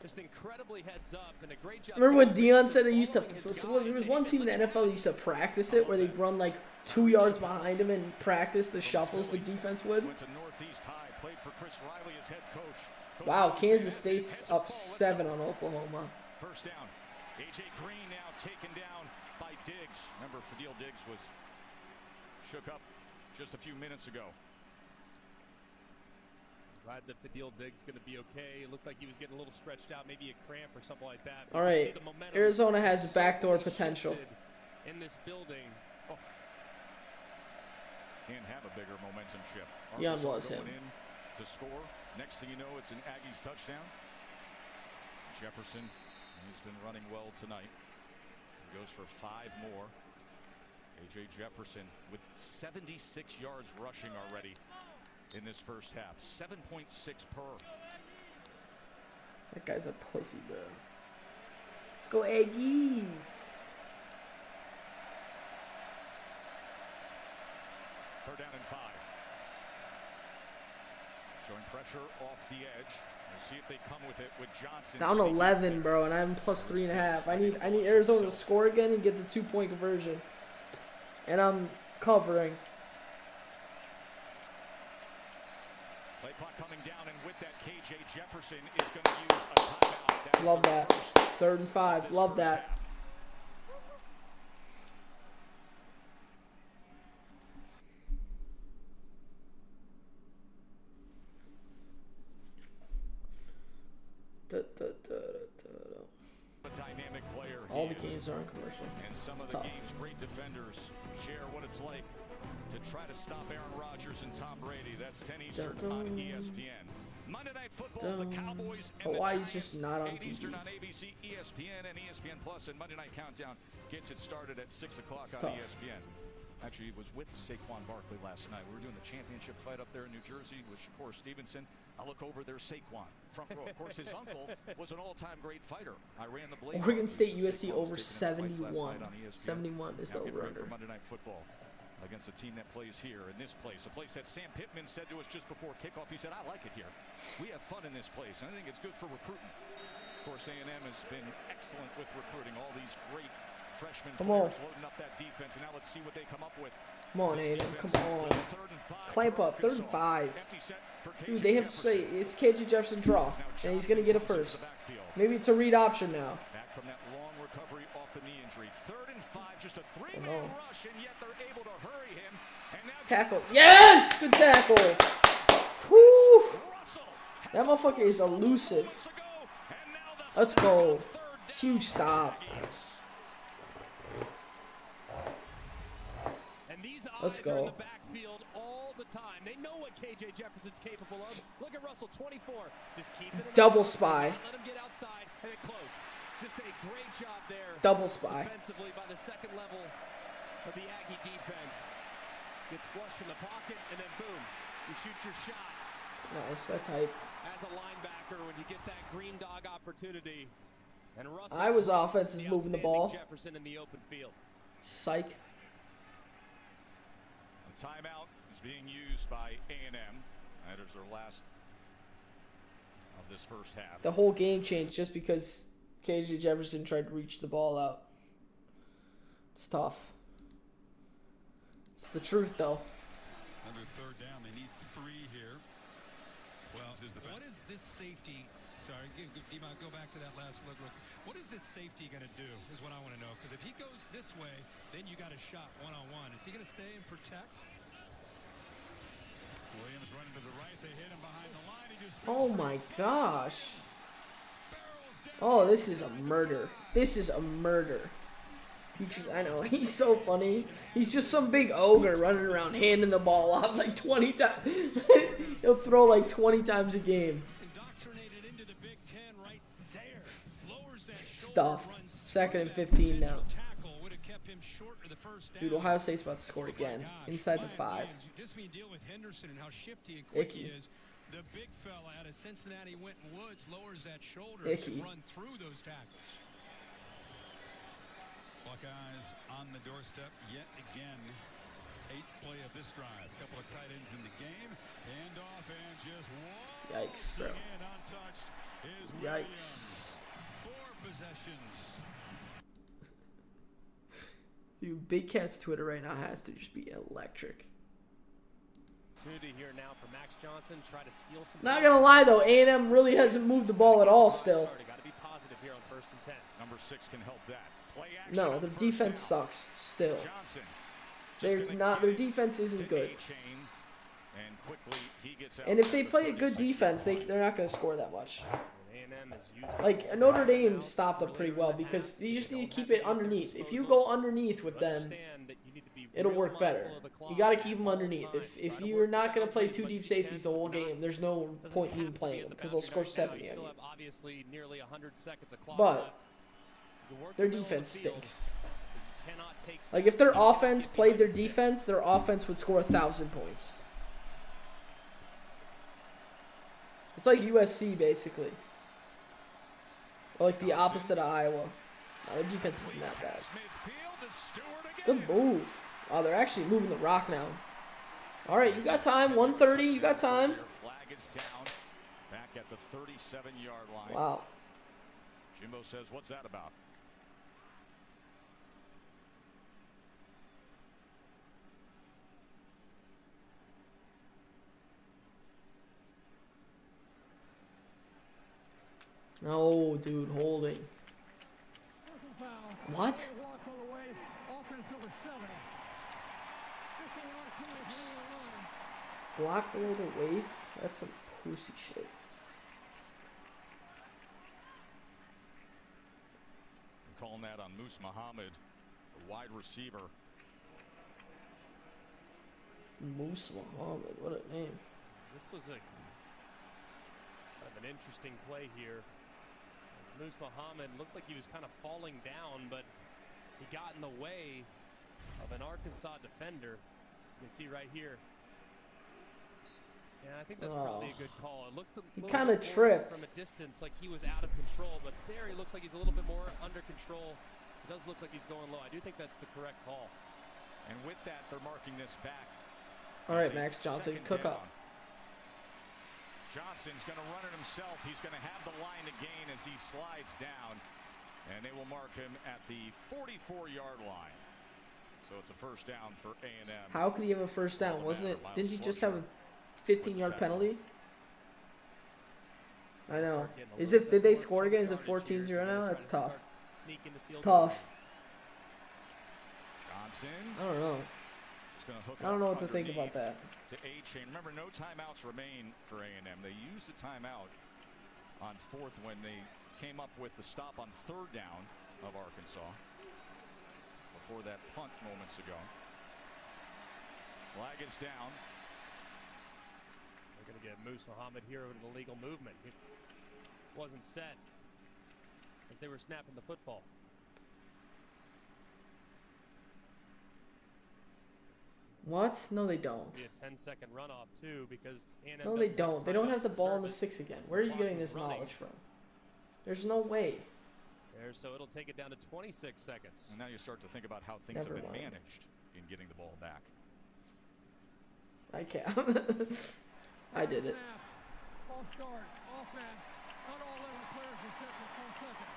Just incredibly heads up and a great job. Remember when Dion said they used to, so there was one team in the NFL that used to practice it where they'd run like 2 yards behind him and practice the shuffles the defense would? Went to Northeast High, played for Chris Riley as head coach. Wow, Kansas State's up 7 on Oklahoma. First down. A.J. Green now taken down by Diggs. Remember, Fadil Diggs was shook up just a few minutes ago. Glad that Fadil Diggs going to be okay. It looked like he was getting a little stretched out, maybe a cramp or something like that. All right, Arizona has backdoor potential. In this building. Oh. Can't have a bigger momentum shift. Dion was him. In to score. Next thing you know, it's an Aggies touchdown. Jefferson, he's been running well tonight. He goes for 5 more. A.J. Jefferson with 76 yards rushing already in this first half. 7.6 per. That guy's a pussy, bro. Let's go Aggies. Third down and 5. Showing pressure off the edge. We'll see if they come with it with Johnson. Down 11, bro, and I'm plus 3.5. I need Arizona to score again and get the 2-point conversion. And I'm covering. Play clock coming down, and with that, KJ Jefferson is going to use a timeout. Love that. 3rd and 5. Love that. A dynamic player. All the games are on commercial. And some of the game's great defenders share what it's like to try to stop Aaron Rodgers and Tom Brady. That's 10 Eastern on ESPN. Monday Night Football, the Cowboys and Hawaii's the just not on 8 TV. Eastern on ABC, ESPN, and ESPN Plus. And Monday Night Countdown gets it started at 6 o'clock on ESPN. Actually, it was with Saquon Barkley last night. We were doing the championship fight up there in New Jersey with Shakur Stevenson. I look over, there's Saquon, front row. Of course, his uncle was an all-time great fighter. I ran the Blade. Oregon State USC over 71. 71 is the over-under. Monday Night Football against a team that plays here in this place. A place that Sam Pittman said to us just before kickoff. He said, I like it here. We have fun in this place, and I think it's good for recruiting. Of course, A&M has been excellent with recruiting all these great freshman players loading up that defense, and now let's see what they come up with. Come on, Aiden. Come on. Clamp up. 3rd and 5. Dude, they have to say it's KJ Jefferson draw, and he's going to get a first. Maybe it's a read option now. Back from that long recovery off the knee injury. 3rd and 5, just a 3-man rush, and yet they're able to hurry him. And now tackle. Yes! Good tackle. Woo! That motherfucker is elusive. Let's go. Huge stop. Let's go. In the backfield all the time. They know what KJ Jefferson's capable of. Look at Russell, 24. Just keep it. Double spy. Let him get outside and it close. Just a great job there. Double spy. Defensively by the second level of the Aggie defense. Gets flushed from the pocket and then boom, you shoot your shot. Nice. That's hype. As a linebacker, when you get that green dog opportunity, and Russell. Iowa's offense is moving the ball. Jefferson in the open field. Psych. The timeout is being used by A&M. That is their last of this first half. The whole game changed just because KJ Jefferson tried to reach the ball out. It's tough. It's the truth, though. Under third down, they need 3 here. Well, what is this safety? Sorry, D-Mont, go back to that last look. What is this safety going to do is what I want to know. Because if he goes this way, then you got a shot one-on-one. Is he going to stay and protect? Williams running to the right. They hit him behind the line. He just Oh, my gosh. Oh, this is a murder. This is a murder. I know, he's so funny. He's just some big ogre running around handing the ball off like 20 times. He'll throw like 20 times a game. Stuffed. 2nd and 15 now. Dude, Ohio State's about to score again. Inside the 5. Just me deal with Henderson and how shifty and quick he is. The big fella out of Cincinnati Winton Woods lowers that shoulder to run through those tackles. Buckeyes on the doorstep yet again. 8th play of this drive. A couple of tight ends in the game. Hand off and just yikes, bro. Untouched is Yikes. 4 possessions. Dude, Big Cat's Twitter right now has to just be electric. Opportunity here now for Max Johnson. Try to steal some. Not gonna lie though, A&M really hasn't moved the ball at all still. Got to be positive here on 1st and 10. Number 6 can help that. No, their defense sucks still. Their defense isn't good. And if they play a good defense, they're not going to score that much. Like Notre Dame stopped them pretty well because you just need to keep it underneath. If you go underneath with them, it'll work better. You got to keep them underneath. If you're not going to play 2 deep safeties the whole game, there's no point in even playing them because they'll score 70 on you. But their defense stinks. Like if their offense played their defense would score 1,000 points. It's like USC basically. Or like the opposite of Iowa. No, their defense isn't that bad. Good move. Oh, they're actually moving the rock now. All right, you got time. 1:30. You got time. Flag is down. Back at the 37-yard line. Wow. Jimbo says, "What's that about?" No, dude, holding. What? Block below the waist? That's some pussy shit. I'm calling that on Moose Muhammad, the wide receiver. Moose Muhammad, what a name. This was kind of an interesting play here. As Moose Muhammad looked like he was kind of falling down, but he got in the way of an Arkansas defender. You can see right here. Yeah, I think that's probably a good call. It looked he kind of tripped from a distance, like he was out of control, but there he looks like he's a little bit more under control. It does look like he's going low. I do think that's the correct call. And with that, they're marking this back. All right, Max Johnson, cook up. Johnson's going to run it himself. He's going to have the line to gain as he slides down, and they will mark him at the 44-yard line. So it's a first down for A&M. How could he have a first down? Wasn't it? Didn't he just have a 15-yard penalty? I know. Did they score again? Is it 14-0 now? That's tough. It's tough. I don't know. I don't know what to think about that. To A-Chain. Remember, no timeouts remain for A&M. They used a timeout on 4th when they came up with the stop on 3rd down of Arkansas before that punt moments ago. Flag is down. They're going to get Moose Muhammad here over the legal movement. It wasn't set as they were snapping the football. What? No, they don't. Be a 10-second runoff too, because A&M no, they don't. They don't have the ball in the 6 again. Where are you getting this knowledge from? There's no way. There, so it'll take it down to 26 seconds. And now you start to think about how things have been managed in getting the ball back. I can't. I did it. Ball start. Offense. Not all 11 players are set for 4 seconds.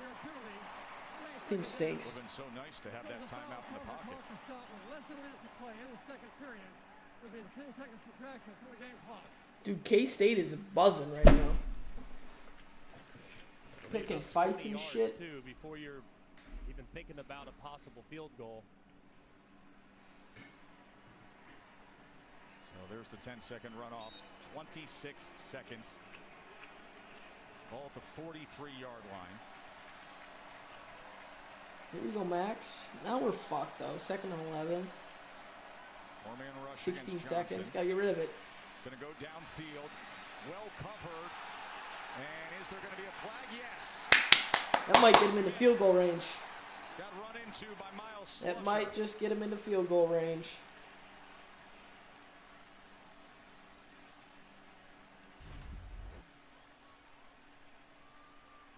5-yard penalty. This team stinks. Would have been so nice to have that timeout in the pocket. Clock to stop with less than a minute to play in the second period. There'll be a 10-second subtraction from the game clock. Dude, K-State is buzzing right now. Picking fights and shit. Too, before you're even thinking about a possible field goal. So there's the 10-second runoff. 26 seconds. Ball at the 43-yard line. Here we go, Max. Now we're fucked, though. 2nd and 11. 16 seconds. Gotta get rid of it. Gonna go downfield. Well covered. And is there gonna be a flag? Yes. That might get him into field goal range. Got run into by Miles Slusher. That might just get him into field goal range.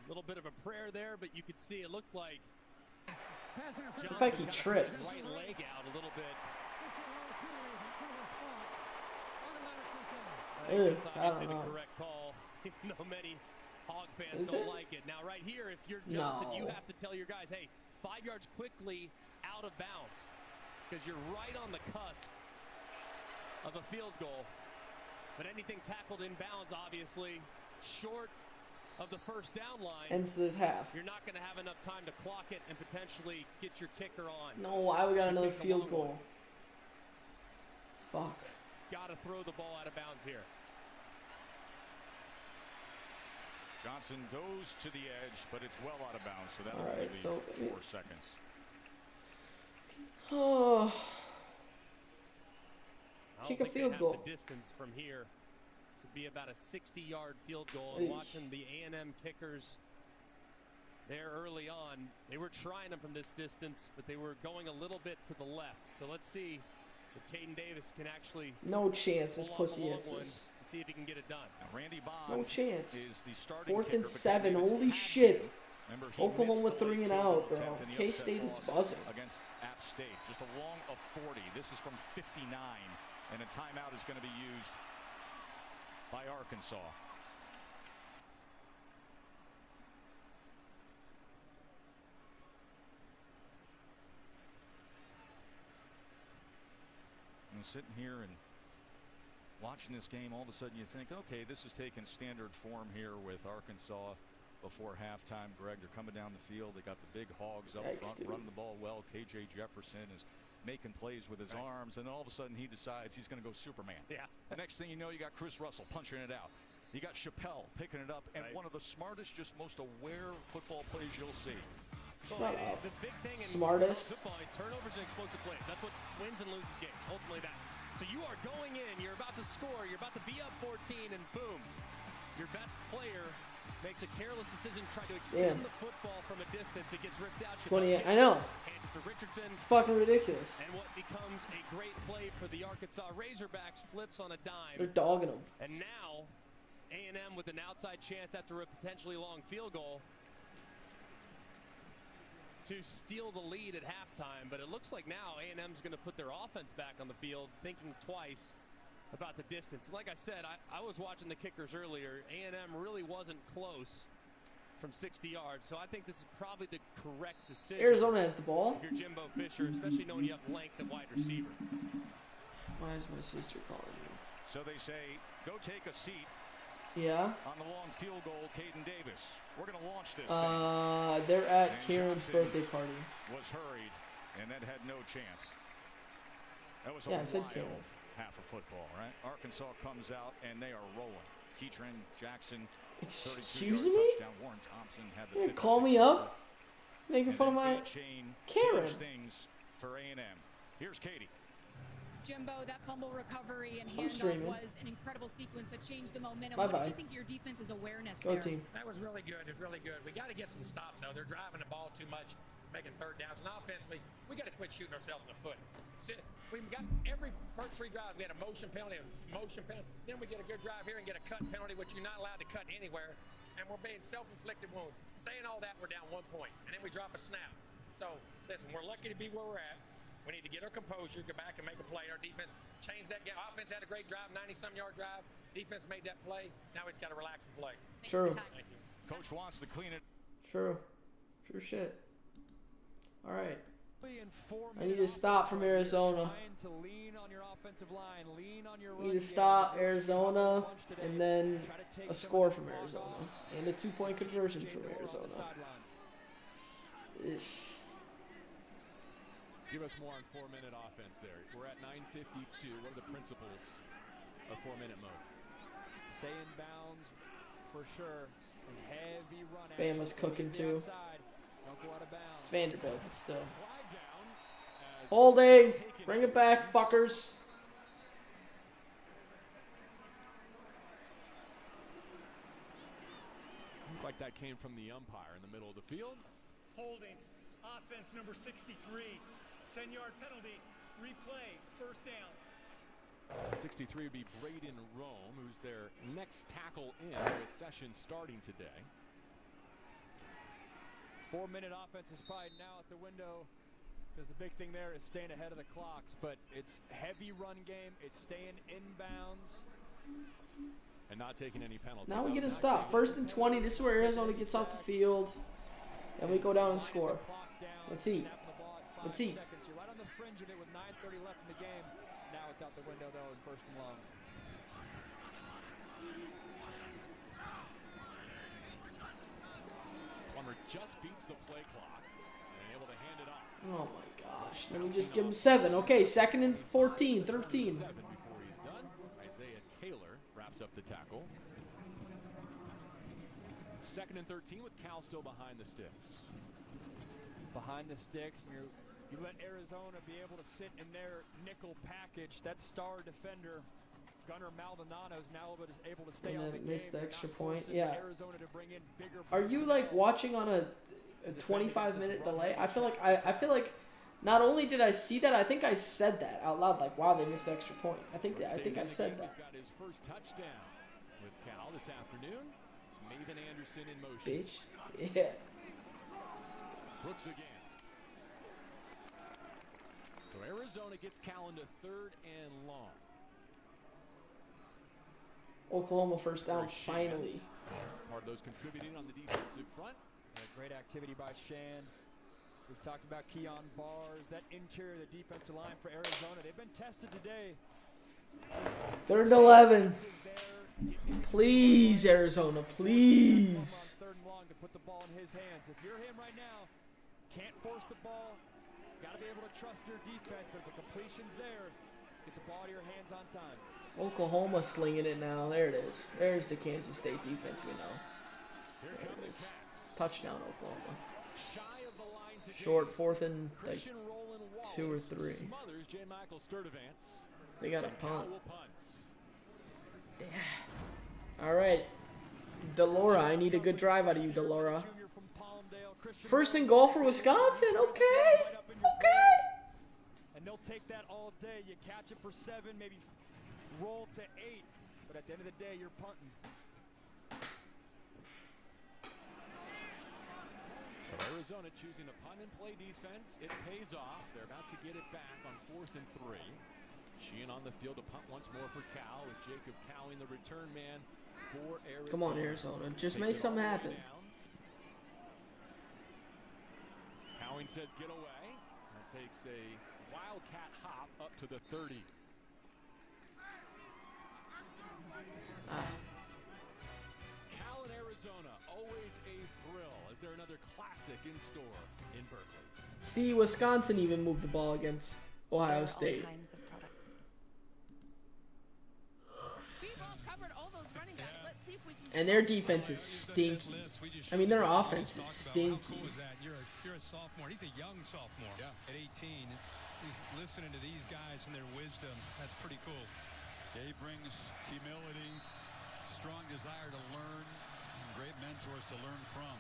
A little bit of a prayer there, but you could see it looked like In fact, he tripped. Right leg out a little bit. That's obviously the correct call, even though many Hog fans don't like it. Now, right here, if you're Johnson, you have to tell your guys, hey, 5 yards quickly out of bounds, because you're right on the cusp of a field goal. But anything tackled in bounds, obviously, short of the first down line, ends this half. You're not going to have enough time to clock it and potentially get your kicker on. No, why we got another field goal? Fuck. Got to throw the ball out of bounds here. Johnson goes to the edge, but it's well out of bounds, so that'll right, be 4 seconds. Oh. Kick a field goal. The distance from here. This would be about a 60-yard field goal. And watching the A&M kickers there early on, they were trying them from this distance, but they were going a little bit to the left. So let's see if Caden Davis can actually no chance this pussy is this. See if he can get it done. Now, Randy Bond no chance. is the starting 4th and kicker, 7. Holy shit. Remember, Oklahoma with 3 and out, bro. K-State is buzzing. Against App State, just a long of 40. This is from 59, and a timeout is going to be used by Arkansas. I'm sitting here and watching this game, all of a sudden you think, okay, this is taking standard form here with Arkansas before halftime. Greg, they're coming down the field. They got the big Hogs up front, running the ball well. KJ Jefferson is making plays with his arms, and then all of a sudden he decides he's going to go Superman. Yeah. The next thing you know, you got Chris Russell punching it out. You got Chappelle picking it up, and one of the smartest, just most aware football plays you'll see. Shut up. The big thing in Smartest. football, turnovers and explosive plays. That's what wins and loses games. Ultimately that. So you are going in, you're about to score, you're about to be up 14, and boom, your best player makes a careless decision, trying to extend the football from a distance. It gets ripped out. 28. I know. Hands it to Richardson. It's fucking ridiculous. And what becomes a great play for the Arkansas Razorbacks flips on a dime. They're dogging them. And now, A&M with an outside chance after a potentially long field goal to steal the lead at halftime, but it looks like now A&M's going to put their offense back on the field, thinking twice about the distance. Like I said, I was watching the kickers earlier. A&M really wasn't close from 60 yards, so I think this is probably the correct decision. Arizona has the ball. If you're Jimbo Fisher, especially knowing you have length at wide receiver. Why is my sister calling me? So they say, go take a seat. Yeah. On the long field goal, Caden Davis. We're going to launch this they're at and Karen's Johnson birthday party. Was hurried, and that had no chance. That was a I said wild Karen's. half of football, right? Arkansas comes out, and they are rolling. Keatron Jackson, 32-yard Excuse me? touchdown. Warren Thompson had the You gonna call me up? Making and fun of my chain Karen. things for A&M. Here's Katie. Jimbo, that fumble recovery and I'm handoff streaming. was an incredible sequence that changed the momentum. Bye-bye. What did you think of your defense's awareness Go there? team. That was really good. It's really good. We got to get some stops, though. They're driving the ball too much, making third downs. And offensively, we got to quit shooting ourselves in the foot. See, we got every first 3 drives, we had a motion penalty, Then we get a good drive here and get a cut penalty, which you're not allowed to cut anywhere. And we're being self-inflicted wounds. Saying all that, we're down 1 point. And then we drop a snap. So, listen, we're lucky to be where we're at. We need to get our composure, go back and make a play. Our defense changed that game. Offense had a great drive, 90-some-yard drive. Defense made that play. Now we just got to relax and play. True. Coach wants to clean it. True. True shit. All right. I need to stop from Arizona. I need to stop Arizona and then a score from Arizona and a 2-point conversion from Arizona. Give us more on 4-minute offense there. We're at 9:52. What are the principles of 4-minute mode? Stay in bounds for sure. Heavy run. Bama's cooking too. It's Vanderbilt, but still. Holding. Bring it back, fuckers. Looked like that came from the umpire in the middle of the field. Holding. Offense number 63. 10-yard penalty. Replay. First down. 63 would be Braden Rome, who's their next tackle in with session starting today. 4-minute offense is probably now at the window because the big thing there is staying ahead of the clocks. But it's heavy run game. It's staying inbounds. And not taking any penalties. Now we get to stop. 1st and 20. This is where Arizona gets off the field. And we go down and score. Let's eat. Let's eat. You're right on the fringe of it with 9:30 left in the game. Now it's out the window, though, in 1st and long. Plummer just beats the play clock and able to hand it off. Oh my gosh. Let me just give him 7. Okay, 2nd and 14, 13. 7 before he's done. Isaiah Taylor wraps up the tackle. 2nd and 13 with Cal still behind the sticks. Behind the sticks, and you let Arizona be able to sit in their nickel package. That star defender, Gunnar Maldonado, is now able to stay on the game. Missed the extra point. forcing Yeah. Arizona to bring in bigger Are you like watching on a 25-minute delay? I feel like not only did I see that, I think I said that out loud. Like, wow, they missed the extra point. I think I said that. He's got his first touchdown with Cal this afternoon. It's Maven Anderson in motion. Bitch. Yeah. Looks again. So Arizona gets Cal into 3rd and long. Oklahoma first down, finally. Part of those contributing on the defensive front. Great activity by Shan. We've talked about Keon Bars, that interior of the defensive line for Arizona. They've been tested today. 3rd and 11. Please, Arizona, please. 3rd and long to put the ball in his hands. If you're him right now, can't force the ball. Got to be able to trust your defense, but if the completion's there, get the ball to your hands on time. Oklahoma slinging it now. There it is. There's the Kansas State defense we know. There it is. Touchdown, Oklahoma. Short 4th and like 2 or 3. They got a punt. Yeah. All right. Delora, I need a good drive out of you, Delora. 1st and goal for Wisconsin. Okay. Okay. And they'll take that all day. You catch it for 7, maybe roll to 8. But at the end of the day, you're punting. So Arizona choosing a punt and play defense. It pays off. They're about to get it back on 4th and 3. Sheehan on the field to punt once more for Cal, with Jacob Cowing the return man for Arizona. Come on, Arizona. Just make something happen. Cowing says get away. That takes a wildcat hop up to the 30. Cal in Arizona, always a thrill. Is there another classic in store in Berkeley? See, Wisconsin even moved the ball against Ohio State. And their defense is stinky. I mean, their offense is stinky. You're a sophomore. He's a young sophomore at 18. He's listening to these guys and their wisdom. That's pretty cool. He brings humility, strong desire to learn, and great mentors to learn from.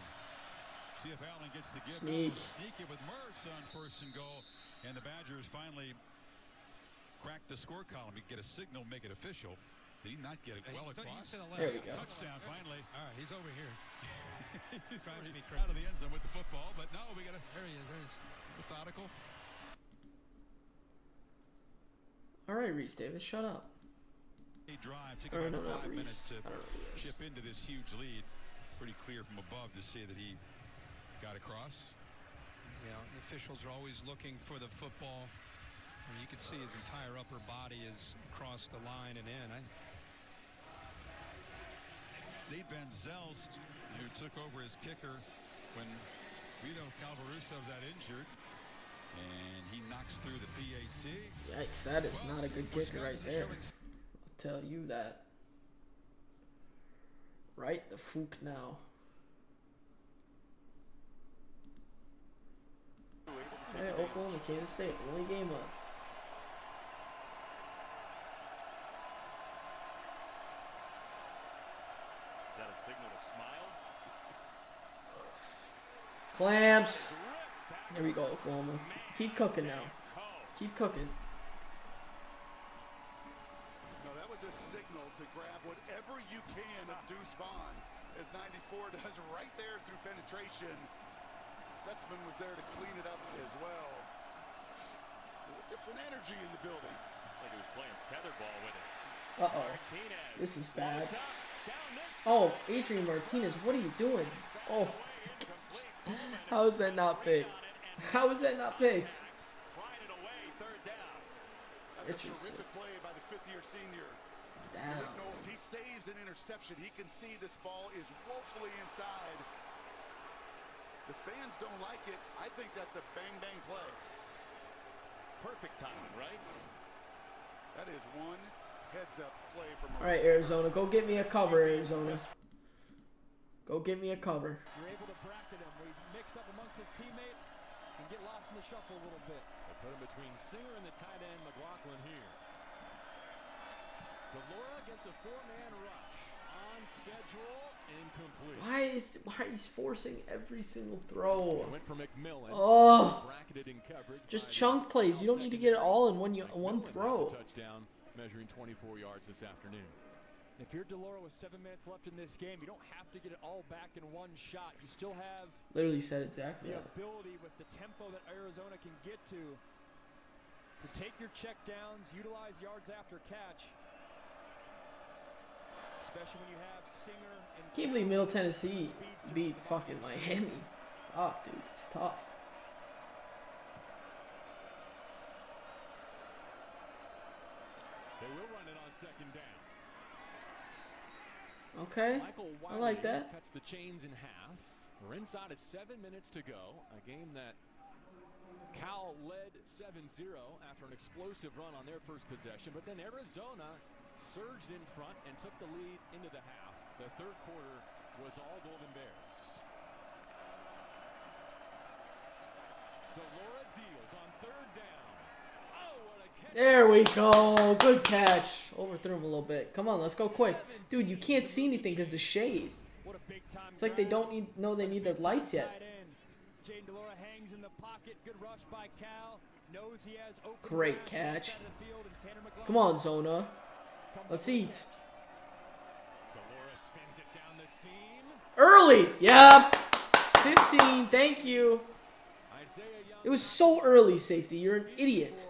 See if Allen gets the give. Sneak it with Mertz on 1st and goal. And the Badgers finally crack the score column. You get a signal, make it official. Did he not get it well across? There we go. Touchdown finally. All right, he's over here. He's out of the end zone with the football, but no, we got a. There he is. There's methodical. All right, Reese Davis, shut up. A drive took about 5 minutes to chip into this huge lead. Pretty clear from above to see that he Got across. You know, the officials are always looking for the football. I mean, you can see his entire upper body is across the line and in. Nate Van Zelst, who took over as kicker when Vito Calvaruso got injured, and he knocks through the PAT. Yikes, that is not a good kicker right there. I'll tell you that. Right the fook now. Hey, Oklahoma, Kansas State, only game up. Is that a signal to smile? Clamps. There we go, Oklahoma. Keep cooking now. Keep cooking. No, that was a signal to grab whatever you can of Deuce Vaughn, as 94 does right there through penetration. Stutzman was there to clean it up as well. A different energy in the building. Like he was playing tetherball with it. Uh-oh. This is bad. Oh, Adrian Martinez, what are you doing? Oh. How is that not picked? How is that not picked? That's a terrific play by the fifth-year senior. Damn. Nick Knowles, he saves an interception. He can see this ball is woefully inside. The fans don't like it. I think that's a bang-bang play. Perfect timing, right? That is one heads-up play from All right, Arizona, go get me a cover, Arizona. Go get me a cover. You're able to bracket him where he's mixed up amongst his teammates and get lost in the shuffle a little bit. They put him between Singer and the tight end McLaughlin here. Delora gets a 4-man rush. On schedule, incomplete. Why are you forcing every single throw? Went for McMillan. Oh. Bracketed in coverage. Just chunk plays. You don't need to get it all in one throw. Touchdown, measuring 24 yards this afternoon. If you're Delora with 7 minutes left in this game, you don't have to get it all back in one shot. You still have Literally said exactly the that. ability with the tempo that Arizona can get to take your check downs, utilize yards after catch. Especially when you have Singer and Can't believe Middle Tennessee beat fucking Miami. Oh, dude, it's tough. They will run it on second down. Okay, Michael I like that. Cuts the chains in half. We're inside at 7 minutes to go. A game that Cal led 7-0 after an explosive run on their first possession, but then Arizona surged in front and took the lead into the half. The third quarter was all Golden Bears. Delora deals on third down. Oh, what a catch. There we go. Good catch. Overthrew him a little bit. Come on, let's go quick. Dude, you can't see anything because the shade. It's like they don't know they need their lights yet. Jaden Delora hangs in the pocket. Good rush by Cal. Knows he has open Great catch. Come on, Zona. Let's eat. Delora spins it down the seam. Early. Yep. 15. Thank you. It was so early, safety. You're an idiot.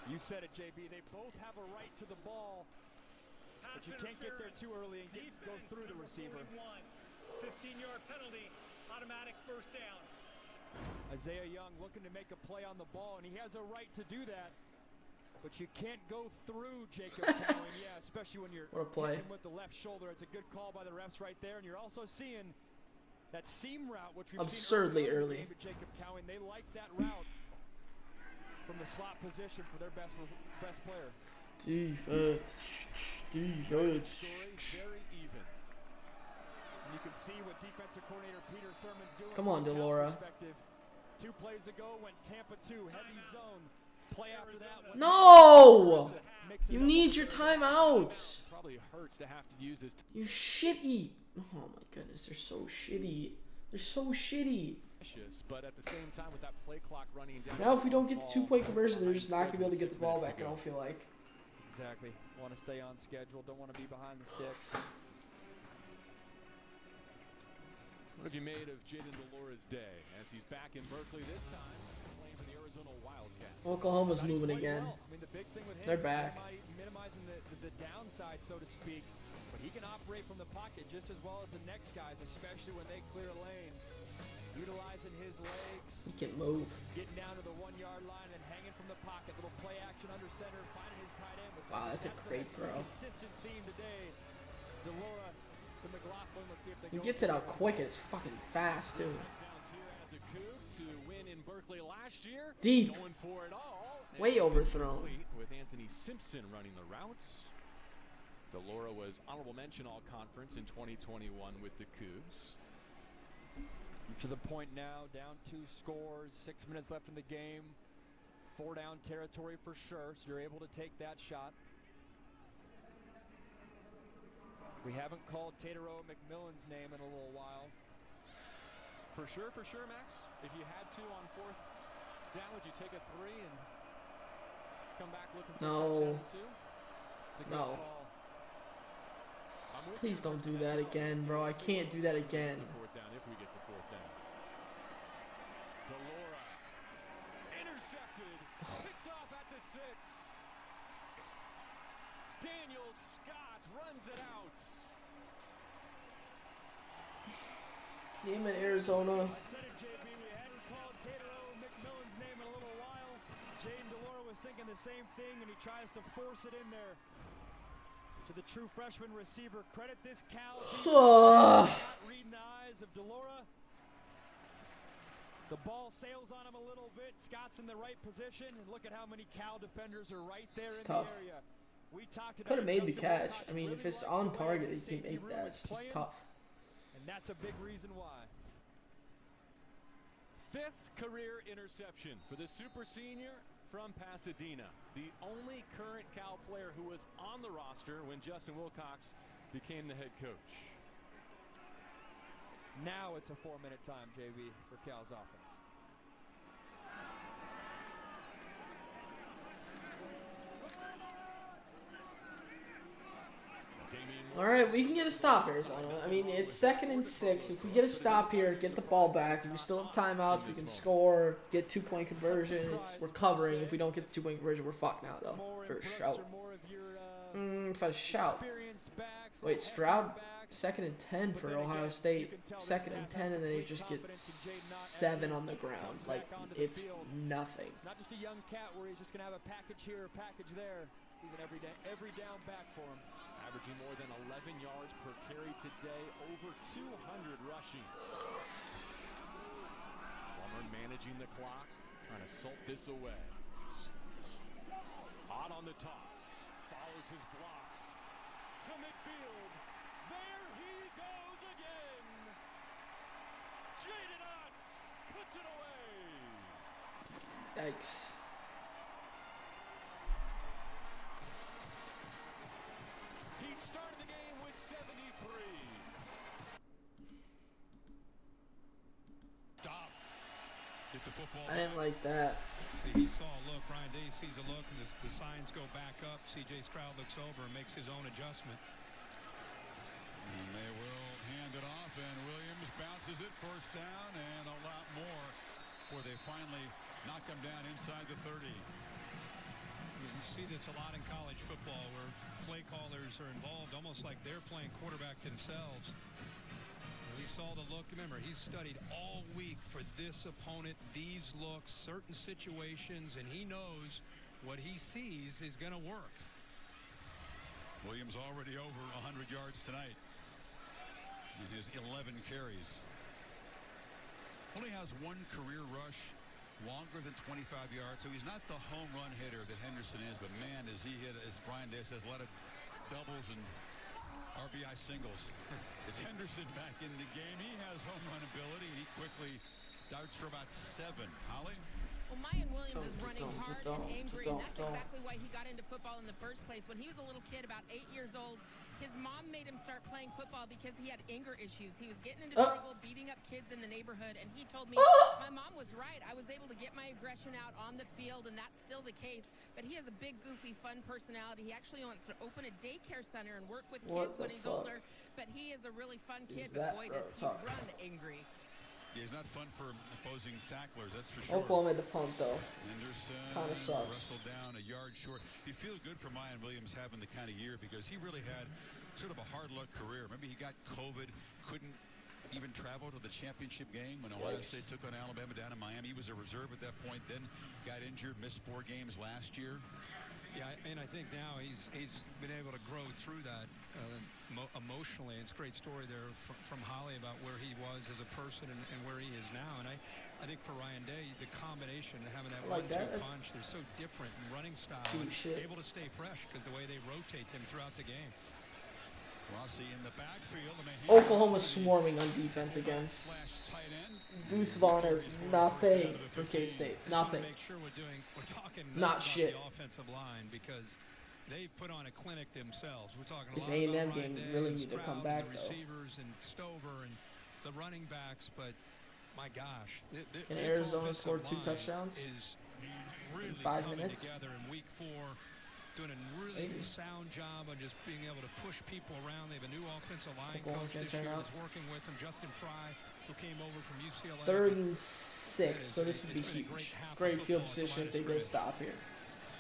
You said it, JB. They both have a right to the ball, but you can't get there too early and go through the receiver. 15-yard penalty, automatic first down. Isaiah Young looking to make a play on the ball, and he has a right to do that. But you can't go through Jacob Cowan, yeah, especially when you're hitting with the left shoulder. It's a good call by the refs right there, and you're also seeing that seam route, which we've absurdly seen early. Jacob Cowan, they like that route from the slot position for their best player. Defense. Defense. Very even. And you can see what defensive coordinator Peter Sirmon's doing. Come on, Delora. 2 plays ago went Tampa 2, heavy zone. Play after that. No! You need your timeouts. Probably hurts to have to use this. You shitty. Oh my goodness, they're so shitty. They're so shitty. But at the same time, with that play clock running down. Now, if we don't get the 2-point conversion, they're just not gonna be able to get the ball back. I don't feel like. Exactly. Want to stay on schedule. Don't want to be behind the sticks. What have you made of Jaden Delora's day as he's back in Berkeley this time, playing for the Arizona Wildcats? Oklahoma's moving again. I mean, the big thing with him, They're back. minimizing the the downside, so to speak. But he can operate from the pocket just as well as the next guys, especially when they clear lane. Utilizing his legs. He can move. Getting down to the 1-yard line and hanging from the pocket. Little play action under center, finding his tight end. Wow, that's a great throw. Consistent theme today. DeLora to McLaughlin. Let's see if they He gets it out quick. It's fucking fast, too. To win in Berkeley last year. Deep. Going for it all. Way overthrown. With Anthony Simpson running the routes. DeLora was honorable mention all conference in 2021 with the Cougs. To the point now, down 2 scores, 6 minutes left in the game. 4 down territory for sure, so you're able to take that shot. We haven't called Tatero McMillan's name in a little while. For sure, Max. If you had to on 4th down, would you take a 3 and come back looking for a touchdown too? It's a good No. call. Please don't do that again, bro. I can't do that again. 4th down if we get to 4th down. DeLora intercepted, picked off at the 6. Daniel Scott runs it out. Name in Arizona. I said it, JB. We hadn't called Tatero McMillan's name in a little while. Jaden DeLora was thinking the same thing, and he tries to force it in there. To the true freshman receiver. Credit this Cal defense. Not reading the eyes of DeLora. The ball sails on him a little bit. Scott's in the right position, and look at how many Cal defenders are right there in Tough. the area. We talked about Could have made the Justin catch. Wilcox I mean, if really it's likes on the way target, the he can safety make room that. is It's just playing, tough. and that's a big reason why. 5th career interception for the super senior from Pasadena. The only current Cal player who was on the roster when Justin Wilcox became the head coach. Now it's a 4-minute time, JB, for Cal's offense. All right, we can get a stop, Arizona. I mean, it's 2nd and 6. If we get a stop here, get the ball back. If we still have timeouts, we can score, get 2-point conversion. We're covering. If we don't get the 2-point conversion, we're fucked now, though. For sure. If I shout. Wait, Stroud, 2nd and 10 for Ohio State. 2nd and 10, and then they just get 7 on the ground. Like, it's nothing. It's not just a young cat where he's just going to have a package here, a package there. He's an every down back for him. Averaging more than 11 yards per carry today, over 200 rushing. Plummer managing the clock, trying to salt this away. Hot on the toss, follows his blocks to midfield. There he goes again. Jaden Otts puts it away. Yikes. He started the game with 73. Stop. Get the football. I didn't like that. See, he saw a look. Ryan Day sees a look, and the signs go back up. C.J. Stroud looks over and makes his own adjustment. And they will hand it off, and Williams bounces it 1st down and a lot more before they finally knock him down inside the 30. You see this a lot in college football where play callers are involved almost like they're playing quarterback themselves. He saw the look. Remember, he's studied all week for this opponent, these looks, certain situations, and he knows what he sees is going to work. Williams already over 100 yards tonight in his 11 carries. Only has 1 career rush longer than 25 yards, so he's not the home run hitter that Henderson is, but man, does he hit, as Brian Day says, a lot of doubles and RBI singles. It's Henderson back in the game. He has home run ability, and he quickly darts for about 7. Holly? Well, Mayan Williams is running hard and angry, and that's exactly why he got into football in the first place. When he was a little kid, about 8 years old, his mom made him start playing football because he had anger issues. He was getting into trouble, beating up kids in the neighborhood, and he told me, my mom was right. I was able to get my aggression out on the field, and that's still the case. But he has a big, goofy, fun personality. He actually wants to open a daycare center and work with kids when he's older. But he is a really fun kid, but boy, does he run angry. Yeah, he's not fun for opposing tacklers, that's for sure. Oklahoma had to punt, though. Henderson Kind of sucks. wrestled down a yard short. You feel good for Mayan Williams having the kind of year because he really had sort of a hard luck career. Remember, he got COVID, couldn't even travel to the championship game when Ohio State took on Alabama down in Miami. He was a reserve at that point, then got injured, missed 4 games last year. Yeah, and I think now he's been able to grow through that emotionally. It's a great story there from Holly about where he was as a person and where he is now. And I think for Ryan Day, the combination of having that like 1-2 punch, they're so different in running style and shit. able to stay fresh because the way they rotate them throughout the game. Rossi in the backfield. Oklahoma's swarming on defense again. Bruce Vaughn has nothing for K-State. Nothing. We're talking not shit. The offensive line because they've put on a clinic themselves. We're talking This a lot A&M about game Ryan really Day need to and come Stroud back, and the though. receivers and Stover and the running backs, but my gosh, Can Arizona score 2 touchdowns is really in 5 coming minutes? together in week 4. Doing a really sound job on just being able to push people around. They have a new offensive line Oklahoma's coach this gonna year turn that's working with them, Justin Fry, who came over from UCLA. 3rd and 6, so this would be huge. Great field position if they get a stop here.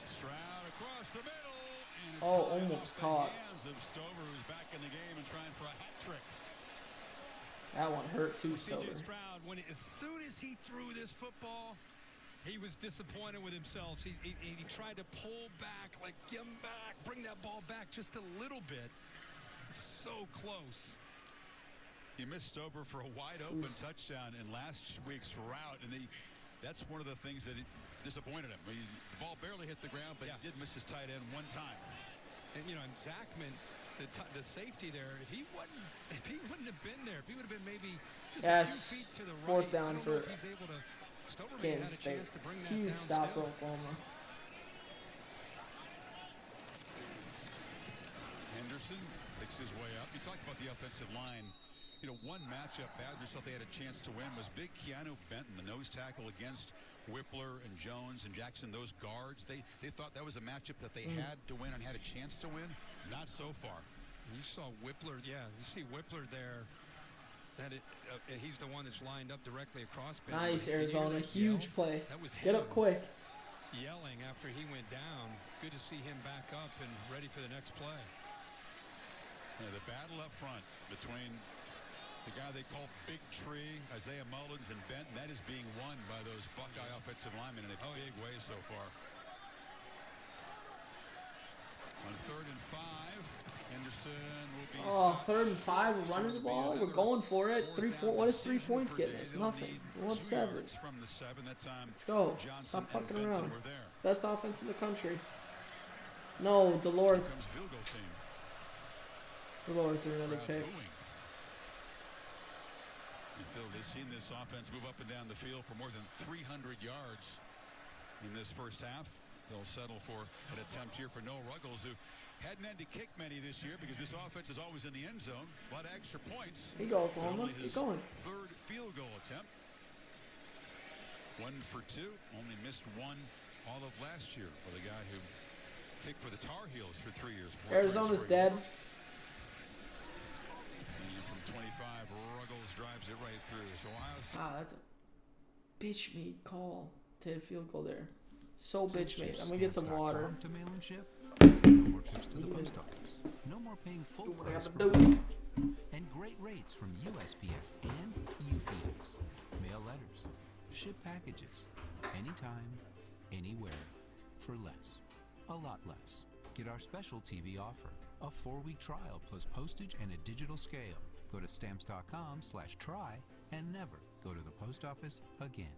Stroud across the middle. And it's Oh, almost caught. hands of Stover, who's back in the game and trying for a hat trick. That one hurt too, CJ Stover. Stroud, as soon as he threw this football, he was disappointed with himself. He tried to pull back, like, give him back, bring that ball back just a little bit. It's so close. He missed Stover for a wide-open touchdown in last week's route, and that's one of the things that disappointed him. The ball barely hit the ground, but he did miss his tight end one time. And and Zachman, the safety there, if he wouldn't have been there, if he would have been maybe just a few feet to the right, 4th down I don't know for if he's able to. Stover may have Kansas had a State. chance to bring that Huge down stop still. for Oklahoma. Henderson picks his way up. You talked about the offensive line. One matchup Badgers thought they had a chance to win was big Keanu Benton, the nose tackle against Whippler and Jones and Jackson, those guards. They thought that was a matchup that they had to win and had a chance to win. Not so far. You saw Whippler, you see Whippler there. He's the one that's lined up directly across. Nice, Arizona. Huge play. That was Get up quick. Yelling after he went down. Good to see him back up and ready for the next play. Yeah, the battle up front between the guy they call Big Tree, Isaiah Mullins, and Benton, that is being won by those Buckeye offensive linemen in a big way so far. On 3rd and 5, Henderson will be. 3rd and 5, we're running the ball. We're going for it. 3 point. What is 3 points getting us? Nothing. We want 7. From the 7 that time. Let's go. Johnson Stop fucking and Benton around. were there. Best offense in the country. No, Delore. Comes field goal team. Delore threw another pick. They've seen this offense move up and down the field for more than 300 yards in this first half. They'll settle for an attempt here for Noah Ruggles, who hadn't had to kick many this year because this offense is always in the end zone. A lot of extra points. Here you go, Oklahoma. Keep going. 3rd field goal attempt. 1 for 2. Only missed 1 all of last year for the guy who kicked for the Tar Heels for 3 years. Arizona's dead. And from 25, Ruggles drives it right through. So Ohio State. That's a bitch made call to hit a field goal there. So bitch made. I'm gonna get some water. To mail and ship. No more trips to the post office. No more paying full price for postage. And great rates from USPS and UPS. Mail letters. Ship packages. Anytime, anywhere. For less. A lot less. Get our special TV offer. A 4-week trial plus postage and a digital scale. Go to stamps.com/try and never go to the post office again.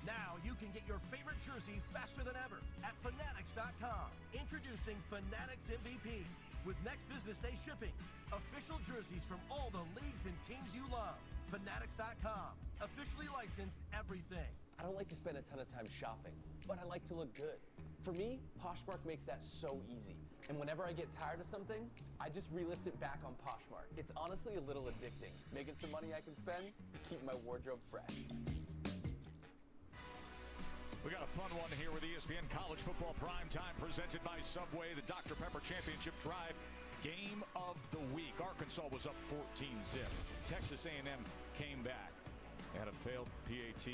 Now you can get your favorite jersey faster than ever at Fanatics.com. Introducing Fanatics MVP with next business day shipping. Official jerseys from all the leagues and teams you love. Fanatics.com. Officially licensed everything. I don't like to spend a ton of time shopping, but I like to look good. For me, Poshmark makes that so easy. And whenever I get tired of something, I just relist it back on Poshmark. It's honestly a little addicting. Making some money I can spend, keeping my wardrobe fresh. We got a fun one here with ESPN College Football Prime Time presented by Subway, the Dr. Pepper Championship Drive game of the week. Arkansas was up 14-0. Texas A&M came back. They had a failed PAT,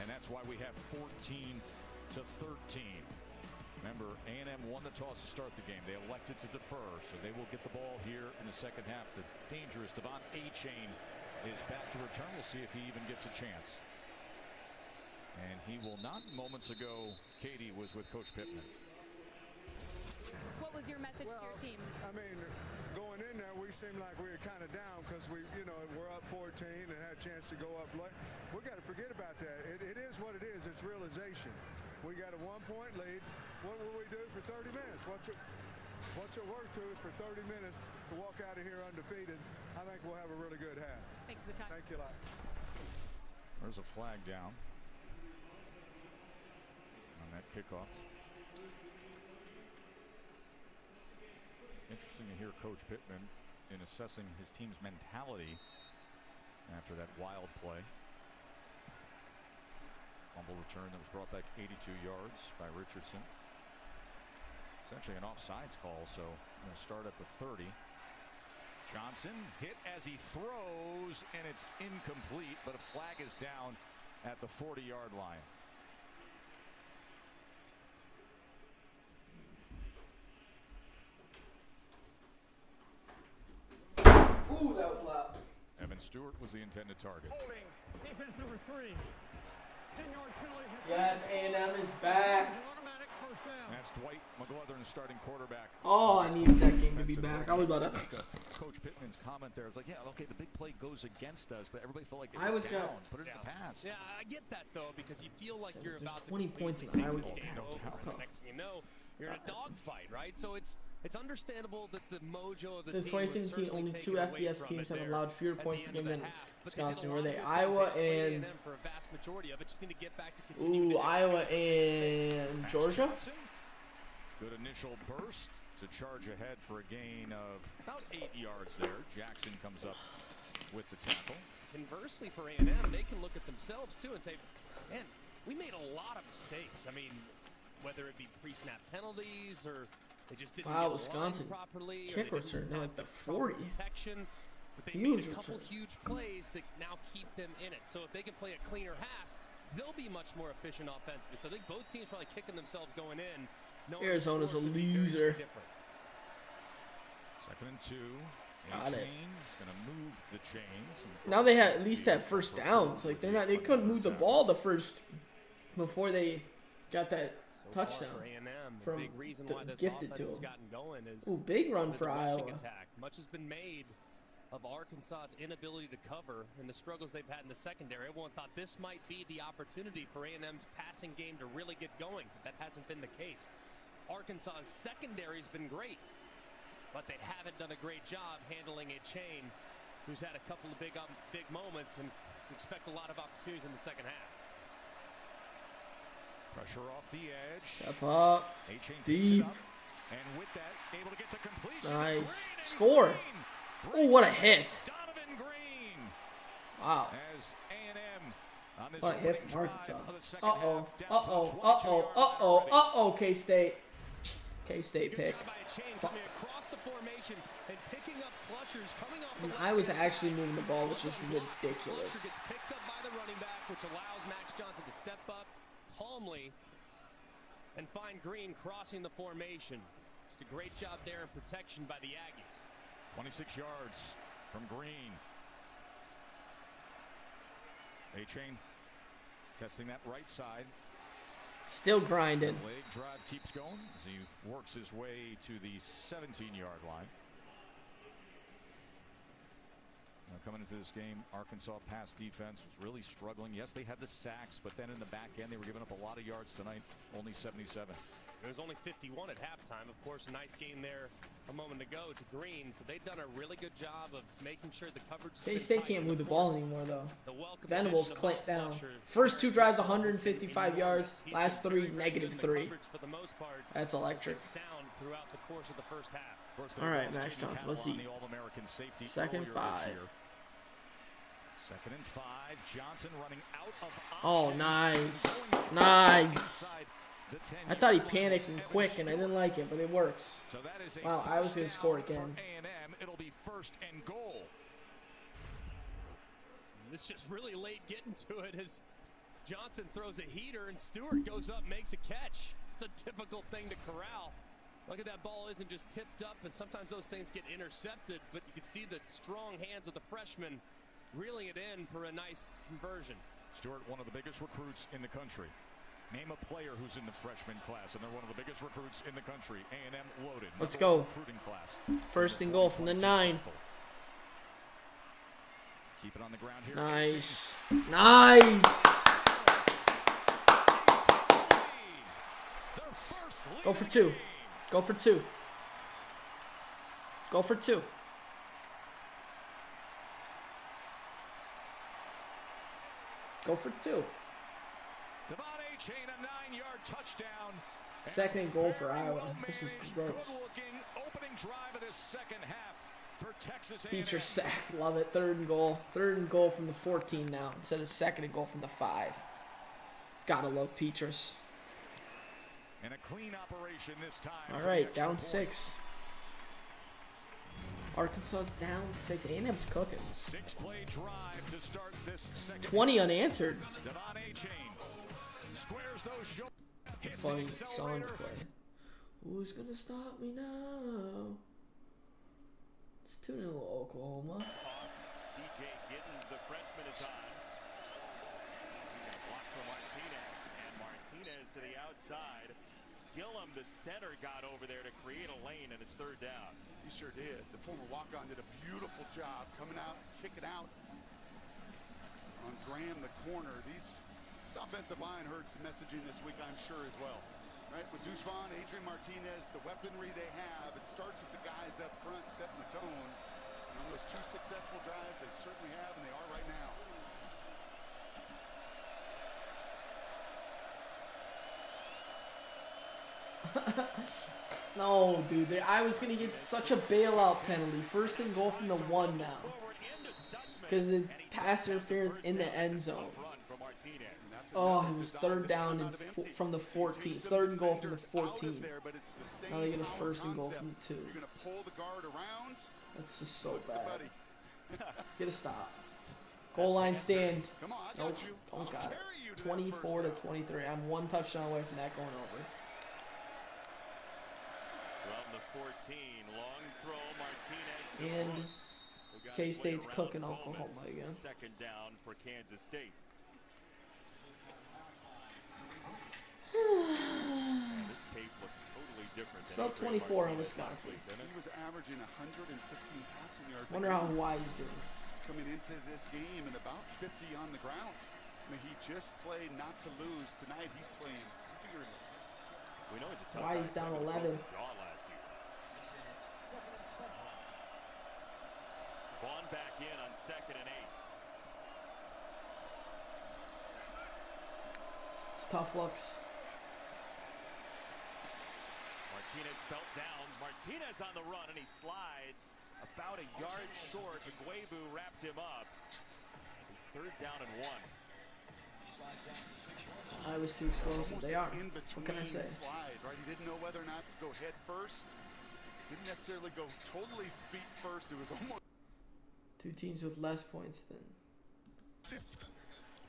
and that's why we have 14-13. Remember, A&M won the toss to start the game. They elected to defer, so they will get the ball here in the second half. The dangerous Devon Achane is back to return. We'll see if he even gets a chance. And he will not. Moments ago, Katie was with Coach Pittman. What was your message to your team? I mean, going in there, we seemed like we were kind of down because we're up 14 and had a chance to go up late. We got to forget about that. It is what it is. It's realization. We got a 1-point lead. What will we do for 30 minutes? What's it worth to us for 30 minutes to walk out of here undefeated? I think we'll have a really good half. Thanks for the time. Thank you a lot. There's a flag down on that kickoff. Interesting to hear Coach Pittman in assessing his team's mentality after that wild play. Fumble return that was brought back 82 yards by Richardson. It's actually an offsides call, so I'm going to start at the 30. Johnson hit as he throws, and it's incomplete, but a flag is down at the 40-yard line. Ooh, that was loud. Evan Stewart was the intended target. Holding. Defense number 3. 10-yard penalty. Yes, A&M is back. Automatic first down. That's Dwight McGlothern, starting quarterback. Oh, I needed that game to be back. I was about to. Coach Pittman's comment there. It's like, yeah, okay, the big play goes against us, but everybody felt like it I was down. gonna- Put it in the pass. Yeah, I get that though, because you feel like you're There's about to 20 points in completely the take Iowa this game. game No over. doubt. And next thing you know, you're in a dogfight, right? So it's understandable that the mojo of the Since team was 2017, certainly only taken 2 away FBS from teams it have there allowed fewer at points the per end game of than the half. But they did a Wisconsin. lot Were of they good things. Iowa They played and A&M for a vast majority of it. Just need to get back to continuing ooh, to Iowa and Georgia? Good initial burst to charge ahead for a gain of about 8 yards there. Jackson comes up with the tackle. Conversely, for A&M, they can look at themselves too and say, man, we made a lot of mistakes. I mean, whether it be pre-snap penalties or they just didn't Wow, get Wisconsin aligned properly, kick or they return, didn't they're have like the proper 40. protection. But they Huge made a couple return. huge plays that now keep them in it. So if they can play a cleaner half, they'll be much more efficient offensively. So I think both teams probably kicking themselves going in. knowing the Arizona's a score could be very, loser. very different. 2nd and 2. Got it. He's going to move the chains. Now they at least have first downs. Like they couldn't move the ball the first before they got that So far touchdown for A&M, the from big reason the why this gifted offense to has him. gotten going is Ooh, big run the for rushing Iowa. attack. Much has been made of Arkansas's inability to cover and the struggles they've had in the secondary. Everyone thought this might be the opportunity for A&M's passing game to really get going. But that hasn't been the case. Arkansas's secondary's been great, but they haven't done a great job handling a chain who's had a couple of big moments, and expect a lot of opportunities in the second half. Pressure off the edge. Step up. A-Chain picks it Deep. up, and with that, able to get to completion. Nice. Score. Oh, what a hit. Donovan Green. Wow. As A&M on this What a hit opening from drive Arkansas. of the second Uh-oh. half, down to Uh-oh. 22 Uh-oh. yards Uh-oh. already. Uh-oh. K-State. K-State pick. Job by a chain coming across the formation and picking up Slushers coming off the And left I was hand actually side. moving the ball, which is Slusher ridiculous. gets picked up by the running back, which allows Max Johnson to step up calmly and find Green crossing the formation. Just a great job there in protection by the Aggies. 26 yards from Green. A-Chain testing that right side. Still grinding. Leg drive keeps going as he works his way to the 17-yard line. Now coming into this game, Arkansas pass defense was really struggling. Yes, they had the sacks, but then in the back end, they were giving up a lot of yards tonight, only 77. It was only 51 at halftime. Of course, a nice game there a moment ago to Green. So they've done a really good job of making sure the coverage. K-State can't move the ball anymore, though. The welcome Venables addition of clamped Bob down. Slusher. First 2 drives, 155 yards. He's Last been 3, very, very good in the -3. coverage for the most part. That's electric. Has been sound throughout the course of the first half. Of course, All right, they lost Max Jaden Johnson, let's Catalon, see. the All-American safety Second earlier this 5. year. 2nd and 5. Johnson running out of Oh, options. nice. Nice. Inside the 10-yard I thought he line panicked is and Evan quick, and I didn't Stewart. like it, but it works. So that is a Wow, I was first going to score down again. For A&M, it'll be 1st and goal. It's just really late getting to it as Johnson throws a heater and Stewart goes up, makes a catch. It's a difficult thing to corral. Look at that ball isn't just tipped up, and sometimes those things get intercepted, but you can see the strong hands of the freshman reeling it in for a nice conversion. Stewart, one of the biggest recruits in the country. Name a player who's in the freshman class, and they're one of the biggest recruits in the country. A&M loaded. Let's go. Recruiting class. First and goal from the 9. Keep it on the ground here. Nice. Nice. Go for 2. Go for 2. Go for 2. Go for 2. Devon Achane, a 9-yard touchdown. Second and goal for Iowa. This is gross. Good-looking opening drive of this second half for Texas A&M. Feature sack. Love it. 3rd and goal. 3rd and goal from the 14 now instead of 2nd and goal from the 5. Gotta love Petrus. And a clean operation this time. All right, down 6. Arkansas's down 6. A&M's cooking. 6-play drive to start this second. 20 unanswered. Devon Achane squares those shoulders. Fun song to play. Who's gonna stop me now? Let's tune in a little Oklahoma. DJ Giddens, the freshman, is on. He's got a block for Martinez, and Martinez to the outside. Gillum, the center, got over there to create a lane, and it's 3rd down. He sure did. The former walk-on did a beautiful job coming out, kicking out on Graham, the corner. This offensive line heard some messaging this week, I'm sure, as well. Right? With Deuce Vaughn, Adrian Martinez, the weaponry they have, it starts with the guys up front setting the tone. And on those 2 successful drives, they certainly have, and they are right now. No, dude. I was going to get such a bailout penalty. 1st and goal from the 1 now. Because the pass interference in the end zone. Oh, it was 3rd down and from the 14. 3rd and goal from the 14. Now they get a 1st and goal from the 2. That's just so bad. Get a stop. Goal line stand. Nope. Oh, God. 24-23. I'm 1 touchdown away from that going over. From the 14, long throw, Martinez to And Brooks. K-State's cooking Oklahoma again. 2nd down for Kansas State. This tape looks totally different. Still 24 on Wisconsin. He was averaging 115 passing yards. Wonder how Hawaii's doing. Coming into this game and about 50 on the ground. I mean, he just played not to lose. Tonight he's playing fearless. We know he's a tough Hawaii's down 11. Vaughn back in on 2nd and 8. It's tough looks. Martinez felt downs. Martinez on the run, and he slides about a yard short. Mugwebu wrapped him up. 3rd down and 1. I was too explosive. They are. What can I say? Slide, right? He didn't know whether or not to go head first. Didn't necessarily go totally feet first. It was almost 2 teams with less points than 5th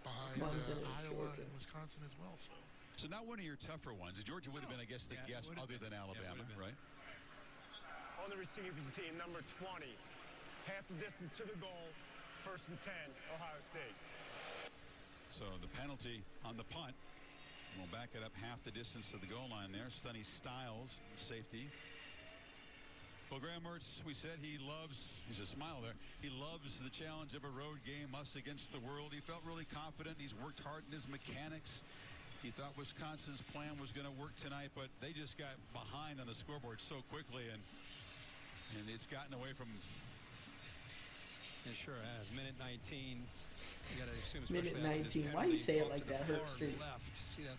behind Clemson and Iowa Georgia. and Wisconsin as well. So not one of your tougher ones. Georgia would have been, I guess, the guess other than Alabama, right? On the receiving team, number 20. Half the distance to the goal. 1st and 10, Ohio State. So the penalty on the punt. We'll back it up half the distance to the goal line there. Sonny Styles, safety. Well, Graham Mertz, we said he loves, he's a smile there, he loves the challenge of a road game, us against the world. He felt really confident. He's worked hard in his mechanics. He thought Wisconsin's plan was going to work tonight, but they just got behind on the scoreboard so quickly, and it's gotten away from. It sure has. Minute 19. You got to assume. Minute 19. Why do you say it like that? Hurt Street. Left. See that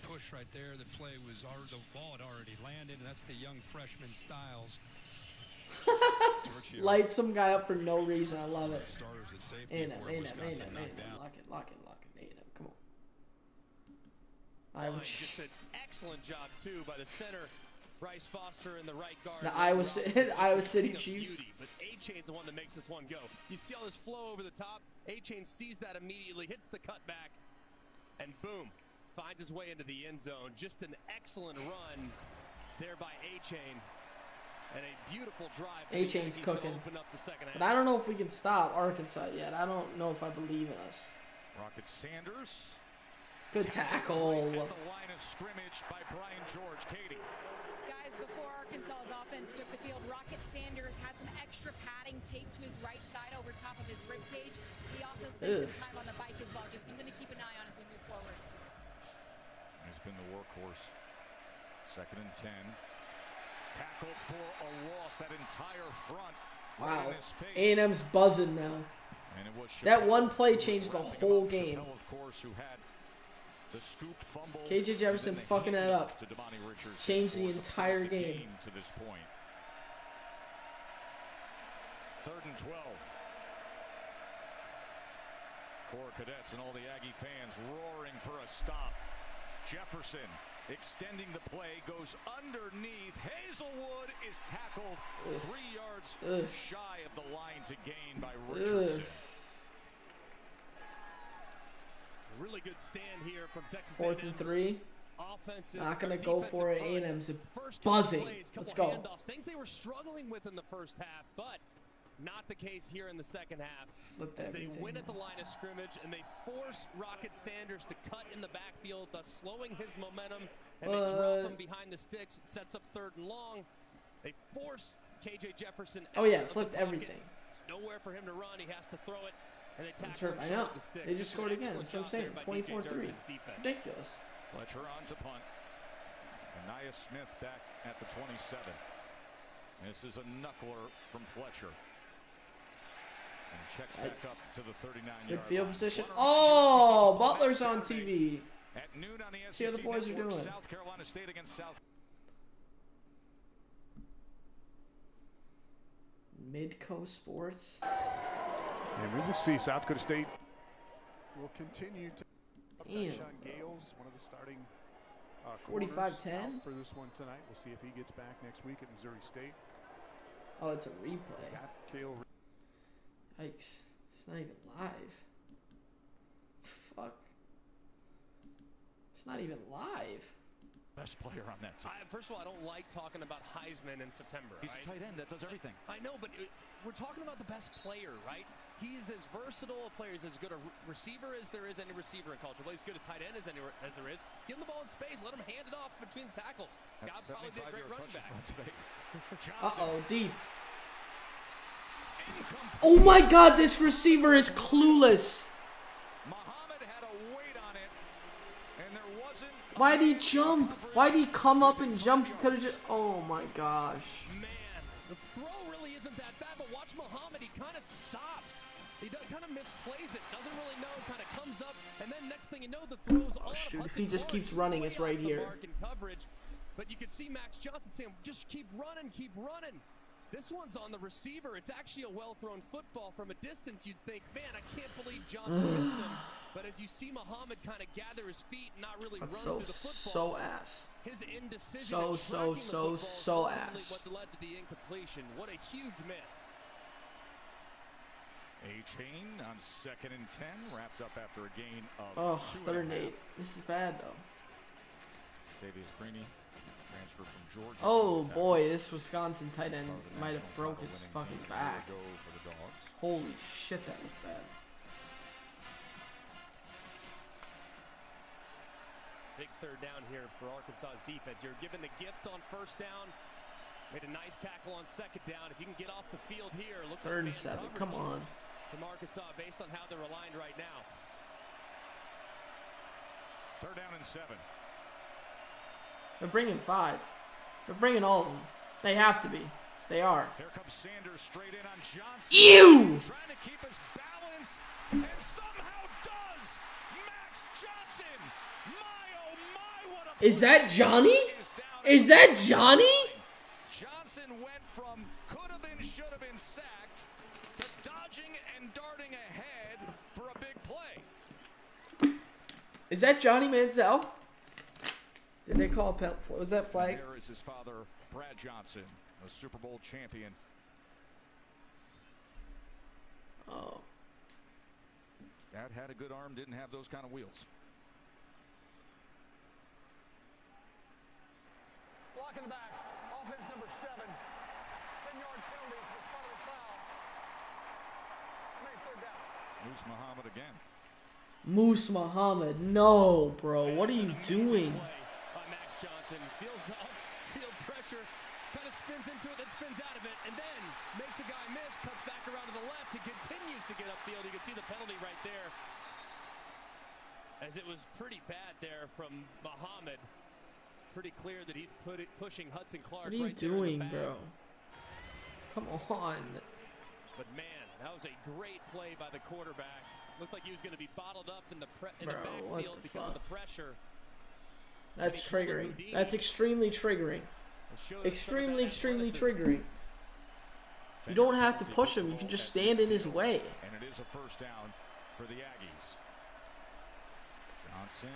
push right there. The play was the ball had already landed, and that's the young freshman Styles. Light some guy up for no reason. I love it. Starters at safety. A&M. Lock it. A&M. Come on. Just an excellent job too by the center, Bryce Foster, and the right guard. The Iowa City Chiefs. Beauty, but A-Chain's the one that makes this one go. You see all this flow over the top. A-Chain sees that immediately, hits the cutback, and boom, finds his way into the end zone. Just an excellent run there by A-Chain. And a beautiful drive. A-Chain's cooking. Open up the second half. But I don't know if we can stop Arkansas yet. I don't know if I believe in us. Rocket Sanders. Good tackle. At the line of scrimmage by Brian George. Katie. Guys, before Arkansas's offense took the field, Rocket Sanders had some extra padding taped to his right side over top of his ribcage. He also spent some time on the bike as well. Just something to keep an eye on as we move forward. He's been the workhorse. 2nd and 10. Tackled for a loss. That entire front. Wow. Right in his face. A&M's buzzing now. And it was That one play changed the whole game. Chappelle, of course, who had the scoop fumble. KJ Jefferson fucking that up. To Devontae Richards Changed the entire game. To this point. 3rd and 12. Core Cadets and all the Aggie fans roaring for a stop. Jefferson extending the play, goes underneath. Hazelwood is tackled 3 yards shy of the line to gain by Richardson. Really good stand here from Texas 4th and 3. Offensive, Not gonna go for it. A&M's buzzing. Let's go. Things they were struggling with in the first half, but not the case here in the second half. As they win at the line of scrimmage and they force Rocket Sanders to cut in the backfield, thus slowing his momentum, and they drop him behind the sticks. It sets up 3rd and long. They force KJ Jefferson out. Oh yeah, flipped everything. It's nowhere for him to run. He has to throw it, and they tackle him I know. short of the stick. They just scored again. That's what I'm saying. 24-3. Ridiculous. Fletcher on to punt. Anaya Smith back at the 27. This is a knuckler from Fletcher. And checks back up to the 39-yard Good field line. position. Oh, Butler's on TV. At noon on the See how the boys are doing. South Carolina State against South. Midco Sports. And we will see South Dakota State will continue to. Damn. Sean Gales, one of the starting 45-10 for this one tonight. We'll see if he gets back next week at Missouri State. Oh, it's a replay. Got Kale. Yikes. It's not even live. Fuck. It's not even live. Best player on that team. First of all, I don't like talking about Heisman in September. He's a tight end that does everything. I know, but we're talking about the best player, right? He's as versatile a player, he's as good a receiver as there is any receiver in college football. He's as good a tight end as there is. Give him the ball in space. Let him hand it off between the tackles. God probably did a great running back. Uh-oh, deep. Oh my God, this receiver is clueless. Muhammad had a weight on it, and there wasn't. Why'd he jump? Why'd he come up and jump? He could have just. Oh my gosh. Man, the throw really isn't that bad, but watch Muhammad. He kind of stops. He kind of misplays it. Doesn't really know. Kind of comes up, and then next thing you know, the throw's on. Shoot, if he just keeps running, it's right here. Coverage, but you can see Max Johnson saying, "Just keep running, keep running." This one's on the receiver. It's actually a well-thrown football. From a distance, you'd think, man, I can't believe Johnson missed him. But as you see Muhammad kind of gather his feet and not really run through the football. So ass. His indecision. So ass. What led to the incompletion. What a huge miss. A-Chain on 2nd and 10, wrapped up after a gain of 3rd and 8. This is bad, though. Xavier Sprini, transfer from Georgia. Oh, boy, this Wisconsin tight end might have broke his fucking back. Holy shit, that was bad. Big 3rd down here for Arkansas's defense. You're given the gift on 1st down. Made a nice tackle on 2nd down. If you can get off the field here, looks 3rd like and 7. Come on. From Arkansas, based on how they're aligned right now. 3rd down and 7. They're bringing 5. They're bringing all of them. They have to be. They are. Here comes Sanders straight in on Johnson. Ew! Trying to keep his balance, and somehow does. Max Johnson. My oh my, what a. Is that Johnny? Is that Johnny? Johnson went from could have been, should have been sacked to dodging and darting ahead for a big play. Is that Johnny Manziel? Did they call a penalty? Was that flag? There is his father, Brad Johnson, a Super Bowl champion. Oh. Dad had a good arm, didn't have those kind of wheels. Block in the back. Offense number 7. 10-yard penalty for part of the foul. Makes third down. Moose Muhammad again. Moose Muhammad. No, bro. What are you doing? By Max Johnson. Feels the upfield pressure. Kind of spins into it, then spins out of it, and then makes a guy miss, cuts back around to the left, and continues to get upfield. You can see the penalty right there. As it was pretty bad there from Muhammad. Pretty clear that he's pushing Hudson Clark. What are you doing, bro? Come on. But man, that was a great play by the quarterback. Looked like he was going to be bottled up in the Bro, backfield because of the pressure. That's triggering. That's extremely triggering. Extremely triggering. You don't have to push him. You can just stand in his way. And it is a first down for the Aggies. Johnson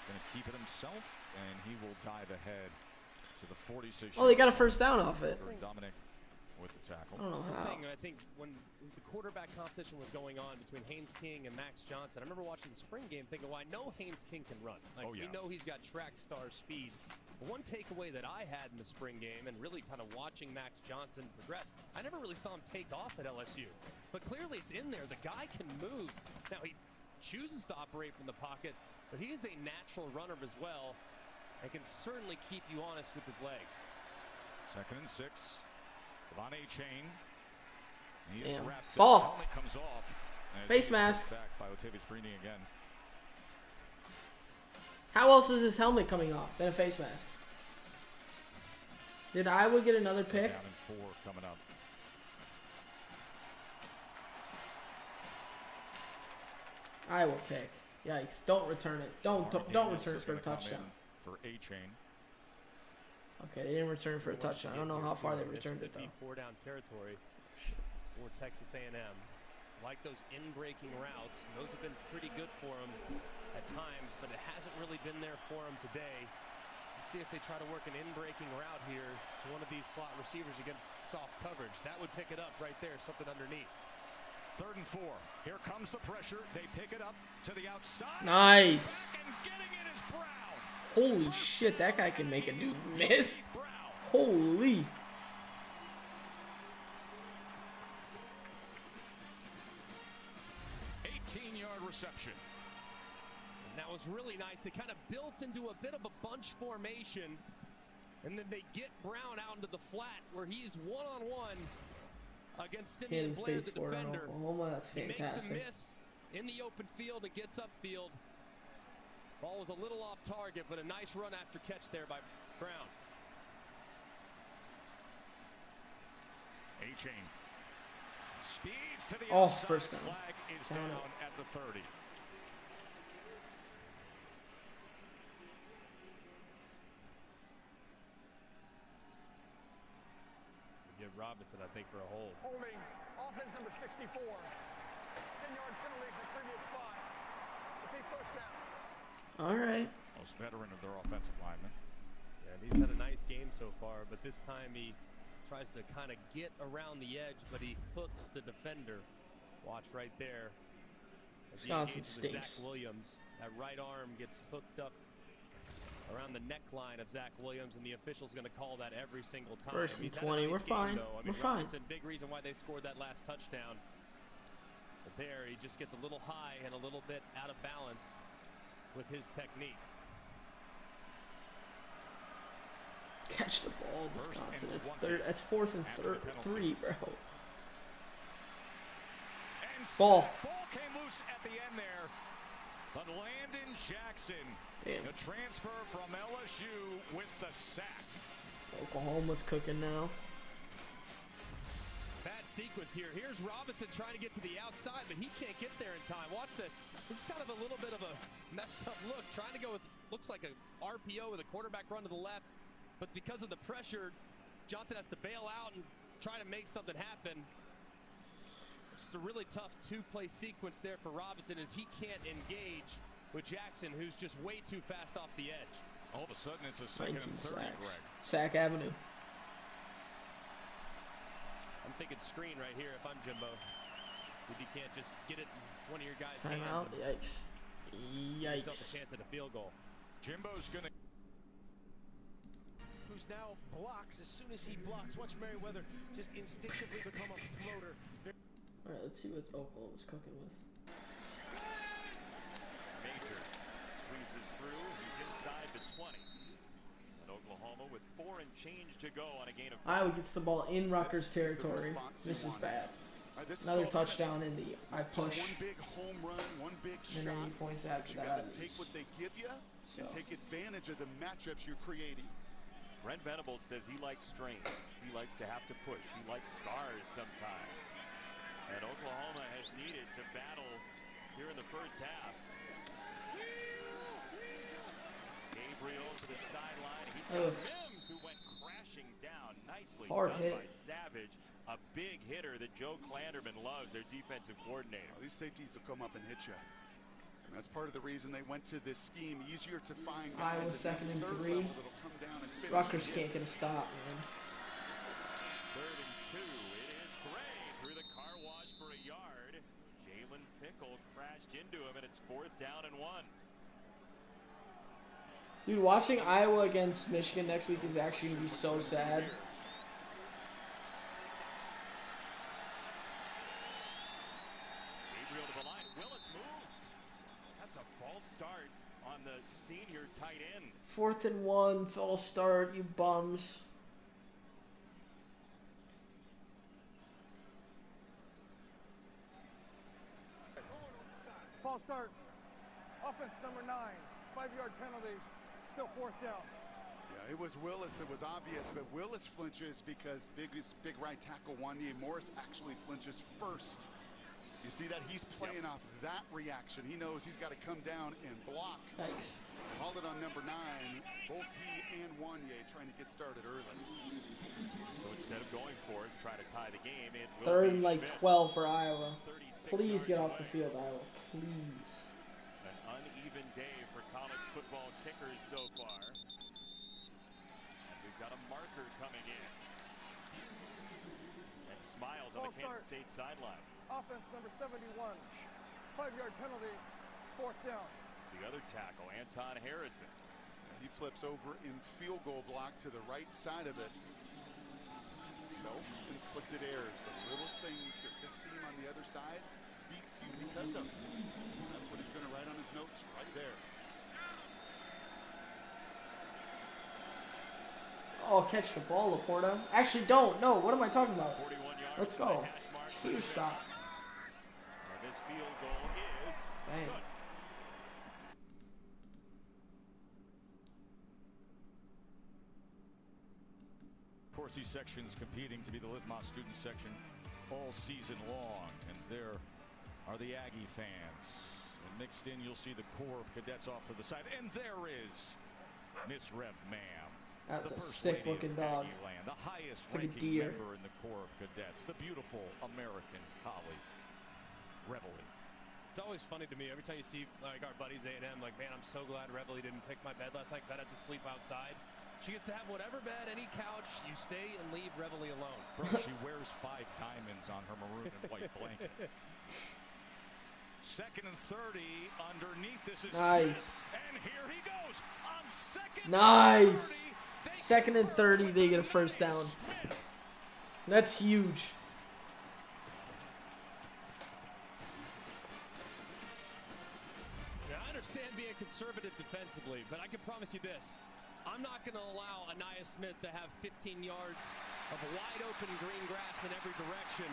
going to keep it himself, and he will dive ahead to the 46. Oh, they got a first down off it. Dominic with the tackle. I don't know how. I think when the quarterback competition was going on between Haynes King and Max Johnson, I remember watching the spring game thinking, well, I know Haynes King can run. Like, we know he's got track star speed. But one takeaway that I had in the spring game and really kind of watching Max Johnson progress, I never really saw him take off at LSU. But clearly it's in there. The guy can move. Now, he chooses to operate from the pocket, but he is a natural runner as well and can certainly keep you honest with his legs. 2nd and 6. Devon Achane. He is Damn. wrapped Ball. up. Helmet comes off. Face mask. Back by Latavius Brini again. How else is his helmet coming off than a face mask? Did Iowa get another pick? Down in 4 coming up. Iowa pick. Yikes! Don't return it. Don't return it for a touchdown. For Achane. Okay, they didn't return for a touchdown. I don't know how far they returned it though. 4-down territory for Texas A&M. Like those in-breaking routes, those have been pretty good for him at times, but it hasn't really been there for him today. Let's see if they try to work an in-breaking route here to one of these slot receivers against soft coverage. That would pick it up right there, something underneath. 3rd and 4. Here comes the pressure. They pick it up to the outside. Nice. And getting it is Brown. Holy shit, that guy can make a dude miss. Holy. Reception. And that was really nice. They kind of built into a bit of a bunch formation, and then they get Brown out into the flat where he's one-on-one against Simeon Kansas Blair, State the scored on defender. Oklahoma. That's He makes a fantastic. miss in the open field and gets upfield. Ball was a little off target, but a nice run after catch there by Brown. Achane speeds to the Oh, outside. first down. Flag is Down down it. at the 30. Give Robinson, I think, for a hold. Holding. Offense number 64. 10-yard penalty for previous spot. It's a big first down. All right. Most veteran of their offensive linemen. Yeah, and he's had a nice game so far, but this time he tries to kind of get around the edge, but he hooks the defender. Watch right there. As he Wisconsin engages with stinks. Zach Williams. That right arm gets hooked up around the neckline of Zach Williams, and the official's going to call that every single time. 1st and He's had a 20. nice We're game, fine. though. I mean, We're fine. Robinson, big reason why they scored that last touchdown. But there, he just gets a little high and a little bit out of balance with his technique. Catch the ball, Wisconsin. That's third. That's 4th and 3, bro. Ball. Ball came loose at the end there. But Landon Jackson, Damn. the transfer from LSU with the sack. Oklahoma's cooking now. Bad sequence here. Here's Robinson trying to get to the outside, but he can't get there in time. Watch this. This is kind of a little bit of a messed up look. Trying to go with, looks like a RPO with a quarterback run to the left. But because of the pressure, Johnson has to bail out and try to make something happen. It's a really tough two-play sequence there for Robinson as he can't engage with Jackson, who's just way too fast off the edge. All of a sudden, it's a 2nd 19 and 30, sacks. Greg. Sack Avenue. I'm thinking screen right here if I'm Jimbo. See if you can't just get it in one of your guys' Timeout. hands. Yikes. Give yourself a chance at a field goal. Jimbo's going to. Who's now blocks as soon as he blocks. Watch Merriweather just instinctively become a floater. All right, let's see what Oklahoma's cooking with. Major squeezes through. He's inside the 20. And Oklahoma with 4 and change to go on a gain of 5. Iowa gets the ball in Rutgers territory. This is bad. Another touchdown in the I push. One big home run, one big And shot. then 8 points after You that. gotta take what they give you and take advantage of the matchups you're creating. Brent Venables says he likes strain. He likes to have to push. He likes scars sometimes. And Oklahoma has needed to battle here in the first half. Gabriel to the sideline. He's got Mims who went crashing down. Nicely Hard done hit. by Savage. A big hitter that Joe Klanderman loves, their defensive coordinator. These safeties will come up and hit you. And that's part of the reason they went to this scheme. Easier to find guys Iowa at second the and third 3. level that'll come down and finish Rutgers it. can't get a stop, man. 3rd and 2. It is Gray through the car wash for a yard. Jalen Pickle crashed into him, and it's 4th down and 1. Dude, watching Iowa against Michigan next week is actually going to be so sad. Gabriel to the line. Willis moved. That's a false start on the senior tight end. 4th and 1, false start, you bums. False start. Offense number 9. 5-yard penalty. Still 4th down. Yeah, it was Willis. It was obvious, but Willis flinches because big right tackle Wanye Morris actually flinches first. You see that? He's playing off that reaction. He knows he's got to come down and block. Thanks. Call it on number 9. Both he and Wanye trying to get started early. So instead of going for it, trying to tie the game, it will 3rd be and like Schmidt. 12 for Iowa. 36 Please get yards off the away. field, Iowa. Please. An uneven day for college football kickers so far. And we've got a marker coming in. And Smiles on the Kansas State sideline. Offense number 71. 5-yard penalty. 4th down. It's the other tackle, Anton Harrison. He flips over in field goal block to the right side of it. Self-inflicted errors, the little things that this team on the other side beats you because of. That's what he's going to write on his notes right there. Oh, catch the ball, Laporta. Actually, don't. No, what am I talking about? Let's go. It's a huge stop. And this field goal is Bang. good. Of course, these sections competing to be the Litmos student section all season long. And there are the Aggie fans. And mixed in, you'll see the Corps of Cadets off to the side. And there is Miss Rev Ma'am. That's the a First sick Lady of looking dog. Aggie Land, the highest It's like a ranking deer. member in the Corps of Cadets. The beautiful American collie, Reveille. It's always funny to me every time you see like our buddies A&M, like, man, I'm so glad Reveille didn't pick my bed last night because I'd have to sleep outside. She gets to have whatever bed, any couch, you stay and leave Reveille alone. Bro, she wears 5 diamonds on her maroon and white blanket. 2nd and 30 underneath. This is Nice. Smith, and here he goes on 2nd Nice. and 30. 2nd and 30, they get a first down. That's huge. Now, I understand being conservative defensively, but I can promise you this. I'm not going to allow Anaya Smith to have 15 yards of wide open green grass in every direction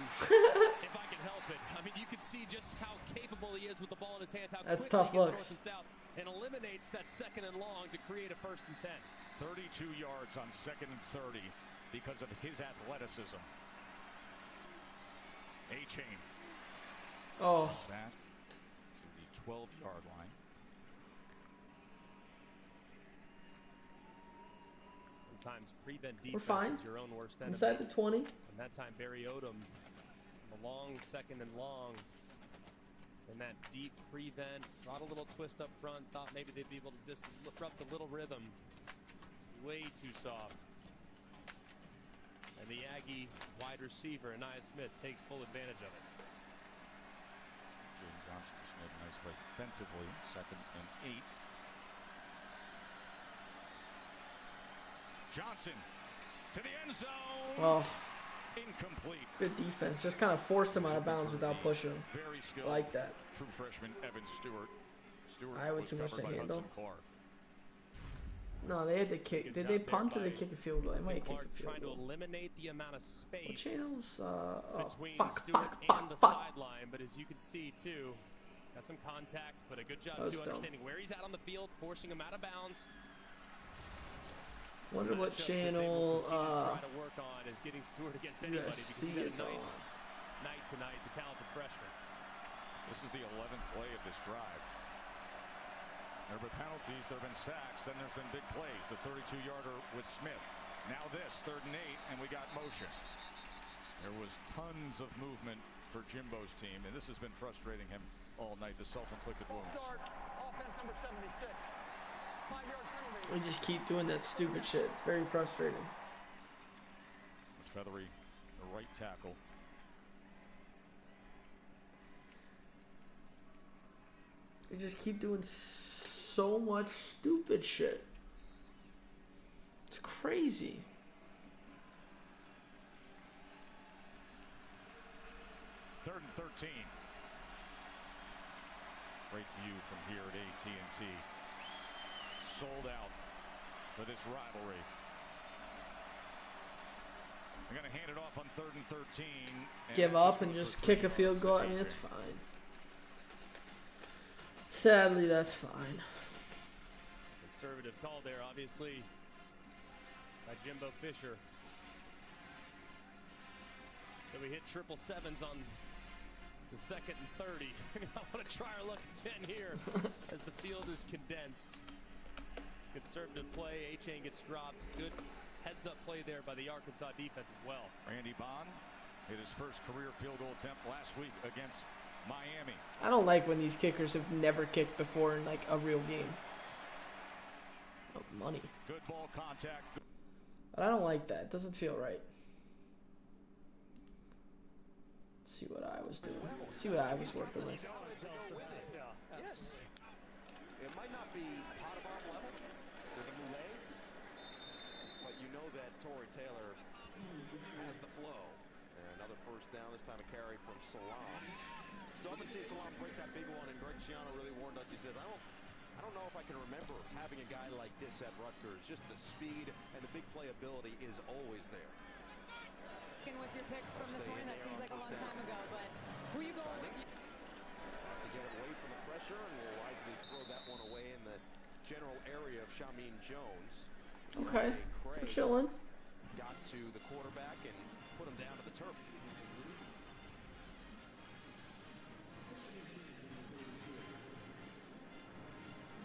if I can help it. I mean, you can see just how capable he is with the ball in his hands, how That's quickly tough he gets looks. north and south and eliminates that 2nd and long to create a 1st and 10. 32 yards on 2nd and 30 because of his athleticism. A-Chain. Oh. Back to the 12-yard line. Sometimes prevent defense We're fine. is your own worst enemy. Inside the 20. And that time Barry Odom, a long 2nd and long. And that deep prevent, brought a little twist up front, thought maybe they'd be able to just disrupt the little rhythm. Way too soft. And the Aggie wide receiver, Anaya Smith, takes full advantage of it. Johnson just made a nice play defensively. 2nd and 8. Johnson to the end zone. Well, incomplete. It's good defense. Just kind of force him out of bounds without pushing him. Very skilled. I like that. True freshman Evan Stewart. Iowa was too much to covered by handle. Hudson Clark. No, they had to kick. Did they punt or they kick a field goal? They might have kicked a field trying to goal. eliminate the amount of space What channels? Oh, between fuck, Stewart fuck, and fuck, the fuck. sideline, but as you can see too, got some contact, but a good job That was too dumb. understanding where he's at on the field, forcing him out of bounds. Wonder what Matchup that they channel will continue to try to work on is getting Stewart against anybody because he's USC had is a nice on. night tonight, the talented freshman. This is the 11th play of this drive. There have been penalties, there have been sacks, then there's been big plays. The 32-yarder with Smith. Now this, 3rd and 8, and we got motion. There was tons of movement for Jimbo's team, and this has been frustrating him all night, the self-inflicted wounds. Start, offense number 76. 5-yard penalty. We just keep doing that stupid shit. It's very frustrating. It's Feathery, the right tackle. We just keep doing so much stupid shit. It's crazy. Third and 13. Great view from here at AT&T. Sold out for this rivalry. They're going to hand it off on 3rd and 13. Give up and just kick a field goal. I mean, it's fine. Sadly, that's fine. Conservative call there, obviously, by Jimbo Fisher. So we hit 777s on the 2nd and 30. I want to try our luck again here as the field is condensed. It's a conservative play. A-Chain gets dropped. Good heads-up play there by the Arkansas defense as well. Randy Bond hit his first career field goal attempt last week against Miami. I don't like when these kickers have never kicked before in like a real game. Oh, money. Good ball contact. But I don't like that. It doesn't feel right. Let's see what I was doing. See what I was working with. Yes. It might not be Potabom level with a Moulet, but you know that Torrey Taylor has the flow. And another first down, this time a carry from Salam. So I've been seeing Salam break that big one, and Greg Schiano really warned us. He says, I don't know if I can remember having a guy like this at Rutgers. Just the speed and the big playability is always there. With your picks from this morning, that seems like a long time ago, but who you going with? To get away from the pressure, and will wisely throw that one away in the general area of Shamin Jones. Okay, we're chilling. Got to the quarterback and put him down to the turf.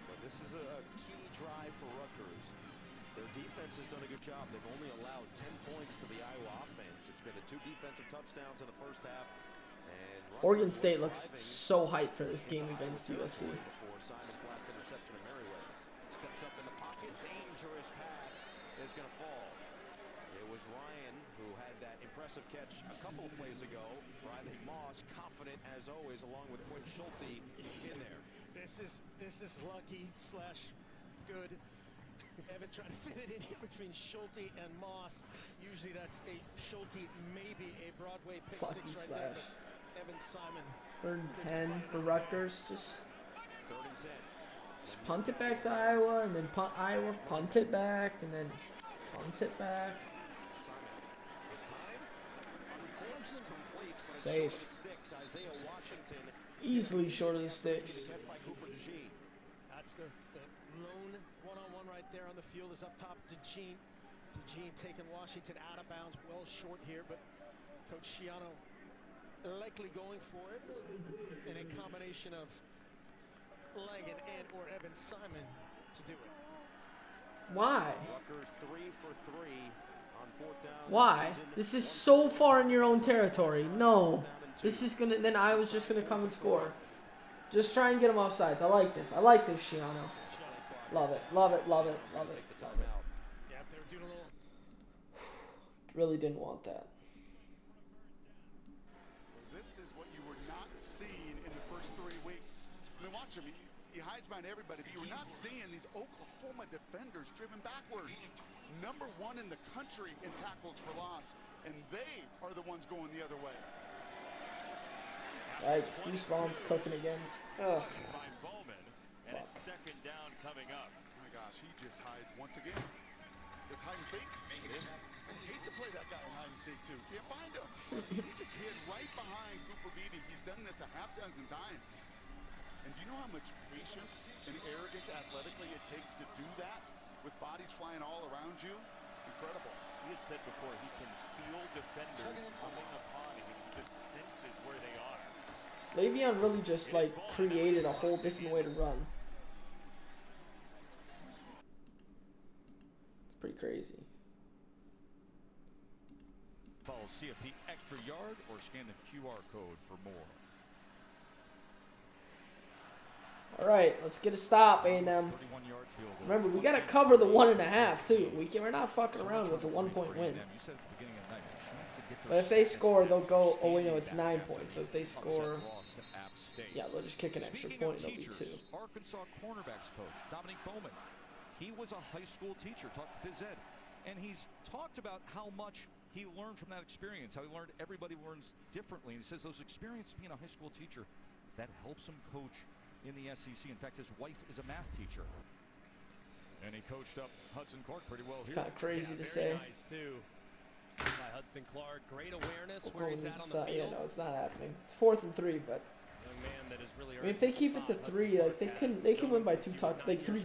But this is a key drive for Rutgers. Their defense has done a good job. They've only allowed 10 points to the Iowa offense. It's been the 2 defensive touchdowns in the first half. And Oregon State looks so hyped for this game against USC. before Simon's last interception of Merriweather. Steps up in the pocket. Dangerous pass is going to fall. It was Ryan who had that impressive catch a couple of plays ago. Riley Moss, confident as always, along with Quinn Schulte in there. This is lucky / good. Evan trying to fit it in here between Schulte and Moss. Usually that's a Schulte, maybe a Broadway pick Fucking 6 right slash. there. But Evan Simon. 3rd and 10 for Rutgers. Just 3rd and 10. punt it back to Iowa, and then Iowa punt it back, and then punt it back. Safe. Isaiah Washington Easily short of the sticks. That's the lone one-on-one right there on the field is up top. DeJean taking Washington out of bounds, well short here, but Coach Schiano likely going for it in a combination of Langan and or Evan Simon to do it. Why? Rutgers 3 for 3 on 4th down. Why? This is so far in your own territory. No. This is gonna. Then Iowa's just gonna come and score. Just try and get them off sides. I like this. I like this, Schiano. Love it. Love it. Love it. Love it. Love it. Yeah, they were doing a little. Really didn't want that. This is what you were not seeing in the first first 3 weeks. I mean, watch him. He hides behind everybody, but you're not seeing these Oklahoma defenders driven backwards. Number 1 in the country in tackles for loss, and they are the ones going the other way. Yikes, Deuce Vaughn's cooking again. Ugh. By Bowman, and it's second down coming up. Oh my gosh, he just hides once again. It's hide and seek. It is. I hate to play that guy in hide and seek too. Can't find him. He just hid right behind Cooper Beebe. He's done this a half dozen times. And do you know how much patience and arrogance athletically it takes to do that with bodies flying all around you? Incredible. He has said before he can feel defenders coming upon him. He just senses where they are. Le'Veon really just like created a whole different way to run. It's pretty crazy. Follow CFP extra yard or scan the QR code for more. All right, let's get a stop, A&M. Remember, we gotta cover the 1.5 too. We're not fucking around with a 1-point win. But if they score, they'll go. Oh wait, no, it's 9 points. So if they score, yeah, they'll just kick an extra point. They'll be 2. Arkansas cornerbacks coach Dominique Bowman. He was a high school teacher, taught phys ed, and he's talked about how much he learned from that experience. How he learned everybody learns differently. And he says those experiences being a high school teacher that helps him coach in the SEC. In fact, his wife is a math teacher. And he coached up Hudson Clark pretty well It's here. kind of crazy to Very say. nice too. By Hudson Clark, great awareness where Oklahoma he's at needs on to the stop. field. Yeah, no, it's not happening. It's 4th and 3, but Young man that is really I mean, if they keep it to 3, like they can win by 3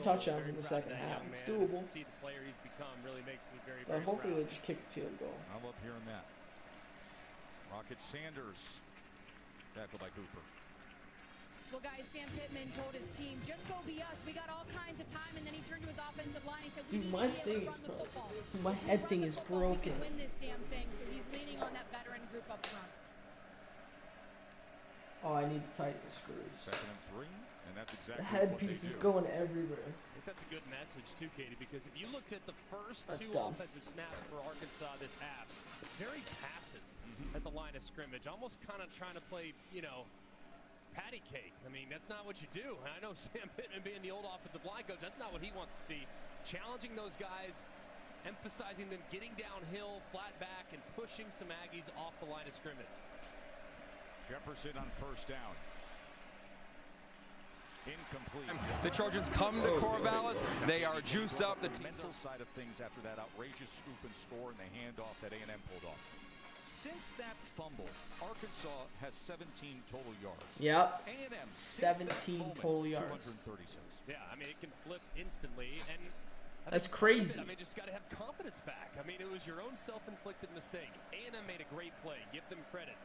touchdowns in the second half. It's doable. See the player he's become really makes me very, But very hopefully proud. they just kick the field goal. I love hearing that. Rocket Sanders, tackled by Cooper. Well, guys, Sam Pittman told his team, just go be us. We got all kinds of time. And then he turned to his offensive line. He said, we Dude, need my to be thing able is to run the football. Dude, my head thing is broken. We can win this damn thing. So he's leaning on that veteran group up front. Oh, I need to tighten the screws. 2nd and 3, and that's The exactly headpiece is going everywhere. I think that's a good message too, Katie, because if you looked at the first That's 2 dumb. offensive snaps for Arkansas this half, very passive at the line of scrimmage, almost kind of trying to play, you know, patty cake. I mean, that's not what you do. And I know Sam Pittman being the old offensive line coach, that's not what he wants to see. Challenging those guys, emphasizing them getting downhill, flat back, and pushing some Aggies off the line of scrimmage. Jefferson on 1st down. Incomplete. The Trojans come to Corvallis. They are juiced up. The mental side of things after that outrageous scoop and score and the handoff that A&M pulled off. Since that fumble, Arkansas has 17 total yards. Yep. A&M 17 total yards. 236. Yeah, I mean, it can flip instantly, and That's crazy. I mean, just got to have confidence back. I mean, it was your own self-inflicted mistake. A&M made a great play. Give them credit.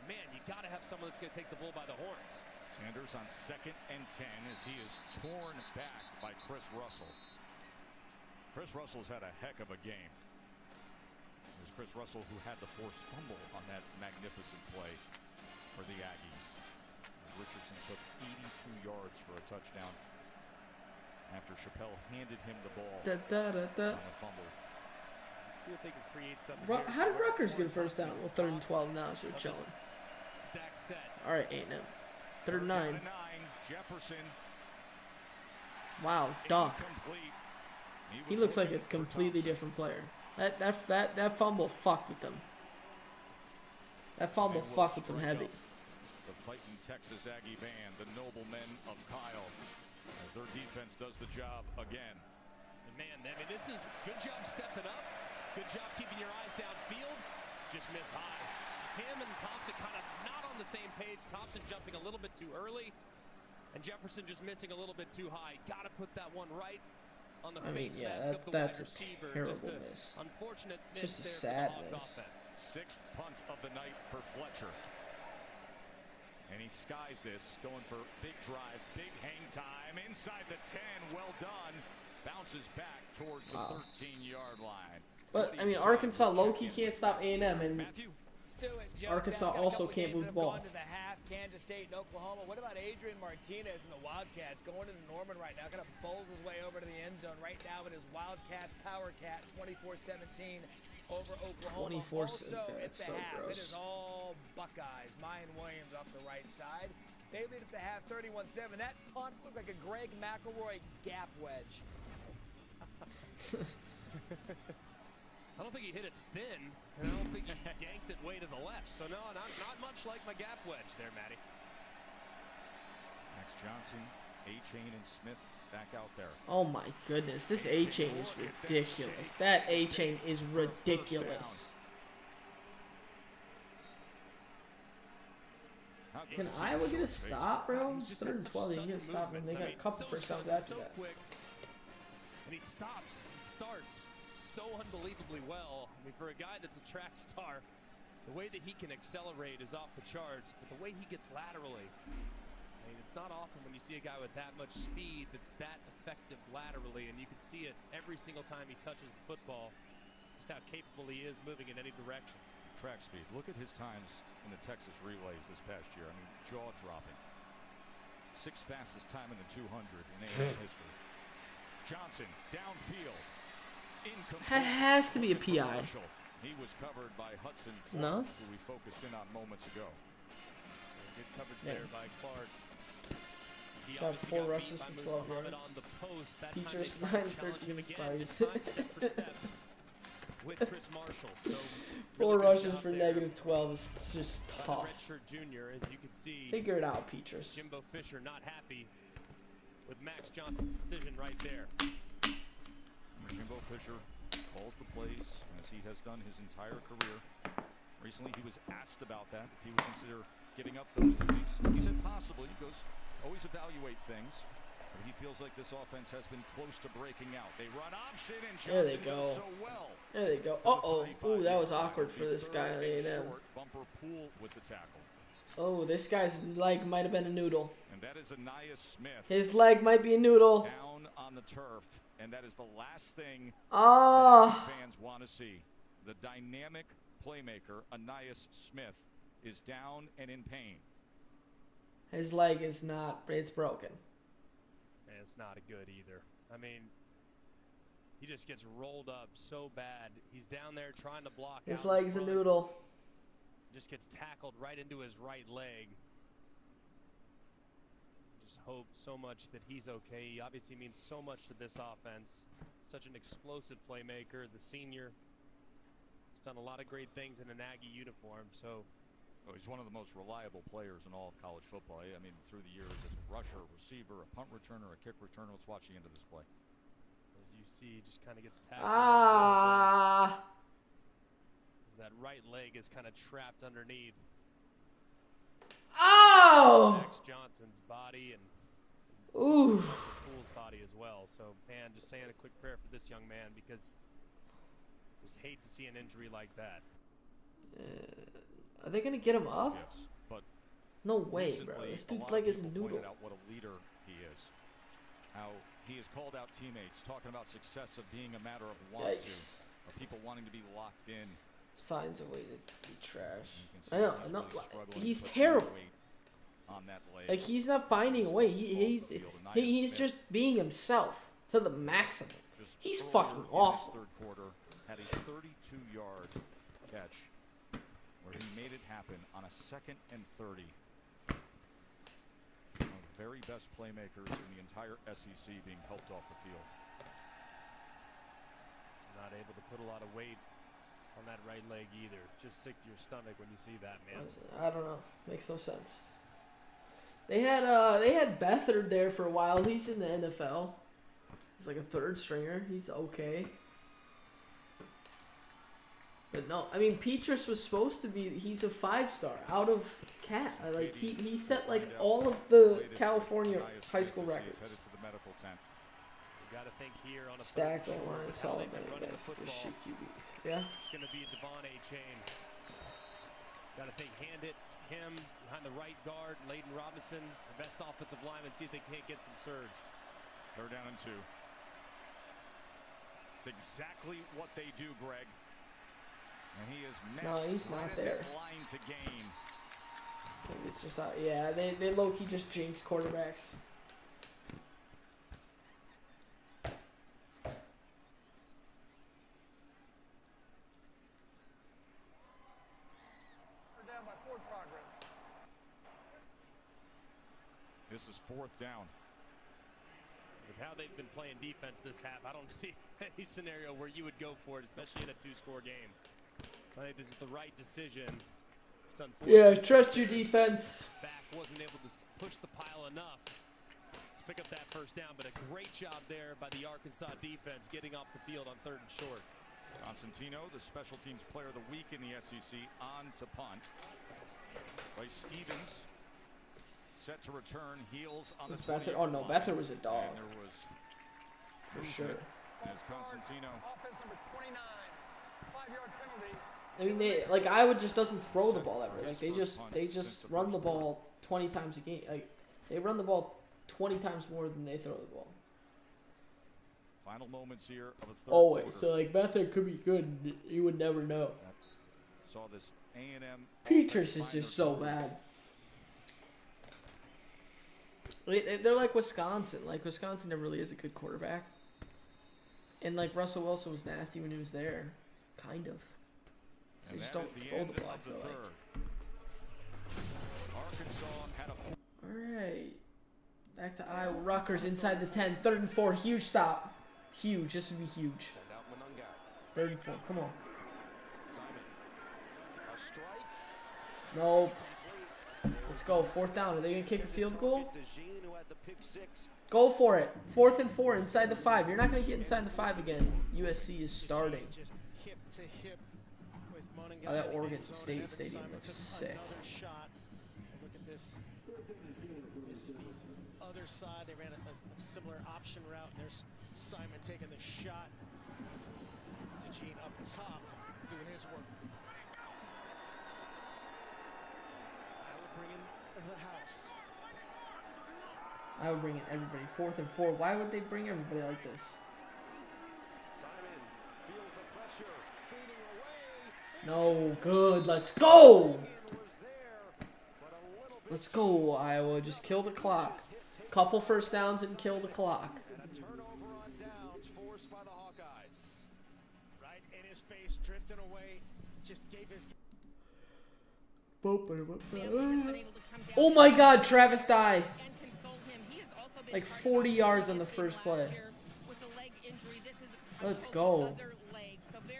Man, you got to have someone that's going to take the bull by the horns. Sanders on 2nd and 10 as he is torn back by Chris Russell. Chris Russell's had a heck of a game. It was Chris Russell who had the forced fumble on that magnificent play for the Aggies. Richardson took 82 yards for a touchdown after Chappelle handed him the ball on the fumble. Let's see if they can create something. How did Rutgers get a first down? Well, 3rd and 12 now, so we're chilling. Stack set. All right, A&M. 3rd and 9. Jefferson. Wow, Doc. He looks like a completely different player. That fumble fucked with them. That fumble fucked with them heavy. The fighting Texas Aggie band, the noblemen of Kyle, as their defense does the job again. And man, I mean, this is good job stepping up. Good job keeping your eyes downfield. Just miss high. Him and Thompson kind of not on the same page. Thompson jumping a little bit too early, and Jefferson just missing a little bit too high. Got to put that one right on the face mask of the wide receiver. That's a terrible just miss. Unfortunate miss Just a there sad for the miss. Hawks offense. 6th punt of the night for Fletcher. And he skies this, going for big drive, big hang time, inside the 10, well done. Bounces back towards the 13-yard line. But, I mean, Arkansas low-key can't stop A&M, and Let's do it, Joe. Arkansas also can't move the ball. Gone to the half, Kansas State and Oklahoma. What about Adrian Martinez and the Wildcats going into Norman right now? Kind of bowls his way over to the end zone right now with his Wildcats Power Cat 24-17 over Oklahoma. 24-17. Also at That's the so half, gross. it is all Buckeyes. Mayan Williams off the right side. They lead at the half 31-7. That punt looked like a Greg McElroy gap wedge. I don't think he hit it thin, and I don't think he yanked it way to the left. So, no, not much like my gap wedge there, Matty. Max Johnson, A-Chain, and Smith back out there. Oh my goodness, this A-Chain is ridiculous. That A-Chain is ridiculous. Can Iowa get a stop, bro? 3rd and 12, they can get a stop, and they got a couple first downs after that. Quick, and he stops and starts so unbelievably well. I mean, for a guy that's a track star, the way that he can accelerate is off the charts, but the way he gets laterally, I mean, it's not often when you see a guy with that much speed that's that effective laterally, and you can see it every single time he touches the football, just how capable he is moving in any direction. Track speed. Look at his times in the Texas relays this past year. I mean, jaw-dropping. 6th fastest time in the 200 in A&M history. Johnson, downfield. Incomplete. That has to be a PI. He was covered by Hudson No? Clark, who we focused in on moments ago. Good coverage there by Clark. He Got obviously 4 got rushes beat by for Muhammad 12 yards. on the post. That time Features they tried 9, to challenge 13 him again, spies. this time step for step with Chris Marshall. So 4 really good rushes job for there negative 12 is just by the tough. redshirt junior, as you can see. Figure it out, Petrus. Jimbo Fisher not happy with Max Johnson's decision right there. Jimbo Fisher calls the plays as he has done his entire career. Recently he was asked about that, if he would consider giving up those duties. He said possibly. He goes, always evaluate things. But he feels like this offense has been close to breaking out. They run option and There they Johnson go. does so well. There they go. Uh-oh. Ooh, that was awkward for this guy on A&M. Bumper Pool with the tackle. Oh, this guy's leg might have been a noodle. And that is Anais Smith. His leg might be a noodle. Down on the turf. And that is the last thing Ah. that fans want to see. The dynamic playmaker, Anais Smith, is down and in pain. His leg is not, it's broken. And it's not a good either. I mean, he just gets rolled up so bad. He's down there trying to block His out leg's a front. noodle. Just gets tackled right into his right leg. Just hope so much that he's okay. He obviously means so much to this offense. Such an explosive playmaker. The senior has done a lot of great things in an Aggie uniform. So he's one of the most reliable players in all of college football. I mean, through the years as a rusher, receiver, a punt returner, a kick returner. Let's watch the end of this play. as you see, just kind of gets tackled. Ah. That right leg is kind of trapped underneath Oh. Max Johnson's body and Ooh. Pool's body as well. So, man, just saying a quick prayer for this young man because just hate to see an injury like that. Are they gonna get him up? Yes, but No way, bro. recently, This a dude's lot leg of is a people noodle. pointed out what a leader he is. How he has called out teammates, talking about success of being a matter of want to, Yikes. of people wanting to be locked in. Finds a way to be trash. You can see I know. he's I know. really struggling He's to put terrible. weight on that leg. Like he's not finding a way. He's just being himself to the maximum. He's Earlier fucking in his awful. third quarter, had a 32-yard catch where he made it happen on a 2nd and 30. One of the very best playmakers in the entire SEC being helped off the field. Not able to put a lot of weight on that right leg either. Just sick to your stomach when you see that, man. I don't know. Makes no sense. They had Beathard there for a while. He's in the NFL. He's like a 3rd stringer. He's okay. But no, I mean Petrus was supposed to be. He's a 5-star out of Cat. Like he set like all of the California high school records. Headed to the medical tent. You got to think here on a Stacked third online, with how solid they've been man, running the guys. football. Just shoot QBs. Yeah. It's going to be Devon A-Chain. Got to think hand it to him behind the right guard, Layden Robinson, the best offensive lineman. See if they can't get some surge. 3rd down and 2. It's exactly what they do, Greg. And he is No, he's not there. line to gain. It's just not. Yeah, they low key just jinx quarterbacks. We're down by forward progress. This is 4th down. With how they've been playing defense this half, I don't see any scenario where you would go for it, especially in a 2-score game. So I think this is the right decision. Yeah, trust your defense. Back wasn't able to push the pile enough to pick up that first down, but a great job there by the Arkansas defense getting off the field on 3rd and short. Constantino, the special teams player of the week in the SEC, on to punt. By Stevens, set to return, heels on the 20. Oh no, Beathard was a dog. And there was for sure. As Constantino. Offense number 29, 5-yard penalty. I mean, like Iowa just doesn't throw the ball ever. Like they just run the ball 20 times a game. Like they run the ball 20 times more than they throw the ball. Final moments here of a third Always. quarter. So like Beathard could be good. You would never know. Saw this A&M. Peters is just so bad. They're like Wisconsin. Like Wisconsin never really is a good quarterback. And like Russell Wilson was nasty when he was there, kind of. So they just don't throw the ball. I feel like. All right, back to Iowa. Rutgers inside the 10, 3rd and 4, huge stop, huge. This would be huge. 3rd and 4. Come on. Nope. Let's go. 4th down. Are they gonna kick a field goal? Go for it. 4th and 4 inside the 5. You're not gonna get inside the 5 again. USC is starting. Just hip to hip with Monaghan. Oh, that Oregon State Stadium looks sick. Another shot. Look at this. This is the other side. They ran a similar option route. There's Simon taking the shot. DeJean up top doing his work. I would bring in the house. I would bring in everybody. 4th and 4. Why would they bring everybody like this? Simon feels the pressure, feeding away. No, good. Let's go. Let's go, Iowa. Just kill the clock. Couple first downs and kill the clock. And a turnover on downs forced by the Hawkeyes. Right in his face, drifting away. Just gave his. Oh my God, Travis Dye. Like 40 yards on the first play. Let's go.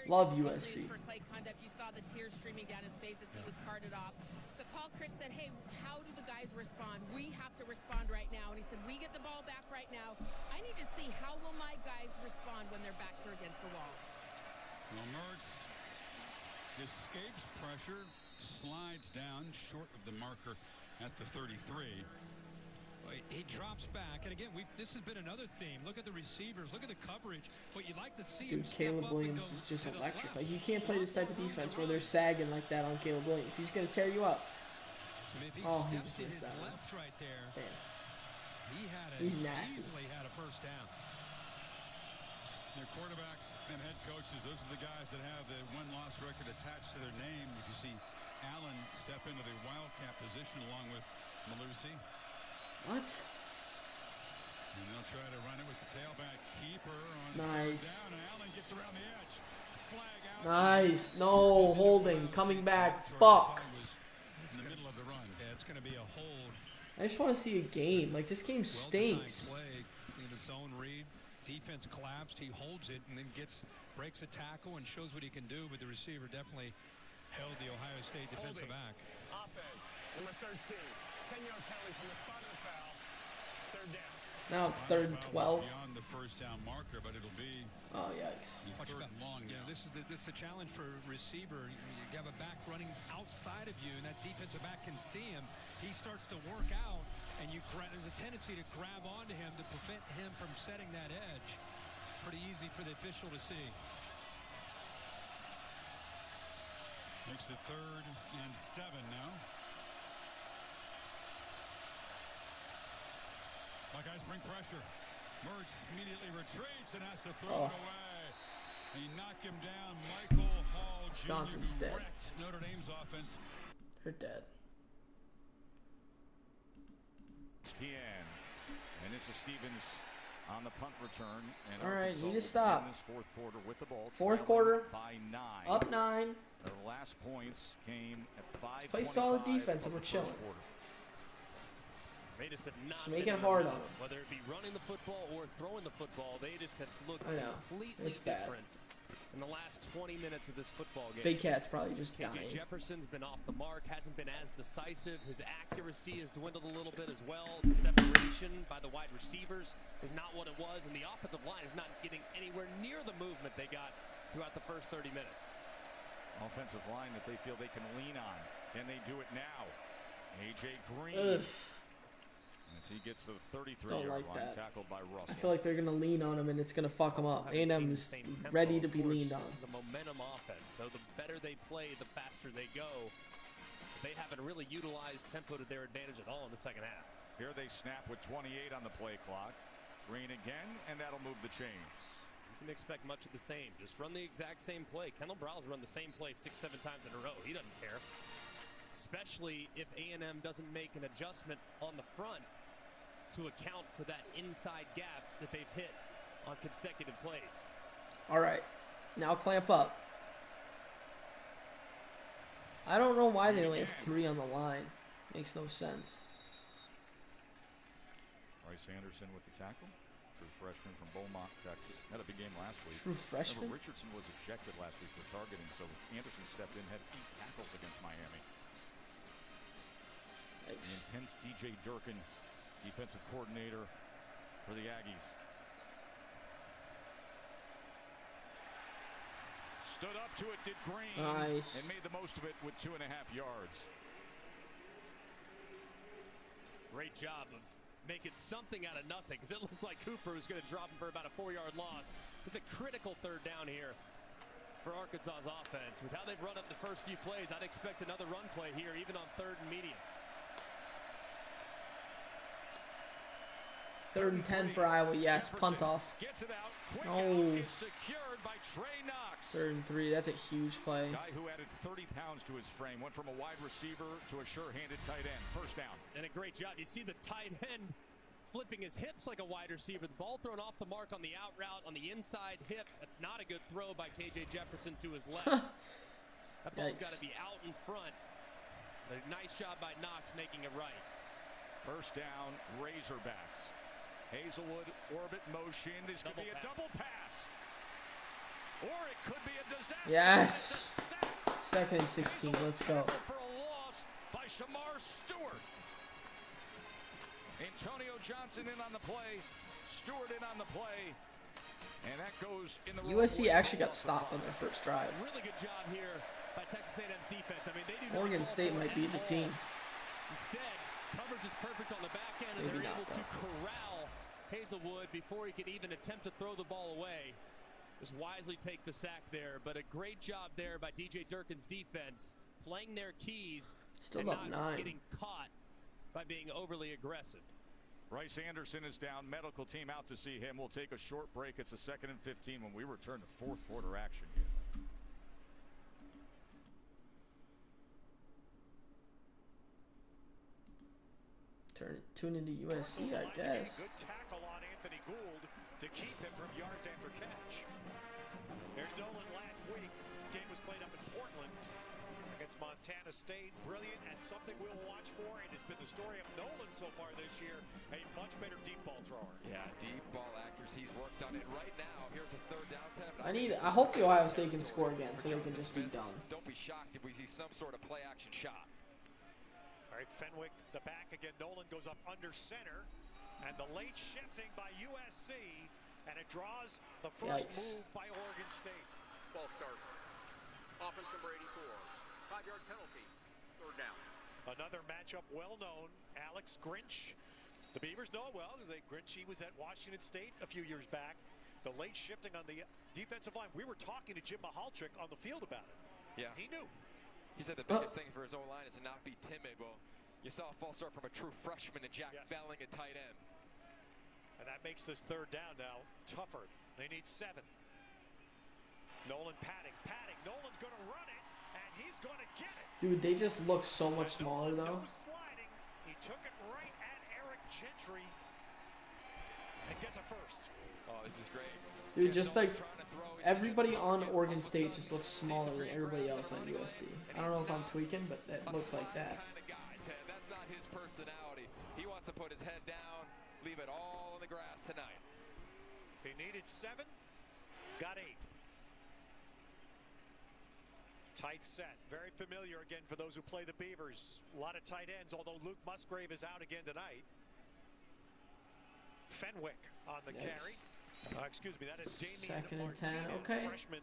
Love USC. You saw the tears streaming down his face as he was carted off. But Paul Chris said, hey, how do the guys respond? We have to respond right now. And he said, we get the ball back right now. I need to see how will my guys respond when their backs are against the wall. Well, Mertz escapes pressure, slides down short of the marker at the 33. He drops back, and again, this has been another theme. Look at the receivers, look at the coverage. What you'd like to see. Dude, Caleb Williams is just electric. Like you can't play this type of defense where they're sagging like that on Caleb Williams. He's gonna tear you up. Oh, he just missed that one. Right there. He's nasty. Easily had a first down. Their quarterbacks and head coaches, those are the guys that have the win-loss record attached to their names. You see Allen step into the Wildcat position along with Malusi. What? And they'll try to run it with the tailback keeper on nice. Down, and Allen gets around the edge. Flag out. Nice. No holding. Coming back. Fuck. In the middle of the run. Yeah, it's going to be a hold. I just want to see a game. Like this game stinks. Play in the zone read. Defense collapsed. He holds it and then breaks a tackle and shows what he can do. But the receiver definitely held the Ohio State defensive back. Offense, number 13. 10-yard penalty from the spot of the foul. 3rd down. Now it's 3rd and 12. Beyond the first down marker, but it'll be. Oh yikes! Third and long. Yeah, this is the challenge for a receiver. You have a back running outside of you, and that defensive back can see him. He starts to work out, and there's a tendency to grab onto him to prevent him from setting that edge. Pretty easy for the official to see. Makes it 3rd and 7 now. Buckeyes bring pressure. Mertz immediately retreats and has to throw it away. He knocked him down. Michael Hall Jr. who wrecked Notre Dame's offense. They're dead. ESPN. And this is Stevens on the punt return. And All right, Arkansas need to will stop. begin this fourth quarter with the ball. Fourth trailing quarter. by 9. Up 9. The last points came at 5:25. Play solid defense and we're chilling. They just have not Just make been it in the hard rhythm. on them. Whether it be running the football or throwing the football, they just have looked I know. completely It's bad. different in the last 20 minutes of this football game. Big Cat's probably just KJ dying. Jefferson's been off the mark, hasn't been as decisive. His accuracy has dwindled a little bit as well. The separation by the wide receivers is not what it was, and the offensive line is not getting anywhere near the movement they got throughout the first 30 minutes. Offensive line that they feel they can lean on. Can they do it now? A.J. Green. Ugh. As he gets to the Don't 33-yard like line, that. tackled by Russell. I feel like they're gonna lean on him and it's gonna fuck him up. Haven't seen A&M the is same tempo, ready to of be course. leaned on. This is a momentum offense, so the better they play, the faster they go. They haven't really utilized tempo to their advantage at all in the second half. Here they snap with 28 on the play clock. Green again, and that'll move the chains. You can expect much of the same. Just run the exact same play. Kendall Browse run the same play 6-7 times in a row. He doesn't care. Especially if A&M doesn't make an adjustment on the front to account for that inside gap that they've hit on consecutive plays. All right, now clamp up. I don't know why they only have 3 on the line. Makes no sense. Bryce Anderson with the tackle. True freshman from Beaumont, Texas. Had a big game last week. True freshman? Remember, Richardson was ejected last week for targeting, so Anderson stepped in, had 8 tackles against Miami. The intense DJ Durkin, defensive coordinator for the Aggies. Stood up to it, did Green, Nice. and made the most of it with 2.5 yards. Great job of making something out of nothing, because it looked like Cooper was going to drop him for about a 4-yard loss. It's a critical third down here for Arkansas's offense. With how they've run up the first few plays, I'd expect another run play here, even on 3rd and medium. 3rd and 10 for Iowa. Yes, punt off. Gets it out. Quick No. It's secured by Trey Knox. 3rd and 3. That's a huge play. Guy who added 30 pounds to his frame. Went from a wide receiver to a sure-handed tight end. First down. And a great job. You see the tight end flipping his hips like a wide receiver. The ball thrown off the mark on the out route on the inside hip. That's not a good throw by KJ Jefferson to his left. That ball's got to be out in front. A nice job by Knox making it right. First down, Razorbacks. Hazelwood, orbit motion. This could be a double pass. Or it could be a disaster. Yes. 2nd and 16. Let's go. For a loss by Shamar Stewart. Antonio Johnson in on the play. Stewart in on the play. And that goes in the USC actually got stopped on their first drive. Really good job here by Texas A&M's defense. I mean, they do Oregon State might be the team. Instead, coverage is perfect on the back end, and Maybe they're not, able to corral Hazelwood before he could even attempt to throw the ball away. Just wisely take the sack there, but a great job there by DJ Durkin's defense, playing their keys Still and up not 9. getting caught by being overly aggressive. Bryce Anderson is down. Medical team out to see him. We'll take a short break. It's a 2nd and 15 when we return to 4th quarter action here. Tune into USC, I guess. Good tackle on Anthony Gould to keep him from yards after catch. There's Nolan last week. Game was played up in Portland against Montana State. Brilliant and something we'll watch for. It has been the story of Nolan so far this year. A much better deep ball thrower. Yeah, deep ball accuracy. He's worked on it right now. Here's a 3rd down attempt. I hope the Ohio State can score again so they can just be done. Don't be shocked if we see some sort of play action shot. All right, Fenwick, the back again. Nolan goes up under center. And the late shifting by USC. And it draws the first move by Oregon State. Ball start. Offense number 84. 5-yard penalty. 3rd down. Another matchup well known. Alex Grinch. The Beavers know it well because Grinch, he was at Washington State a few years back. The late shifting on the defensive line. We were talking to Jim Mahalchik on the field about it. Yeah. He knew. He said the biggest thing for his O-line is to not be timid. Well, you saw a false start from a true freshman in Jack Belling at tight end. And that makes this 3rd down now tougher. They need 7. Nolan padding. Nolan's going to run it, and he's going to get it. Dude, they just look so much smaller though. No sliding. He took it right at Eric Gentry. and gets a first. Oh, this is great. Dude, just like everybody on Oregon State just looks smaller than everybody else on USC. I don't know if I'm tweaking, but that looks like that. That's not his personality. He wants to put his head down, leave it all on the grass tonight. He needed 7, got 8. Tight set, very familiar again for those who play the Beavers. A lot of tight ends, although Luke Musgrave is out again tonight. Fenwick on the carry. Excuse me, that is Damian 2nd and 10. Martinez, Okay. freshman.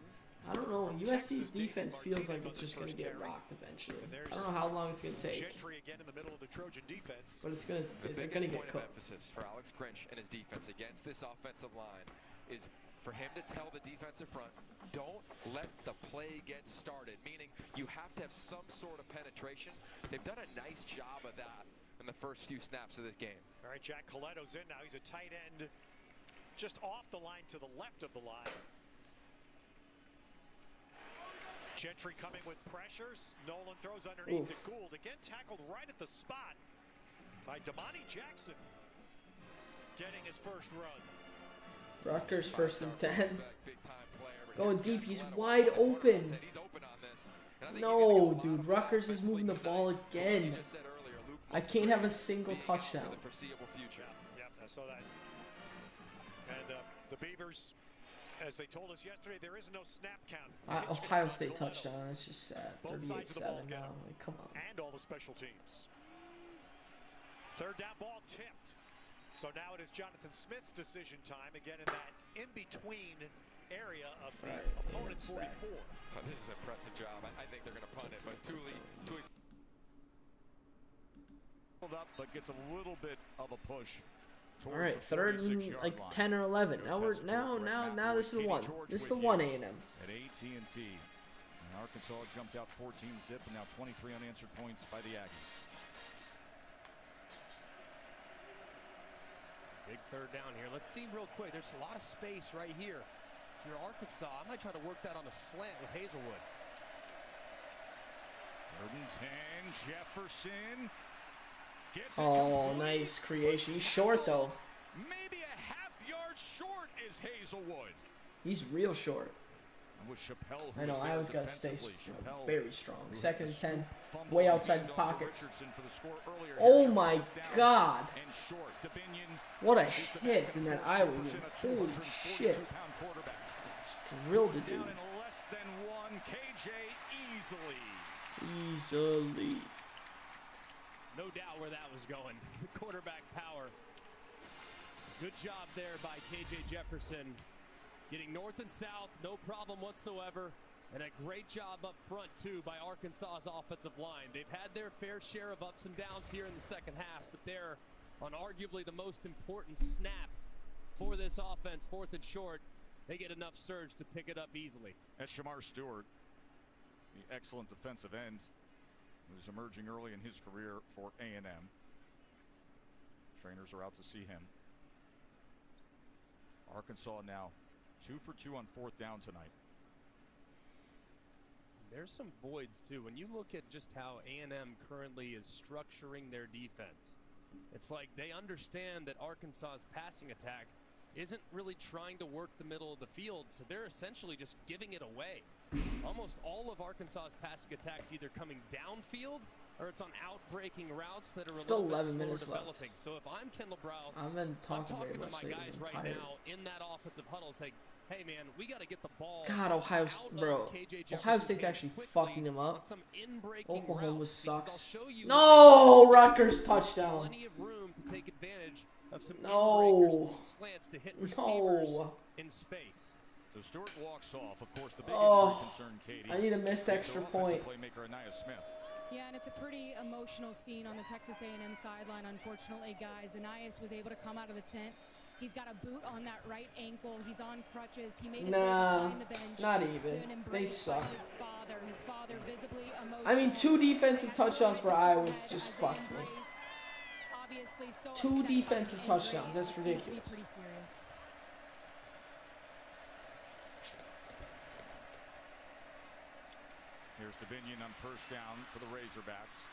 I don't know. USC's defense feels like it's just going to get rocked eventually. I don't know how long it's going to take. Gentry again in the middle of the Trojan defense. But it's going to, they're going to get cooked. Emphasis for Alex Grinch and his defense against this offensive line is for him to tell the defensive front, don't let the play get started, meaning you have to have some sort of penetration. They've done a nice job of that in the first few snaps of this game. All right, Jack Coletto's in now. He's a tight end just off the line to the left of the line. Gentry coming with pressures. Nolan throws underneath to Gould. Again tackled right at the spot by Damani Jackson. Getting his first run. Rutgers 1st and 10. Going deep. He's wide open. No, dude. Rutgers is moving the ball again. I can't have a single touchdown. Yep, I saw that. And the Beavers, as they told us yesterday, there is no snap count. Ohio State touchdown. That's just sad. Both sides of the ball 38-7 now. Like, come on. And all the special teams. 3rd down ball tipped. So now it is Jonathan Smith's decision time again in that in-between area of the opponent 44. Oh, this is an impressive job. I think they're going to punt it, but Tuli up, but gets a little bit of a push. All right, 3rd and like 10 or 11. Now we're now this is the one. This is the one A&M. At AT&T, and Arkansas jumped out 14-zip, and now 23 unanswered points by the Aggies. Big 3rd down here. Let's see real quick. There's a lot of space right here. If you're Arkansas, I might try to work that on a slant with Hazelwood. 3rd and 10, Jefferson. Oh, nice creation. He's short, though. Maybe a half-yard short is Hazelwood. He's real short. And with Chappelle, I know. I always got to stay Chappelle, very strong. 2nd and 10. Way outside the pockets. The Oh, my God. What a hit in that Iowa game. Holy shit. Just drilled the dude. Down in less than 1, KJ easily. Easily. No doubt where that was going. The quarterback power. Good job there by KJ Jefferson. Getting north and south, no problem whatsoever. And a great job up front, too, by Arkansas's offensive line. They've had their fair share of ups and downs here in the second half, but they're on arguably the most important snap for this offense, 4th and short. They get enough surge to pick it up easily. That's Shamar Stewart, the excellent defensive end, who's emerging early in his career for A&M. Trainers are out to see him. Arkansas now 2 for 2 on 4th down tonight. There's some voids too. When you look at just how A&M currently is structuring their defense, it's like they understand that Arkansas's passing attack isn't really trying to work the middle of the field, so they're essentially just giving it away. Almost all of Arkansas's passing attacks either coming downfield or it's on outbreaking routes that are Still a little 11 bit minutes slower left. developing. So if I'm Kendall Browse, I'm talking to my lately. guys right now in that offensive huddle saying, hey man, we got to get the ball. God, Ohio State's actually fucking them up. Oklahoma sucks. No, Rutgers touchdown. Plenty of room to take advantage of some no. slants to hit receivers in space. So Stewart walks off. Of course, the big concern, Katie. I need a missed extra point. Playmaker Anaya Smith. Yeah, and it's a pretty emotional scene on the Texas A&M sideline, unfortunately, guys. Anais was able to come out of the tent. He's got a boot on that right ankle. He's on crutches. He made his way behind the bench. Not even. They suck. His father visibly emotional. I mean, 2 defensive touchdowns for Iowa just fucked me. 2 defensive touchdowns. That's ridiculous. Here's Davinion on 1st down for the Razorbacks.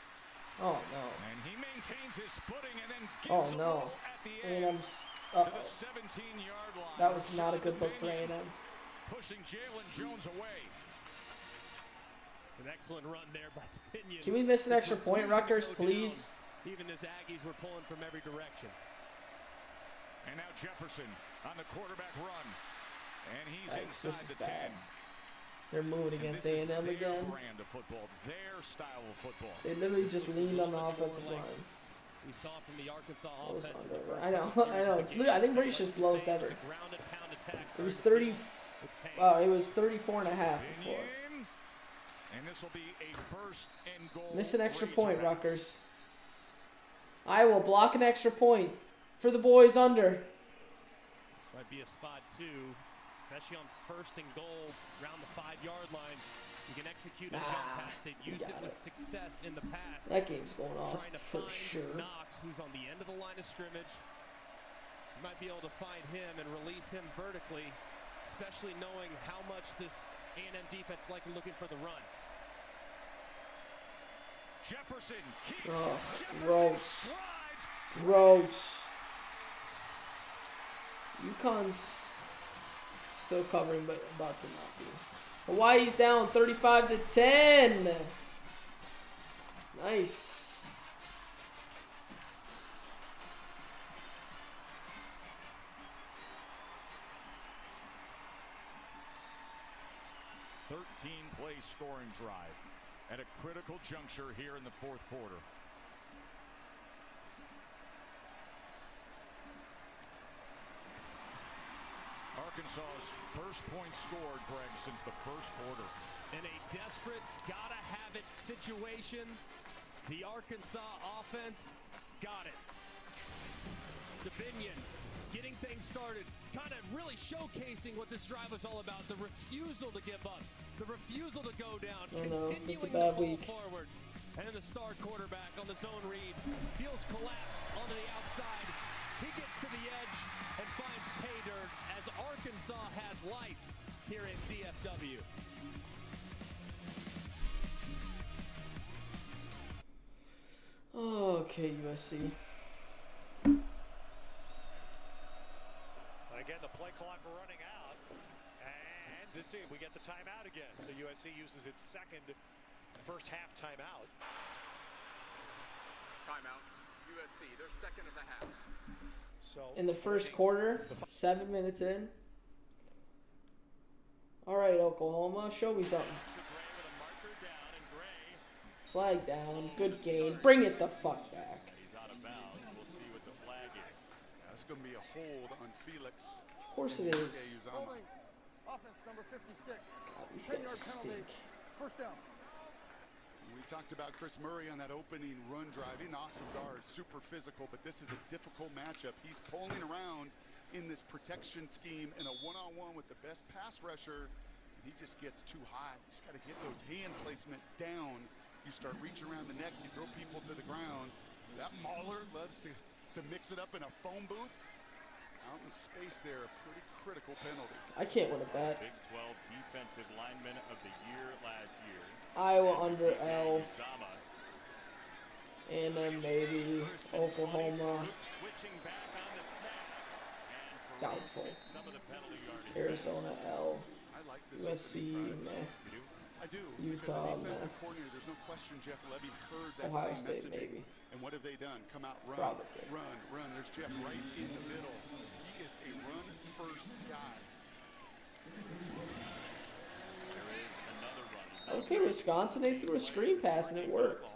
Oh no. And he maintains his footing and then Oh gives no. at the end. to the 17-yard line. That was not a good look for A&M. Pushing Jalen Jones away. It's an excellent run there by Pinion. Can we miss an extra point, Rutgers, please? Even as Aggies were pulling from every direction. And now Jefferson on the quarterback run. And he's Yikes, inside this is the bad. 10. They're moving against A&M their again. brand of football, their style of football. They literally just leaned on the offensive line. We saw from the Arkansas Close offense. under. I know. It's literally, I think pretty sure it's the lowest ever. It was 30. It was 34 and a half before. And this will be a first and goal. Miss an extra point, Rutgers. I will block an extra point for the boys under. This might be a spot too, especially on first and goal around the 5-yard line. You can execute a jump pass. They've used it with success in the past. That game's going off Trying to for find sure. Knox, who's on the end of the line of scrimmage. You might be able to find him and release him vertically, especially knowing how much this A&M defense likely looking for the run. Jefferson. Oh, gross. Gross. UConn's still covering, but about to not be. Hawaii's down 35-10. Nice. Play scoring drive at a critical juncture here in the fourth quarter. Arkansas's first point scored, Greg, since the first quarter. In a desperate, gotta have it situation, the Arkansas offense got it. Binion getting things started, kind of really showcasing what this drive was all about. The refusal to give up, the refusal to go down, continuing to fall forward. And the star quarterback on the zone read feels collapse onto the outside. He gets to the edge and finds pay dirt as Arkansas has life here in DFW. Okay, USC. Again, the play clock running out, and let's see if we get the timeout again. So USC uses its second first half timeout. Timeout. USC, their second of the half. So in the first quarter, 7 minutes in. All right, Oklahoma, show me something. Flag down, good game. Bring it the fuck back. He's out of bounds. We'll see what the flag is. That's going to be a hold on Felix. Of course it is. Holding. Offense number 56. God, these guys stink. First down. We talked about Chris Murray on that opening run drive. He's an awesome guard, super physical, but this is a difficult matchup. He's pulling around in this protection scheme in a one-on-one with the best pass rusher, and he just gets too high. He's got to get those hand placement down. You start reaching around the neck, you throw people to the ground. That Mahler loves to mix it up in a phone booth. Out in space there, a pretty critical penalty. I can't win a bet. Big 12 defensive lineman of the year last year. Iowa under L. And then maybe Oklahoma. Doubtful. Arizona L. USC, meh. I do. Utah, meh. Defensive coordinator, there's no question Jeff Levy heard that Ohio same State, messaging. maybe. And what have they done? Come out, run, Probably. run. There's Jeff right in the middle. He is a run-first guy. Okay, Wisconsin, they threw a screen pass and it worked.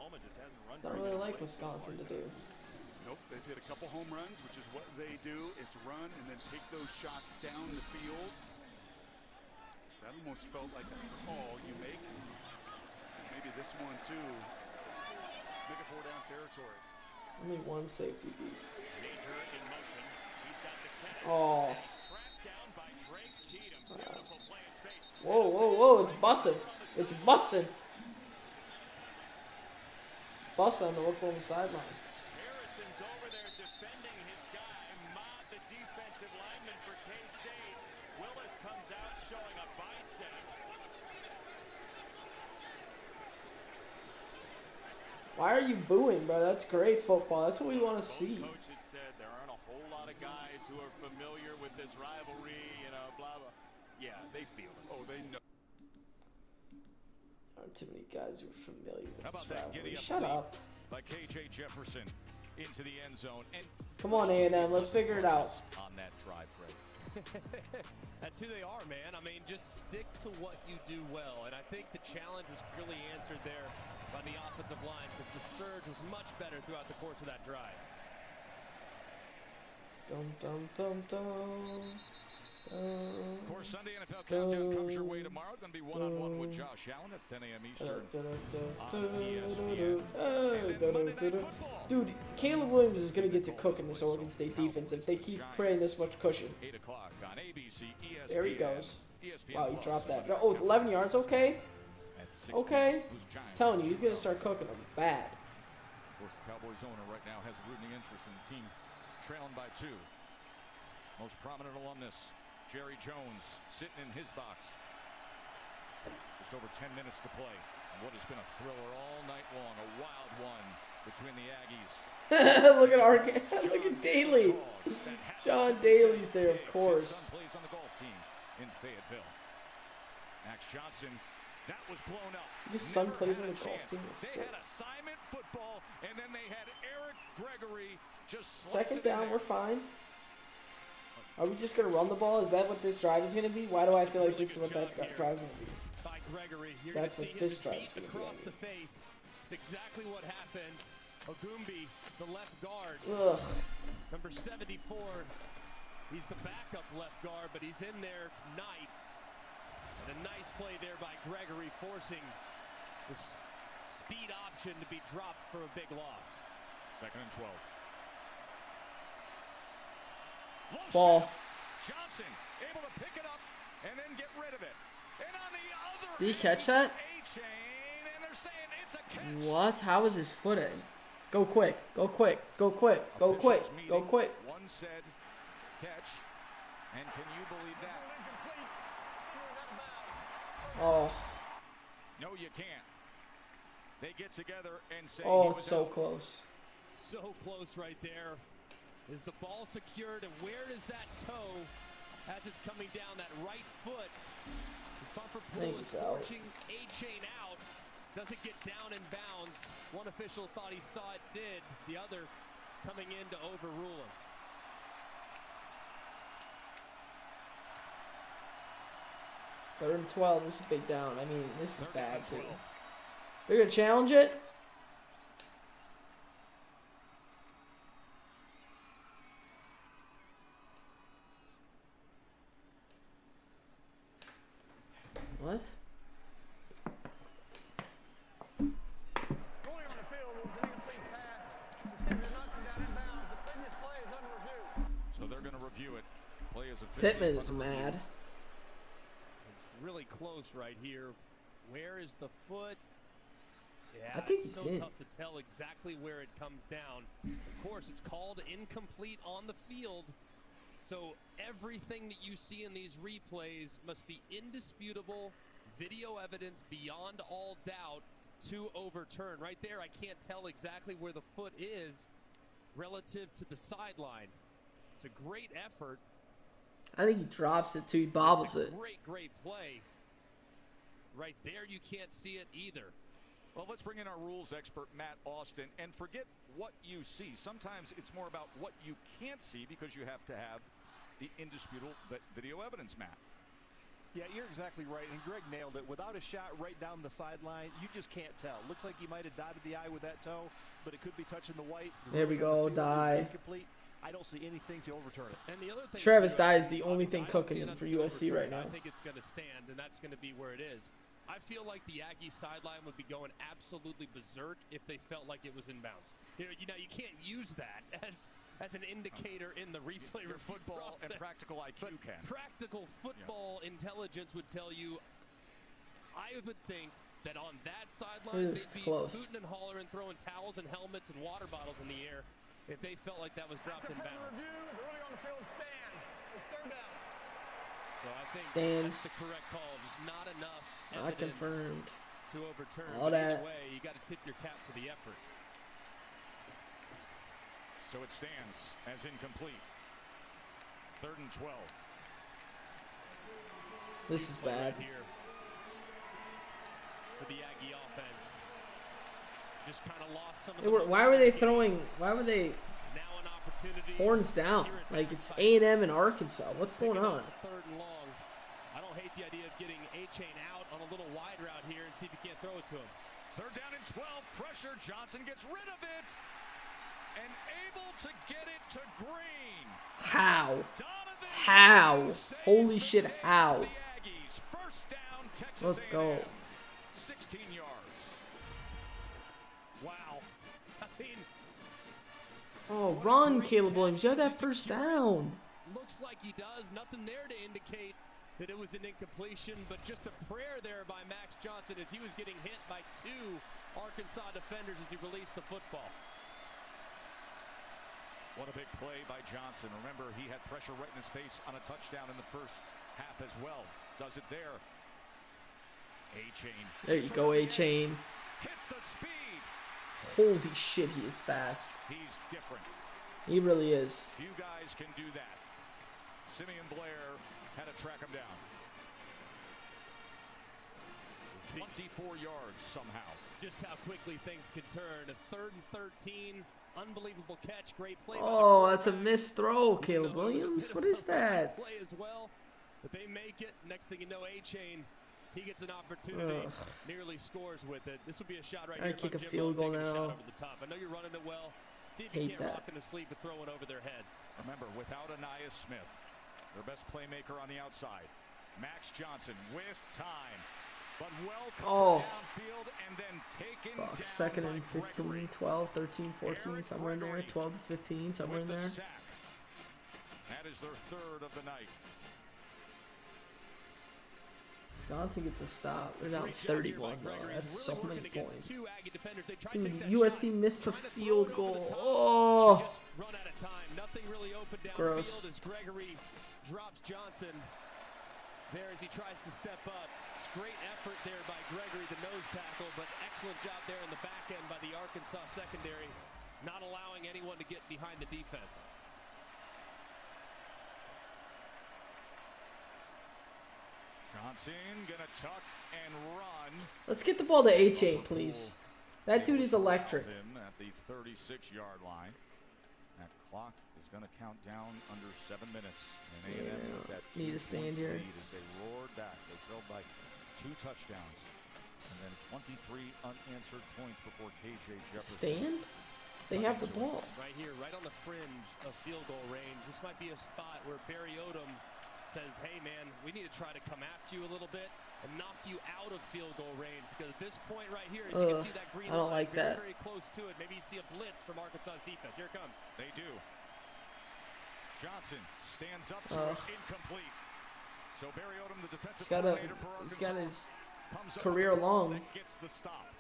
It's not really like Wisconsin to do. Nope, they've hit a couple home runs, which is what they do. It's run and then take those shots down the field. That almost felt like a call you make. Maybe this one too. Make it 4-down territory. Only one safety beat. Major in motion. He's got the catch. Oh. He's tracked down by Drake Cheatham. Beautiful play in space. Whoa, it's bussing. It's bussing. Bus on the Oklahoma sideline. Harrison's over there defending his guy. Mott, the defensive lineman for K-State. Willis comes out showing a bicep. Why are you booing, bro? That's great football. That's what we want to see. Coaches said there aren't a whole lot of guys who are familiar with this rivalry, you know, blah, blah. Yeah, they feel it. Oh, they know. There aren't too many guys who are familiar with How about this that rivalry. giddy up Shut lead up. by KJ Jefferson into the end zone. And Come on, A&M. Let's figure it out. on that drive, Greg. That's who they are, man. I mean, just stick to what you do well. And I think the challenge was clearly answered there by the offensive line because the surge was much better throughout the course of that drive. Dum, dum, dum, dum. Of course, Sunday NFL Countdown comes your way tomorrow. Going to be one-on-one with Josh Allen. That's 10 a.m. Eastern on ESPN. Dude, Caleb Williams is going to get to cook in this Oregon State defense if they keep creating this much cushion. 8 o'clock on ABC, ESPN. There he goes. ESPN Wow, he Plus. dropped that. Oh, 11 yards. Okay. At 6 Okay. Who's Giants? Telling you, he's going to start cooking them bad. Of course, the Cowboys owner right now has rooting interest in the team trailing by 2. Most prominent alumnus, Jerry Jones, sitting in his box. Just over 10 minutes to play. And what has been a thriller all night long, a wild one between the Aggies. Look at look at Daly. John Daly's there, of course. His son plays on the golf team in Fayetteville. Max Johnson, that was blown up. His son Never plays had on a the golf chance. team. That's They sick. had assignment football, and then they had Eric Gregory just Second slicing it down, in we're fine. Are we just going to run the ball? Is that what this drive is going to be? Why do I feel like this is what that drive is going to be? By Gregory, you're That's gonna what see him this drive is beat going to be. across the face. It's exactly what happened. Ogumbi, the left guard. Ugh. Number 74. He's the backup left guard, but he's in there tonight. And a nice play there by Gregory, forcing the speed option to be dropped for a big loss. 2nd and 12. Ball. Johnson able to pick it up and then get rid of it. And on the other Did he catch that? A-chain, and they're saying it's a catch. What? How is his foot in? Go quick. Go quick. Go quick. Go quick. Go quick. One said catch, and can you believe that? Oh. No, you can't. They get together and say Oh, he it's was so out. close. So close right there. Is the ball secured, and where does that toe as it's coming down that right foot? His bumper I think pull is it's out. forcing A-chain out. Doesn't get down in bounds. One official thought he saw it did. The other coming in to overrule him. Third and 12. This is a big down. I mean, this is bad too. They're gonna challenge it. What? Going on the field was an incomplete pass. Receiver knocked him down in bounds. The previous play is under review. So they're going to review it. Play is officially Pittman is under review. mad. It's really close right here. Where is the foot? Yeah, I think it's it's so in. tough to tell exactly where it comes down. Of course, it's called incomplete on the field. So everything that you see in these replays must be indisputable video evidence beyond all doubt to overturn. Right there, I can't tell exactly where the foot is relative to the sideline. It's a great effort. I think he drops it too. He bobbles It's a it. great play. Right there, you can't see it either. Well, let's bring in our rules expert, Matt Austin, and forget what you see. Sometimes it's more about what you can't see because you have to have the indisputable video evidence, Matt. Yeah, you're exactly right, and Greg nailed it. Without a shot right down the sideline, you just can't tell. Looks like he might have dotted the eye with that toe, but it could be touching the white. There we go, die. Incomplete. I don't see anything to overturn it. And the other thing Travis too, Dye is the only obviously, thing I don't cooking see him for nothing to USC right overturn. now. I think it's going to stand, and that's going to be where it is. I feel like the Aggie sideline would be going absolutely berserk if they felt like it was inbounds. You can't use that as an indicator in the replay Your review football process. and practical IQ But can. practical football intelligence would tell you, I would think that on that sideline, It's they'd be close. hooting and hollering, throwing towels and helmets and water bottles in the air if they felt like that was dropped in After bounds. review, the ruling on the field stands. It's third down. So I think Stands. that's the correct call. Just not enough Not evidence confirmed. to overturn. All But either that. way, you got to tip your cap for the effort. So it stands as incomplete. 3rd and 12. This is bad. Right here for the Aggie offense. Just kind of lost some of the Why were they throwing? Why were they now an opportunity horns down? Like it's A&M and Arkansas. What's going on? 3rd and long. I don't hate the idea of getting A-Chain out on a little wide route here and see if you can't throw it to him. 3rd down and 12. Pressure. Johnson gets rid of it. And able to get it to Green. How? How? Holy shit! How? First down, Texas Let's go. 16 yards. Wow. I mean, Oh, run, Caleb Williams! You have that first down. looks like he does. Nothing there to indicate that it was an incompletion, but just a prayer there by Max Johnson as he was getting hit by 2 Arkansas defenders as he released the football. What a big play by Johnson. Remember, he had pressure right in his face on a touchdown in the first half as well. Does it there. A-Chain. There you go, A-Chain. Hits the speed. Holy shit, he is fast. He's different. He really is. Few guys can do that. Simeon Blair had to track him down. 24 yards somehow. Just how quickly things could turn. 3rd and 13. Unbelievable catch. Great play. Oh, that's a missed throw, Caleb Williams. What is that? Play as well, but they make it. Next thing you know, A-Chain, he gets an opportunity, nearly scores with it. This would be a shot right I here. kick a Jimbo field goal taking a shot now. over the top. I know you're running it well. See if you Hate can't that. rock them to sleep and throw it over their heads. Remember, without Anaya Smith, their best playmaker on the outside, Max Johnson with time, but well downfield and then taken down Fuck, 2nd and by 15, Gregory. 12, 13, 14, somewhere in there. 12 to 15, somewhere in With the there. sack. That is their 3rd of the night. Wisconsin gets a stop. They're down 31 though. That's so many points. Dude, USC missed a field goal. Oh, Run out of time. Nothing really open gross. downfield as Gregory drops Johnson there as he tries to step up. It's great effort there by Gregory, the nose tackle, but excellent job there in the back end by the Arkansas secondary, not allowing anyone to get behind the defense. Johnson gonna tuck and run. Let's get the ball to A-Chain, please. That dude is electric. Him at the 36-yard line. That clock is going to count down under 7 minutes. And A&M with that need to stand here. lead as they roared back. They trailed by 2 touchdowns. And then 23 unanswered points before KJ Jefferson. Stand? They have the ball. Right here, right on the fringe of field goal range. This might be a spot where Barry Odom says, hey man, we need to try to come after you a little bit and knock you out of field goal range, because at this point right here, as you can see that green I don't line like that. very close to it. Maybe you see a blitz from Arkansas's defense. Here it comes. They do. Johnson stands up to it, incomplete. So Barry Odom, the defensive coordinator for He's Arkansas, got his comes up career with the ball long. that gets the stop.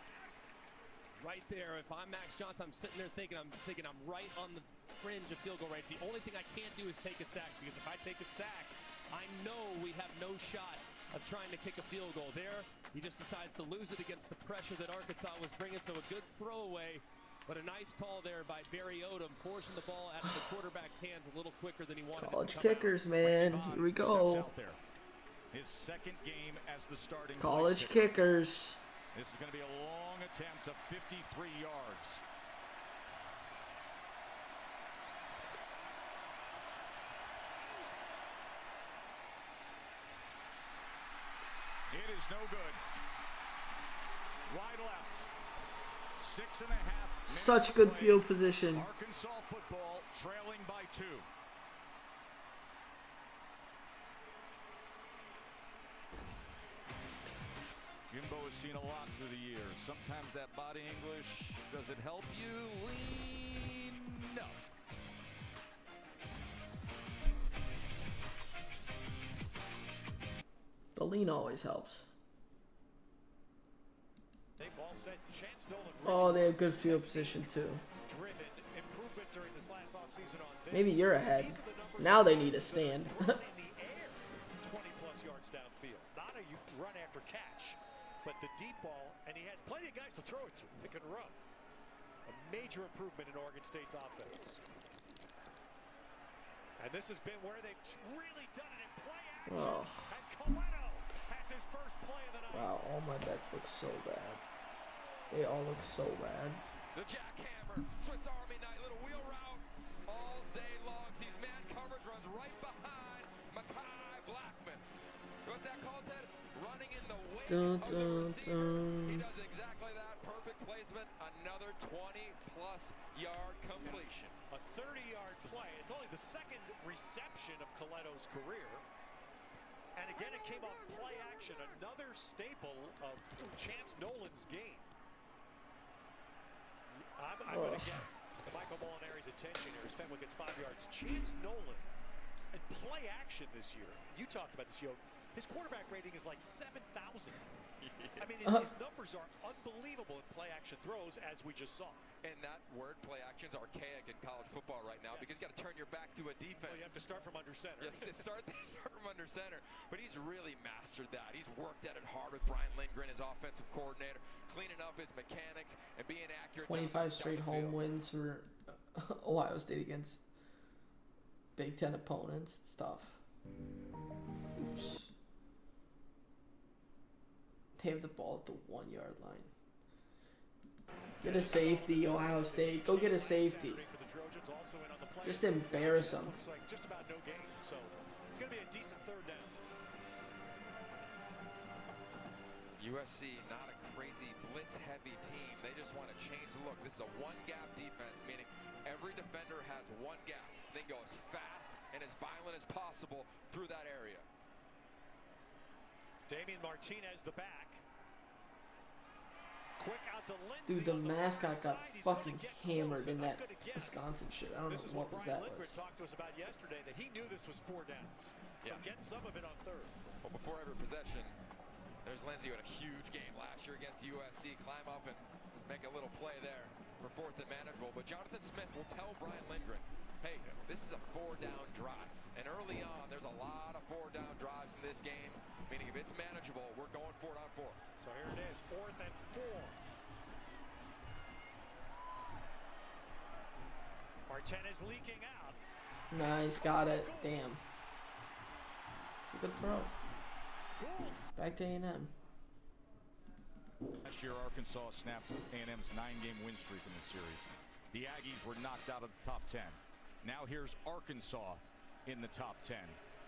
Right there, if I'm Max Johnson, I'm sitting there thinking I'm right on the fringe of field goal range. The only thing I can't do is take a sack, because if I take a sack, I know we have no shot of trying to kick a field goal. There, he just decides to lose it against the pressure that Arkansas was bringing, so a good throwaway, but a nice call there by Barry Odom, forcing the ball out of the quarterback's hands a little quicker than he wanted. College it to come kickers, out. man. Here we go. His 2nd game as the starting College place kicker. kickers. This is going to be a long attempt of 53 yards. It is no good. Wide left. 6.5 minutes Such good away. field position. Arkansas football trailing by 2. Jimbo has seen a lot through the years. Sometimes that body English, does it help you? No. The lean always helps. Ball set. Chance Nolan Oh, they have good field position too. driven improvement during this last offseason on this. Maybe you're ahead. Now they need a stand. 20 plus yards downfield. Not a run after catch, but the deep ball, and he has plenty of guys to throw it to. Pick and run. A major improvement in Oregon State's offense. And this has been where they've really done it in play action. Oh. And Coletto has his first play of the night. Wow, all my bets look so bad. They all look so bad. The jackhammer, Swiss Army knife, little wheel route all day long. Sees man coverage, runs right behind Mekhi Blackman. What's that called, Ted? It's running in the wake Dun, of the dun, receiver. He dun. does exactly that. Perfect placement. Another 20-plus yard completion. A 30-yard play. It's only the second reception of Coletto's career. And again, it came off play action. Another staple of Chance Nolan's game. I'm going to get Michael Molinari's attention here as Fenwick gets 5 yards. Chance Nolan in play action this year. You talked about this, Yo. His quarterback rating is like 7,000. I mean, his numbers are unbelievable in play action throws, as we just saw. And that word, play action, is archaic in college football right now because you got to turn your back to a defense. Well, you have to start from under center. Yes, start from under center. But he's really mastered that. He's worked at it hard with Brian Lindgren, his offensive coordinator, cleaning up his mechanics and being accurate. 25 straight home wins for Ohio State against Big Ten opponents. It's tough. Oops. They have the ball at the 1 yard line. Get a safety, Ohio State. Go get a safety. Just embarrass them. Looks like just about no gain, so it's going to be a decent third down. USC, not a crazy blitz-heavy team. They just want to change the look. This is a one-gap defense, meaning every defender has one gap. They go as fast and as violent as possible through that area. Damian Martinez, the back. Quick out to Lindsey. Dude, the mascot got fucking hammered in that Wisconsin shit. I don't This is know what Brian that Lindgren was. talked to us about yesterday, that he knew this was 4 downs. So get some of it on third. Well, before every possession, there's Lindsey who had a huge game last year against USC. Climb up and make a little play there for 4th and manageable. But Jonathan Smith will tell Brian Lindgren, hey, this is a 4-down drive. And early on, there's a lot of 4-down drives in this game, meaning if it's manageable, we're going 4 on 4. So here it is, 4th and 4. Martinez leaking out. Nice, got it. Damn. It's a good throw. Back to A&M. Last year, Arkansas snapped A&M's 9-game win streak in the series. The Aggies were knocked out of the top 10. Now here's Arkansas in the top 10,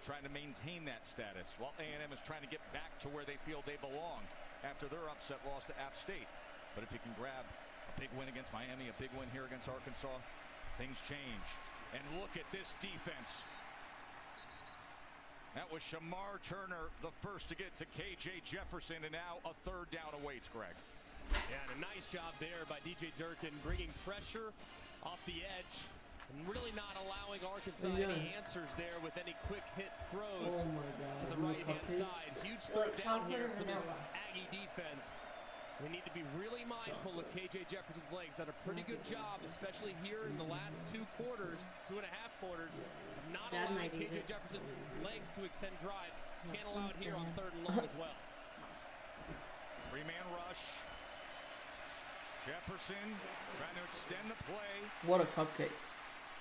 trying to maintain that status, while A&M is trying to get back to where they feel they belong after their upset loss to App State. But if you can grab a big win against Miami, a big win here against Arkansas, things change. And look at this defense. That was Shamar Turner, the first to get to KJ Jefferson, and now a 3rd down awaits, Greg. Yeah, and a nice job there by DJ Durkin, bringing pressure off the edge and really not allowing Arkansas any answers there with any quick hit throws Oh my God. to the right-hand side. Huge third down here for this Aggie defense. We need to be really mindful of KJ Jefferson's legs. Done a pretty good job, especially here in the last 2 quarters, 2.5 quarters, of not allowing KJ Jefferson's legs to extend drives. Can't allow it here on 3rd and long as well. 3-man rush. Jefferson trying to extend the play. What a cupcake.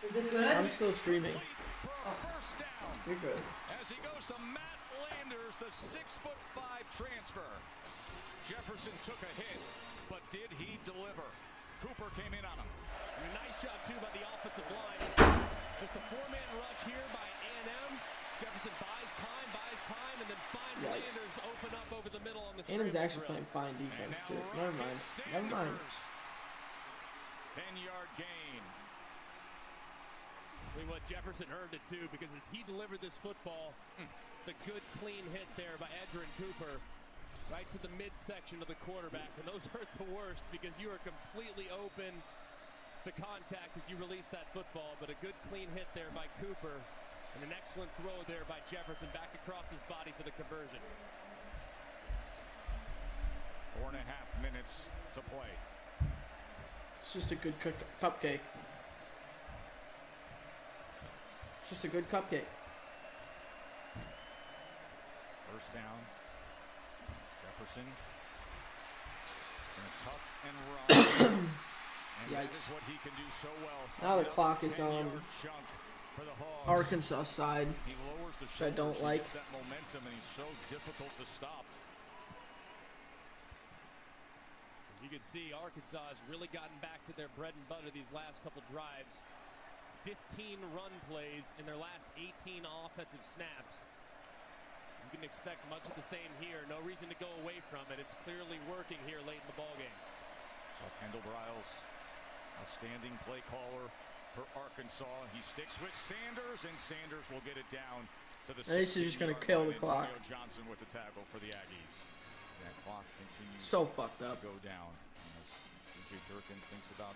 Is it good? I'm still streaming. First down. You're good. As he goes to Matt Landers, the 6'5" transfer. Jefferson took a hit, but did he deliver? Cooper came in on him. And a nice job, too, by the offensive line. Just a 4-man rush here by A&M. Jefferson buys time, and then finds Landers open up over the middle on the A&M's scramble actually drill. playing fine defense, too. Never mind. Never mind. 10-yard gain. I mean, what Jefferson earned it, too, because as he delivered this football, it's a good, clean hit there by Edgerrin Cooper. Right to the midsection of the quarterback, and those hurt the worst because you are completely open to contact as you release that football. But a good clean hit there by Cooper, and an excellent throw there by Jefferson back across his body for the conversion. 4.5 minutes to play. It's just a good cupcake. It's just a good cupcake. First down. Jefferson Tuck and run. And that is Yikes. what he can do so well. Now the clock is on 10-yard chunk for the Hogs. Arkansas side, He lowers the which I don't shoulders, he like. gets that momentum, and he's so difficult to stop. As you can see, Arkansas has really gotten back to their bread and butter these last couple drives. 15 run plays in their last 18 offensive snaps. You can expect much of the same here. No reason to go away from it. It's clearly working here late in the ballgame. So Kendall Briles, outstanding play caller for Arkansas. He sticks with Sanders, and Sanders will get it down to the And this is just gonna 16-yard kill line. the clock. Antonio Johnson with the tackle for the Aggies. That clock continues So fucked up. to go down. As DJ Durkin thinks about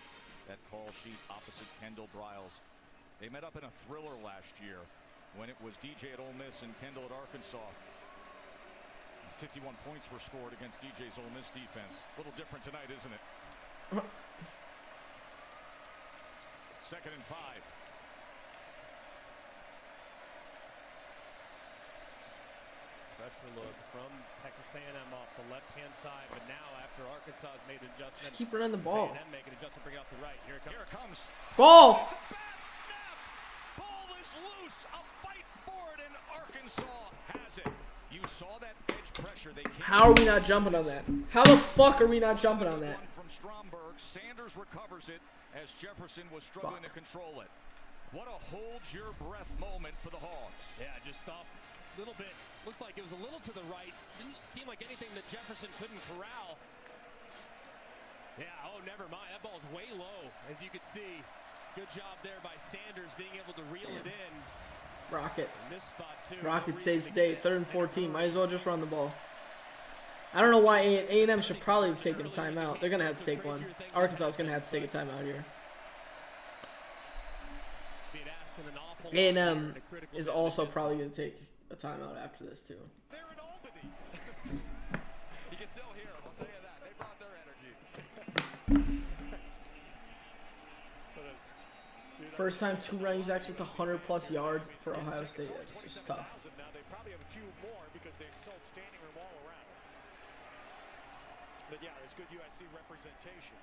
that call sheet opposite Kendall Briles. They met up in a thriller last year when it was DJ at Ole Miss and Kendall at Arkansas. 51 points were scored against DJ's Ole Miss defense. A little different tonight, isn't it? 2nd and 5. Pressure look from Texas A&M off the left-hand side, but now after Arkansas has made an adjustment, Just keep running the ball. A&M make an adjustment, bring it off the right. Here it comes. Here it comes. Ball! It's a bad snap. Ball is loose. A fight for it, and Arkansas has it. You saw that edge pressure. They can't. How are we not jumping on that? How the fuck are we not jumping on that? From Stromberg, Sanders recovers it as Jefferson was struggling to control it. What a hold your breath moment for the Hogs. Yeah, just off a little bit. Looked like it was a little to the right. Didn't seem like anything that Jefferson couldn't corral. Yeah, oh, never mind. That ball's way low, as you could see. Good job there by Sanders being able to reel it in. Rocket. In this spot, too. Rocket saves the day. 3rd and 14. Might as well just run the ball. I don't know why A&M should probably have taken a timeout. They're going to have to take one. Arkansas is going to have to take a timeout here. A&M is also probably going to take a timeout after this, too. They're in Albany. You can still hear them, I'll tell you that. They brought their energy. First time 2 running backs with 100-plus yards for Ohio State. That's just tough. Now they probably have a few more because they've sold standing room all around. But yeah, there's good USC representation.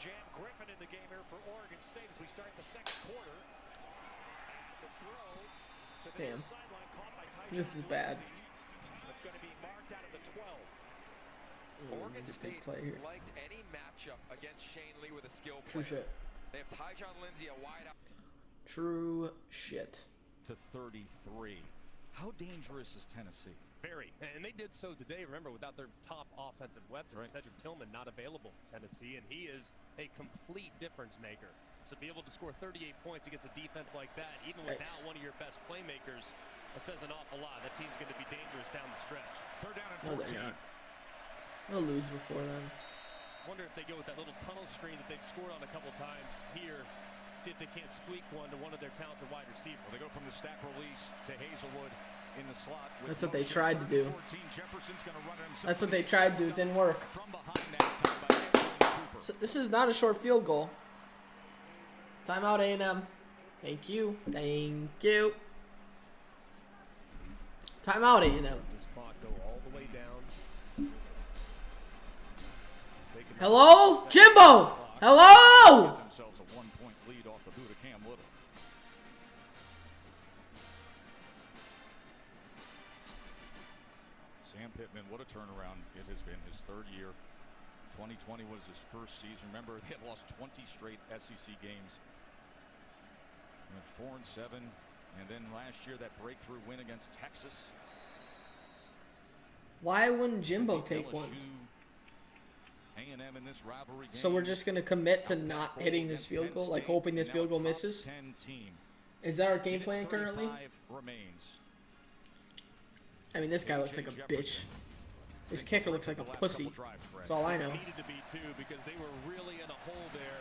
Jam Griffin in the game here for Oregon State as we start the second quarter. The throw to the Damn. sideline caught by Tyson. This is bad. That's going to be marked out of the 12. Oregon That's a big State play here. liked any matchup against Shane Lee with a skill True player. shit. They have Tyjon Lindsey, a wide out. True shit. To 33. How dangerous is Tennessee? Very. And they did so today, remember, without their top offensive weapon. Right. Cedric Tillman not available for Tennessee, and he is a complete difference maker. So to be able to score 38 points against a defense like that, even without one of your best playmakers, that says an awful lot. That team's going to be dangerous down the stretch. 3rd down and No, 14. they're not. They'll lose before then. Wonder if they go with that little tunnel screen that they've scored on a couple times here. See if they can't squeak one to one of their talented wide receivers. Well, they go from the stack release to Hazelwood in the slot. That's what they tried to do. Jefferson's gonna run it himself. That's what they tried to do. It didn't work. From behind that time by Anthony Cooper. So this is not a short field goal. Timeout A&M. Thank you. Thank you. Timeout A&M. This clock go all the way down. Hello? Jimbo! Hello! Themselves a 1-point lead off the boot of Cam Little. Sam Pittman, what a turnaround it has been. His 3rd year. 2020 was his first season. Remember, they had lost 20 straight SEC games. And 4-7, and then last year that breakthrough win against Texas. Why wouldn't Jimbo take one? A&M in this rivalry game. So we're just going to commit to not hitting this field goal? Like hoping this field goal misses? 10 team. Is that our game plan currently? Remains. I mean, this guy looks like a bitch. This kicker looks like a pussy. That's all I know. Needed to be too, because they were really in a hole there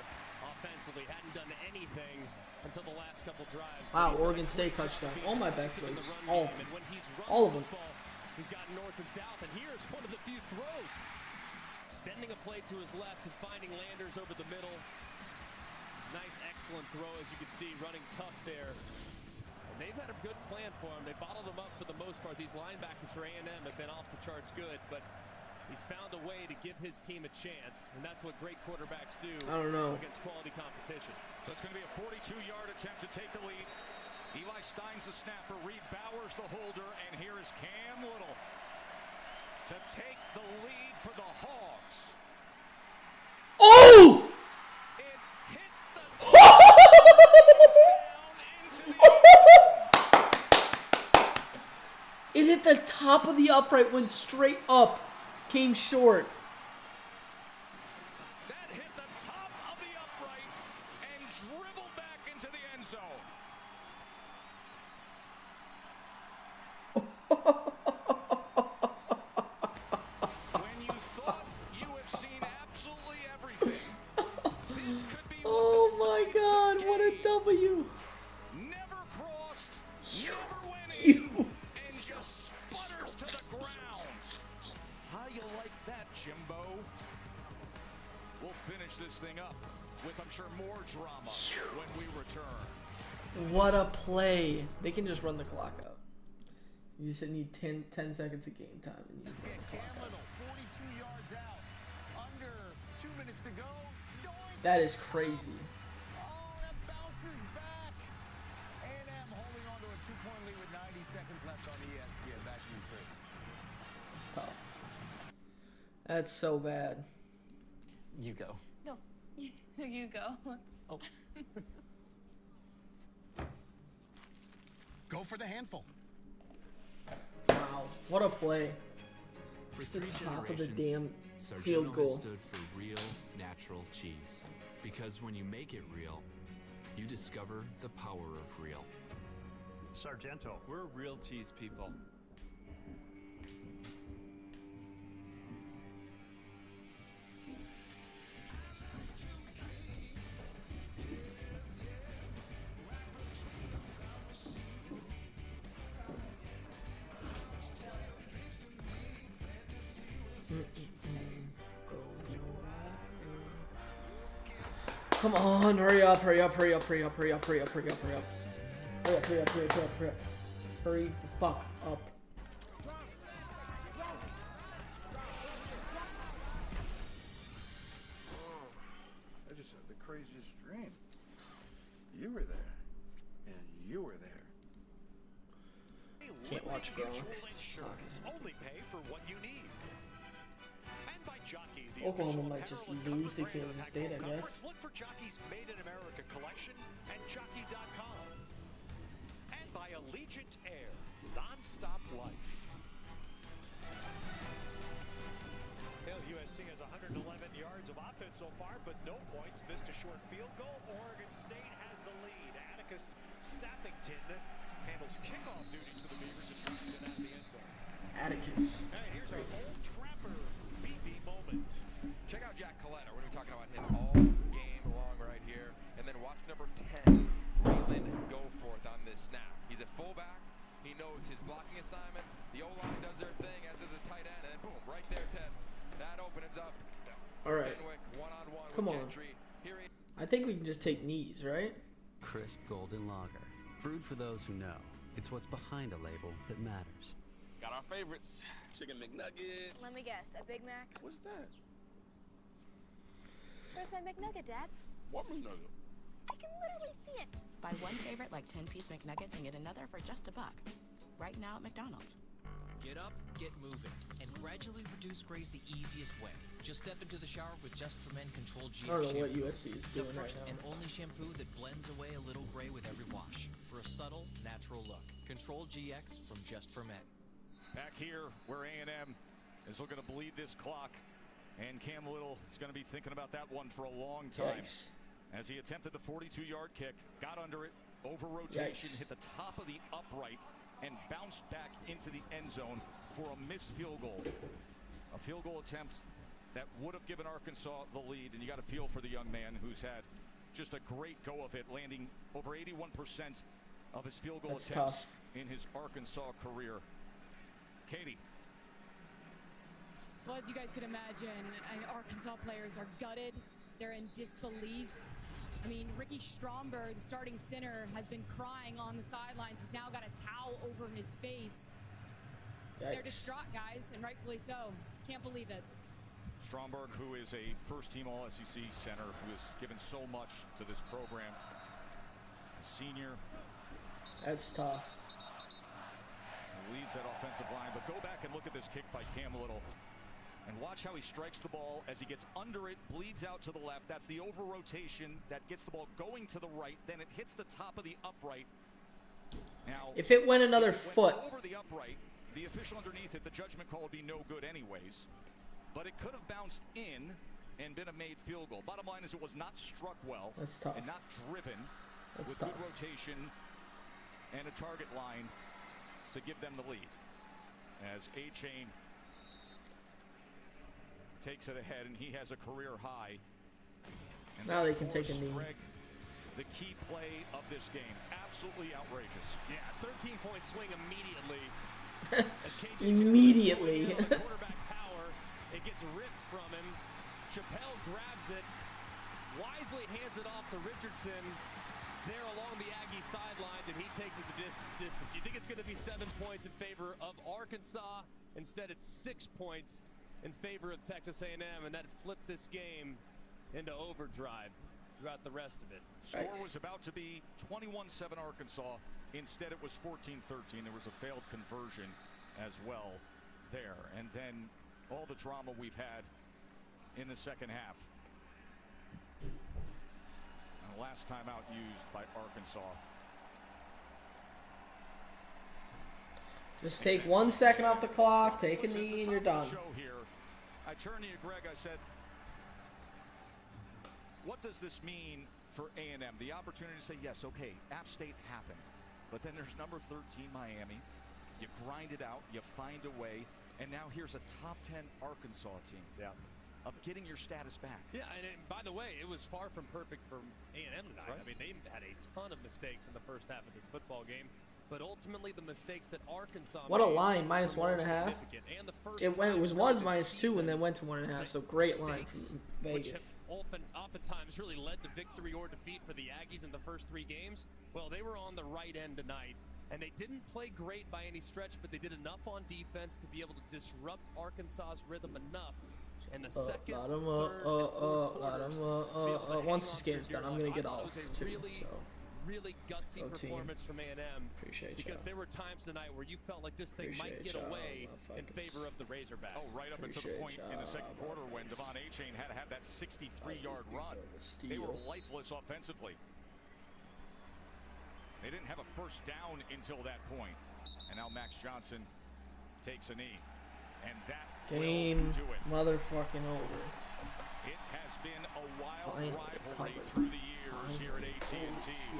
offensively. Hadn't done anything until the last couple drives. Wow, Oregon State touchdown. All my best leagues. All of them. All of them. He's got north and south, and here's one of the few throws. Extending a play to his left and finding Landers over the middle. Nice, excellent throw, as you can see, running tough there. And they've had a good plan for him. They bottled him up for the most part. These linebackers for A&M have been off the charts good, but He's found a way to give his team a chance, and that's what great quarterbacks do I don't know. against quality competition. So it's going to be a 42-yard attempt to take the lead. Eli Stein's the snapper, Reed Bowers the holder, and here is Cam Little to take the lead for the Hogs. Oh! It hit the It hit the top of the upright, went straight up, came short. That hit the top of the upright and dribbled back into the end zone. When you thought you have seen absolutely everything, this could be Oh my God, what a W. never crossed, never went in, and just sputters to the ground. How you like that, Jimbo? We'll finish this thing up with, I'm sure, more drama when we return. What a play. They can just run the clock out. You just need 10 seconds of game time. And you just run the clock out. 42 yards out. Under 2 minutes to go. That is crazy. Oh, that bounces back. A&M holding on to a 2-point lead with 90 seconds left on ESPN. Back to you, Chris. Tough. That's so bad. You go. No, you go. Oh. Go for the handful. Wow, what a play. For It's the 3 top of the generations, damn field Sargento goal. has stood for real, natural cheese. Because when you make it real, you discover the power of real. Sargento. We're real cheese people. Come on, hurry up, hurry up, hurry up, hurry up, hurry up, hurry up, hurry up, hurry up. Hurry up, hurry up, hurry up, hurry up, hurry up. Hurry the fuck up. I just had the craziest dream. You were there, and you were there. Can't watch Gronk. Only pay for what you need. And by Jockey, the Oklahoma official might just apparel and lose to comfort brand of Kansas the State, I Pac-12 guess. Conference. Look for Jockey's Made in America collection at jockey.com. And by Allegiant Air, non-stop life. Well, USC has 111 yards of offense so far, but no points. Missed a short field goal. Oregon State has the lead. Atticus Sappington handles kickoff duties for the Beavers and drives it out of the end zone. Atticus. Hey, here's our old trapper BB moment. Check out Jack Coletta. We're going to be talking about him all game long right here. And then watch number 10, Raylan Goforth on this snap. He's a fullback. He knows his blocking assignment. The O-line does their thing, as does the tight end. And then boom, right there, Ted. That opens up. All right. Fenwick, one-on-one Come with on. Gentry. Here he I think we can just take knees, right? Crisp golden lager. Brewed for those who know. It's what's behind a label that matters. Got our favorites. Chicken McNuggets. Let me guess, a Big Mac? What's that? Where's my McNugget, Dad? What McNugget? I can literally see it. Buy one favorite like 10-piece McNuggets and get another for just $1. Right now at McDonald's. Get up, get moving, and gradually reduce grays the easiest way. Just step into the shower with Just for Men Control GX I don't know what shampoo. USC is The doing right first now. and only shampoo that blends away a little gray with every wash for a subtle, natural look. Control GX from Just for Men. Back here where A&M is looking to bleed this clock. And Cam Little is going to be thinking about that one for a long time. Yikes. As he attempted the 42-yard kick, got under it, over rotation, Yikes. hit the top of the upright, and bounced back into the end zone for a missed field goal. A field goal attempt that would have given Arkansas the lead, and you got to feel for the young man who's had just a great go of it, landing over 81% of his field goal That's attempts tough. in his Arkansas career. Katie. Well, as you guys could imagine, Arkansas players are gutted. They're in disbelief. I mean, Ricky Stromberg, the starting center, has been crying on the sidelines. He's now got a towel over his face. They're Yikes. distraught, guys, and rightfully so. Can't believe it. Stromberg, who is a first-team All-SEC center, who has given so much to this program. A senior. That's tough. Leads that offensive line, but go back and look at this kick by Cam Little. And watch how he strikes the ball as he gets under it, bleeds out to the left. That's the over-rotation that gets the ball going to the right. Then it hits the top of the upright. Now, if it went another foot over the upright, the official underneath it, the judgment call would be no good anyways. But it could have bounced in and been a made field goal. Bottom line is it was not struck well. That's tough. And not driven That's with tough. good rotation and a target line to give them the lead. As A-Chain takes it ahead, and he has a career high. And now they can take a knee. Greg, the key play of this game. Absolutely outrageous. Yeah, 13-point swing immediately. Immediately. Quarterback power. It gets ripped from him. Chappelle grabs it, wisely hands it off to Richardson there along the Aggie sidelines, and he takes it the distance. You think it's going to be 7 points in favor of Arkansas? Instead, it's 6 points in favor of Texas A&M, and that flipped this game into overdrive throughout the rest of it. Score was about to be 21-7 Arkansas. Instead, it was 14-13. There was a failed conversion as well there. And then all the drama we've had in the second half. And last time out used by Arkansas. Just take 1 second off the clock, take a knee, and you're done. I turned to you, Greg. I said, what does this mean for A&M? The opportunity to say, yes, okay, App State happened. But then there's number 13, Miami. You grind it out, you find a way, and now here's a top 10 Arkansas team. Yeah. Of getting your status back. Yeah, and by the way, it was far from perfect for A&M tonight. Right. I mean, they had a ton of mistakes in the first half of this football game. But ultimately, the mistakes that Arkansas What a made line, were -1.5. more significant. And the first It was -2 and then went to 1.5. So great line from which Vegas. have oftentimes really led to victory or defeat for the Aggies in the first 3 games. Well, they were on the right end tonight, and they didn't play great by any stretch, but they did enough on defense to be able to disrupt Arkansas's rhythm enough. And the second, third, and fourth quarters, once this game's done, I'm gonna get off too. Really gutsy performance from A&M. Appreciate because you. there were times tonight where you felt like this thing might get away in favor of the Razorbacks. Oh, right up until the point in the second quarter when Devon A-Chain had to have that 63-yard run. They were lifeless offensively. They didn't have a first down until that point. And now Max Johnson takes a knee. And that Game will do it. motherfucking over. It has been a wild Finally rivalry covered. through the years here at AT&T.